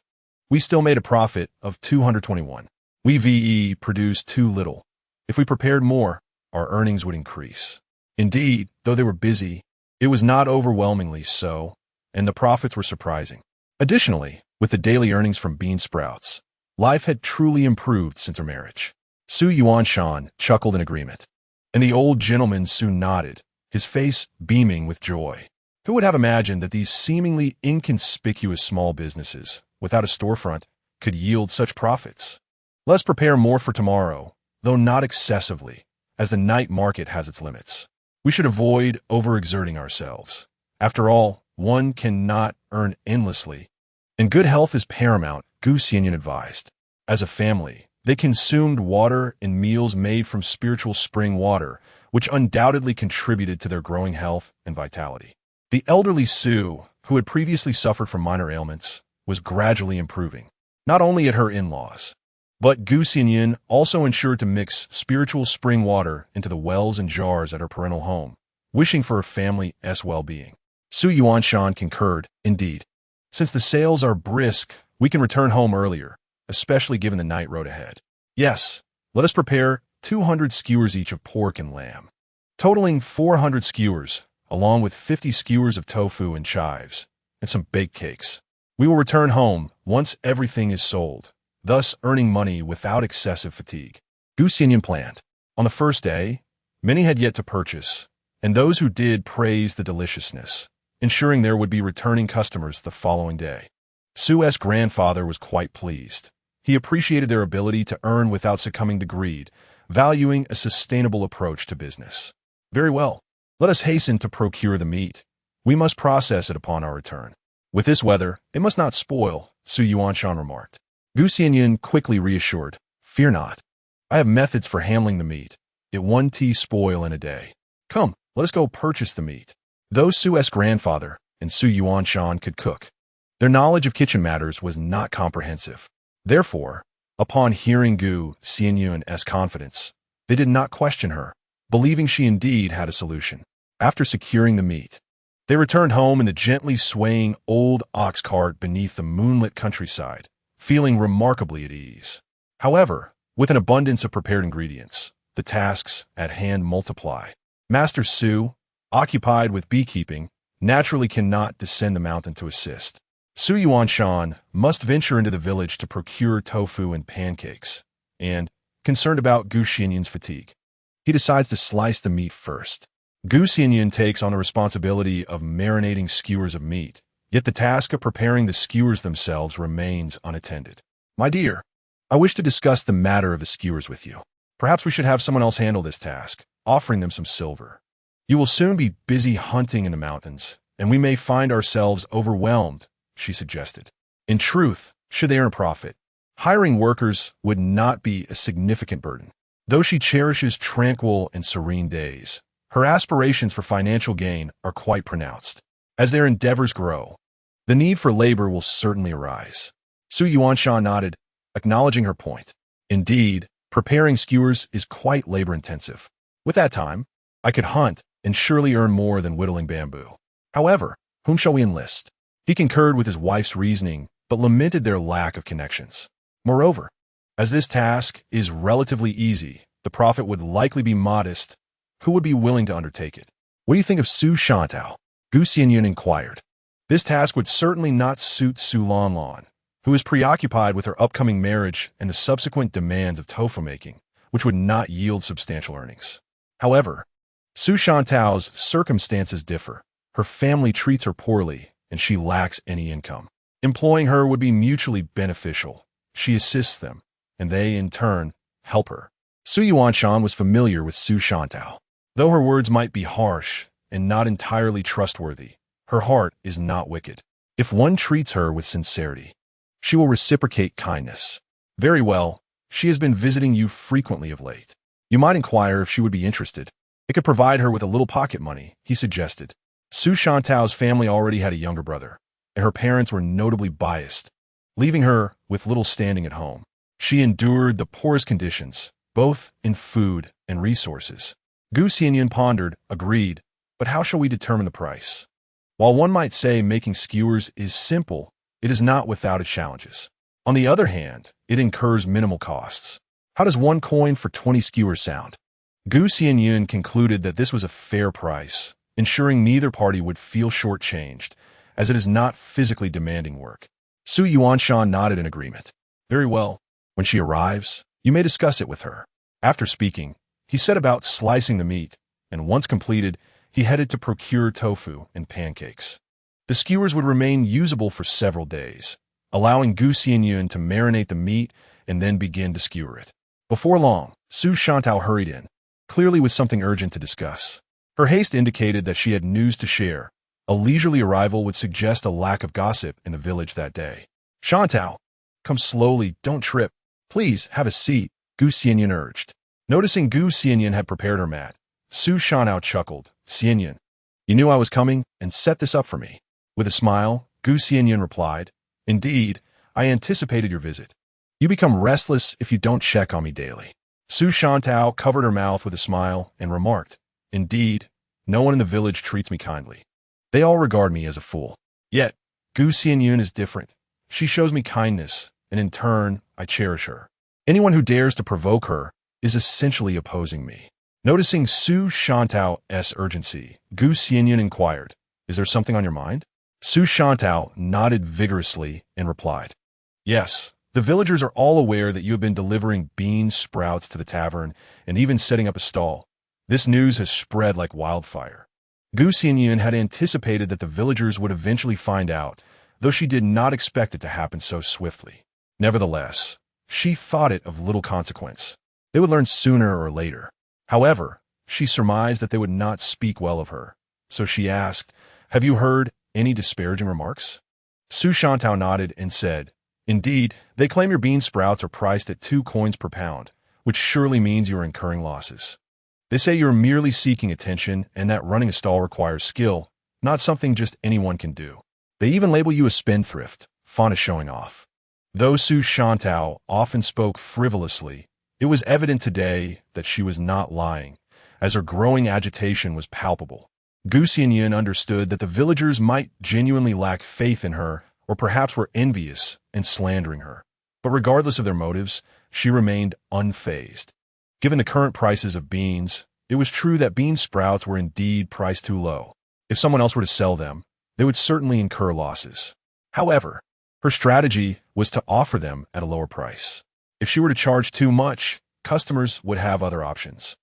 we still made a profit of 221. We produced too little. If we prepared more, our earnings would increase." Indeed, though they were busy, it was not overwhelmingly so, and the profits were surprising. Additionally, with the daily earnings from bean sprouts, life had truly improved since her marriage. Xianyun chuckled in agreement, and the old gentleman soon nodded, his face beaming with joy. Who would have imagined that these seemingly inconspicuous small businesses, without a storefront, could yield such profits? Let's prepare more for tomorrow, though not excessively, as the night market has its limits. We should avoid overexerting ourselves. After all, one cannot earn endlessly, and good health is paramount, Xianyun advised. As a family, They consumed water and meals made from spiritual spring water, which undoubtedly contributed to their growing health and vitality. The elderly Su, who had previously suffered from minor ailments, was gradually improving, not only at her in-laws, but Xianyun also ensured to mix spiritual spring water into the wells and jars at her parental home, wishing for her family's well-being. Su Yuanshan concurred, indeed. Since the sales are brisk, we can return home earlier, especially given the night road ahead. Yes, let us prepare 200 skewers each of pork and lamb, totaling 400 skewers, along with 50 skewers of tofu and chives, and some baked cakes. We will return home once everything is sold, thus earning money without excessive fatigue. Xianyun planned. On the first day, many had yet to purchase, and those who did praised the deliciousness, ensuring there would be returning customers the following day. Su's grandfather was quite pleased. He appreciated their ability to earn without succumbing to greed, valuing a sustainable approach to business. Very well. Let us hasten to procure the meat. We must process it upon our return. With this weather, it must not spoil, Su Yuanshan remarked. Xianyun quickly reassured, fear not. I have methods for handling the meat. It won't spoil in a day. Come, let us go purchase the meat. Though Su's grandfather and Su Yuanshan could cook, their knowledge of kitchen matters was not comprehensive. Therefore, upon hearing Xianyun's confidence, they did not question her, believing she indeed had a solution. After securing the meat, they returned home in the gently swaying old ox cart beneath the moonlit countryside, feeling remarkably at ease. However, with an abundance of prepared ingredients, the tasks at hand multiply. Master Su, occupied with beekeeping, naturally cannot descend the mountain to assist. Su Yuanshan must venture into the village to procure tofu and pancakes, and, concerned about Xianyun's fatigue, he decides to slice the meat first. Xianyun takes on the responsibility of marinating skewers of meat, yet the task of preparing the skewers themselves remains unattended. My dear, I wish to discuss the matter of the skewers with you. Perhaps we should have someone else handle this task, offering them some silver. You will soon be busy hunting in the mountains, and we may find ourselves overwhelmed, she suggested. In truth, should they earn a profit, hiring workers would not be a significant burden. Though she cherishes tranquil and serene days, her aspirations for financial gain are quite pronounced. As their endeavors grow, the need for labor will certainly arise. Su Yuanshan nodded, acknowledging her point. Indeed, preparing skewers is quite labor-intensive. With that time, I could hunt and surely earn more than whittling bamboo. However, whom shall we enlist? He concurred with his wife's reasoning, but lamented their lack of connections. Moreover, as this task is relatively easy, the profit would likely be modest. Who would be willing to undertake it? What do you think of Su Shantao? Xianyun inquired. This task would certainly not suit Su Lanlan, who is preoccupied with her upcoming marriage and the subsequent demands of tofu making, which would not yield substantial earnings. However, Su Shantao's circumstances differ. Her family treats her poorly, and she lacks any income. Employing her would be mutually beneficial. She assists them, and they, in turn, help her. Su Yuanshan was familiar with Su Shantao. Though her words might be harsh and not entirely trustworthy, her heart is not wicked. If one treats her with sincerity, she will reciprocate kindness. Very well, she has been visiting you frequently of late. You might inquire if she would be interested. It could provide her with a little pocket money, he suggested. Su Shantao's family already had a younger brother, and her parents were notably biased, leaving her with little standing at home. She endured the poorest conditions, both in food and resources. Xianyun pondered, agreed, but how shall we determine the price? While one might say making skewers is simple, it is not without its challenges. On the other hand, it incurs minimal costs. How does 1 coin for 20 skewers sound? Xianyun concluded that this was a fair price, ensuring neither party would feel shortchanged, as it is not physically demanding work. Su Yuanshan nodded in agreement. Very well. When she arrives, you may discuss it with her. After speaking, he set about slicing the meat, and once completed, he headed to procure tofu and pancakes. The skewers would remain usable for several days, allowing Xianyun to marinate the meat and then begin to skewer it. Before long, Su Shantao hurried in, clearly with something urgent to discuss. Her haste indicated that she had news to share. A leisurely arrival would suggest a lack of gossip in the village that day. Shantao, come slowly, don't trip. Please, have a seat, Gu Xianyun urged. Noticing Gu Xianyun had prepared her mat, Su Shanao chuckled. Xianyun, you knew I was coming and set this up for me. With a smile, Gu Xianyun replied, Indeed, I anticipated your visit. You become restless if you don't check on me daily. Su Shantao covered her mouth with a smile and remarked, Indeed, no one in the village treats me kindly. They all regard me as a fool. Yet, Gu Xianyun is different. She shows me kindness, and in turn, I cherish her. Anyone who dares to provoke her is essentially opposing me. Noticing Su Shantao's urgency, Gu Xianyun inquired, Is there something on your mind? Su Shantao nodded vigorously and replied, Yes, the villagers are all aware that you have been delivering bean sprouts to the tavern and even setting up a stall. This news has spread like wildfire. Gu Xianyun had anticipated that the villagers would eventually find out, though she did not expect it to happen so swiftly. Nevertheless, she thought it of little consequence. They would learn sooner or later. However, she surmised that they would not speak well of her, so she asked, Have you heard any disparaging remarks? Su Shantao nodded and said, Indeed, they claim your bean sprouts are priced at 2 coins per pound, which surely means you are incurring losses. They say you are merely seeking attention and that running a stall requires skill, not something just anyone can do. They even label you a spendthrift, fond of showing off. Though Su Shantao often spoke frivolously, it was evident today that she was not lying, as her growing agitation was palpable. Gu Xianyun understood that the villagers might genuinely lack faith in her or perhaps were envious and slandering her. But regardless of their motives, she remained unfazed. Given the current prices of beans, it was true that bean sprouts were indeed priced too low. If someone else were to sell them, they would certainly incur losses. However, her strategy was to offer them at a lower price. If she were to charge too much, customers would have other options.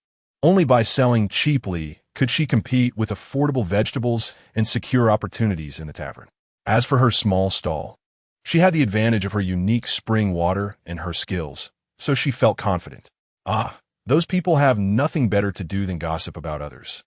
Only by selling cheaply could she compete with affordable vegetables and secure opportunities in the tavern. As for her small stall, she had the advantage of her unique spring water and her skills, so she felt confident. Those people have nothing better to do than gossip about others.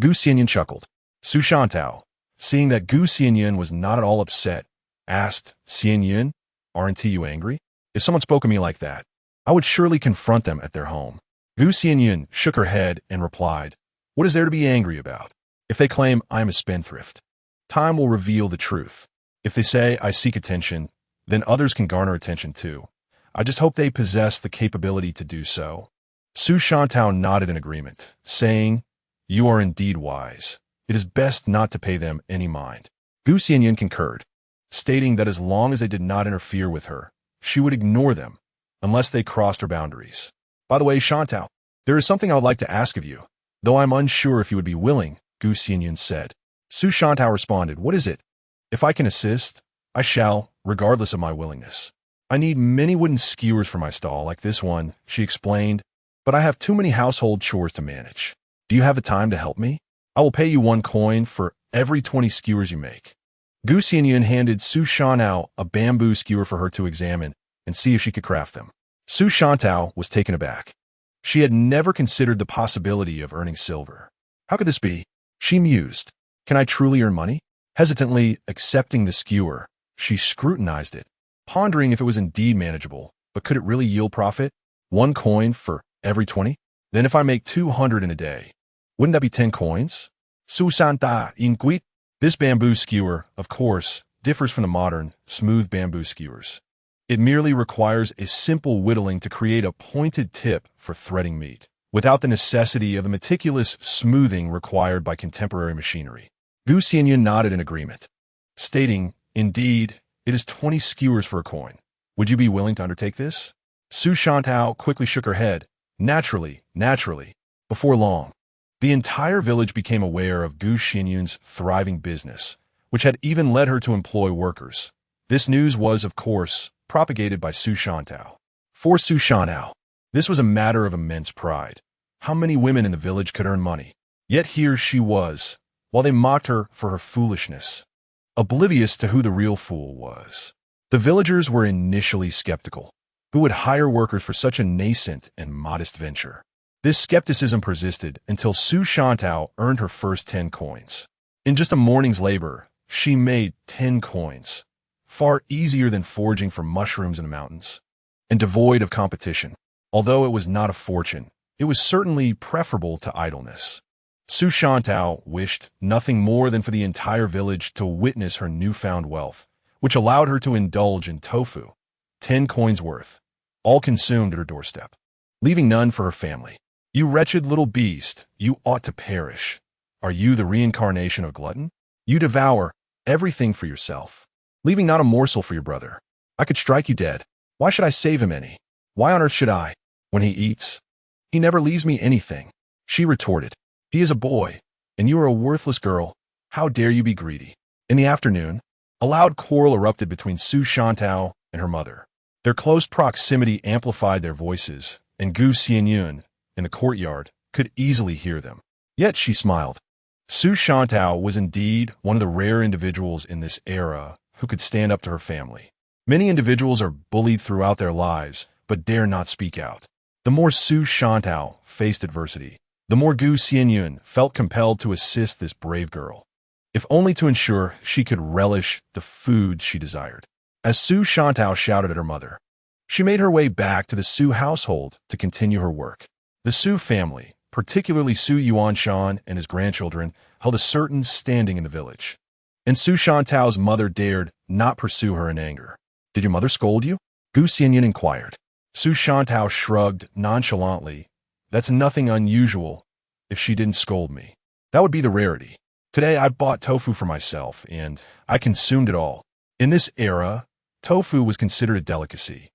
Gu Xianyun chuckled. Su Shantao, seeing that Gu Xianyun was not at all upset, asked, Xianyun, aren't you angry? If someone spoke of me like that, I would surely confront them at their home. Gu Xianyun shook her head and replied, What is there to be angry about? If they claim I am a spendthrift, time will reveal the truth. If they say I seek attention, then others can garner attention too. I just hope they possess the capability to do so. Su Shantao nodded in agreement, saying, You are indeed wise. It is best not to pay them any mind. Gu Xianyun concurred, stating that as long as they did not interfere with her, she would ignore them, unless they crossed her boundaries. By the way, Shantao, there is something I would like to ask of you, though I'm unsure if you would be willing, Gu Xianyun said. Su Shantao responded, What is it? If I can assist, I shall, regardless of my willingness. I need many wooden skewers for my stall, like this one, she explained, but I have too many household chores to manage. Do you have the time to help me? I will pay you 1 coin for every 20 skewers you make. Gu Xianyun handed Su Shantao a bamboo skewer for her to examine and see if she could craft them. Su Shantao was taken aback. She had never considered the possibility of earning silver. How could this be? She mused. Can I truly earn money? Hesitantly accepting the skewer, she scrutinized it, pondering if it was indeed manageable, but could it really yield profit? 1 coin for every 20? Then if I make 200 in a day, wouldn't that be 10 coins? Su Santa inquit. This bamboo skewer, of course, differs from the modern, smooth bamboo skewers. It merely requires a simple whittling to create a pointed tip for threading meat, without the necessity of the meticulous smoothing required by contemporary machinery. Gu Xianyun nodded in agreement, stating, Indeed, it is 20 skewers for a coin. Would you be willing to undertake this? Su Shantao quickly shook her head. Naturally. Before long, the entire village became aware of Gu Xianyun's thriving business, which had even led her to employ workers. This news was, of course, propagated by Su Shantao. For Su Shantao, this was a matter of immense pride. How many women in the village could earn money? Yet here she was, while they mocked her for her foolishness, oblivious to who the real fool was. The villagers were initially skeptical. Who would hire workers for such a nascent and modest venture? This skepticism persisted until Su Shantao earned her first 10 coins. In just a morning's labor, she made 10 coins, far easier than foraging for mushrooms in the mountains. and devoid of competition. Although it was not a fortune, it was certainly preferable to idleness. Su Shantao wished nothing more than for the entire village to witness her newfound wealth, which allowed her to indulge in tofu, 10 coins worth, all consumed at her doorstep, leaving none for her family. You wretched little beast, you ought to perish. Are you the reincarnation of glutton? You devour everything for yourself, leaving not a morsel for your brother. I could strike you dead. Why should I save him any? Why on earth should I? When he eats, he never leaves me anything. She retorted, he is a boy, and you are a worthless girl. How dare you be greedy? In the afternoon, a loud quarrel erupted between Su Shantao and her mother. Their close proximity amplified their voices, and Xianyun, in the courtyard, could easily hear them. Yet she smiled. Su Shantao was indeed one of the rare individuals in this era who could stand up to her family. Many individuals are bullied throughout their lives, but dare not speak out. The more Su Shantao faced adversity, the more Xianyun felt compelled to assist this brave girl, if only to ensure she could relish the food she desired. As Su Shantao shouted at her mother, she made her way back to the Su household to continue her work. The Su family, particularly Su Yuanshan and his grandchildren, held a certain standing in the village, and Su Shantao's mother dared not pursue her in anger. Did your mother scold you? Xianyun inquired. Su Shantao shrugged nonchalantly. That's nothing unusual if she didn't scold me. That would be the rarity. Today I bought tofu for myself, and I consumed it all. In this era, tofu was considered a delicacy,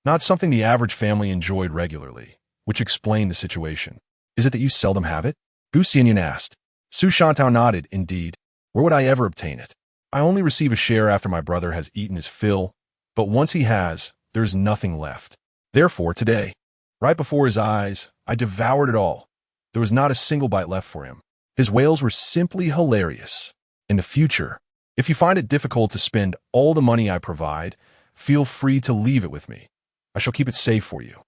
not something the average family enjoyed regularly, which explained the situation. Is it that you seldom have it? Xianyun asked. Su Shantao nodded. Indeed. Where would I ever obtain it? I only receive a share after my brother has eaten his fill, but once he has, there is nothing left. Therefore, today, right before his eyes, I devoured it all. There was not a single bite left for him. His wails were simply hilarious. In the future, if you find it difficult to spend all the money I provide, feel free to leave it with me. I shall keep it safe for you.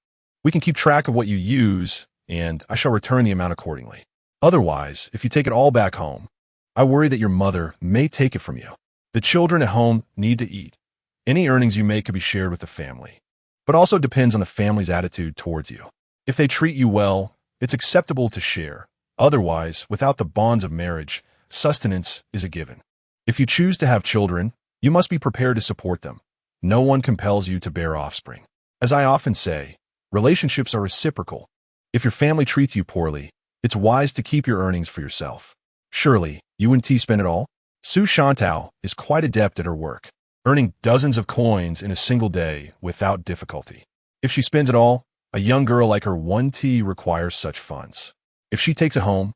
We can keep track of what you use, and I shall return the amount accordingly. Otherwise, if you take it all back home, I worry that your mother may take it from you. The children at home need to eat. Any earnings you make could be shared with the family, but also depends on the family's attitude towards you. If they treat you well, it's acceptable to share. Otherwise, without the bonds of marriage, sustenance is a given. If you choose to have children, you must be prepared to support them. No one compels you to bear offspring. As I often say, relationships are reciprocal. If your family treats you poorly, it's wise to keep your earnings for yourself. Surely, you and T spend it all? Su Shantao is quite adept at her work, earning dozens of coins in a single day without difficulty. If she spends it all, a young girl like her 1T requires such funds. If she takes it home,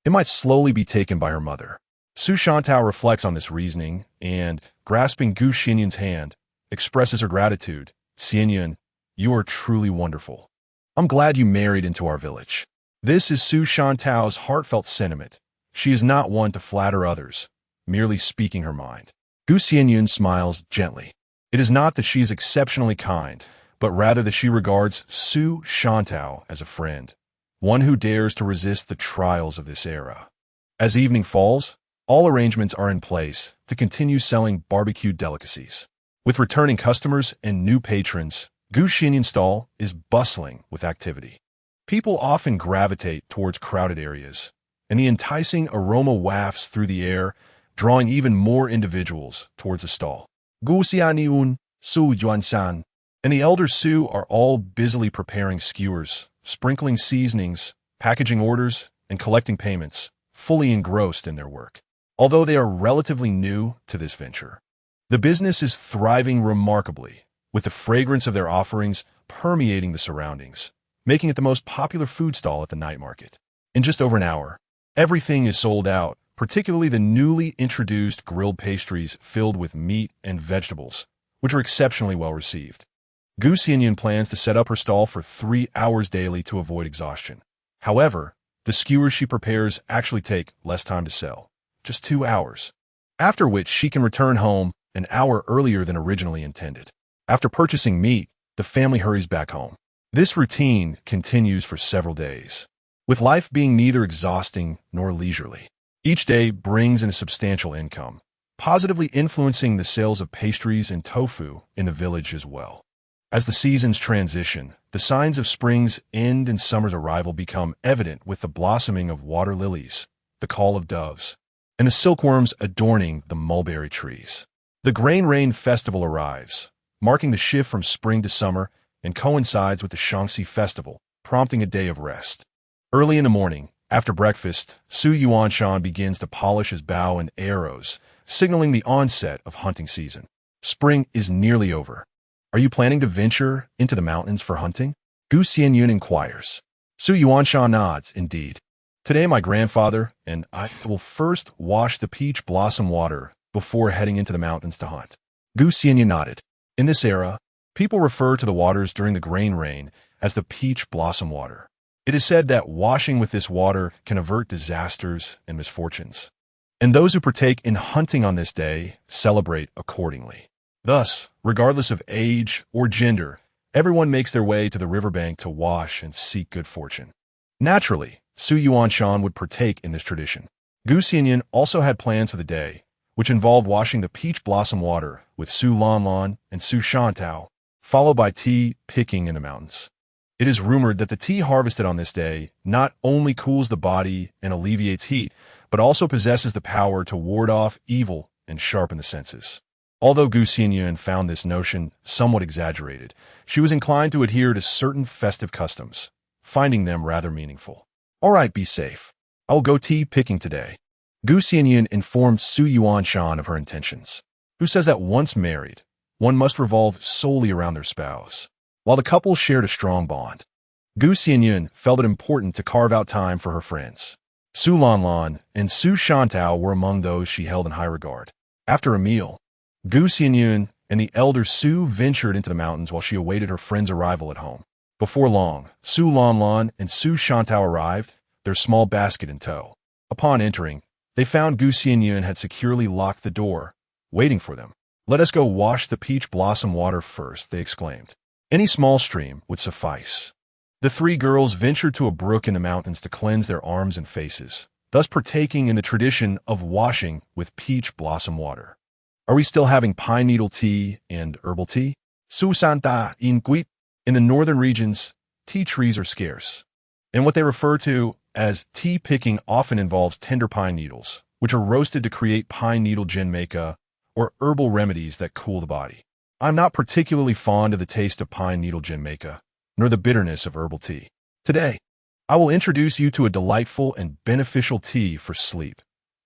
it might slowly be taken by her mother. Su Shantao reflects on this reasoning and, grasping Xianyun's hand, expresses her gratitude. Xianyun, you are truly wonderful. I'm glad you married into our village. This is Su Shantao's heartfelt sentiment. She is not one to flatter others, merely speaking her mind. Xianyun smiles gently. It is not that she is exceptionally kind, but rather that she regards Su Shantao as a friend, one who dares to resist the trials of this era. As evening falls, all arrangements are in place to continue selling barbecued delicacies. With returning customers and new patrons, Xianyun's stall is bustling with activity. People often gravitate towards crowded areas, and the enticing aroma wafts through the air, drawing even more individuals towards the stall. Xianyun, Su Yuanshan, and the elder Su are all busily preparing skewers, sprinkling seasonings, packaging orders, and collecting payments, fully engrossed in their work. Although they are relatively new to this venture, the business is thriving remarkably, with the fragrance of their offerings permeating the surroundings, making it the most popular food stall at the night market. In just over an hour, everything is sold out, particularly the newly introduced grilled pastries filled with meat and vegetables, which are exceptionally well received. Xianyun plans to set up her stall for 3 hours daily to avoid exhaustion. However, the skewers she prepares actually take less time to sell, just 2 hours, after which she can return home an hour earlier than originally intended. After purchasing meat, the family hurries back home. This routine continues for several days, with life being neither exhausting nor leisurely. Each day brings in a substantial income, positively influencing the sales of pastries and tofu in the village as well. As the seasons transition, the signs of spring's end and summer's arrival become evident with the blossoming of water lilies, the call of doves, and the silkworms adorning the mulberry trees. The Grain Rain Festival arrives, marking the shift from spring to summer, and coincides with the Shaanxi Festival, prompting a day of rest. Early in the morning, after breakfast, Xianyun begins to polish his bow and arrows, signaling the onset of hunting season. Spring is nearly over. Are you planning to venture into the mountains for hunting? Xianyun inquires. Xianyun nods, indeed. Today my grandfather and I will first wash the peach blossom water before heading into the mountains to hunt. Xianyun nodded. In this era, people refer to the waters during the grain rain as the peach blossom water. It is said that washing with this water can avert disasters and misfortunes, and those who partake in hunting on this day celebrate accordingly. Thus, regardless of age or gender, everyone makes their way to the riverbank to wash and seek good fortune. Naturally, Xianyun would partake in this tradition. Xianyun also had plans for the day, which involved washing the peach blossom water with Su Lanlan and Su Shantao, followed by tea picking in the mountains. It is rumored that the tea harvested on this day not only cools the body and alleviates heat, but also possesses the power to ward off evil and sharpen the senses. Although Xianyun found this notion somewhat exaggerated, she was inclined to adhere to certain festive customs, finding them rather meaningful. All right, be safe. I will go tea picking today. Xianyun informed Xianyun of her intentions, who says that once married, one must revolve solely around their spouse. While the couple shared a strong bond, Xianyun felt it important to carve out time for her friends. Su Lanlan and Su Shantao were among those she held in high regard. After a meal, Xianyun and the elder Su ventured into the mountains while she awaited her friend's arrival at home. Before long, Su Lanlan and Su Shantao arrived, their small basket in tow. Upon entering, they found Xianyun had securely locked the door, waiting for them. "Let us go wash the peach blossom water first," they exclaimed. Any small stream would suffice. The three girls ventured to a brook in the mountains to cleanse their arms and faces, thus partaking in the tradition of washing with peach blossom water. "Are we still having pine needle tea and herbal tea?" Su Santa in Guit. In the northern regions, tea trees are scarce, and what they refer to as tea picking often involves tender pine needles, which are roasted to create pine needle genmaica, or herbal remedies that cool the body. I'm not particularly fond of the taste of pine needle genmaica, nor the bitterness of herbal tea. Today, I will introduce you to a delightful and beneficial tea for sleep,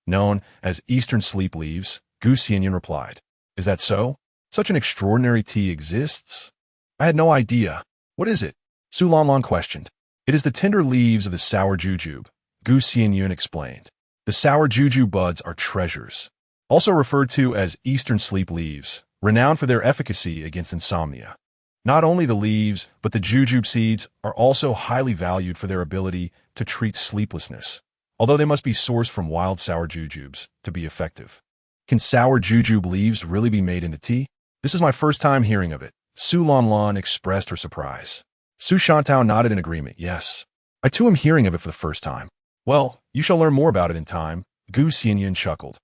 known as Eastern sleep leaves. Xianyun replied. "Is that so? Such an extraordinary tea exists? I had no idea. What is it?" Su Lanlan questioned. "It is the tender leaves of the sour jujube," Xianyun explained. The sour jujube buds are treasures, also referred to as Eastern sleep leaves, renowned for their efficacy against insomnia. Not only the leaves, but the jujube seeds are also highly valued for their ability to treat sleeplessness, although they must be sourced from wild sour jujubes to be effective. Can sour jujube leaves really be made into tea? This is my first time hearing of it. Su Lanlan expressed her surprise. Su Shantao nodded in agreement. Yes, I too am hearing of it for the first time. Well, you shall learn more about it in time. Xianyun chuckled.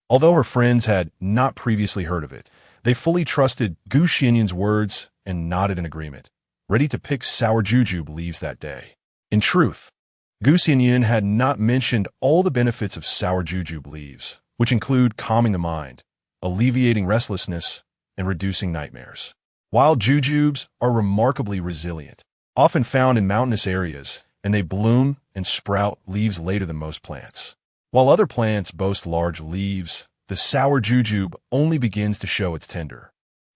Although her friends had not previously heard of it, they fully trusted Xianyun's words and nodded in agreement, ready to pick sour jujube leaves that day. In truth, Xianyun had not mentioned all the benefits of sour jujube leaves, which include calming the mind, alleviating restlessness, and reducing nightmares. Wild jujubes are remarkably resilient, often found in mountainous areas, and they bloom and sprout leaves later than most plants. While other plants boast large leaves, the sour jujube only begins to show its tender,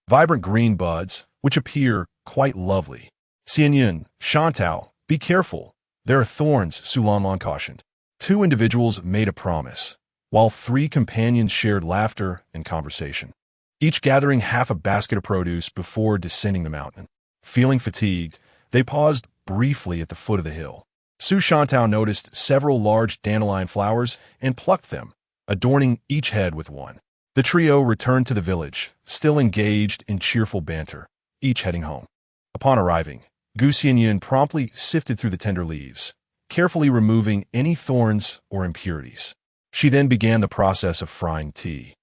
vibrant green buds, which appear quite lovely. Xianyun, Shantao, be careful. There are thorns, Su Lanlan cautioned. 2 individuals made a promise, while 3 companions shared laughter and conversation, each gathering half a basket of produce before descending the mountain. Feeling fatigued, they paused briefly at the foot of the hill. Su Shantao noticed several large dandelion flowers and plucked them, adorning each head with one. The trio returned to the village, still engaged in cheerful banter, each heading home. Upon arriving, Xianyun promptly sifted through the tender leaves, carefully removing any thorns or impurities. She then began the process of frying tea,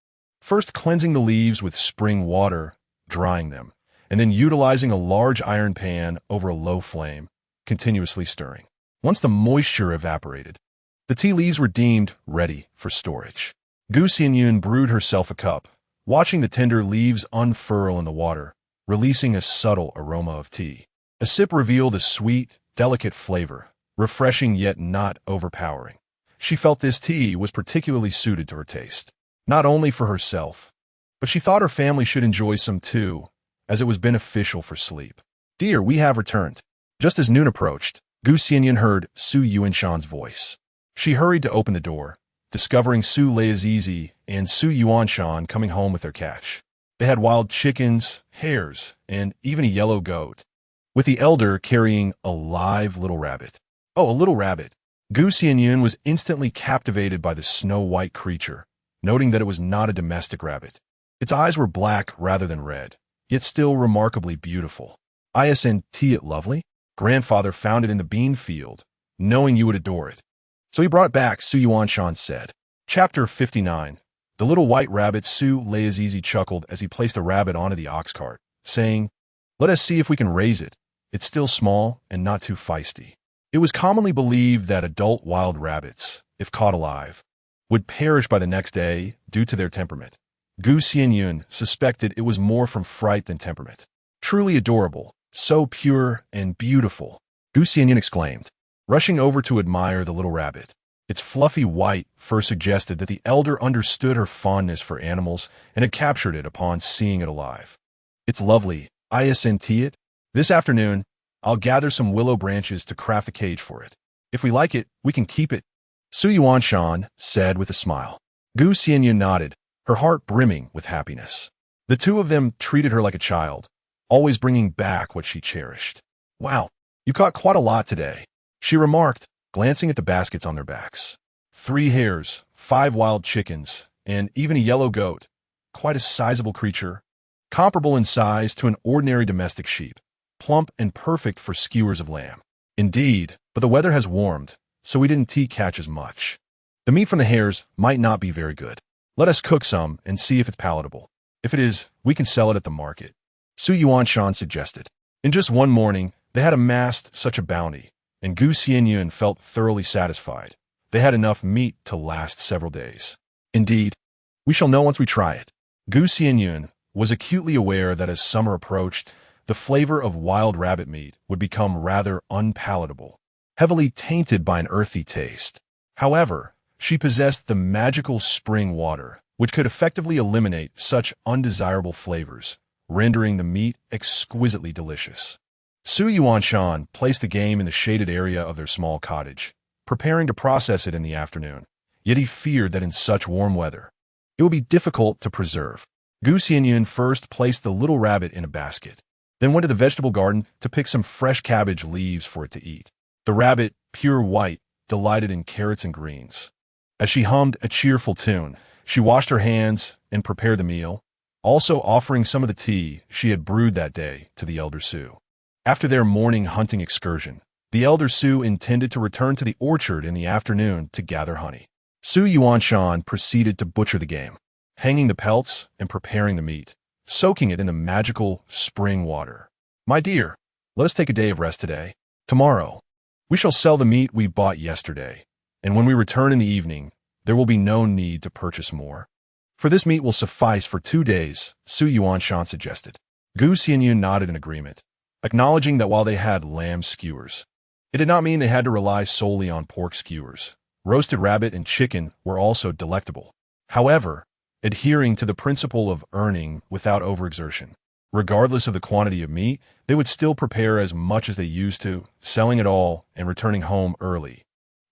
first cleansing the leaves with spring water, drying them, and then utilizing a large iron pan over a low flame, continuously stirring. Once the moisture evaporated, the tea leaves were deemed ready for storage. Xianyun brewed herself a cup, watching the tender leaves unfurl in the water, releasing a subtle aroma of tea. A sip revealed a sweet, delicate flavor, refreshing yet not overpowering. She felt this tea was particularly suited to her taste, not only for herself, but she thought her family should enjoy some too, as it was beneficial for sleep. "Dear, we have returned." Just as noon approached, Xianyun heard Su Yuanshan's voice. She hurried to open the door, discovering Su Leiazizi and Su Yuanshan coming home with their catch. They had wild chickens, hares, and even a yellow goat, with the elder carrying a live little rabbit. Oh, a little rabbit! Xianyun was instantly captivated by the snow-white creature, noting that it was not a domestic rabbit. Its eyes were black rather than red, yet still remarkably beautiful. "Isn't it lovely? Grandfather found it in the bean field, knowing you would adore it. So he brought it back," Su Yuanshan said. Chapter 59. The little white rabbit. Su Leiazizi chuckled as he placed the rabbit onto the ox cart, saying, "Let us see if we can raise it. It's still small and not too feisty." It was commonly believed that adult wild rabbits, if caught alive, would perish by the next day due to their temperament. Xianyun suspected it was more from fright than temperament. "Truly adorable, so pure and beautiful," Xianyun exclaimed, rushing over to admire the little rabbit. Its fluffy white fur suggested that the elder understood her fondness for animals and had captured it upon seeing it alive. "It's lovely, isn't it? This afternoon, I'll gather some willow branches to craft a cage for it. If we like it, we can keep it," Su Yuanshan said with a smile. Xianyun nodded, her heart brimming with happiness. The two of them treated her like a child, always bringing back what she cherished. "Wow, you caught quite a lot today," she remarked, glancing at the baskets on their backs. 3 hares, 5 wild chickens, and even a yellow goat. Quite a sizable creature, comparable in size to an ordinary domestic sheep, plump and perfect for skewers of lamb. "Indeed, but the weather has warmed, so we didn't catch as much. The meat from the hares might not be very good. Let us cook some and see if it's palatable. If it is, we can sell it at the market," Su Yuanshan suggested. In just one morning, they had amassed such a bounty, and Xianyun felt thoroughly satisfied. They had enough meat to last several days. "Indeed, we shall know once we try it." Xianyun was acutely aware that as summer approached, the flavor of wild rabbit meat would become rather unpalatable, heavily tainted by an earthy taste. However, she possessed the magical spring water, which could effectively eliminate such undesirable flavors, rendering the meat exquisitely delicious. Su Yuanshan placed the game in the shaded area of their small cottage, preparing to process it in the afternoon, yet he feared that in such warm weather, it would be difficult to preserve. Xianyun first placed the little rabbit in a basket, then went to the vegetable garden to pick some fresh cabbage leaves for it to eat. The rabbit, pure white, delighted in carrots and greens. As she hummed a cheerful tune, she washed her hands and prepared the meal, also offering some of the tea she had brewed that day to the elder Su. After their morning hunting excursion, the elder Su intended to return to the orchard in the afternoon to gather honey. Su Yuanshan proceeded to butcher the game, hanging the pelts and preparing the meat, soaking it in the magical spring water. "My dear, let us take a day of rest today. Tomorrow, we shall sell the meat we bought yesterday, and when we return in the evening, there will be no need to purchase more. For this meat will suffice for 2 days," Su Yuanshan suggested. Xianyun nodded in agreement, acknowledging that while they had lamb skewers, it did not mean they had to rely solely on pork skewers. Roasted rabbit and chicken were also delectable. However, adhering to the principle of earning without overexertion. Regardless of the quantity of meat, they would still prepare as much as they used to, selling it all and returning home early,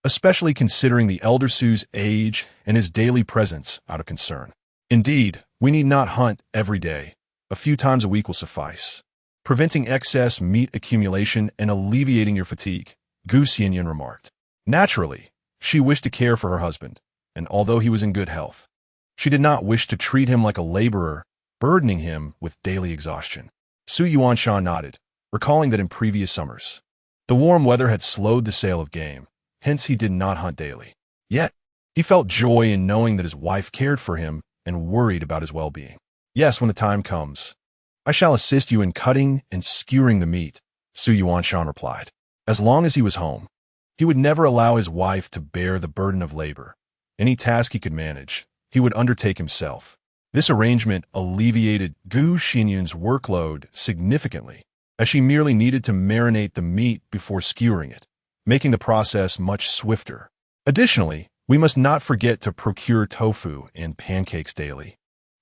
especially considering the elder Su's age and his daily presence out of concern. "Indeed, we need not hunt every day. A few times a week will suffice, preventing excess meat accumulation and alleviating your fatigue," Xianyun remarked. Naturally, she wished to care for her husband, and although he was in good health, she did not wish to treat him like a laborer, burdening him with daily exhaustion. Su Yuanshan nodded, recalling that in previous summers, the warm weather had slowed the sale of game, hence he did not hunt daily. Yet, he felt joy in knowing that his wife cared for him and worried about his well-being. "Yes, when the time comes, I shall assist you in cutting and skewering the meat, Xianyun replied. As long as he was home, he would never allow his wife to bear the burden of labor. Any task he could manage, he would undertake himself. This arrangement alleviated Xianyun's workload significantly, as she merely needed to marinate the meat before skewering it, making the process much swifter. Additionally, we must not forget to procure tofu and pancakes daily.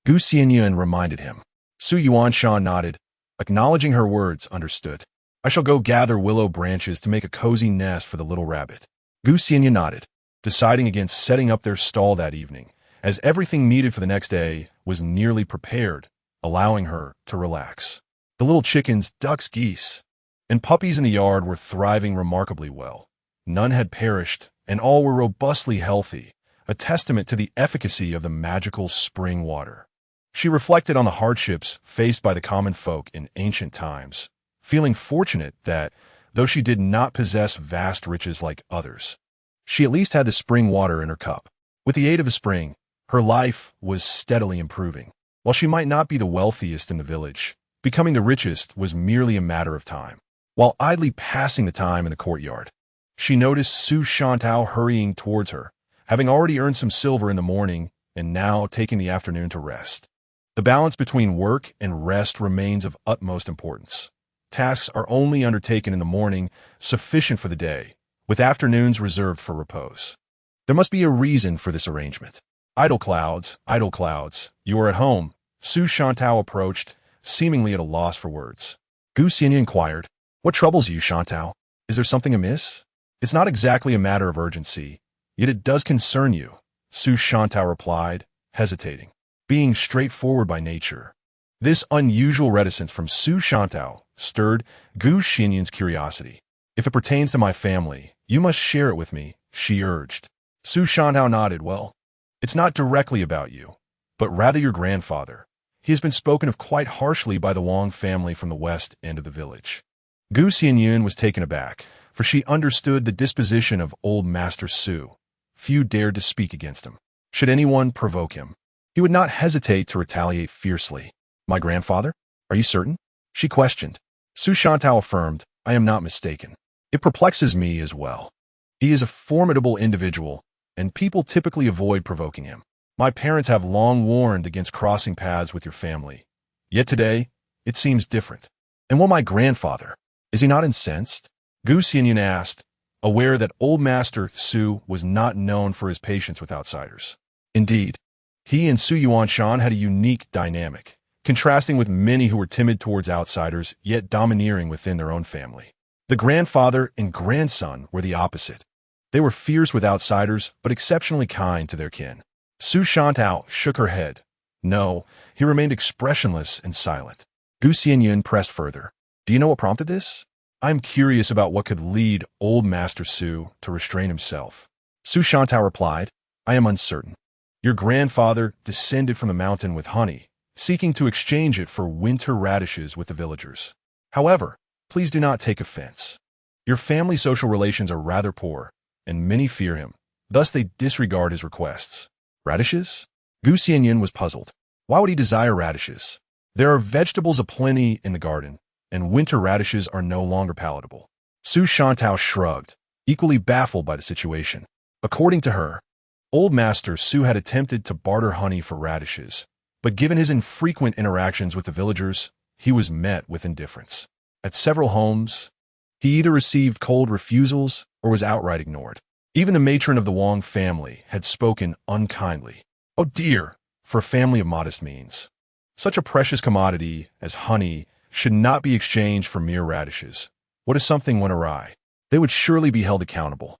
Xianyun reminded him. Xianyun nodded, acknowledging her words understood. I shall go gather willow branches to make a cozy nest for the little rabbit. Xianyun nodded, deciding against setting up their stall that evening, as everything needed for the next day was nearly prepared, allowing her to relax. The little chickens, ducks, geese, and puppies in the yard were thriving remarkably well. None had perished, and all were robustly healthy, a testament to the efficacy of the magical spring water. She reflected on the hardships faced by the common folk in ancient times, feeling fortunate that, though she did not possess vast riches like others, she at least had the spring water in her cup. With the aid of the spring, her life was steadily improving. While she might not be the wealthiest in the village, becoming the richest was merely a matter of time. While idly passing the time in the courtyard, she noticed Xianyun hurrying towards her, having already earned some silver in the morning and now taking the afternoon to rest. The balance between work and rest remains of utmost importance. Tasks are only undertaken in the morning, sufficient for the day, with afternoons reserved for repose. There must be a reason for this arrangement. Idle clouds, you are at home. Xianyun approached, seemingly at a loss for words. Xianyun inquired, what troubles you, Xianyun? Is there something amiss? It's not exactly a matter of urgency, yet it does concern you, Xianyun replied, hesitating, being straightforward by nature. This unusual reticence from Xianyun stirred Xianyun's curiosity. If it pertains to my family, you must share it with me, she urged. Xianyun nodded. Well, it's not directly about you, but rather your grandfather. He has been spoken of quite harshly by the Wang family from the west end of the village. Xianyun was taken aback, for she understood the disposition of old Master Su. Few dared to speak against him. Should anyone provoke him, he would not hesitate to retaliate fiercely. My grandfather? Are you certain? She questioned. Xianyun affirmed, I am not mistaken. It perplexes me as well. He is a formidable individual, and people typically avoid provoking him. My parents have long warned against crossing paths with your family. Yet today, it seems different. And what my grandfather? Is he not incensed? Xianyun asked, aware that old Master Su was not known for his patience with outsiders. Indeed, he and Xianyun had a unique dynamic, contrasting with many who were timid towards outsiders, yet domineering within their own family. The grandfather and grandson were the opposite. They were fierce with outsiders, but exceptionally kind to their kin. Xianyun shook her head. No, he remained expressionless and silent. Xianyun pressed further. Do you know what prompted this? I'm curious about what could lead old Master Su to restrain himself. Xianyun replied, I am uncertain. Your grandfather descended from the mountain with honey, seeking to exchange it for winter radishes with the villagers. However, please do not take offense. Your family social relations are rather poor, and many fear him. Thus they disregard his requests. Radishes? Xianyun was puzzled. Why would he desire radishes? There are vegetables aplenty in the garden, and winter radishes are no longer palatable. Xianyun shrugged, equally baffled by the situation. According to her, old Master Su had attempted to barter honey for radishes, but given his infrequent interactions with the villagers, he was met with indifference. At several homes, he either received cold refusals or was outright ignored. Even the matron of the Wang family had spoken unkindly. Oh dear, for a family of modest means. Such a precious commodity as honey should not be exchanged for mere radishes. What if something went awry? They would surely be held accountable.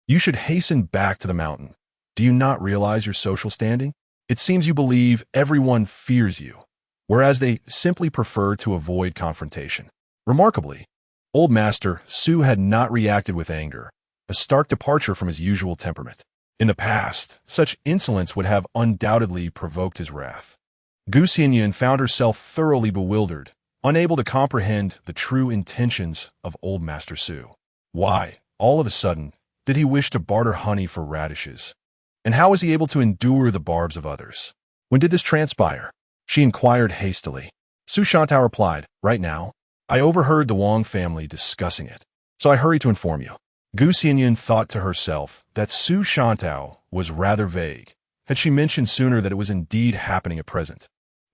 You should hasten back to the mountain. Do you not realize your social standing? It seems you believe everyone fears you, whereas they simply prefer to avoid confrontation. Remarkably, old Master Su had not reacted with anger, a stark departure from his usual temperament. In the past, such insolence would have undoubtedly provoked his wrath. Xianyun found herself thoroughly bewildered, unable to comprehend the true intentions of old Master Su. Why, all of a sudden, did he wish to barter honey for radishes? And how was he able to endure the barbs of others? When did this transpire? she inquired hastily. Su Shantao replied, right now. I overheard the Wang family discussing it, so I hurry to inform you. Gu Xianyun thought to herself that Su Shantao was rather vague. Had she mentioned sooner that it was indeed happening at present,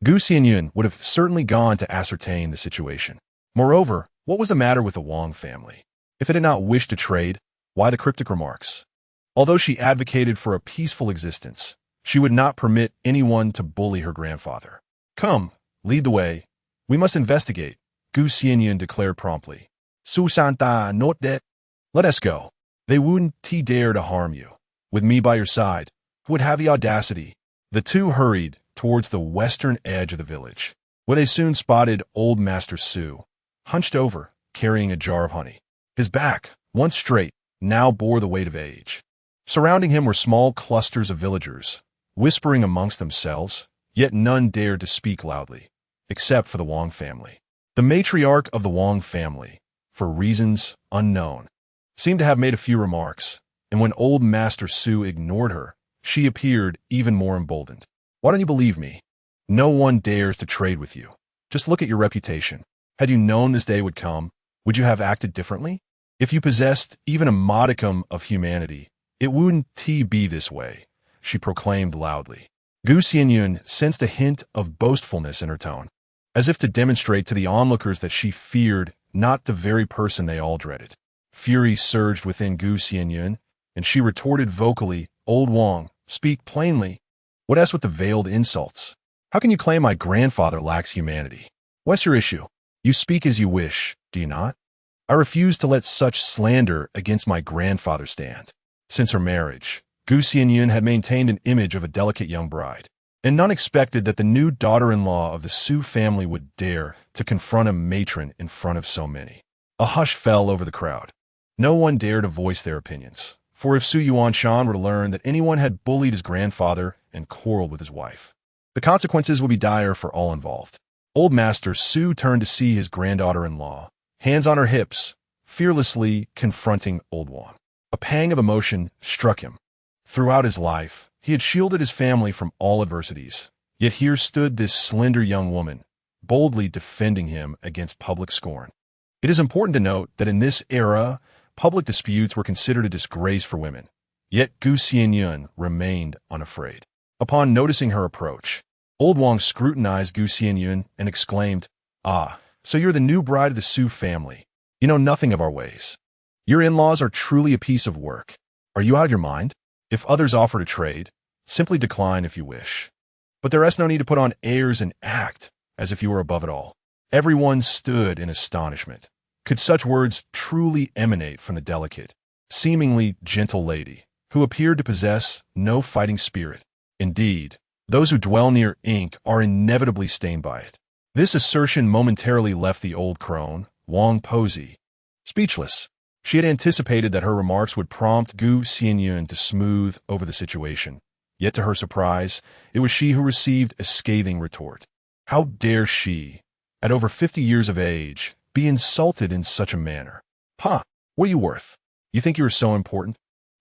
Gu Xianyun would have certainly gone to ascertain the situation. Moreover, what was the matter with the Wang family? If it did not wish to trade, why the cryptic remarks? Although she advocated for a peaceful existence, she would not permit anyone to bully her grandfather. Come, lead the way. We must investigate, Gu Xianyun declared promptly. Su Shanta, not that. Let us go. They wouldn't dare to harm you. With me by your side, who would have the audacity? The two hurried towards the western edge of the village, where they soon spotted old Master Su, hunched over, carrying a jar of honey. His back, once straight, now bore the weight of age. Surrounding him were small clusters of villagers, whispering amongst themselves, yet none dared to speak loudly, except for the Wang family. The matriarch of the Wang family, for reasons unknown, seemed to have made a few remarks, and when old Master Su ignored her, she appeared even more emboldened. Why don't you believe me? No one dares to trade with you. Just look at your reputation. Had you known this day would come, would you have acted differently? If you possessed even a modicum of humanity, it wouldn't be this way, she proclaimed loudly. Gu Xianyun sensed a hint of boastfulness in her tone, as if to demonstrate to the onlookers that she feared not the very person they all dreaded. Fury surged within Gu Xianyun, and she retorted vocally, Old Wang, speak plainly. What else with the veiled insults? How can you claim my grandfather lacks humanity? What's your issue? You speak as you wish, do you not? I refuse to let such slander against my grandfather stand. Since her marriage, Gu Xianyun had maintained an image of a delicate young bride, and none expected that the new daughter-in-law of the Su family would dare to confront a matron in front of so many. A hush fell over the crowd. No one dared to voice their opinions, for if Su Yuanshan were to learn that anyone had bullied his grandfather and quarreled with his wife, the consequences would be dire for all involved. Old Master Su turned to see his granddaughter-in-law, hands on her hips, fearlessly confronting Old Wang. A pang of emotion struck him. Throughout his life, he had shielded his family from all adversities, yet here stood this slender young woman, boldly defending him against public scorn. It is important to note that in this era, public disputes were considered a disgrace for women, yet Gu Xianyun remained unafraid. Upon noticing her approach, Old Wang scrutinized Gu Xianyun and exclaimed, Ah, so you're the new bride of the Su family. You know nothing of our ways. Your in-laws are truly a piece of work. Are you out of your mind? If others offer to trade, simply decline if you wish. But there is no need to put on airs and act as if you were above it all. Everyone stood in astonishment. Could such words truly emanate from the delicate, seemingly gentle lady, who appeared to possess no fighting spirit? Indeed, those who dwell near ink are inevitably stained by it. This assertion momentarily left the old crone, Wang Posey, speechless. She had anticipated that her remarks would prompt Gu Xianyun to smooth over the situation. Yet to her surprise, it was she who received a scathing retort. How dare she, at over 50 years of age, be insulted in such a manner? What are you worth? You think you are so important?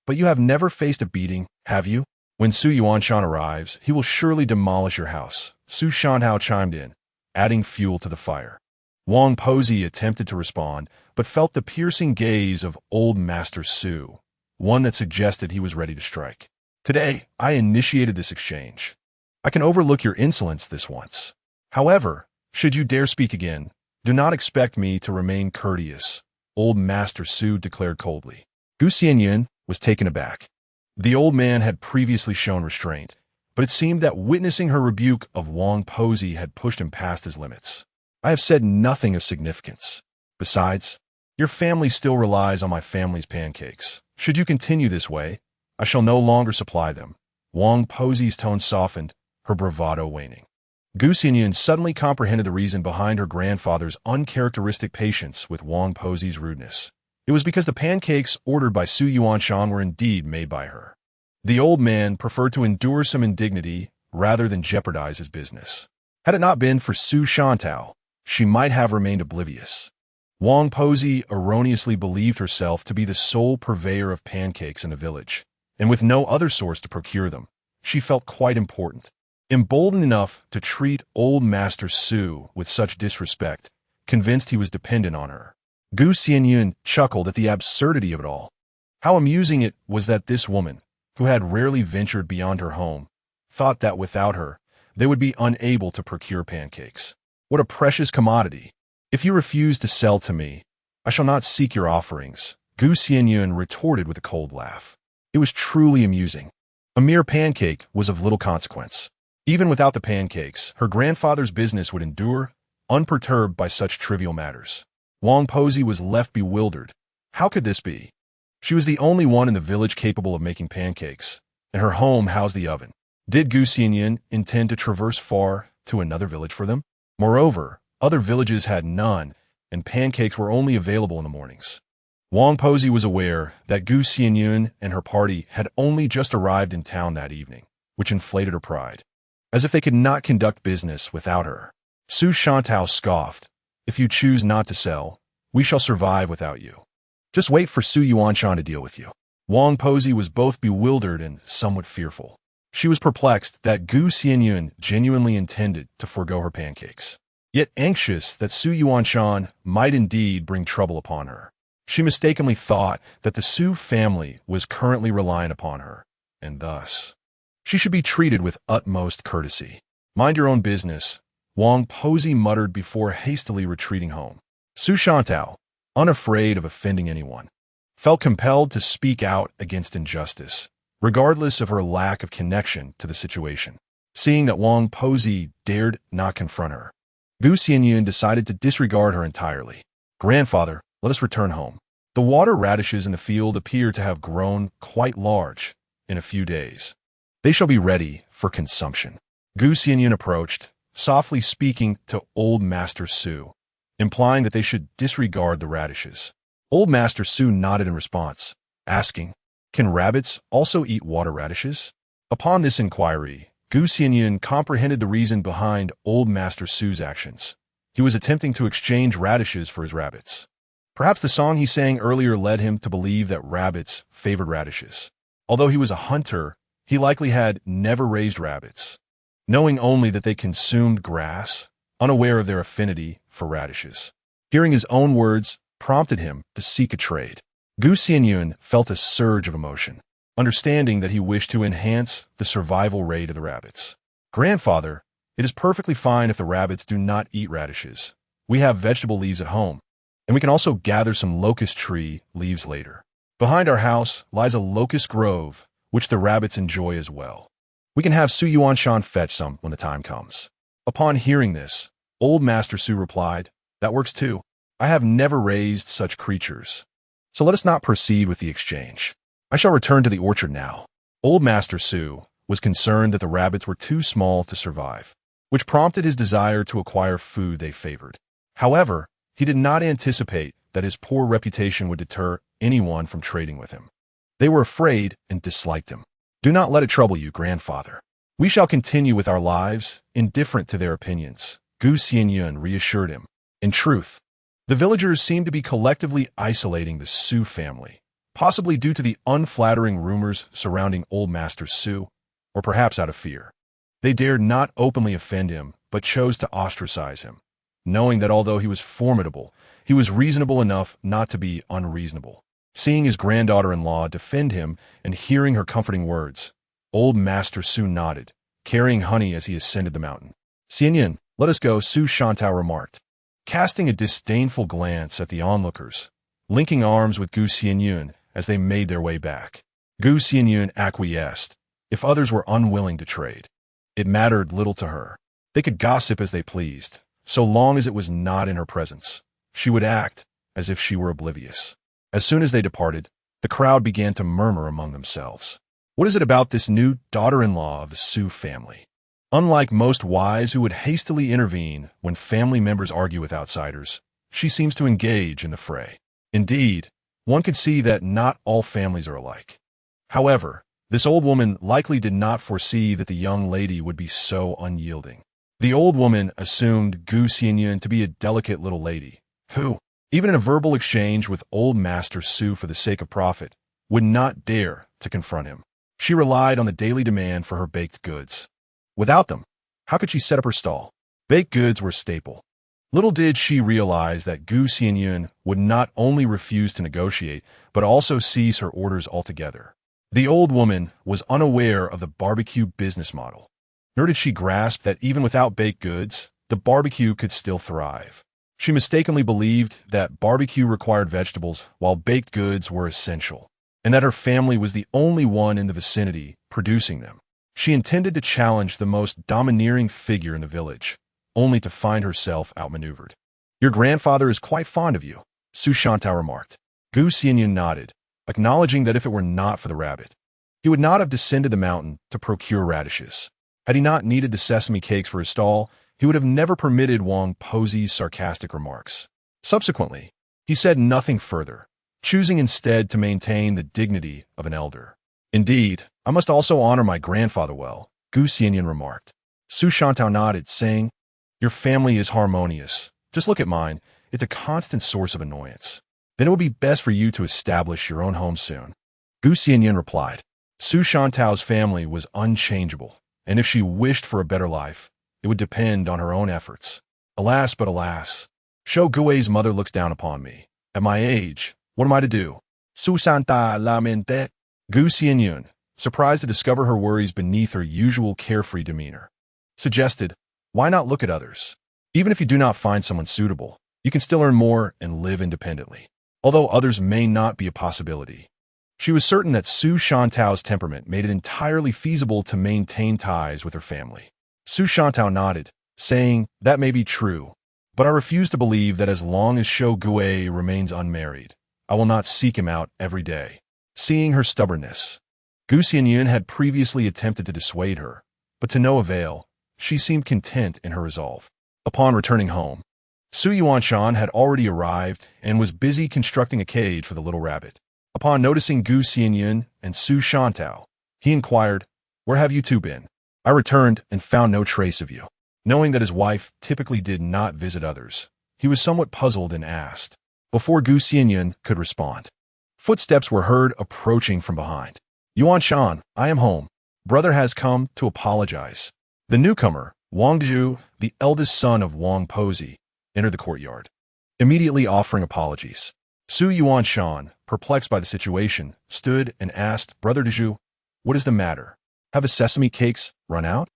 But you have never faced a beating, have you? When Su Yuanshan arrives, he will surely demolish your house, Su Shanhao chimed in, adding fuel to the fire. Wang Posey attempted to respond, but felt the piercing gaze of old Master Su, one that suggested he was ready to strike. Today, I initiated this exchange. I can overlook your insolence this once. However, should you dare speak again, do not expect me to remain courteous, old Master Su declared coldly. Gu Xianyun was taken aback. The old man had previously shown restraint, but it seemed that witnessing her rebuke of Wang Posey had pushed him past his limits. I have said nothing of significance. Besides, your family still relies on my family's pancakes. Should you continue this way, I shall no longer supply them. Wang Posey's tone softened, her bravado waning. Gu Xianyun suddenly comprehended the reason behind her grandfather's uncharacteristic patience with Wang Posey's rudeness. It was because the pancakes ordered by Su Yuanshan were indeed made by her. The old man preferred to endure some indignity rather than jeopardize his business. Had it not been for Su Shantao, she might have remained oblivious. Wang Posey erroneously believed herself to be the sole purveyor of pancakes in the village, and with no other source to procure them, she felt quite important. Emboldened enough to treat old Master Su with such disrespect, convinced he was dependent on her. Xianyun chuckled at the absurdity of it all. How amusing it was that this woman, who had rarely ventured beyond her home, thought that without her, they would be unable to procure pancakes. What a precious commodity! If you refuse to sell to me, I shall not seek your offerings, Xianyun retorted with a cold laugh. It was truly amusing. A mere pancake was of little consequence. Even without the pancakes, her grandfather's business would endure, unperturbed by such trivial matters. Wang Posey was left bewildered. How could this be? She was the only one in the village capable of making pancakes, and her home housed the oven. Did Xianyun intend to traverse far to another village for them? Moreover, other villages had none, and pancakes were only available in the mornings. Wang Posey was aware that Xianyun and her party had only just arrived in town that evening, which inflated her pride. As if they could not conduct business without her. Su Shantao scoffed. If you choose not to sell, we shall survive without you. Just wait for Su Yuanshan to deal with you. Wang Posey was both bewildered and somewhat fearful. She was perplexed that Xianyun genuinely intended to forego her pancakes, yet anxious that Su Yuanshan might indeed bring trouble upon her. She mistakenly thought that the Su family was currently reliant upon her, and thus she should be treated with utmost courtesy. Mind your own business, Wang Posey muttered before hastily retreating home. Su Shantao, unafraid of offending anyone, felt compelled to speak out against injustice, regardless of her lack of connection to the situation. Seeing that Wang Posey dared not confront her, Xianyun decided to disregard her entirely. Grandfather, let us return home. The water radishes in the field appear to have grown quite large in a few days. They shall be ready for consumption. Xianyun approached, softly speaking to old Master Su, implying that they should disregard the radishes. Old Master Su nodded in response, asking, "Can rabbits also eat water radishes?" Upon this inquiry, Xianyun comprehended the reason behind old Master Su's actions. He was attempting to exchange radishes for his rabbits. Perhaps the song he sang earlier led him to believe that rabbits favored radishes. Although he was a hunter, he likely had never raised rabbits, knowing only that they consumed grass, unaware of their affinity for radishes. Hearing his own words prompted him to seek a trade. Xianyun felt a surge of emotion, understanding that he wished to enhance the survival rate of the rabbits. Grandfather, it is perfectly fine if the rabbits do not eat radishes. We have vegetable leaves at home, and we can also gather some locust tree leaves later. Behind our house lies a locust grove, which the rabbits enjoy as well. We can have Su Yuanshan fetch some when the time comes. Upon hearing this, old Master Su replied, "That works too. I have never raised such creatures. So let us not proceed with the exchange. I shall return to the orchard now." Old Master Su was concerned that the rabbits were too small to survive, which prompted his desire to acquire food they favored. However, he did not anticipate that his poor reputation would deter anyone from trading with him. They were afraid and disliked him. "Do not let it trouble you, grandfather. We shall continue with our lives, indifferent to their opinions," Xianyun reassured him. In truth, the villagers seemed to be collectively isolating the Su family, possibly due to the unflattering rumors surrounding old Master Su, or perhaps out of fear. They dared not openly offend him, but chose to ostracize him, knowing that although he was formidable, he was reasonable enough not to be unreasonable. Seeing his granddaughter-in-law defend him and hearing her comforting words, old Master Su nodded, carrying honey as he ascended the mountain. "Xianyun, let us go," Su Shantao remarked, casting a disdainful glance at the onlookers, linking arms with Xianyun as they made their way back. Xianyun acquiesced, if others were unwilling to trade. It mattered little to her. They could gossip as they pleased, so long as it was not in her presence. She would act as if she were oblivious. As soon as they departed, the crowd began to murmur among themselves. What is it about this new daughter-in-law of the Su family? Unlike most wives who would hastily intervene when family members argue with outsiders, she seems to engage in the fray. Indeed, one could see that not all families are alike. However, this old woman likely did not foresee that the young lady would be so unyielding. The old woman assumed Xianyun to be a delicate little lady, who, even in a verbal exchange with old Master Su for the sake of profit, would not dare to confront him. She relied on the daily demand for her baked goods. Without them, how could she set up her stall? Baked goods were a staple. Little did she realize that Xianyun would not only refuse to negotiate, but also seize her orders altogether. The old woman was unaware of the barbecue business model, nor did she grasp that even without baked goods, the barbecue could still thrive. She mistakenly believed that barbecue required vegetables while baked goods were essential, and that her family was the only one in the vicinity producing them. She intended to challenge the most domineering figure in the village, only to find herself outmaneuvered. "Your grandfather is quite fond of you," Xianyun remarked. Xianyun nodded, acknowledging that if it were not for the rabbit, he would not have descended the mountain to procure radishes. Had he not needed the sesame cakes for his stall, he would have never permitted Wang Posey's sarcastic remarks. Subsequently, he said nothing further, choosing instead to maintain the dignity of an elder. "Indeed, I must also honor my grandfather well," Xianyun remarked. Xianyun nodded, saying, "Your family is harmonious. Just look at mine. It's a constant source of annoyance. Then it would be best for you to establish your own home soon." Xianyun replied. Xianyun's family was unchangeable, and if she wished for a better life, it would depend on her own efforts. Alas, but alas, Shou Gui's mother looks down upon me. At my age, what am I to do? Susanta lamente. Xianyun, surprised to discover her worries beneath her usual carefree demeanor, suggested, "Why not look at others? Even if you do not find someone suitable, you can still earn more and live independently, although others may not be a possibility." She was certain that Xianyun's temperament made it entirely feasible to maintain ties with her family. Xianyun nodded, saying, "That may be true, but I refuse to believe that as long as Shou Gui remains unmarried, I will not seek him out every day." Seeing her stubbornness, Xianyun had previously attempted to dissuade her, but to no avail. She seemed content in her resolve. Upon returning home, Xianyun had already arrived and was busy constructing a cage for the little rabbit. Upon noticing Xianyun and Xianyun, he inquired, "Where have you two been?" "I returned and found no trace of you." Knowing that his wife typically did not visit others, he was somewhat puzzled and asked. Before Xianyun could respond, footsteps were heard approaching from behind. "Yuanshan, I am home. Brother has come to apologize." The newcomer, Wang Zhu, the eldest son of Wang Posey, entered the courtyard, immediately offering apologies. Yuanshan, perplexed by the situation, stood and asked, "Brother Zhu, what is the matter? Have the sesame cakes run out?"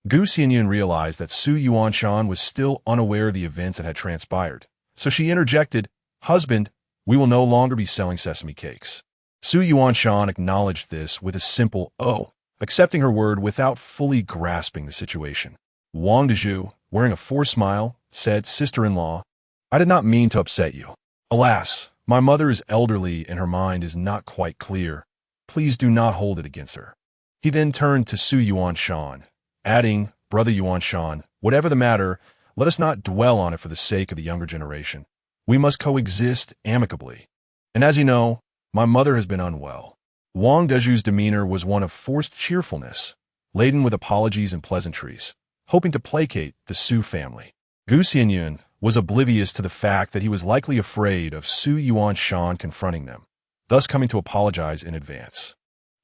Xianyun realized that Yuanshan was still unaware of the events that had transpired, so she interjected, "Husband, we will no longer be selling sesame cakes." Yuanshan acknowledged this with a simple "oh," accepting her word without fully grasping the situation. Wang Zhu, wearing a forced smile, said, "Sister-in-law, I did not mean to upset you. Alas, my mother is elderly and her mind is not quite clear. Please do not hold it against her." He then turned to Yuanshan, adding, "Brother Yuanshan, whatever the matter, let us not dwell on it for the sake of the younger generation. We must coexist amicably. And as you know, my mother has been unwell." Wang Dezhu's demeanor was one of forced cheerfulness, laden with apologies and pleasantries, hoping to placate the Su family. Xianyun was oblivious to the fact that he was likely afraid of Yuanshan confronting them, thus coming to apologize in advance.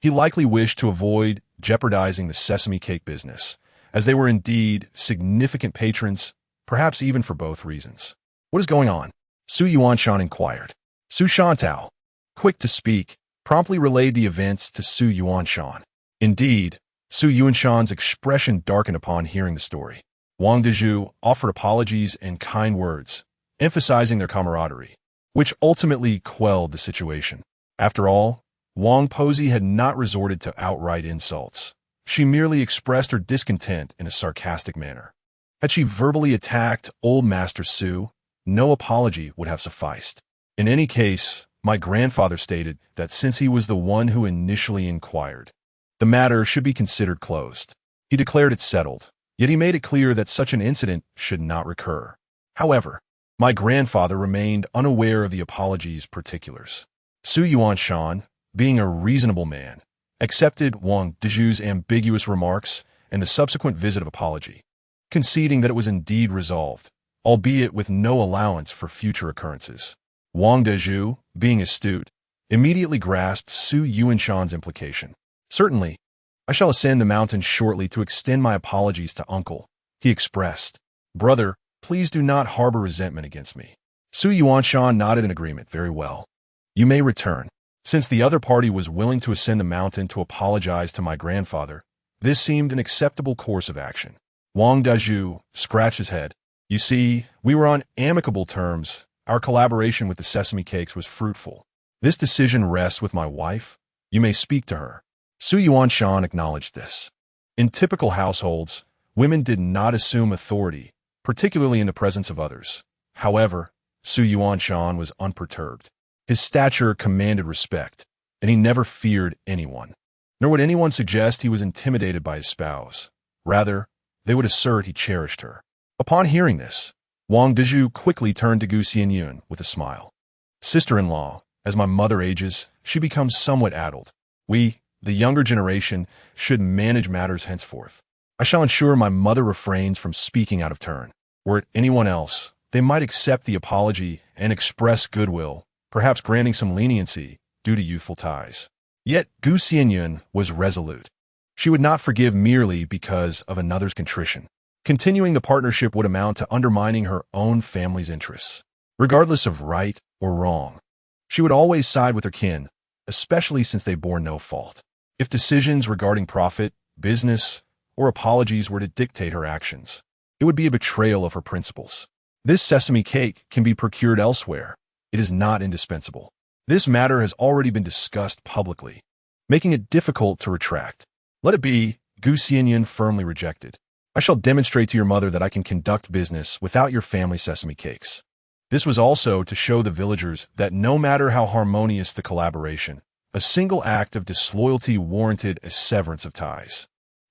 He likely wished to avoid jeopardizing the sesame cake business, as they were indeed significant patrons, perhaps even for both reasons. "What is going on?" Yuanshan inquired. Xianyun, quick to speak, promptly relayed the events to Yuanshan. Indeed, Yuanshan's expression darkened upon hearing the story. Wang Dezhu offered apologies and kind words, emphasizing their camaraderie, which ultimately quelled the situation. After all, Wang Posey had not resorted to outright insults. She merely expressed her discontent in a sarcastic manner. Had she verbally attacked old Master Su, no apology would have sufficed. In any case, my grandfather stated that since he was the one who initially inquired, the matter should be considered closed. He declared it settled, yet he made it clear that such an incident should not recur. However, my grandfather remained unaware of the apology's particulars. Yuanshan, being a reasonable man, accepted Wang Dezhu's ambiguous remarks and the subsequent visit of apology, conceding that it was indeed resolved, albeit with no allowance for future occurrences. Wang Dezhu, being astute, immediately grasped Yuanshan's implication. Certainly, I shall ascend the mountain shortly to extend my apologies to uncle, he expressed. Brother, please do not harbor resentment against me. Su Yuanshan nodded in agreement. Very well. You may return. Since the other party was willing to ascend the mountain to apologize to my grandfather, this seemed an acceptable course of action. Wang Dazhu scratched his head. You see, we were on amicable terms. Our collaboration with the sesame cakes was fruitful. This decision rests with my wife. You may speak to her. Su Yuanshan acknowledged this. In typical households, women did not assume authority, particularly in the presence of others. However, Su Yuanshan was unperturbed. His stature commanded respect, and he never feared anyone. Nor would anyone suggest he was intimidated by his spouse. Rather, they would assert he cherished her. Upon hearing this, Wang Dazhu quickly turned to Gu Xianyun with a smile. Sister-in-law, as my mother ages, she becomes somewhat addled. We, the younger generation, should manage matters henceforth. I shall ensure my mother refrains from speaking out of turn. Were it anyone else, they might accept the apology and express goodwill, perhaps granting some leniency due to youthful ties. Yet Gu Xianyun was resolute. She would not forgive merely because of another's contrition. Continuing the partnership would amount to undermining her own family's interests. Regardless of right or wrong, she would always side with her kin, especially since they bore no fault. If decisions regarding profit, business, or apologies were to dictate her actions, it would be a betrayal of her principles. This sesame cake can be procured elsewhere. It is not indispensable. This matter has already been discussed publicly, making it difficult to retract. Let it be, Gu Xianyun firmly rejected. I shall demonstrate to your mother that I can conduct business without your family sesame cakes. This was also to show the villagers that no matter how harmonious the collaboration, a single act of disloyalty warranted a severance of ties.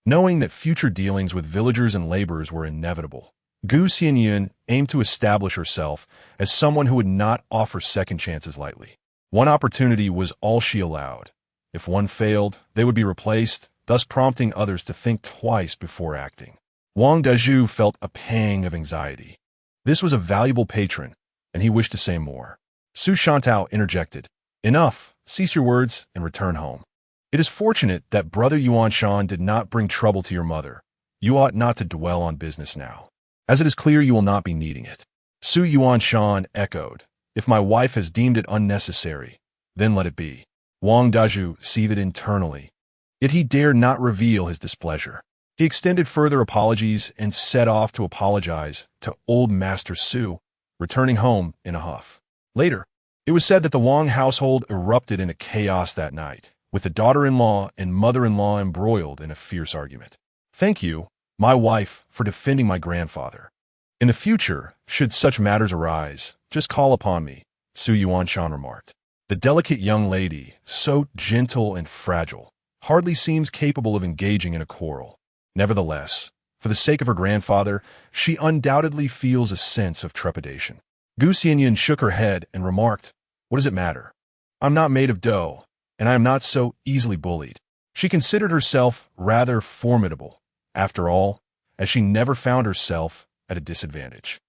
Knowing that future dealings with villagers and laborers were inevitable, Gu Xianyun aimed to establish herself as someone who would not offer second chances lightly. One opportunity was all she allowed. If one failed, they would be replaced, thus prompting others to think twice before acting. Wang Dazhu felt a pang of anxiety. This was a valuable patron, and he wished to say more. Su Shantao interjected. Enough, cease your words and return home. It is fortunate that Brother Yuanshan did not bring trouble to your mother. You ought not to dwell on business now, as it is clear you will not be needing it. Su Yuanshan echoed. If my wife has deemed it unnecessary, then let it be. Wang Dazhu seethed internally, yet he dared not reveal his displeasure. He extended further apologies and set off to apologize to old Master Su, returning home in a huff. Later, it was said that the Wang household erupted into chaos that night, with the daughter-in-law and mother-in-law embroiled in a fierce argument. Thank you, my wife, for defending my grandfather. In the future, should such matters arise, just call upon me, Su Yuanshan remarked. The delicate young lady, so gentle and fragile, hardly seems capable of engaging in a quarrel. Nevertheless, for the sake of her grandfather, she undoubtedly feels a sense of trepidation. Gu Xianyun shook her head and remarked, What does it matter? I'm not made of dough, and I am not so easily bullied. She considered herself rather formidable, after all, as she never found herself at a disadvantage.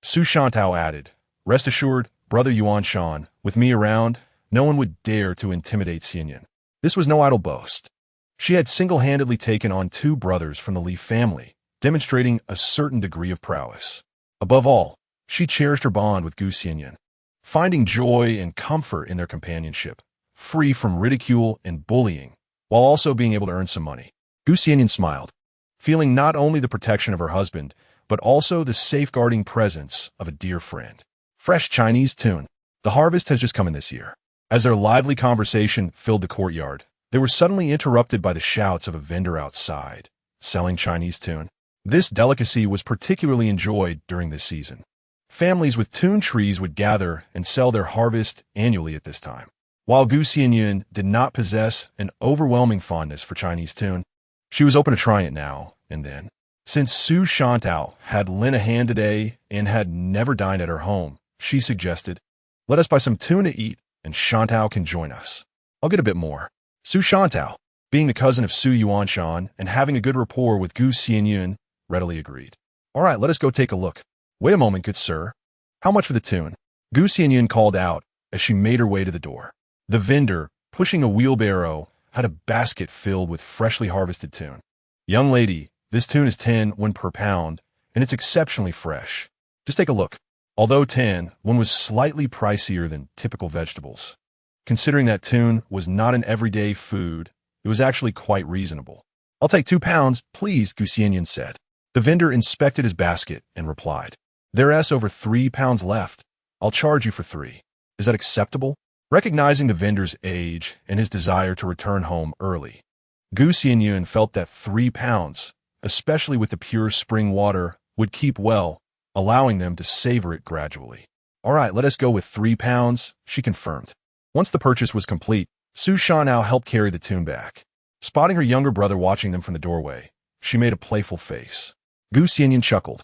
Su Shantao added, Rest assured, Brother Yuanshan, with me around, no one would dare to intimidate Xianyun. This was no idle boast. She had single-handedly taken on 2 brothers from the Li family, demonstrating a certain degree of prowess. Above all, she cherished her bond with Gu Xianyun, finding joy and comfort in their companionship, free from ridicule and bullying, while also being able to earn some money. Gu Xianyun smiled, feeling not only the protection of her husband, but also the safeguarding presence of a dear friend. Fresh Chinese tune. The harvest has just come in this year. As their lively conversation filled the courtyard, they were suddenly interrupted by the shouts of a vendor outside, selling Chinese tune. This delicacy was particularly enjoyed during this season. Families with tune trees would gather and sell their harvest annually at this time. While Gu Xianyun did not possess an overwhelming fondness for Chinese tune, she was open to trying it now and then. Since Su Shantao had lent a hand today and had never dined at her home, she suggested, Let us buy some tune to eat and Shantao can join us. I'll get a bit more. Su Shantao, being the cousin of Su Yuanshan and having a good rapport with Gu Xianyun, readily agreed. All right, let us go take a look. Wait a moment, good sir. How much for the tune? Gu Xianyun called out as she made her way to the door. The vendor, pushing a wheelbarrow, had a basket filled with freshly harvested tune. "Young lady, this tune is 10 per pound, and it's exceptionally fresh. Just take a look." Although 10 was slightly pricier than typical vegetables, considering that tune was not an everyday food, it was actually quite reasonable. "I'll take 2 pounds, please," Xianyun said. The vendor inspected his basket and replied, "There's over 3 pounds left. I'll charge you for 3. Is that acceptable?" Recognizing the vendor's age and his desire to return home early, Xianyun felt that 3 pounds, especially with the pure spring water, would keep well, allowing them to savor it gradually. "All right, let us go with 3 pounds, she confirmed. Once the purchase was complete, Xianyun helped carry the tune back. Spotting her younger brother watching them from the doorway, she made a playful face. Xianyun chuckled,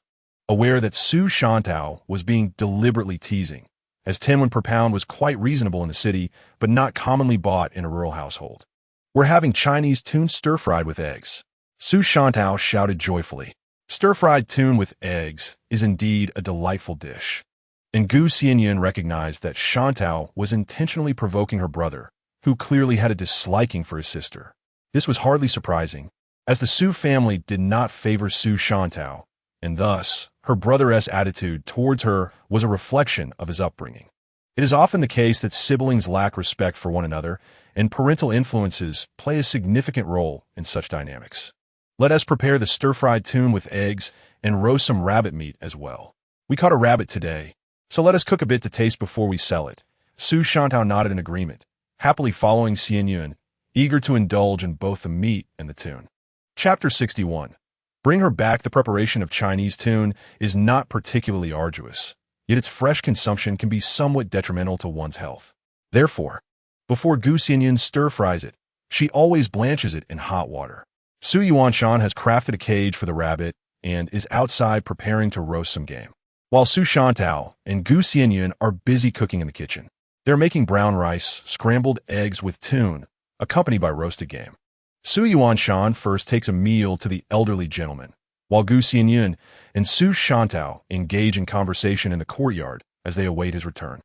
aware that Xianyun was being deliberately teasing, as 10 per pound was quite reasonable in the city, but not commonly bought in a rural household. "We're having Chinese tune stir-fried with eggs," Xianyun shouted joyfully. Stir-fried tune with eggs is indeed a delightful dish, and Xianyun recognized that Xianyun was intentionally provoking her brother, who clearly had a disliking for his sister. This was hardly surprising, as the Su family did not favor Xianyun, and thus her brother's attitude towards her was a reflection of his upbringing. It is often the case that siblings lack respect for one another, and parental influences play a significant role in such dynamics. "Let us prepare the stir-fried tune with eggs and roast some rabbit meat as well. We caught a rabbit today, so let us cook a bit to taste before we sell it." Xianyun nodded in agreement, happily following Xianyun, eager to indulge in both the meat and the tune. Chapter 61. Bring her back. The preparation of Chinese tune is not particularly arduous, yet its fresh consumption can be somewhat detrimental to one's health. Therefore, before Xianyun stir-fries it, she always blanches it in hot water. Xianyun has crafted a cage for the rabbit and is outside preparing to roast some game, while Xianyun and Xianyun are busy cooking in the kitchen. They're making brown rice, scrambled eggs with tune, accompanied by roasted game. Xianyun first takes a meal to the elderly gentleman, while Xianyun and Xianyun engage in conversation in the courtyard as they await his return.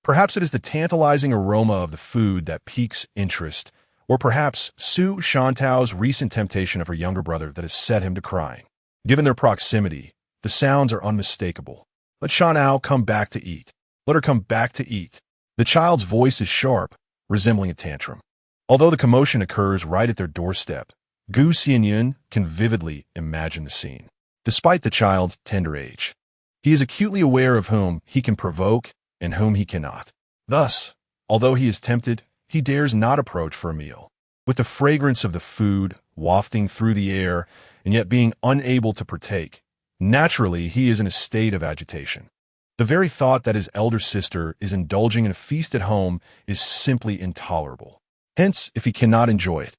Perhaps it is the tantalizing aroma of the food that piques interest, or perhaps Xianyun's recent temptation of her younger brother that has set him to crying. Given their proximity, the sounds are unmistakable. "Let Xianyun come back to eat. Let her come back to eat." The child's voice is sharp, resembling a tantrum. Although the commotion occurs right at their doorstep, Xianyun can vividly imagine the scene. Despite the child's tender age, he is acutely aware of whom he can provoke and whom he cannot. Thus, although he is tempted, he dares not approach for a meal. With the fragrance of the food wafting through the air and yet being unable to partake, naturally he is in a state of agitation. The very thought that his elder sister is indulging in a feast at home is simply intolerable. Hence, if he cannot enjoy it,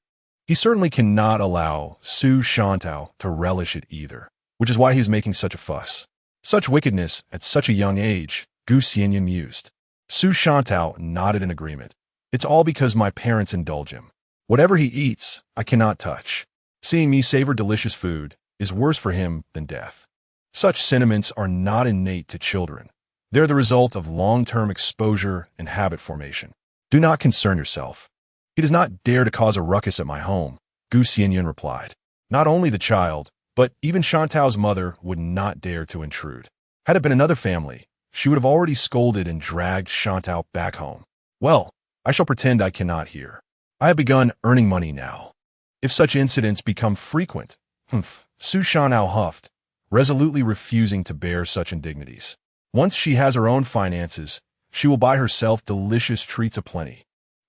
he certainly cannot allow Xianyun to relish it either, which is why he is making such a fuss. Such wickedness at such a young age, Xianyun mused. Xianyun nodded in agreement. "It's all because my parents indulge him. Whatever he eats, I cannot touch. Seeing me savor delicious food is worse for him than death." Such sentiments are not innate to children. They're the result of long-term exposure and habit formation. "Do not concern yourself. He does not dare to cause a ruckus at my home," Xianyun replied. Not only the child, but even Xianyun's mother would not dare to intrude. Had it been another family, she would have already scolded and dragged Xianyun back home. "Well, I shall pretend I cannot hear. I have begun earning money now. If such incidents become frequent," Xianyun huffed, resolutely refusing to bear such indignities. Once she has her own finances, she will buy herself delicious treats aplenty,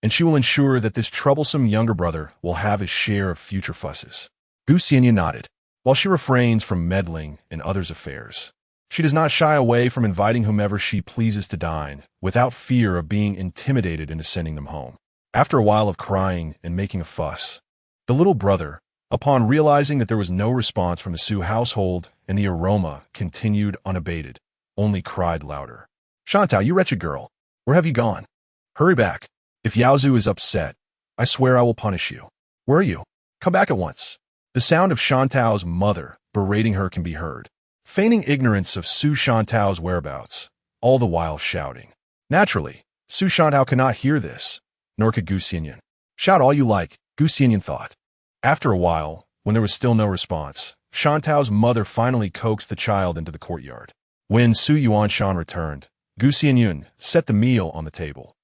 and she will ensure that this troublesome younger brother will have his share of future fusses. Xianyun nodded, while she refrains from meddling in others' affairs. She does not shy away from inviting whomever she pleases to dine, without fear of being intimidated into sending them home. After a while of crying and making a fuss, the little brother, upon realizing that there was no response from the Su household and the aroma continued unabated, only cried louder. "Xianyun, you wretched girl, where have you gone? Hurry back. If Yaozu is upset, I swear I will punish you. Where are you? Come back at once." The sound of Xianyun's mother berating her can be heard, feigning ignorance of Xianyun's whereabouts, all the while shouting. Naturally, Xianyun cannot hear this, nor could Xianyun. "Shout all you like. Gu Xianyun thought. After a while, when there was still no response, Shantao's mother finally coaxed the child into the courtyard. When Su Yuanshan returned, Gu Xianyun set the meal on the table.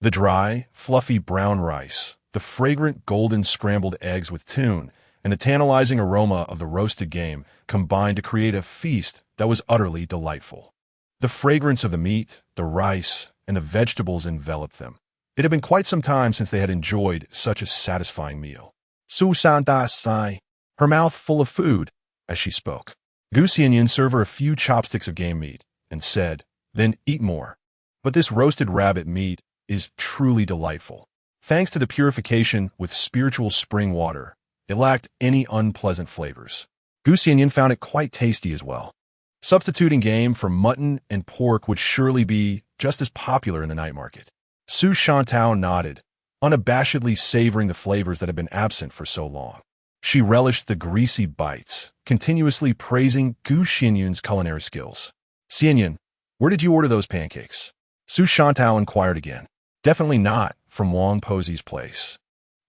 The dry, fluffy brown rice, the fragrant golden scrambled eggs with tune, and the tantalizing aroma of the roasted game combined to create a feast that was utterly delightful. The fragrance of the meat, the rice, and the vegetables enveloped them. It had been quite some time since they had enjoyed such a satisfying meal. Su San Da Sai, her mouth full of food, as she spoke. Gu Xianyun served her a few chopsticks of game meat and said, "Then eat more. But this roasted rabbit meat is truly delightful. Thanks to the purification with spiritual spring water, it lacked any unpleasant flavors." Gu Xianyun found it quite tasty as well. Substituting game for mutton and pork would surely be just as popular in the night market. Su Shantao nodded, unabashedly savoring the flavors that had been absent for so long. She relished the greasy bites, continuously praising Gu Xianyun's culinary skills. "Xianyun, where did you order those pancakes?" Su Shantao inquired again. "Definitely not from Wang Posey's place.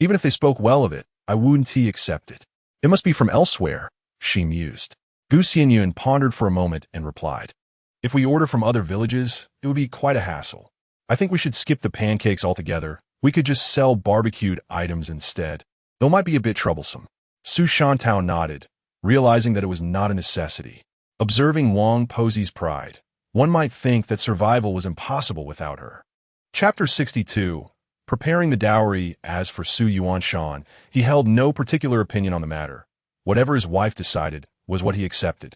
Even if they spoke well of it, I wouldn't accept it. It must be from elsewhere," she mused. Gu Xianyun pondered for a moment and replied, "If we order from other villages, it would be quite a hassle. I think we should skip the pancakes altogether. We could just sell barbecued items instead, though it might be a bit troublesome." Su Shantao nodded, realizing that it was not a necessity. Observing Wang Posey's pride, one might think that survival was impossible without her. Chapter 62. Preparing the dowry. As for Su Yuanshan, he held no particular opinion on the matter. Whatever his wife decided was what he accepted.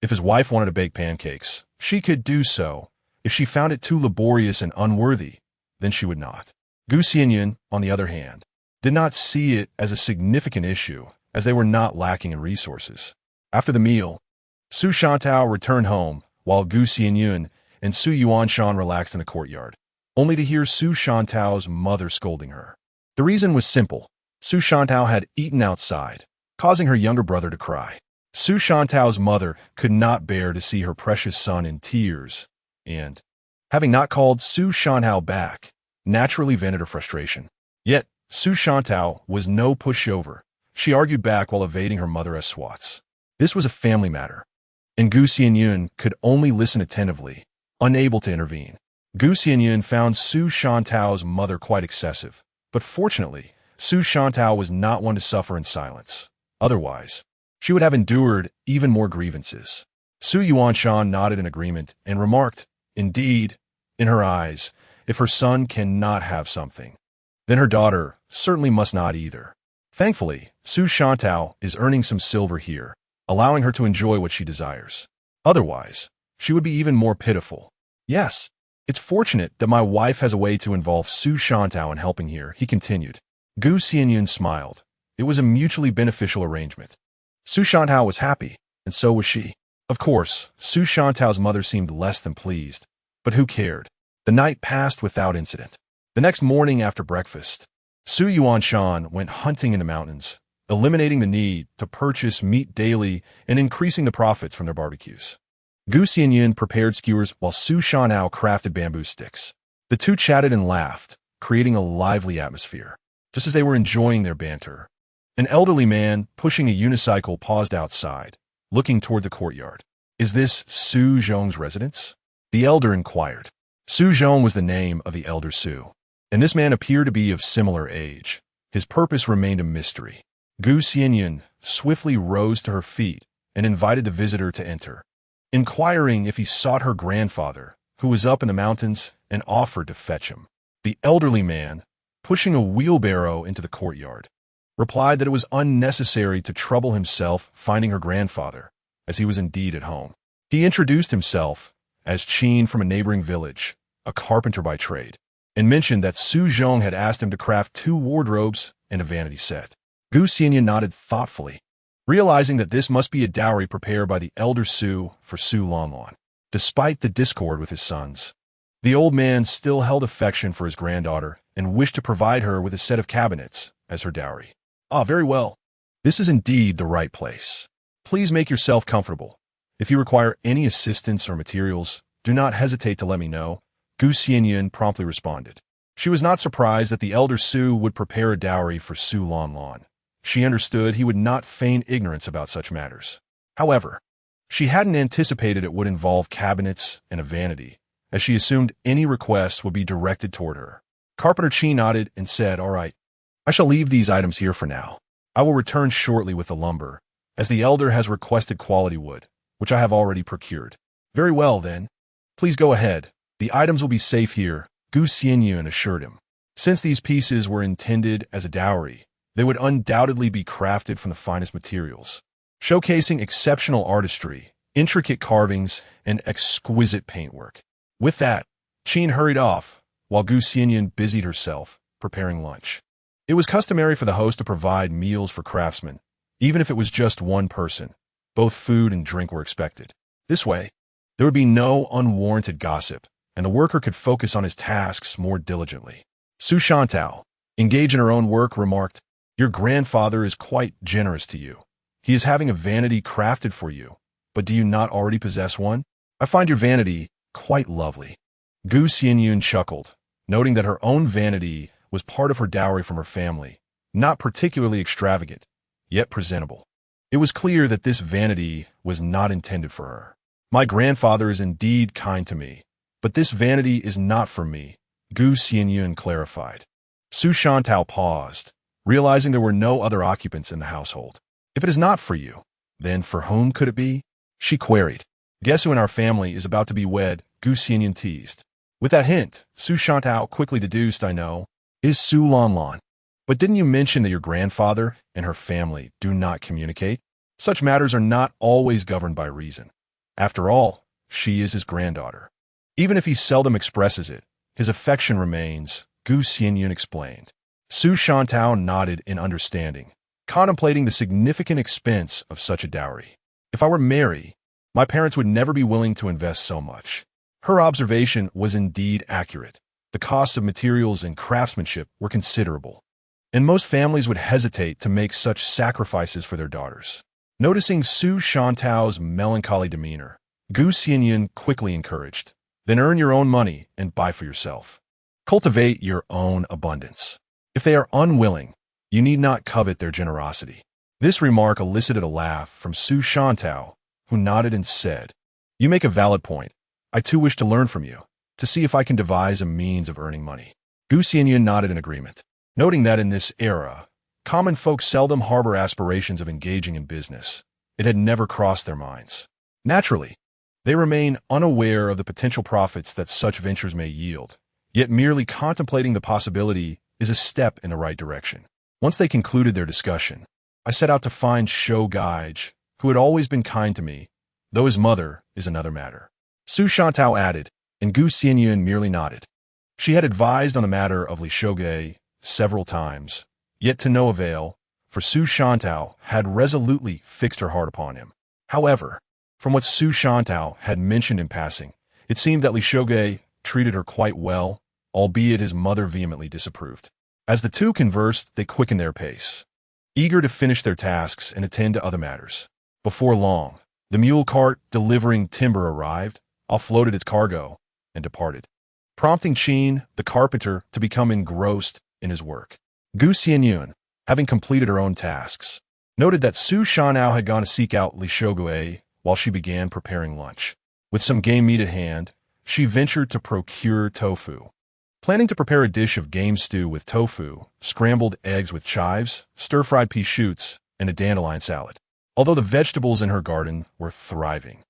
If his wife wanted to bake pancakes, she could do so. If she found it too laborious and unworthy, then she would not. Gu Xianyun, on the other hand, did not see it as a significant issue, as they were not lacking in resources. After the meal, Su Shantao returned home, while Gu Xianyun and Su Yuanshan relaxed in the courtyard, only to hear Su Shantao's mother scolding her. The reason was simple. Su Shantao had eaten outside, causing her younger brother to cry. Su Shantao's mother could not bear to see her precious son in tears, and, having not called Su Shantao back, naturally vented her frustration. Yet, Su Shantao was no pushover. She argued back while evading her mother as swats. This was a family matter, and Gu Xianyun could only listen attentively, unable to intervene. Gu Xianyun found Su Shantao's mother quite excessive, but fortunately, Su Shantao was not one to suffer in silence. Otherwise, she would have endured even more grievances. Su Yuanshan nodded in agreement and remarked, "Indeed, in her eyes, if her son cannot have something, then her daughter certainly must not either." Thankfully, Su Shantao is earning some silver here, allowing her to enjoy what she desires. Otherwise, she would be even more pitiful. "Yes, it's fortunate that my wife has a way to involve Su Shantao in helping here," he continued. Gu Xianyun smiled. It was a mutually beneficial arrangement. Su Shantao was happy, and so was she. Of course, Su Shantao's mother seemed less than pleased, but who cared? The night passed without incident. The next morning after breakfast, Su Yuanshan went hunting in the mountains, eliminating the need to purchase meat daily and increasing the profits from their barbecues. Gu Xianyun prepared skewers while Su Shantao crafted bamboo sticks. The two chatted and laughed, creating a lively atmosphere. Just as they were enjoying their banter, an elderly man pushing a unicycle paused outside, looking toward the courtyard. "Is this Su Zhong's residence?" the elder inquired. Su Zhong was the name of the elder Su, and this man appeared to be of similar age. His purpose remained a mystery. Gu Xianyun swiftly rose to her feet and invited the visitor to enter, inquiring if he sought her grandfather, who was up in the mountains, and offered to fetch him. The elderly man, pushing a wheelbarrow into the courtyard, replied that it was unnecessary to trouble himself finding her grandfather, as he was indeed at home. He introduced himself as Qin from a neighboring village, a carpenter by trade, and mentioned that Su Zhong had asked him to craft 2 wardrobes and a vanity set. Gu Xianyun nodded thoughtfully, realizing that this must be a dowry prepared by the elder Su for Su Longlon. Despite the discord with his sons, the old man still held affection for his granddaughter and wished to provide her with a set of cabinets as her dowry. "Ah, very well. This is indeed the right place. Please make yourself comfortable. If you require any assistance or materials, do not hesitate to let me know," Gu Xianyun promptly responded. She was not surprised that the elder Su would prepare a dowry for Su Lanlan. She understood he would not feign ignorance about such matters. However, she hadn't anticipated it would involve cabinets and a vanity, as she assumed any request would be directed toward her. Carpenter Chi nodded and said, "All right, I shall leave these items here for now. I will return shortly with the lumber, as the elder has requested quality wood, which I have already procured." "Very well, then. Please go ahead. The items will be safe here," Gu Xianyun assured him. Since these pieces were intended as a dowry, they would undoubtedly be crafted from the finest materials, showcasing exceptional artistry, intricate carvings, and exquisite paintwork. With that, Qin hurried off, while Gu Xianyun busied herself, preparing lunch. It was customary for the host to provide meals for craftsmen, even if it was just one person. Both food and drink were expected. This way, there would be no unwarranted gossip, and the worker could focus on his tasks more diligently. Su Shantao, engaged in her own work, remarked, "Your grandfather is quite generous to you. He is having a vanity crafted for you, but do you not already possess one? I find your vanity quite lovely." Gu Xianyun chuckled, noting that her own vanity was part of her dowry from her family, not particularly extravagant, yet presentable. It was clear that this vanity was not intended for her. "My grandfather is indeed kind to me, but this vanity is not for me," Gu Xianyun clarified. Su Shantao paused, realizing there were no other occupants in the household. "If it is not for you, then for whom could it be?" she queried. "Guess who in our family is about to be wed?" Gu Xianyun teased. With that hint, Su Shantao quickly deduced, "I know, is Su Lanlan. But didn't you mention that your grandfather and her family do not communicate? Such matters are not always governed by reason. After all, she is his granddaughter. Even if he seldom expresses it, his affection remains," Gu Xianyun explained. Su Shantao nodded in understanding, contemplating the significant expense of such a dowry. "If I were married, my parents would never be willing to invest so much." Her observation was indeed accurate. The costs of materials and craftsmanship were considerable, and most families would hesitate to make such sacrifices for their daughters. Noticing Su Shantao's melancholy demeanor, Gu Xianyun quickly encouraged, "Then earn your own money and buy for yourself. Cultivate your own abundance. If they are unwilling, you need not covet their generosity." This remark elicited a laugh from Su Shantao, who nodded and said, "You make a valid point. I too wish to learn from you, to see if I can devise a means of earning money." Gu Xianyun nodded in agreement, noting that in this era, common folk seldom harbor aspirations of engaging in business. It had never crossed their minds. Naturally, they remain unaware of the potential profits that such ventures may yield, yet merely contemplating the possibility is a step in the right direction. Once they concluded their discussion, I set out to find Shou Gaij, who had always been kind to me, though his mother is another matter. Su Shantao added, and Gu Xianyun merely nodded. She had advised on the matter of Li Shouge several times, yet to no avail, for Su Shantao had resolutely fixed her heart upon him. However, from what Su Shantao had mentioned in passing, it seemed that Li Shouge treated her quite well, albeit his mother vehemently disapproved. As the two conversed, they quickened their pace, eager to finish their tasks and attend to other matters. Before long, the mule cart delivering timber arrived, offloaded its cargo, and departed, prompting Qin, the carpenter, to become engrossed in his work. Gu Xianyun, having completed her own tasks, noted that Su Shanao had gone to seek out Li Shougue while she began preparing lunch. With some game meat at hand, she ventured to procure tofu. Planning to prepare a dish of game stew with tofu, scrambled eggs with chives, stir-fried pea shoots, and a dandelion salad. Although the vegetables in her garden were thriving,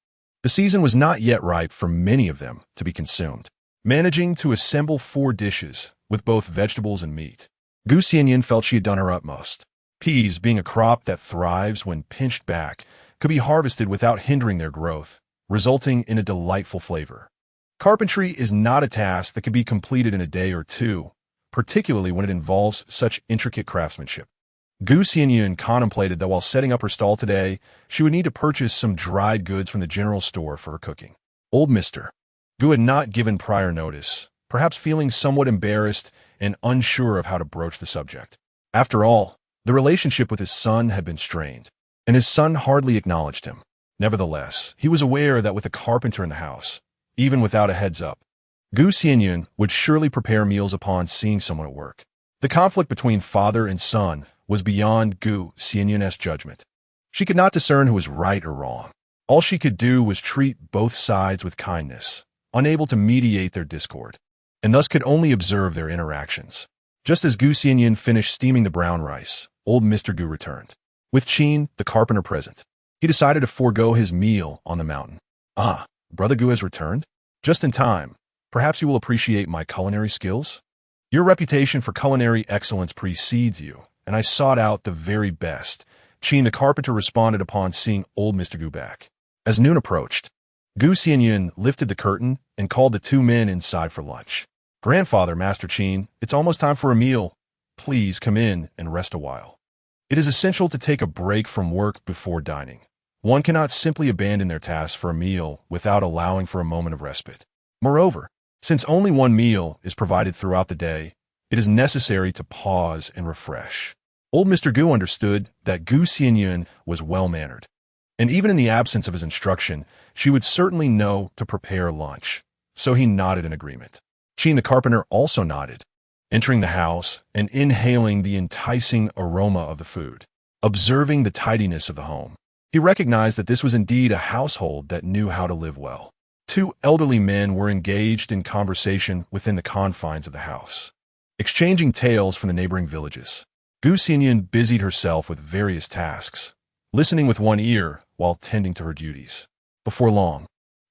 the season was not yet ripe for many of them to be consumed. Managing to assemble 4 dishes with both vegetables and meat, Gu Xianyun felt she had done her utmost. Peas, being a crop that thrives when pinched back, could be harvested without hindering their growth, resulting in a delightful flavor. Carpentry is not a task that can be completed in a day or two, particularly when it involves such intricate craftsmanship. Gu Xianyun contemplated that while setting up her stall today, she would need to purchase some dried goods from the general store for her cooking. Old Mr. Gu had not given prior notice, perhaps feeling somewhat embarrassed and unsure of how to broach the subject. After all, the relationship with his son had been strained, and his son hardly acknowledged him. Nevertheless, he was aware that with a carpenter in the house, even without a heads-up, Gu Xianyun would surely prepare meals upon seeing someone at work. The conflict between father and son was beyond Gu Xianyun's judgment. She could not discern who was right or wrong. All she could do was treat both sides with kindness, unable to mediate their discord, and thus could only observe their interactions. Just as Gu Xianyun finished steaming the brown rice, old Mr. Gu returned. With Qin, the carpenter, present, he decided to forego his meal on the mountain. Ah, Brother Gu has returned? Just in time. Perhaps you will appreciate my culinary skills? Your reputation for culinary excellence precedes you, and I sought out the very best. Qin, the carpenter, responded upon seeing old Mr. Gu back. As noon approached, Gu Xianyun lifted the curtain and called the two men inside for lunch. Grandfather, Master Qin, it's almost time for a meal. Please come in and rest a while. It is essential to take a break from work before dining. One cannot simply abandon their tasks for a meal without allowing for a moment of respite. Moreover, since only one meal is provided throughout the day, it is necessary to pause and refresh. Old Mr. Gu understood that Gu Xianyun was well-mannered, and even in the absence of his instruction, she would certainly know to prepare lunch, so he nodded in agreement. Qin, the carpenter, also nodded, entering the house and inhaling the enticing aroma of the food. Observing the tidiness of the home, he recognized that this was indeed a household that knew how to live well. Two elderly men were engaged in conversation within the confines of the house, exchanging tales from the neighboring villages. Gu Xianyun busied herself with various tasks, listening with one ear while tending to her duties. Before long,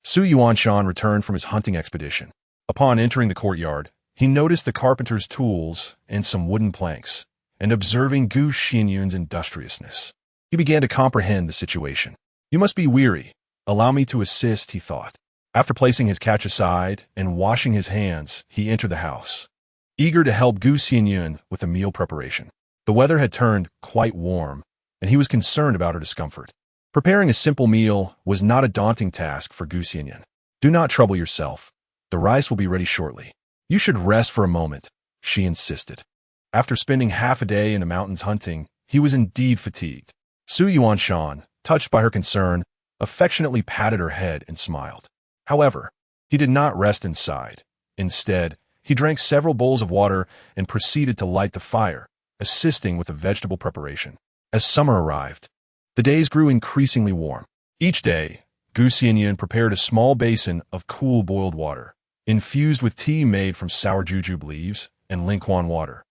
Xianyun returned from his hunting expedition. Upon entering the courtyard, he noticed the carpenter's tools and some wooden planks, and observing Gu Xianyun's industriousness, he began to comprehend the situation. You must be weary. Allow me to assist, he thought. After placing his catch aside and washing his hands, he entered the house, eager to help Gu Xianyun with the meal preparation. The weather had turned quite warm, and he was concerned about her discomfort. Preparing a simple meal was not a daunting task for Gu Xianyun. Do not trouble yourself. The rice will be ready shortly. You should rest for a moment, she insisted. After spending half a day in the mountains hunting, he was indeed fatigued. Xianyun, touched by her concern, affectionately patted her head and smiled. However, he did not rest inside. Instead, he drank several bowls of water and proceeded to light the fire, assisting with the vegetable preparation. As summer arrived, the days grew increasingly warm. Each day, Gu Xianyun prepared a small basin of cool boiled water, infused with tea made from sour jujube leaves and linquan water,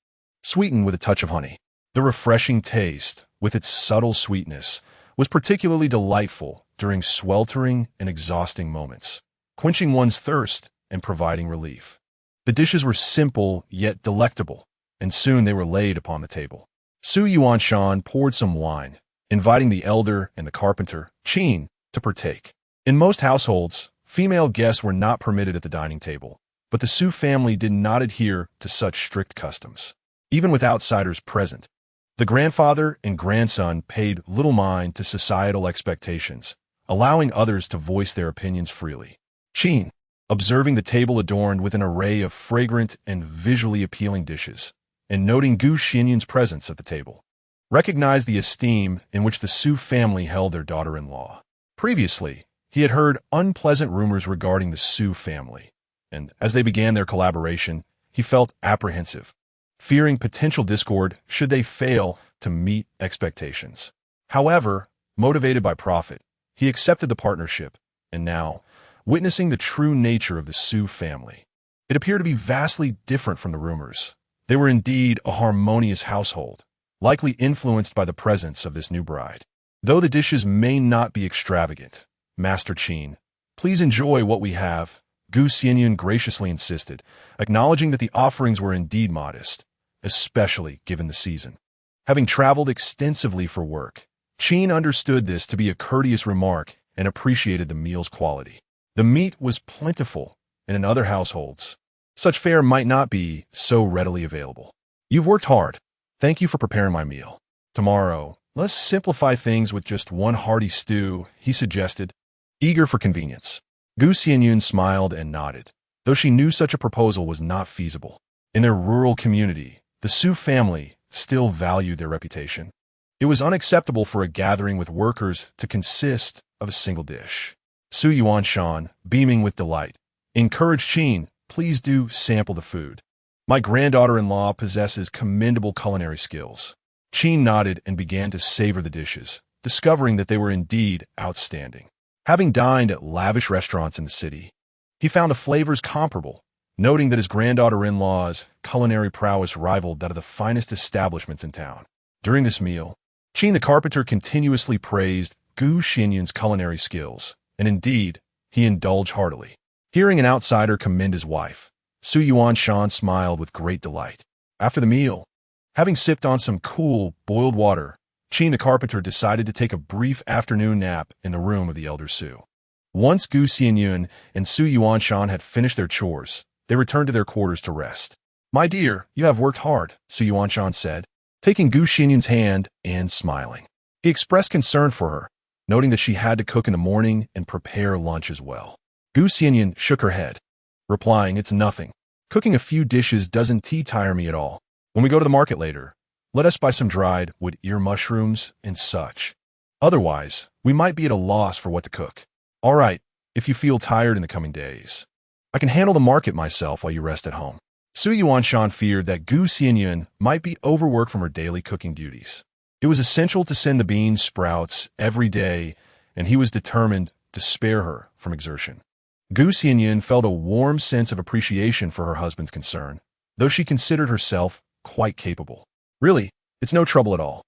sweetened with a touch of honey. The refreshing taste, with its subtle sweetness, was particularly delightful during sweltering and exhausting moments, quenching one's thirst and providing relief. The dishes were simple yet delectable, and soon they were laid upon the table. Xianyun poured some wine, inviting the elder and the carpenter, Qin, to partake. In most households, female guests were not permitted at the dining table, but the Su family did not adhere to such strict customs. Even with outsiders present, the grandfather and grandson paid little mind to societal expectations, allowing others to voice their opinions freely. Qin, observing the table adorned with an array of fragrant and visually appealing dishes, and noting Gu Xianyun's presence at the table, recognized the esteem in which the Su family held their daughter-in-law. Previously, he had heard unpleasant rumors regarding the Su family, and as they began their collaboration, he felt apprehensive, fearing potential discord should they fail to meet expectations. However, motivated by profit, he accepted the partnership, and now, witnessing the true nature of the Su family, it appeared to be vastly different from the rumors. They were indeed a harmonious household, likely influenced by the presence of this new bride. Though the dishes may not be extravagant, Master Qin, please enjoy what we have, Gu Xianyun graciously insisted, acknowledging that the offerings were indeed modest, especially given the season. Having traveled extensively for work, Qin understood this to be a courteous remark and appreciated the meal's quality. The meat was plentiful, and in other households, such fare might not be so readily available. You've worked hard. Thank you for preparing my meal. Tomorrow, let's simplify things with just one hearty stew, he suggested, eager for convenience. Gu Xianyun smiled and nodded, though she knew such a proposal was not feasible. In their rural community, the Su family still valued their reputation. It was unacceptable for a gathering with workers to consist of a single dish. Xianyun, beaming with delight, encouraged Qin please do sample the food. My granddaughter-in-law possesses commendable culinary skills. Xianyun nodded and began to savor the dishes, discovering that they were indeed outstanding. Having dined at lavish restaurants in the city, he found the flavors comparable, noting that his granddaughter-in-law's culinary prowess rivaled that of the finest establishments in town. During this meal, Xianyun the carpenter continuously praised Xianyun's culinary skills, and indeed, he indulged heartily. Hearing an outsider commend his wife, Xianyun smiled with great delight. After the meal, having sipped on some cool, boiled water, Xianyun the carpenter decided to take a brief afternoon nap in the room of the elder Su. Once Xianyun and Xianyun had finished their chores, they returned to their quarters to rest. "My dear, you have worked hard," Xianyun said, taking Xianyun's hand and smiling. He expressed concern for her, noting that she had to cook in the morning and prepare lunch as well. Xianyun shook her head, replying, "It's nothing. Cooking a few dishes doesn't tire me at all. When we go to the market later, let us buy some dried wood ear mushrooms and such. Otherwise, we might be at a loss for what to cook. All right, if you feel tired in the coming days, I can handle the market myself while you rest at home." Xianyun feared that Xianyun might be overworked from her daily cooking duties. It was essential to send the bean sprouts every day, and he was determined to spare her from exertion. Xianyun felt a warm sense of appreciation for her husband's concern, though she considered herself quite capable. "Really, it's no trouble at all.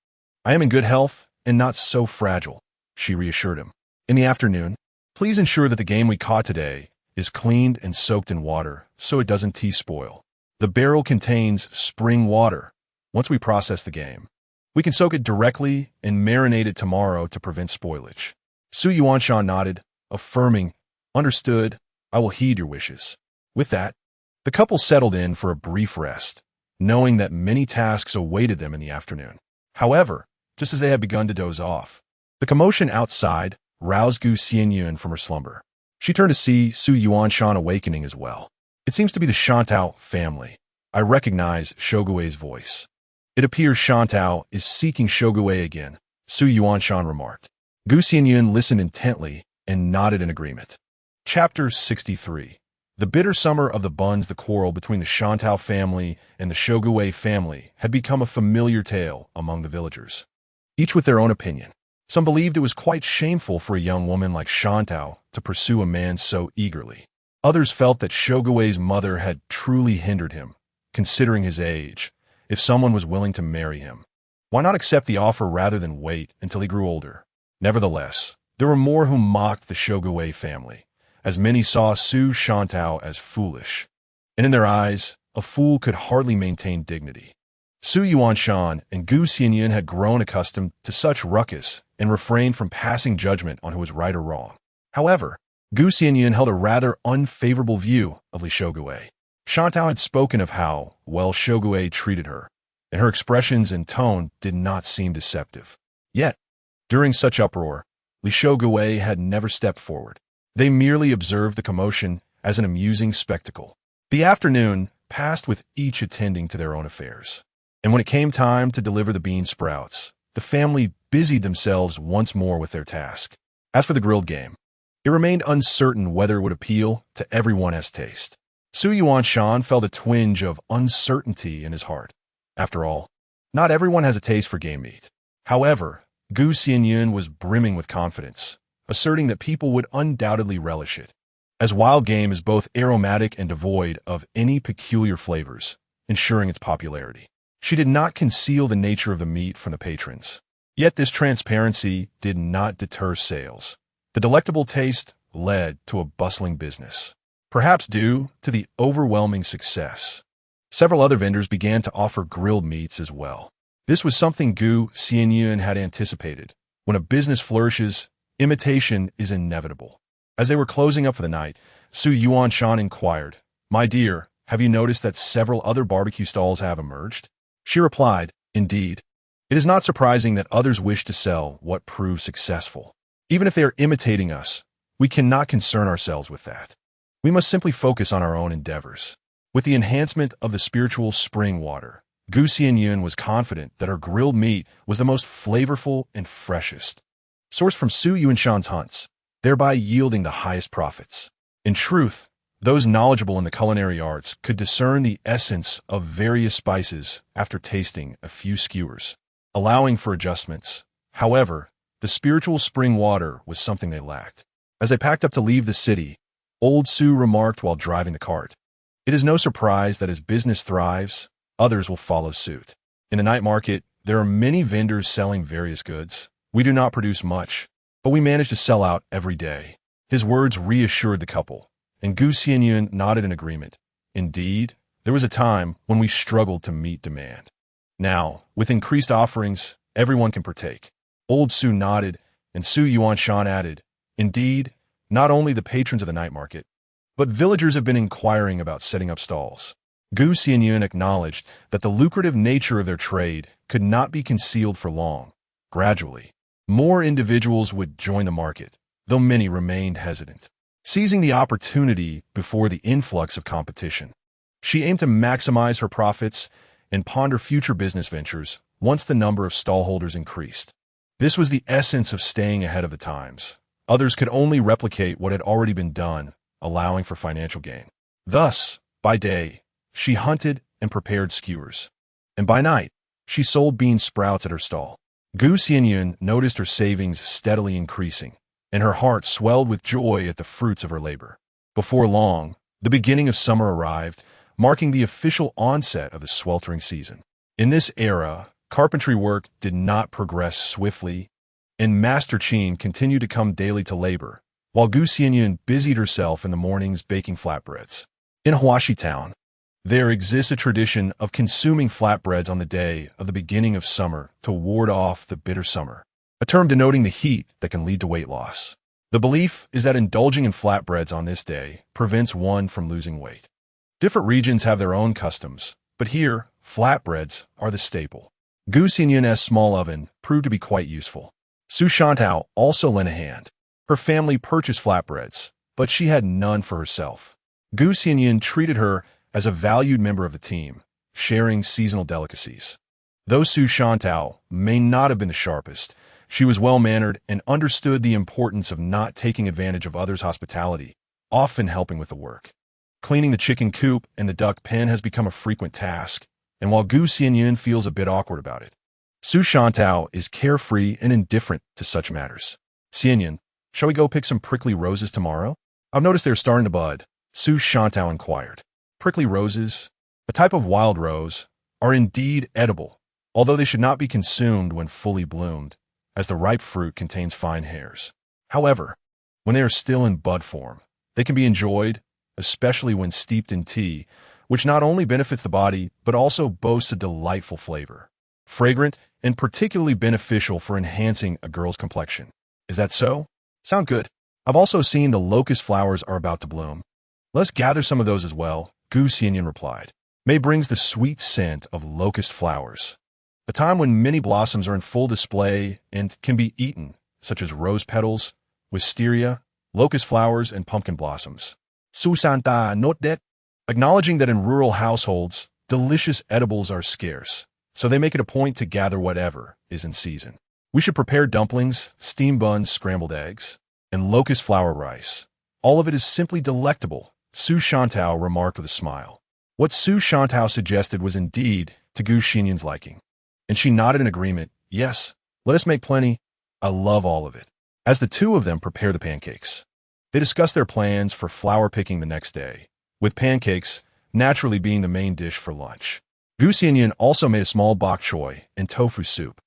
I am in good health and not so fragile," she reassured him. "In the afternoon, please ensure that the game we caught today is cleaned and soaked in water so it doesn't spoil. The barrel contains spring water. Once we process the game, we can soak it directly and marinate it tomorrow to prevent spoilage." Xianyun nodded, affirming, "Understood, I will heed your wishes." With that, the couple settled in for a brief rest, knowing that many tasks awaited them in the afternoon. However, just as they had begun to doze off, the commotion outside roused Xianyun from her slumber. She turned to see Xianyun awakening as well. "It seems to be the Shantao family. I recognize Shogue's voice. It appears Shantao is seeking Shogue again," Xianyun remarked. Xianyun listened intently and nodded in agreement. Chapter 63. The bitter summer of the buns. The quarrel between the Shantao family and the Shogue family had become a familiar tale among the villagers, each with their own opinion. Some believed it was quite shameful for a young woman like Shantao to pursue a man so eagerly. Others felt that Shogue's mother had truly hindered him, considering his age. If someone was willing to marry him, why not accept the offer rather than wait until he grew older? Nevertheless, there were more who mocked the Shogue family, as many saw Shantao as foolish. And in their eyes, a fool could hardly maintain dignity. Xianyun and Xianyun had grown accustomed to such ruckus and refrained from passing judgment on who was right or wrong. However, Xianyun held a rather unfavorable view of Li Shogue. Shantao had spoken of how well Shogue treated her, and her expressions and tone did not seem deceptive. Yet, during such uproar, Li Shogue had never stepped forward. They merely observed the commotion as an amusing spectacle. The afternoon passed with each attending to their own affairs, and when it came time to deliver the bean sprouts, the family busied themselves once more with their task. As for the grilled game, it remained uncertain whether it would appeal to everyone as taste. Xianyun felt a twinge of uncertainty in his heart. After all, not everyone has a taste for game meat. However, Xianyun was brimming with confidence, asserting that people would undoubtedly relish it, as wild game is both aromatic and devoid of any peculiar flavors, ensuring its popularity. She did not conceal the nature of the meat from the patrons. Yet this transparency did not deter sales. The delectable taste led to a bustling business. Perhaps due to the overwhelming success, several other vendors began to offer grilled meats as well. This was something Xianyun had anticipated. When a business flourishes, imitation is inevitable. As they were closing up for the night, Xianyun inquired, "My dear, have you noticed that several other barbecue stalls have emerged?" She replied, "Indeed. It is not surprising that others wish to sell what proves successful. Even if they are imitating us, we cannot concern ourselves with that. We must simply focus on our own endeavors." With the enhancement of the spiritual spring water, Xianyun was confident that her grilled meat was the most flavorful and freshest, sourced from Xianyun's hunts, thereby yielding the highest profits. In truth, Those knowledgeable in the culinary arts could discern the essence of various spices after tasting a few skewers, allowing for adjustments. However, the spiritual spring water was something they lacked. As they packed up to leave the city, old Su remarked while driving the cart, "It is no surprise that as business thrives, others will follow suit. In the night market, there are many vendors selling various goods. We do not produce much, but we manage to sell out every day." His words reassured the couple, and Xianyun nodded in agreement. Indeed, there was a time when we struggled to meet demand. Now, with increased offerings, everyone can partake. Old Su nodded, and Xianyun added, "Indeed, not only the patrons of the night market, but villagers have been inquiring about setting up stalls." Xianyun acknowledged that the lucrative nature of their trade could not be concealed for long. Gradually, more individuals would join the market, though many remained hesitant. Seizing the opportunity before the influx of competition, she aimed to maximize her profits and ponder future business ventures once the number of stallholders increased. This was the essence of staying ahead of the times. Others could only replicate what had already been done, allowing for financial gain. Thus, by day, she hunted and prepared skewers, and by night, she sold bean sprouts at her stall. Xianyun noticed her savings steadily increasing, and her heart swelled with joy at the fruits of her labor. Before long, the beginning of summer arrived, marking the official onset of the sweltering season. In this era, carpentry work did not progress swiftly, and Master Qin continued to come daily to labor, while Xianyun busied herself in the mornings baking flatbreads. In Huashi Town, there exists a tradition of consuming flatbreads on the day of the beginning of summer to ward off the bitter summer, a term denoting the heat that can lead to weight loss. The belief is that indulging in flatbreads on this day prevents one from losing weight. Different regions have their own customs, but here, flatbreads are the staple. Xianyun's small oven proved to be quite useful. Su Shantao also lent a hand. Her family purchased flatbreads, but she had none for herself. Xianyun treated her as a valued member of the team, sharing seasonal delicacies. Though Su Shantao may not have been the sharpest, she was well-mannered and understood the importance of not taking advantage of others' hospitality, often helping with the work. Cleaning the chicken coop and the duck pen has become a frequent task, and while Xianyun feels a bit awkward about it, Su Shantao is carefree and indifferent to such matters. "Xianyun, shall we go pick some prickly roses tomorrow? I've noticed they're starting to bud," Su Shantao inquired. Prickly roses, a type of wild rose, are indeed edible, although they should not be consumed when fully bloomed, as the ripe fruit contains fine hairs. However, when they are still in bud form, they can be enjoyed, especially when steeped in tea, which not only benefits the body, but also boasts a delightful flavor. Fragrant and particularly beneficial for enhancing a girl's complexion. Is that so? Sound good. I've also seen the locust flowers are about to bloom. Let's gather some of those as well, Xianyun replied. May brings the sweet scent of locust flowers, a time when many blossoms are in full display and can be eaten, such as rose petals, wisteria, locust flowers, and pumpkin blossoms. Su Santa note that, acknowledging that in rural households, delicious edibles are scarce, so they make it a point to gather whatever is in season. We should prepare dumplings, steamed buns, scrambled eggs, and locust flower rice. All of it is simply delectable, Su Shantao remarked with a smile. What Su Shantao suggested was indeed to Xianyun's liking, and she nodded in agreement. "Yes, let us make plenty. I love all of it." As the two of them prepare the pancakes, they discuss their plans for flower picking the next day, with pancakes naturally being the main dish for lunch. Xianyun also made a small bok choy and tofu soup,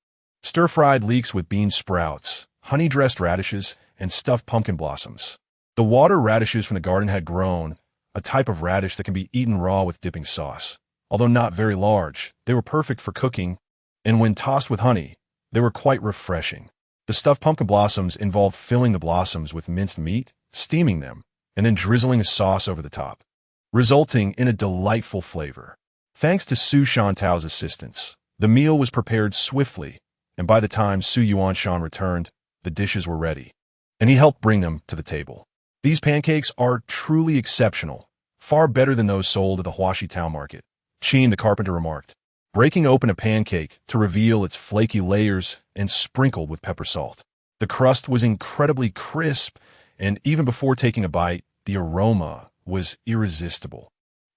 stir-fried leeks with bean sprouts, honey-dressed radishes, and stuffed pumpkin blossoms. The water radishes from the garden had grown, a type of radish that can be eaten raw with dipping sauce. Although not very large, they were perfect for cooking, and when tossed with honey, they were quite refreshing. The stuffed pumpkin blossoms involved filling the blossoms with minced meat, steaming them, and then drizzling a sauce over the top, resulting in a delightful flavor. Thanks to Su Shantao's assistance, the meal was prepared swiftly, and by the time Xianyun returned, the dishes were ready, and he helped bring them to the table. These pancakes are truly exceptional, far better than those sold at the Huashi Town Market, Qin the carpenter remarked, breaking open a pancake to reveal its flaky layers and sprinkled with pepper salt. The crust was incredibly crisp, and even before taking a bite, the aroma was irresistible.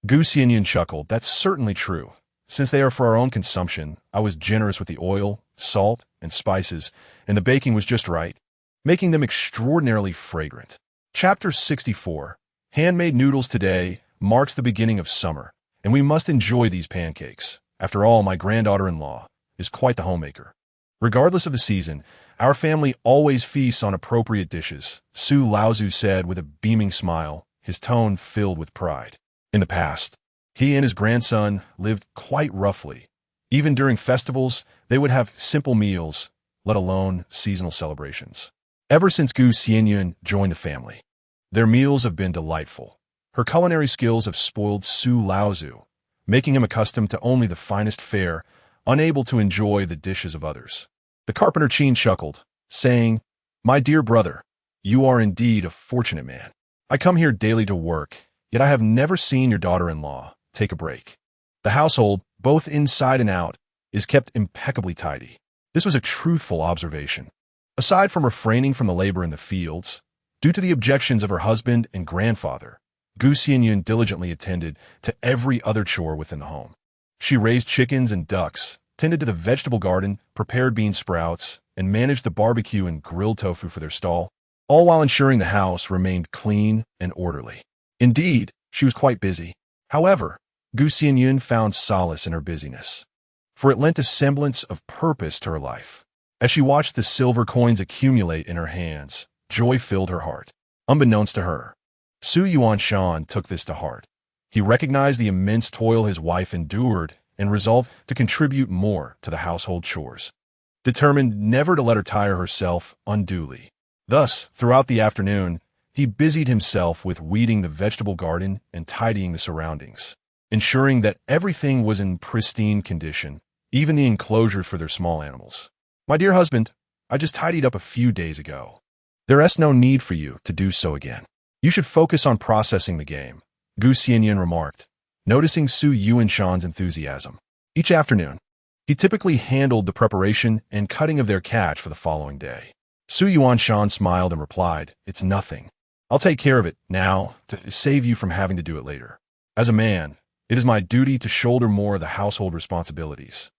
Gu Xianyun chuckled. That's certainly true. Since they are for our own consumption, I was generous with the oil, salt, and spices, and the baking was just right, making them extraordinarily fragrant. Chapter 64. Handmade noodles today marks the beginning of summer, and we must enjoy these pancakes. After all, my granddaughter-in-law is quite the homemaker. Regardless of the season, our family always feasts on appropriate dishes, Su Laozu said with a beaming smile, his tone filled with pride. In the past, he and his grandson lived quite roughly. Even during festivals, they would have simple meals, let alone seasonal celebrations. Ever since Gu Xianyun joined the family, their meals have been delightful. Her culinary skills have spoiled Su Laozu, making him accustomed to only the finest fare, unable to enjoy the dishes of others. The carpenter Qin chuckled, saying, "My dear brother, you are indeed a fortunate man. I come here daily to work, yet I have never seen your daughter-in-law take a break. The household, both inside and out, is kept impeccably tidy." This was a truthful observation. Aside from refraining from the labor in the fields, due to the objections of her husband and grandfather, Gu Xianyun diligently attended to every other chore within the home. She raised chickens and ducks, tended to the vegetable garden, prepared bean sprouts, and managed the barbecue and grilled tofu for their stall, all while ensuring the house remained clean and orderly. Indeed, she was quite busy. However, Gu Xianyun found solace in her busyness, for it lent a semblance of purpose to her life. As she watched the silver coins accumulate in her hands, joy filled her heart. Unbeknownst to her, Su Yuanshan took this to heart. He recognized the immense toil his wife endured and resolved to contribute more to the household chores, determined never to let her tire herself unduly. Thus, throughout the afternoon, he busied himself with weeding the vegetable garden and tidying the surroundings, ensuring that everything was in pristine condition, even the enclosures for their small animals. "My dear husband, I just tidied up a few days ago. There is no need for you to do so again. You should focus on processing the game," Gu Xianyun remarked, noticing Su Yuanshan's enthusiasm. Each afternoon, he typically handled the preparation and cutting of their catch for the following day. Su Yuanshan smiled and replied, "It's nothing. I'll take care of it now to save you from having to do it later. As a man, it is my duty to shoulder more of the household responsibilities.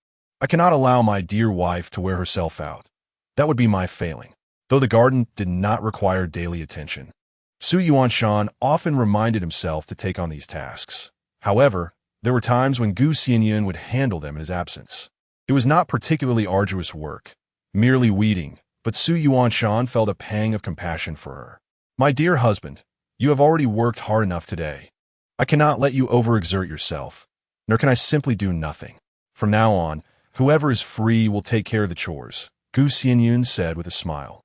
I cannot allow my dear wife to wear herself out. That would be my failing." Though the garden did not require daily attention, Su Yuanshan often reminded himself to take on these tasks. However, there were times when Gu Xianyun would handle them in his absence. It was not particularly arduous work, merely weeding, but Su Yuanshan felt a pang of compassion for her. "My dear husband, you have already worked hard enough today. I cannot let you overexert yourself, nor can I simply do nothing. From now on, whoever is free will take care of the chores," Gu Xianyun said with a smile,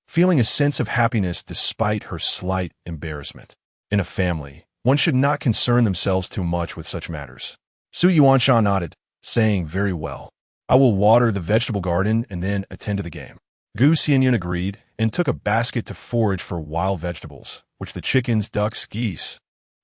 feeling a sense of happiness despite her slight embarrassment. In a family, one should not concern themselves too much with such matters. Su Yuanshan nodded, saying, "Very well. I will water the vegetable garden and then attend to the game." Gu Xianyun agreed and took a basket to forage for wild vegetables, which the chickens, ducks, geese,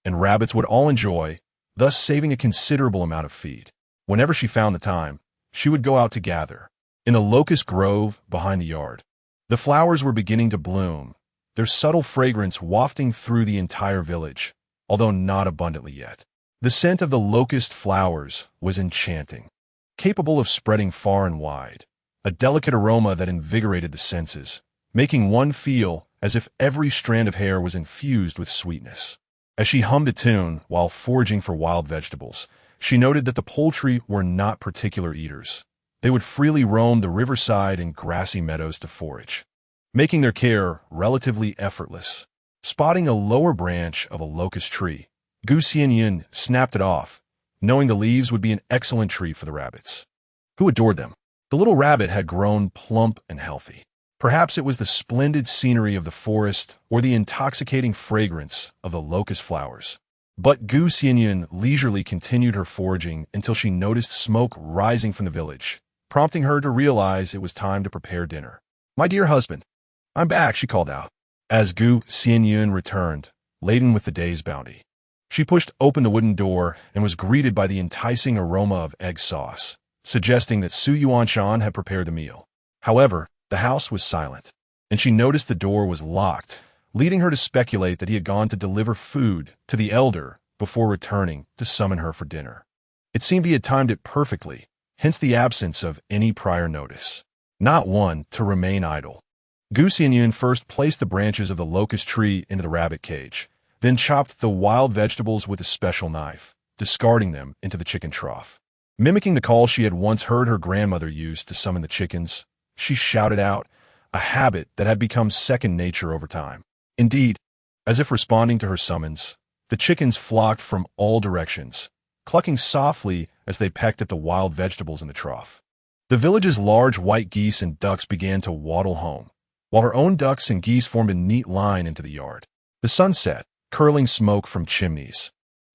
and rabbits would all enjoy, thus saving a considerable amount of feed. Whenever she found the time, she would go out to gather. In a locust grove behind the yard, the flowers were beginning to bloom, their subtle fragrance wafting through the entire village, although not abundantly yet. The scent of the locust flowers was enchanting, capable of spreading far and wide, a delicate aroma that invigorated the senses, making one feel as if every strand of hair was infused with sweetness. As she hummed a tune while foraging for wild vegetables, she noted that the poultry were not particular eaters. They would freely roam the riverside and grassy meadows to forage, making their care relatively effortless. Spotting a lower branch of a locust tree, Gu Xianyun snapped it off, knowing the leaves would be an excellent treat for the rabbits, who adored them. The little rabbit had grown plump and healthy. Perhaps it was the splendid scenery of the forest or the intoxicating fragrance of the locust flowers. But Gu Xianyun leisurely continued her foraging until she noticed smoke rising from the village, prompting her to realize it was time to prepare dinner. "My dear husband, I'm back," she called out, as Gu Xianyun returned, laden with the day's bounty. She pushed open the wooden door and was greeted by the enticing aroma of egg sauce, suggesting that Su Yuanshan had prepared the meal. However, the house was silent, and she noticed the door was locked, leading her to speculate that he had gone to deliver food to the elder before returning to summon her for dinner. It seemed he had timed it perfectly, hence the absence of any prior notice. Not one to remain idle. Xianyun first placed the branches of the locust tree into the rabbit cage, then chopped the wild vegetables with a special knife, discarding them into the chicken trough. Mimicking the call she had once heard her grandmother use to summon the chickens, she shouted out, a habit that had become second nature over time. Indeed, as if responding to her summons, the chickens flocked from all directions, clucking softly as they pecked at the wild vegetables in the trough. The village's large white geese and ducks began to waddle home, while her own ducks and geese formed a neat line into the yard. The sun set, curling smoke from chimneys.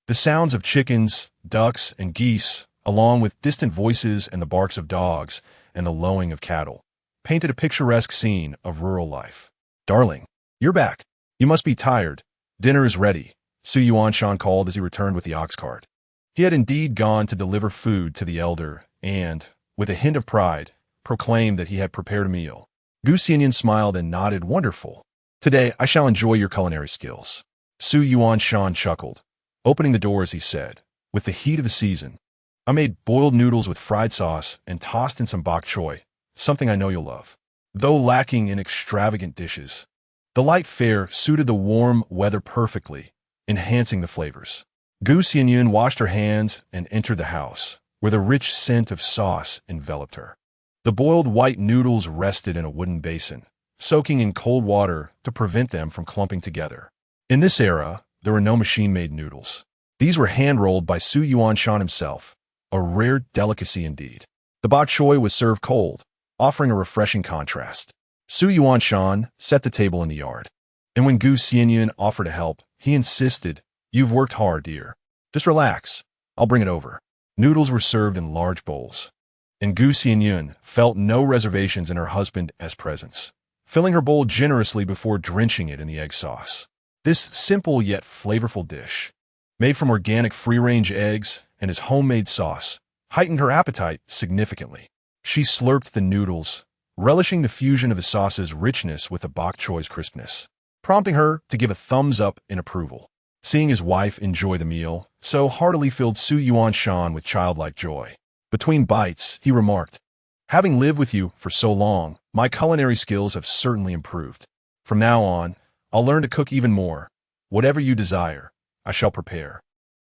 The sounds of chickens, ducks, and geese, along with distant voices and the barks of dogs and the lowing of cattle, painted a picturesque scene of rural life. "Darling, you're back. You must be tired. Dinner is ready," Xianyun called as he returned with the ox cart. He had indeed gone to deliver food to the elder and, with a hint of pride, proclaimed that he had prepared a meal. Xianyun smiled and nodded. "Wonderful. Today I shall enjoy your culinary skills." Xianyun chuckled, opening the door as he said, "With the heat of the season, I made boiled noodles with fried sauce and tossed in some bok choy, something I know you'll love." Though lacking in extravagant dishes, the light fare suited the warm weather perfectly, enhancing the flavors. Xianyun washed her hands and entered the house, where the rich scent of sauce enveloped her. The boiled white noodles rested in a wooden basin, soaking in cold water to prevent them from clumping together. In this era, there were no machine-made noodles. These were hand-rolled by Xianyun himself, a rare delicacy indeed. The bok choy was served cold, offering a refreshing contrast. Xianyun set the table in the yard, and when Xianyun offered to help, he insisted, "You've worked hard, dear. Just relax. I'll bring it over." Noodles were served in large bowls, and Xianyun felt no reservations in her husband as presence, filling her bowl generously before drenching it in the egg sauce. This simple yet flavorful dish, made from organic free-range eggs and his homemade sauce, heightened her appetite significantly. She slurped the noodles, relishing the fusion of the sauce's richness with the bok choy's crispness, prompting her to give a thumbs up in approval. Seeing his wife enjoy the meal so heartily filled Xianyun with childlike joy. Between bites, he remarked, "Having lived with you for so long, my culinary skills have certainly improved. From now on, I'll learn to cook even more. Whatever you desire, I shall prepare."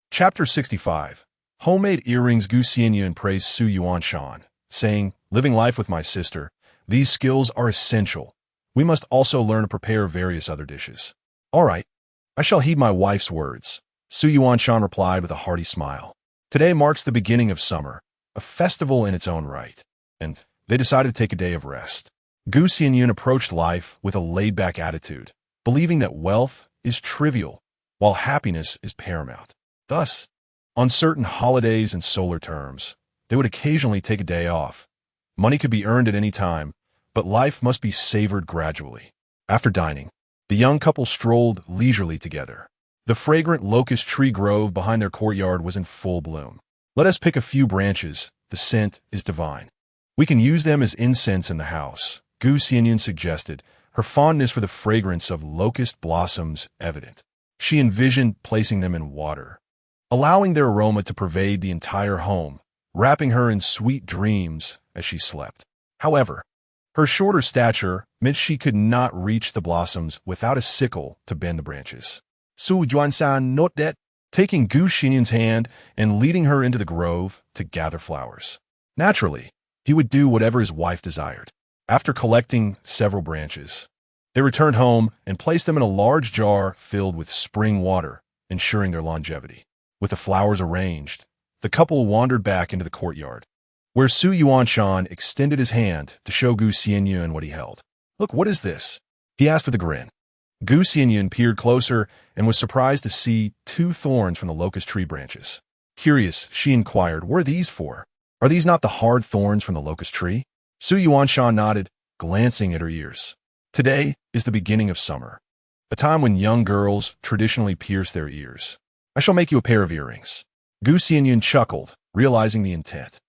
Chapter 65. Homemade earrings. Xianyun praised Xianyun, saying, "Living life with my sister, these skills are essential. We must also learn to prepare various other dishes." "All right, I shall heed my wife's words," Xianyun replied with a hearty smile. Today marks the beginning of summer, a festival in its own right, and they decided to take a day of rest. Xianyun approached life with a laid-back attitude, believing that wealth is trivial, while happiness is paramount. Thus, on certain holidays and solar terms, they would occasionally take a day off. Money could be earned at any time, but life must be savored gradually. After dining, the young couple strolled leisurely together. The fragrant locust tree grove behind their courtyard was in full bloom. "Let us pick a few branches. The scent is divine. We can use them as incense in the house," Xianyun suggested, her fondness for the fragrance of locust blossoms evident. She envisioned placing them in water, allowing their aroma to pervade the entire home, wrapping her in sweet dreams as she slept. However, her shorter stature meant she could not reach the blossoms without a sickle to bend the branches. Xianyun noted that, taking Xianyun's hand and leading her into the grove to gather flowers. Naturally, he would do whatever his wife desired. After collecting several branches, they returned home and placed them in a large jar filled with spring water, ensuring their longevity. With the flowers arranged, the couple wandered back into the courtyard, where Xianyun extended his hand to show Xianyun what he held. "Look, what is this?" he asked with a grin. Xianyun peered closer and was surprised to see 2 thorns from the locust tree branches. Curious, she inquired, "What are these for? Are these not the hard thorns from the locust tree?" Xianyun nodded, glancing at her ears. "Today is the beginning of summer, a time when young girls traditionally pierce their ears. I shall make you a pair of earrings." Xianyun chuckled, realizing the intent.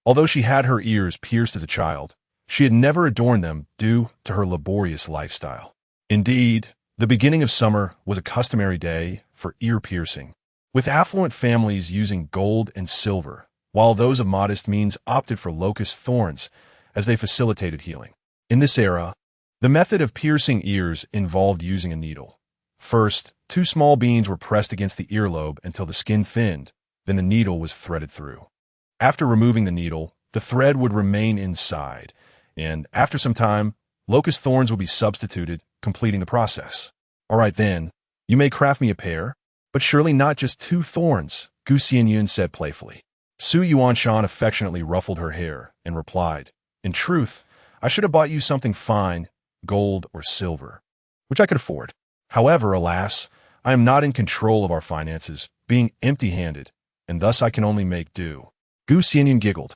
Although she had her ears pierced as a child, she had never adorned them due to her laborious lifestyle. Indeed, The beginning of summer was a customary day for ear piercing, with affluent families using gold and silver, while those of modest means opted for locust thorns as they facilitated healing. In this era, the method of piercing ears involved using a needle. First, two small beans were pressed against the earlobe until the skin thinned, then the needle was threaded through. After removing the needle, the thread would remain inside, and after some time, locust thorns would be substituted, completing the process. All right then, you may craft me a pair, but surely not just two thorns, Xianyun said playfully. Su Yuanshan affectionately ruffled her hair and replied, in truth, I should have bought you something fine, gold or silver, which I could afford. However, alas, I am not in control of our finances, being empty-handed, and thus I can only make do. Xianyun giggled,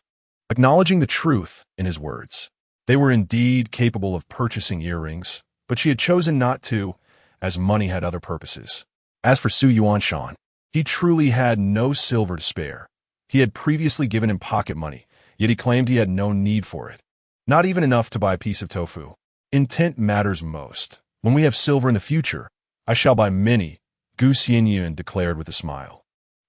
acknowledging the truth in his words. They were indeed capable of purchasing earrings, but she had chosen not to, as money had other purposes. As for Su Yuanshan, he truly had no silver to spare. He had previously given him pocket money, yet he claimed he had no need for it. Not even enough to buy a piece of tofu. Intent matters most. When we have silver in the future, I shall buy many, Xianyun declared with a smile.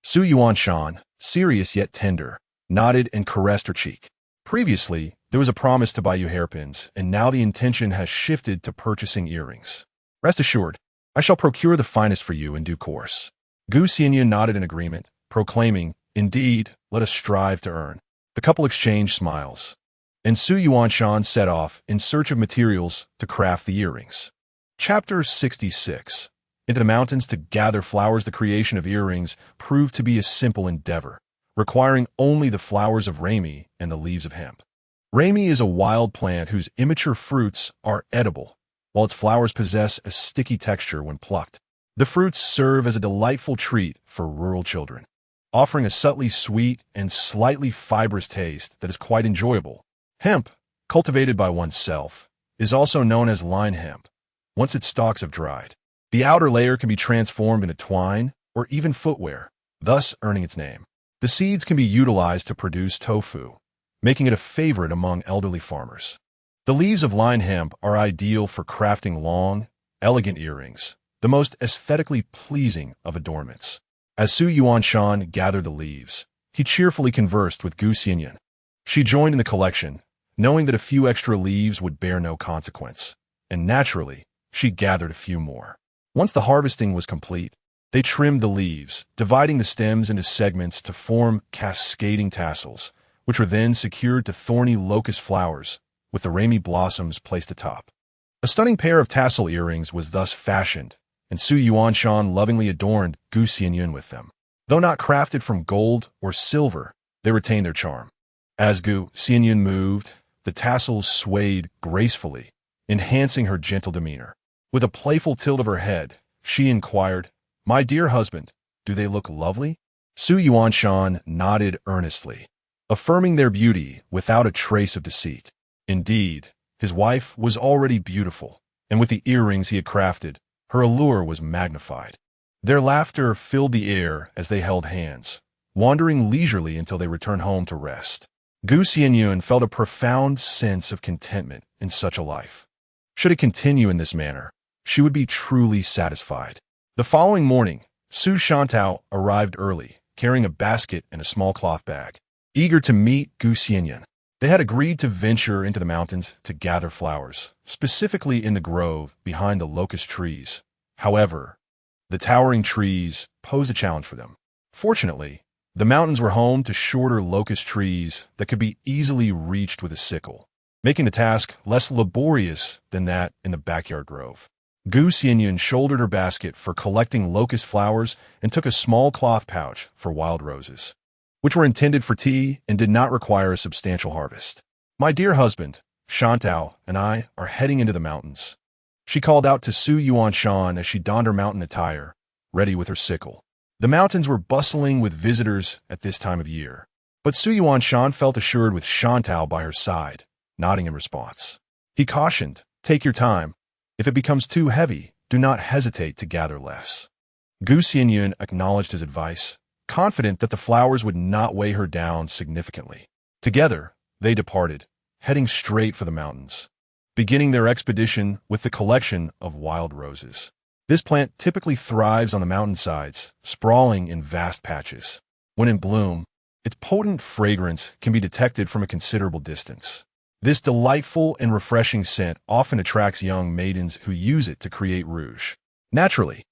Su Yuanshan, serious yet tender, nodded and caressed her cheek. Previously, there was a promise to buy you hairpins, and now the intention has shifted to purchasing earrings. Rest assured, I shall procure the finest for you in due course. Xianyun nodded in agreement, proclaiming, indeed, let us strive to earn. The couple exchanged smiles, and Su Yuanshan set off in search of materials to craft the earrings. Chapter 66. Into the mountains to gather flowers. The creation of earrings proved to be a simple endeavor, requiring only the flowers of rami and the leaves of hemp. Rami is a wild plant whose immature fruits are edible, while its flowers possess a sticky texture when plucked. The fruits serve as a delightful treat for rural children, offering a subtly sweet and slightly fibrous taste that is quite enjoyable. Hemp, cultivated by oneself, is also known as line hemp. Once its stalks have dried, the outer layer can be transformed into twine or even footwear, thus earning its name. The seeds can be utilized to produce tofu, making it a favorite among elderly farmers. The leaves of line hemp are ideal for crafting long, elegant earrings, the most aesthetically pleasing of adornments. As Su Yuanshan gathered the leaves, he cheerfully conversed with Xianyun. She joined in the collection, knowing that a few extra leaves would bear no consequence, and naturally, she gathered a few more. Once the harvesting was complete, they trimmed the leaves, dividing the stems into segments to form cascading tassels, which were then secured to thorny locust flowers, with the rami blossoms placed atop. A stunning pair of tassel earrings was thus fashioned, and Su Yuanshan lovingly adorned Xianyun with them. Though not crafted from gold or silver, they retained their charm. As Xianyun moved, the tassels swayed gracefully, enhancing her gentle demeanor. With a playful tilt of her head, she inquired, my dear husband, do they look lovely? Su Yuanshan nodded earnestly, affirming their beauty without a trace of deceit. Indeed, his wife was already beautiful, and with the earrings he had crafted, her allure was magnified. Their laughter filled the air as they held hands, wandering leisurely until they returned home to rest. Xianyun felt a profound sense of contentment in such a life. Should it continue in this manner, she would be truly satisfied. The following morning, Su Shantao arrived early, carrying a basket and a small cloth bag. Eager to meet Xianyun, they had agreed to venture into the mountains to gather flowers, specifically in the grove behind the locust trees. However, the towering trees posed a challenge for them. Fortunately, the mountains were home to shorter locust trees that could be easily reached with a sickle, making the task less laborious than that in the backyard grove. Xianyun shouldered her basket for collecting locust flowers and took a small cloth pouch for wild roses, which were intended for tea and did not require a substantial harvest. My dear husband, Shantao, and I are heading into the mountains. She called out to Su Yuanshan as she donned her mountain attire, ready with her sickle. The mountains were bustling with visitors at this time of year, but Su Yuanshan felt assured with Shantao by her side, nodding in response. He cautioned, take your time. If it becomes too heavy, do not hesitate to gather less. Xianyun acknowledged his advice, confident that the flowers would not weigh her down significantly. Together, they departed, heading straight for the mountains, beginning their expedition with the collection of wild roses. This plant typically thrives on the mountainsides, sprawling in vast patches. When in bloom, its potent fragrance can be detected from a considerable distance. This delightful and refreshing scent often attracts young maidens who use it to create rouge. Naturally,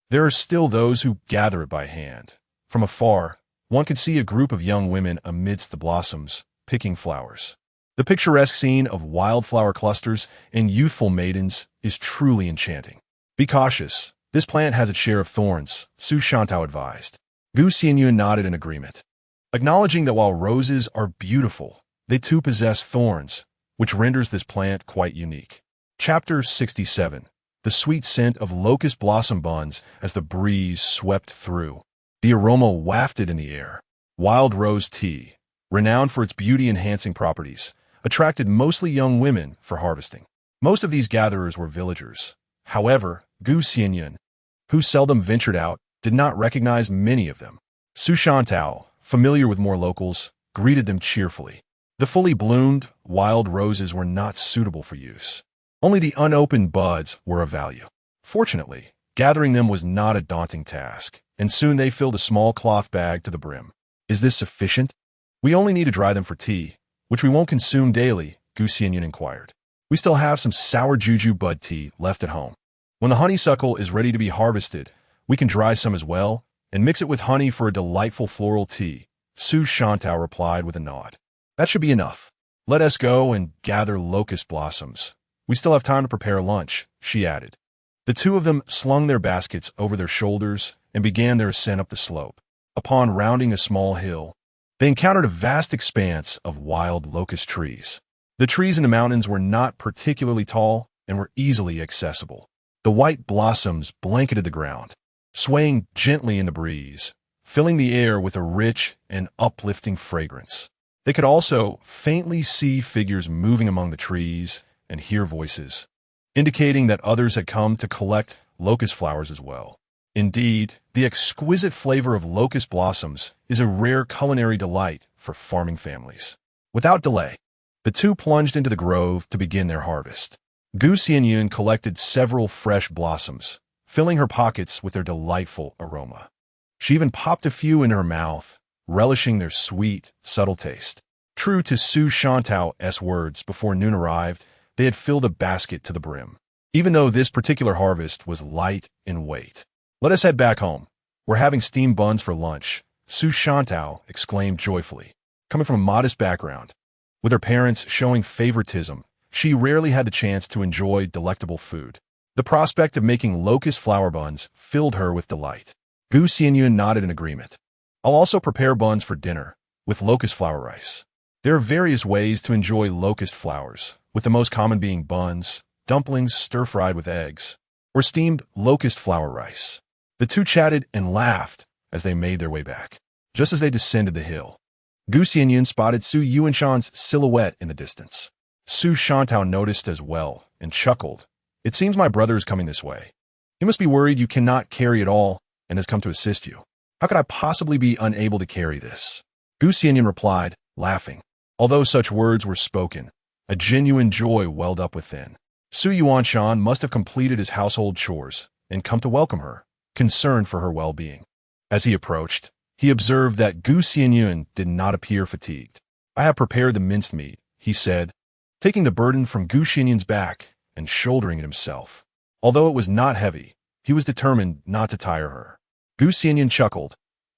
there are still those who gather it by hand. From afar, one can see a group of young women amidst the blossoms, picking flowers. The picturesque scene of wildflower clusters and youthful maidens is truly enchanting. Be cautious. This plant has its share of thorns, Su Shantao advised. Xianyun nodded in agreement, acknowledging that while roses are beautiful, they too possess thorns, which renders this plant quite unique. Chapter 67. The sweet scent of locust blossom buds as the breeze swept through. The aroma wafted in the air. Wild rose tea, renowned for its beauty-enhancing properties, attracted mostly young women for harvesting. Most of these gatherers were villagers. However, Xianyun, who seldom ventured out, did not recognize many of them. Su Shantao, familiar with more locals, greeted them cheerfully. The fully bloomed, wild roses were not suitable for use. Only the unopened buds were of value. Fortunately, gathering them was not a daunting task, and soon they filled a small cloth bag to the brim. Is this sufficient? We only need to dry them for tea, which we won't consume daily, Xianyun inquired. We still have some sour juju bud tea left at home. When the honeysuckle is ready to be harvested, we can dry some as well and mix it with honey for a delightful floral tea, Su Shantao replied with a nod. That should be enough. Let us go and gather locust blossoms. We still have time to prepare lunch, she added. The two of them slung their baskets over their shoulders and began their ascent up the slope. Upon rounding a small hill, they encountered a vast expanse of wild locust trees. The trees in the mountains were not particularly tall and were easily accessible. The white blossoms blanketed the ground, swaying gently in the breeze, filling the air with a rich and uplifting fragrance. They could also faintly see figures moving among the trees and hear voices, indicating that others had come to collect locust flowers as well. Indeed, the exquisite flavor of locust blossoms is a rare culinary delight for farming families. Without delay, the two plunged into the grove to begin their harvest. Xianyun collected several fresh blossoms, filling her pockets with their delightful aroma. She even popped a few in her mouth, relishing their sweet, subtle taste. True to Su Shantao's words before noon arrived, they had filled a basket to the brim, even though this particular harvest was light in weight. Let us head back home. We're having steamed buns for lunch, Su Shantao exclaimed joyfully. Coming from a modest background, with her parents showing favoritism, she rarely had the chance to enjoy delectable food. The prospect of making locust flower buns filled her with delight. Xianyun nodded in agreement. I'll also prepare buns for dinner, with locust flower rice. There are various ways to enjoy locust flowers, with the most common being buns, dumplings stir-fried with eggs, or steamed locust flower rice. The two chatted and laughed as they made their way back. Just as they descended the hill, Xianyun spotted Su Yuanshan's silhouette in the distance. Su Shantao noticed as well and chuckled. It seems my brother is coming this way. He must be worried you cannot carry it all and has come to assist you. How could I possibly be unable to carry this? Xianyun replied, laughing. Although such words were spoken, a genuine joy welled up within. Su Yuanshan must have completed his household chores and come to welcome her, concerned for her well-being. As he approached, he observed that Xianyun did not appear fatigued. I have prepared the minced meat, he said, taking the burden from Xianyun's back and shouldering it himself. Although it was not heavy, he was determined not to tire her. Xianyun chuckled.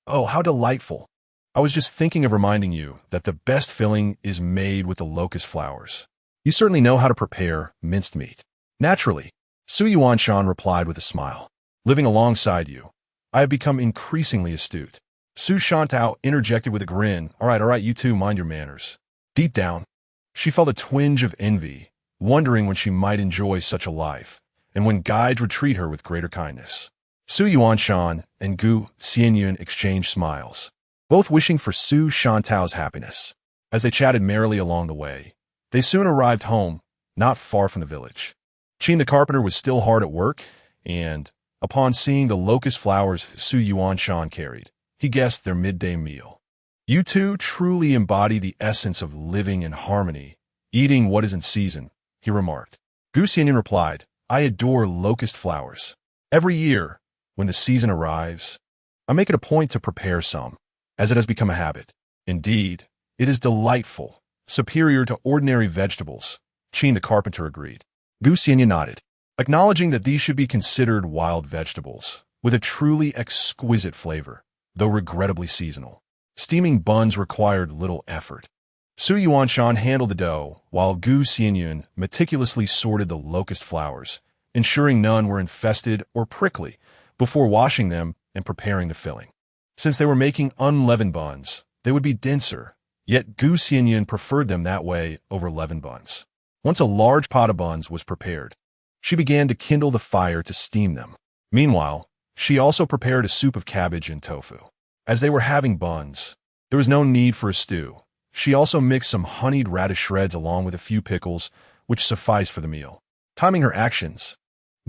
Oh, how delightful. I was just thinking of reminding you that the best filling is made with the locust flowers. You certainly know how to prepare minced meat. Naturally, Su Yuanshan replied with a smile. Living alongside you, I have become increasingly astute. Su Shantao interjected with a grin. All right, you two mind your manners. Deep down, she felt a twinge of envy, wondering when she might enjoy such a life, and when guides would treat her with greater kindness. Su Yuanshan and Xianyun exchanged smiles, both wishing for Su Shantao's happiness. As they chatted merrily along the way, they soon arrived home, not far from the village. Qin the carpenter was still hard at work, and, upon seeing the locust flowers Su Yuanshan carried, he guessed their midday meal. You two truly embody the essence of living in harmony, eating what is in season, he remarked. Xianyun replied, I adore locust flowers. Every year, when the season arrives, I make it a point to prepare some, as it has become a habit. Indeed, it is delightful, superior to ordinary vegetables, Qian the carpenter agreed. Xianyun nodded, acknowledging that these should be considered wild vegetables, with a truly exquisite flavor, though regrettably seasonal. Steaming buns required little effort. Xianyun handled the dough, while Xianyun meticulously sorted the locust flowers, ensuring none were infested or prickly, before washing them and preparing the filling. Since they were making unleavened buns, they would be denser, yet Xianyun preferred them that way over leavened buns. Once a large pot of buns was prepared, she began to kindle the fire to steam them. Meanwhile, she also prepared a soup of cabbage and tofu. As they were having buns, there was no need for a stew. She also mixed some honeyed radish shreds along with a few pickles, which sufficed for the meal. Timing her actions,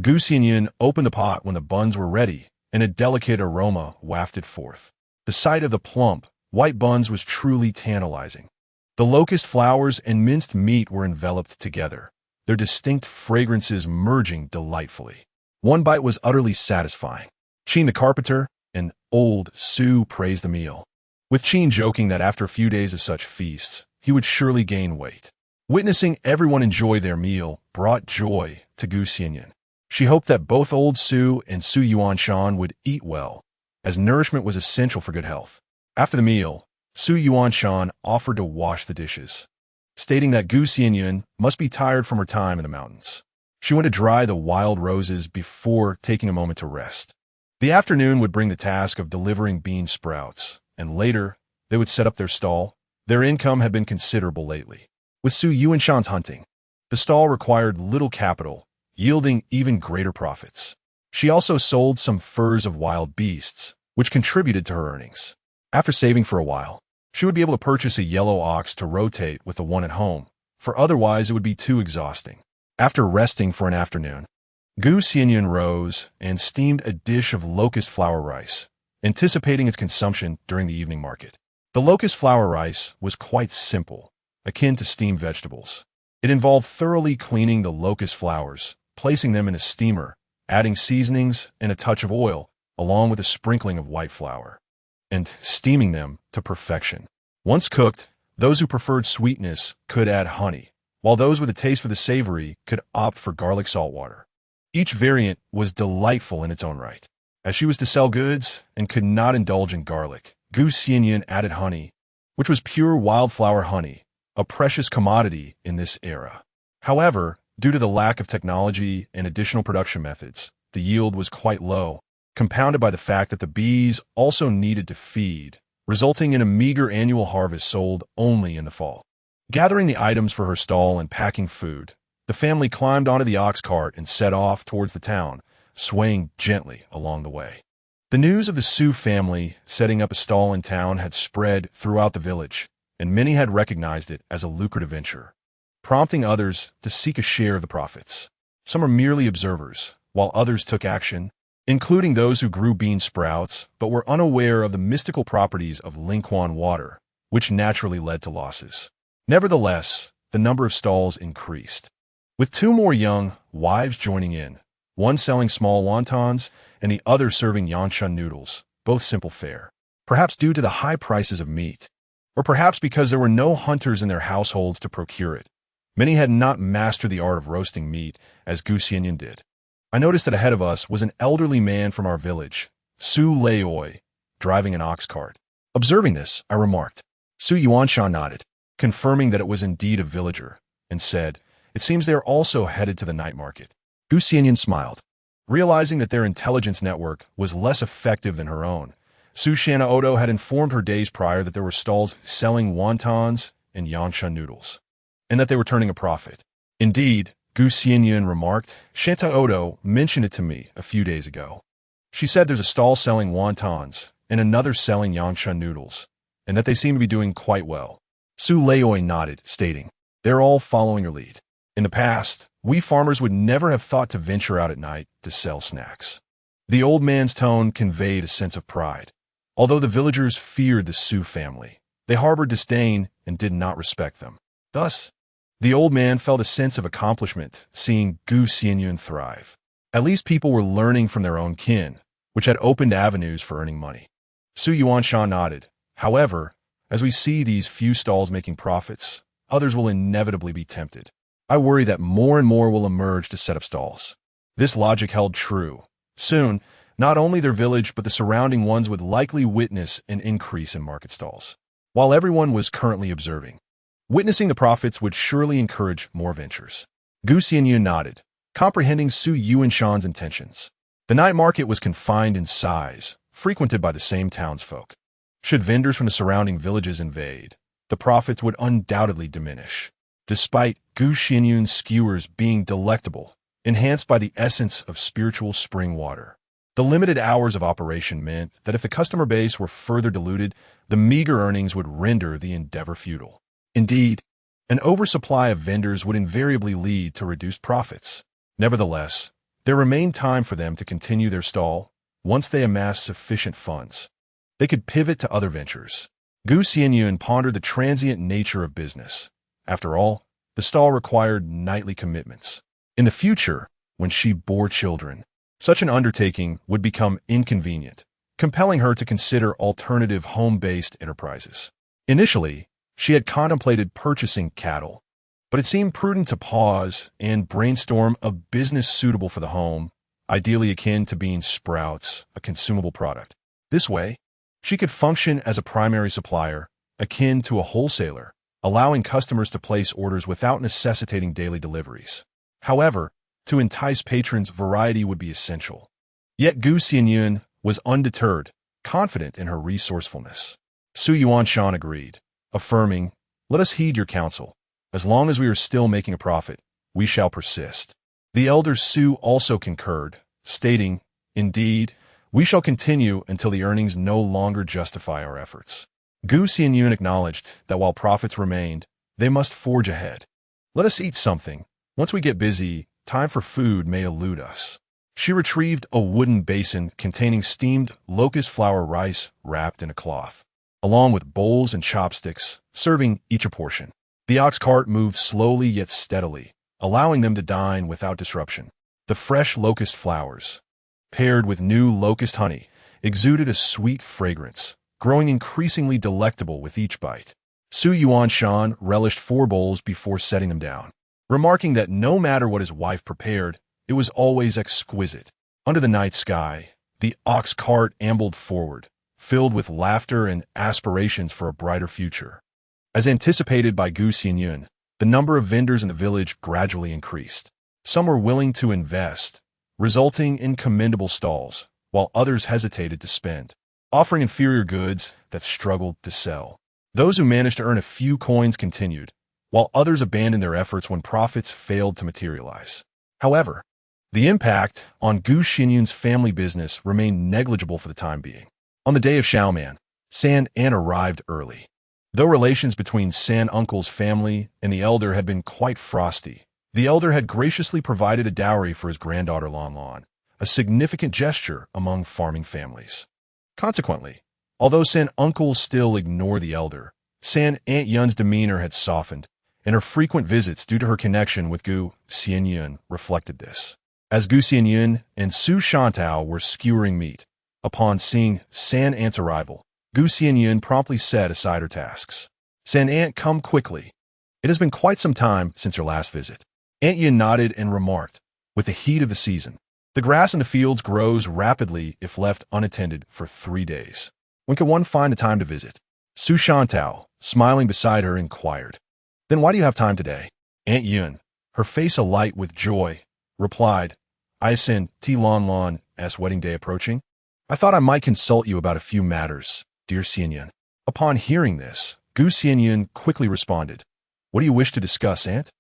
Xianyun opened the pot when the buns were ready, and a delicate aroma wafted forth. The sight of the plump, white buns was truly tantalizing. The locust flowers and minced meat were enveloped together, their distinct fragrances merging delightfully. One bite was utterly satisfying. Qian the carpenter and old Su praised the meal, with Qian joking that after a few days of such feasts, he would surely gain weight. Witnessing everyone enjoy their meal brought joy to Xianyun. She hoped that both old Su and Xianyun would eat well, as nourishment was essential for good health. After the meal, Xianyun offered to wash the dishes, stating that Xianyun must be tired from her time in the mountains. She went to dry the wild roses before taking a moment to rest. The afternoon would bring the task of delivering bean sprouts, and later, they would set up their stall. Their income had been considerable lately. With Xianyun's hunting, the stall required little capital, yielding even greater profits. She also sold some furs of wild beasts, which contributed to her earnings. After saving for a while, she would be able to purchase a yellow ox to rotate with the one at home, for otherwise it would be too exhausting. After resting for an afternoon, Xianyun rose and steamed a dish of locust flour rice, anticipating its consumption during the evening market. The locust flour rice was quite simple, akin to steamed vegetables. It involved thoroughly cleaning the locust flowers, placing them in a steamer, adding seasonings and a touch of oil, along with a sprinkling of white flour, and steaming them to perfection. Once cooked, those who preferred sweetness could add honey, while those with a taste for the savory could opt for garlic salt water. Each variant was delightful in its own right. As she was to sell goods and could not indulge in garlic, Xianyun added honey, which was pure wildflower honey, a precious commodity in this era. However, due to the lack of technology and additional production methods, the yield was quite low, compounded by the fact that the bees also needed to feed, resulting in a meager annual harvest sold only in the fall. Gathering the items for her stall and packing food, the family climbed onto the ox cart and set off towards the town, swaying gently along the way. The news of the Su family setting up a stall in town had spread throughout the village, and many had recognized it as a lucrative venture, prompting others to seek a share of the profits. Some were merely observers, while others took action, including those who grew bean sprouts but were unaware of the mystical properties of Lingquan water, which naturally led to losses. Nevertheless, the number of stalls increased, with two more young wives joining in, one selling small wontons and the other serving Yanchun noodles, both simple fare. Perhaps due to the high prices of meat, or perhaps because there were no hunters in their households to procure it. Many had not mastered the art of roasting meat as Xianyun did. I noticed that ahead of us was an elderly man from our village, Su Leoi, driving an ox cart. Observing this, I remarked. Xianyun nodded, confirming that it was indeed a villager, and said, "It seems they are also headed to the night market." Xianyun smiled, realizing that their intelligence network was less effective than her own. Xianyun had informed her days prior that there were stalls selling wontons and Yanchun noodles, and that they were turning a profit. Indeed, Xianyun remarked, Xianyun mentioned it to me a few days ago. She said there's a stall selling wontons and another selling Yanchun noodles, and that they seem to be doing quite well. Su Leoi nodded, stating, "They're all following your lead. In the past, we farmers would never have thought to venture out at night to sell snacks." The old man's tone conveyed a sense of pride. Although the villagers feared the Su family, they harbored disdain and did not respect them. Thus, the old man felt a sense of accomplishment seeing Xianyun thrive. At least people were learning from their own kin, which had opened avenues for earning money. Xianyun nodded. However, as we see these few stalls making profits, others will inevitably be tempted. I worry that more and more will emerge to set up stalls. This logic held true. Soon, not only their village but the surrounding ones would likely witness an increase in market stalls. While everyone was currently observing, witnessing the profits would surely encourage more ventures. Xianyun nodded, comprehending Xianyun's intentions. The night market was confined in size, frequented by the same townsfolk. Should vendors from the surrounding villages invade, the profits would undoubtedly diminish. Despite Xianyun's skewers being delectable, enhanced by the essence of spiritual spring water, the limited hours of operation meant that if the customer base were further diluted, the meager earnings would render the endeavor futile. Indeed, an oversupply of vendors would invariably lead to reduced profits. Nevertheless, there remained time for them to continue their stall. Once they amassed sufficient funds, they could pivot to other ventures. Xianyun pondered the transient nature of business. After all, the stall required nightly commitments. In the future, when she bore children, such an undertaking would become inconvenient, compelling her to consider alternative home-based enterprises. Initially, she had contemplated purchasing cattle, but it seemed prudent to pause and brainstorm a business suitable for the home, ideally akin to bean sprouts, a consumable product. This way, she could function as a primary supplier, akin to a wholesaler, allowing customers to place orders without necessitating daily deliveries. However, to entice patrons, variety would be essential. Yet Xianyun was undeterred, confident in her resourcefulness. Xianyun agreed, affirming, "Let us heed your counsel. As long as we are still making a profit, we shall persist." The elder Su also concurred, stating, "Indeed, we shall continue until the earnings no longer justify our efforts." Xianyun acknowledged that while profits remained, they must forge ahead. "Let us eat something. Once we get busy, time for food may elude us." She retrieved a wooden basin containing steamed locust flour rice wrapped in a cloth, along with bowls and chopsticks, serving each a portion. The ox cart moved slowly yet steadily, allowing them to dine without disruption. The fresh locust flowers, paired with new locust honey, exuded a sweet fragrance, growing increasingly delectable with each bite. Xianyun relished 4 bowls before setting them down, remarking that no matter what his wife prepared, it was always exquisite. Under the night sky, the ox cart ambled forward, filled with laughter and aspirations for a brighter future. As anticipated by Xianyun, the number of vendors in the village gradually increased. Some were willing to invest, resulting in commendable stalls, while others hesitated to spend, offering inferior goods that struggled to sell. Those who managed to earn a few coins continued, while others abandoned their efforts when profits failed to materialize. However, the impact on Xianyun's family business remained negligible for the time being. On the day of Xiaoman, San An arrived early. Though relations between San Uncle's family and the elder had been quite frosty, the elder had graciously provided a dowry for his granddaughter Lan Lan, a significant gesture among farming families. Consequently, although San Uncle still ignored the elder, San Aunt Yun's demeanor had softened, and her frequent visits due to her connection with Xianyun reflected this. As Xianyun and Su Shantao were skewering meat, upon seeing San Ant's arrival, Xianyun promptly set aside her tasks. "San Ant, come quickly. It has been quite some time since your last visit." Aunt Yun nodded and remarked, "With the heat of the season, the grass in the fields grows rapidly if left unattended for 3 days. When can one find the time to visit?" Su Shantao, smiling beside her, inquired. "Then why do you have time today?" Aunt Yun, her face alight with joy, replied, "I send T Lan Lan's wedding day approaching. I thought I might consult you about a few matters, dear Xianyun." Upon hearing this, Xianyun quickly responded, "What do you wish to discuss, Aunt?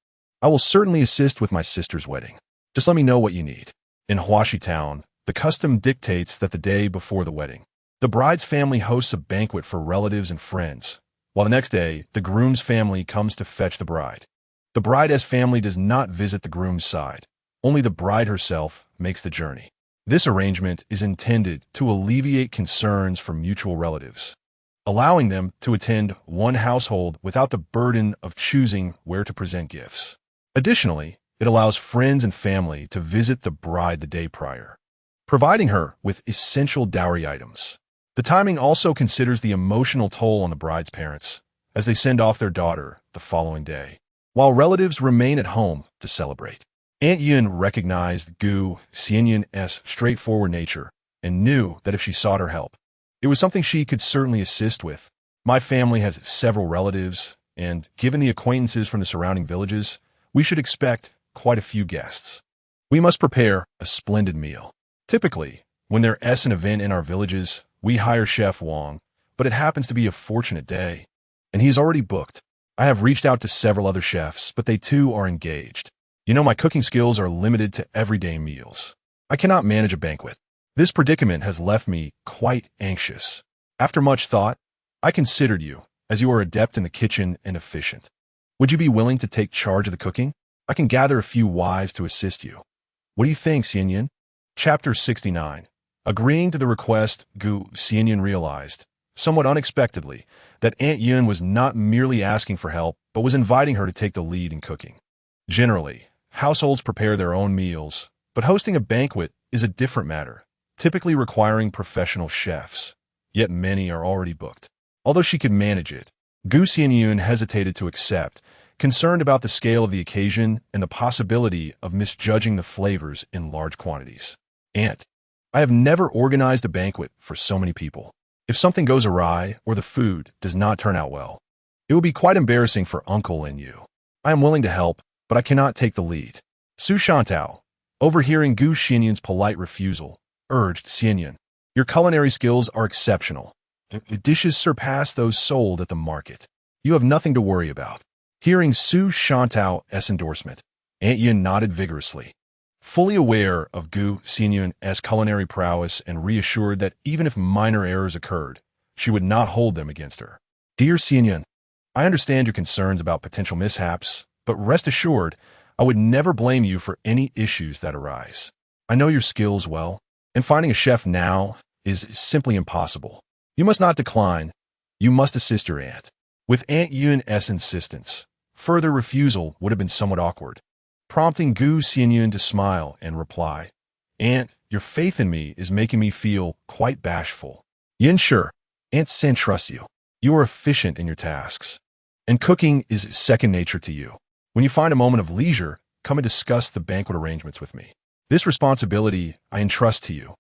I will certainly assist with my sister's wedding. Just let me know what you need." In Huaxi Town, the custom dictates that the day before the wedding, the bride's family hosts a banquet for relatives and friends, while the next day, the groom's family comes to fetch the bride. The bride's family does not visit the groom's side. Only the bride herself makes the journey. This arrangement is intended to alleviate concerns from mutual relatives, allowing them to attend one household without the burden of choosing where to present gifts. Additionally, It allows friends and family to visit the bride the day prior, providing her with essential dowry items. The timing also considers the emotional toll on the bride's parents as they send off their daughter the following day, while relatives remain at home to celebrate. Aunt Yun recognized Gu Xianyun's straightforward nature and knew that if she sought her help, it was something she could certainly assist with. My family has several relatives, and given the acquaintances from the surrounding villages, we should expect quite a few guests. We must prepare a splendid meal. Typically, when there's an event in our villages, we hire Chef Wang, but it happens to be a fortunate day, and he's already booked. I have reached out to several other chefs, but they too are engaged. You know, my cooking skills are limited to everyday meals. I cannot manage a banquet. This predicament has left me quite anxious. After much thought, I considered you, as you are adept in the kitchen and efficient. Would you be willing to take charge of the cooking? I can gather a few wives to assist you. What do you think, Xianyun? Chapter 69. Agreeing to the request, Gu Xianyun realized, somewhat unexpectedly, that Aunt Yun was not merely asking for help, but was inviting her to take the lead in cooking. Generally, households prepare their own meals, but hosting a banquet is a different matter, typically requiring professional chefs, yet many are already booked. Although she could manage it, Gu Xianyun hesitated to accept, concerned about the scale of the occasion and the possibility of misjudging the flavors in large quantities. Aunt, I have never organized a banquet for so many people. If something goes awry or the food does not turn out well, it will be quite embarrassing for Uncle and you. I am willing to help, but I cannot take the lead. Su Shantao, overhearing Gu Xianyun's polite refusal, urged Xianyun, your culinary skills are exceptional. The dishes surpass those sold at the market. You have nothing to worry about. Hearing Su Shantao's endorsement, Aunt Yun nodded vigorously, fully aware of Gu Xianyun's culinary prowess and reassured that even if minor errors occurred, she would not hold them against her. Dear Xianyun, I understand your concerns about potential mishaps, but rest assured, I would never blame you for any issues that arise. I know your skills well, and finding a chef now is simply impossible. You must not decline. You must assist your aunt. With Aunt Yun's insistence, further refusal would have been somewhat awkward, prompting Gu Xianyun to smile and reply, Aunt, your faith in me is making me feel quite bashful. Yin, sure, Aunt Sin trusts you. You are efficient in your tasks, and cooking is second nature to you. When you find a moment of leisure, come and discuss the banquet arrangements with me. This responsibility I entrust to you.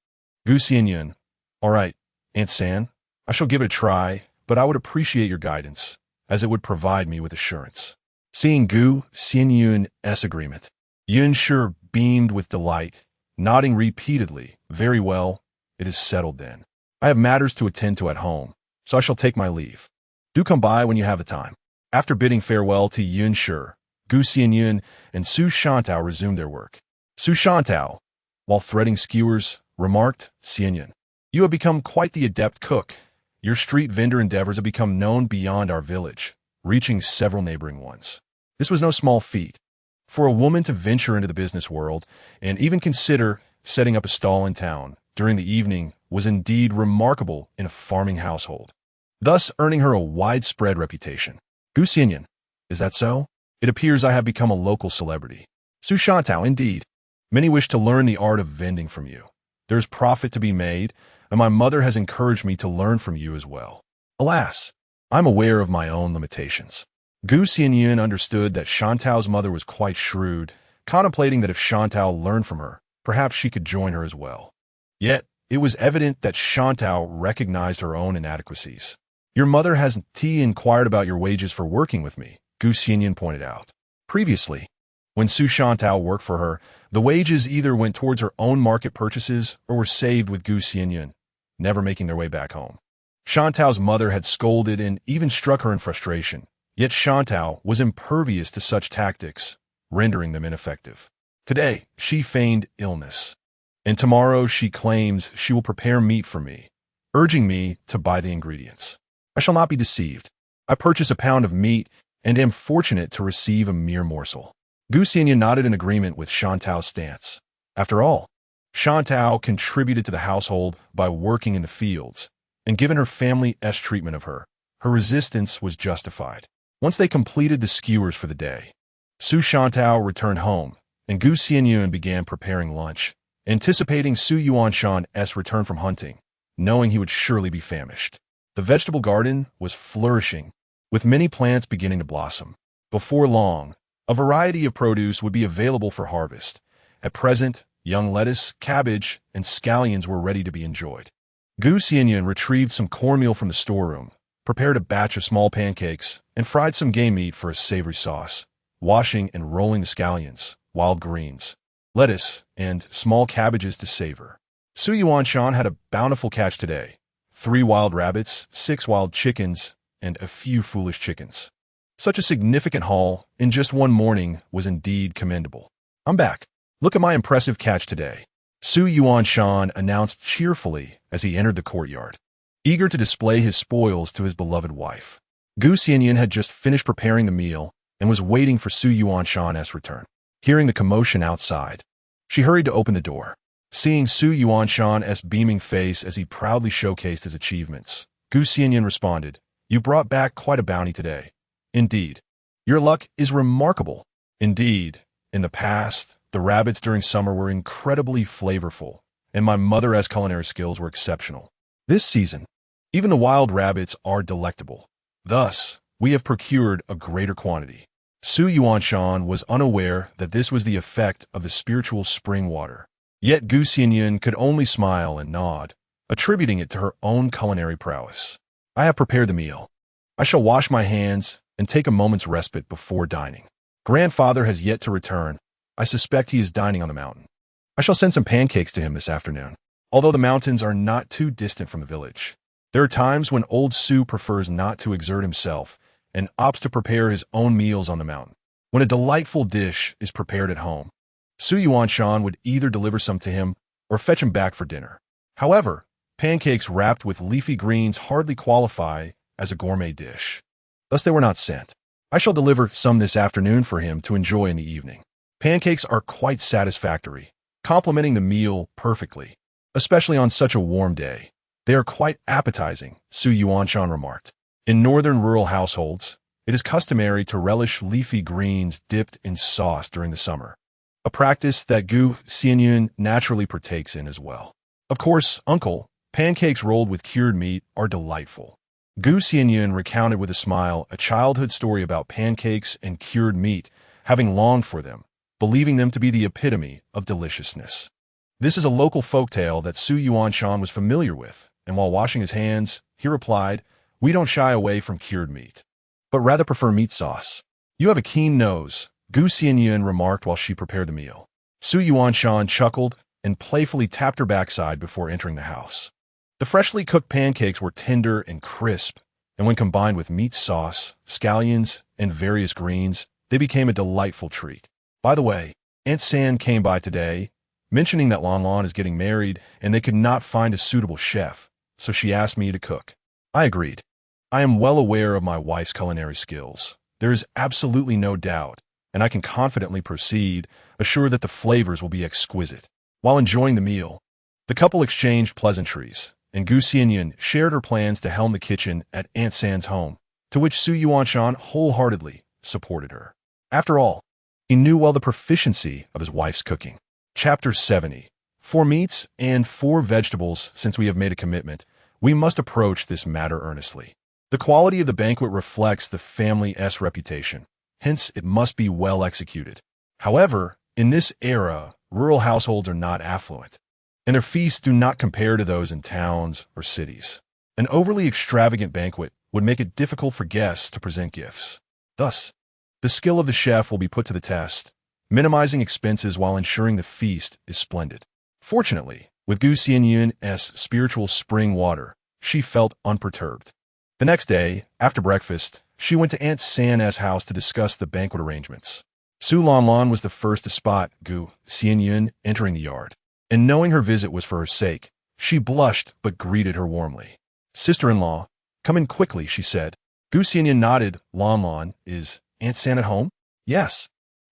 Gu Xianyun, all right, Aunt San, I shall give it a try, but I would appreciate your guidance, as it would provide me with assurance. Seeing Gu Xianyun's agreement, Yun sure beamed with delight, nodding repeatedly, very well, it is settled then. I have matters to attend to at home, so I shall take my leave. Do come by when you have the time. After bidding farewell to Yun Sure, Gu Xianyun and Su Shantao resumed their work. Su Shantao, while threading skewers, remarked, Xianyun, you have become quite the adept cook. Your street vendor endeavors have become known beyond our village, reaching several neighboring ones. This was no small feat. For a woman to venture into the business world and even consider setting up a stall in town during the evening was indeed remarkable in a farming household, thus earning her a widespread reputation. Gu Xianyun, is that so? It appears I have become a local celebrity. Su Shantao, indeed. Many wish to learn the art of vending from you. There is profit to be made, and my mother has encouraged me to learn from you as well. Alas, I'm aware of my own limitations. Gu Xianyun understood that Shantao's mother was quite shrewd, contemplating that if Shantao learned from her, perhaps she could join her as well. Yet, it was evident that Shantao recognized her own inadequacies. Your mother hasn't inquired about your wages for working with me, Gu Xianyun pointed out. Previously, when Su Shantao worked for her, the wages either went towards her own market purchases or were saved with Gu Xianyun, never making their way back home. Shantao's mother had scolded and even struck her in frustration, yet Shantao was impervious to such tactics, rendering them ineffective. Today, she feigned illness, and tomorrow she claims she will prepare meat for me, urging me to buy the ingredients. I shall not be deceived. I purchase a pound of meat and am fortunate to receive a mere morsel. Gu Xianyun nodded in agreement with Shantao's stance. After all, Shantao contributed to the household by working in the fields, and given her family's treatment of her, her resistance was justified. Once they completed the skewers for the day, Su Shantao returned home, and Gu Xianyun began preparing lunch, anticipating Su Yuanshan's return from hunting, knowing he would surely be famished. The vegetable garden was flourishing, with many plants beginning to blossom. Before long, a variety of produce would be available for harvest. At present, young lettuce, cabbage, and scallions were ready to be enjoyed. Gu Xianyun retrieved some cornmeal from the storeroom, prepared a batch of small pancakes, and fried some game meat for a savory sauce, washing and rolling the scallions, wild greens, lettuce, and small cabbages to savor. Su Yuanshan had a bountiful catch today: 3 wild rabbits, 6 wild chickens, and a few foolish chickens. Such a significant haul in just one morning was indeed commendable. "I'm back. Look at my impressive catch today," Su Yuanshan announced cheerfully as he entered the courtyard, eager to display his spoils to his beloved wife. Gu Xianyun had just finished preparing the meal and was waiting for Su Yuanshan's return. Hearing the commotion outside, she hurried to open the door. Seeing Su Yuanshan's beaming face as he proudly showcased his achievements, Gu Xianyun responded, "You brought back quite a bounty today. Indeed. Your luck is remarkable." Indeed, in the past, the rabbits during summer were incredibly flavorful, and my mother's culinary skills were exceptional. This season, even the wild rabbits are delectable. Thus, we have procured a greater quantity. Su Yuanshan was unaware that this was the effect of the spiritual spring water. Yet Gu Xianyun could only smile and nod, attributing it to her own culinary prowess. "I have prepared the meal. I shall wash my hands and take a moment's respite before dining. Grandfather has yet to return. I suspect he is dining on the mountain. I shall send some pancakes to him this afternoon." Although the mountains are not too distant from the village, there are times when old Su prefers not to exert himself and opts to prepare his own meals on the mountain. When a delightful dish is prepared at home, Su Yuanshan would either deliver some to him or fetch him back for dinner. However, pancakes wrapped with leafy greens hardly qualify as a gourmet dish. Thus they were not sent. "I shall deliver some this afternoon for him to enjoy in the evening." Pancakes are quite satisfactory, complementing the meal perfectly, especially on such a warm day. "They are quite appetizing," Su Yuanshan remarked. In northern rural households, it is customary to relish leafy greens dipped in sauce during the summer, a practice that Gu Xianyun naturally partakes in as well. "Of course, uncle, pancakes rolled with cured meat are delightful." Gu Xianyun recounted with a smile a childhood story about pancakes and cured meat, having longed for them, believing them to be the epitome of deliciousness. This is a local folktale that Su Yuanshan was familiar with, and while washing his hands, he replied, "We don't shy away from cured meat, but rather prefer meat sauce." "You have a keen nose," Gu Xianyun remarked while she prepared the meal. Su Yuanshan chuckled and playfully tapped her backside before entering the house. The freshly cooked pancakes were tender and crisp, and when combined with meat sauce, scallions, and various greens, they became a delightful treat. "By the way, Aunt San came by today, mentioning that Lon Lon is getting married and they could not find a suitable chef, so she asked me to cook." I agreed. "I am well aware of my wife's culinary skills. There is absolutely no doubt, and I can confidently proceed, assured that the flavors will be exquisite." While enjoying the meal, the couple exchanged pleasantries, and Gu Xianyun shared her plans to helm the kitchen at Aunt San's home, to which Su Yuanshan wholeheartedly supported her. After all, he knew well the proficiency of his wife's cooking. Chapter 70. 4 meats and 4 vegetables. Since we have made a commitment, we must approach this matter earnestly. The quality of the banquet reflects the family's reputation, hence it must be well executed. However, in this era, rural households are not affluent, and their feasts do not compare to those in towns or cities. An overly extravagant banquet would make it difficult for guests to present gifts. Thus, the skill of the chef will be put to the test, minimizing expenses while ensuring the feast is splendid. Fortunately, with Gu Xianyun's spiritual spring water, she felt unperturbed. The next day, after breakfast, she went to Aunt San's house to discuss the banquet arrangements. Su Lanlan was the first to spot Gu Xianyun entering the yard, and knowing her visit was for her sake, she blushed but greeted her warmly. "Sister-in-law, come in quickly," she said. Gu Xianyun nodded. "Lanlan, is Aunt San at home?" "Yes,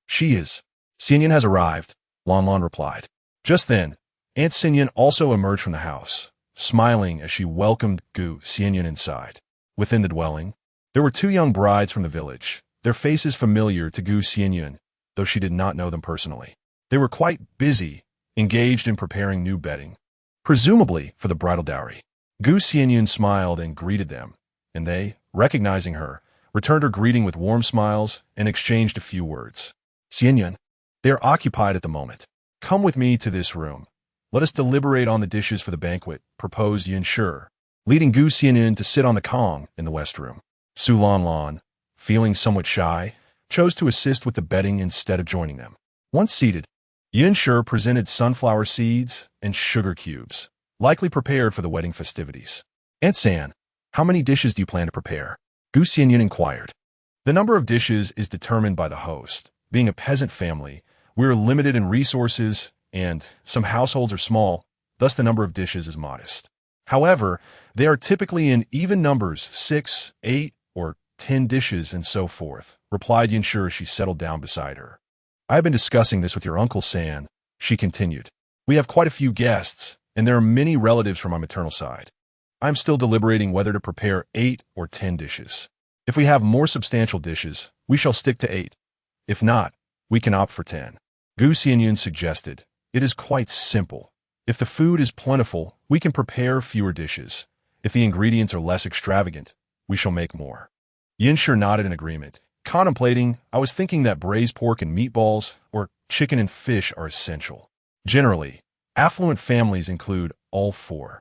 she is. Xianyun has arrived," Lanlan replied. Just then, Aunt Xianyun also emerged from the house, smiling as she welcomed Gu Xianyun inside. Within the dwelling, there were 2 young brides from the village, their faces familiar to Gu Xianyun, though she did not know them personally. They were quite busy, engaged in preparing new bedding, presumably for the bridal dowry. Xianyun smiled and greeted them, and they, recognizing her, returned her greeting with warm smiles and exchanged a few words. Xianyun, they are occupied at the moment. Come with me to this room. Let us deliberate on the dishes for the banquet, proposed Yin, leading Xianyun to sit on the Kong in the West Room. Su Lan, feeling somewhat shy, chose to assist with the bedding instead of joining them. Once seated, Yin presented sunflower seeds and sugar cubes, likely prepared for the wedding festivities. Aunt San, how many dishes do you plan to prepare? Xianyun inquired. The number of dishes is determined by the host. Being a peasant family, we are limited in resources, and some households are small, thus the number of dishes is modest. However, they are typically in even numbers, 6, 8, or 10 dishes and so forth, replied Yin as she settled down beside her. I have been discussing this with your Uncle San, she continued. We have quite a few guests, and there are many relatives from my maternal side. I am still deliberating whether to prepare 8 or 10 dishes. If we have more substantial dishes, we shall stick to 8. If not, we can opt for 10. Xianyun suggested. It is quite simple. If the food is plentiful, we can prepare fewer dishes. If the ingredients are less extravagant, we shall make more. Yin nodded in agreement. Contemplating, I was thinking that braised pork and meatballs, or chicken and fish, are essential. Generally, affluent families include all 4.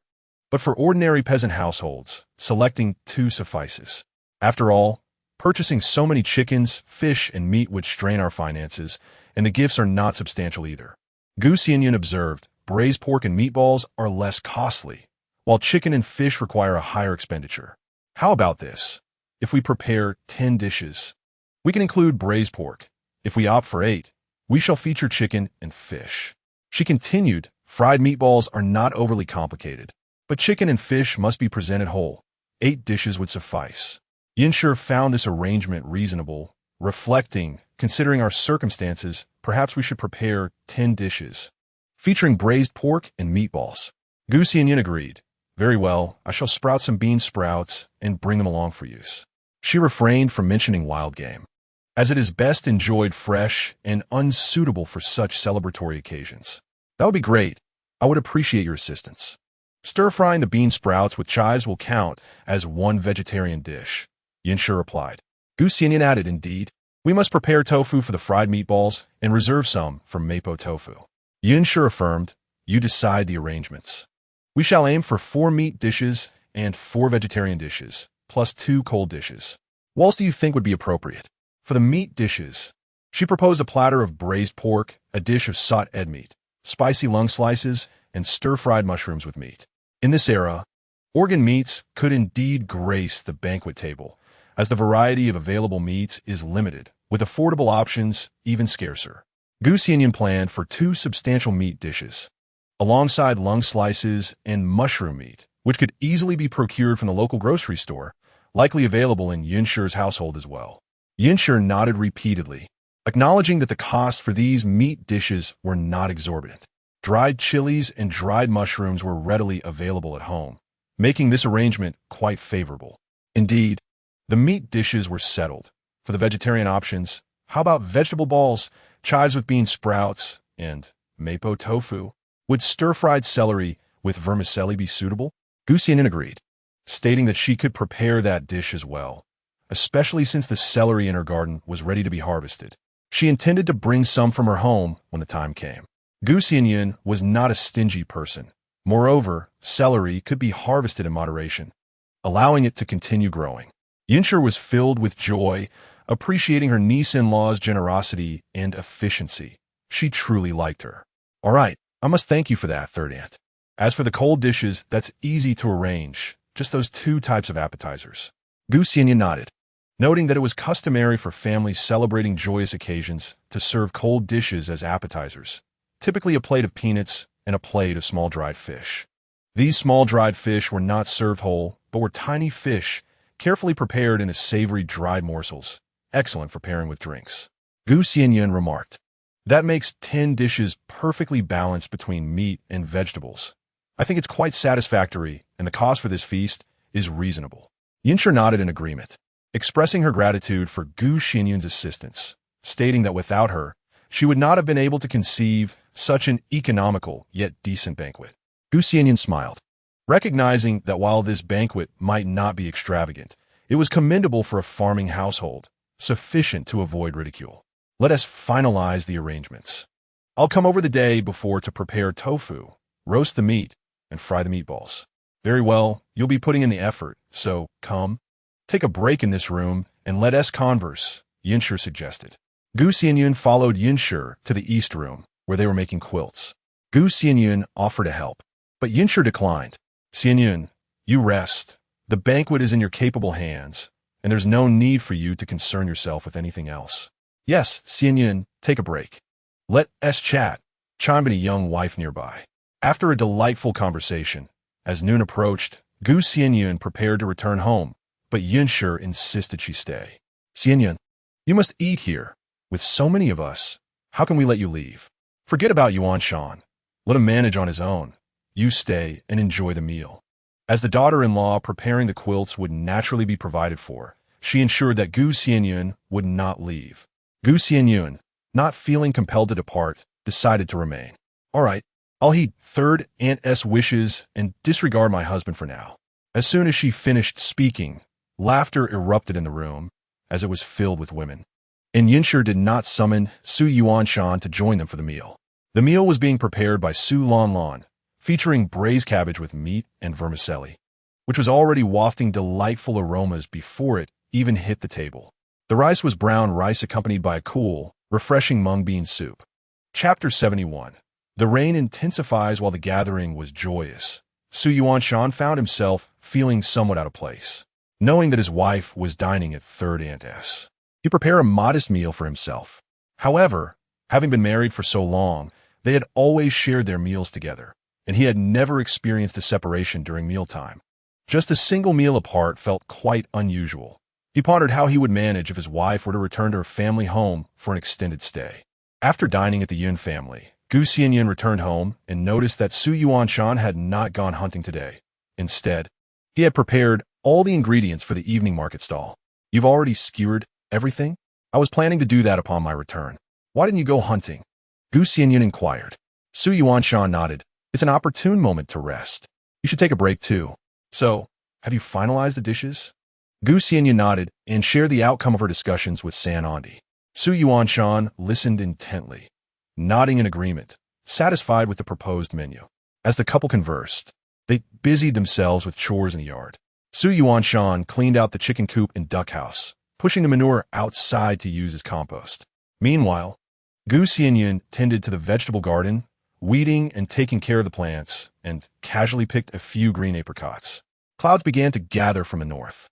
But for ordinary peasant households, selecting 2 suffices. After all, purchasing so many chickens, fish, and meat would strain our finances, and the gifts are not substantial either. Xianyun observed, braised pork and meatballs are less costly, while chicken and fish require a higher expenditure. How about this? If we prepare 10 dishes, we can include braised pork. If we opt for 8, we shall feature chicken and fish. She continued, fried meatballs are not overly complicated, but chicken and fish must be presented whole. 8 dishes would suffice. Yin found this arrangement reasonable, reflecting, considering our circumstances, perhaps we should prepare 10 dishes, featuring braised pork and meatballs. Xianyun agreed. Very well, I shall sprout some bean sprouts and bring them along for use. She refrained from mentioning wild game, as it is best enjoyed fresh and unsuitable for such celebratory occasions. That would be great. I would appreciate your assistance. Stir-frying the bean sprouts with chives will count as 1 vegetarian dish, Yin replied. Xianyun added, indeed. We must prepare tofu for the fried meatballs and reserve some for mapo tofu. Yin affirmed, you decide the arrangements. We shall aim for 4 meat dishes and 4 vegetarian dishes, plus 2 cold dishes. What else do you think would be appropriate? For the meat dishes, she proposed a platter of braised pork, a dish of sot ed meat, spicy lung slices, and stir-fried mushrooms with meat. In this era, organ meats could indeed grace the banquet table, as the variety of available meats is limited, with affordable options even scarcer. Xianyun planned for 2 substantial meat dishes, alongside lung slices and mushroom meat, which could easily be procured from the local grocery store, likely available in Yin's household as well. Yin nodded repeatedly, acknowledging that the costs for these meat dishes were not exorbitant. Dried chilies and dried mushrooms were readily available at home, making this arrangement quite favorable. Indeed, the meat dishes were settled. For the vegetarian options, how about vegetable balls, chives with bean sprouts, and mapo tofu? Would stir-fried celery with vermicelli be suitable? Xianyun agreed, stating that she could prepare that dish as well, especially since the celery in her garden was ready to be harvested. She intended to bring some from her home when the time came. Xianyun was not a stingy person. Moreover, celery could be harvested in moderation, allowing it to continue growing. Yin was filled with joy, appreciating her niece-in-law's generosity and efficiency. She truly liked her. All right, I must thank you for that, third aunt. As for the cold dishes, that's easy to arrange, just those 2 types of appetizers. Xianyun nodded, noting that it was customary for families celebrating joyous occasions to serve cold dishes as appetizers, typically a plate of peanuts and a plate of small dried fish. These small dried fish were not served whole, but were tiny fish, carefully prepared into savory dried morsels, excellent for pairing with drinks. Xianyun remarked, that makes 10 dishes perfectly balanced between meat and vegetables. I think it's quite satisfactory, and the cost for this feast is reasonable. Yin nodded in agreement, expressing her gratitude for Xianyun's assistance, stating that without her, she would not have been able to conceive such an economical yet decent banquet. Xianyun smiled, recognizing that while this banquet might not be extravagant, it was commendable for a farming household, sufficient to avoid ridicule. Let us finalize the arrangements. I'll come over the day before to prepare tofu, roast the meat, and fry the meatballs. Very well, you'll be putting in the effort, so come. Take a break in this room and let us converse, Yunshi suggested. Xianyun followed Yunshi to the east room, where they were making quilts. Xianyun offered to help, but Yunshi declined. Xianyun, you rest. The banquet is in your capable hands, and there's no need for you to concern yourself with anything else. Yes, Xianyun, take a break. Let us chat, chimed in a young wife nearby. After a delightful conversation, as noon approached, Xianyun prepared to return home, but Yunshi insisted she stay. Xianyun, you must eat here. With so many of us, how can we let you leave? Forget about Xianyun. Let him manage on his own. You stay and enjoy the meal. As the daughter-in-law preparing the quilts would naturally be provided for, she ensured that Xianyun would not leave. Xianyun, not feeling compelled to depart, decided to remain. All right, I'll heed third aunt's wishes and disregard my husband for now. As soon as she finished speaking, laughter erupted in the room, as it was filled with women. And Yunshi did not summon Xianyun to join them for the meal. The meal was being prepared by Su Lanlan, featuring braised cabbage with meat and vermicelli, which was already wafting delightful aromas before it even hit the table. The rice was brown rice accompanied by a cool, refreshing mung bean soup. Chapter 71. The rain intensifies while the gathering was joyous. Xianyun found himself feeling somewhat out of place, knowing that his wife was dining at third aunt's. He prepared a modest meal for himself. However, having been married for so long, they had always shared their meals together, and he had never experienced a separation during mealtime. Just a single meal apart felt quite unusual. He pondered how he would manage if his wife were to return to her family home for an extended stay. After dining at the Yun family, Xianyun returned home and noticed that Xianyun had not gone hunting today. Instead, he had prepared all the ingredients for the evening market stall. You've already skewered everything? I was planning to do that upon my return. Why didn't you go hunting? Xianyun inquired. Xianyun nodded. It's an opportune moment to rest. You should take a break too. So, have you finalized the dishes? Xianyun nodded and shared the outcome of her discussions with Sanandi. Xianyun listened intently, nodding in agreement, satisfied with the proposed menu. As the couple conversed, they busied themselves with chores in the yard. Xianyun cleaned out the chicken coop and duck house, pushing the manure outside to use as compost. Meanwhile, Xianyun tended to the vegetable garden, weeding and taking care of the plants, and casually picked a few green apricots. Clouds began to gather from the north.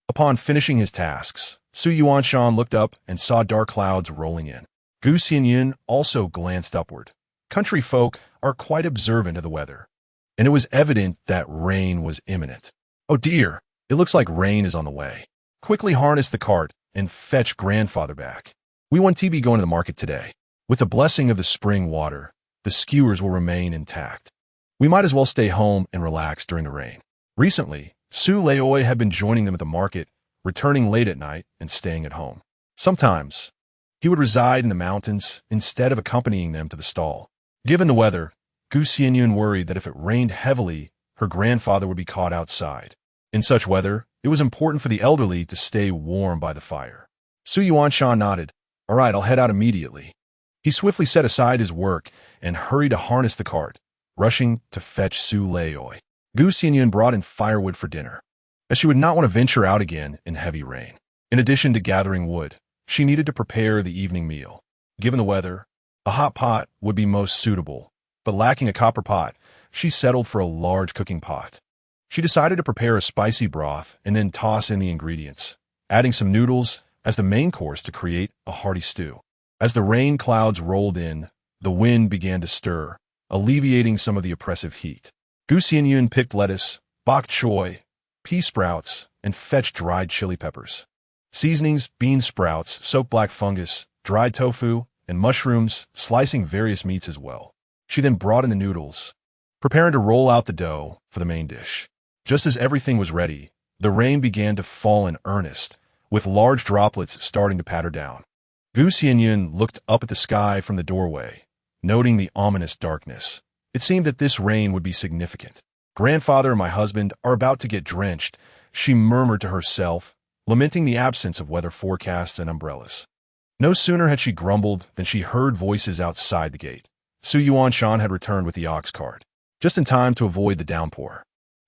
Upon finishing his tasks, Xianyun looked up and saw dark clouds rolling in. Xianyun also glanced upward. Country folk are quite observant of the weather, and it was evident that rain was imminent. Oh dear, it looks like rain is on the way. Quickly harness the cart and fetch grandfather back. We want to be going to the market today. With the blessing of the spring water, the skewers will remain intact. We might as well stay home and relax during the rain. Recently, Su Leoi had been joining them at the market, returning late at night and staying at home. Sometimes, he would reside in the mountains instead of accompanying them to the stall. Given the weather, Xianyun worried that if it rained heavily, her grandfather would be caught outside. In such weather, it was important for the elderly to stay warm by the fire. Xianyun nodded. All right, I'll head out immediately. He swiftly set aside his work and hurried to harness the cart, rushing to fetch Su Leoi. Xianyun brought in firewood for dinner, as she would not want to venture out again in heavy rain. In addition to gathering wood, she needed to prepare the evening meal. Given the weather, a hot pot would be most suitable, but lacking a copper pot, she settled for a large cooking pot. She decided to prepare a spicy broth and then toss in the ingredients, adding some noodles as the main course to create a hearty stew. As the rain clouds rolled in, the wind began to stir, alleviating some of the oppressive heat. Xianyun picked lettuce, bok choy, pea sprouts, and fetched dried chili peppers. Seasonings, bean sprouts, soaked black fungus, dried tofu, and mushrooms, slicing various meats as well. She then brought in the noodles, preparing to roll out the dough for the main dish. Just as everything was ready, the rain began to fall in earnest, with large droplets starting to patter down. Xianyun looked up at the sky from the doorway, noting the ominous darkness. It seemed that this rain would be significant. Grandfather and my husband are about to get drenched, she murmured to herself, lamenting the absence of weather forecasts and umbrellas. No sooner had she grumbled than she heard voices outside the gate. Xianyun had returned with the ox cart, just in time to avoid the downpour.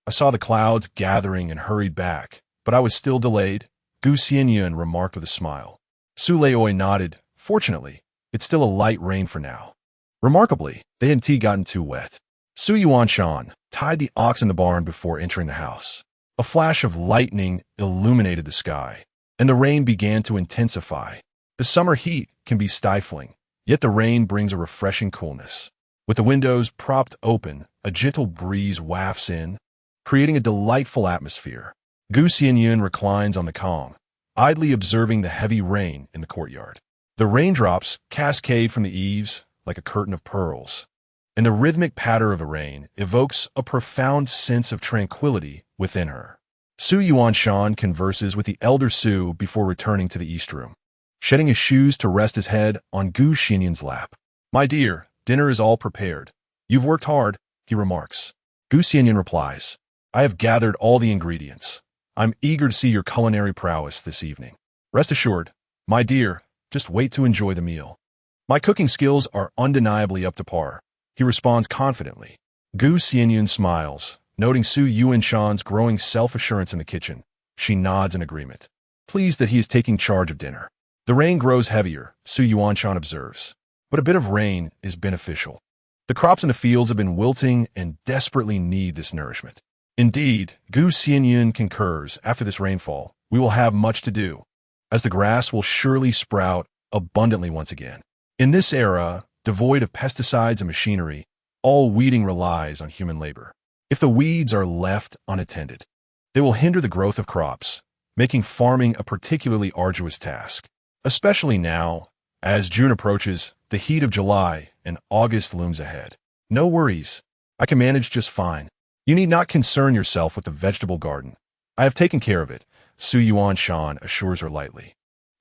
I saw the clouds gathering and hurried back, but I was still delayed, Xianyun remarked with a smile. Su Leoi nodded. Fortunately, it's still a light rain for now. Remarkably, they hadn't gotten too wet. Xianyun tied the ox in the barn before entering the house. A flash of lightning illuminated the sky, and the rain began to intensify. The summer heat can be stifling, yet the rain brings a refreshing coolness. With the windows propped open, a gentle breeze wafts in, creating a delightful atmosphere. Xianyun reclines on the kong, idly observing the heavy rain in the courtyard. The raindrops cascade from the eaves like a curtain of pearls, and the rhythmic patter of the rain evokes a profound sense of tranquility within her. Xianyun converses with the elder Su before returning to the east room, shedding his shoes to rest his head on Xianyun's lap. My dear, dinner is all prepared. You've worked hard, he remarks. Xianyun replies, I have gathered all the ingredients. I'm eager to see your culinary prowess this evening. Rest assured, my dear, just wait to enjoy the meal. My cooking skills are undeniably up to par, he responds confidently. Xianyun smiles, noting Xianyun's growing self-assurance in the kitchen. She nods in agreement, pleased that he is taking charge of dinner. The rain grows heavier, Xianyun observes, but a bit of rain is beneficial. The crops in the fields have been wilting and desperately need this nourishment. Indeed, Xianyun concurs, after this rainfall, we will have much to do, as the grass will surely sprout abundantly once again. In this era, devoid of pesticides and machinery, all weeding relies on human labor. If the weeds are left unattended, they will hinder the growth of crops, making farming a particularly arduous task. Especially now, as June approaches, the heat of July and August looms ahead. No worries, I can manage just fine. You need not concern yourself with the vegetable garden. I have taken care of it, Xianyun assures her lightly.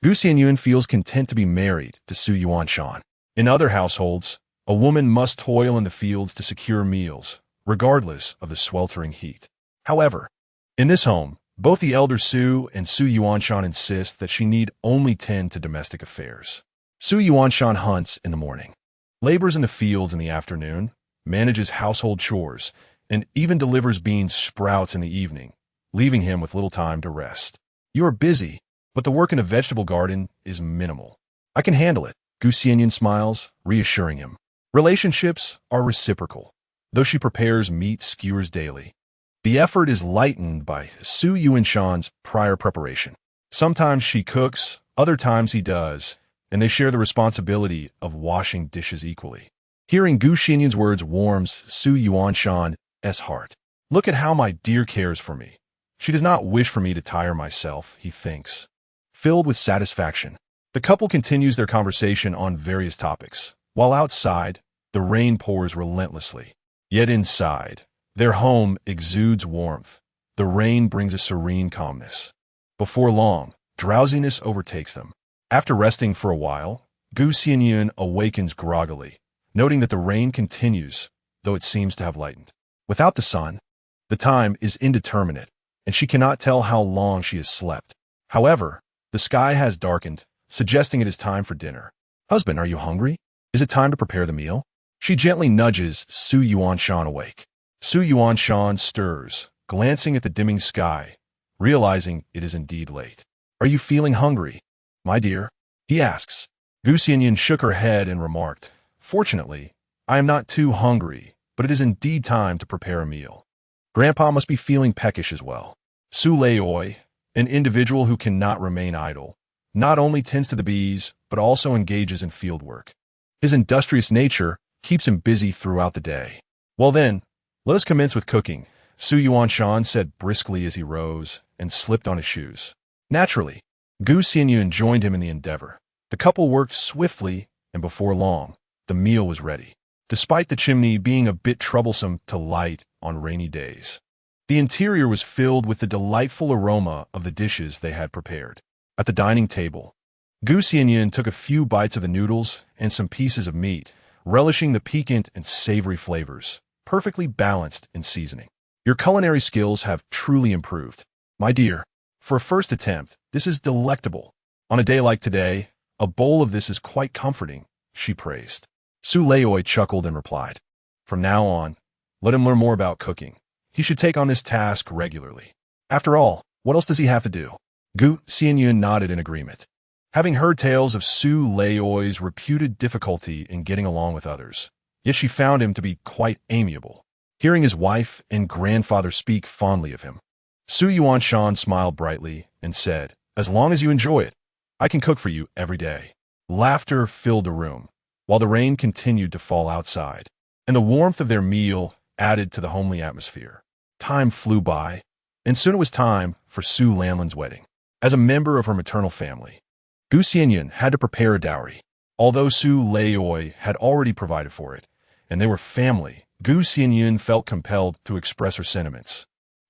Xianyun feels content to be married to Xianyun. In other households, a woman must toil in the fields to secure meals, regardless of the sweltering heat. However, in this home, both the elder Su and Xianyun insist that she need only tend to domestic affairs. Xianyun hunts in the morning, labors in the fields in the afternoon, manages household chores, and even delivers beans sprouts in the evening, leaving him with little time to rest. You are busy, but the work in a vegetable garden is minimal. I can handle it, Xianyun smiles, reassuring him. Relationships are reciprocal. Though she prepares meat skewers daily, the effort is lightened by Xianyun's prior preparation. Sometimes she cooks, other times he does, and they share the responsibility of washing dishes equally. Hearing Xianyun's words warms Xianyun's heart. Look at how my dear cares for me. She does not wish for me to tire myself, he thinks. Filled with satisfaction, the couple continues their conversation on various topics. While outside, the rain pours relentlessly. Yet inside, their home exudes warmth. The rain brings a serene calmness. Before long, drowsiness overtakes them. After resting for a while, Xianyun awakens groggily, noting that the rain continues, though it seems to have lightened. Without the sun, the time is indeterminate, and she cannot tell how long she has slept. However, the sky has darkened, suggesting it is time for dinner. Husband, are you hungry? Is it time to prepare the meal? She gently nudges Xianyun awake. Xianyun stirs, glancing at the dimming sky, realizing it is indeed late. Are you feeling hungry, my dear? He asks. Xianyun shook her head and remarked, Fortunately, I am not too hungry, but it is indeed time to prepare a meal. Grandpa must be feeling peckish as well. Su Leoi, an individual who cannot remain idle, not only tends to the bees, but also engages in field work. His industrious nature keeps him busy throughout the day. Well then, let us commence with cooking, Xianyun said briskly as he rose and slipped on his shoes. Naturally, Xianyun joined him in the endeavor. The couple worked swiftly, and before long, the meal was ready. Despite the chimney being a bit troublesome to light on rainy days, the interior was filled with the delightful aroma of the dishes they had prepared. At the dining table, Gu Xianyun took a few bites of the noodles and some pieces of meat, relishing the piquant and savory flavors, perfectly balanced in seasoning. Your culinary skills have truly improved. My dear, for a first attempt, this is delectable. On a day like today, a bowl of this is quite comforting, she praised. Su Leoi chuckled and replied, from now on, let him learn more about cooking. He should take on this task regularly. After all, what else does he have to do? Gu Xianyun nodded in agreement. Having heard tales of Su Leoi's reputed difficulty in getting along with others, yet she found him to be quite amiable. Hearing his wife and grandfather speak fondly of him, Su Yuanshan smiled brightly and said, as long as you enjoy it, I can cook for you every day. Laughter filled the room, while the rain continued to fall outside, and the warmth of their meal added to the homely atmosphere. Time flew by, and soon it was time for Su Lanlin's wedding. As a member of her maternal family, Gu Xianyun had to prepare a dowry. Although Su Leoi had already provided for it, and they were family, Gu Xianyun felt compelled to express her sentiments,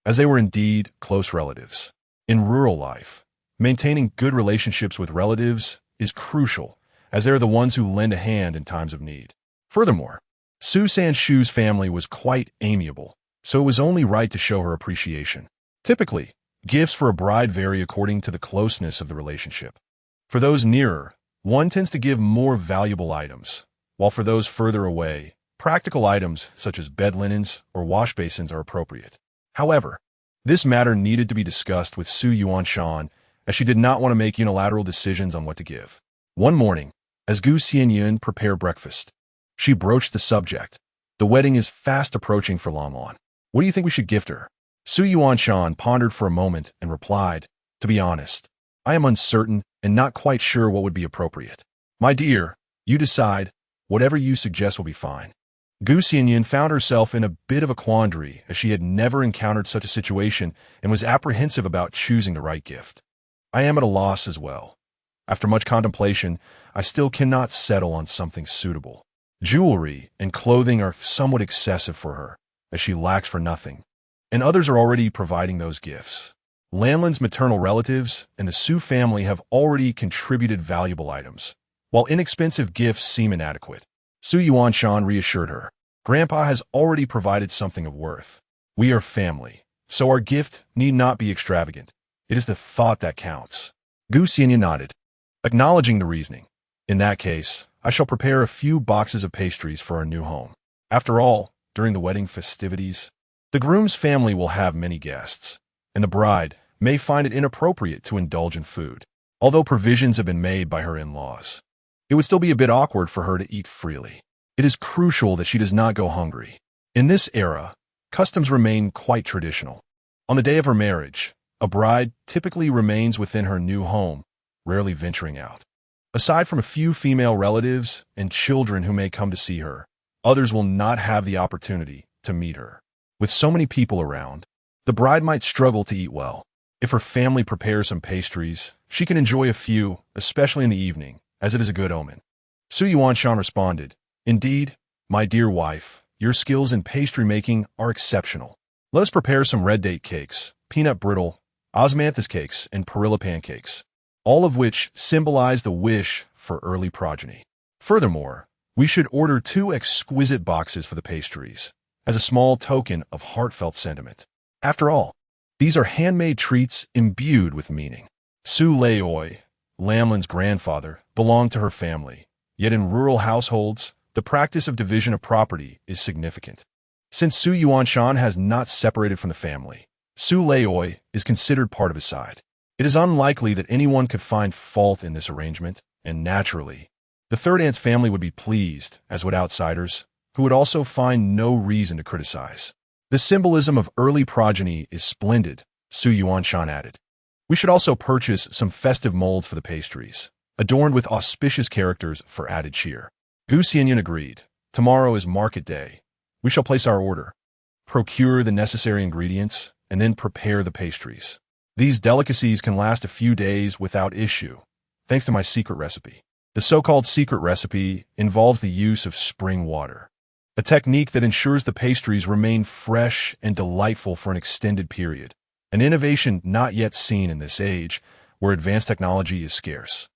as they were indeed close relatives. In rural life, maintaining good relationships with relatives is crucial, as they are the ones who lend a hand in times of need. Furthermore, Su Sanshu's family was quite amiable, so it was only right to show her appreciation. Typically, gifts for a bride vary according to the closeness of the relationship. For those nearer, one tends to give more valuable items, while for those further away, practical items such as bed linens or wash basins are appropriate. However, this matter needed to be discussed with Su Yuanshan, as she did not want to make unilateral decisions on what to give. One morning, as Gu Xianyun prepared breakfast, she broached the subject. The wedding is fast approaching for Lanlan. What do you think we should gift her? Su Yuanshan pondered for a moment and replied, to be honest, I am uncertain and not quite sure what would be appropriate. My dear, you decide. Whatever you suggest will be fine. Gu Xianyun found herself in a bit of a quandary, as she had never encountered such a situation and was apprehensive about choosing the right gift. I am at a loss as well. After much contemplation, I still cannot settle on something suitable. Jewelry and clothing are somewhat excessive for her, as she lacks for nothing, and others are already providing those gifts. Lanlin's maternal relatives and the Su family have already contributed valuable items, while inexpensive gifts seem inadequate. Su Yuanshan reassured her. Grandpa has already provided something of worth. We are family, so our gift need not be extravagant. It is the thought that counts. Gu Xianyun nodded, acknowledging the reasoning. In that case, I shall prepare a few boxes of pastries for our new home. After all, during the wedding festivities, the groom's family will have many guests, and the bride may find it inappropriate to indulge in food. Although provisions have been made by her in-laws, it would still be a bit awkward for her to eat freely. It is crucial that she does not go hungry. In this era, customs remain quite traditional. On the day of her marriage, a bride typically remains within her new home, rarely venturing out. Aside from a few female relatives and children who may come to see her, others will not have the opportunity to meet her. With so many people around, the bride might struggle to eat well. If her family prepares some pastries, she can enjoy a few, especially in the evening, as it is a good omen. Su Yuanshan responded, indeed, my dear wife, your skills in pastry making are exceptional. Let us prepare some red date cakes, peanut brittle, osmanthus cakes, and perilla pancakes, all of which symbolize the wish for early progeny. Furthermore, we should order 2 exquisite boxes for the pastries, as a small token of heartfelt sentiment. After all, these are handmade treats imbued with meaning. Su Leoi, Lanlin's grandfather, belonged to her family, yet in rural households, the practice of division of property is significant. Since Su Yuanshan has not separated from the family, Su Leoi is considered part of his side. It is unlikely that anyone could find fault in this arrangement, and naturally, the third aunt's family would be pleased, as would outsiders, who would also find no reason to criticize. The symbolism of early progeny is splendid, Su Yuanshan added. We should also purchase some festive molds for the pastries, adorned with auspicious characters for added cheer. Gu Xianyun agreed. Tomorrow is market day. We shall place our order, procure the necessary ingredients, and then prepare the pastries. These delicacies can last a few days without issue, thanks to my secret recipe. The so-called secret recipe involves the use of spring water, a technique that ensures the pastries remain fresh and delightful for an extended period, an innovation not yet seen in this age, where advanced technology is scarce.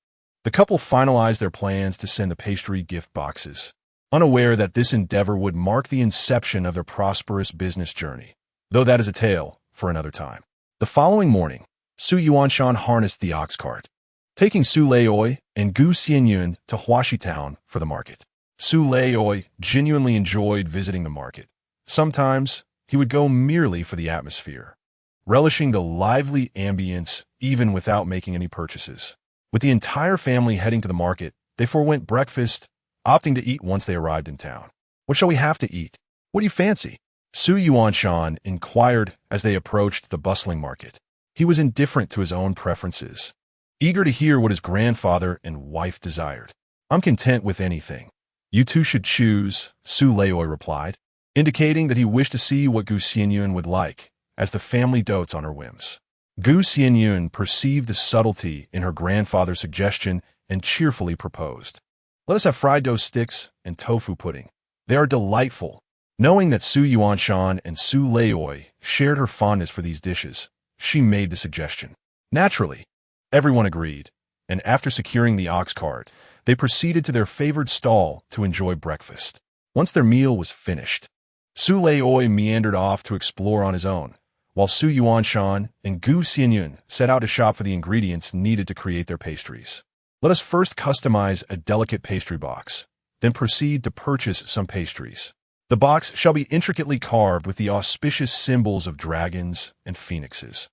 The couple finalized their plans to send the pastry gift boxes, unaware that this endeavor would mark the inception of their prosperous business journey, though that is a tale for another time. The following morning, Su Yuanshan harnessed the ox cart, taking Su Leoi and Gu Xianyun to Huaxi town for the market. Su Leoi genuinely enjoyed visiting the market. Sometimes, he would go merely for the atmosphere, relishing the lively ambience even without making any purchases. With the entire family heading to the market, they forewent breakfast, opting to eat once they arrived in town. "What shall we have to eat? What do you fancy?" Su Yuanshan inquired as they approached the bustling market. He was indifferent to his own preferences, eager to hear what his grandfather and wife desired. "I'm content with anything. You two should choose," Su Leoi replied, indicating that he wished to see what Gu Xianyun would like, as the family dotes on her whims. Gu Xianyun perceived the subtlety in her grandfather's suggestion and cheerfully proposed, "Let us have fried dough sticks and tofu pudding. They are delightful." Knowing that Su Yuanshan and Su Leoi shared her fondness for these dishes, she made the suggestion. Naturally, everyone agreed, and after securing the ox cart, they proceeded to their favored stall to enjoy breakfast. Once their meal was finished, Su Leoi meandered off to explore on his own, while Su Yuanshan and Gu Xianyun set out to shop for the ingredients needed to create their pastries. "Let us first customize a delicate pastry box, then proceed to purchase some pastries. The box shall be intricately carved with the auspicious symbols of dragons and phoenixes,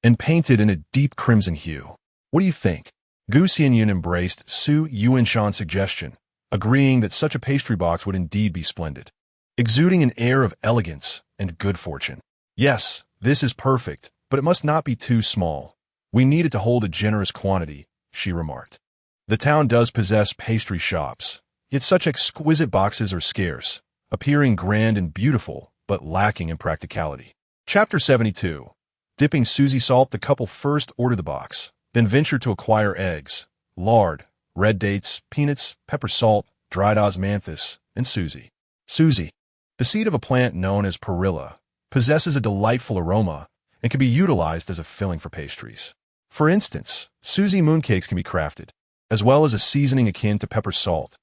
and painted in a deep crimson hue. What do you think?" Gu Xianyun embraced Su Yuanshan's suggestion, agreeing that such a pastry box would indeed be splendid, exuding an air of elegance and good fortune. "Yes, this is perfect, but it must not be too small. We need it to hold a generous quantity," she remarked. The town does possess pastry shops, yet such exquisite boxes are scarce, appearing grand and beautiful, but lacking in practicality. Chapter 72. Dipping Susie salt, the couple first ordered the box, then ventured to acquire eggs, lard, red dates, peanuts, pepper salt, dried osmanthus, and Susie. Susie, the seed of a plant known as perilla, possesses a delightful aroma and can be utilized as a filling for pastries. For instance, Susie mooncakes can be crafted, as well as a seasoning akin to pepper salt,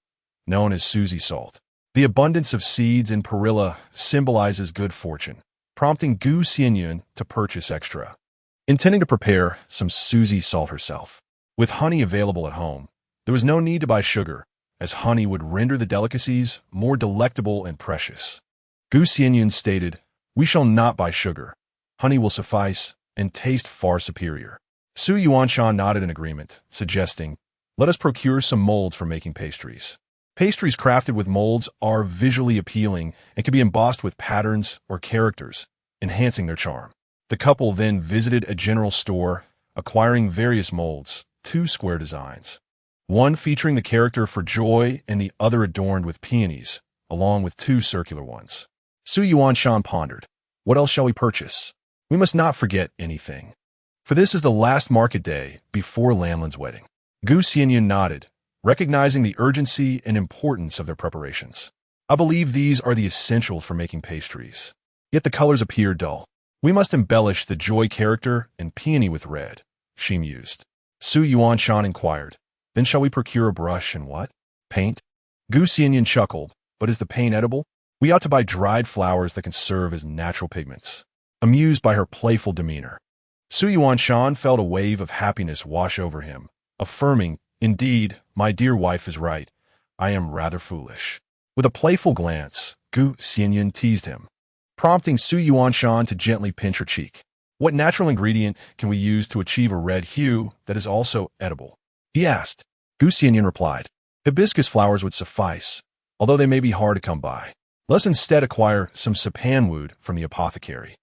known as Susie salt. The abundance of seeds in perilla symbolizes good fortune, prompting Gu Xianyun to purchase extra, intending to prepare some Susie salt herself. With honey available at home, there was no need to buy sugar, as honey would render the delicacies more delectable and precious. Gu Xianyun stated, "We shall not buy sugar. Honey will suffice and taste far superior." Su Yuanshan nodded in agreement, suggesting, "Let us procure some molds for making pastries." Pastries crafted with molds are visually appealing and can be embossed with patterns or characters, enhancing their charm. The couple then visited a general store, acquiring various molds, 2 square designs, one featuring the character for joy and the other adorned with peonies, along with 2 circular ones. Su Yuanshan pondered, "What else shall we purchase? We must not forget anything, for this is the last market day before Lanlin's wedding." Gu Xianyun nodded, recognizing the urgency and importance of their preparations. "I believe these are the essentials for making pastries. Yet the colors appear dull. We must embellish the joy character and peony with red," she mused. Su Yuanshan inquired, "Then shall we procure a brush and what? Paint?" Gu Xianyun chuckled, "But is the paint edible? We ought to buy dried flowers that can serve as natural pigments." Amused by her playful demeanor, Su Yuanshan felt a wave of happiness wash over him, affirming, "Indeed, my dear wife is right. I am rather foolish." With a playful glance, Gu Xianyun teased him, prompting Su Yuanshan to gently pinch her cheek. "What natural ingredient can we use to achieve a red hue that is also edible?" he asked. Gu Xianyun replied, "Hibiscus flowers would suffice, although they may be hard to come by. Let's instead acquire some sapanwood from the apothecary.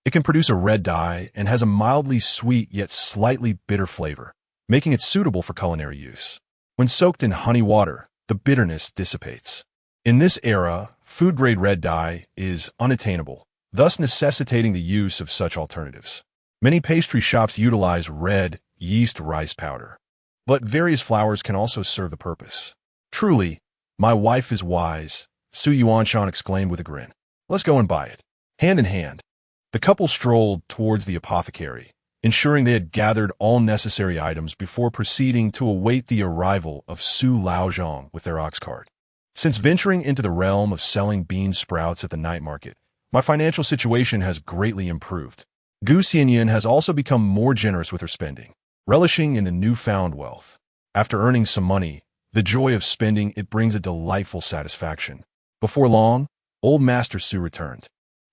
It can produce a red dye and has a mildly sweet yet slightly bitter flavor, making it suitable for culinary use. When soaked in honey water, the bitterness dissipates." In this era, food-grade red dye is unattainable, thus necessitating the use of such alternatives. Many pastry shops utilize red yeast rice powder, but various flours can also serve the purpose. "Truly, my wife is wise," Su Yuanshan exclaimed with a grin. "Let's go and buy it." Hand in hand, the couple strolled towards the apothecary, ensuring they had gathered all necessary items before proceeding to await the arrival of Su Laozhong with their ox cart. Since venturing into the realm of selling bean sprouts at the night market, my financial situation has greatly improved. Xianyun has also become more generous with her spending, relishing in the newfound wealth. After earning some money, the joy of spending it brings a delightful satisfaction. Before long, old Master Su returned,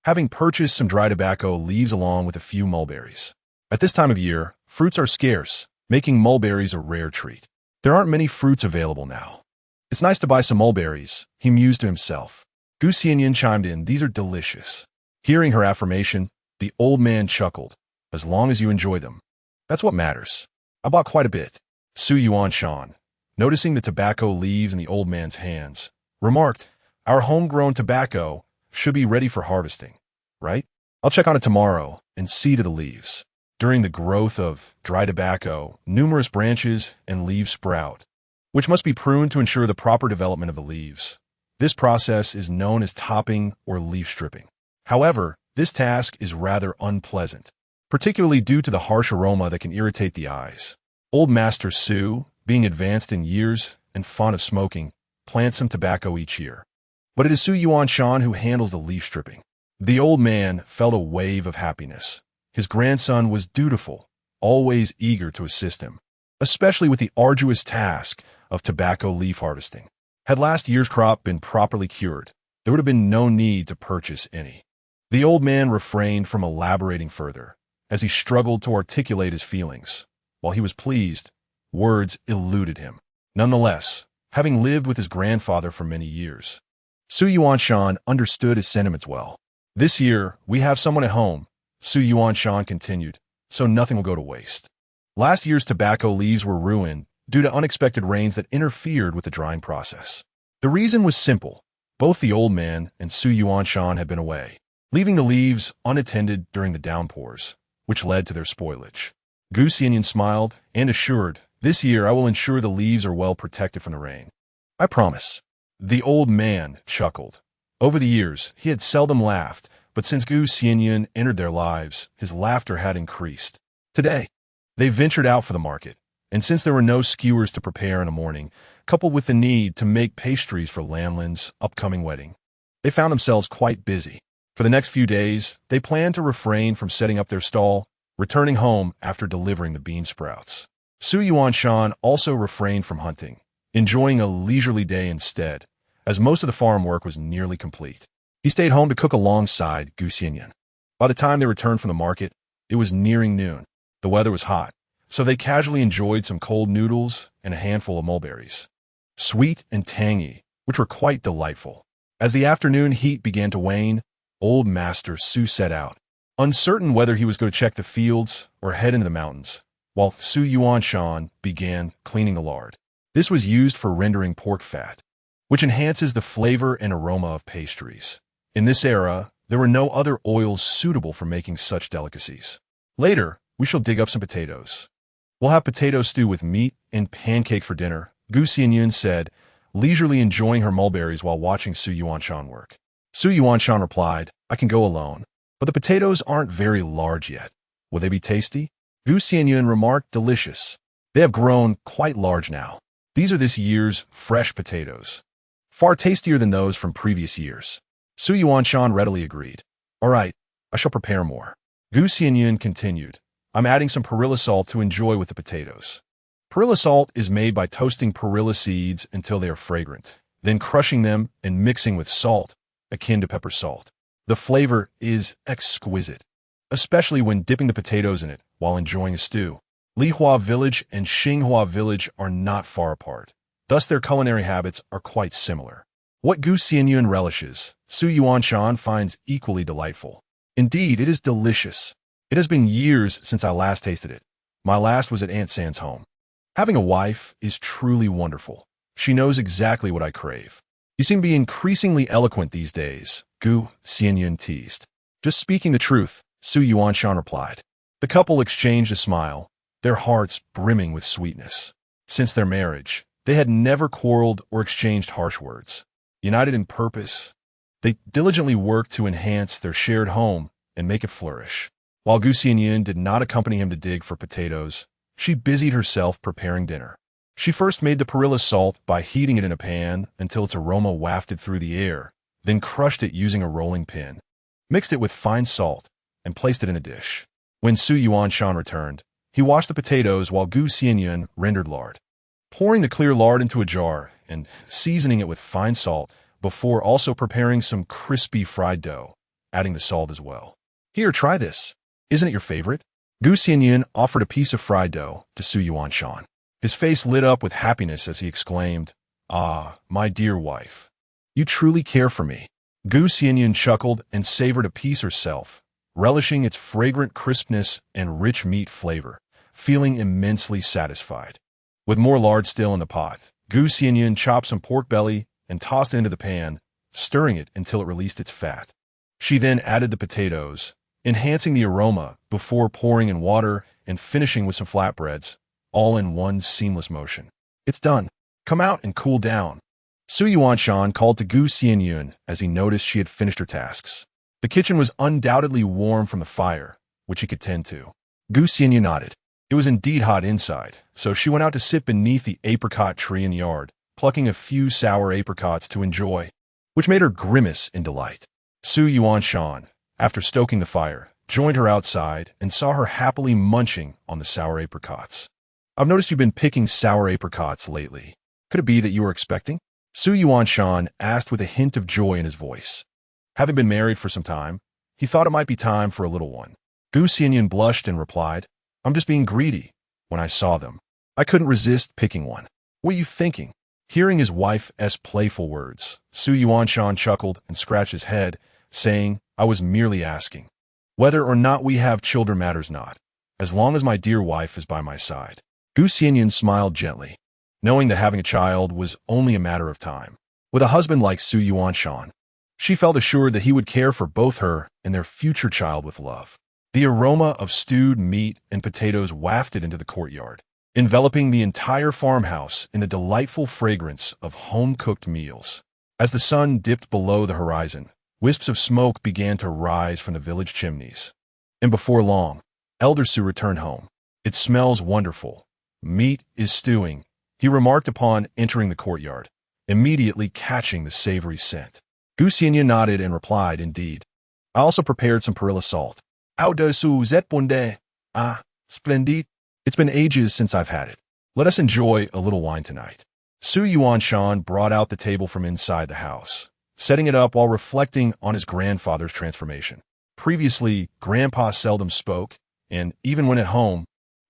having purchased some dry tobacco leaves along with a few mulberries. At this time of year, fruits are scarce, making mulberries a rare treat. There aren't many fruits available now. It's nice to buy some mulberries, he mused to himself. Xianyun chimed in, these are delicious. Hearing her affirmation, the old man chuckled. As long as you enjoy them. That's what matters. I bought quite a bit. Su Yuanshan, noticing the tobacco leaves in the old man's hands, remarked, our homegrown tobacco should be ready for harvesting, right? I'll check on it tomorrow and see to the leaves. During the growth of dry tobacco, numerous branches and leaves sprout, which must be pruned to ensure the proper development of the leaves. This process is known as topping or leaf stripping. However, this task is rather unpleasant, particularly due to the harsh aroma that can irritate the eyes. Old Master Su, being advanced in years and fond of smoking, plants some tobacco each year. But it is Su Yuanshan who handles the leaf stripping. The old man felt a wave of happiness. His grandson was dutiful, always eager to assist him, especially with the arduous task of tobacco leaf harvesting. Had last year's crop been properly cured, there would have been no need to purchase any. The old man refrained from elaborating further, as he struggled to articulate his feelings. While he was pleased, words eluded him. Nonetheless, having lived with his grandfather for many years, Su Yuanshan understood his sentiments well. This year, we have someone at home, Su Yuanshan continued, so nothing will go to waste. Last year's tobacco leaves were ruined due to unexpected rains that interfered with the drying process. The reason was simple. Both the old man and Su Yuanshan had been away, leaving the leaves unattended during the downpours, which led to their spoilage. Xianyun smiled and assured, this year I will ensure the leaves are well protected from the rain. I promise. The old man chuckled. Over the years, he had seldom laughed, but since Xianyun entered their lives, his laughter had increased. Today, they ventured out for the market, and since there were no skewers to prepare in the morning, coupled with the need to make pastries for Lanlin's upcoming wedding, they found themselves quite busy. For the next few days, they planned to refrain from setting up their stall, returning home after delivering the bean sprouts. Su Yuanshan also refrained from hunting, enjoying a leisurely day instead, as most of the farm work was nearly complete. He stayed home to cook alongside Xianyun. By the time they returned from the market, it was nearing noon. The weather was hot, so they casually enjoyed some cold noodles and a handful of mulberries. Sweet and tangy, which were quite delightful. As the afternoon heat began to wane, old Master Su set out, uncertain whether he was going to check the fields or head into the mountains, while Su Yuanshan began cleaning the lard. This was used for rendering pork fat, which enhances the flavor and aroma of pastries. In this era, there were no other oils suitable for making such delicacies. Later, we shall dig up some potatoes. We'll have potato stew with meat and pancake for dinner, Xianyun said, leisurely enjoying her mulberries while watching Su Yuanshan work. Su Yuanshan replied, I can go alone, but the potatoes aren't very large yet. Will they be tasty? Xianyun remarked, delicious. They have grown quite large now. These are this year's fresh potatoes, far tastier than those from previous years. Su Yuanshan readily agreed. All right, I shall prepare more. Xianyun continued, I'm adding some perilla salt to enjoy with the potatoes. Perilla salt is made by toasting perilla seeds until they are fragrant, then crushing them and mixing with salt, akin to pepper salt. The flavor is exquisite, especially when dipping the potatoes in it while enjoying a stew. Lihua Village and Xinghua Village are not far apart, thus their culinary habits are quite similar. What Xianyun relishes, Su Yuanshan finds equally delightful. Indeed, it is delicious. It has been years since I last tasted it. My last was at Aunt San's home. Having a wife is truly wonderful. She knows exactly what I crave. You seem to be increasingly eloquent these days, Xianyun teased. Just speaking the truth, Su Yuanshan replied. The couple exchanged a smile, their hearts brimming with sweetness. Since their marriage, they had never quarreled or exchanged harsh words. United in purpose, they diligently worked to enhance their shared home and make it flourish. While Gu Xianyun did not accompany him to dig for potatoes, she busied herself preparing dinner. She first made the perilla salt by heating it in a pan until its aroma wafted through the air, then crushed it using a rolling pin, mixed it with fine salt, and placed it in a dish. When Su Yuanshan returned, he washed the potatoes while Gu Xianyun rendered lard, pouring the clear lard into a jar and seasoning it with fine salt before also preparing some crispy fried dough, adding the salt as well. Here, try this. Isn't it your favorite? Gu Xianyun offered a piece of fried dough to Su Yuanshan. His face lit up with happiness as he exclaimed, "Ah, my dear wife. You truly care for me." Gu Xianyun chuckled and savored a piece herself, relishing its fragrant crispness and rich meat flavor, feeling immensely satisfied. With more lard still in the pot, Gu Xianyun chopped some pork belly and tossed it into the pan, stirring it until it released its fat. She then added the potatoes, enhancing the aroma before pouring in water and finishing with some flatbreads, all in one seamless motion. "It's done. Come out and cool down." Su Yuanshan called to Gu Xianyun as he noticed she had finished her tasks. The kitchen was undoubtedly warm from the fire, which he could tend to. Gu Xianyun nodded. It was indeed hot inside, so she went out to sit beneath the apricot tree in the yard, plucking a few sour apricots to enjoy, which made her grimace in delight. Su Yuanshan, after stoking the fire, joined her outside and saw her happily munching on the sour apricots. "I've noticed you've been picking sour apricots lately. Could it be that you were expecting?" Su Yuanshan asked with a hint of joy in his voice. Having been married for some time, he thought it might be time for a little one. Gu Xianyun blushed and replied, "I'm just being greedy. When I saw them, I couldn't resist picking one." "What are you thinking?" Hearing his wife's playful words, Su Yuanshan chuckled and scratched his head, saying, "I was merely asking. Whether or not we have children matters not, as long as my dear wife is by my side." Gu Xianyun smiled gently, knowing that having a child was only a matter of time. With a husband like Su Yuanshan, she felt assured that he would care for both her and their future child with love. The aroma of stewed meat and potatoes wafted into the courtyard, enveloping the entire farmhouse in the delightful fragrance of home-cooked meals. As the sun dipped below the horizon, wisps of smoke began to rise from the village chimneys. And before long, Elder Su returned home. "It smells wonderful. Meat is stewing," he remarked upon entering the courtyard, immediately catching the savory scent. Gu Xianyun nodded and replied, "Indeed. I also prepared some perilla salt." "How does that bunde? Ah, splendid. It's been ages since I've had it. Let us enjoy a little wine tonight." Su Yuanshan brought out the table from inside the house, setting it up while reflecting on his grandfather's transformation. Previously, Grandpa seldom spoke, and even when at home,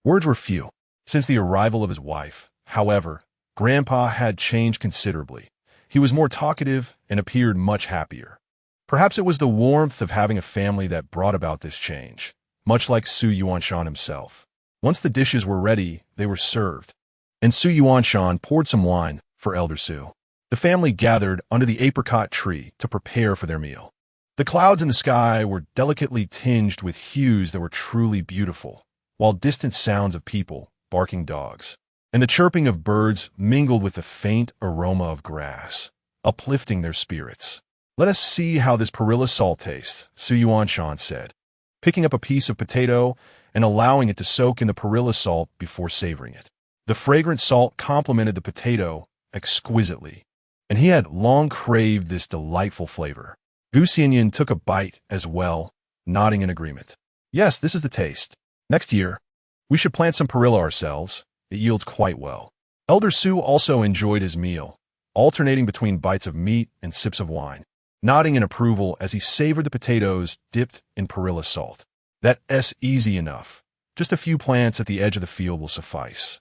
words were few. Since the arrival of his wife, however, Grandpa had changed considerably. He was more talkative and appeared much happier. Perhaps it was the warmth of having a family that brought about this change, much like Su Yuanshan himself. Once the dishes were ready, they were served, and Su Yuanshan poured some wine for Elder Su. The family gathered under the apricot tree to prepare for their meal. The clouds in the sky were delicately tinged with hues that were truly beautiful, while distant sounds of people, barking dogs, and the chirping of birds mingled with the faint aroma of grass, uplifting their spirits. "Let us see how this perilla salt tastes," Su Yuanshan said, picking up a piece of potato and allowing it to soak in the perilla salt before savoring it. The fragrant salt complemented the potato exquisitely, and he had long craved this delightful flavor. Gu Xianyun took a bite as well, nodding in agreement. "Yes, this is the taste. Next year, we should plant some perilla ourselves. It yields quite well." Elder Su also enjoyed his meal, alternating between bites of meat and sips of wine, nodding in approval as he savored the potatoes dipped in perilla salt. "That's easy enough. Just a few plants at the edge of the field will suffice,"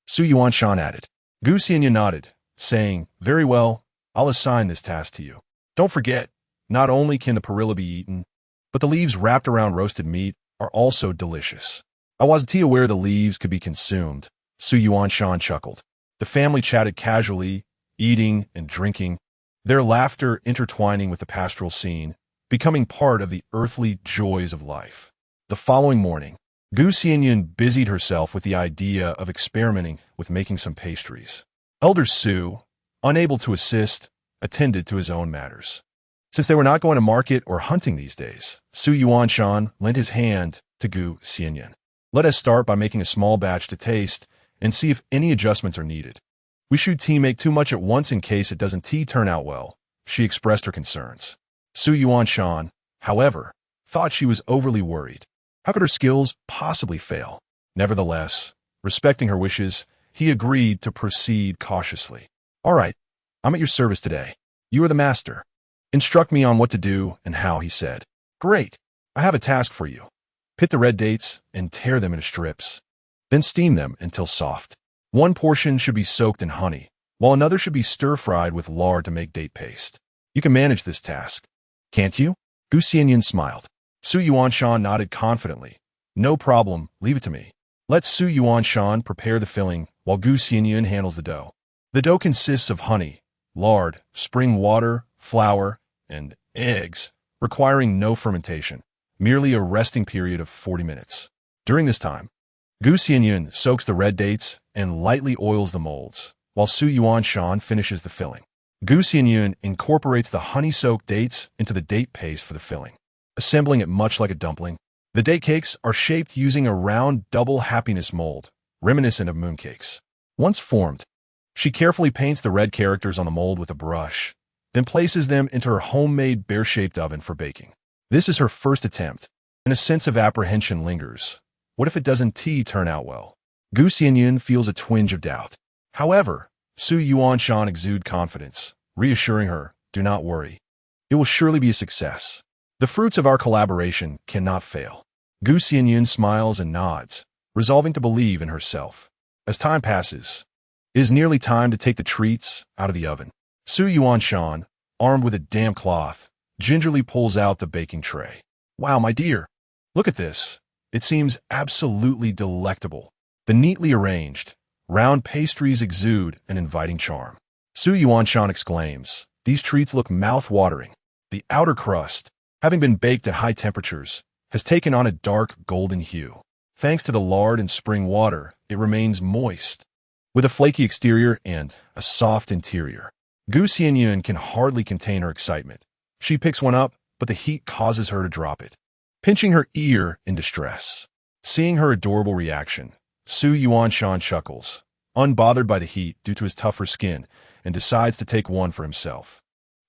Su Yuanshan added. Gu Xianyun nodded, saying, "Very well, I'll assign this task to you. Don't forget, not only can the perilla be eaten, but the leaves wrapped around roasted meat are also delicious." "I wasn't aware the leaves could be consumed," Su Yuanshan chuckled. The family chatted casually, eating and drinking, their laughter intertwining with the pastoral scene, becoming part of the earthly joys of life. The following morning, Gu Xianyun busied herself with the idea of experimenting with making some pastries. Elder Su, unable to assist, attended to his own matters. Since they were not going to market or hunting these days, Su Yuanshan lent his hand to Xianyun. Let us start by making a small batch to taste and see if any adjustments are needed. We should make too much at once in case it doesn't turn out well. She expressed her concerns. Xianyun, however, thought she was overly worried. How could her skills possibly fail? Nevertheless, respecting her wishes, he agreed to proceed cautiously. All right, I'm at your service today. You are the master. Instruct me on what to do and how, he said. Great. I have a task for you. Pit the red dates and tear them into strips. Then steam them until soft. One portion should be soaked in honey, while another should be stir-fried with lard to make date paste. You can manage this task, can't you? Xianyun smiled. Xianyun nodded confidently. No problem, leave it to me. Let Xianyun prepare the filling while Xianyun handles the dough. The dough consists of honey, lard, spring water, flour, and eggs, requiring no fermentation, merely a resting period of 40 minutes. During this time, Xianyun soaks the red dates and lightly oils the molds, while Xianyun finishes the filling. Xianyun incorporates the honey-soaked dates into the date paste for the filling, assembling it much like a dumpling. The date cakes are shaped using a round double happiness mold, reminiscent of mooncakes. Once formed, she carefully paints the red characters on the mold with a brush, then places them into her homemade bear-shaped oven for baking. This is her first attempt, and a sense of apprehension lingers. What if it doesn't turn out well? Xianyun feels a twinge of doubt. However, Xianyun exudes confidence, reassuring her, do not worry. It will surely be a success. The fruits of our collaboration cannot fail. Xianyun smiles and nods, resolving to believe in herself. As time passes, it is nearly time to take the treats out of the oven. Xianyun, armed with a damp cloth, gingerly pulls out the baking tray. Wow, my dear, look at this. It seems absolutely delectable. The neatly arranged, round pastries exude an inviting charm. Xianyun exclaims, these treats look mouth-watering. The outer crust, having been baked at high temperatures, has taken on a dark golden hue. Thanks to the lard and spring water, it remains moist, with a flaky exterior and a soft interior. Xianyun can hardly contain her excitement. She picks one up, but the heat causes her to drop it, pinching her ear in distress. Seeing her adorable reaction, Xianyun chuckles, unbothered by the heat due to his tougher skin, and decides to take one for himself.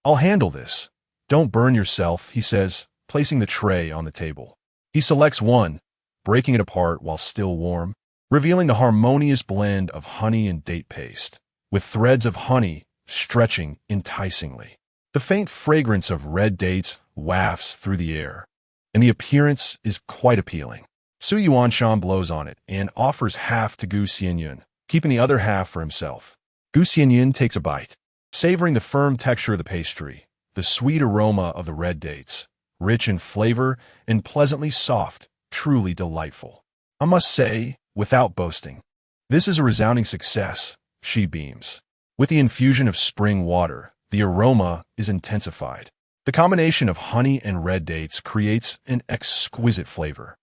I'll handle this. Don't burn yourself, he says, placing the tray on the table. He selects one, breaking it apart while still warm, revealing the harmonious blend of honey and date paste, with threads of honey stretching enticingly. The faint fragrance of red dates wafts through the air, and the appearance is quite appealing. Xianyun blows on it and offers half to Xianyun, keeping the other half for himself. Xianyun takes a bite, savoring the firm texture of the pastry, the sweet aroma of the red dates, rich in flavor and pleasantly soft, truly delightful. I must say, without boasting, this is a resounding success, she beams. With the infusion of spring water, the aroma is intensified. The combination of honey and red dates creates an exquisite flavor.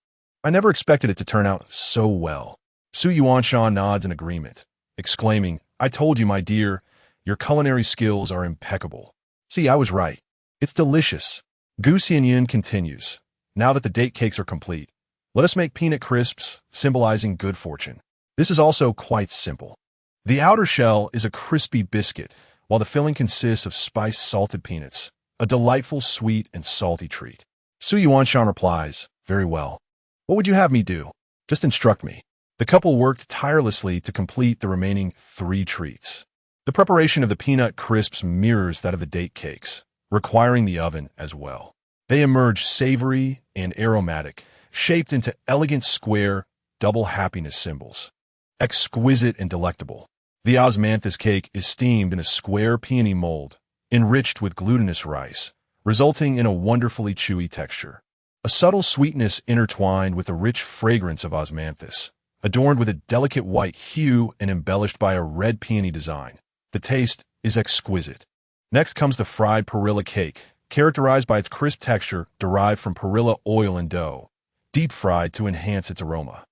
I never expected it to turn out so well. Xianyun nods in agreement, exclaiming, I told you, my dear, your culinary skills are impeccable. See, I was right. It's delicious. Xianyun continues, now that the date cakes are complete, let us make peanut crisps, symbolizing good fortune. This is also quite simple. The outer shell is a crispy biscuit, while the filling consists of spiced salted peanuts, a delightful sweet and salty treat. Xianyun replies, very well. What would you have me do? Just instruct me. The couple worked tirelessly to complete the remaining 3 treats. The preparation of the peanut crisps mirrors that of the date cakes, requiring the oven as well. They emerge savory and aromatic, shaped into elegant square, double happiness symbols. Exquisite and delectable. The osmanthus cake is steamed in a square peony mold, enriched with glutinous rice, resulting in a wonderfully chewy texture. A subtle sweetness intertwined with the rich fragrance of osmanthus, adorned with a delicate white hue and embellished by a red peony design. The taste is exquisite. Next comes the fried perilla cake, characterized by its crisp texture derived from perilla oil and dough, deep fried to enhance its aroma,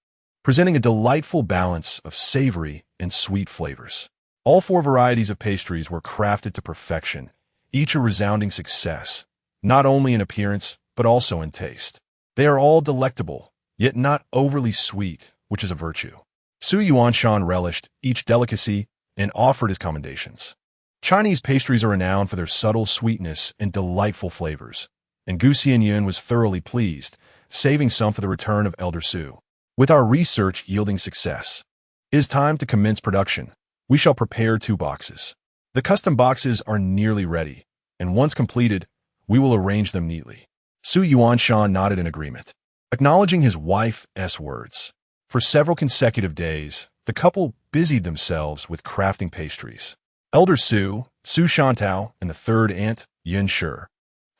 presenting a delightful balance of savory and sweet flavors. All 4 varieties of pastries were crafted to perfection, each a resounding success, not only in appearance, but also in taste. They are all delectable, yet not overly sweet, which is a virtue. Su Yuanshan relished each delicacy and offered his commendations. Chinese pastries are renowned for their subtle sweetness and delightful flavors, and Gu Xianyun was thoroughly pleased, saving some for the return of Elder Su. With our research yielding success, it is time to commence production. We shall prepare 2 boxes. The custom boxes are nearly ready, and once completed, we will arrange them neatly. Su Yuanshan nodded in agreement, acknowledging his wife's words. For several consecutive days, the couple busied themselves with crafting pastries. Elder Su, Su Shantao, and the third aunt, Yin Shi,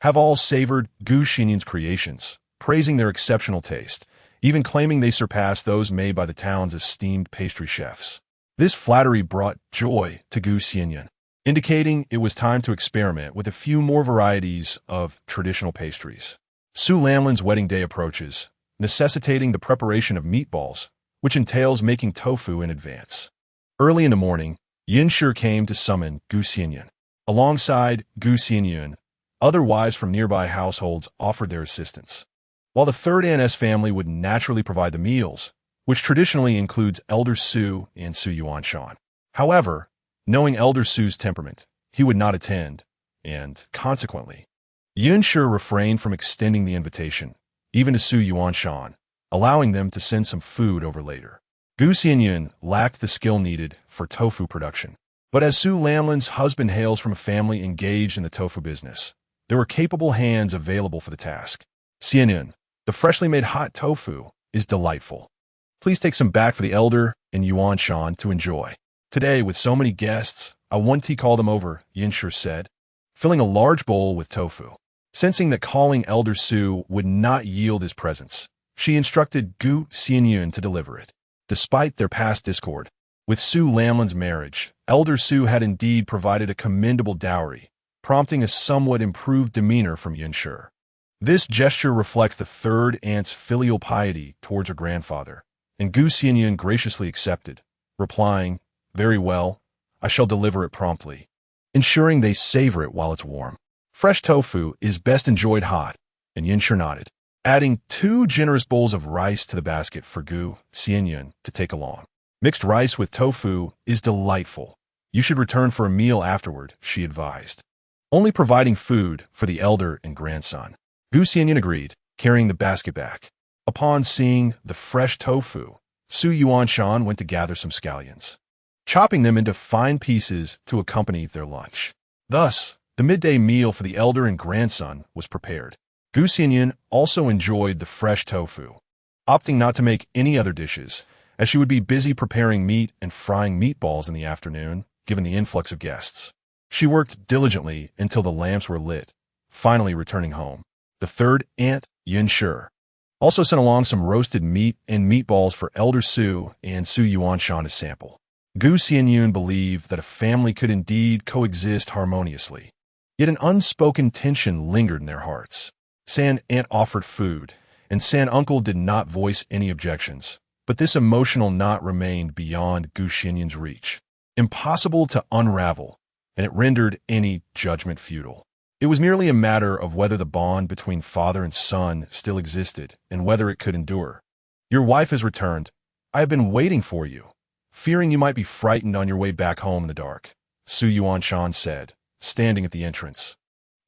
have all savored Gu Xianyun's creations, praising their exceptional taste, even claiming they surpass those made by the town's esteemed pastry chefs. This flattery brought joy to Gu Xianyun, indicating it was time to experiment with a few more varieties of traditional pastries. Su Lanlin's wedding day approaches, necessitating the preparation of meatballs, which entails making tofu in advance. Early in the morning, Yin Shi came to summon Gu Xianyun. Alongside Gu Xianyun, other wives from nearby households offered their assistance. While the third aunt's family would naturally provide the meals, which traditionally includes Elder Su and Su Yuanshan. However, knowing Elder Su's temperament, he would not attend, and, consequently, Yin Shi refrained from extending the invitation, even to Su Yuanshan, allowing them to send some food over later. Gu Xianyun lacked the skill needed for tofu production. But as Su Lanlin's husband hails from a family engaged in the tofu business, there were capable hands available for the task. Xianyun, the freshly made hot tofu, is delightful. Please take some back for the elder and Yuanshan to enjoy. Today, with so many guests, I want to call them over, Yin Shi said, filling a large bowl with tofu. Sensing that calling Elder Su would not yield his presence, she instructed Gu Xianyun to deliver it. Despite their past discord, with Su Lanlin's marriage, Elder Su had indeed provided a commendable dowry, prompting a somewhat improved demeanor from Yin Shi. This gesture reflects the third aunt's filial piety towards her grandfather, and Gu Xianyun graciously accepted, replying, "Very well, I shall deliver it promptly," ensuring they savor it while it's warm. Fresh tofu is best enjoyed hot, and Yin Shi nodded, adding 2 generous bowls of rice to the basket for Gu Xianyun to take along. Mixed rice with tofu is delightful. You should return for a meal afterward, she advised, only providing food for the elder and grandson. Gu Xianyun agreed, carrying the basket back. Upon seeing the fresh tofu, Su Yuanshan went to gather some scallions, chopping them into fine pieces to accompany their lunch. Thus, the midday meal for the elder and grandson was prepared. Gu Xianyun also enjoyed the fresh tofu, opting not to make any other dishes, as she would be busy preparing meat and frying meatballs in the afternoon, given the influx of guests. She worked diligently until the lamps were lit, finally returning home. The third aunt, Yin Shi, also sent along some roasted meat and meatballs for Elder Su and Su Yuanshan to sample. Gu Xianyun believed that a family could indeed coexist harmoniously, yet an unspoken tension lingered in their hearts. San aunt offered food, and San uncle did not voice any objections, but this emotional knot remained beyond Gu Xianyun's reach, impossible to unravel, and it rendered any judgment futile. It was merely a matter of whether the bond between father and son still existed and whether it could endure. "Your wife has returned. I have been waiting for you, fearing you might be frightened on your way back home in the dark," Su Yuanshan said, standing at the entrance,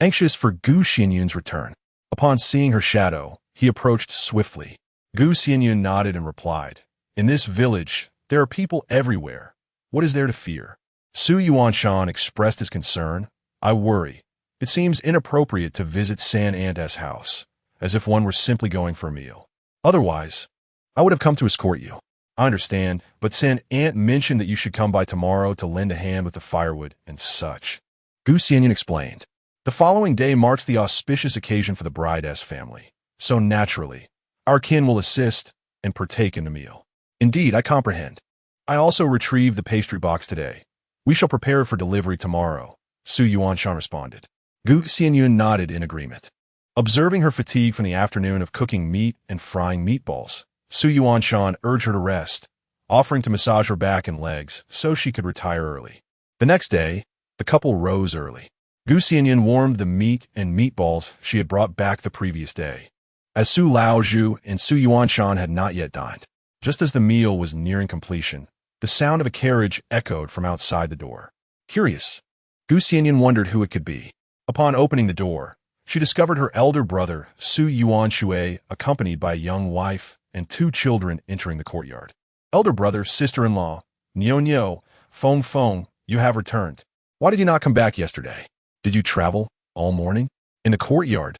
anxious for Gu Xianyun's return. Upon seeing her shadow, he approached swiftly. Gu Xianyun nodded and replied, "In this village, there are people everywhere. What is there to fear?" Su Yuanshan expressed his concern. "I worry. It seems inappropriate to visit San Aunt's house, as if one were simply going for a meal. Otherwise, I would have come to escort you." "I understand, but San Aunt mentioned that you should come by tomorrow to lend a hand with the firewood and such," Gu Xianyun explained. "The following day marks the auspicious occasion for the bride's family, so naturally, our kin will assist and partake in the meal." "Indeed, I comprehend. I also retrieved the pastry box today. We shall prepare it for delivery tomorrow," Su Yuanshan responded. Gu Xianyun nodded in agreement. Observing her fatigue from the afternoon of cooking meat and frying meatballs, Su Yuanshan urged her to rest, offering to massage her back and legs so she could retire early. The next day, the couple rose early. Gu Xianyun warmed the meat and meatballs she had brought back the previous day. as Su Laozhu and Su Yuanshan had not yet dined. Just as the meal was nearing completion, the sound of a carriage echoed from outside the door. Curious, Gu Xianyun wondered who it could be. Upon opening the door, she discovered her elder brother, Su Yuanxue, accompanied by a young wife and 2 children entering the courtyard. Elder brother, sister-in-law, Niao, Feng, you have returned. Why did you not come back yesterday? Did you travel all morning? In the courtyard,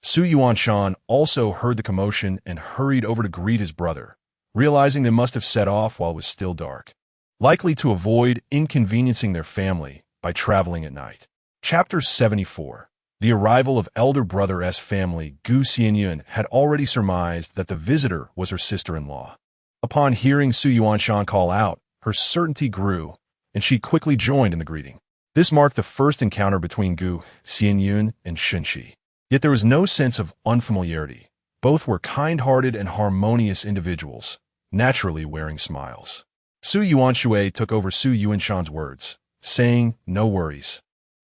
Su Yuanshan also heard the commotion and hurried over to greet his brother, realizing they must have set off while it was still dark, likely to avoid inconveniencing their family by traveling at night. Chapter 74. The arrival of elder brother S family. Gu Xianyun had already surmised that the visitor was her sister-in-law. Upon hearing Su Yuanshan call out, her certainty grew, and she quickly joined in the greeting. This marked the first encounter between Gu Xianyun and Shenxi. Yet there was no sense of unfamiliarity. Both were kind-hearted and harmonious individuals, naturally wearing smiles. Su Yuanxue took over Su Yuanshan's words, saying, "No worries.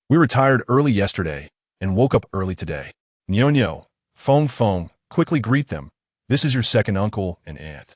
We retired early yesterday and woke up early today. Niao, Feng, quickly greet them. This is your second uncle and aunt."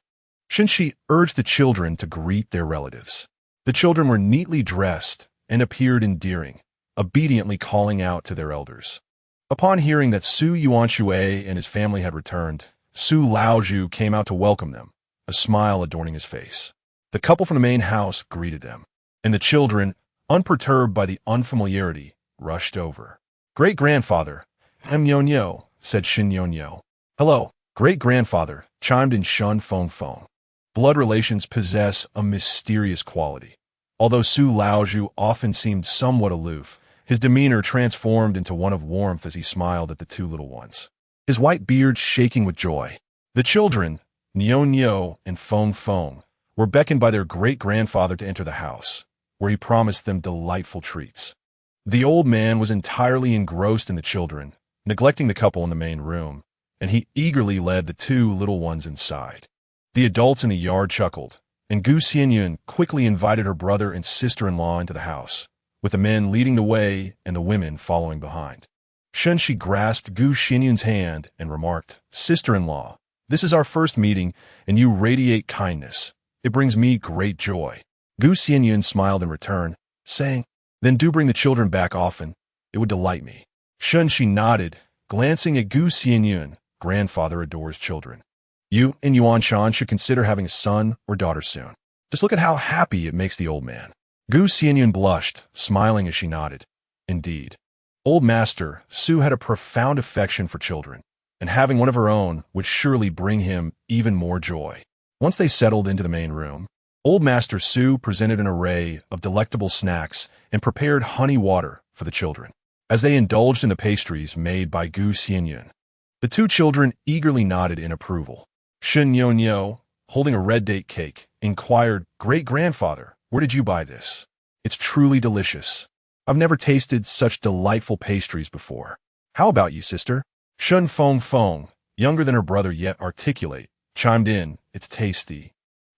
Shenxi urged the children to greet their relatives. The children were neatly dressed and appeared endearing, obediently calling out to their elders. Upon hearing that Su Yuanxue and his family had returned, Su Laozhu came out to welcome them, a smile adorning his face. The couple from the main house greeted them, and the children, unperturbed by the unfamiliarity, rushed over. "Great-grandfather, Niao," said Xianyun. "Hello, great-grandfather," chimed in Feng. Blood relations possess a mysterious quality. Although Su Laozhu often seemed somewhat aloof, his demeanor transformed into one of warmth as he smiled at the 2 little ones, his white beard shaking with joy. The children, Niao and Feng, were beckoned by their great-grandfather to enter the house, where he promised them delightful treats. The old man was entirely engrossed in the children, neglecting the couple in the main room, and he eagerly led the 2 little ones inside. The adults in the yard chuckled, and Gu Xianyun quickly invited her brother and sister-in-law into the house, with the men leading the way and the women following behind. Shenxi grasped Gu Xianyun's hand and remarked, "Sister-in-law, this is our first meeting, and you radiate kindness. It brings me great joy." Gu Xianyun smiled in return, saying, "Then do bring the children back often. It would delight me." Shenxi nodded, glancing at Gu Xianyun. "Grandfather adores children. You and Yuanshan should consider having a son or daughter soon. Just look at how happy it makes the old man." Gu Xianyun blushed, smiling as she nodded. Indeed. Old Master Su had a profound affection for children, and having one of her own would surely bring him even more joy. Once they settled into the main room, Old Master Su presented an array of delectable snacks and prepared honey water for the children, as they indulged in the pastries made by Gu Xianyun. The 2 children eagerly nodded in approval. Xianyun, holding a red date cake, inquired, "Great-grandfather, where did you buy this? It's truly delicious. I've never tasted such delightful pastries before. How about you, sister?" Feng, younger than her brother yet articulate, chimed in, "It's tasty.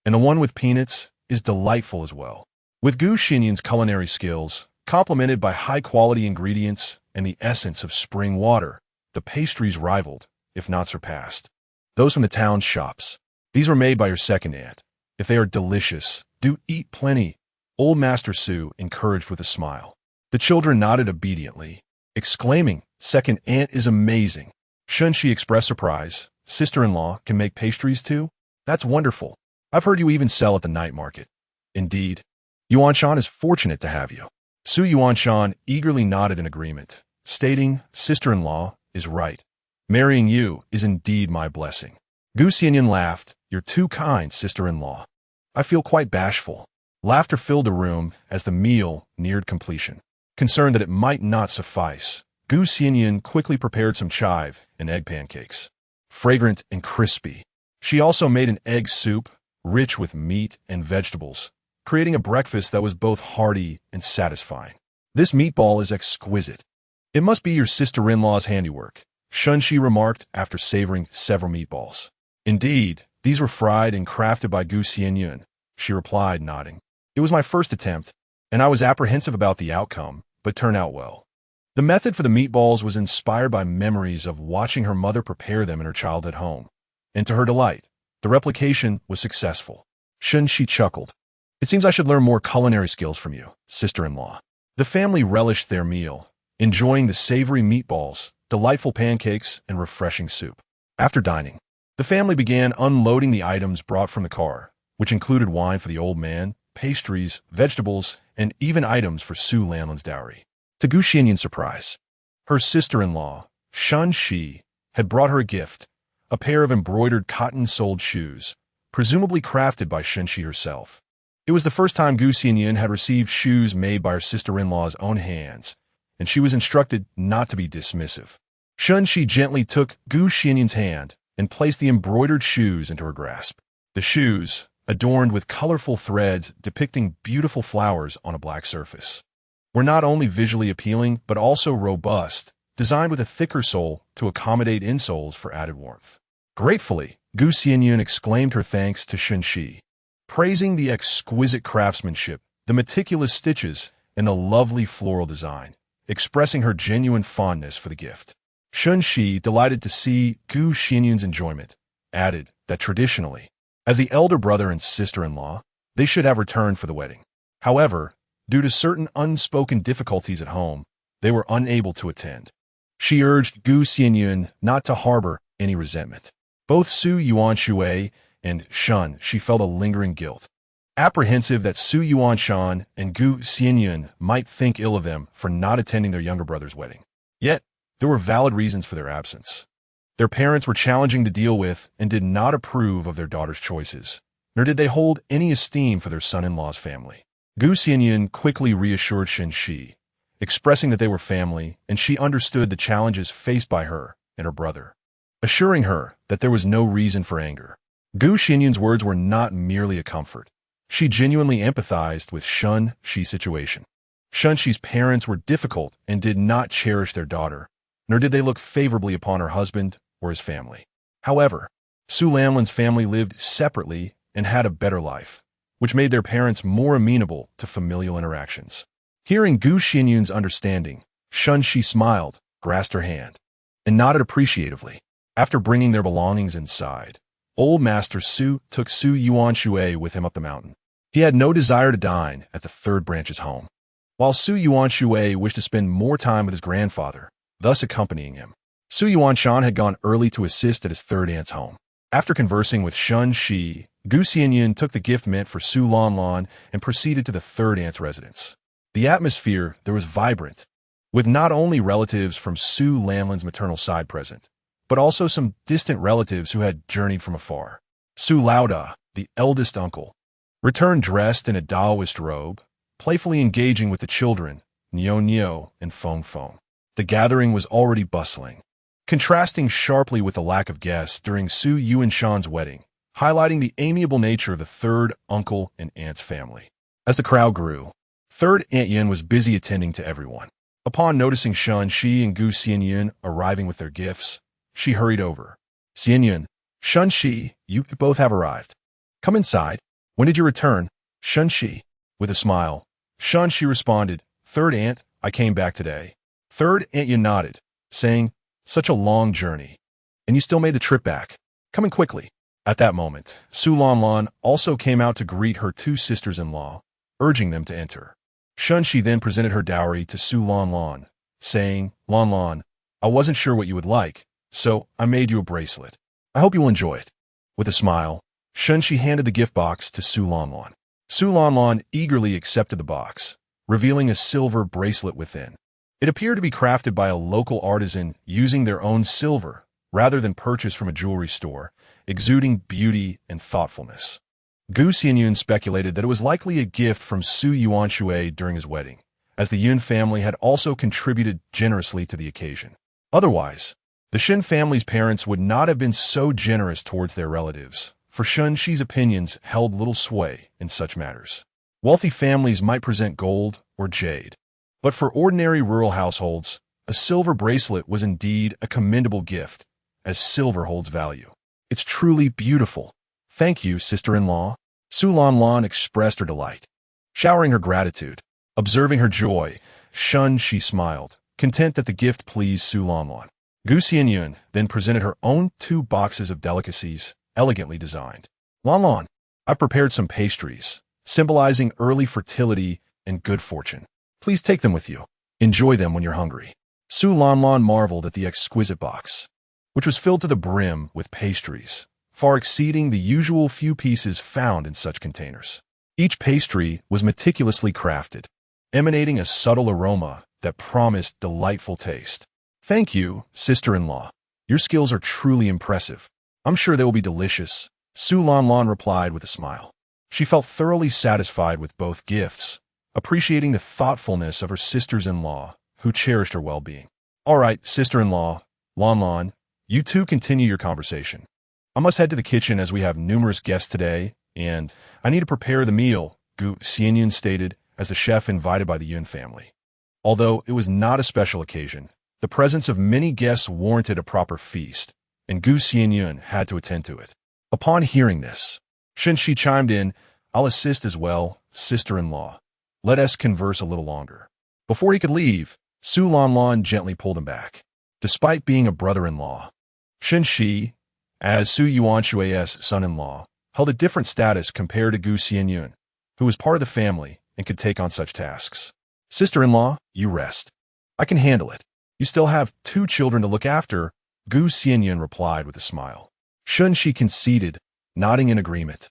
And the one with peanuts is delightful as well." With Gu Xianyun's culinary skills, complemented by high-quality ingredients and the essence of spring water, the pastries rivaled, if not surpassed, those from the town's shops. "These were made by your second aunt. If they are delicious, do eat plenty," Old Master Su encouraged with a smile. The children nodded obediently, exclaiming, "Second aunt is amazing." Shenxi expressed surprise. "Sister-in-law can make pastries too? That's wonderful. I've heard you even sell at the night market." "Indeed. Yuanshan is fortunate to have you." Su Yuanshan eagerly nodded in agreement, stating, "Sister-in-law is right. Marrying you is indeed my blessing." Gu Xianyun laughed, "You're too kind, sister-in-law. I feel quite bashful." Laughter filled the room as the meal neared completion. Concerned that it might not suffice, Gu Xianyun quickly prepared some chive and egg pancakes, fragrant and crispy. She also made an egg soup, rich with meat and vegetables, creating a breakfast that was both hearty and satisfying. "This meatball is exquisite. It must be your sister-in-law's handiwork," Shenxi remarked after savoring several meatballs. "Indeed, these were fried and crafted by Gu Xianyun," she replied, nodding. "It was my first attempt, and I was apprehensive about the outcome, but turned out well." The method for the meatballs was inspired by memories of watching her mother prepare them in her childhood home. And to her delight, the replication was successful. She chuckled. It seems I should learn more culinary skills from you, sister-in-law. The family relished their meal, enjoying the savory meatballs, delightful pancakes, and refreshing soup. After dining, the family began unloading the items brought from the car, which included wine for the old man, pastries, vegetables, and even items for Su Lanlin's dowry. To Gu Xianyun's surprise, her sister-in-law, Shi, had brought her a gift, a pair of embroidered cotton-soled shoes, presumably crafted by Shi herself. It was the first time Gu Xianyun had received shoes made by her sister-in-law's own hands, and she was instructed not to be dismissive. Shi gently took Gu Xianyun's hand and placed the embroidered shoes into her grasp. The shoes, adorned with colorful threads depicting beautiful flowers on a black surface, were not only visually appealing but also robust, designed with a thicker sole to accommodate insoles for added warmth. Gratefully, Gu Xianyun exclaimed her thanks to Shi, praising the exquisite craftsmanship, the meticulous stitches, and the lovely floral design, expressing her genuine fondness for the gift. Shi, delighted to see Gu Xianyun's enjoyment, added that traditionally, as the elder brother and sister-in-law, they should have returned for the wedding. However, due to certain unspoken difficulties at home, they were unable to attend. She urged Gu Xianyun not to harbor any resentment. Both Su Yuanshui and Shi felt a lingering guilt, apprehensive that Su Yuanshan and Gu Xianyun might think ill of them for not attending their younger brother's wedding. Yet, there were valid reasons for their absence. Their parents were challenging to deal with and did not approve of their daughter's choices, nor did they hold any esteem for their son-in-law's family. Gu Xianyun quickly reassured Shi, expressing that they were family and she understood the challenges faced by her and her brother, assuring her that there was no reason for anger. Gu Xianyun's words were not merely a comfort. She genuinely empathized with Shi's situation. Shi's parents were difficult and did not cherish their daughter, nor did they look favorably upon her husband or his family. However, Su Lanlin's family lived separately and had a better life, which made their parents more amenable to familial interactions. Hearing Gu Xianyun's understanding, Shi smiled, grasped her hand, and nodded appreciatively. After bringing their belongings inside, old Master Su took Su Yuanshui with him up the mountain. He had no desire to dine at the third branch's home, while Su Yuanshui wished to spend more time with his grandfather, thus accompanying him. Su Yuanshan had gone early to assist at his third aunt's home. After conversing with Shi, Gu Xianyun took the gift meant for Su Lanlan and proceeded to the third aunt's residence. The atmosphere there was vibrant, with not only relatives from Su Lanlin's maternal side present, but also some distant relatives who had journeyed from afar. Su Lauda, the eldest uncle, returned dressed in a Taoist robe, playfully engaging with the children, Nio and Feng Feng. The gathering was already bustling, contrasting sharply with the lack of guests during Su Yuanshan's wedding, highlighting the amiable nature of the third uncle and aunt's family. As the crowd grew, third Aunt Yin was busy attending to everyone. Upon noticing Shi and Gu Xianyun arriving with their gifts, she hurried over. Xianyun, Shi, you both have arrived. Come inside. When did you return? Shi, with a smile. Shi responded, Third aunt, I came back today. Third Aunt Yin nodded, saying, Such a long journey. And you still made the trip back. Coming quickly. At that moment, Su Lanlan also came out to greet her two sisters-in-law, urging them to enter. Shi then presented her dowry to Su Lanlan, saying, Lanlan, I wasn't sure what you would like, so I made you a bracelet. I hope you will enjoy it. With a smile, Shi handed the gift box to Su Lanlan. Su Lanlan eagerly accepted the box, revealing a silver bracelet within. It appeared to be crafted by a local artisan using their own silver, rather than purchased from a jewelry store, exuding beauty and thoughtfulness. Gu Xianyun speculated that it was likely a gift from Su Yuanshui during his wedding, as the Yun family had also contributed generously to the occasion. Otherwise, the Shin family's parents would not have been so generous towards their relatives, for Shi's opinions held little sway in such matters. Wealthy families might present gold or jade, but for ordinary rural households, a silver bracelet was indeed a commendable gift, as silver holds value. It's truly beautiful. Thank you, sister-in-law. Su Lanlan expressed her delight. Showering her gratitude, observing her joy, she smiled, content that the gift pleased Su Lanlan. Xianyun then presented her own 2 boxes of delicacies, elegantly designed. Lanlan, I've prepared some pastries, symbolizing early fertility and good fortune. Please take them with you. Enjoy them when you're hungry. Su Lanlan marveled at the exquisite box, which was filled to the brim with pastries, far exceeding the usual few pieces found in such containers. Each pastry was meticulously crafted, emanating a subtle aroma that promised delightful taste. Thank you, sister-in-law. Your skills are truly impressive. I'm sure they will be delicious, Su Lanlan replied with a smile. She felt thoroughly satisfied with both gifts, appreciating the thoughtfulness of her sisters-in-law, who cherished her well-being. All right, sister-in-law, Lanlan, you two continue your conversation. I must head to the kitchen as we have numerous guests today, and I need to prepare the meal, Xianyun stated as the chef invited by the Yun family. Although it was not a special occasion, the presence of many guests warranted a proper feast, and Xianyun had to attend to it. Upon hearing this, Shenshi chimed in, I'll assist as well, sister-in-law. Let us converse a little longer. Before he could leave, Su Lanlan gently pulled him back. Despite being a brother-in-law, Shenshi, as Su Yuanshui's son-in-law, held a different status compared to Xianyun, who was part of the family and could take on such tasks. Sister-in-law, you rest. I can handle it. You still have 2 children to look after, Xianyun replied with a smile. Shenshi conceded, nodding in agreement,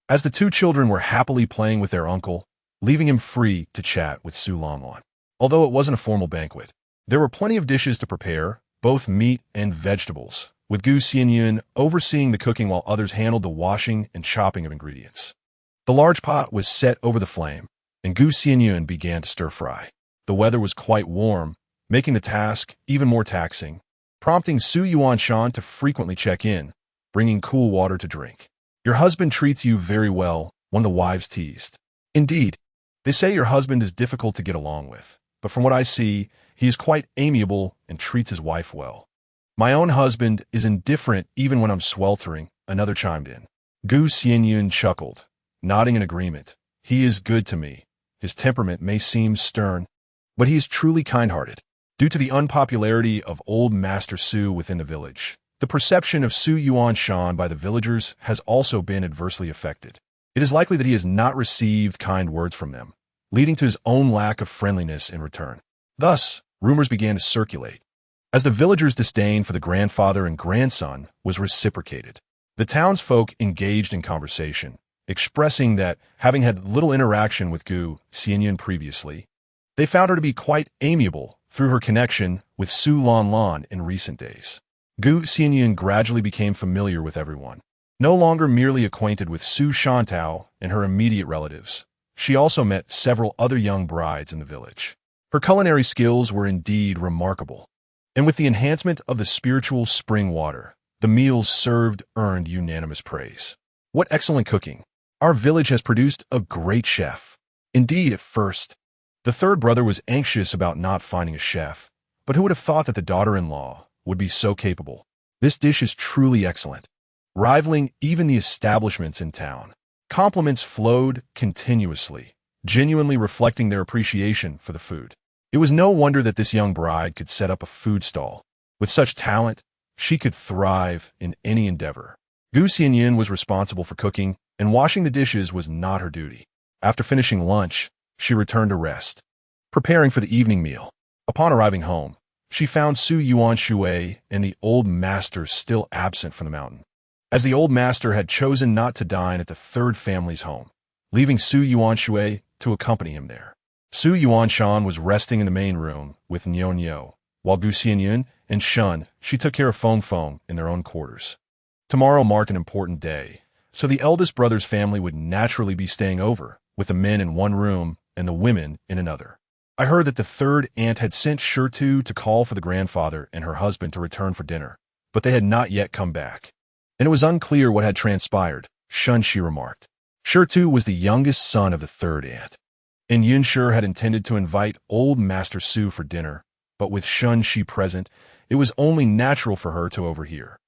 as the 2 children were happily playing with their uncle, leaving him free to chat with Su Lanlan. Although it wasn't a formal banquet, there were plenty of dishes to prepare, both meat and vegetables, with Xianyun overseeing the cooking while others handled the washing and chopping of ingredients. The large pot was set over the flame, and Xianyun began to stir-fry. The weather was quite warm, making the task even more taxing, prompting Su Yuanshan to frequently check in, bringing cool water to drink. Your husband treats you very well, one of the wives teased. Indeed, they say your husband is difficult to get along with, but from what I see, he is quite amiable and treats his wife well. My own husband is indifferent even when I'm sweltering, another chimed in. Xianyun chuckled, nodding in agreement. He is good to me. His temperament may seem stern, but he is truly kind-hearted. Due to the unpopularity of old Master Su within the village, the perception of Su Yuanshan by the villagers has also been adversely affected. It is likely that he has not received kind words from them, leading to his own lack of friendliness in return. Thus, rumors began to circulate, as the villagers' disdain for the grandfather and grandson was reciprocated. The townsfolk engaged in conversation, expressing that, having had little interaction with Xianyun previously, they found her to be quite amiable through her connection with Su Lanlan in recent days. Xianyun gradually became familiar with everyone. No longer merely acquainted with Su Shantao and her immediate relatives, she also met several other young brides in the village. Her culinary skills were indeed remarkable, and with the enhancement of the spiritual spring water, the meals served earned unanimous praise. What excellent cooking! Our village has produced a great chef. Indeed, at first, the 3rd brother was anxious about not finding a chef, but who would have thought that the daughter-in-law would be so capable? This dish is truly excellent, rivaling even the establishments in town. Compliments flowed continuously, genuinely reflecting their appreciation for the food. It was no wonder that this young bride could set up a food stall. With such talent, she could thrive in any endeavor. Xianyun was responsible for cooking, and washing the dishes was not her duty. After finishing lunch, she returned to rest, preparing for the evening meal. Upon arriving home, she found Su Yuanshui and the old master still absent from the mountain, as the old master had chosen not to dine at the 3rd family's home, leaving Su Yuanshui to accompany him there. Su Yuanshan was resting in the main room with Nyonyo, while Xianyun and she took care of Feng in their own quarters. Tomorrow marked an important day, so the eldest brother's family would naturally be staying over, with the men in one room and the women in another. I heard that the 3rd aunt had sent Shurtu to call for the grandfather and her husband to return for dinner, but they had not yet come back, and it was unclear what had transpired, she remarked. Shurtu was the youngest son of the 3rd aunt, and Yunshur had intended to invite old Master Su for dinner, but with she present, it was only natural for her to overhear.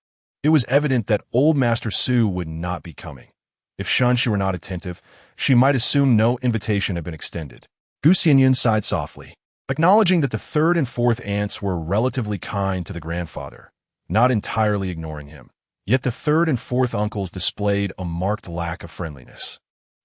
It was evident that old Master Su would not be coming. If she were not attentive, she might assume no invitation had been extended. Xianyun sighed softly. acknowledging that the third and fourth aunts were relatively kind to the grandfather, not entirely ignoring him. Yet the third and fourth uncles displayed a marked lack of friendliness.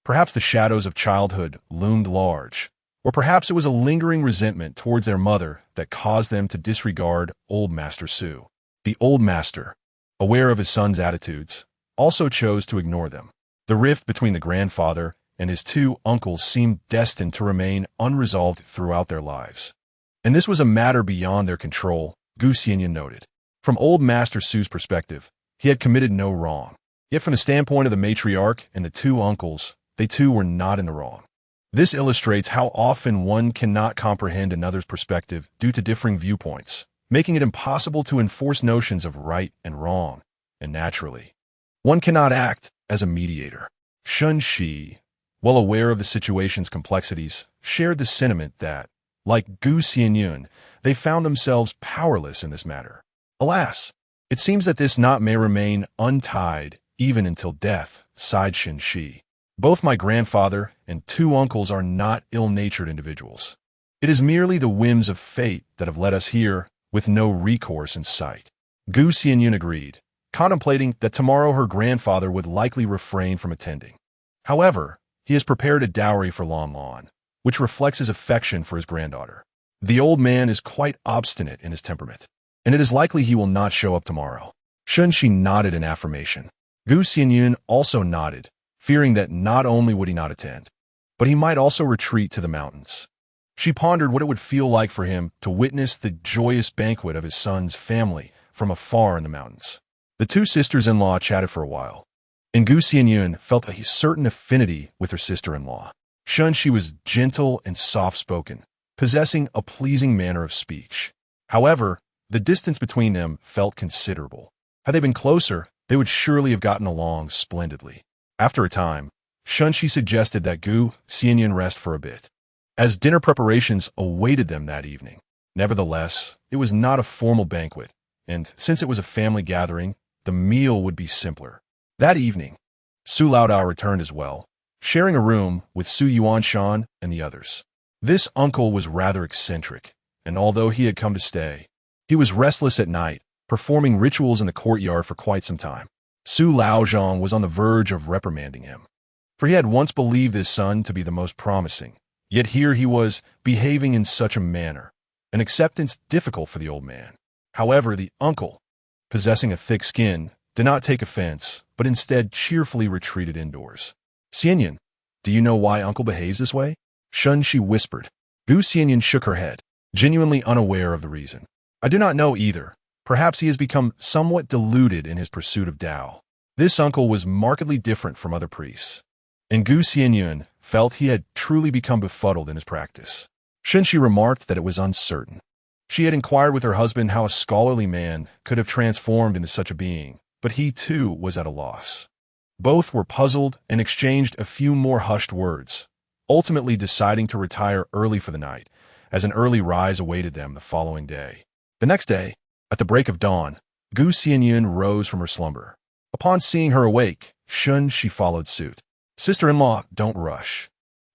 Perhaps the shadows of childhood loomed large, or perhaps it was a lingering resentment towards their mother that caused them to disregard old Master Su. The old master, aware of his son's attitudes, also chose to ignore them. The rift between the grandfather and his two uncles seemed destined to remain unresolved throughout their lives. And this was a matter beyond their control, Xianyun noted. From old Master Su's perspective, he had committed no wrong. Yet from the standpoint of the matriarch and the two uncles, they too were not in the wrong. This illustrates how often one cannot comprehend another's perspective due to differing viewpoints, making it impossible to enforce notions of right and wrong, and naturally, one cannot act as a mediator. Shun Shi, well aware of the situation's complexities, shared the sentiment that, like Xianyun, they found themselves powerless in this matter. Alas, it seems that this knot may remain untied even until death, sighed Shin Shi. Both my grandfather and two uncles are not ill-natured individuals. It is merely the whims of fate that have led us here with no recourse in sight. Xianyun agreed, contemplating that tomorrow her grandfather would likely refrain from attending. However, he has prepared a dowry for Lan Lan, which reflects his affection for his granddaughter. The old man is quite obstinate in his temperament, and it is likely he will not show up tomorrow. Shun Shi nodded in affirmation. Xianyun also nodded, fearing that not only would he not attend, but he might also retreat to the mountains. She pondered what it would feel like for him to witness the joyous banquet of his son's family from afar in the mountains. The two sisters-in-law chatted for a while, and Xianyun felt a certain affinity with her sister-in-law. Shun Shi was gentle and soft-spoken, possessing a pleasing manner of speech. However, the distance between them felt considerable. Had they been closer, they would surely have gotten along splendidly. After a time, Shun Shi suggested that Xianyun rest for a bit, as dinner preparations awaited them that evening. Nevertheless, it was not a formal banquet, and since it was a family gathering, the meal would be simpler. That evening, Su Laodao returned as well, sharing a room with Su Yuanshan and the others. This uncle was rather eccentric, and although he had come to stay, he was restless at night, performing rituals in the courtyard for quite some time. Su Laozhang was on the verge of reprimanding him, for he had once believed his son to be the most promising, yet here he was behaving in such a manner, an acceptance difficult for the old man. However, the uncle, possessing a thick skin, did not take offense, but instead cheerfully retreated indoors. Xianyun, do you know why uncle behaves this way? Shun Shi whispered. Xianyun shook her head, genuinely unaware of the reason. I do not know either. Perhaps he has become somewhat deluded in his pursuit of Tao. This uncle was markedly different from other priests, and Xianyun felt he had truly become befuddled in his practice. Shun Shi remarked that it was uncertain. She had inquired with her husband how a scholarly man could have transformed into such a being, but he too was at a loss. Both were puzzled and exchanged a few more hushed words, ultimately deciding to retire early for the night, as an early rise awaited them the following day. The next day, at the break of dawn, Xianyun rose from her slumber. Upon seeing her awake, Shun Shi followed suit. Sister-in-law, don't rush.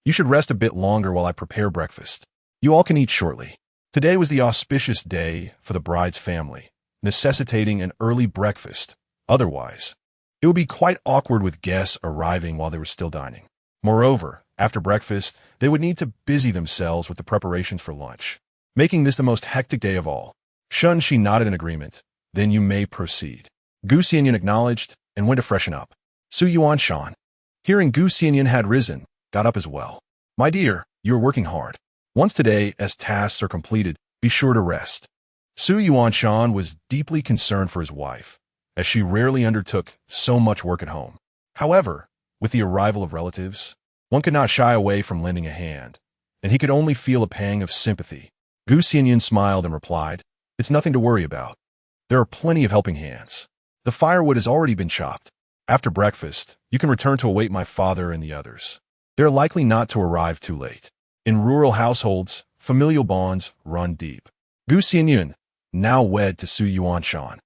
You should rest a bit longer while I prepare breakfast. You all can eat shortly. Today was the auspicious day for the bride's family, necessitating an early breakfast. Otherwise, it would be quite awkward with guests arriving while they were still dining. Moreover, after breakfast, they would need to busy themselves with the preparations for lunch, making this the most hectic day of all. Shun Shi nodded in agreement. Then you may proceed. Xianyun acknowledged and went to freshen up. Su Yuanshan, hearing Xianyun had risen, got up as well. My dear, you are working hard. Once today, as tasks are completed, be sure to rest. Su Yuanshan was deeply concerned for his wife, as she rarely undertook so much work at home. However, with the arrival of relatives, one could not shy away from lending a hand, and he could only feel a pang of sympathy. Xianyun smiled and replied, It's nothing to worry about. There are plenty of helping hands. The firewood has already been chopped. After breakfast, you can return to await my father and the others. They are likely not to arrive too late. In rural households, familial bonds run deep. Xianyun, now wed to Su Yuanshan,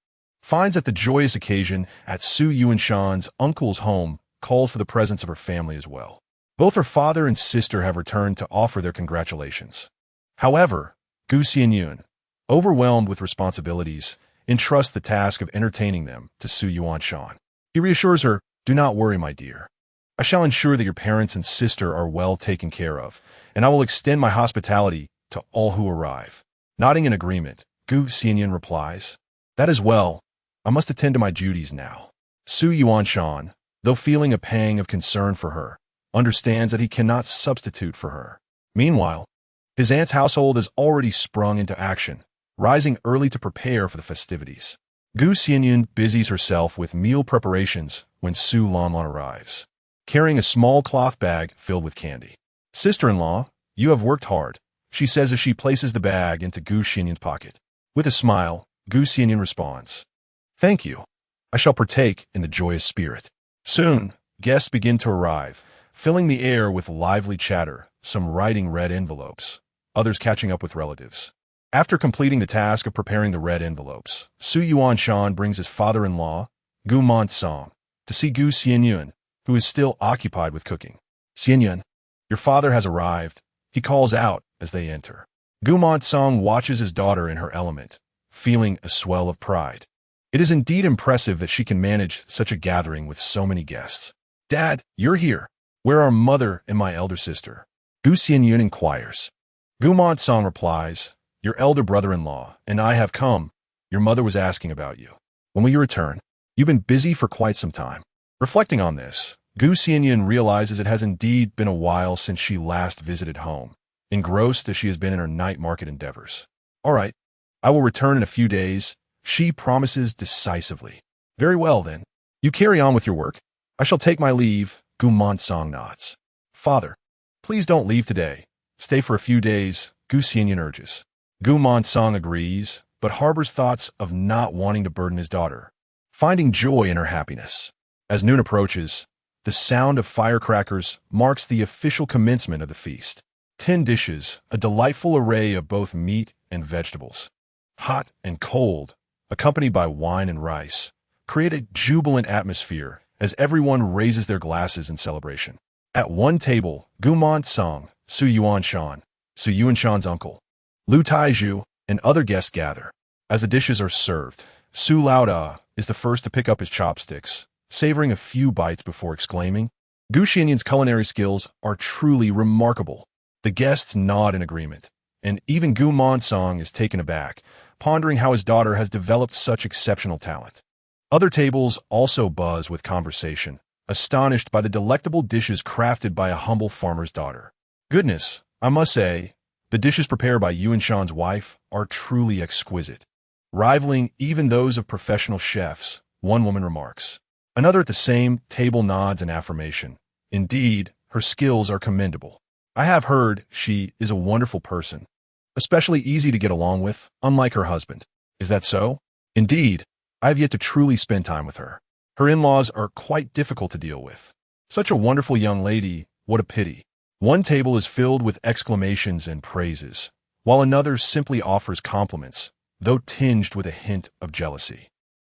finds that the joyous occasion at Su Yuanshan's uncle's home calls for the presence of her family as well. Both her father and sister have returned to offer their congratulations. However, Gu Xianyun, overwhelmed with responsibilities, entrusts the task of entertaining them to Su Yuanshan. He reassures her, "Do not worry, my dear. I shall ensure that your parents and sister are well taken care of, and I will extend my hospitality to all who arrive." Nodding in agreement, Gu Xianyun replies, "That is well. I must attend to my duties now." Su Yuanshan, though feeling a pang of concern for her, understands that he cannot substitute for her. Meanwhile, his aunt's household has already sprung into action, rising early to prepare for the festivities. Gu Xianyun busies herself with meal preparations when Su Lanlan arrives, carrying a small cloth bag filled with candy. "Sister-in-law, you have worked hard," she says as she places the bag into Gu Xianyun's pocket. With a smile, Gu Xianyun responds, "Thank you. I shall partake in the joyous spirit." Soon, guests begin to arrive, filling the air with lively chatter, some writing red envelopes, others catching up with relatives. After completing the task of preparing the red envelopes, Su Yuanshan brings his father-in-law, Gu Montsong, to see Gu Xianyun, who is still occupied with cooking. "Xianyun, your father has arrived," he calls out as they enter. Gu Montsong watches his daughter in her element, feeling a swell of pride. It is indeed impressive that she can manage such a gathering with so many guests. "Dad, you're here. Where are mother and my elder sister?" Gu Xianyun inquires. Gu Montsong replies, "Your elder brother-in-law and I have come. Your mother was asking about you. When will you return? You've been busy for quite some time." Reflecting on this, Gu Xianyun realizes it has indeed been a while since she last visited home, engrossed as she has been in her night market endeavors. "All right, I will return in a few days," she promises decisively. "Very well, then. You carry on with your work. I shall take my leave," Gu Montsong nods. "Father, please don't leave today. Stay for a few days," Gu Xianyun urges. Gu Montsong agrees, but harbors thoughts of not wanting to burden his daughter, finding joy in her happiness. As noon approaches, the sound of firecrackers marks the official commencement of the feast. 10 dishes, a delightful array of both meat and vegetables, hot and cold, accompanied by wine and rice, create a jubilant atmosphere as everyone raises their glasses in celebration. At one table, Gu Montsong, Su Yuanshan, Su Yuanshan's uncle, Lu Taizhu, and other guests gather. As the dishes are served, Su Laoda is the first to pick up his chopsticks, savoring a few bites before exclaiming, "Gu Xianyun's culinary skills are truly remarkable." The guests nod in agreement, and even Gu Montsong is taken aback, pondering how his daughter has developed such exceptional talent. Other tables also buzz with conversation, astonished by the delectable dishes crafted by a humble farmer's daughter. "Goodness, I must say, the dishes prepared by Yuanshan's wife are truly exquisite, rivaling even those of professional chefs," one woman remarks. Another at the same table nods in affirmation. "Indeed, her skills are commendable. I have heard she is a wonderful person, especially easy to get along with, unlike her husband." "Is that so?" "Indeed, I have yet to truly spend time with her. Her in-laws are quite difficult to deal with. Such a wonderful young lady, what a pity." One table is filled with exclamations and praises, while another simply offers compliments, though tinged with a hint of jealousy.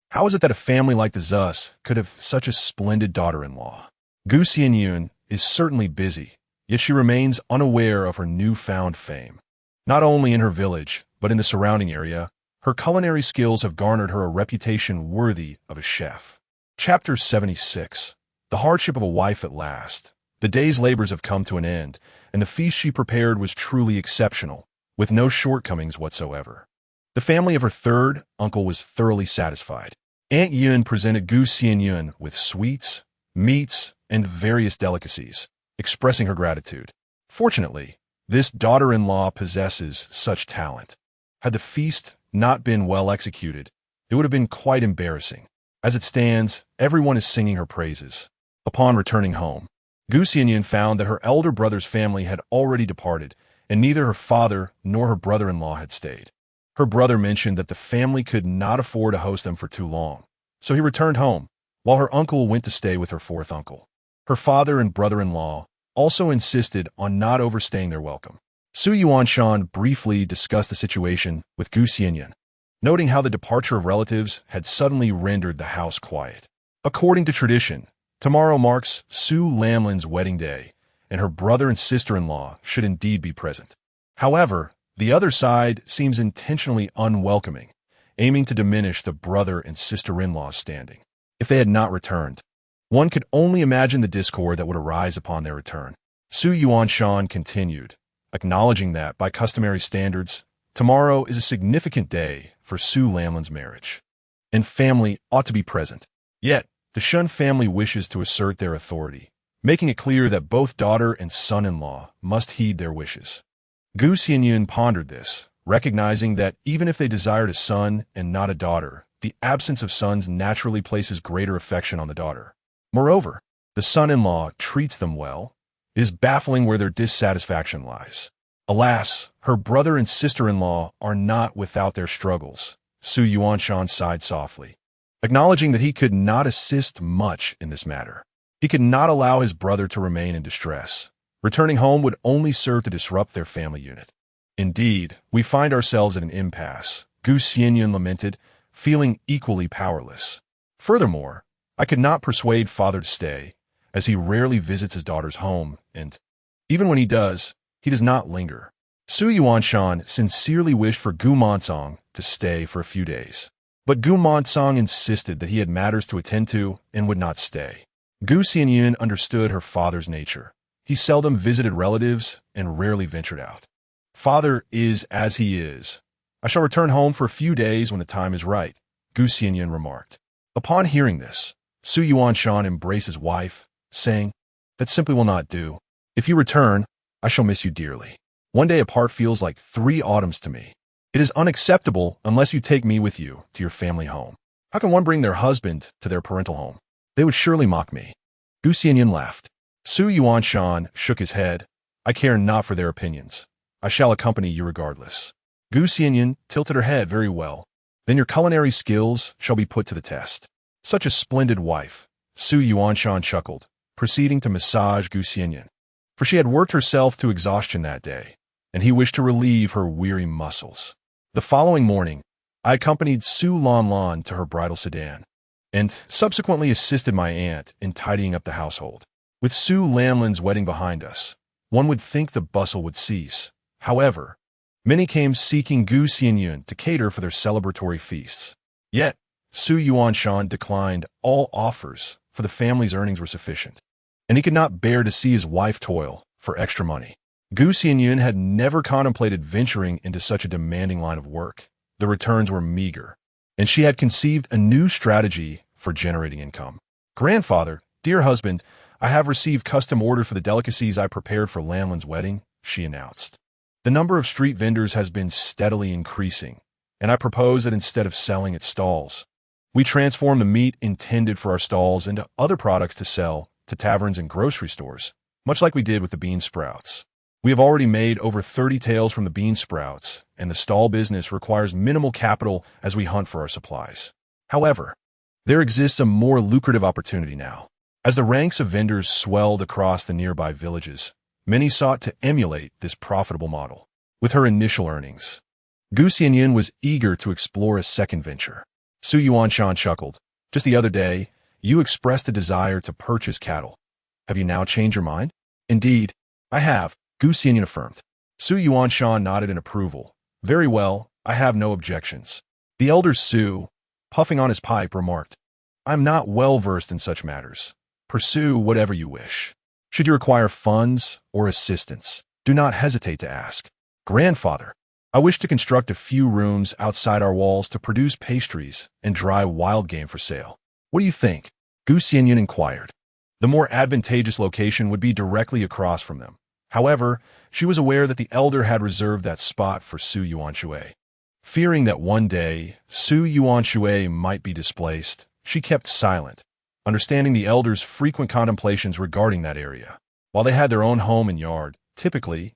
How is it that a family like the Zus could have such a splendid daughter-in-law? Gu Xianyun is certainly busy, yet she remains unaware of her newfound fame. Not only in her village, but in the surrounding area, her culinary skills have garnered her a reputation worthy of a chef. Chapter 76. The hardship of a wife at last. The day's labors have come to an end, and the feast she prepared was truly exceptional, with no shortcomings whatsoever. The family of her third uncle was thoroughly satisfied. Aunt Yun presented Gu Xianyun with sweets, meats, and various delicacies, expressing her gratitude. Fortunately, this daughter-in-law possesses such talent. Had the feast not been well executed, it would have been quite embarrassing. As it stands, everyone is singing her praises. Upon returning home, Gu Xianyun found that her elder brother's family had already departed, and neither her father nor her brother-in-law had stayed. Her brother mentioned that the family could not afford to host them for too long, so he returned home, while her uncle went to stay with her fourth uncle. Her father and brother-in-law also insisted on not overstaying their welcome. Su Yuanshan briefly discussed the situation with Gu Xianyun, noting how the departure of relatives had suddenly rendered the house quiet. According to tradition, tomorrow marks Su Lamlin's wedding day, and her brother and sister-in-law should indeed be present. However, The other side seems intentionally unwelcoming, aiming to diminish the brother and sister-in-law's standing. If they had not returned, one could only imagine the discord that would arise upon their return. Su Yuanshan continued, acknowledging that, by customary standards, tomorrow is a significant day for Su Lanlin's marriage, and family ought to be present. Yet, the Shun family wishes to assert their authority, making it clear that both daughter and son-in-law must heed their wishes. Gu Xianyun pondered this, recognizing that even if they desired a son and not a daughter, the absence of sons naturally places greater affection on the daughter. Moreover, the son-in-law treats them well. It is baffling where their dissatisfaction lies. Alas, her brother and sister-in-law are not without their struggles. Su Yuanshan sighed softly, acknowledging that he could not assist much in this matter. He could not allow his brother to remain in distress. Returning home would only serve to disrupt their family unit. Indeed, we find ourselves at an impasse, Gu Xianyun lamented, feeling equally powerless. Furthermore, I could not persuade father to stay, as he rarely visits his daughter's home, and even when he does not linger. Su Yuanshan sincerely wished for Gu Monsong to stay for a few days. But Gu Monsong insisted that he had matters to attend to and would not stay. Gu Xianyun understood her father's nature. He seldom visited relatives and rarely ventured out. Father is as he is. I shall return home for a few days when the time is right, Gu Xianyun remarked. Upon hearing this, Su Yuanshan embraced his wife, saying, "That simply will not do. If you return, I shall miss you dearly. One day apart feels like 3 autumns to me. It is unacceptable unless you take me with you to your family home. How can one bring their husband to their parental home? They would surely mock me." Gu Xianyun laughed. Su Yuanshan shook his head. "I care not for their opinions. I shall accompany you regardless." Gu Xianyun tilted her head. "Very well. Then your culinary skills shall be put to the test." "Such a splendid wife," Su Yuanshan chuckled, proceeding to massage Gu Xianyun. For she had worked herself to exhaustion that day, and he wished to relieve her weary muscles. The following morning, I accompanied Su Lanlan to her bridal sedan, and subsequently assisted my aunt in tidying up the household. With Su Lanlin's wedding behind us, one would think the bustle would cease. However, many came seeking Gu Xianyun to cater for their celebratory feasts. Yet, Su Yuanshan declined all offers, for the family's earnings were sufficient, and he could not bear to see his wife toil for extra money. Gu Xianyun had never contemplated venturing into such a demanding line of work. The returns were meager, and she had conceived a new strategy for generating income. "Grandfather, dear husband, I have received custom order for the delicacies I prepared for Lanlin's wedding," she announced. "The number of street vendors has been steadily increasing, and I propose that instead of selling at stalls, we transform the meat intended for our stalls into other products to sell to taverns and grocery stores, much like we did with the bean sprouts. We have already made over 30 taels from the bean sprouts, and the stall business requires minimal capital as we hunt for our supplies. However, there exists a more lucrative opportunity now. As the ranks of vendors swelled across the nearby villages, many sought to emulate this profitable model. With her initial earnings, Gu Xianyun was eager to explore a second venture. Su Yuanshan chuckled. "Just the other day, you expressed a desire to purchase cattle. Have you now changed your mind?" "Indeed, I have," Gu Xianyun affirmed. Su Yuanshan nodded in approval. "Very well, I have no objections." The elder Su, puffing on his pipe, remarked, "I am not well versed in such matters. Pursue whatever you wish. Should you require funds or assistance, do not hesitate to ask." "Grandfather, I wish to construct a few rooms outside our walls to produce pastries and dry wild game for sale. What do you think?" Gu Xianyun inquired. The more advantageous location would be directly across from them. However, she was aware that the elder had reserved that spot for Su Yuanshui. Fearing that one day Su Yuanshui might be displaced, she kept silent, understanding the elder's frequent contemplations regarding that area. While they had their own home and yard, typically,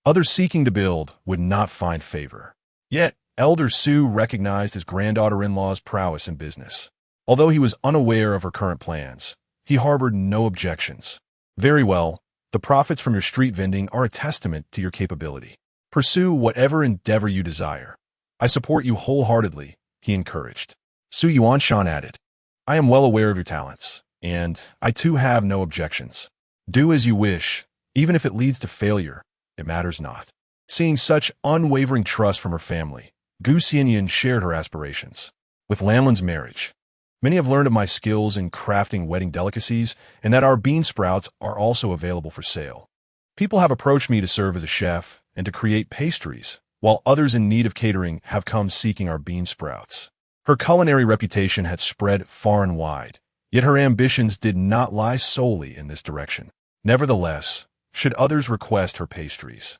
others seeking to build would not find favor. Yet, Elder Su recognized his granddaughter-in-law's prowess in business. Although he was unaware of her current plans, he harbored no objections. "Very well, the profits from your street vending are a testament to your capability. Pursue whatever endeavor you desire. I support you wholeheartedly," he encouraged. Su Yuanshan added, "I am well aware of your talents, and I too have no objections. Do as you wish, even if it leads to failure. It matters not." Seeing such unwavering trust from her family, Gu Xianyun shared her aspirations. With Lanlin's marriage, many have learned of my skills in crafting wedding delicacies and that our bean sprouts are also available for sale. People have approached me to serve as a chef and to create pastries, while others in need of catering have come seeking our bean sprouts. Her culinary reputation had spread far and wide, yet her ambitions did not lie solely in this direction. Nevertheless, should others request her pastries,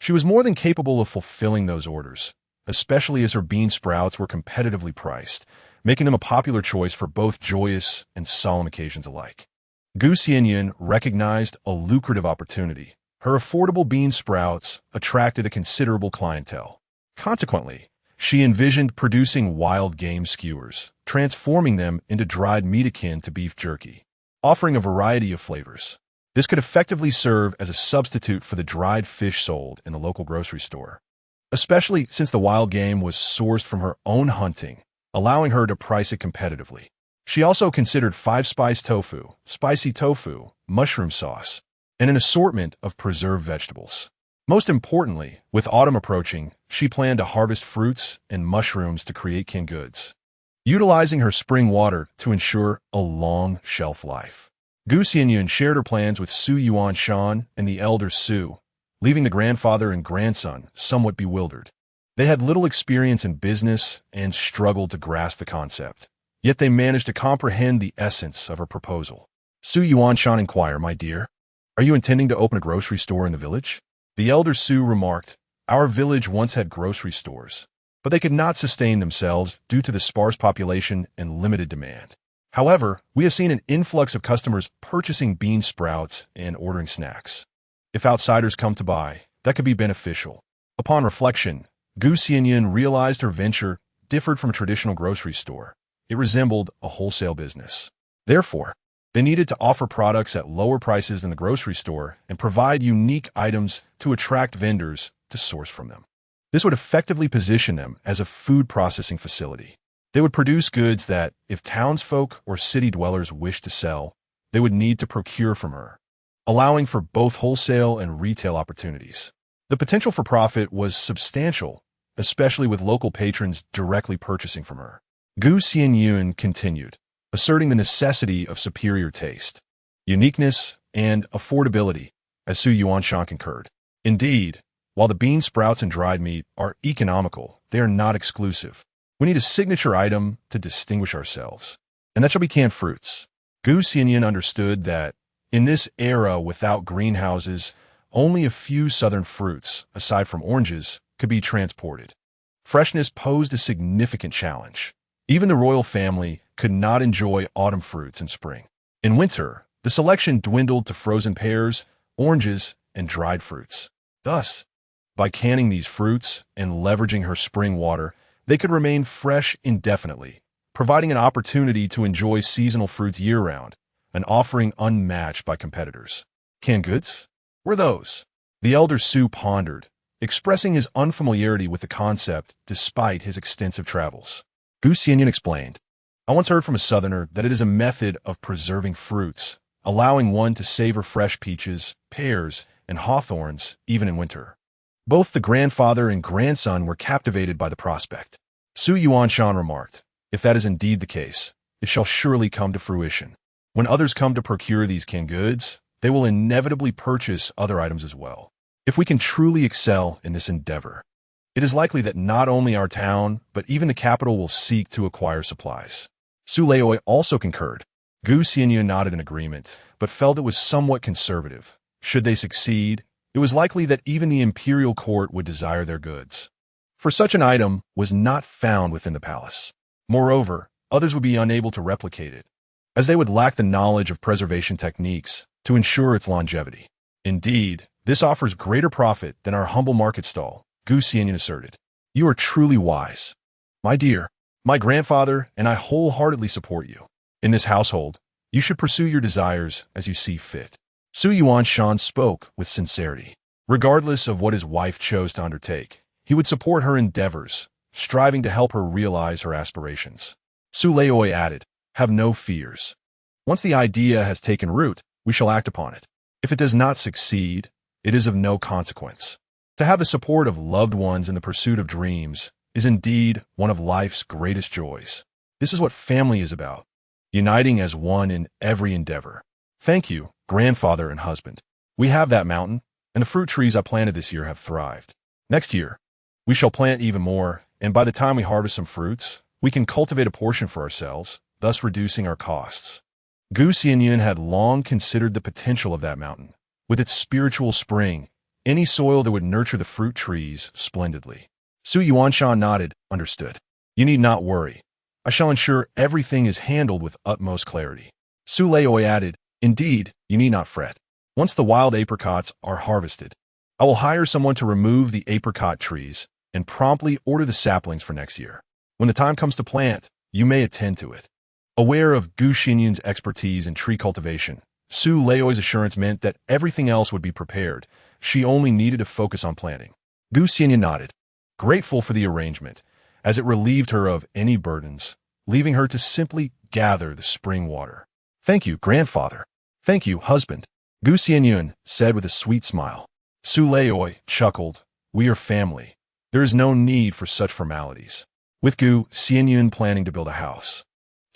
she was more than capable of fulfilling those orders, especially as her bean sprouts were competitively priced, making them a popular choice for both joyous and solemn occasions alike. Gu Xianyun recognized a lucrative opportunity. Her affordable bean sprouts attracted a considerable clientele. Consequently, she envisioned producing wild game skewers, transforming them into dried meat akin to beef jerky, offering a variety of flavors. This could effectively serve as a substitute for the dried fish sold in the local grocery store, especially since the wild game was sourced from her own hunting, allowing her to price it competitively. She also considered five-spice tofu, spicy tofu, mushroom sauce, and an assortment of preserved vegetables. Most importantly, with autumn approaching, she planned to harvest fruits and mushrooms to create canned goods, utilizing her spring water to ensure a long shelf life. Gu Xianyun shared her plans with Xianyun and the elder Su, leaving the grandfather and grandson somewhat bewildered. They had little experience in business and struggled to grasp the concept, yet they managed to comprehend the essence of her proposal. Xianyun inquired, "My dear, are you intending to open a grocery store in the village?" The elder Su remarked, "Our village once had grocery stores, but they could not sustain themselves due to the sparse population and limited demand. However, we have seen an influx of customers purchasing bean sprouts and ordering snacks. If outsiders come to buy, that could be beneficial." Upon reflection, Gu Xianyun realized her venture differed from a traditional grocery store. It resembled a wholesale business. Therefore, they needed to offer products at lower prices than the grocery store and provide unique items to attract vendors to source from them. This would effectively position them as a food processing facility. They would produce goods that, if townsfolk or city dwellers wished to sell, they would need to procure from her, allowing for both wholesale and retail opportunities. The potential for profit was substantial, especially with local patrons directly purchasing from her. Gu Xianyun continued, asserting the necessity of superior taste, uniqueness, and affordability, as Xianyun concurred. Indeed, while the bean sprouts and dried meat are economical, they are not exclusive. We need a signature item to distinguish ourselves, and that shall be canned fruits. Gu Xianyun understood that, in this era without greenhouses, only a few southern fruits, aside from oranges, could be transported. Freshness posed a significant challenge. Even the royal family could not enjoy autumn fruits in spring. In winter, the selection dwindled to frozen pears, oranges, and dried fruits. Thus, by canning these fruits and leveraging her spring water, they could remain fresh indefinitely, providing an opportunity to enjoy seasonal fruits year-round, an offering unmatched by competitors. Canned goods? Were those? The elder Su pondered, expressing his unfamiliarity with the concept despite his extensive travels. Gu Xianyun explained, "I once heard from a southerner that it is a method of preserving fruits, allowing one to savor fresh peaches, pears, and hawthorns even in winter." Both the grandfather and grandson were captivated by the prospect. Xianyun remarked, "If that is indeed the case, it shall surely come to fruition. When others come to procure these canned goods, they will inevitably purchase other items as well. If we can truly excel in this endeavor, it is likely that not only our town, but even the capital will seek to acquire supplies." Sulei also concurred. Gu Xianyun nodded in agreement, but felt it was somewhat conservative. Should they succeed, it was likely that even the imperial court would desire their goods, for such an item was not found within the palace. Moreover, others would be unable to replicate it, as they would lack the knowledge of preservation techniques to ensure its longevity. Indeed, this offers greater profit than our humble market stall, Gu Xianyun asserted. "You are truly wise. My dear, my grandfather and I wholeheartedly support you. In this household, you should pursue your desires as you see fit." Xianyun spoke with sincerity. Regardless of what his wife chose to undertake, he would support her endeavors, striving to help her realize her aspirations. Sulei added, "Have no fears. Once the idea has taken root, we shall act upon it. If it does not succeed, it is of no consequence. To have the support of loved ones in the pursuit of dreams is indeed one of life's greatest joys. This is what family is about, uniting as one in every endeavor. Thank you, grandfather and husband. We have that mountain, and the fruit trees I planted this year have thrived. Next year, we shall plant even more, and by the time we harvest some fruits, we can cultivate a portion for ourselves, thus reducing our costs. Xianyun had long considered the potential of that mountain, with its spiritual spring, any soil that would nurture the fruit trees splendidly. Xianyun nodded, understood. You need not worry. I shall ensure everything is handled with utmost clarity. Leoi added, indeed, you need not fret. Once the wild apricots are harvested, I will hire someone to remove the apricot trees and promptly order the saplings for next year. When the time comes to plant, you may attend to it. Aware of Xianyun's expertise in tree cultivation, Leoi's assurance meant that everything else would be prepared. She only needed to focus on planting. Xianyun nodded, grateful for the arrangement, as it relieved her of any burdens, leaving her to simply gather the spring water. Thank you, grandfather. Thank you, husband. Xianyun said with a sweet smile. Leoi chuckled, we are family. There is no need for such formalities. With Xianyun planning to build a house,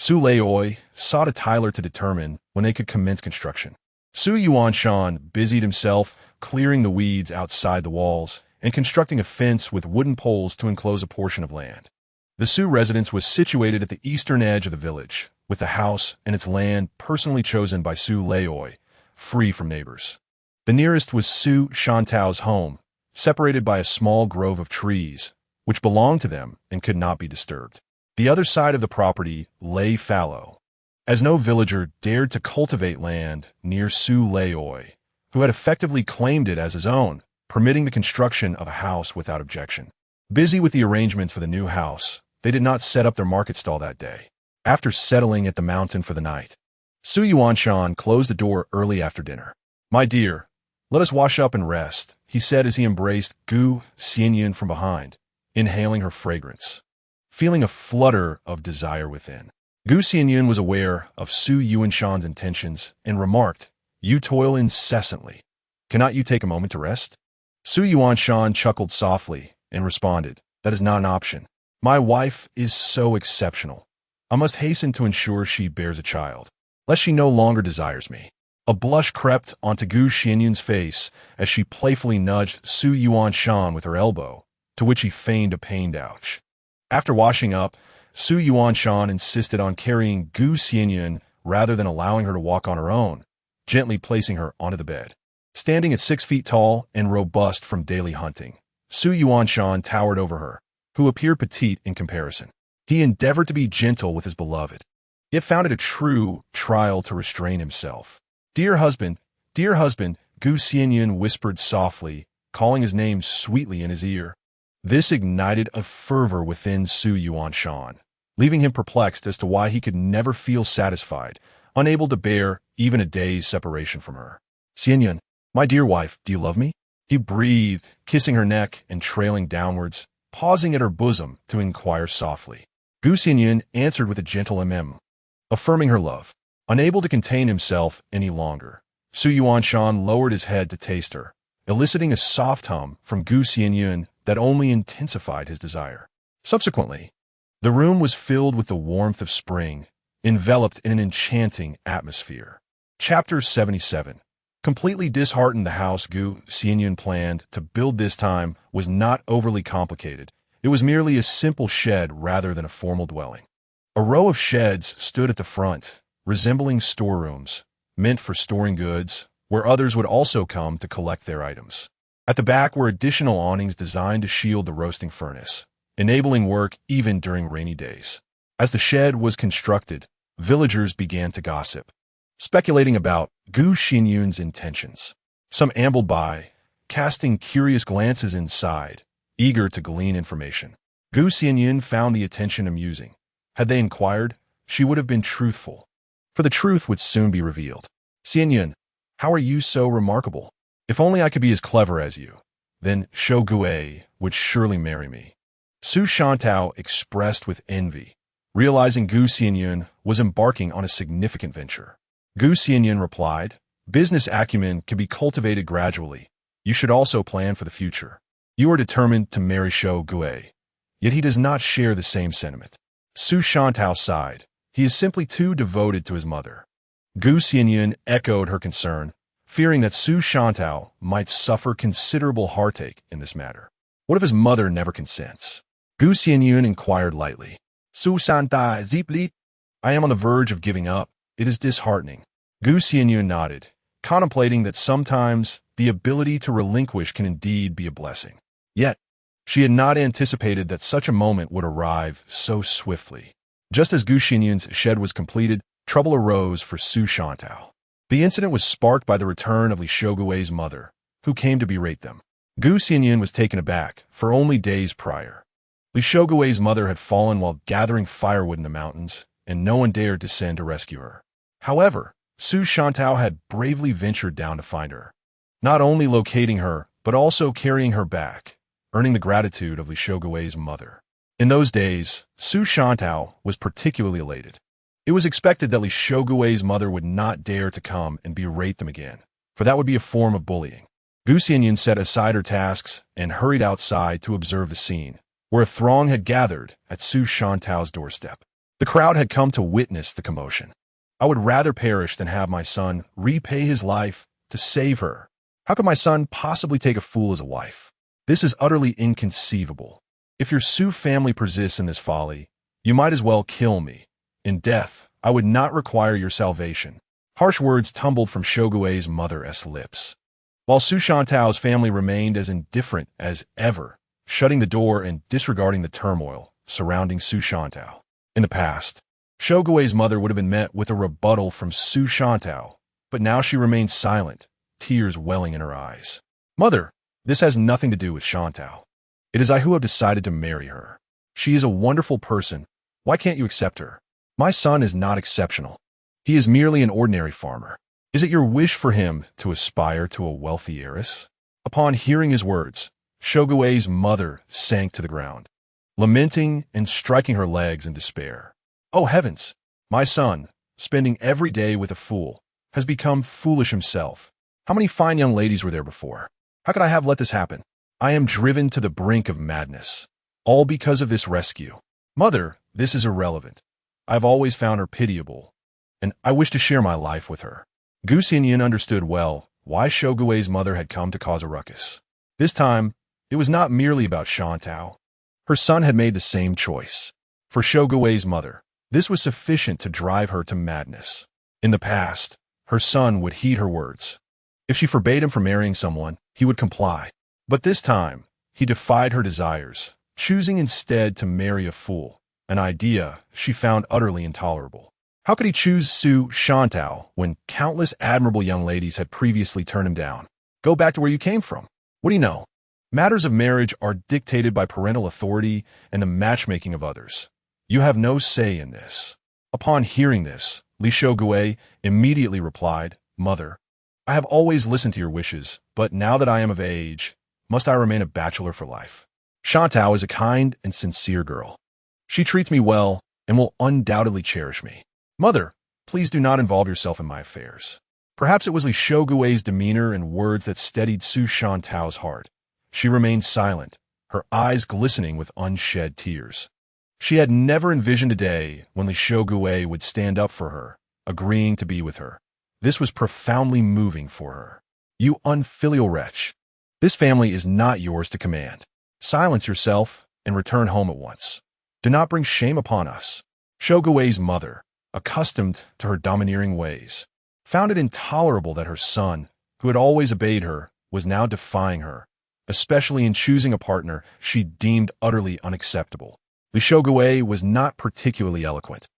Leoi sought a tiler to determine when they could commence construction. Xianyun busied himself clearing the weeds outside the walls and constructing a fence with wooden poles to enclose a portion of land. The Su residence was situated at the eastern edge of the village, with the house and its land personally chosen by Leoi, free from neighbors. The nearest was Su Shantao's home, separated by a small grove of trees, which belonged to them and could not be disturbed. The other side of the property lay fallow, as no villager dared to cultivate land near Leoi, who had effectively claimed it as his own, permitting the construction of a house without objection. Busy with the arrangements for the new house, they did not set up their market stall that day. After settling at the mountain for the night, Xianyun closed the door early after dinner. My dear, let us wash up and rest, he said as he embraced Xianyun from behind, inhaling her fragrance, feeling a flutter of desire within. Xianyun was aware of Xianyun's intentions and remarked, you toil incessantly. Cannot you take a moment to rest? Xianyun chuckled softly and responded, that is not an option. My wife is so exceptional. I must hasten to ensure she bears a child, lest she no longer desires me. A blush crept onto Xianyun's face as she playfully nudged Xianyun with her elbow, to which he feigned a pained ouch. After washing up, Xianyun insisted on carrying Xianyun rather than allowing her to walk on her own, gently placing her onto the bed. Standing at 6 feet tall and robust from daily hunting, Xianyun towered over her, who appeared petite in comparison. He endeavored to be gentle with his beloved, yet found it a true trial to restrain himself. Dear husband, Xianyun whispered softly, calling his name sweetly in his ear. This ignited a fervor within Xianyun, leaving him perplexed as to why he could never feel satisfied, unable to bear even a day's separation from her. Xianyun, my dear wife, do you love me? He breathed, kissing her neck and trailing downwards, pausing at her bosom to inquire softly. Xianyun answered with a gentle affirming her love. Unable to contain himself any longer, Xianyun lowered his head to taste her, eliciting a soft hum from Xianyun that only intensified his desire. Subsequently, the room was filled with the warmth of spring, enveloped in an enchanting atmosphere. Chapter 77. Completely disheartened, the house Xianyun planned to build this time was not overly complicated. It was merely a simple shed rather than a formal dwelling. A row of sheds stood at the front, resembling storerooms, meant for storing goods, where others would also come to collect their items. At the back were additional awnings designed to shield the roasting furnace, enabling work even during rainy days. As the shed was constructed, villagers began to gossip, speculating about Xianyun's intentions. Some ambled by, casting curious glances inside, eager to glean information. Xianyun found the attention amusing. Had they inquired, she would have been truthful, for the truth would soon be revealed. Xianyun, how are you so remarkable? If only I could be as clever as you, then Shou Gue would surely marry me. Su Shantao expressed with envy, realizing Xianyun was embarking on a significant venture. Xianyun replied, business acumen can be cultivated gradually. You should also plan for the future. You are determined to marry Shou Gui, yet he does not share the same sentiment. Su Shantao sighed. He is simply too devoted to his mother. Xianyun echoed her concern, fearing that Su Shantao might suffer considerable heartache in this matter. What if his mother never consents? Xianyun inquired lightly. Su Shantao zipli. I am on the verge of giving up. It is disheartening. Xianyun nodded, contemplating that sometimes the ability to relinquish can indeed be a blessing. Yet, she had not anticipated that such a moment would arrive so swiftly. Just as Xianyun's shed was completed, trouble arose for Su Shantao. The incident was sparked by the return of Li Shougui's mother, who came to berate them. Xianyun was taken aback, for only days prior. Li Shougui's mother had fallen while gathering firewood in the mountains, and no one dared descend to rescue her. However, Su Shantao had bravely ventured down to find her, not only locating her, but also carrying her back, earning the gratitude of Li Shougui's mother. In those days, Su Shantao was particularly elated. It was expected that Li Shougui's mother would not dare to come and berate them again, for that would be a form of bullying. Xianyun set aside her tasks and hurried outside to observe the scene, where a throng had gathered at Su Shantao's doorstep. The crowd had come to witness the commotion. I would rather perish than have my son repay his life to save her. How could my son possibly take a fool as a wife? This is utterly inconceivable. If your Su family persists in this folly, you might as well kill me. In death, I would not require your salvation. Harsh words tumbled from Shougui's mother's lips, while Su Shantao's family remained as indifferent as ever, shutting the door and disregarding the turmoil surrounding Su Shantao. In the past, Shougui's mother would have been met with a rebuttal from Su Shantao, but now she remained silent, tears welling in her eyes. Mother, this has nothing to do with Shantao. It is I who have decided to marry her. She is a wonderful person. Why can't you accept her? My son is not exceptional. He is merely an ordinary farmer. Is it your wish for him to aspire to a wealthy heiress? Upon hearing his words, Shougui's mother sank to the ground, lamenting and striking her legs in despair. Oh heavens! My son, spending every day with a fool, has become foolish himself. How many fine young ladies were there before? How could I have let this happen? I am driven to the brink of madness, all because of this rescue. Mother, this is irrelevant. I've always found her pitiable, and I wish to share my life with her. Xianyun understood well why Shougui's mother had come to cause a ruckus. This time, it was not merely about Shantao. Her son had made the same choice. For Shougui's mother, this was sufficient to drive her to madness. In the past, her son would heed her words. If she forbade him from marrying someone, he would comply. But this time, he defied her desires, choosing instead to marry a fool, an idea she found utterly intolerable. How could he choose Su Shantao when countless admirable young ladies had previously turned him down? Go back to where you came from. What do you know? Matters of marriage are dictated by parental authority and the matchmaking of others. You have no say in this. Upon hearing this, Li Shougui immediately replied, Mother, I have always listened to your wishes, but now that I am of age, must I remain a bachelor for life? Shantao is a kind and sincere girl. She treats me well and will undoubtedly cherish me. Mother, please do not involve yourself in my affairs. Perhaps it was Li Shougui's demeanor and words that steadied Su Shantao's heart. She remained silent, her eyes glistening with unshed tears. She had never envisioned a day when Li Shougui would stand up for her, agreeing to be with her. This was profoundly moving for her. You unfilial wretch. This family is not yours to command. Silence yourself and return home at once. Do not bring shame upon us. Shougui's mother, accustomed to her domineering ways, found it intolerable that her son, who had always obeyed her, was now defying her, especially in choosing a partner she deemed utterly unacceptable. Li Shougui was not particularly eloquent.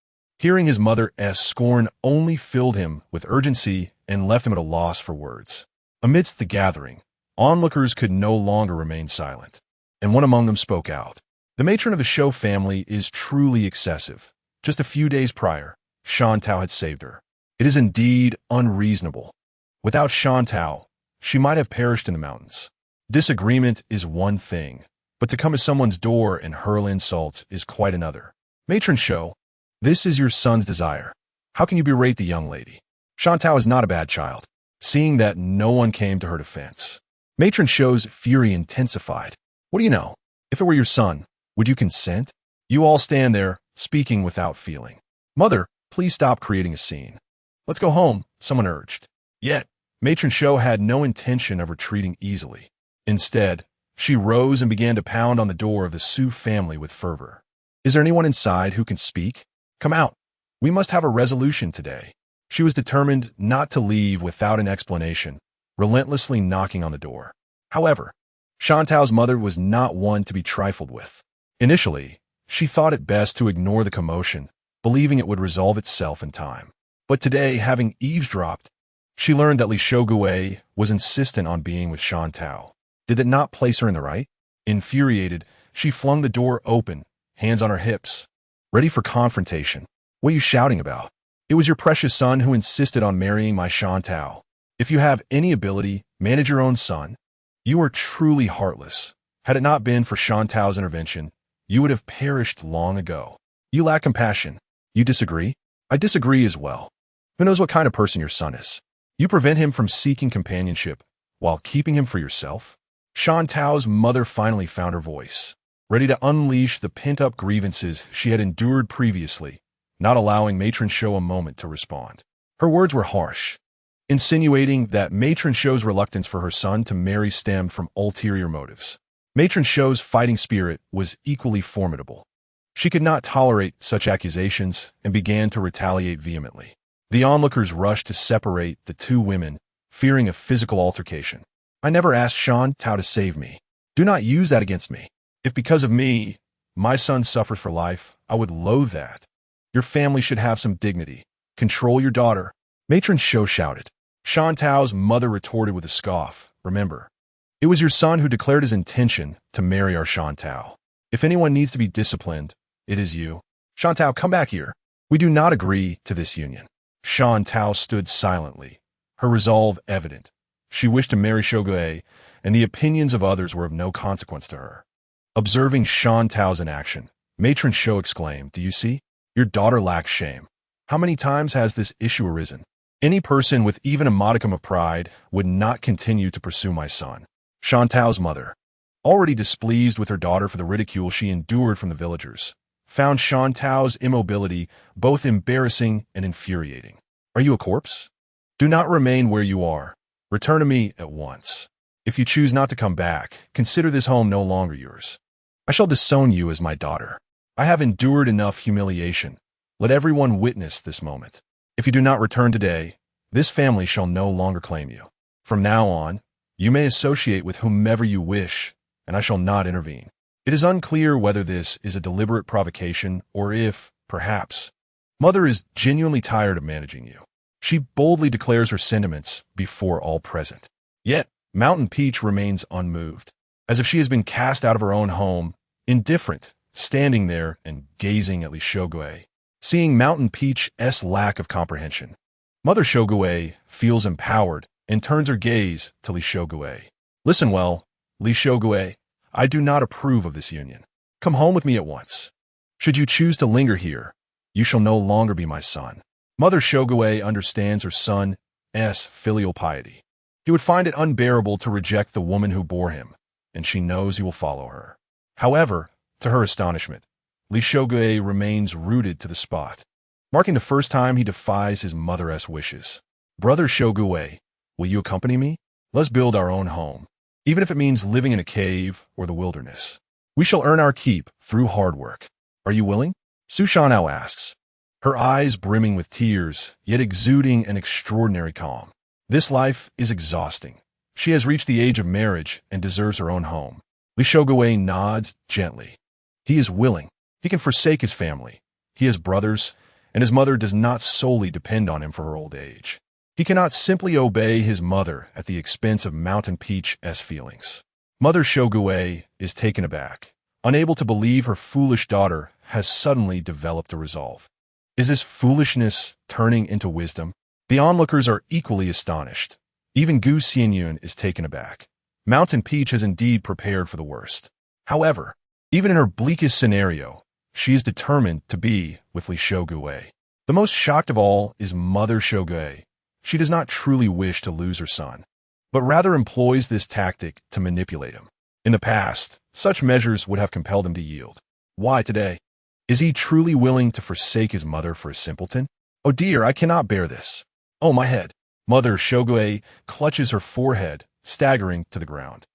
Hearing his mother's scorn only filled him with urgency and left him at a loss for words. Amidst the gathering, onlookers could no longer remain silent, and one among them spoke out. The matron of the Shou family is truly excessive. Just a few days prior, Shantao had saved her. It is indeed unreasonable. Without Shantao, she might have perished in the mountains. Disagreement is one thing, but to come to someone's door and hurl insults is quite another. Matron Shou, this is your son's desire. How can you berate the young lady? Shantao is not a bad child. Seeing that no one came to her defense, Matron Shou's fury intensified. What do you know? If it were your son, would you consent? You all stand there, speaking without feeling. Mother, please stop creating a scene. Let's go home, someone urged. Yet, Matron Shou had no intention of retreating easily. Instead, she rose and began to pound on the door of the Su family with fervor. Is there anyone inside who can speak? Come out. We must have a resolution today. She was determined not to leave without an explanation, relentlessly knocking on the door. However, Shantao's mother was not one to be trifled with. Initially, she thought it best to ignore the commotion, believing it would resolve itself in time. But today, having eavesdropped, she learned that Li Shougue was insistent on being with Shantao. Did it not place her in the right? Infuriated, she flung the door open, hands on her hips. Ready for confrontation. What are you shouting about? It was your precious son who insisted on marrying my Shantao. If you have any ability, manage your own son. You are truly heartless. Had it not been for Shantao's intervention, you would have perished long ago. You lack compassion. You disagree? I disagree as well. Who knows what kind of person your son is? You prevent him from seeking companionship while keeping him for yourself? Shantao's mother finally found her voice, ready to unleash the pent-up grievances she had endured previously, not allowing Matron Shou a moment to respond. Her words were harsh, insinuating that Matron Shou's reluctance for her son to marry stemmed from ulterior motives. Matron Shou's fighting spirit was equally formidable. She could not tolerate such accusations and began to retaliate vehemently. The onlookers rushed to separate the two women, fearing a physical altercation. I never asked Shantao to save me. Do not use that against me. If because of me, my son suffers for life, I would loathe that. Your family should have some dignity. Control your daughter. Matron Shou shouted. Shantao's mother retorted with a scoff. Remember, it was your son who declared his intention to marry our Shantao. If anyone needs to be disciplined, it is you. Shantao, come back here. We do not agree to this union. Shantao stood silently, her resolve evident. She wished to marry Shougue, and the opinions of others were of no consequence to her. Observing Shantao's inaction, Matron Shou exclaimed, Do you see? Your daughter lacks shame. How many times has this issue arisen? Any person with even a modicum of pride would not continue to pursue my son. Shantao's mother, already displeased with her daughter for the ridicule she endured from the villagers, found Shantao's immobility both embarrassing and infuriating. Are you a corpse? Do not remain where you are. Return to me at once. If you choose not to come back, consider this home no longer yours. I shall disown you as my daughter. I have endured enough humiliation. Let everyone witness this moment. If you do not return today, this family shall no longer claim you. From now on, you may associate with whomever you wish, and I shall not intervene. It is unclear whether this is a deliberate provocation or if, perhaps, Mother is genuinely tired of managing you. She boldly declares her sentiments before all present. Yet, Mountain Peach remains unmoved, as if she has been cast out of her own home, indifferent, standing there and gazing at Li Shougue. Seeing Mountain Peach's lack of comprehension, Mother Shougue feels empowered and turns her gaze to Li Shougue. Listen well, Li Shougue, I do not approve of this union. Come home with me at once. Should you choose to linger here, you shall no longer be my son. Mother Shougue understands her son's filial piety. He would find it unbearable to reject the woman who bore him, and she knows he will follow her. However, to her astonishment, Li Shougue remains rooted to the spot, marking the first time he defies his mother's wishes. Brother Shougue, will you accompany me? Let's build our own home, even if it means living in a cave or the wilderness. We shall earn our keep through hard work. Are you willing? Su Shanao asks, her eyes brimming with tears, yet exuding an extraordinary calm. This life is exhausting. She has reached the age of marriage and deserves her own home. Li Shougue nods gently. He is willing. He can forsake his family. He has brothers, and his mother does not solely depend on him for her old age. He cannot simply obey his mother at the expense of Mountain Peach's feelings. Mother Shougue is taken aback, unable to believe her foolish daughter has suddenly developed a resolve. Is this foolishness turning into wisdom? The onlookers are equally astonished. Even Gu Xianyun is taken aback. Mountain Peach has indeed prepared for the worst. However, even in her bleakest scenario, she is determined to be with Li Shougue. The most shocked of all is Mother Shougue. She does not truly wish to lose her son, but rather employs this tactic to manipulate him. In the past, such measures would have compelled him to yield. Why today? Is he truly willing to forsake his mother for a simpleton? Oh dear, I cannot bear this. Oh, my head. Mother Shogue clutches her forehead, staggering to the ground,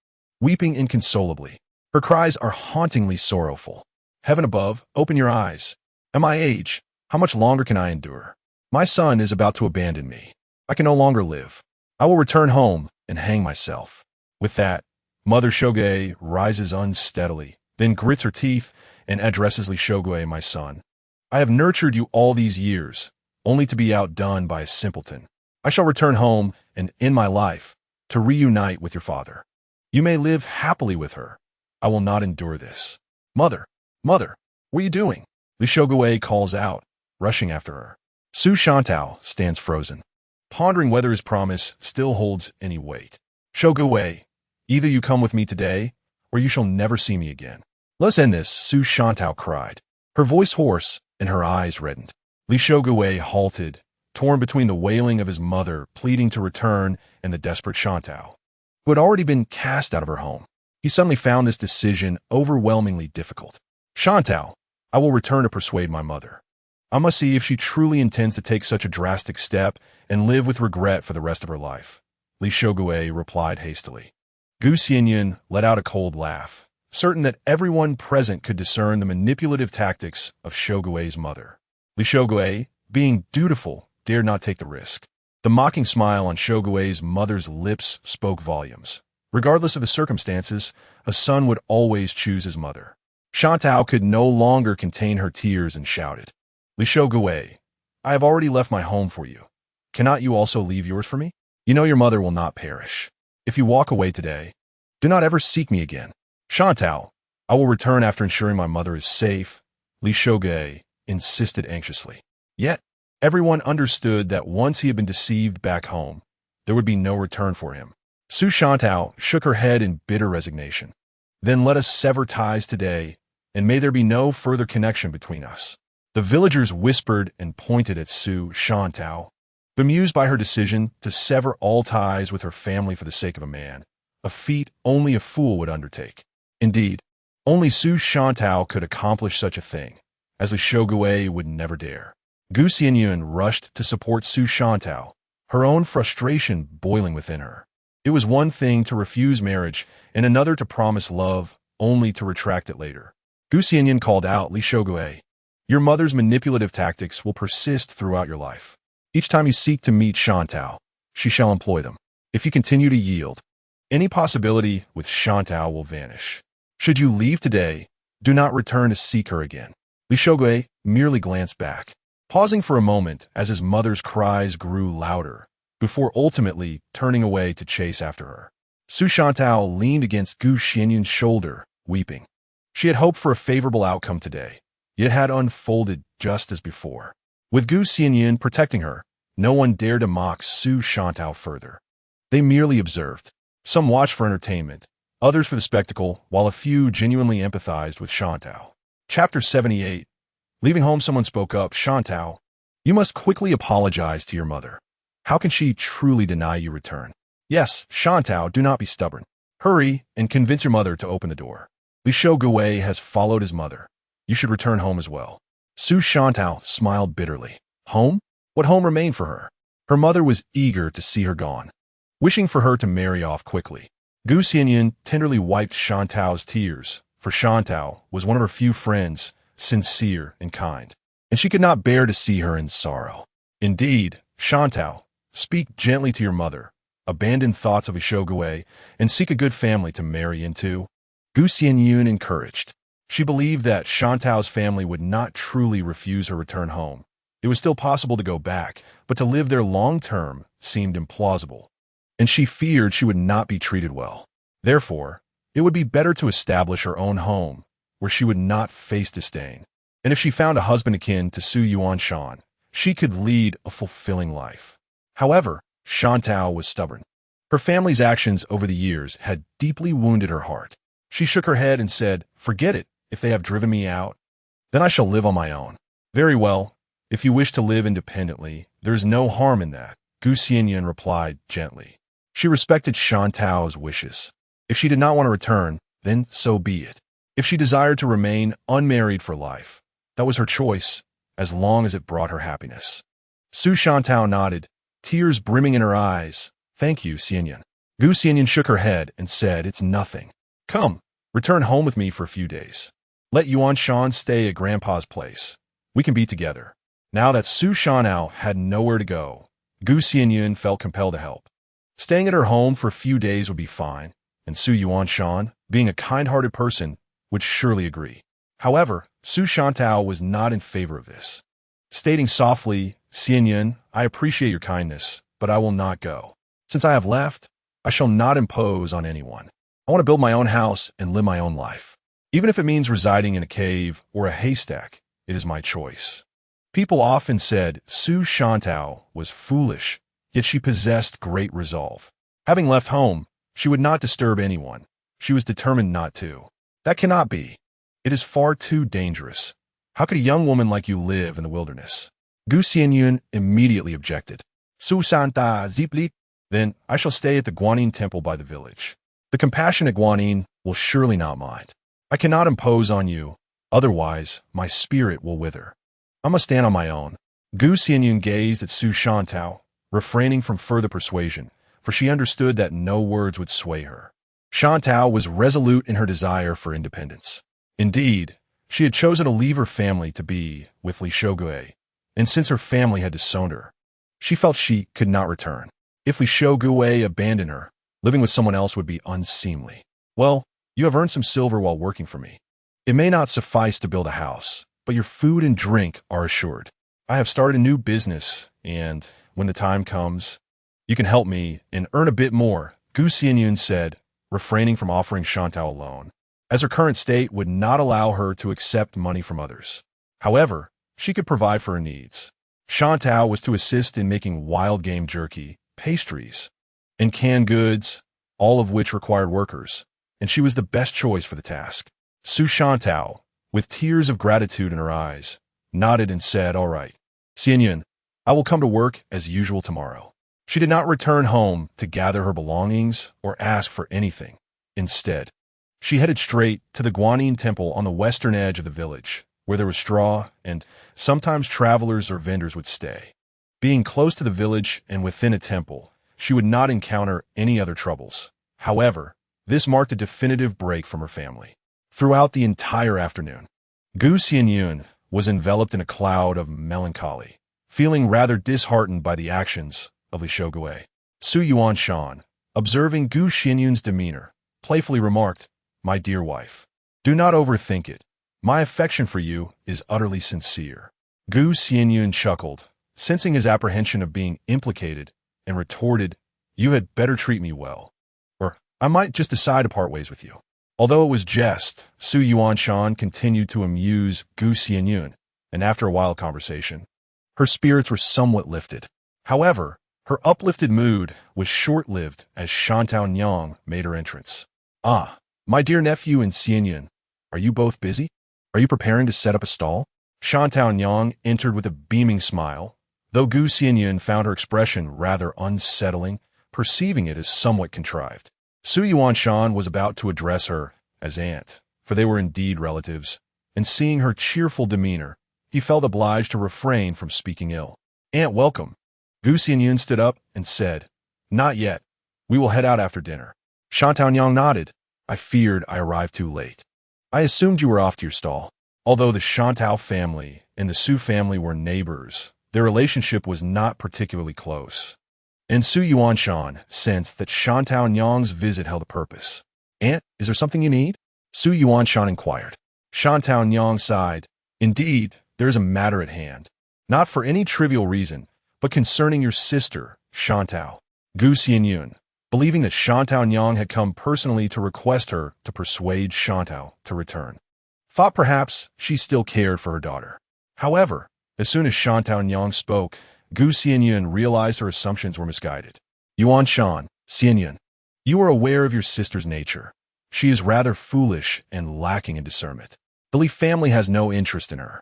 weeping inconsolably. Her cries are hauntingly sorrowful. Heaven above, open your eyes. At my age, how much longer can I endure? My son is about to abandon me. I can no longer live. I will return home and hang myself. With that, Mother Shogue rises unsteadily, then grits her teeth and addresses Li Shogue, my son. I have nurtured you all these years, only to be outdone by a simpleton. I shall return home and end my life to reunite with your father. You may live happily with her. I will not endure this. Mother, mother, what are you doing? Li Shogue calls out, rushing after her. Su Shantao stands frozen, pondering whether his promise still holds any weight. Shogue, either you come with me today, or you shall never see me again. Let's end this, Su Shantao cried, her voice hoarse and her eyes reddened. Li Shogue halted, torn between the wailing of his mother pleading to return and the desperate Shantao, who had already been cast out of her home. He suddenly found this decision overwhelmingly difficult. Shantao, I will return to persuade my mother. I must see if she truly intends to take such a drastic step and live with regret for the rest of her life. Li Shogue replied hastily. Xianyun let out a cold laugh, certain that everyone present could discern the manipulative tactics of Shogue's mother. Li Shogue, being dutiful, dared not take the risk. The mocking smile on Shogue's mother's lips spoke volumes. Regardless of the circumstances, a son would always choose his mother. Shantao could no longer contain her tears and shouted, Li Shogue, I have already left my home for you. Cannot you also leave yours for me? You know your mother will not perish. If you walk away today, do not ever seek me again. Shantao, I will return after ensuring my mother is safe, Li Shogue insisted anxiously. Yet, everyone understood that once he had been deceived back home, there would be no return for him. Su Shantao shook her head in bitter resignation. Then let us sever ties today, and may there be no further connection between us. The villagers whispered and pointed at Su Shantao, bemused by her decision to sever all ties with her family for the sake of a man, a feat only a fool would undertake. Indeed, only Su Shantao could accomplish such a thing, as Li Shogue would never dare. Xianyun rushed to support Su Shantao, her own frustration boiling within her. It was one thing to refuse marriage and another to promise love, only to retract it later. Xianyun called out, Li Shogue, your mother's manipulative tactics will persist throughout your life. Each time you seek to meet Shantao, she shall employ them. If you continue to yield, any possibility with Shantao will vanish. Should you leave today, do not return to seek her again. Li Shogue merely glanced back, pausing for a moment as his mother's cries grew louder, before ultimately turning away to chase after her. Su Shantao leaned against Xianyun's shoulder, weeping. She had hoped for a favorable outcome today, yet had unfolded just as before. With Xianyun protecting her, no one dared to mock Su Shantao further. They merely observed. Some watched for entertainment, others for the spectacle, while a few genuinely empathized with Shantao. Chapter 78. Leaving home, someone spoke up, Shantao, you must quickly apologize to your mother. How can she truly deny you return? Yes, Shantao, do not be stubborn. Hurry and convince your mother to open the door. Li Shogue has followed his mother. You should return home as well. Su Shantao smiled bitterly. Home? What home remained for her? Her mother was eager to see her gone, wishing for her to marry off quickly. Xianyun tenderly wiped Shantao's tears, for Shantao was one of her few friends, sincere and kind, and she could not bear to see her in sorrow. Indeed, Shantao, speak gently to your mother, abandon thoughts of a Shogue, and seek a good family to marry into. Xianyun encouraged. She believed that Shantao's family would not truly refuse her return home. It was still possible to go back, but to live there long-term seemed implausible, and she feared she would not be treated well. Therefore, it would be better to establish her own home, where she would not face disdain. And if she found a husband akin to Su Yuanshan, she could lead a fulfilling life. However, Shantao was stubborn. Her family's actions over the years had deeply wounded her heart. She shook her head and said, forget it. If they have driven me out, then I shall live on my own. Very well. If you wish to live independently, there is no harm in that, Xianyun replied gently. She respected Shantao's wishes. If she did not want to return, then so be it. If she desired to remain unmarried for life, that was her choice, as long as it brought her happiness. Su Shantao nodded, tears brimming in her eyes. Thank you, Xianyun. Gu Xianyun shook her head and said, it's nothing. Come, return home with me for a few days. Let Yuan Shan stay at Grandpa's place. We can be together. Now that Su Shantao had nowhere to go, Gu Xianyun felt compelled to help. Staying at her home for a few days would be fine, and Su Yuan Shan, being a kind-hearted person, would surely agree. However, Su Shantao was not in favor of this. Stating softly, Xianyun, I appreciate your kindness, but I will not go. Since I have left, I shall not impose on anyone. I want to build my own house and live my own life. Even if it means residing in a cave or a haystack, it is my choice. People often said Su Shantao was foolish, yet she possessed great resolve. Having left home, she would not disturb anyone. She was determined not to. That cannot be. It is far too dangerous. How could a young woman like you live in the wilderness? Gu Xianyun immediately objected. Su Shanta Zipli, then I shall stay at the Guanyin temple by the village. The compassionate Guanyin will surely not mind. I cannot impose on you, otherwise my spirit will wither. I must stand on my own. Gu Xianyun gazed at Su Shantao, refraining from further persuasion, for she understood that no words would sway her. Shantao was resolute in her desire for independence. Indeed, she had chosen to leave her family to be with Li Shogue, and since her family had disowned her, she felt she could not return. If Li Shogue abandoned her, living with someone else would be unseemly. Well, you have earned some silver while working for me. It may not suffice to build a house, but your food and drink are assured. I have started a new business, and when the time comes, you can help me and earn a bit more, Gu Xianyun said, refraining from offering Shantao a loan, as her current state would not allow her to accept money from others. However, she could provide for her needs. Shantao was to assist in making wild game jerky, pastries, and canned goods, all of which required workers, and she was the best choice for the task. Su Shantao, with tears of gratitude in her eyes, nodded and said, all right, Xianyun, I will come to work as usual tomorrow. She did not return home to gather her belongings or ask for anything. Instead, she headed straight to the Guanyin temple on the western edge of the village, where there was straw and sometimes travelers or vendors would stay. Being close to the village and within a temple, she would not encounter any other troubles. However, this marked a definitive break from her family. Throughout the entire afternoon, Gu Xianyun was enveloped in a cloud of melancholy, feeling rather disheartened by the actions of Li Shogue. Su Yuan Shan, observing Gu Xianyun's demeanor, playfully remarked, my dear wife, do not overthink it. My affection for you is utterly sincere. Gu Xianyun chuckled, sensing his apprehension of being implicated, and retorted, you had better treat me well, or I might just decide to part ways with you. Although it was jest, Su Yuan Shan continued to amuse Gu Xianyun, and after a while of conversation, her spirits were somewhat lifted. However, her uplifted mood was short-lived as Shantao Nyang made her entrance. Ah, my dear nephew and Xianyun, are you both busy? Are you preparing to set up a stall? Shantao Nyang entered with a beaming smile, though Gu Xianyun found her expression rather unsettling, perceiving it as somewhat contrived. Su Yuan Shan was about to address her as aunt, for they were indeed relatives, and seeing her cheerful demeanor, he felt obliged to refrain from speaking ill. Aunt, welcome. Gu Xianyun stood up and said, not yet. We will head out after dinner. Shantao Nyang nodded. I feared I arrived too late. I assumed you were off to your stall. Although the Shantao family and the Su family were neighbors, their relationship was not particularly close. And Su Yuan Shan sensed that Shantao Nyang's visit held a purpose. Aunt, is there something you need? Su Yuan Shan inquired. Shantao Nyang sighed. Indeed, there is a matter at hand. Not for any trivial reason, but concerning your sister, Shantao. Gu Xianyun, believing that Shantao Nyang had come personally to request her to persuade Shantao to return, thought perhaps she still cared for her daughter. However, as soon as Shantao Nyang spoke, Gu Xianyun realized her assumptions were misguided. Yuan Shan, Xianyun, you are aware of your sister's nature. She is rather foolish and lacking in discernment. The Li family has no interest in her,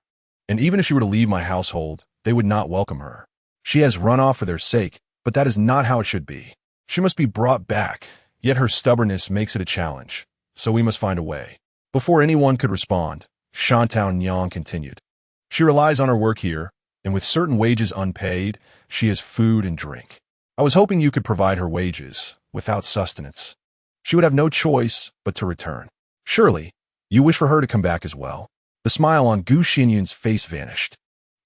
and even if she were to leave my household, they would not welcome her. She has run off for their sake, but that is not how it should be. She must be brought back, yet her stubbornness makes it a challenge. so we must find a way. Before anyone could respond, Xianyun continued. She relies on her work here, and with certain wages unpaid, she has food and drink. I was hoping you could provide her wages, without sustenance. She would have no choice but to return. Surely, you wish for her to come back as well. The smile on Xianyun's face vanished,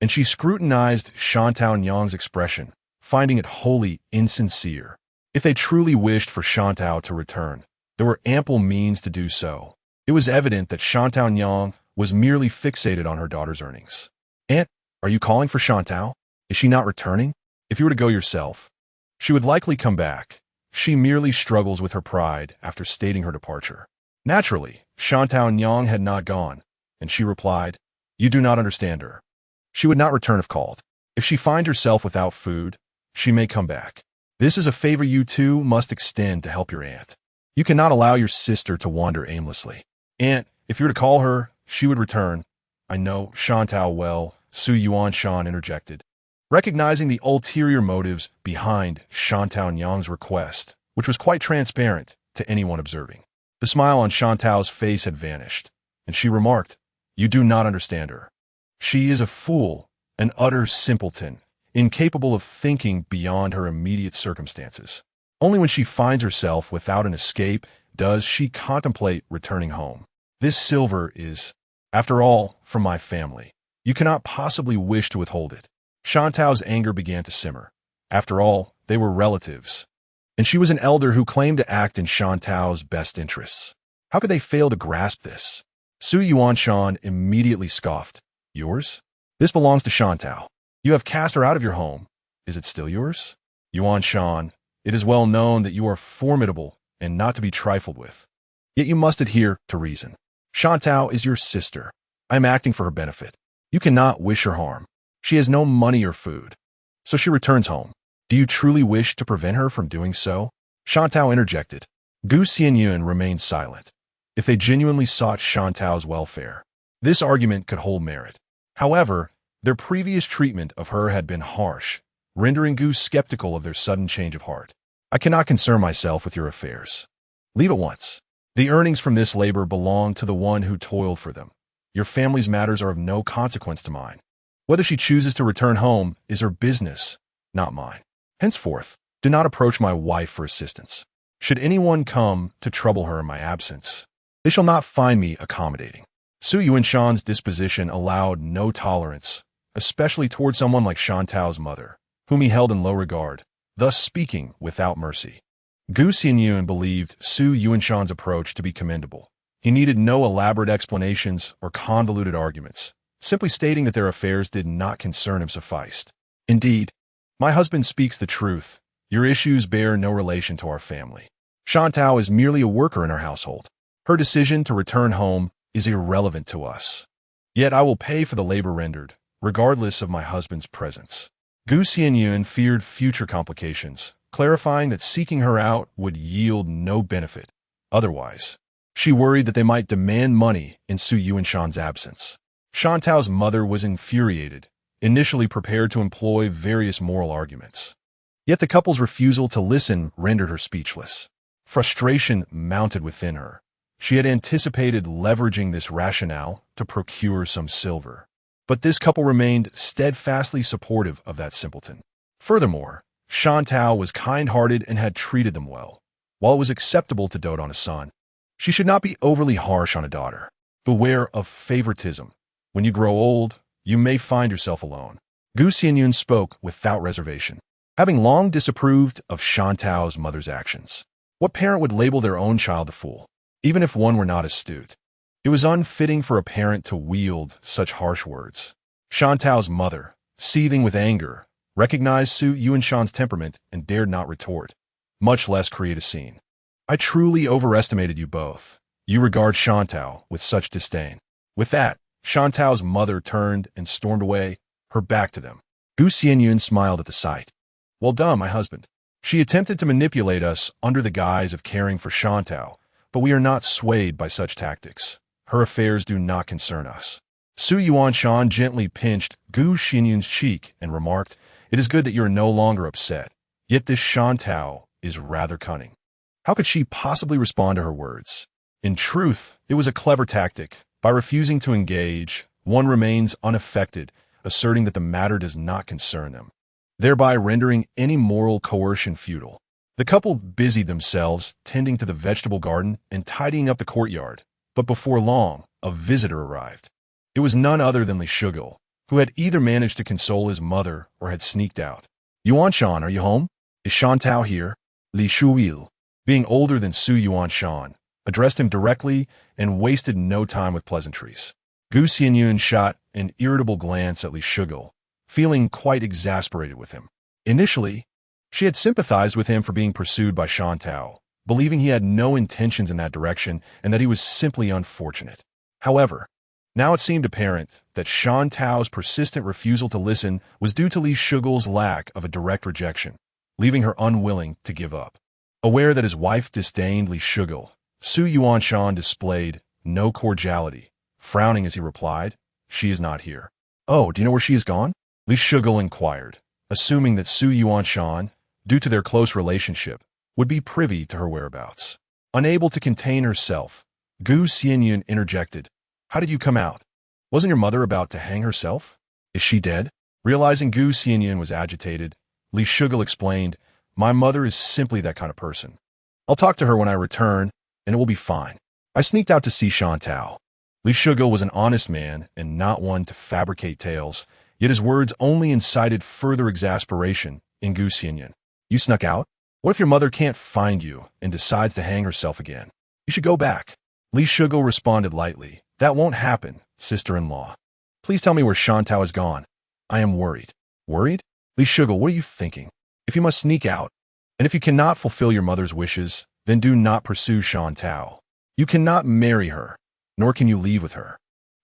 and she scrutinized Xianyun's expression, finding it wholly insincere. If they truly wished for Xianyun to return, there were ample means to do so. It was evident that Xianyun was merely fixated on her daughter's earnings. Aunt, are you calling for Xianyun? Is she not returning? If you were to go yourself, she would likely come back. She merely struggles with her pride after stating her departure. Naturally, Xianyun had not gone, and she replied, You do not understand her. She would not return if called. If she finds herself without food, she may come back. This is a favor you too must extend to help your aunt. You cannot allow your sister to wander aimlessly. Aunt, if you were to call her, she would return. I know Xianyun well, Xianyun interjected, recognizing the ulterior motives behind Xianyun's request, which was quite transparent to anyone observing. The smile on Xianyun's face had vanished, and she remarked, You do not understand her. She is a fool, an utter simpleton, incapable of thinking beyond her immediate circumstances. Only when she finds herself without an escape does she contemplate returning home. This silver is, after all, from my family. You cannot possibly wish to withhold it. Xianyun's anger began to simmer. After all, they were relatives, and she was an elder who claimed to act in Xianyun's best interests. How could they fail to grasp this? Xianyun immediately scoffed. Yours? This belongs to Xianyun. You have cast her out of your home. Is it still yours? Xianyun, it is well known that you are formidable and not to be trifled with. Yet you must adhere to reason. Xianyun is your sister. I am acting for her benefit. You cannot wish her harm. She has no money or food, so she returns home. Do you truly wish to prevent her from doing so? Xianyun interjected. Xianyun remained silent. If they genuinely sought Xianyun's welfare, this argument could hold merit. However, their previous treatment of her had been harsh, rendering Gu skeptical of their sudden change of heart. I cannot concern myself with your affairs. Leave at once. The earnings from this labor belong to the one who toiled for them. Your family's matters are of no consequence to mine. Whether she chooses to return home is her business, not mine. Henceforth, do not approach my wife for assistance. Should anyone come to trouble her in my absence, they shall not find me accommodating. Xianyun's disposition allowed no tolerance, especially toward someone like Xianyun's mother, whom he held in low regard, thus speaking without mercy. Xianyun believed Xianyun's approach to be commendable. He needed no elaborate explanations or convoluted arguments. Simply stating that their affairs did not concern him sufficed. Indeed, my husband speaks the truth. Your issues bear no relation to our family. Xianyun is merely a worker in our household. Her decision to return home is irrelevant to us. Yet I will pay for the labor rendered, regardless of my husband's presence. Xianyun feared future complications, clarifying that seeking her out would yield no benefit. Otherwise, she worried that they might demand money in Xianyun's absence. Xianyun's mother was infuriated, initially prepared to employ various moral arguments. Yet the couple's refusal to listen rendered her speechless. Frustration mounted within her. She had anticipated leveraging this rationale to procure some silver. But this couple remained steadfastly supportive of that simpleton. Furthermore, Xianyun was kind-hearted and had treated them well. While it was acceptable to dote on a son, she should not be overly harsh on a daughter. Beware of favoritism. When you grow old, you may find yourself alone. Xianyun spoke without reservation, having long disapproved of Xianyun's mother's actions. What parent would label their own child a fool, even if one were not astute? It was unfitting for a parent to wield such harsh words. Xianyun's mother, seething with anger, recognized Xianyun's temperament and dared not retort, much less create a scene. I truly overestimated you both. You regard Xianyun with such disdain. With that, Xianyun's mother turned and stormed away, her back to them. Xianyun smiled at the sight. Well done, my husband. She attempted to manipulate us under the guise of caring for Xianyun, but we are not swayed by such tactics. Her affairs do not concern us. Xianyun gently pinched Xianyun's cheek and remarked, It is good that you are no longer upset. Yet this Xianyun is rather cunning. How could she possibly respond to her words? In truth, it was a clever tactic. By refusing to engage, one remains unaffected, asserting that the matter does not concern them, thereby rendering any moral coercion futile. The couple busied themselves tending to the vegetable garden and tidying up the courtyard, but before long, a visitor arrived. It was none other than Li Shugul, who had either managed to console his mother or had sneaked out. Yuanshan, are you home? Is Shantao here? Li Shuil, being older than Su Yuanshan, addressed him directly and wasted no time with pleasantries. Gu Xianyun shot an irritable glance at Li Shugul, feeling quite exasperated with him. Initially, she had sympathized with him for being pursued by Shantao, believing he had no intentions in that direction and that he was simply unfortunate. However, now it seemed apparent that Shantao's persistent refusal to listen was due to Li Shugul's lack of a direct rejection, leaving her unwilling to give up. Aware that his wife disdained Li Shugul, Su Yuanshan displayed no cordiality, frowning as he replied, "She is not here." "Oh, do you know where she has gone?" Li Shugul inquired, assuming that Su Yuanshan, due to their close relationship, would be privy to her whereabouts. Unable to contain herself, Gu Xianyun interjected, "How did you come out? Wasn't your mother about to hang herself? Is she dead?" Realizing Gu Xianyun was agitated, Li Shugul explained, "My mother is simply that kind of person. I'll talk to her when I return, and it will be fine. I sneaked out to see Shantao." Li Shugul was an honest man and not one to fabricate tales, yet his words only incited further exasperation in Gu Xianyun. "You snuck out? What if your mother can't find you and decides to hang herself again? You should go back." Li Shugul responded lightly, "That won't happen, sister-in-law. Please tell me where Shantao has gone. I am worried." "Worried? Li Shugul, what are you thinking? If you must sneak out, and if you cannot fulfill your mother's wishes, then do not pursue Shantao. You cannot marry her, nor can you leave with her.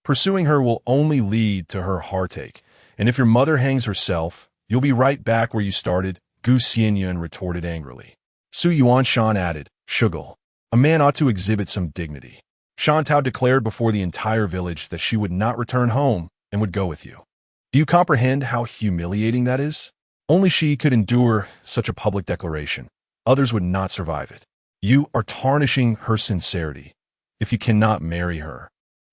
Pursuing her will only lead to her heartache, and if your mother hangs herself, you'll be right back where you started," Gu Xianyun retorted angrily. Su Yuanshan added, "Shugul, a man ought to exhibit some dignity. Shantao declared before the entire village that she would not return home and would go with you. Do you comprehend how humiliating that is? Only she could endure such a public declaration. Others would not survive it. You are tarnishing her sincerity. If you cannot marry her,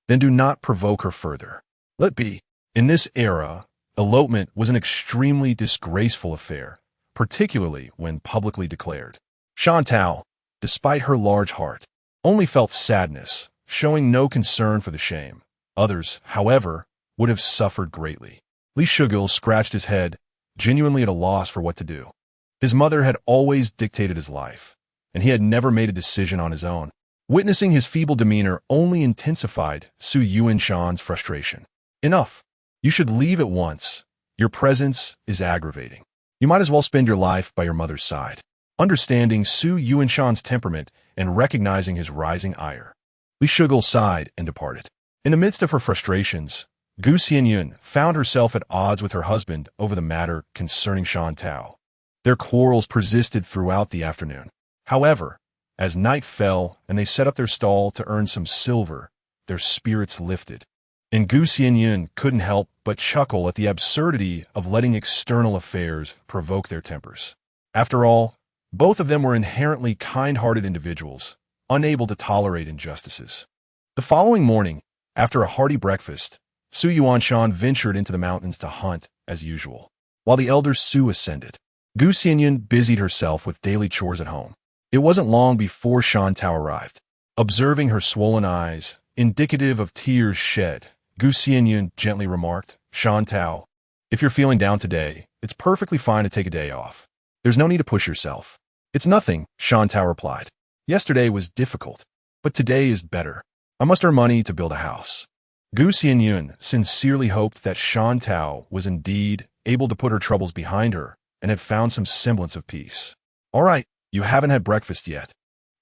then do not provoke her further. Let be." In this era, elopement was an extremely disgraceful affair, particularly when publicly declared. Shantao, despite her large heart, only felt sadness, showing no concern for the shame. Others, however, would have suffered greatly. Li Shugul scratched his head, genuinely at a loss for what to do. His mother had always dictated his life, and he had never made a decision on his own. Witnessing his feeble demeanor only intensified Su Yuanshan's frustration. "Enough. You should leave at once. Your presence is aggravating. You might as well spend your life by your mother's side." Understanding Su Yuanshan's temperament and recognizing his rising ire, Li Shugul sighed and departed. In the midst of her frustrations, Gu Xianyun found herself at odds with her husband over the matter concerning Shantao. Their quarrels persisted throughout the afternoon. However, as night fell and they set up their stall to earn some silver, their spirits lifted. And Gu Xianyun couldn't help but chuckle at the absurdity of letting external affairs provoke their tempers. After all, both of them were inherently kind-hearted individuals, unable to tolerate injustices. The following morning, after a hearty breakfast, Su Yuanshan ventured into the mountains to hunt as usual. While the elder Su ascended, Gu Xianyun busied herself with daily chores at home. It wasn't long before Shantao arrived. Observing her swollen eyes, indicative of tears shed, Gu Xianyun gently remarked, "Shantao, if you're feeling down today, it's perfectly fine to take a day off. There's no need to push yourself." "It's nothing," Shantao replied. "Yesterday was difficult, but today is better. I must earn money to build a house." Gu Xianyun sincerely hoped that Shantao was indeed able to put her troubles behind her and had found some semblance of peace. "All right, you haven't had breakfast yet,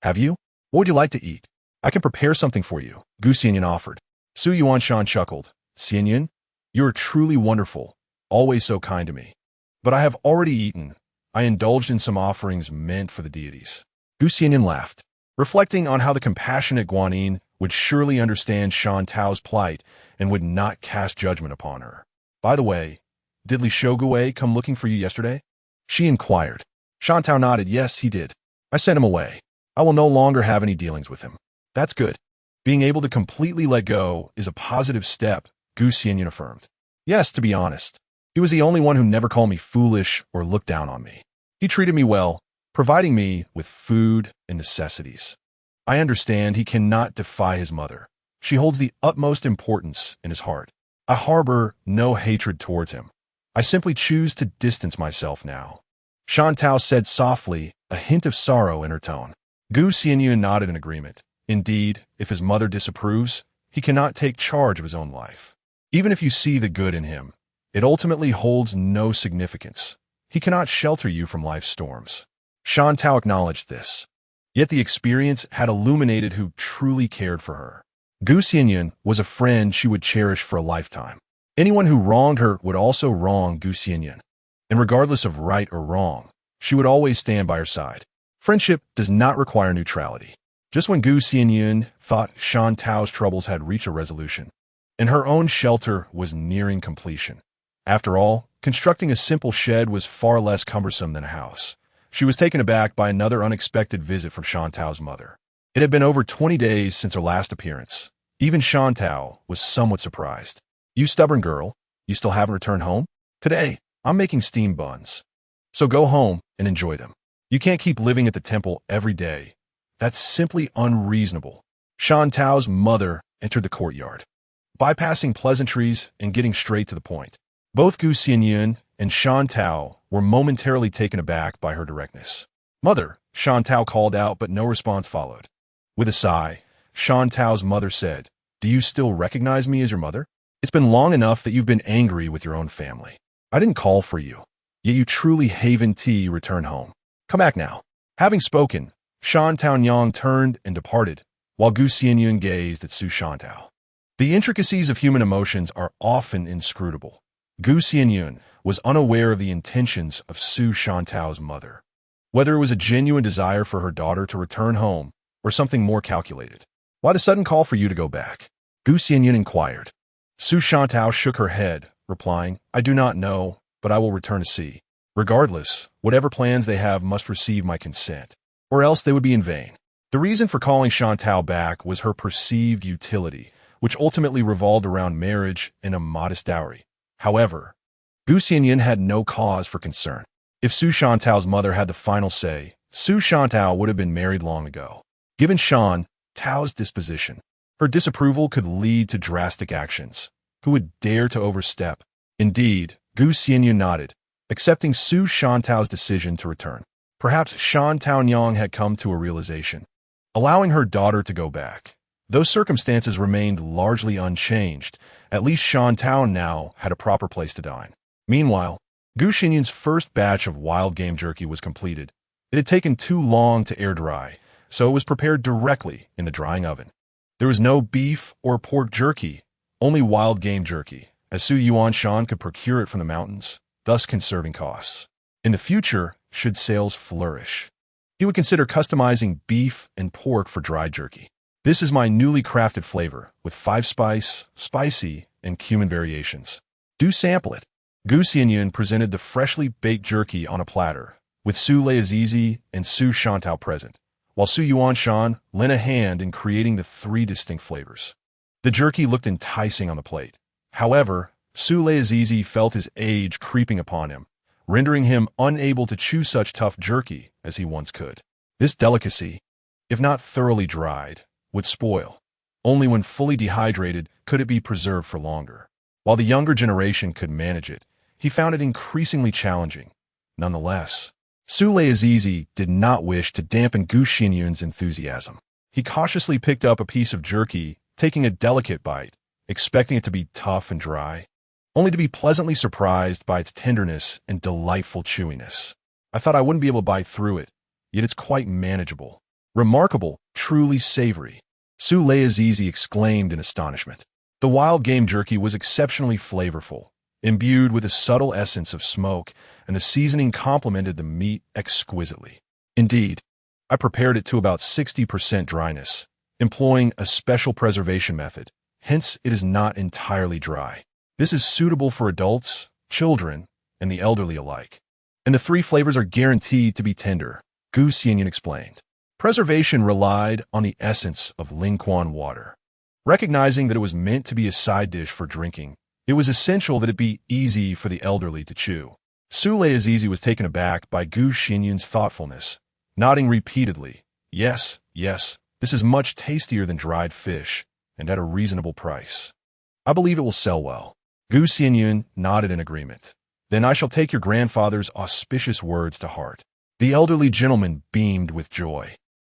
have you? What would you like to eat? I can prepare something for you," Gu Xianyun offered. Su Yuanshan chuckled. "Xianyun, you are truly wonderful, always so kind to me. But I have already eaten. I indulged in some offerings meant for the deities." Gu Xianyun laughed, reflecting on how the compassionate Guanyin would surely understand Shantao's plight and would not cast judgment upon her. "By the way, did Li Shogue come looking for you yesterday?" she inquired. Shantao nodded. "Yes, he did. I sent him away. I will no longer have any dealings with him." That's good. Being able to completely let go is a positive step, Xianyun affirmed. Yes, to be honest. He was the only one who never called me foolish or looked down on me. He treated me well, providing me with food and necessities. I understand he cannot defy his mother. She holds the utmost importance in his heart. I harbor no hatred towards him. I simply choose to distance myself now. Shantou said softly, a hint of sorrow in her tone. Xianyun nodded in agreement. Indeed, if his mother disapproves, he cannot take charge of his own life. Even if you see the good in him, it ultimately holds no significance. He cannot shelter you from life's storms. Shantou acknowledged this. Yet the experience had illuminated who truly cared for her. Xianyun was a friend she would cherish for a lifetime. Anyone who wronged her would also wrong Xianyun. And regardless of right or wrong, she would always stand by her side. Friendship does not require neutrality. Just when Xianyun thought Shantou's troubles had reached a resolution, and her own shelter was nearing completion. After all, constructing a simple shed was far less cumbersome than a house. She was taken aback by another unexpected visit from Shantou's mother. It had been over 20 days since her last appearance. Even Shantou was somewhat surprised. You stubborn girl, you still haven't returned home? Today, I'm making steamed buns. So go home and enjoy them. You can't keep living at the temple every day. That's simply unreasonable. Shantou's mother entered the courtyard, bypassing pleasantries and getting straight to the point. Both Xianyun and Shantou were momentarily taken aback by her directness. Mother, Shantou called out, but no response followed. With a sigh, Shantou's mother said, Do you still recognize me as your mother? It's been long enough that you've been angry with your own family. I didn't call for you, yet you truly haven tea return home. Come back now. Having spoken, Shantou turned and departed, while Xianyun gazed at Su Shantou. The intricacies of human emotions are often inscrutable. Xianyun was unaware of the intentions of Su Shantou's mother, whether it was a genuine desire for her daughter to return home or something more calculated. Why the sudden call for you to go back? Xianyun inquired. Su Shantou shook her head, replying, I do not know, but I will return to see. Regardless, whatever plans they have must receive my consent, or else they would be in vain. The reason for calling Shantou back was her perceived utility, which ultimately revolved around marriage and a modest dowry. However, Xianyun had no cause for concern. If Su Shantou's mother had the final say, Su Shantou would have been married long ago. Given Shantou's disposition, her disapproval could lead to drastic actions. Who would dare to overstep? Indeed, Xianyun nodded, accepting Su Shantou's decision to return. Perhaps Shantou had come to a realization, allowing her daughter to go back. Those circumstances remained largely unchanged. At least Shantou now had a proper place to dine. Meanwhile, Xianyun's first batch of wild game jerky was completed. It had taken too long to air dry, so it was prepared directly in the drying oven. There was no beef or pork jerky, only wild game jerky, as Su Yuanshan could procure it from the mountains, thus conserving costs. In the future, should sales flourish, he would consider customizing beef and pork for dried jerky. This is my newly crafted flavor, with 5-spice, spicy, and cumin variations. Do sample it. Xianyun presented the freshly baked jerky on a platter, with Su Leazizi and Su Shantou present, while Su Yuanshan lent a hand in creating the 3 distinct flavors. The jerky looked enticing on the plate. However, Su Leazizi felt his age creeping upon him, rendering him unable to chew such tough jerky as he once could. This delicacy, if not thoroughly dried, would spoil. Only when fully dehydrated could it be preserved for longer. While the younger generation could manage it, he found it increasingly challenging. Nonetheless, Su Leazizi did not wish to dampen Xianyun's enthusiasm. He cautiously picked up a piece of jerky, taking a delicate bite, expecting it to be tough and dry, only to be pleasantly surprised by its tenderness and delightful chewiness. I thought I wouldn't be able to bite through it, yet it's quite manageable. Remarkable, truly savory, Su Leazizi exclaimed in astonishment. The wild game jerky was exceptionally flavorful, imbued with a subtle essence of smoke, and the seasoning complemented the meat exquisitely. Indeed, I prepared it to about 60% dryness, employing a special preservation method. Hence, it is not entirely dry. This is suitable for adults, children, and the elderly alike. And the 3 flavors are guaranteed to be tender, Xianyun explained. Preservation relied on the essence of Lingquan water. Recognizing that it was meant to be a side dish for drinking, it was essential that it be easy for the elderly to chew. Sule Azizi was taken aback by Gu Xianyun's thoughtfulness, nodding repeatedly. Yes, yes, this is much tastier than dried fish, and at a reasonable price. I believe it will sell well. Gu Xianyun nodded in agreement. Then I shall take your grandfather's auspicious words to heart. The elderly gentleman beamed with joy,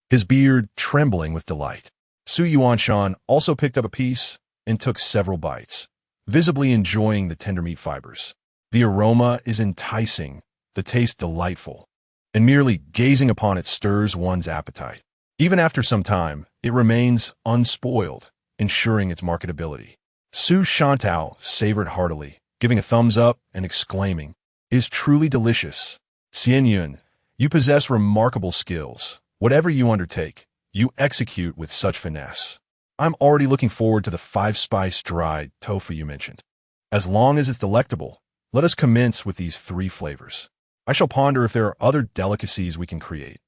his beard trembling with delight. Su Yuanshan also picked up a piece and took several bites, visibly enjoying the tender meat fibers. The aroma is enticing, the taste delightful, and merely gazing upon it stirs one's appetite. Even after some time, it remains unspoiled, ensuring its marketability. Su Shantao savored heartily, giving a thumbs up and exclaiming, "It is truly delicious. Xianyun, you possess remarkable skills. Whatever you undertake, you execute with such finesse. I'm already looking forward to the 5-spice dried tofu you mentioned. As long as it's delectable, let us commence with these 3 flavors. I shall ponder if there are other delicacies we can create.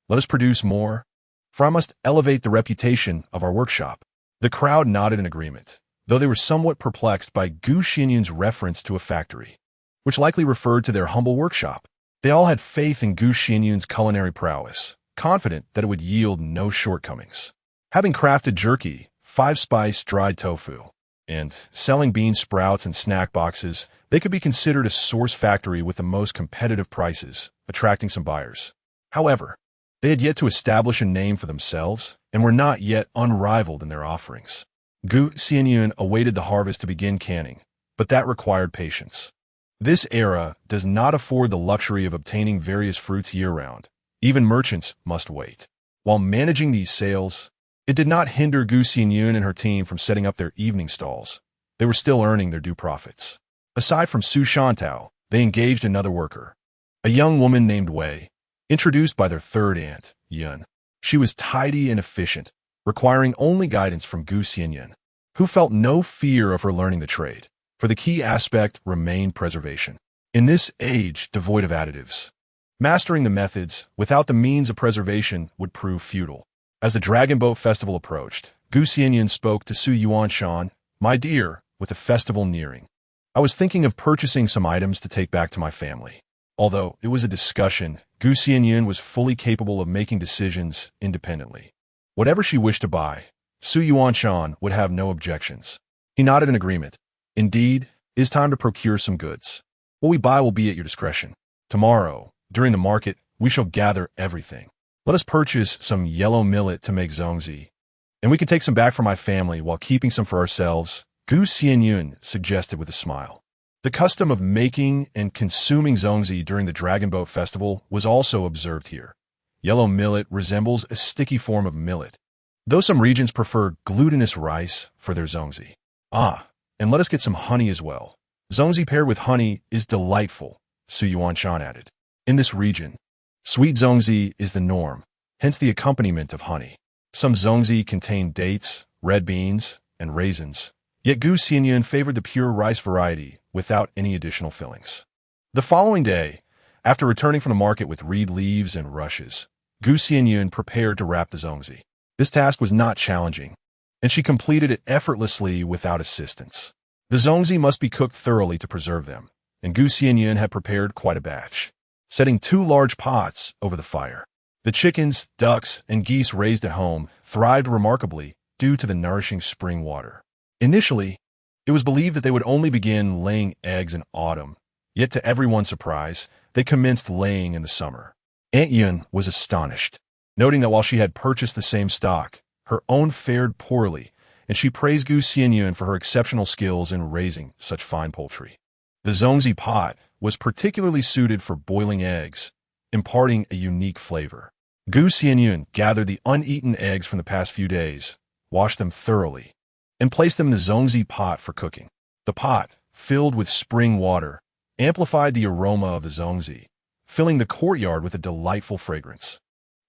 Let us produce more, for I must elevate the reputation of our workshop." The crowd nodded in agreement, though they were somewhat perplexed by Gu Xianyun's reference to a factory, which likely referred to their humble workshop. They all had faith in Gu Xianyun's culinary prowess, confident that it would yield no shortcomings. Having crafted jerky, 5-spice dried tofu, and selling bean sprouts and snack boxes, they could be considered a source factory with the most competitive prices, attracting some buyers. However, they had yet to establish a name for themselves and were not yet unrivaled in their offerings. Gu Xianyun awaited the harvest to begin canning, but that required patience. This era does not afford the luxury of obtaining various fruits year-round. Even merchants must wait. While managing these sales, it did not hinder Gu Xianyun and her team from setting up their evening stalls. They were still earning their due profits. Aside from Su Shantao, they engaged another worker, a young woman named Wei, introduced by their third aunt, Yun. She was tidy and efficient, requiring only guidance from Gu Xianyun, who felt no fear of her learning the trade, for the key aspect remained preservation. In this age devoid of additives, mastering the methods without the means of preservation would prove futile. As the Dragon Boat Festival approached, Gu Xianyun spoke to Su Yuanshan. "My dear, with the festival nearing, I was thinking of purchasing some items to take back to my family." Although it was a discussion, Gu Xianyun was fully capable of making decisions independently. Whatever she wished to buy, Su Yuanshan would have no objections. He nodded in agreement. "Indeed, it is time to procure some goods. What we buy will be at your discretion. Tomorrow, during the market, we shall gather everything. Let us purchase some yellow millet to make zongzi, and we can take some back for my family while keeping some for ourselves," Gu Xianyun suggested with a smile. The custom of making and consuming zongzi during the Dragon Boat Festival was also observed here. Yellow millet resembles a sticky form of millet, though some regions prefer glutinous rice for their zongzi. And let us get some honey as well. Zongzi paired with honey is delightful, Su Yuanshan added. In this region, sweet zongzi is the norm, hence the accompaniment of honey. Some zongzi contain dates, red beans, and raisins, yet Gu Xianyun favored the pure rice variety without any additional fillings. The following day, after returning from the market with reed leaves and rushes, Gu Xianyun prepared to wrap the zongzi. This task was not challenging, and she completed it effortlessly without assistance. The zongzi must be cooked thoroughly to preserve them, and Gu Xianyun had prepared quite a batch, setting 2 large pots over the fire. The chickens, ducks, and geese raised at home thrived remarkably due to the nourishing spring water. Initially, it was believed that they would only begin laying eggs in autumn, yet to everyone's surprise, they commenced laying in the summer. Aunt Yun was astonished, noting that while she had purchased the same stock, her own fared poorly, and she praised Gu Xianyun for her exceptional skills in raising such fine poultry. The zongzi pot was particularly suited for boiling eggs, imparting a unique flavor. Gu Xianyun gathered the uneaten eggs from the past few days, washed them thoroughly, and placed them in the zongzi pot for cooking. The pot, filled with spring water, amplified the aroma of the zongzi, filling the courtyard with a delightful fragrance.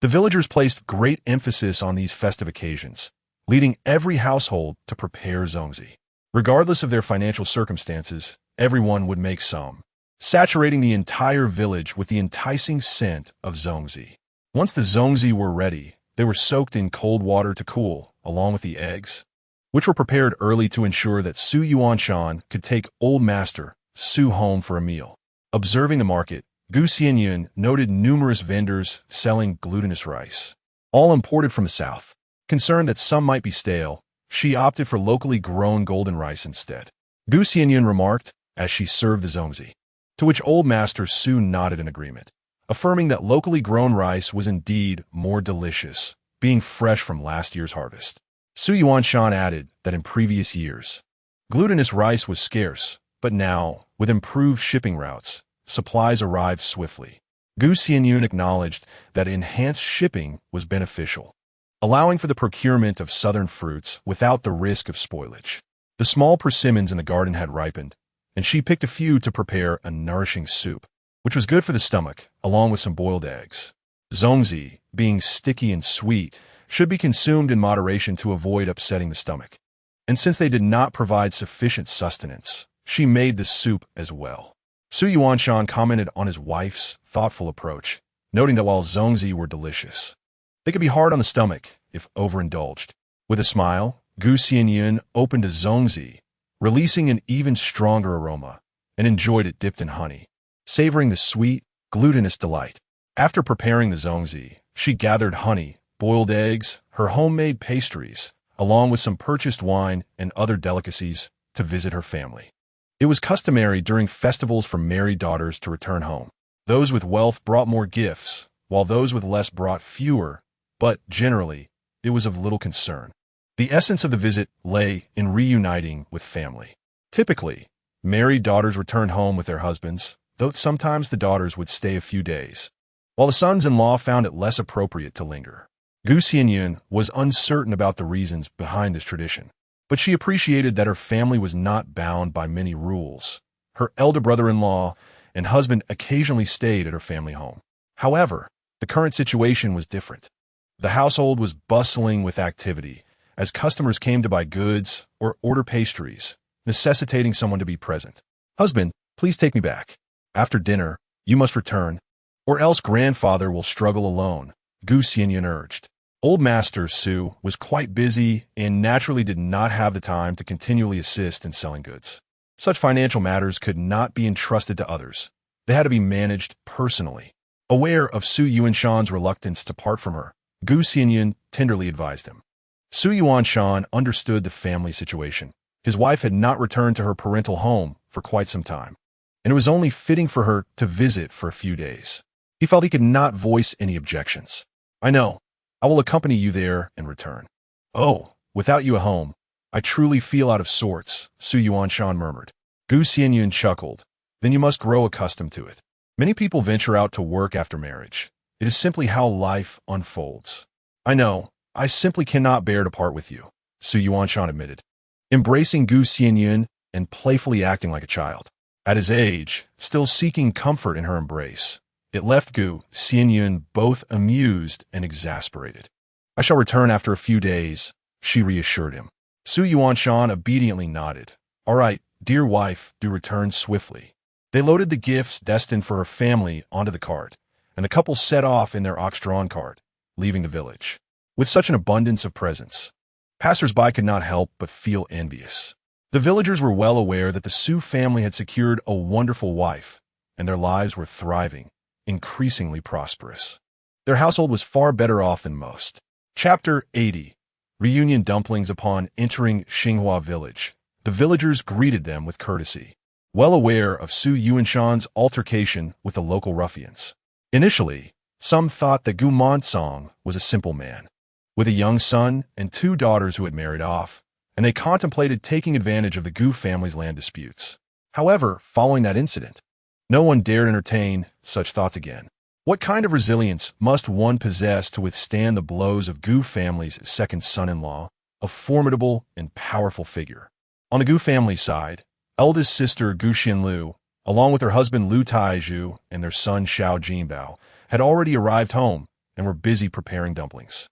The villagers placed great emphasis on these festive occasions, leading every household to prepare zongzi. Regardless of their financial circumstances, everyone would make some, saturating the entire village with the enticing scent of zongzi. Once the zongzi were ready, They were soaked in cold water to cool, along with the eggs, which were prepared early to ensure that Su Yuanshan could take Old Master Su home for a meal. Observing the market, Xianyun noted numerous vendors selling glutinous rice, all imported from the south. Concerned that some might be stale, she opted for locally grown golden rice instead. Xianyun remarked as she served the zongzi, to which Old Master Su nodded in agreement, affirming that locally grown rice was indeed more delicious, being fresh from last year's harvest. Su Yuanshan added that in previous years, glutinous rice was scarce, but now, with improved shipping routes, supplies arrived swiftly. Xianyun acknowledged that enhanced shipping was beneficial, allowing for the procurement of southern fruits without the risk of spoilage. The small persimmons in the garden had ripened, and she picked a few to prepare a nourishing soup, which was good for the stomach, along with some boiled eggs. Zongzi, being sticky and sweet, should be consumed in moderation to avoid upsetting the stomach. And since they did not provide sufficient sustenance, she made the soup as well. Su Yuanshan commented on his wife's thoughtful approach, noting that while zongzi were delicious, they could be hard on the stomach if overindulged. With a smile, Xianyun opened a zongzi, releasing an even stronger aroma, and enjoyed it dipped in honey, savoring the sweet, glutinous delight. After preparing the zongzi, she gathered honey, boiled eggs, her homemade pastries, along with some purchased wine and other delicacies to visit her family. It was customary during festivals for married daughters to return home. Those with wealth brought more gifts, while those with less brought fewer, but generally, it was of little concern. The essence of the visit lay in reuniting with family. Typically, married daughters returned home with their husbands, though sometimes the daughters would stay a few days, while the sons-in-law found it less appropriate to linger. Xianyun was uncertain about the reasons behind this tradition, but she appreciated that her family was not bound by many rules. Her elder brother-in-law and husband occasionally stayed at her family home. However, the current situation was different. The household was bustling with activity, as customers came to buy goods or order pastries, necessitating someone to be present. "Husband, please take me back. After dinner, you must return, or else grandfather will struggle alone," Xianyun urged. Old Master Su was quite busy and naturally did not have the time to continually assist in selling goods. Such financial matters could not be entrusted to others. They had to be managed personally. Aware of Su Yuanshan's reluctance to part from her, Xianyun tenderly advised him. Su Yuanshan understood the family situation. His wife had not returned to her parental home for quite some time, and it was only fitting for her to visit for a few days. He felt he could not voice any objections. "I know. I will accompany you there and return." "Oh, without you at home, I truly feel out of sorts," Su Yuanshan murmured. Xianyun chuckled. "Then you must grow accustomed to it. Many people venture out to work after marriage. It is simply how life unfolds." "I know. I simply cannot bear to part with you," Su Yuanshan admitted, embracing Xianyun and playfully acting like a child. At his age, still seeking comfort in her embrace, it left Xianyun both amused and exasperated. "I shall return after a few days," she reassured him. Su Yuanshan obediently nodded. "All right, dear wife, do return swiftly." They loaded the gifts destined for her family onto the cart, and the couple set off in their ox-drawn cart, leaving the village. With such an abundance of presents, passers-by could not help but feel envious. The villagers were well aware that the Su family had secured a wonderful wife, and their lives were thriving, increasingly prosperous. Their household was far better off than most. Chapter 80. Reunion dumplings. Upon entering Xinghua village, the villagers greeted them with courtesy, well aware of Su Yuanshan's altercation with the local ruffians. Initially, some thought that Gu Mansong was a simple man, with a young son and 2 daughters who had married off, and they contemplated taking advantage of the Gu family's land disputes. However, following that incident, no one dared entertain such thoughts again. What kind of resilience must one possess to withstand the blows of Gu family's second son-in-law, a formidable and powerful figure? On the Gu family side, eldest sister Gu Xinlu, along with her husband Lu Taizhu and their son Xiao Jinbao, had already arrived home and were busy preparing dumplings.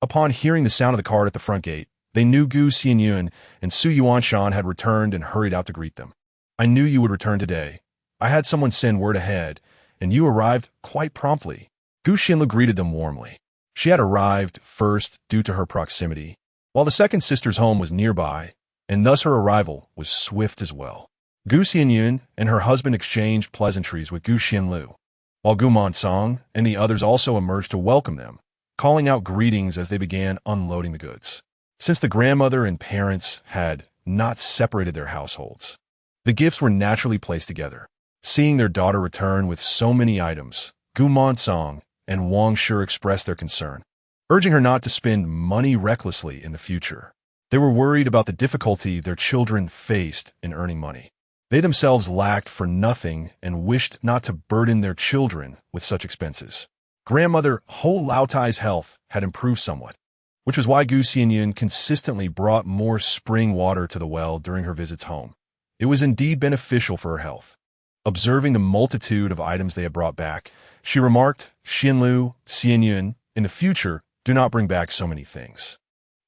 Upon hearing the sound of the cart at the front gate, they knew Xianyun and Su Yuanshan had returned and hurried out to greet them. "I knew you would return today. I had someone send word ahead, and you arrived quite promptly." Gu Xinlu greeted them warmly. She had arrived first due to her proximity, while the second sister's home was nearby, and thus her arrival was swift as well. Gu Xianyun and her husband exchanged pleasantries with Gu Xianlu, while Gu Monsong and the others also emerged to welcome them, calling out greetings as they began unloading the goods. Since the grandmother and parents had not separated their households, the gifts were naturally placed together. Seeing their daughter return with so many items, Gu Monsong and Wang Shi expressed their concern, urging her not to spend money recklessly in the future. They were worried about the difficulty their children faced in earning money. They themselves lacked for nothing and wished not to burden their children with such expenses. Grandmother Ho Laotai's health had improved somewhat, which was why Gu Xianyun consistently brought more spring water to the well during her visits home. It was indeed beneficial for her health. Observing the multitude of items they had brought back, she remarked, Xianlu, Xianyun, in the future, do not bring back so many things.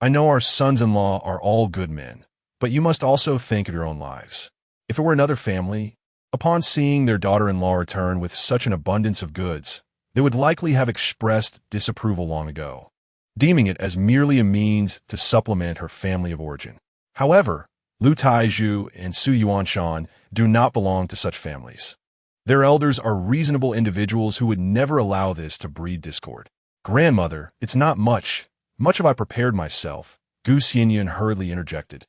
I know our sons-in-law are all good men, but you must also think of your own lives. If it were another family, upon seeing their daughter-in-law return with such an abundance of goods, they would likely have expressed disapproval long ago, deeming it as merely a means to supplement her family of origin. However, Lu Taizhu and Su Yuanshan do not belong to such families. Their elders are reasonable individuals who would never allow this to breed discord. Grandmother, it's not much. Much have I prepared myself, Gu Xianyun hurriedly interjected.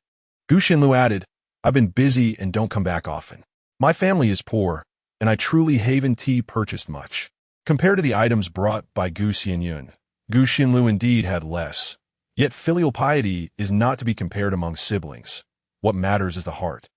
Gu Xianlu added, I've been busy and don't come back often. My family is poor, and I truly haven't purchased much. Compared to the items brought by Gu Xianyun, Gu Xianlu indeed had less. Yet filial piety is not to be compared among siblings. What matters is the heart.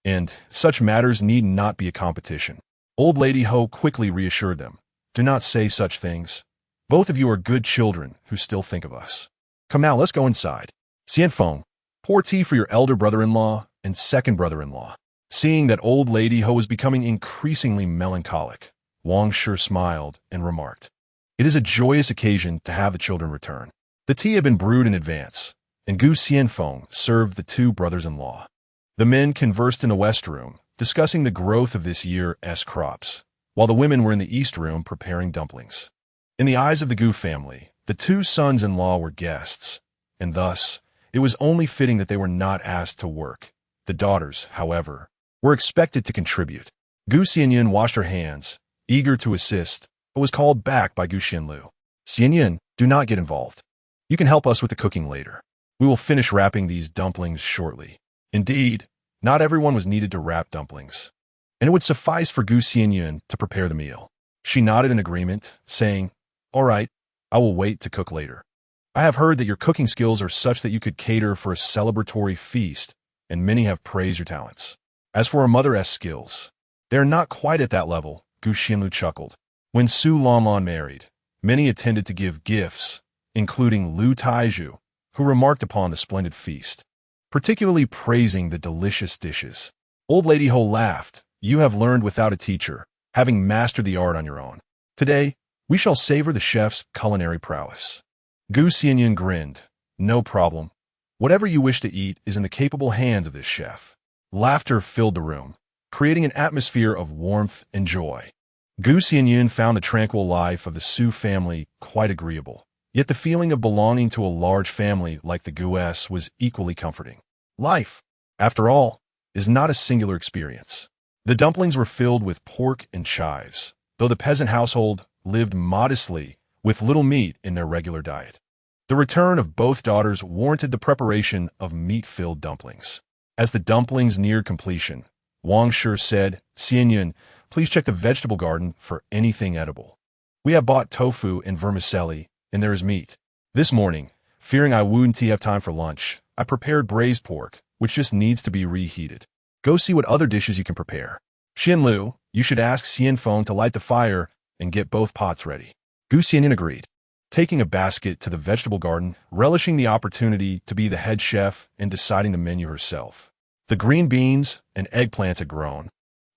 And such matters need not be a competition. Old Lady Ho quickly reassured them. Do not say such things. Both of you are good children who still think of us. Come now, let's go inside. Xianfeng, pour tea for your elder brother-in-law and second brother-in-law. Seeing that Old Lady Ho was becoming increasingly melancholic, Wang Shi smiled and remarked, It is a joyous occasion to have the children return. The tea had been brewed in advance, and Gu Xianfeng served the two brothers-in-law. The men conversed in the west room, discussing the growth of this year's crops, while the women were in the east room preparing dumplings. In the eyes of the Gu family, the two sons-in-law were guests, and thus, it was only fitting that they were not asked to work. The daughters, however, were expected to contribute. Gu Xianyun washed her hands, eager to assist, but was called back by Gu Xianlu. Xianyun, do not get involved. You can help us with the cooking later. We will finish wrapping these dumplings shortly. Indeed, not everyone was needed to wrap dumplings, and it would suffice for Gu Xianyun to prepare the meal. She nodded in agreement, saying, All right, I will wait to cook later. I have heard that your cooking skills are such that you could cater for a celebratory feast, and many have praised your talents. As for her mother-esque skills, they are not quite at that level, Gu Xianlu chuckled. When Su Lanlan married, many attended to give gifts, including Lu Taizhu, who remarked upon the splendid feast, particularly praising the delicious dishes. Old Lady Ho laughed. You have learned without a teacher, having mastered the art on your own. Today, we shall savor the chef's culinary prowess. Gu Xianyun grinned. No problem. Whatever you wish to eat is in the capable hands of this chef. Laughter filled the room, creating an atmosphere of warmth and joy. Gu Xianyun found the tranquil life of the Su family quite agreeable. Yet the feeling of belonging to a large family like the Gu's was equally comforting. Life, after all, is not a singular experience. The dumplings were filled with pork and chives, though the peasant household lived modestly with little meat in their regular diet. The return of both daughters warranted the preparation of meat-filled dumplings. As the dumplings neared completion, Wang Shi said, Xianyun, please check the vegetable garden for anything edible. We have bought tofu and vermicelli, and there is meat. This morning, fearing I wouldn't have time for lunch, I prepared braised pork, which just needs to be reheated. Go see what other dishes you can prepare. Xianlu, you should ask Xianfeng to light the fire and get both pots ready. Gu Xianyun agreed, taking a basket to the vegetable garden, relishing the opportunity to be the head chef and deciding the menu herself. The green beans and eggplants had grown,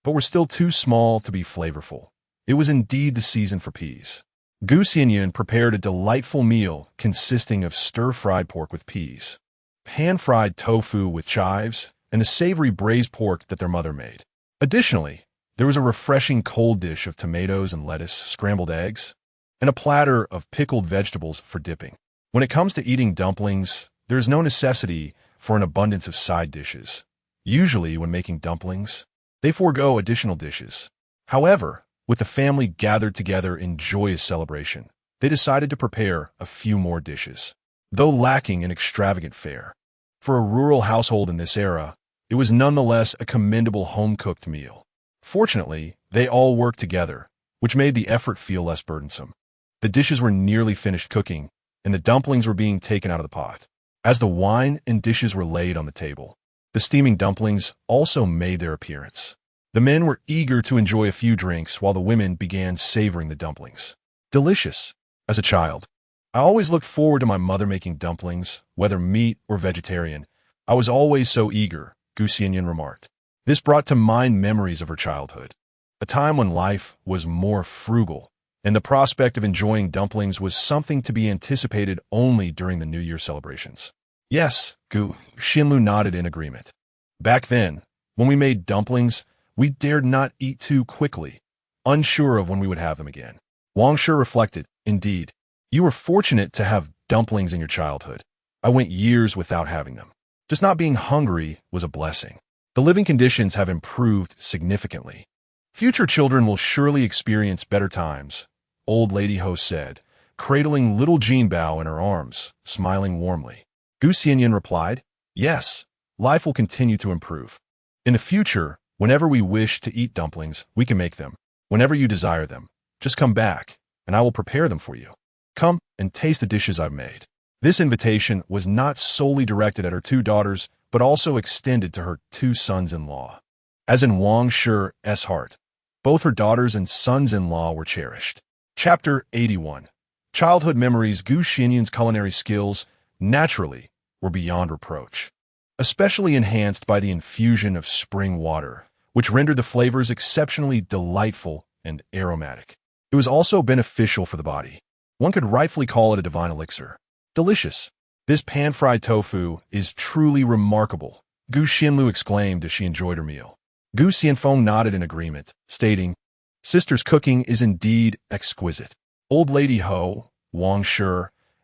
but were still too small to be flavorful. It was indeed the season for peas. Gu Xianyun prepared a delightful meal consisting of stir-fried pork with peas, pan-fried tofu with chives, and a savory braised pork that their mother made. Additionally, there was a refreshing cold dish of tomatoes and lettuce, scrambled eggs, and a platter of pickled vegetables for dipping. When it comes to eating dumplings, there is no necessity for an abundance of side dishes. Usually, when making dumplings, they forego additional dishes. However, with the family gathered together in joyous celebration, they decided to prepare a few more dishes, though lacking in extravagant fare. For a rural household in this era, it was nonetheless a commendable home-cooked meal. Fortunately, they all worked together, which made the effort feel less burdensome. The dishes were nearly finished cooking, and the dumplings were being taken out of the pot. As the wine and dishes were laid on the table, the steaming dumplings also made their appearance. The men were eager to enjoy a few drinks while the women began savoring the dumplings. Delicious. As a child, I always looked forward to my mother making dumplings, whether meat or vegetarian. I was always so eager, Xianyun remarked. This brought to mind memories of her childhood, a time when life was more frugal, and the prospect of enjoying dumplings was something to be anticipated only during the New Year celebrations. Yes, Xianyun nodded in agreement. Back then, when we made dumplings, we dared not eat too quickly, unsure of when we would have them again. Wang Shi reflected, indeed, you were fortunate to have dumplings in your childhood. I went years without having them. Just not being hungry was a blessing. The living conditions have improved significantly. Future children will surely experience better times, Old Lady Ho said, cradling little Jean Bao in her arms, smiling warmly. Xianyun replied, yes, life will continue to improve. In the future, whenever we wish to eat dumplings, we can make them. Whenever you desire them, just come back, and I will prepare them for you. Come and taste the dishes I've made. This invitation was not solely directed at her two daughters, but also extended to her two sons-in-law. As in Wang Shi's heart, both her daughters and sons-in-law were cherished. Chapter 81. Childhood memories. Xianyun's culinary skills, naturally, were beyond reproach, especially enhanced by the infusion of spring water, which rendered the flavors exceptionally delightful and aromatic. It was also beneficial for the body. One could rightfully call it a divine elixir. Delicious. This pan-fried tofu is truly remarkable, Xianyun exclaimed as she enjoyed her meal. Xianfeng nodded in agreement, stating, sister's cooking is indeed exquisite. Old Lady Ho, Wang Shi,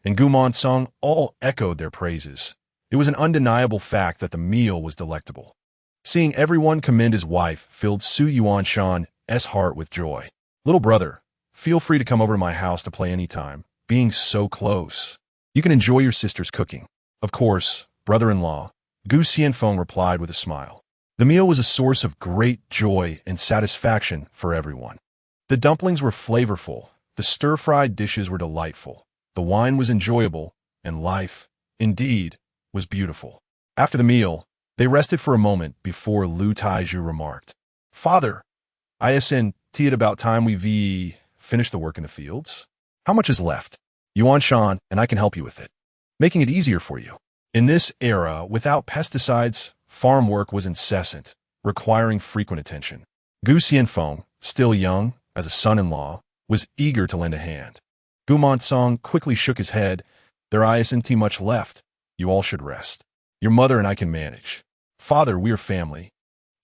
and Gumansong all echoed their praises. It was an undeniable fact that the meal was delectable. Seeing everyone commend his wife filled Xianyun's heart with joy. Little brother, feel free to come over to my house to play anytime, being so close. You can enjoy your sister's cooking. Of course, brother-in-law, Xianfeng replied with a smile. The meal was a source of great joy and satisfaction for everyone. The dumplings were flavorful, the stir-fried dishes were delightful, the wine was enjoyable, and life, indeed, was beautiful. After the meal, they rested for a moment before Lu Taizhu remarked, Father, isn't it about time we finish the work in the fields? How much is left? Yuan Shan and I can help you with it, making it easier for you. In this era, without pesticides, farm work was incessant, requiring frequent attention. Xianfeng, still young, as a son-in-law, was eager to lend a hand. Gumansong quickly shook his head. There isn't much left. You all should rest. Your mother and I can manage. Father, we're family,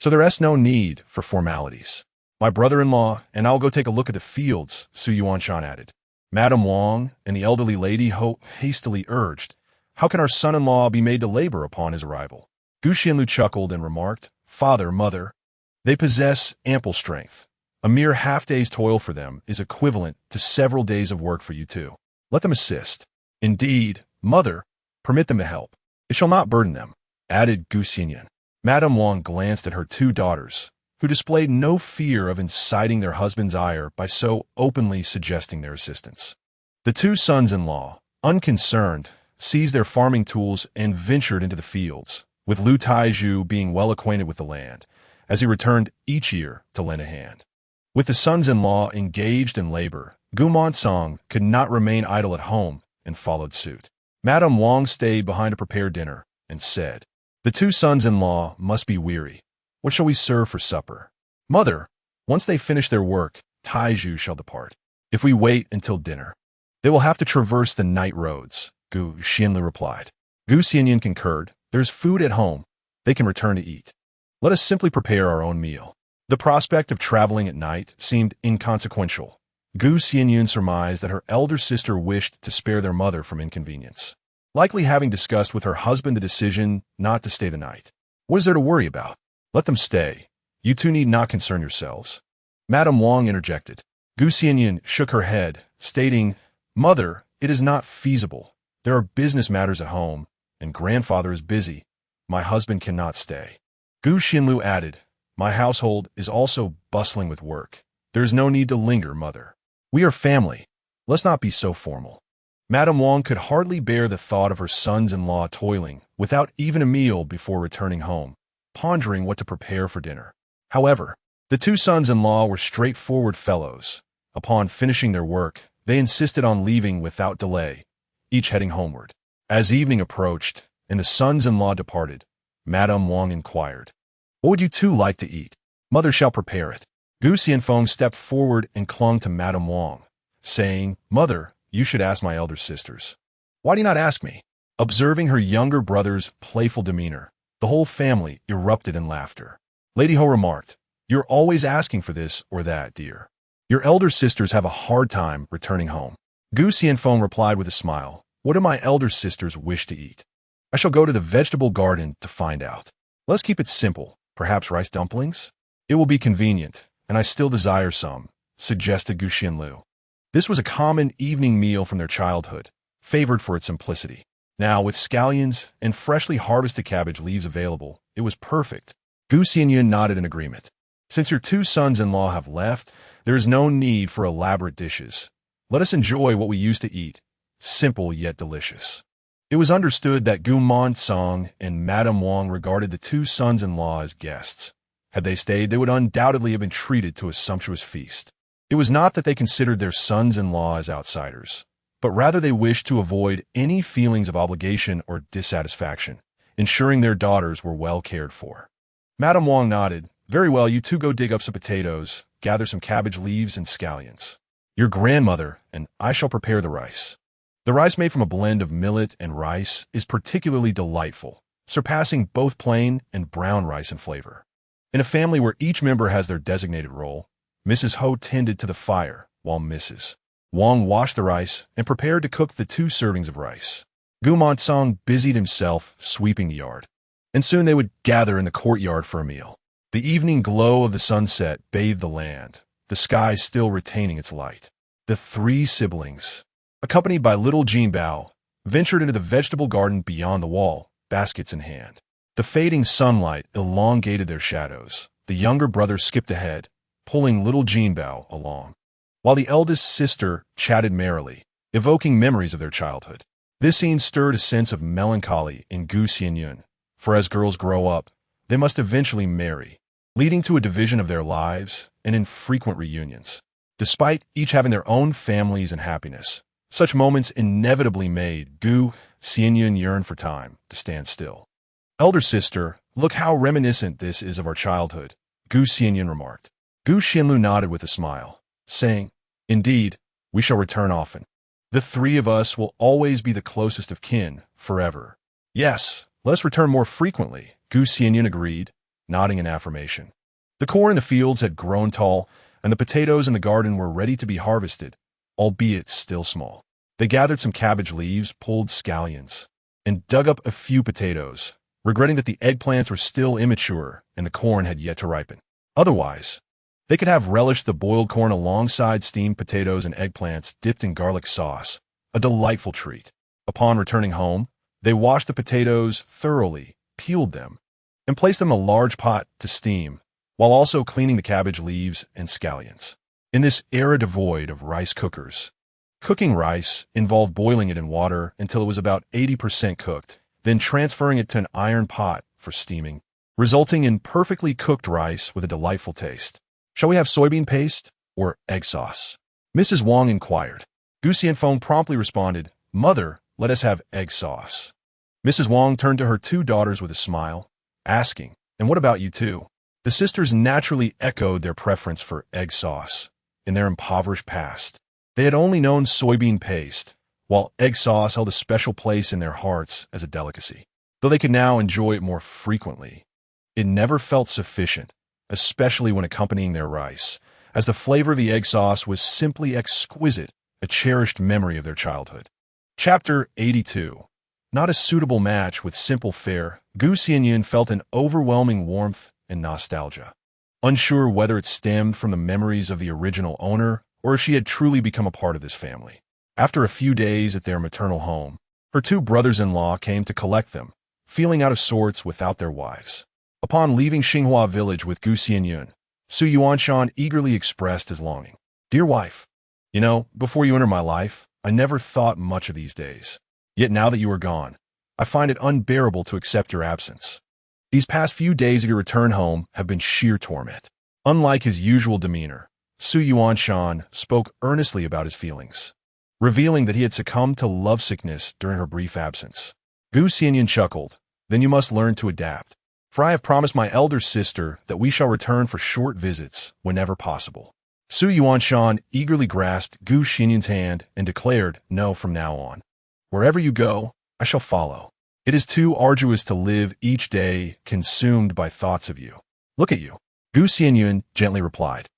so there's no need for formalities. My brother-in-law and I'll go take a look at the fields, Su Yuanshan added. Madame Wang and the elderly lady Ho hastily urged, how can our son-in-law be made to labor upon his arrival? Xianyun chuckled and remarked, Father, mother, they possess ample strength. A mere half-day's toil for them is equivalent to several days of work for you too. Let them assist. Indeed, mother, permit them to help. It shall not burden them, added Xianyun. Madame Wang glanced at her two daughters, who displayed no fear of inciting their husband's ire by so openly suggesting their assistance. The two sons-in-law, unconcerned, seized their farming tools and ventured into the fields, with Lu Taizhu being well acquainted with the land, as he returned each year to lend a hand. With the sons-in-law engaged in labor, Gumansong could not remain idle at home and followed suit. Madame Wang stayed behind to prepare dinner and said, the two sons-in-law must be weary. What shall we serve for supper? Mother, once they finish their work, Taizhu shall depart. If we wait until dinner, they will have to traverse the night roads, Xianyun replied. Xianyun concurred. There's food at home. They can return to eat. Let us simply prepare our own meal. The prospect of traveling at night seemed inconsequential. Gu Xianyun surmised that her elder sister wished to spare their mother from inconvenience, likely having discussed with her husband the decision not to stay the night. What is there to worry about? Let them stay. You two need not concern yourselves. Madame Wang interjected. Gu Xianyun shook her head, stating, Mother, it is not feasible. There are business matters at home, and grandfather is busy. My husband cannot stay. Gu Xinlu added, My household is also bustling with work. There is no need to linger, mother. We are family. Let's not be so formal. Madame Wang could hardly bear the thought of her sons-in-law toiling without even a meal before returning home, pondering what to prepare for dinner. However, the two sons-in-law were straightforward fellows. Upon finishing their work, they insisted on leaving without delay, each heading homeward. As evening approached and the sons-in-law departed, Madame Wang inquired, What would you two like to eat? Mother shall prepare it. Gu Xianfeng stepped forward and clung to Madame Wang, saying, Mother, you should ask my elder sisters. Why do you not ask me? Observing her younger brother's playful demeanor, the whole family erupted in laughter. Lady Ho remarked, You're always asking for this or that, dear. Your elder sisters have a hard time returning home. Gu Xianfeng replied with a smile, What do my elder sisters wish to eat? I shall go to the vegetable garden to find out. Let's keep it simple, perhaps rice dumplings? It will be convenient, and I still desire some, suggested Gu Xianlu. This was a common evening meal from their childhood, favored for its simplicity. Now, with scallions and freshly harvested cabbage leaves available, it was perfect. Gu Xianyun nodded in agreement. Since your two sons-in-law have left, there is no need for elaborate dishes. Let us enjoy what we used to eat, simple yet delicious. It was understood that Gu Monsong and Madame Wang regarded the two sons-in-law as guests. Had they stayed, they would undoubtedly have been treated to a sumptuous feast. It was not that they considered their sons-in-law as outsiders, but rather they wished to avoid any feelings of obligation or dissatisfaction, ensuring their daughters were well cared for. Madame Wang nodded. Very well, you two go dig up some potatoes, gather some cabbage leaves and scallions. Your grandmother and I shall prepare the rice. The rice made from a blend of millet and rice is particularly delightful, surpassing both plain and brown rice in flavor. In a family where each member has their designated role, Mrs. Ho tended to the fire, while Mrs. Wang washed the rice and prepared to cook the 2 servings of rice. Gu Monsong busied himself sweeping the yard, and soon they would gather in the courtyard for a meal. The evening glow of the sunset bathed the land, the sky still retaining its light. The 3 siblings, accompanied by little Jean Bao, ventured into the vegetable garden beyond the wall, baskets in hand. The fading sunlight elongated their shadows. The younger brother skipped ahead, pulling little Jean Bao along, while the eldest sister chatted merrily, evoking memories of their childhood. This scene stirred a sense of melancholy in Gu Xianyun, for as girls grow up, they must eventually marry, leading to a division of their lives and infrequent reunions. Despite each having their own families and happiness, such moments inevitably made Gu Xianyun yearn for time to stand still. Elder sister, look how reminiscent this is of our childhood, Gu Xianyun remarked. Gu Xianlu nodded with a smile, saying, Indeed, we shall return often. The 3 of us will always be the closest of kin, forever. Yes, let us return more frequently, Gu Xianyun agreed, nodding in affirmation. The corn in the fields had grown tall, and the potatoes in the garden were ready to be harvested, albeit still small. They gathered some cabbage leaves, pulled scallions, and dug up a few potatoes, regretting that the eggplants were still immature and the corn had yet to ripen. Otherwise, they could have relished the boiled corn alongside steamed potatoes and eggplants dipped in garlic sauce, a delightful treat. Upon returning home, they washed the potatoes thoroughly, peeled them, and placed them in a large pot to steam, while also cleaning the cabbage leaves and scallions. In this era devoid of rice cookers, cooking rice involved boiling it in water until it was about 80% cooked, then transferring it to an iron pot for steaming, resulting in perfectly cooked rice with a delightful taste. Shall we have soybean paste or egg sauce? Mrs. Wang inquired. Gu Xianfeng promptly responded, Mother, let us have egg sauce. Mrs. Wang turned to her 2 daughters with a smile, asking, And what about you two? The sisters naturally echoed their preference for egg sauce. In their impoverished past, they had only known soybean paste, while egg sauce held a special place in their hearts as a delicacy. Though they could now enjoy it more frequently, it never felt sufficient, especially when accompanying their rice, as the flavor of the egg sauce was simply exquisite, a cherished memory of their childhood. Chapter 82. Not a suitable match with simple fare, Xianyun felt an overwhelming warmth and nostalgia. Unsure whether it stemmed from the memories of the original owner or if she had truly become a part of this family. After a few days at their maternal home, her two brothers-in-law came to collect them, feeling out of sorts without their wives. Upon leaving Xinghua village with Xianyun, Su Yuanshan eagerly expressed his longing. Dear wife, before you enter my life, I never thought much of these days. Yet now that you are gone, I find it unbearable to accept your absence. These past few days of your return home have been sheer torment. Unlike his usual demeanor, Su Yuanshan spoke earnestly about his feelings, revealing that he had succumbed to lovesickness during her brief absence. Xianyun chuckled, Then you must learn to adapt, for I have promised my elder sister that we shall return for short visits whenever possible. Su Yuanshan eagerly grasped Xianyun's hand and declared, No, from now on. Wherever you go, I shall follow. It is too arduous to live each day consumed by thoughts of you. Look at you, Xianyun gently replied,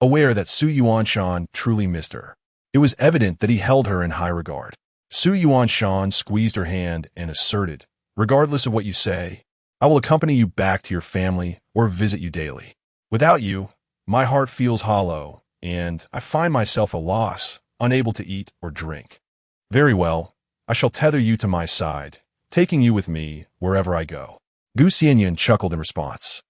aware that Su Yuanshan truly missed her. It was evident that he held her in high regard. Su Yuanshan squeezed her hand and asserted, Regardless of what you say, I will accompany you back to your family or visit you daily. Without you, my heart feels hollow, and I find myself a loss, unable to eat or drink. Very well, I shall tether you to my side, taking you with me wherever I go. Xianyun chuckled in response.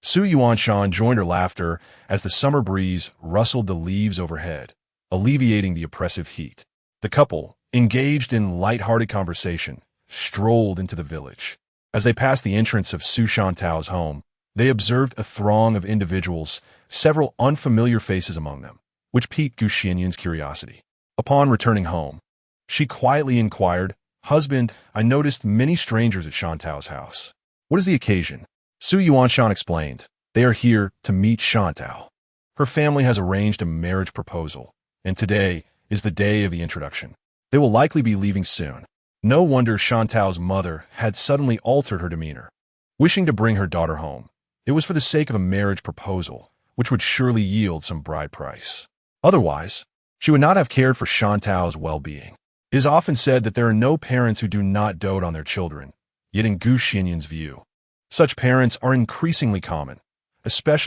Su Yuanshan joined her laughter as the summer breeze rustled the leaves overhead, alleviating the oppressive heat. The couple, engaged in light-hearted conversation, strolled into the village. As they passed the entrance of Su Shantao's home, they observed a throng of individuals, several unfamiliar faces among them, which piqued Xianyun's curiosity. Upon returning home, she quietly inquired, Husband, I noticed many strangers at Shantao's house. What is the occasion? Su Yuanshan explained, They are here to meet Shantao. Her family has arranged a marriage proposal, and today is the day of the introduction. They will likely be leaving soon. No wonder Shantao's mother had suddenly altered her demeanor. Wishing to bring her daughter home, it was for the sake of a marriage proposal, which would surely yield some bride price. Otherwise, she would not have cared for Shantao's well-being. It is often said that there are no parents who do not dote on their children, yet in Xianyun's view, such parents are increasingly common, especially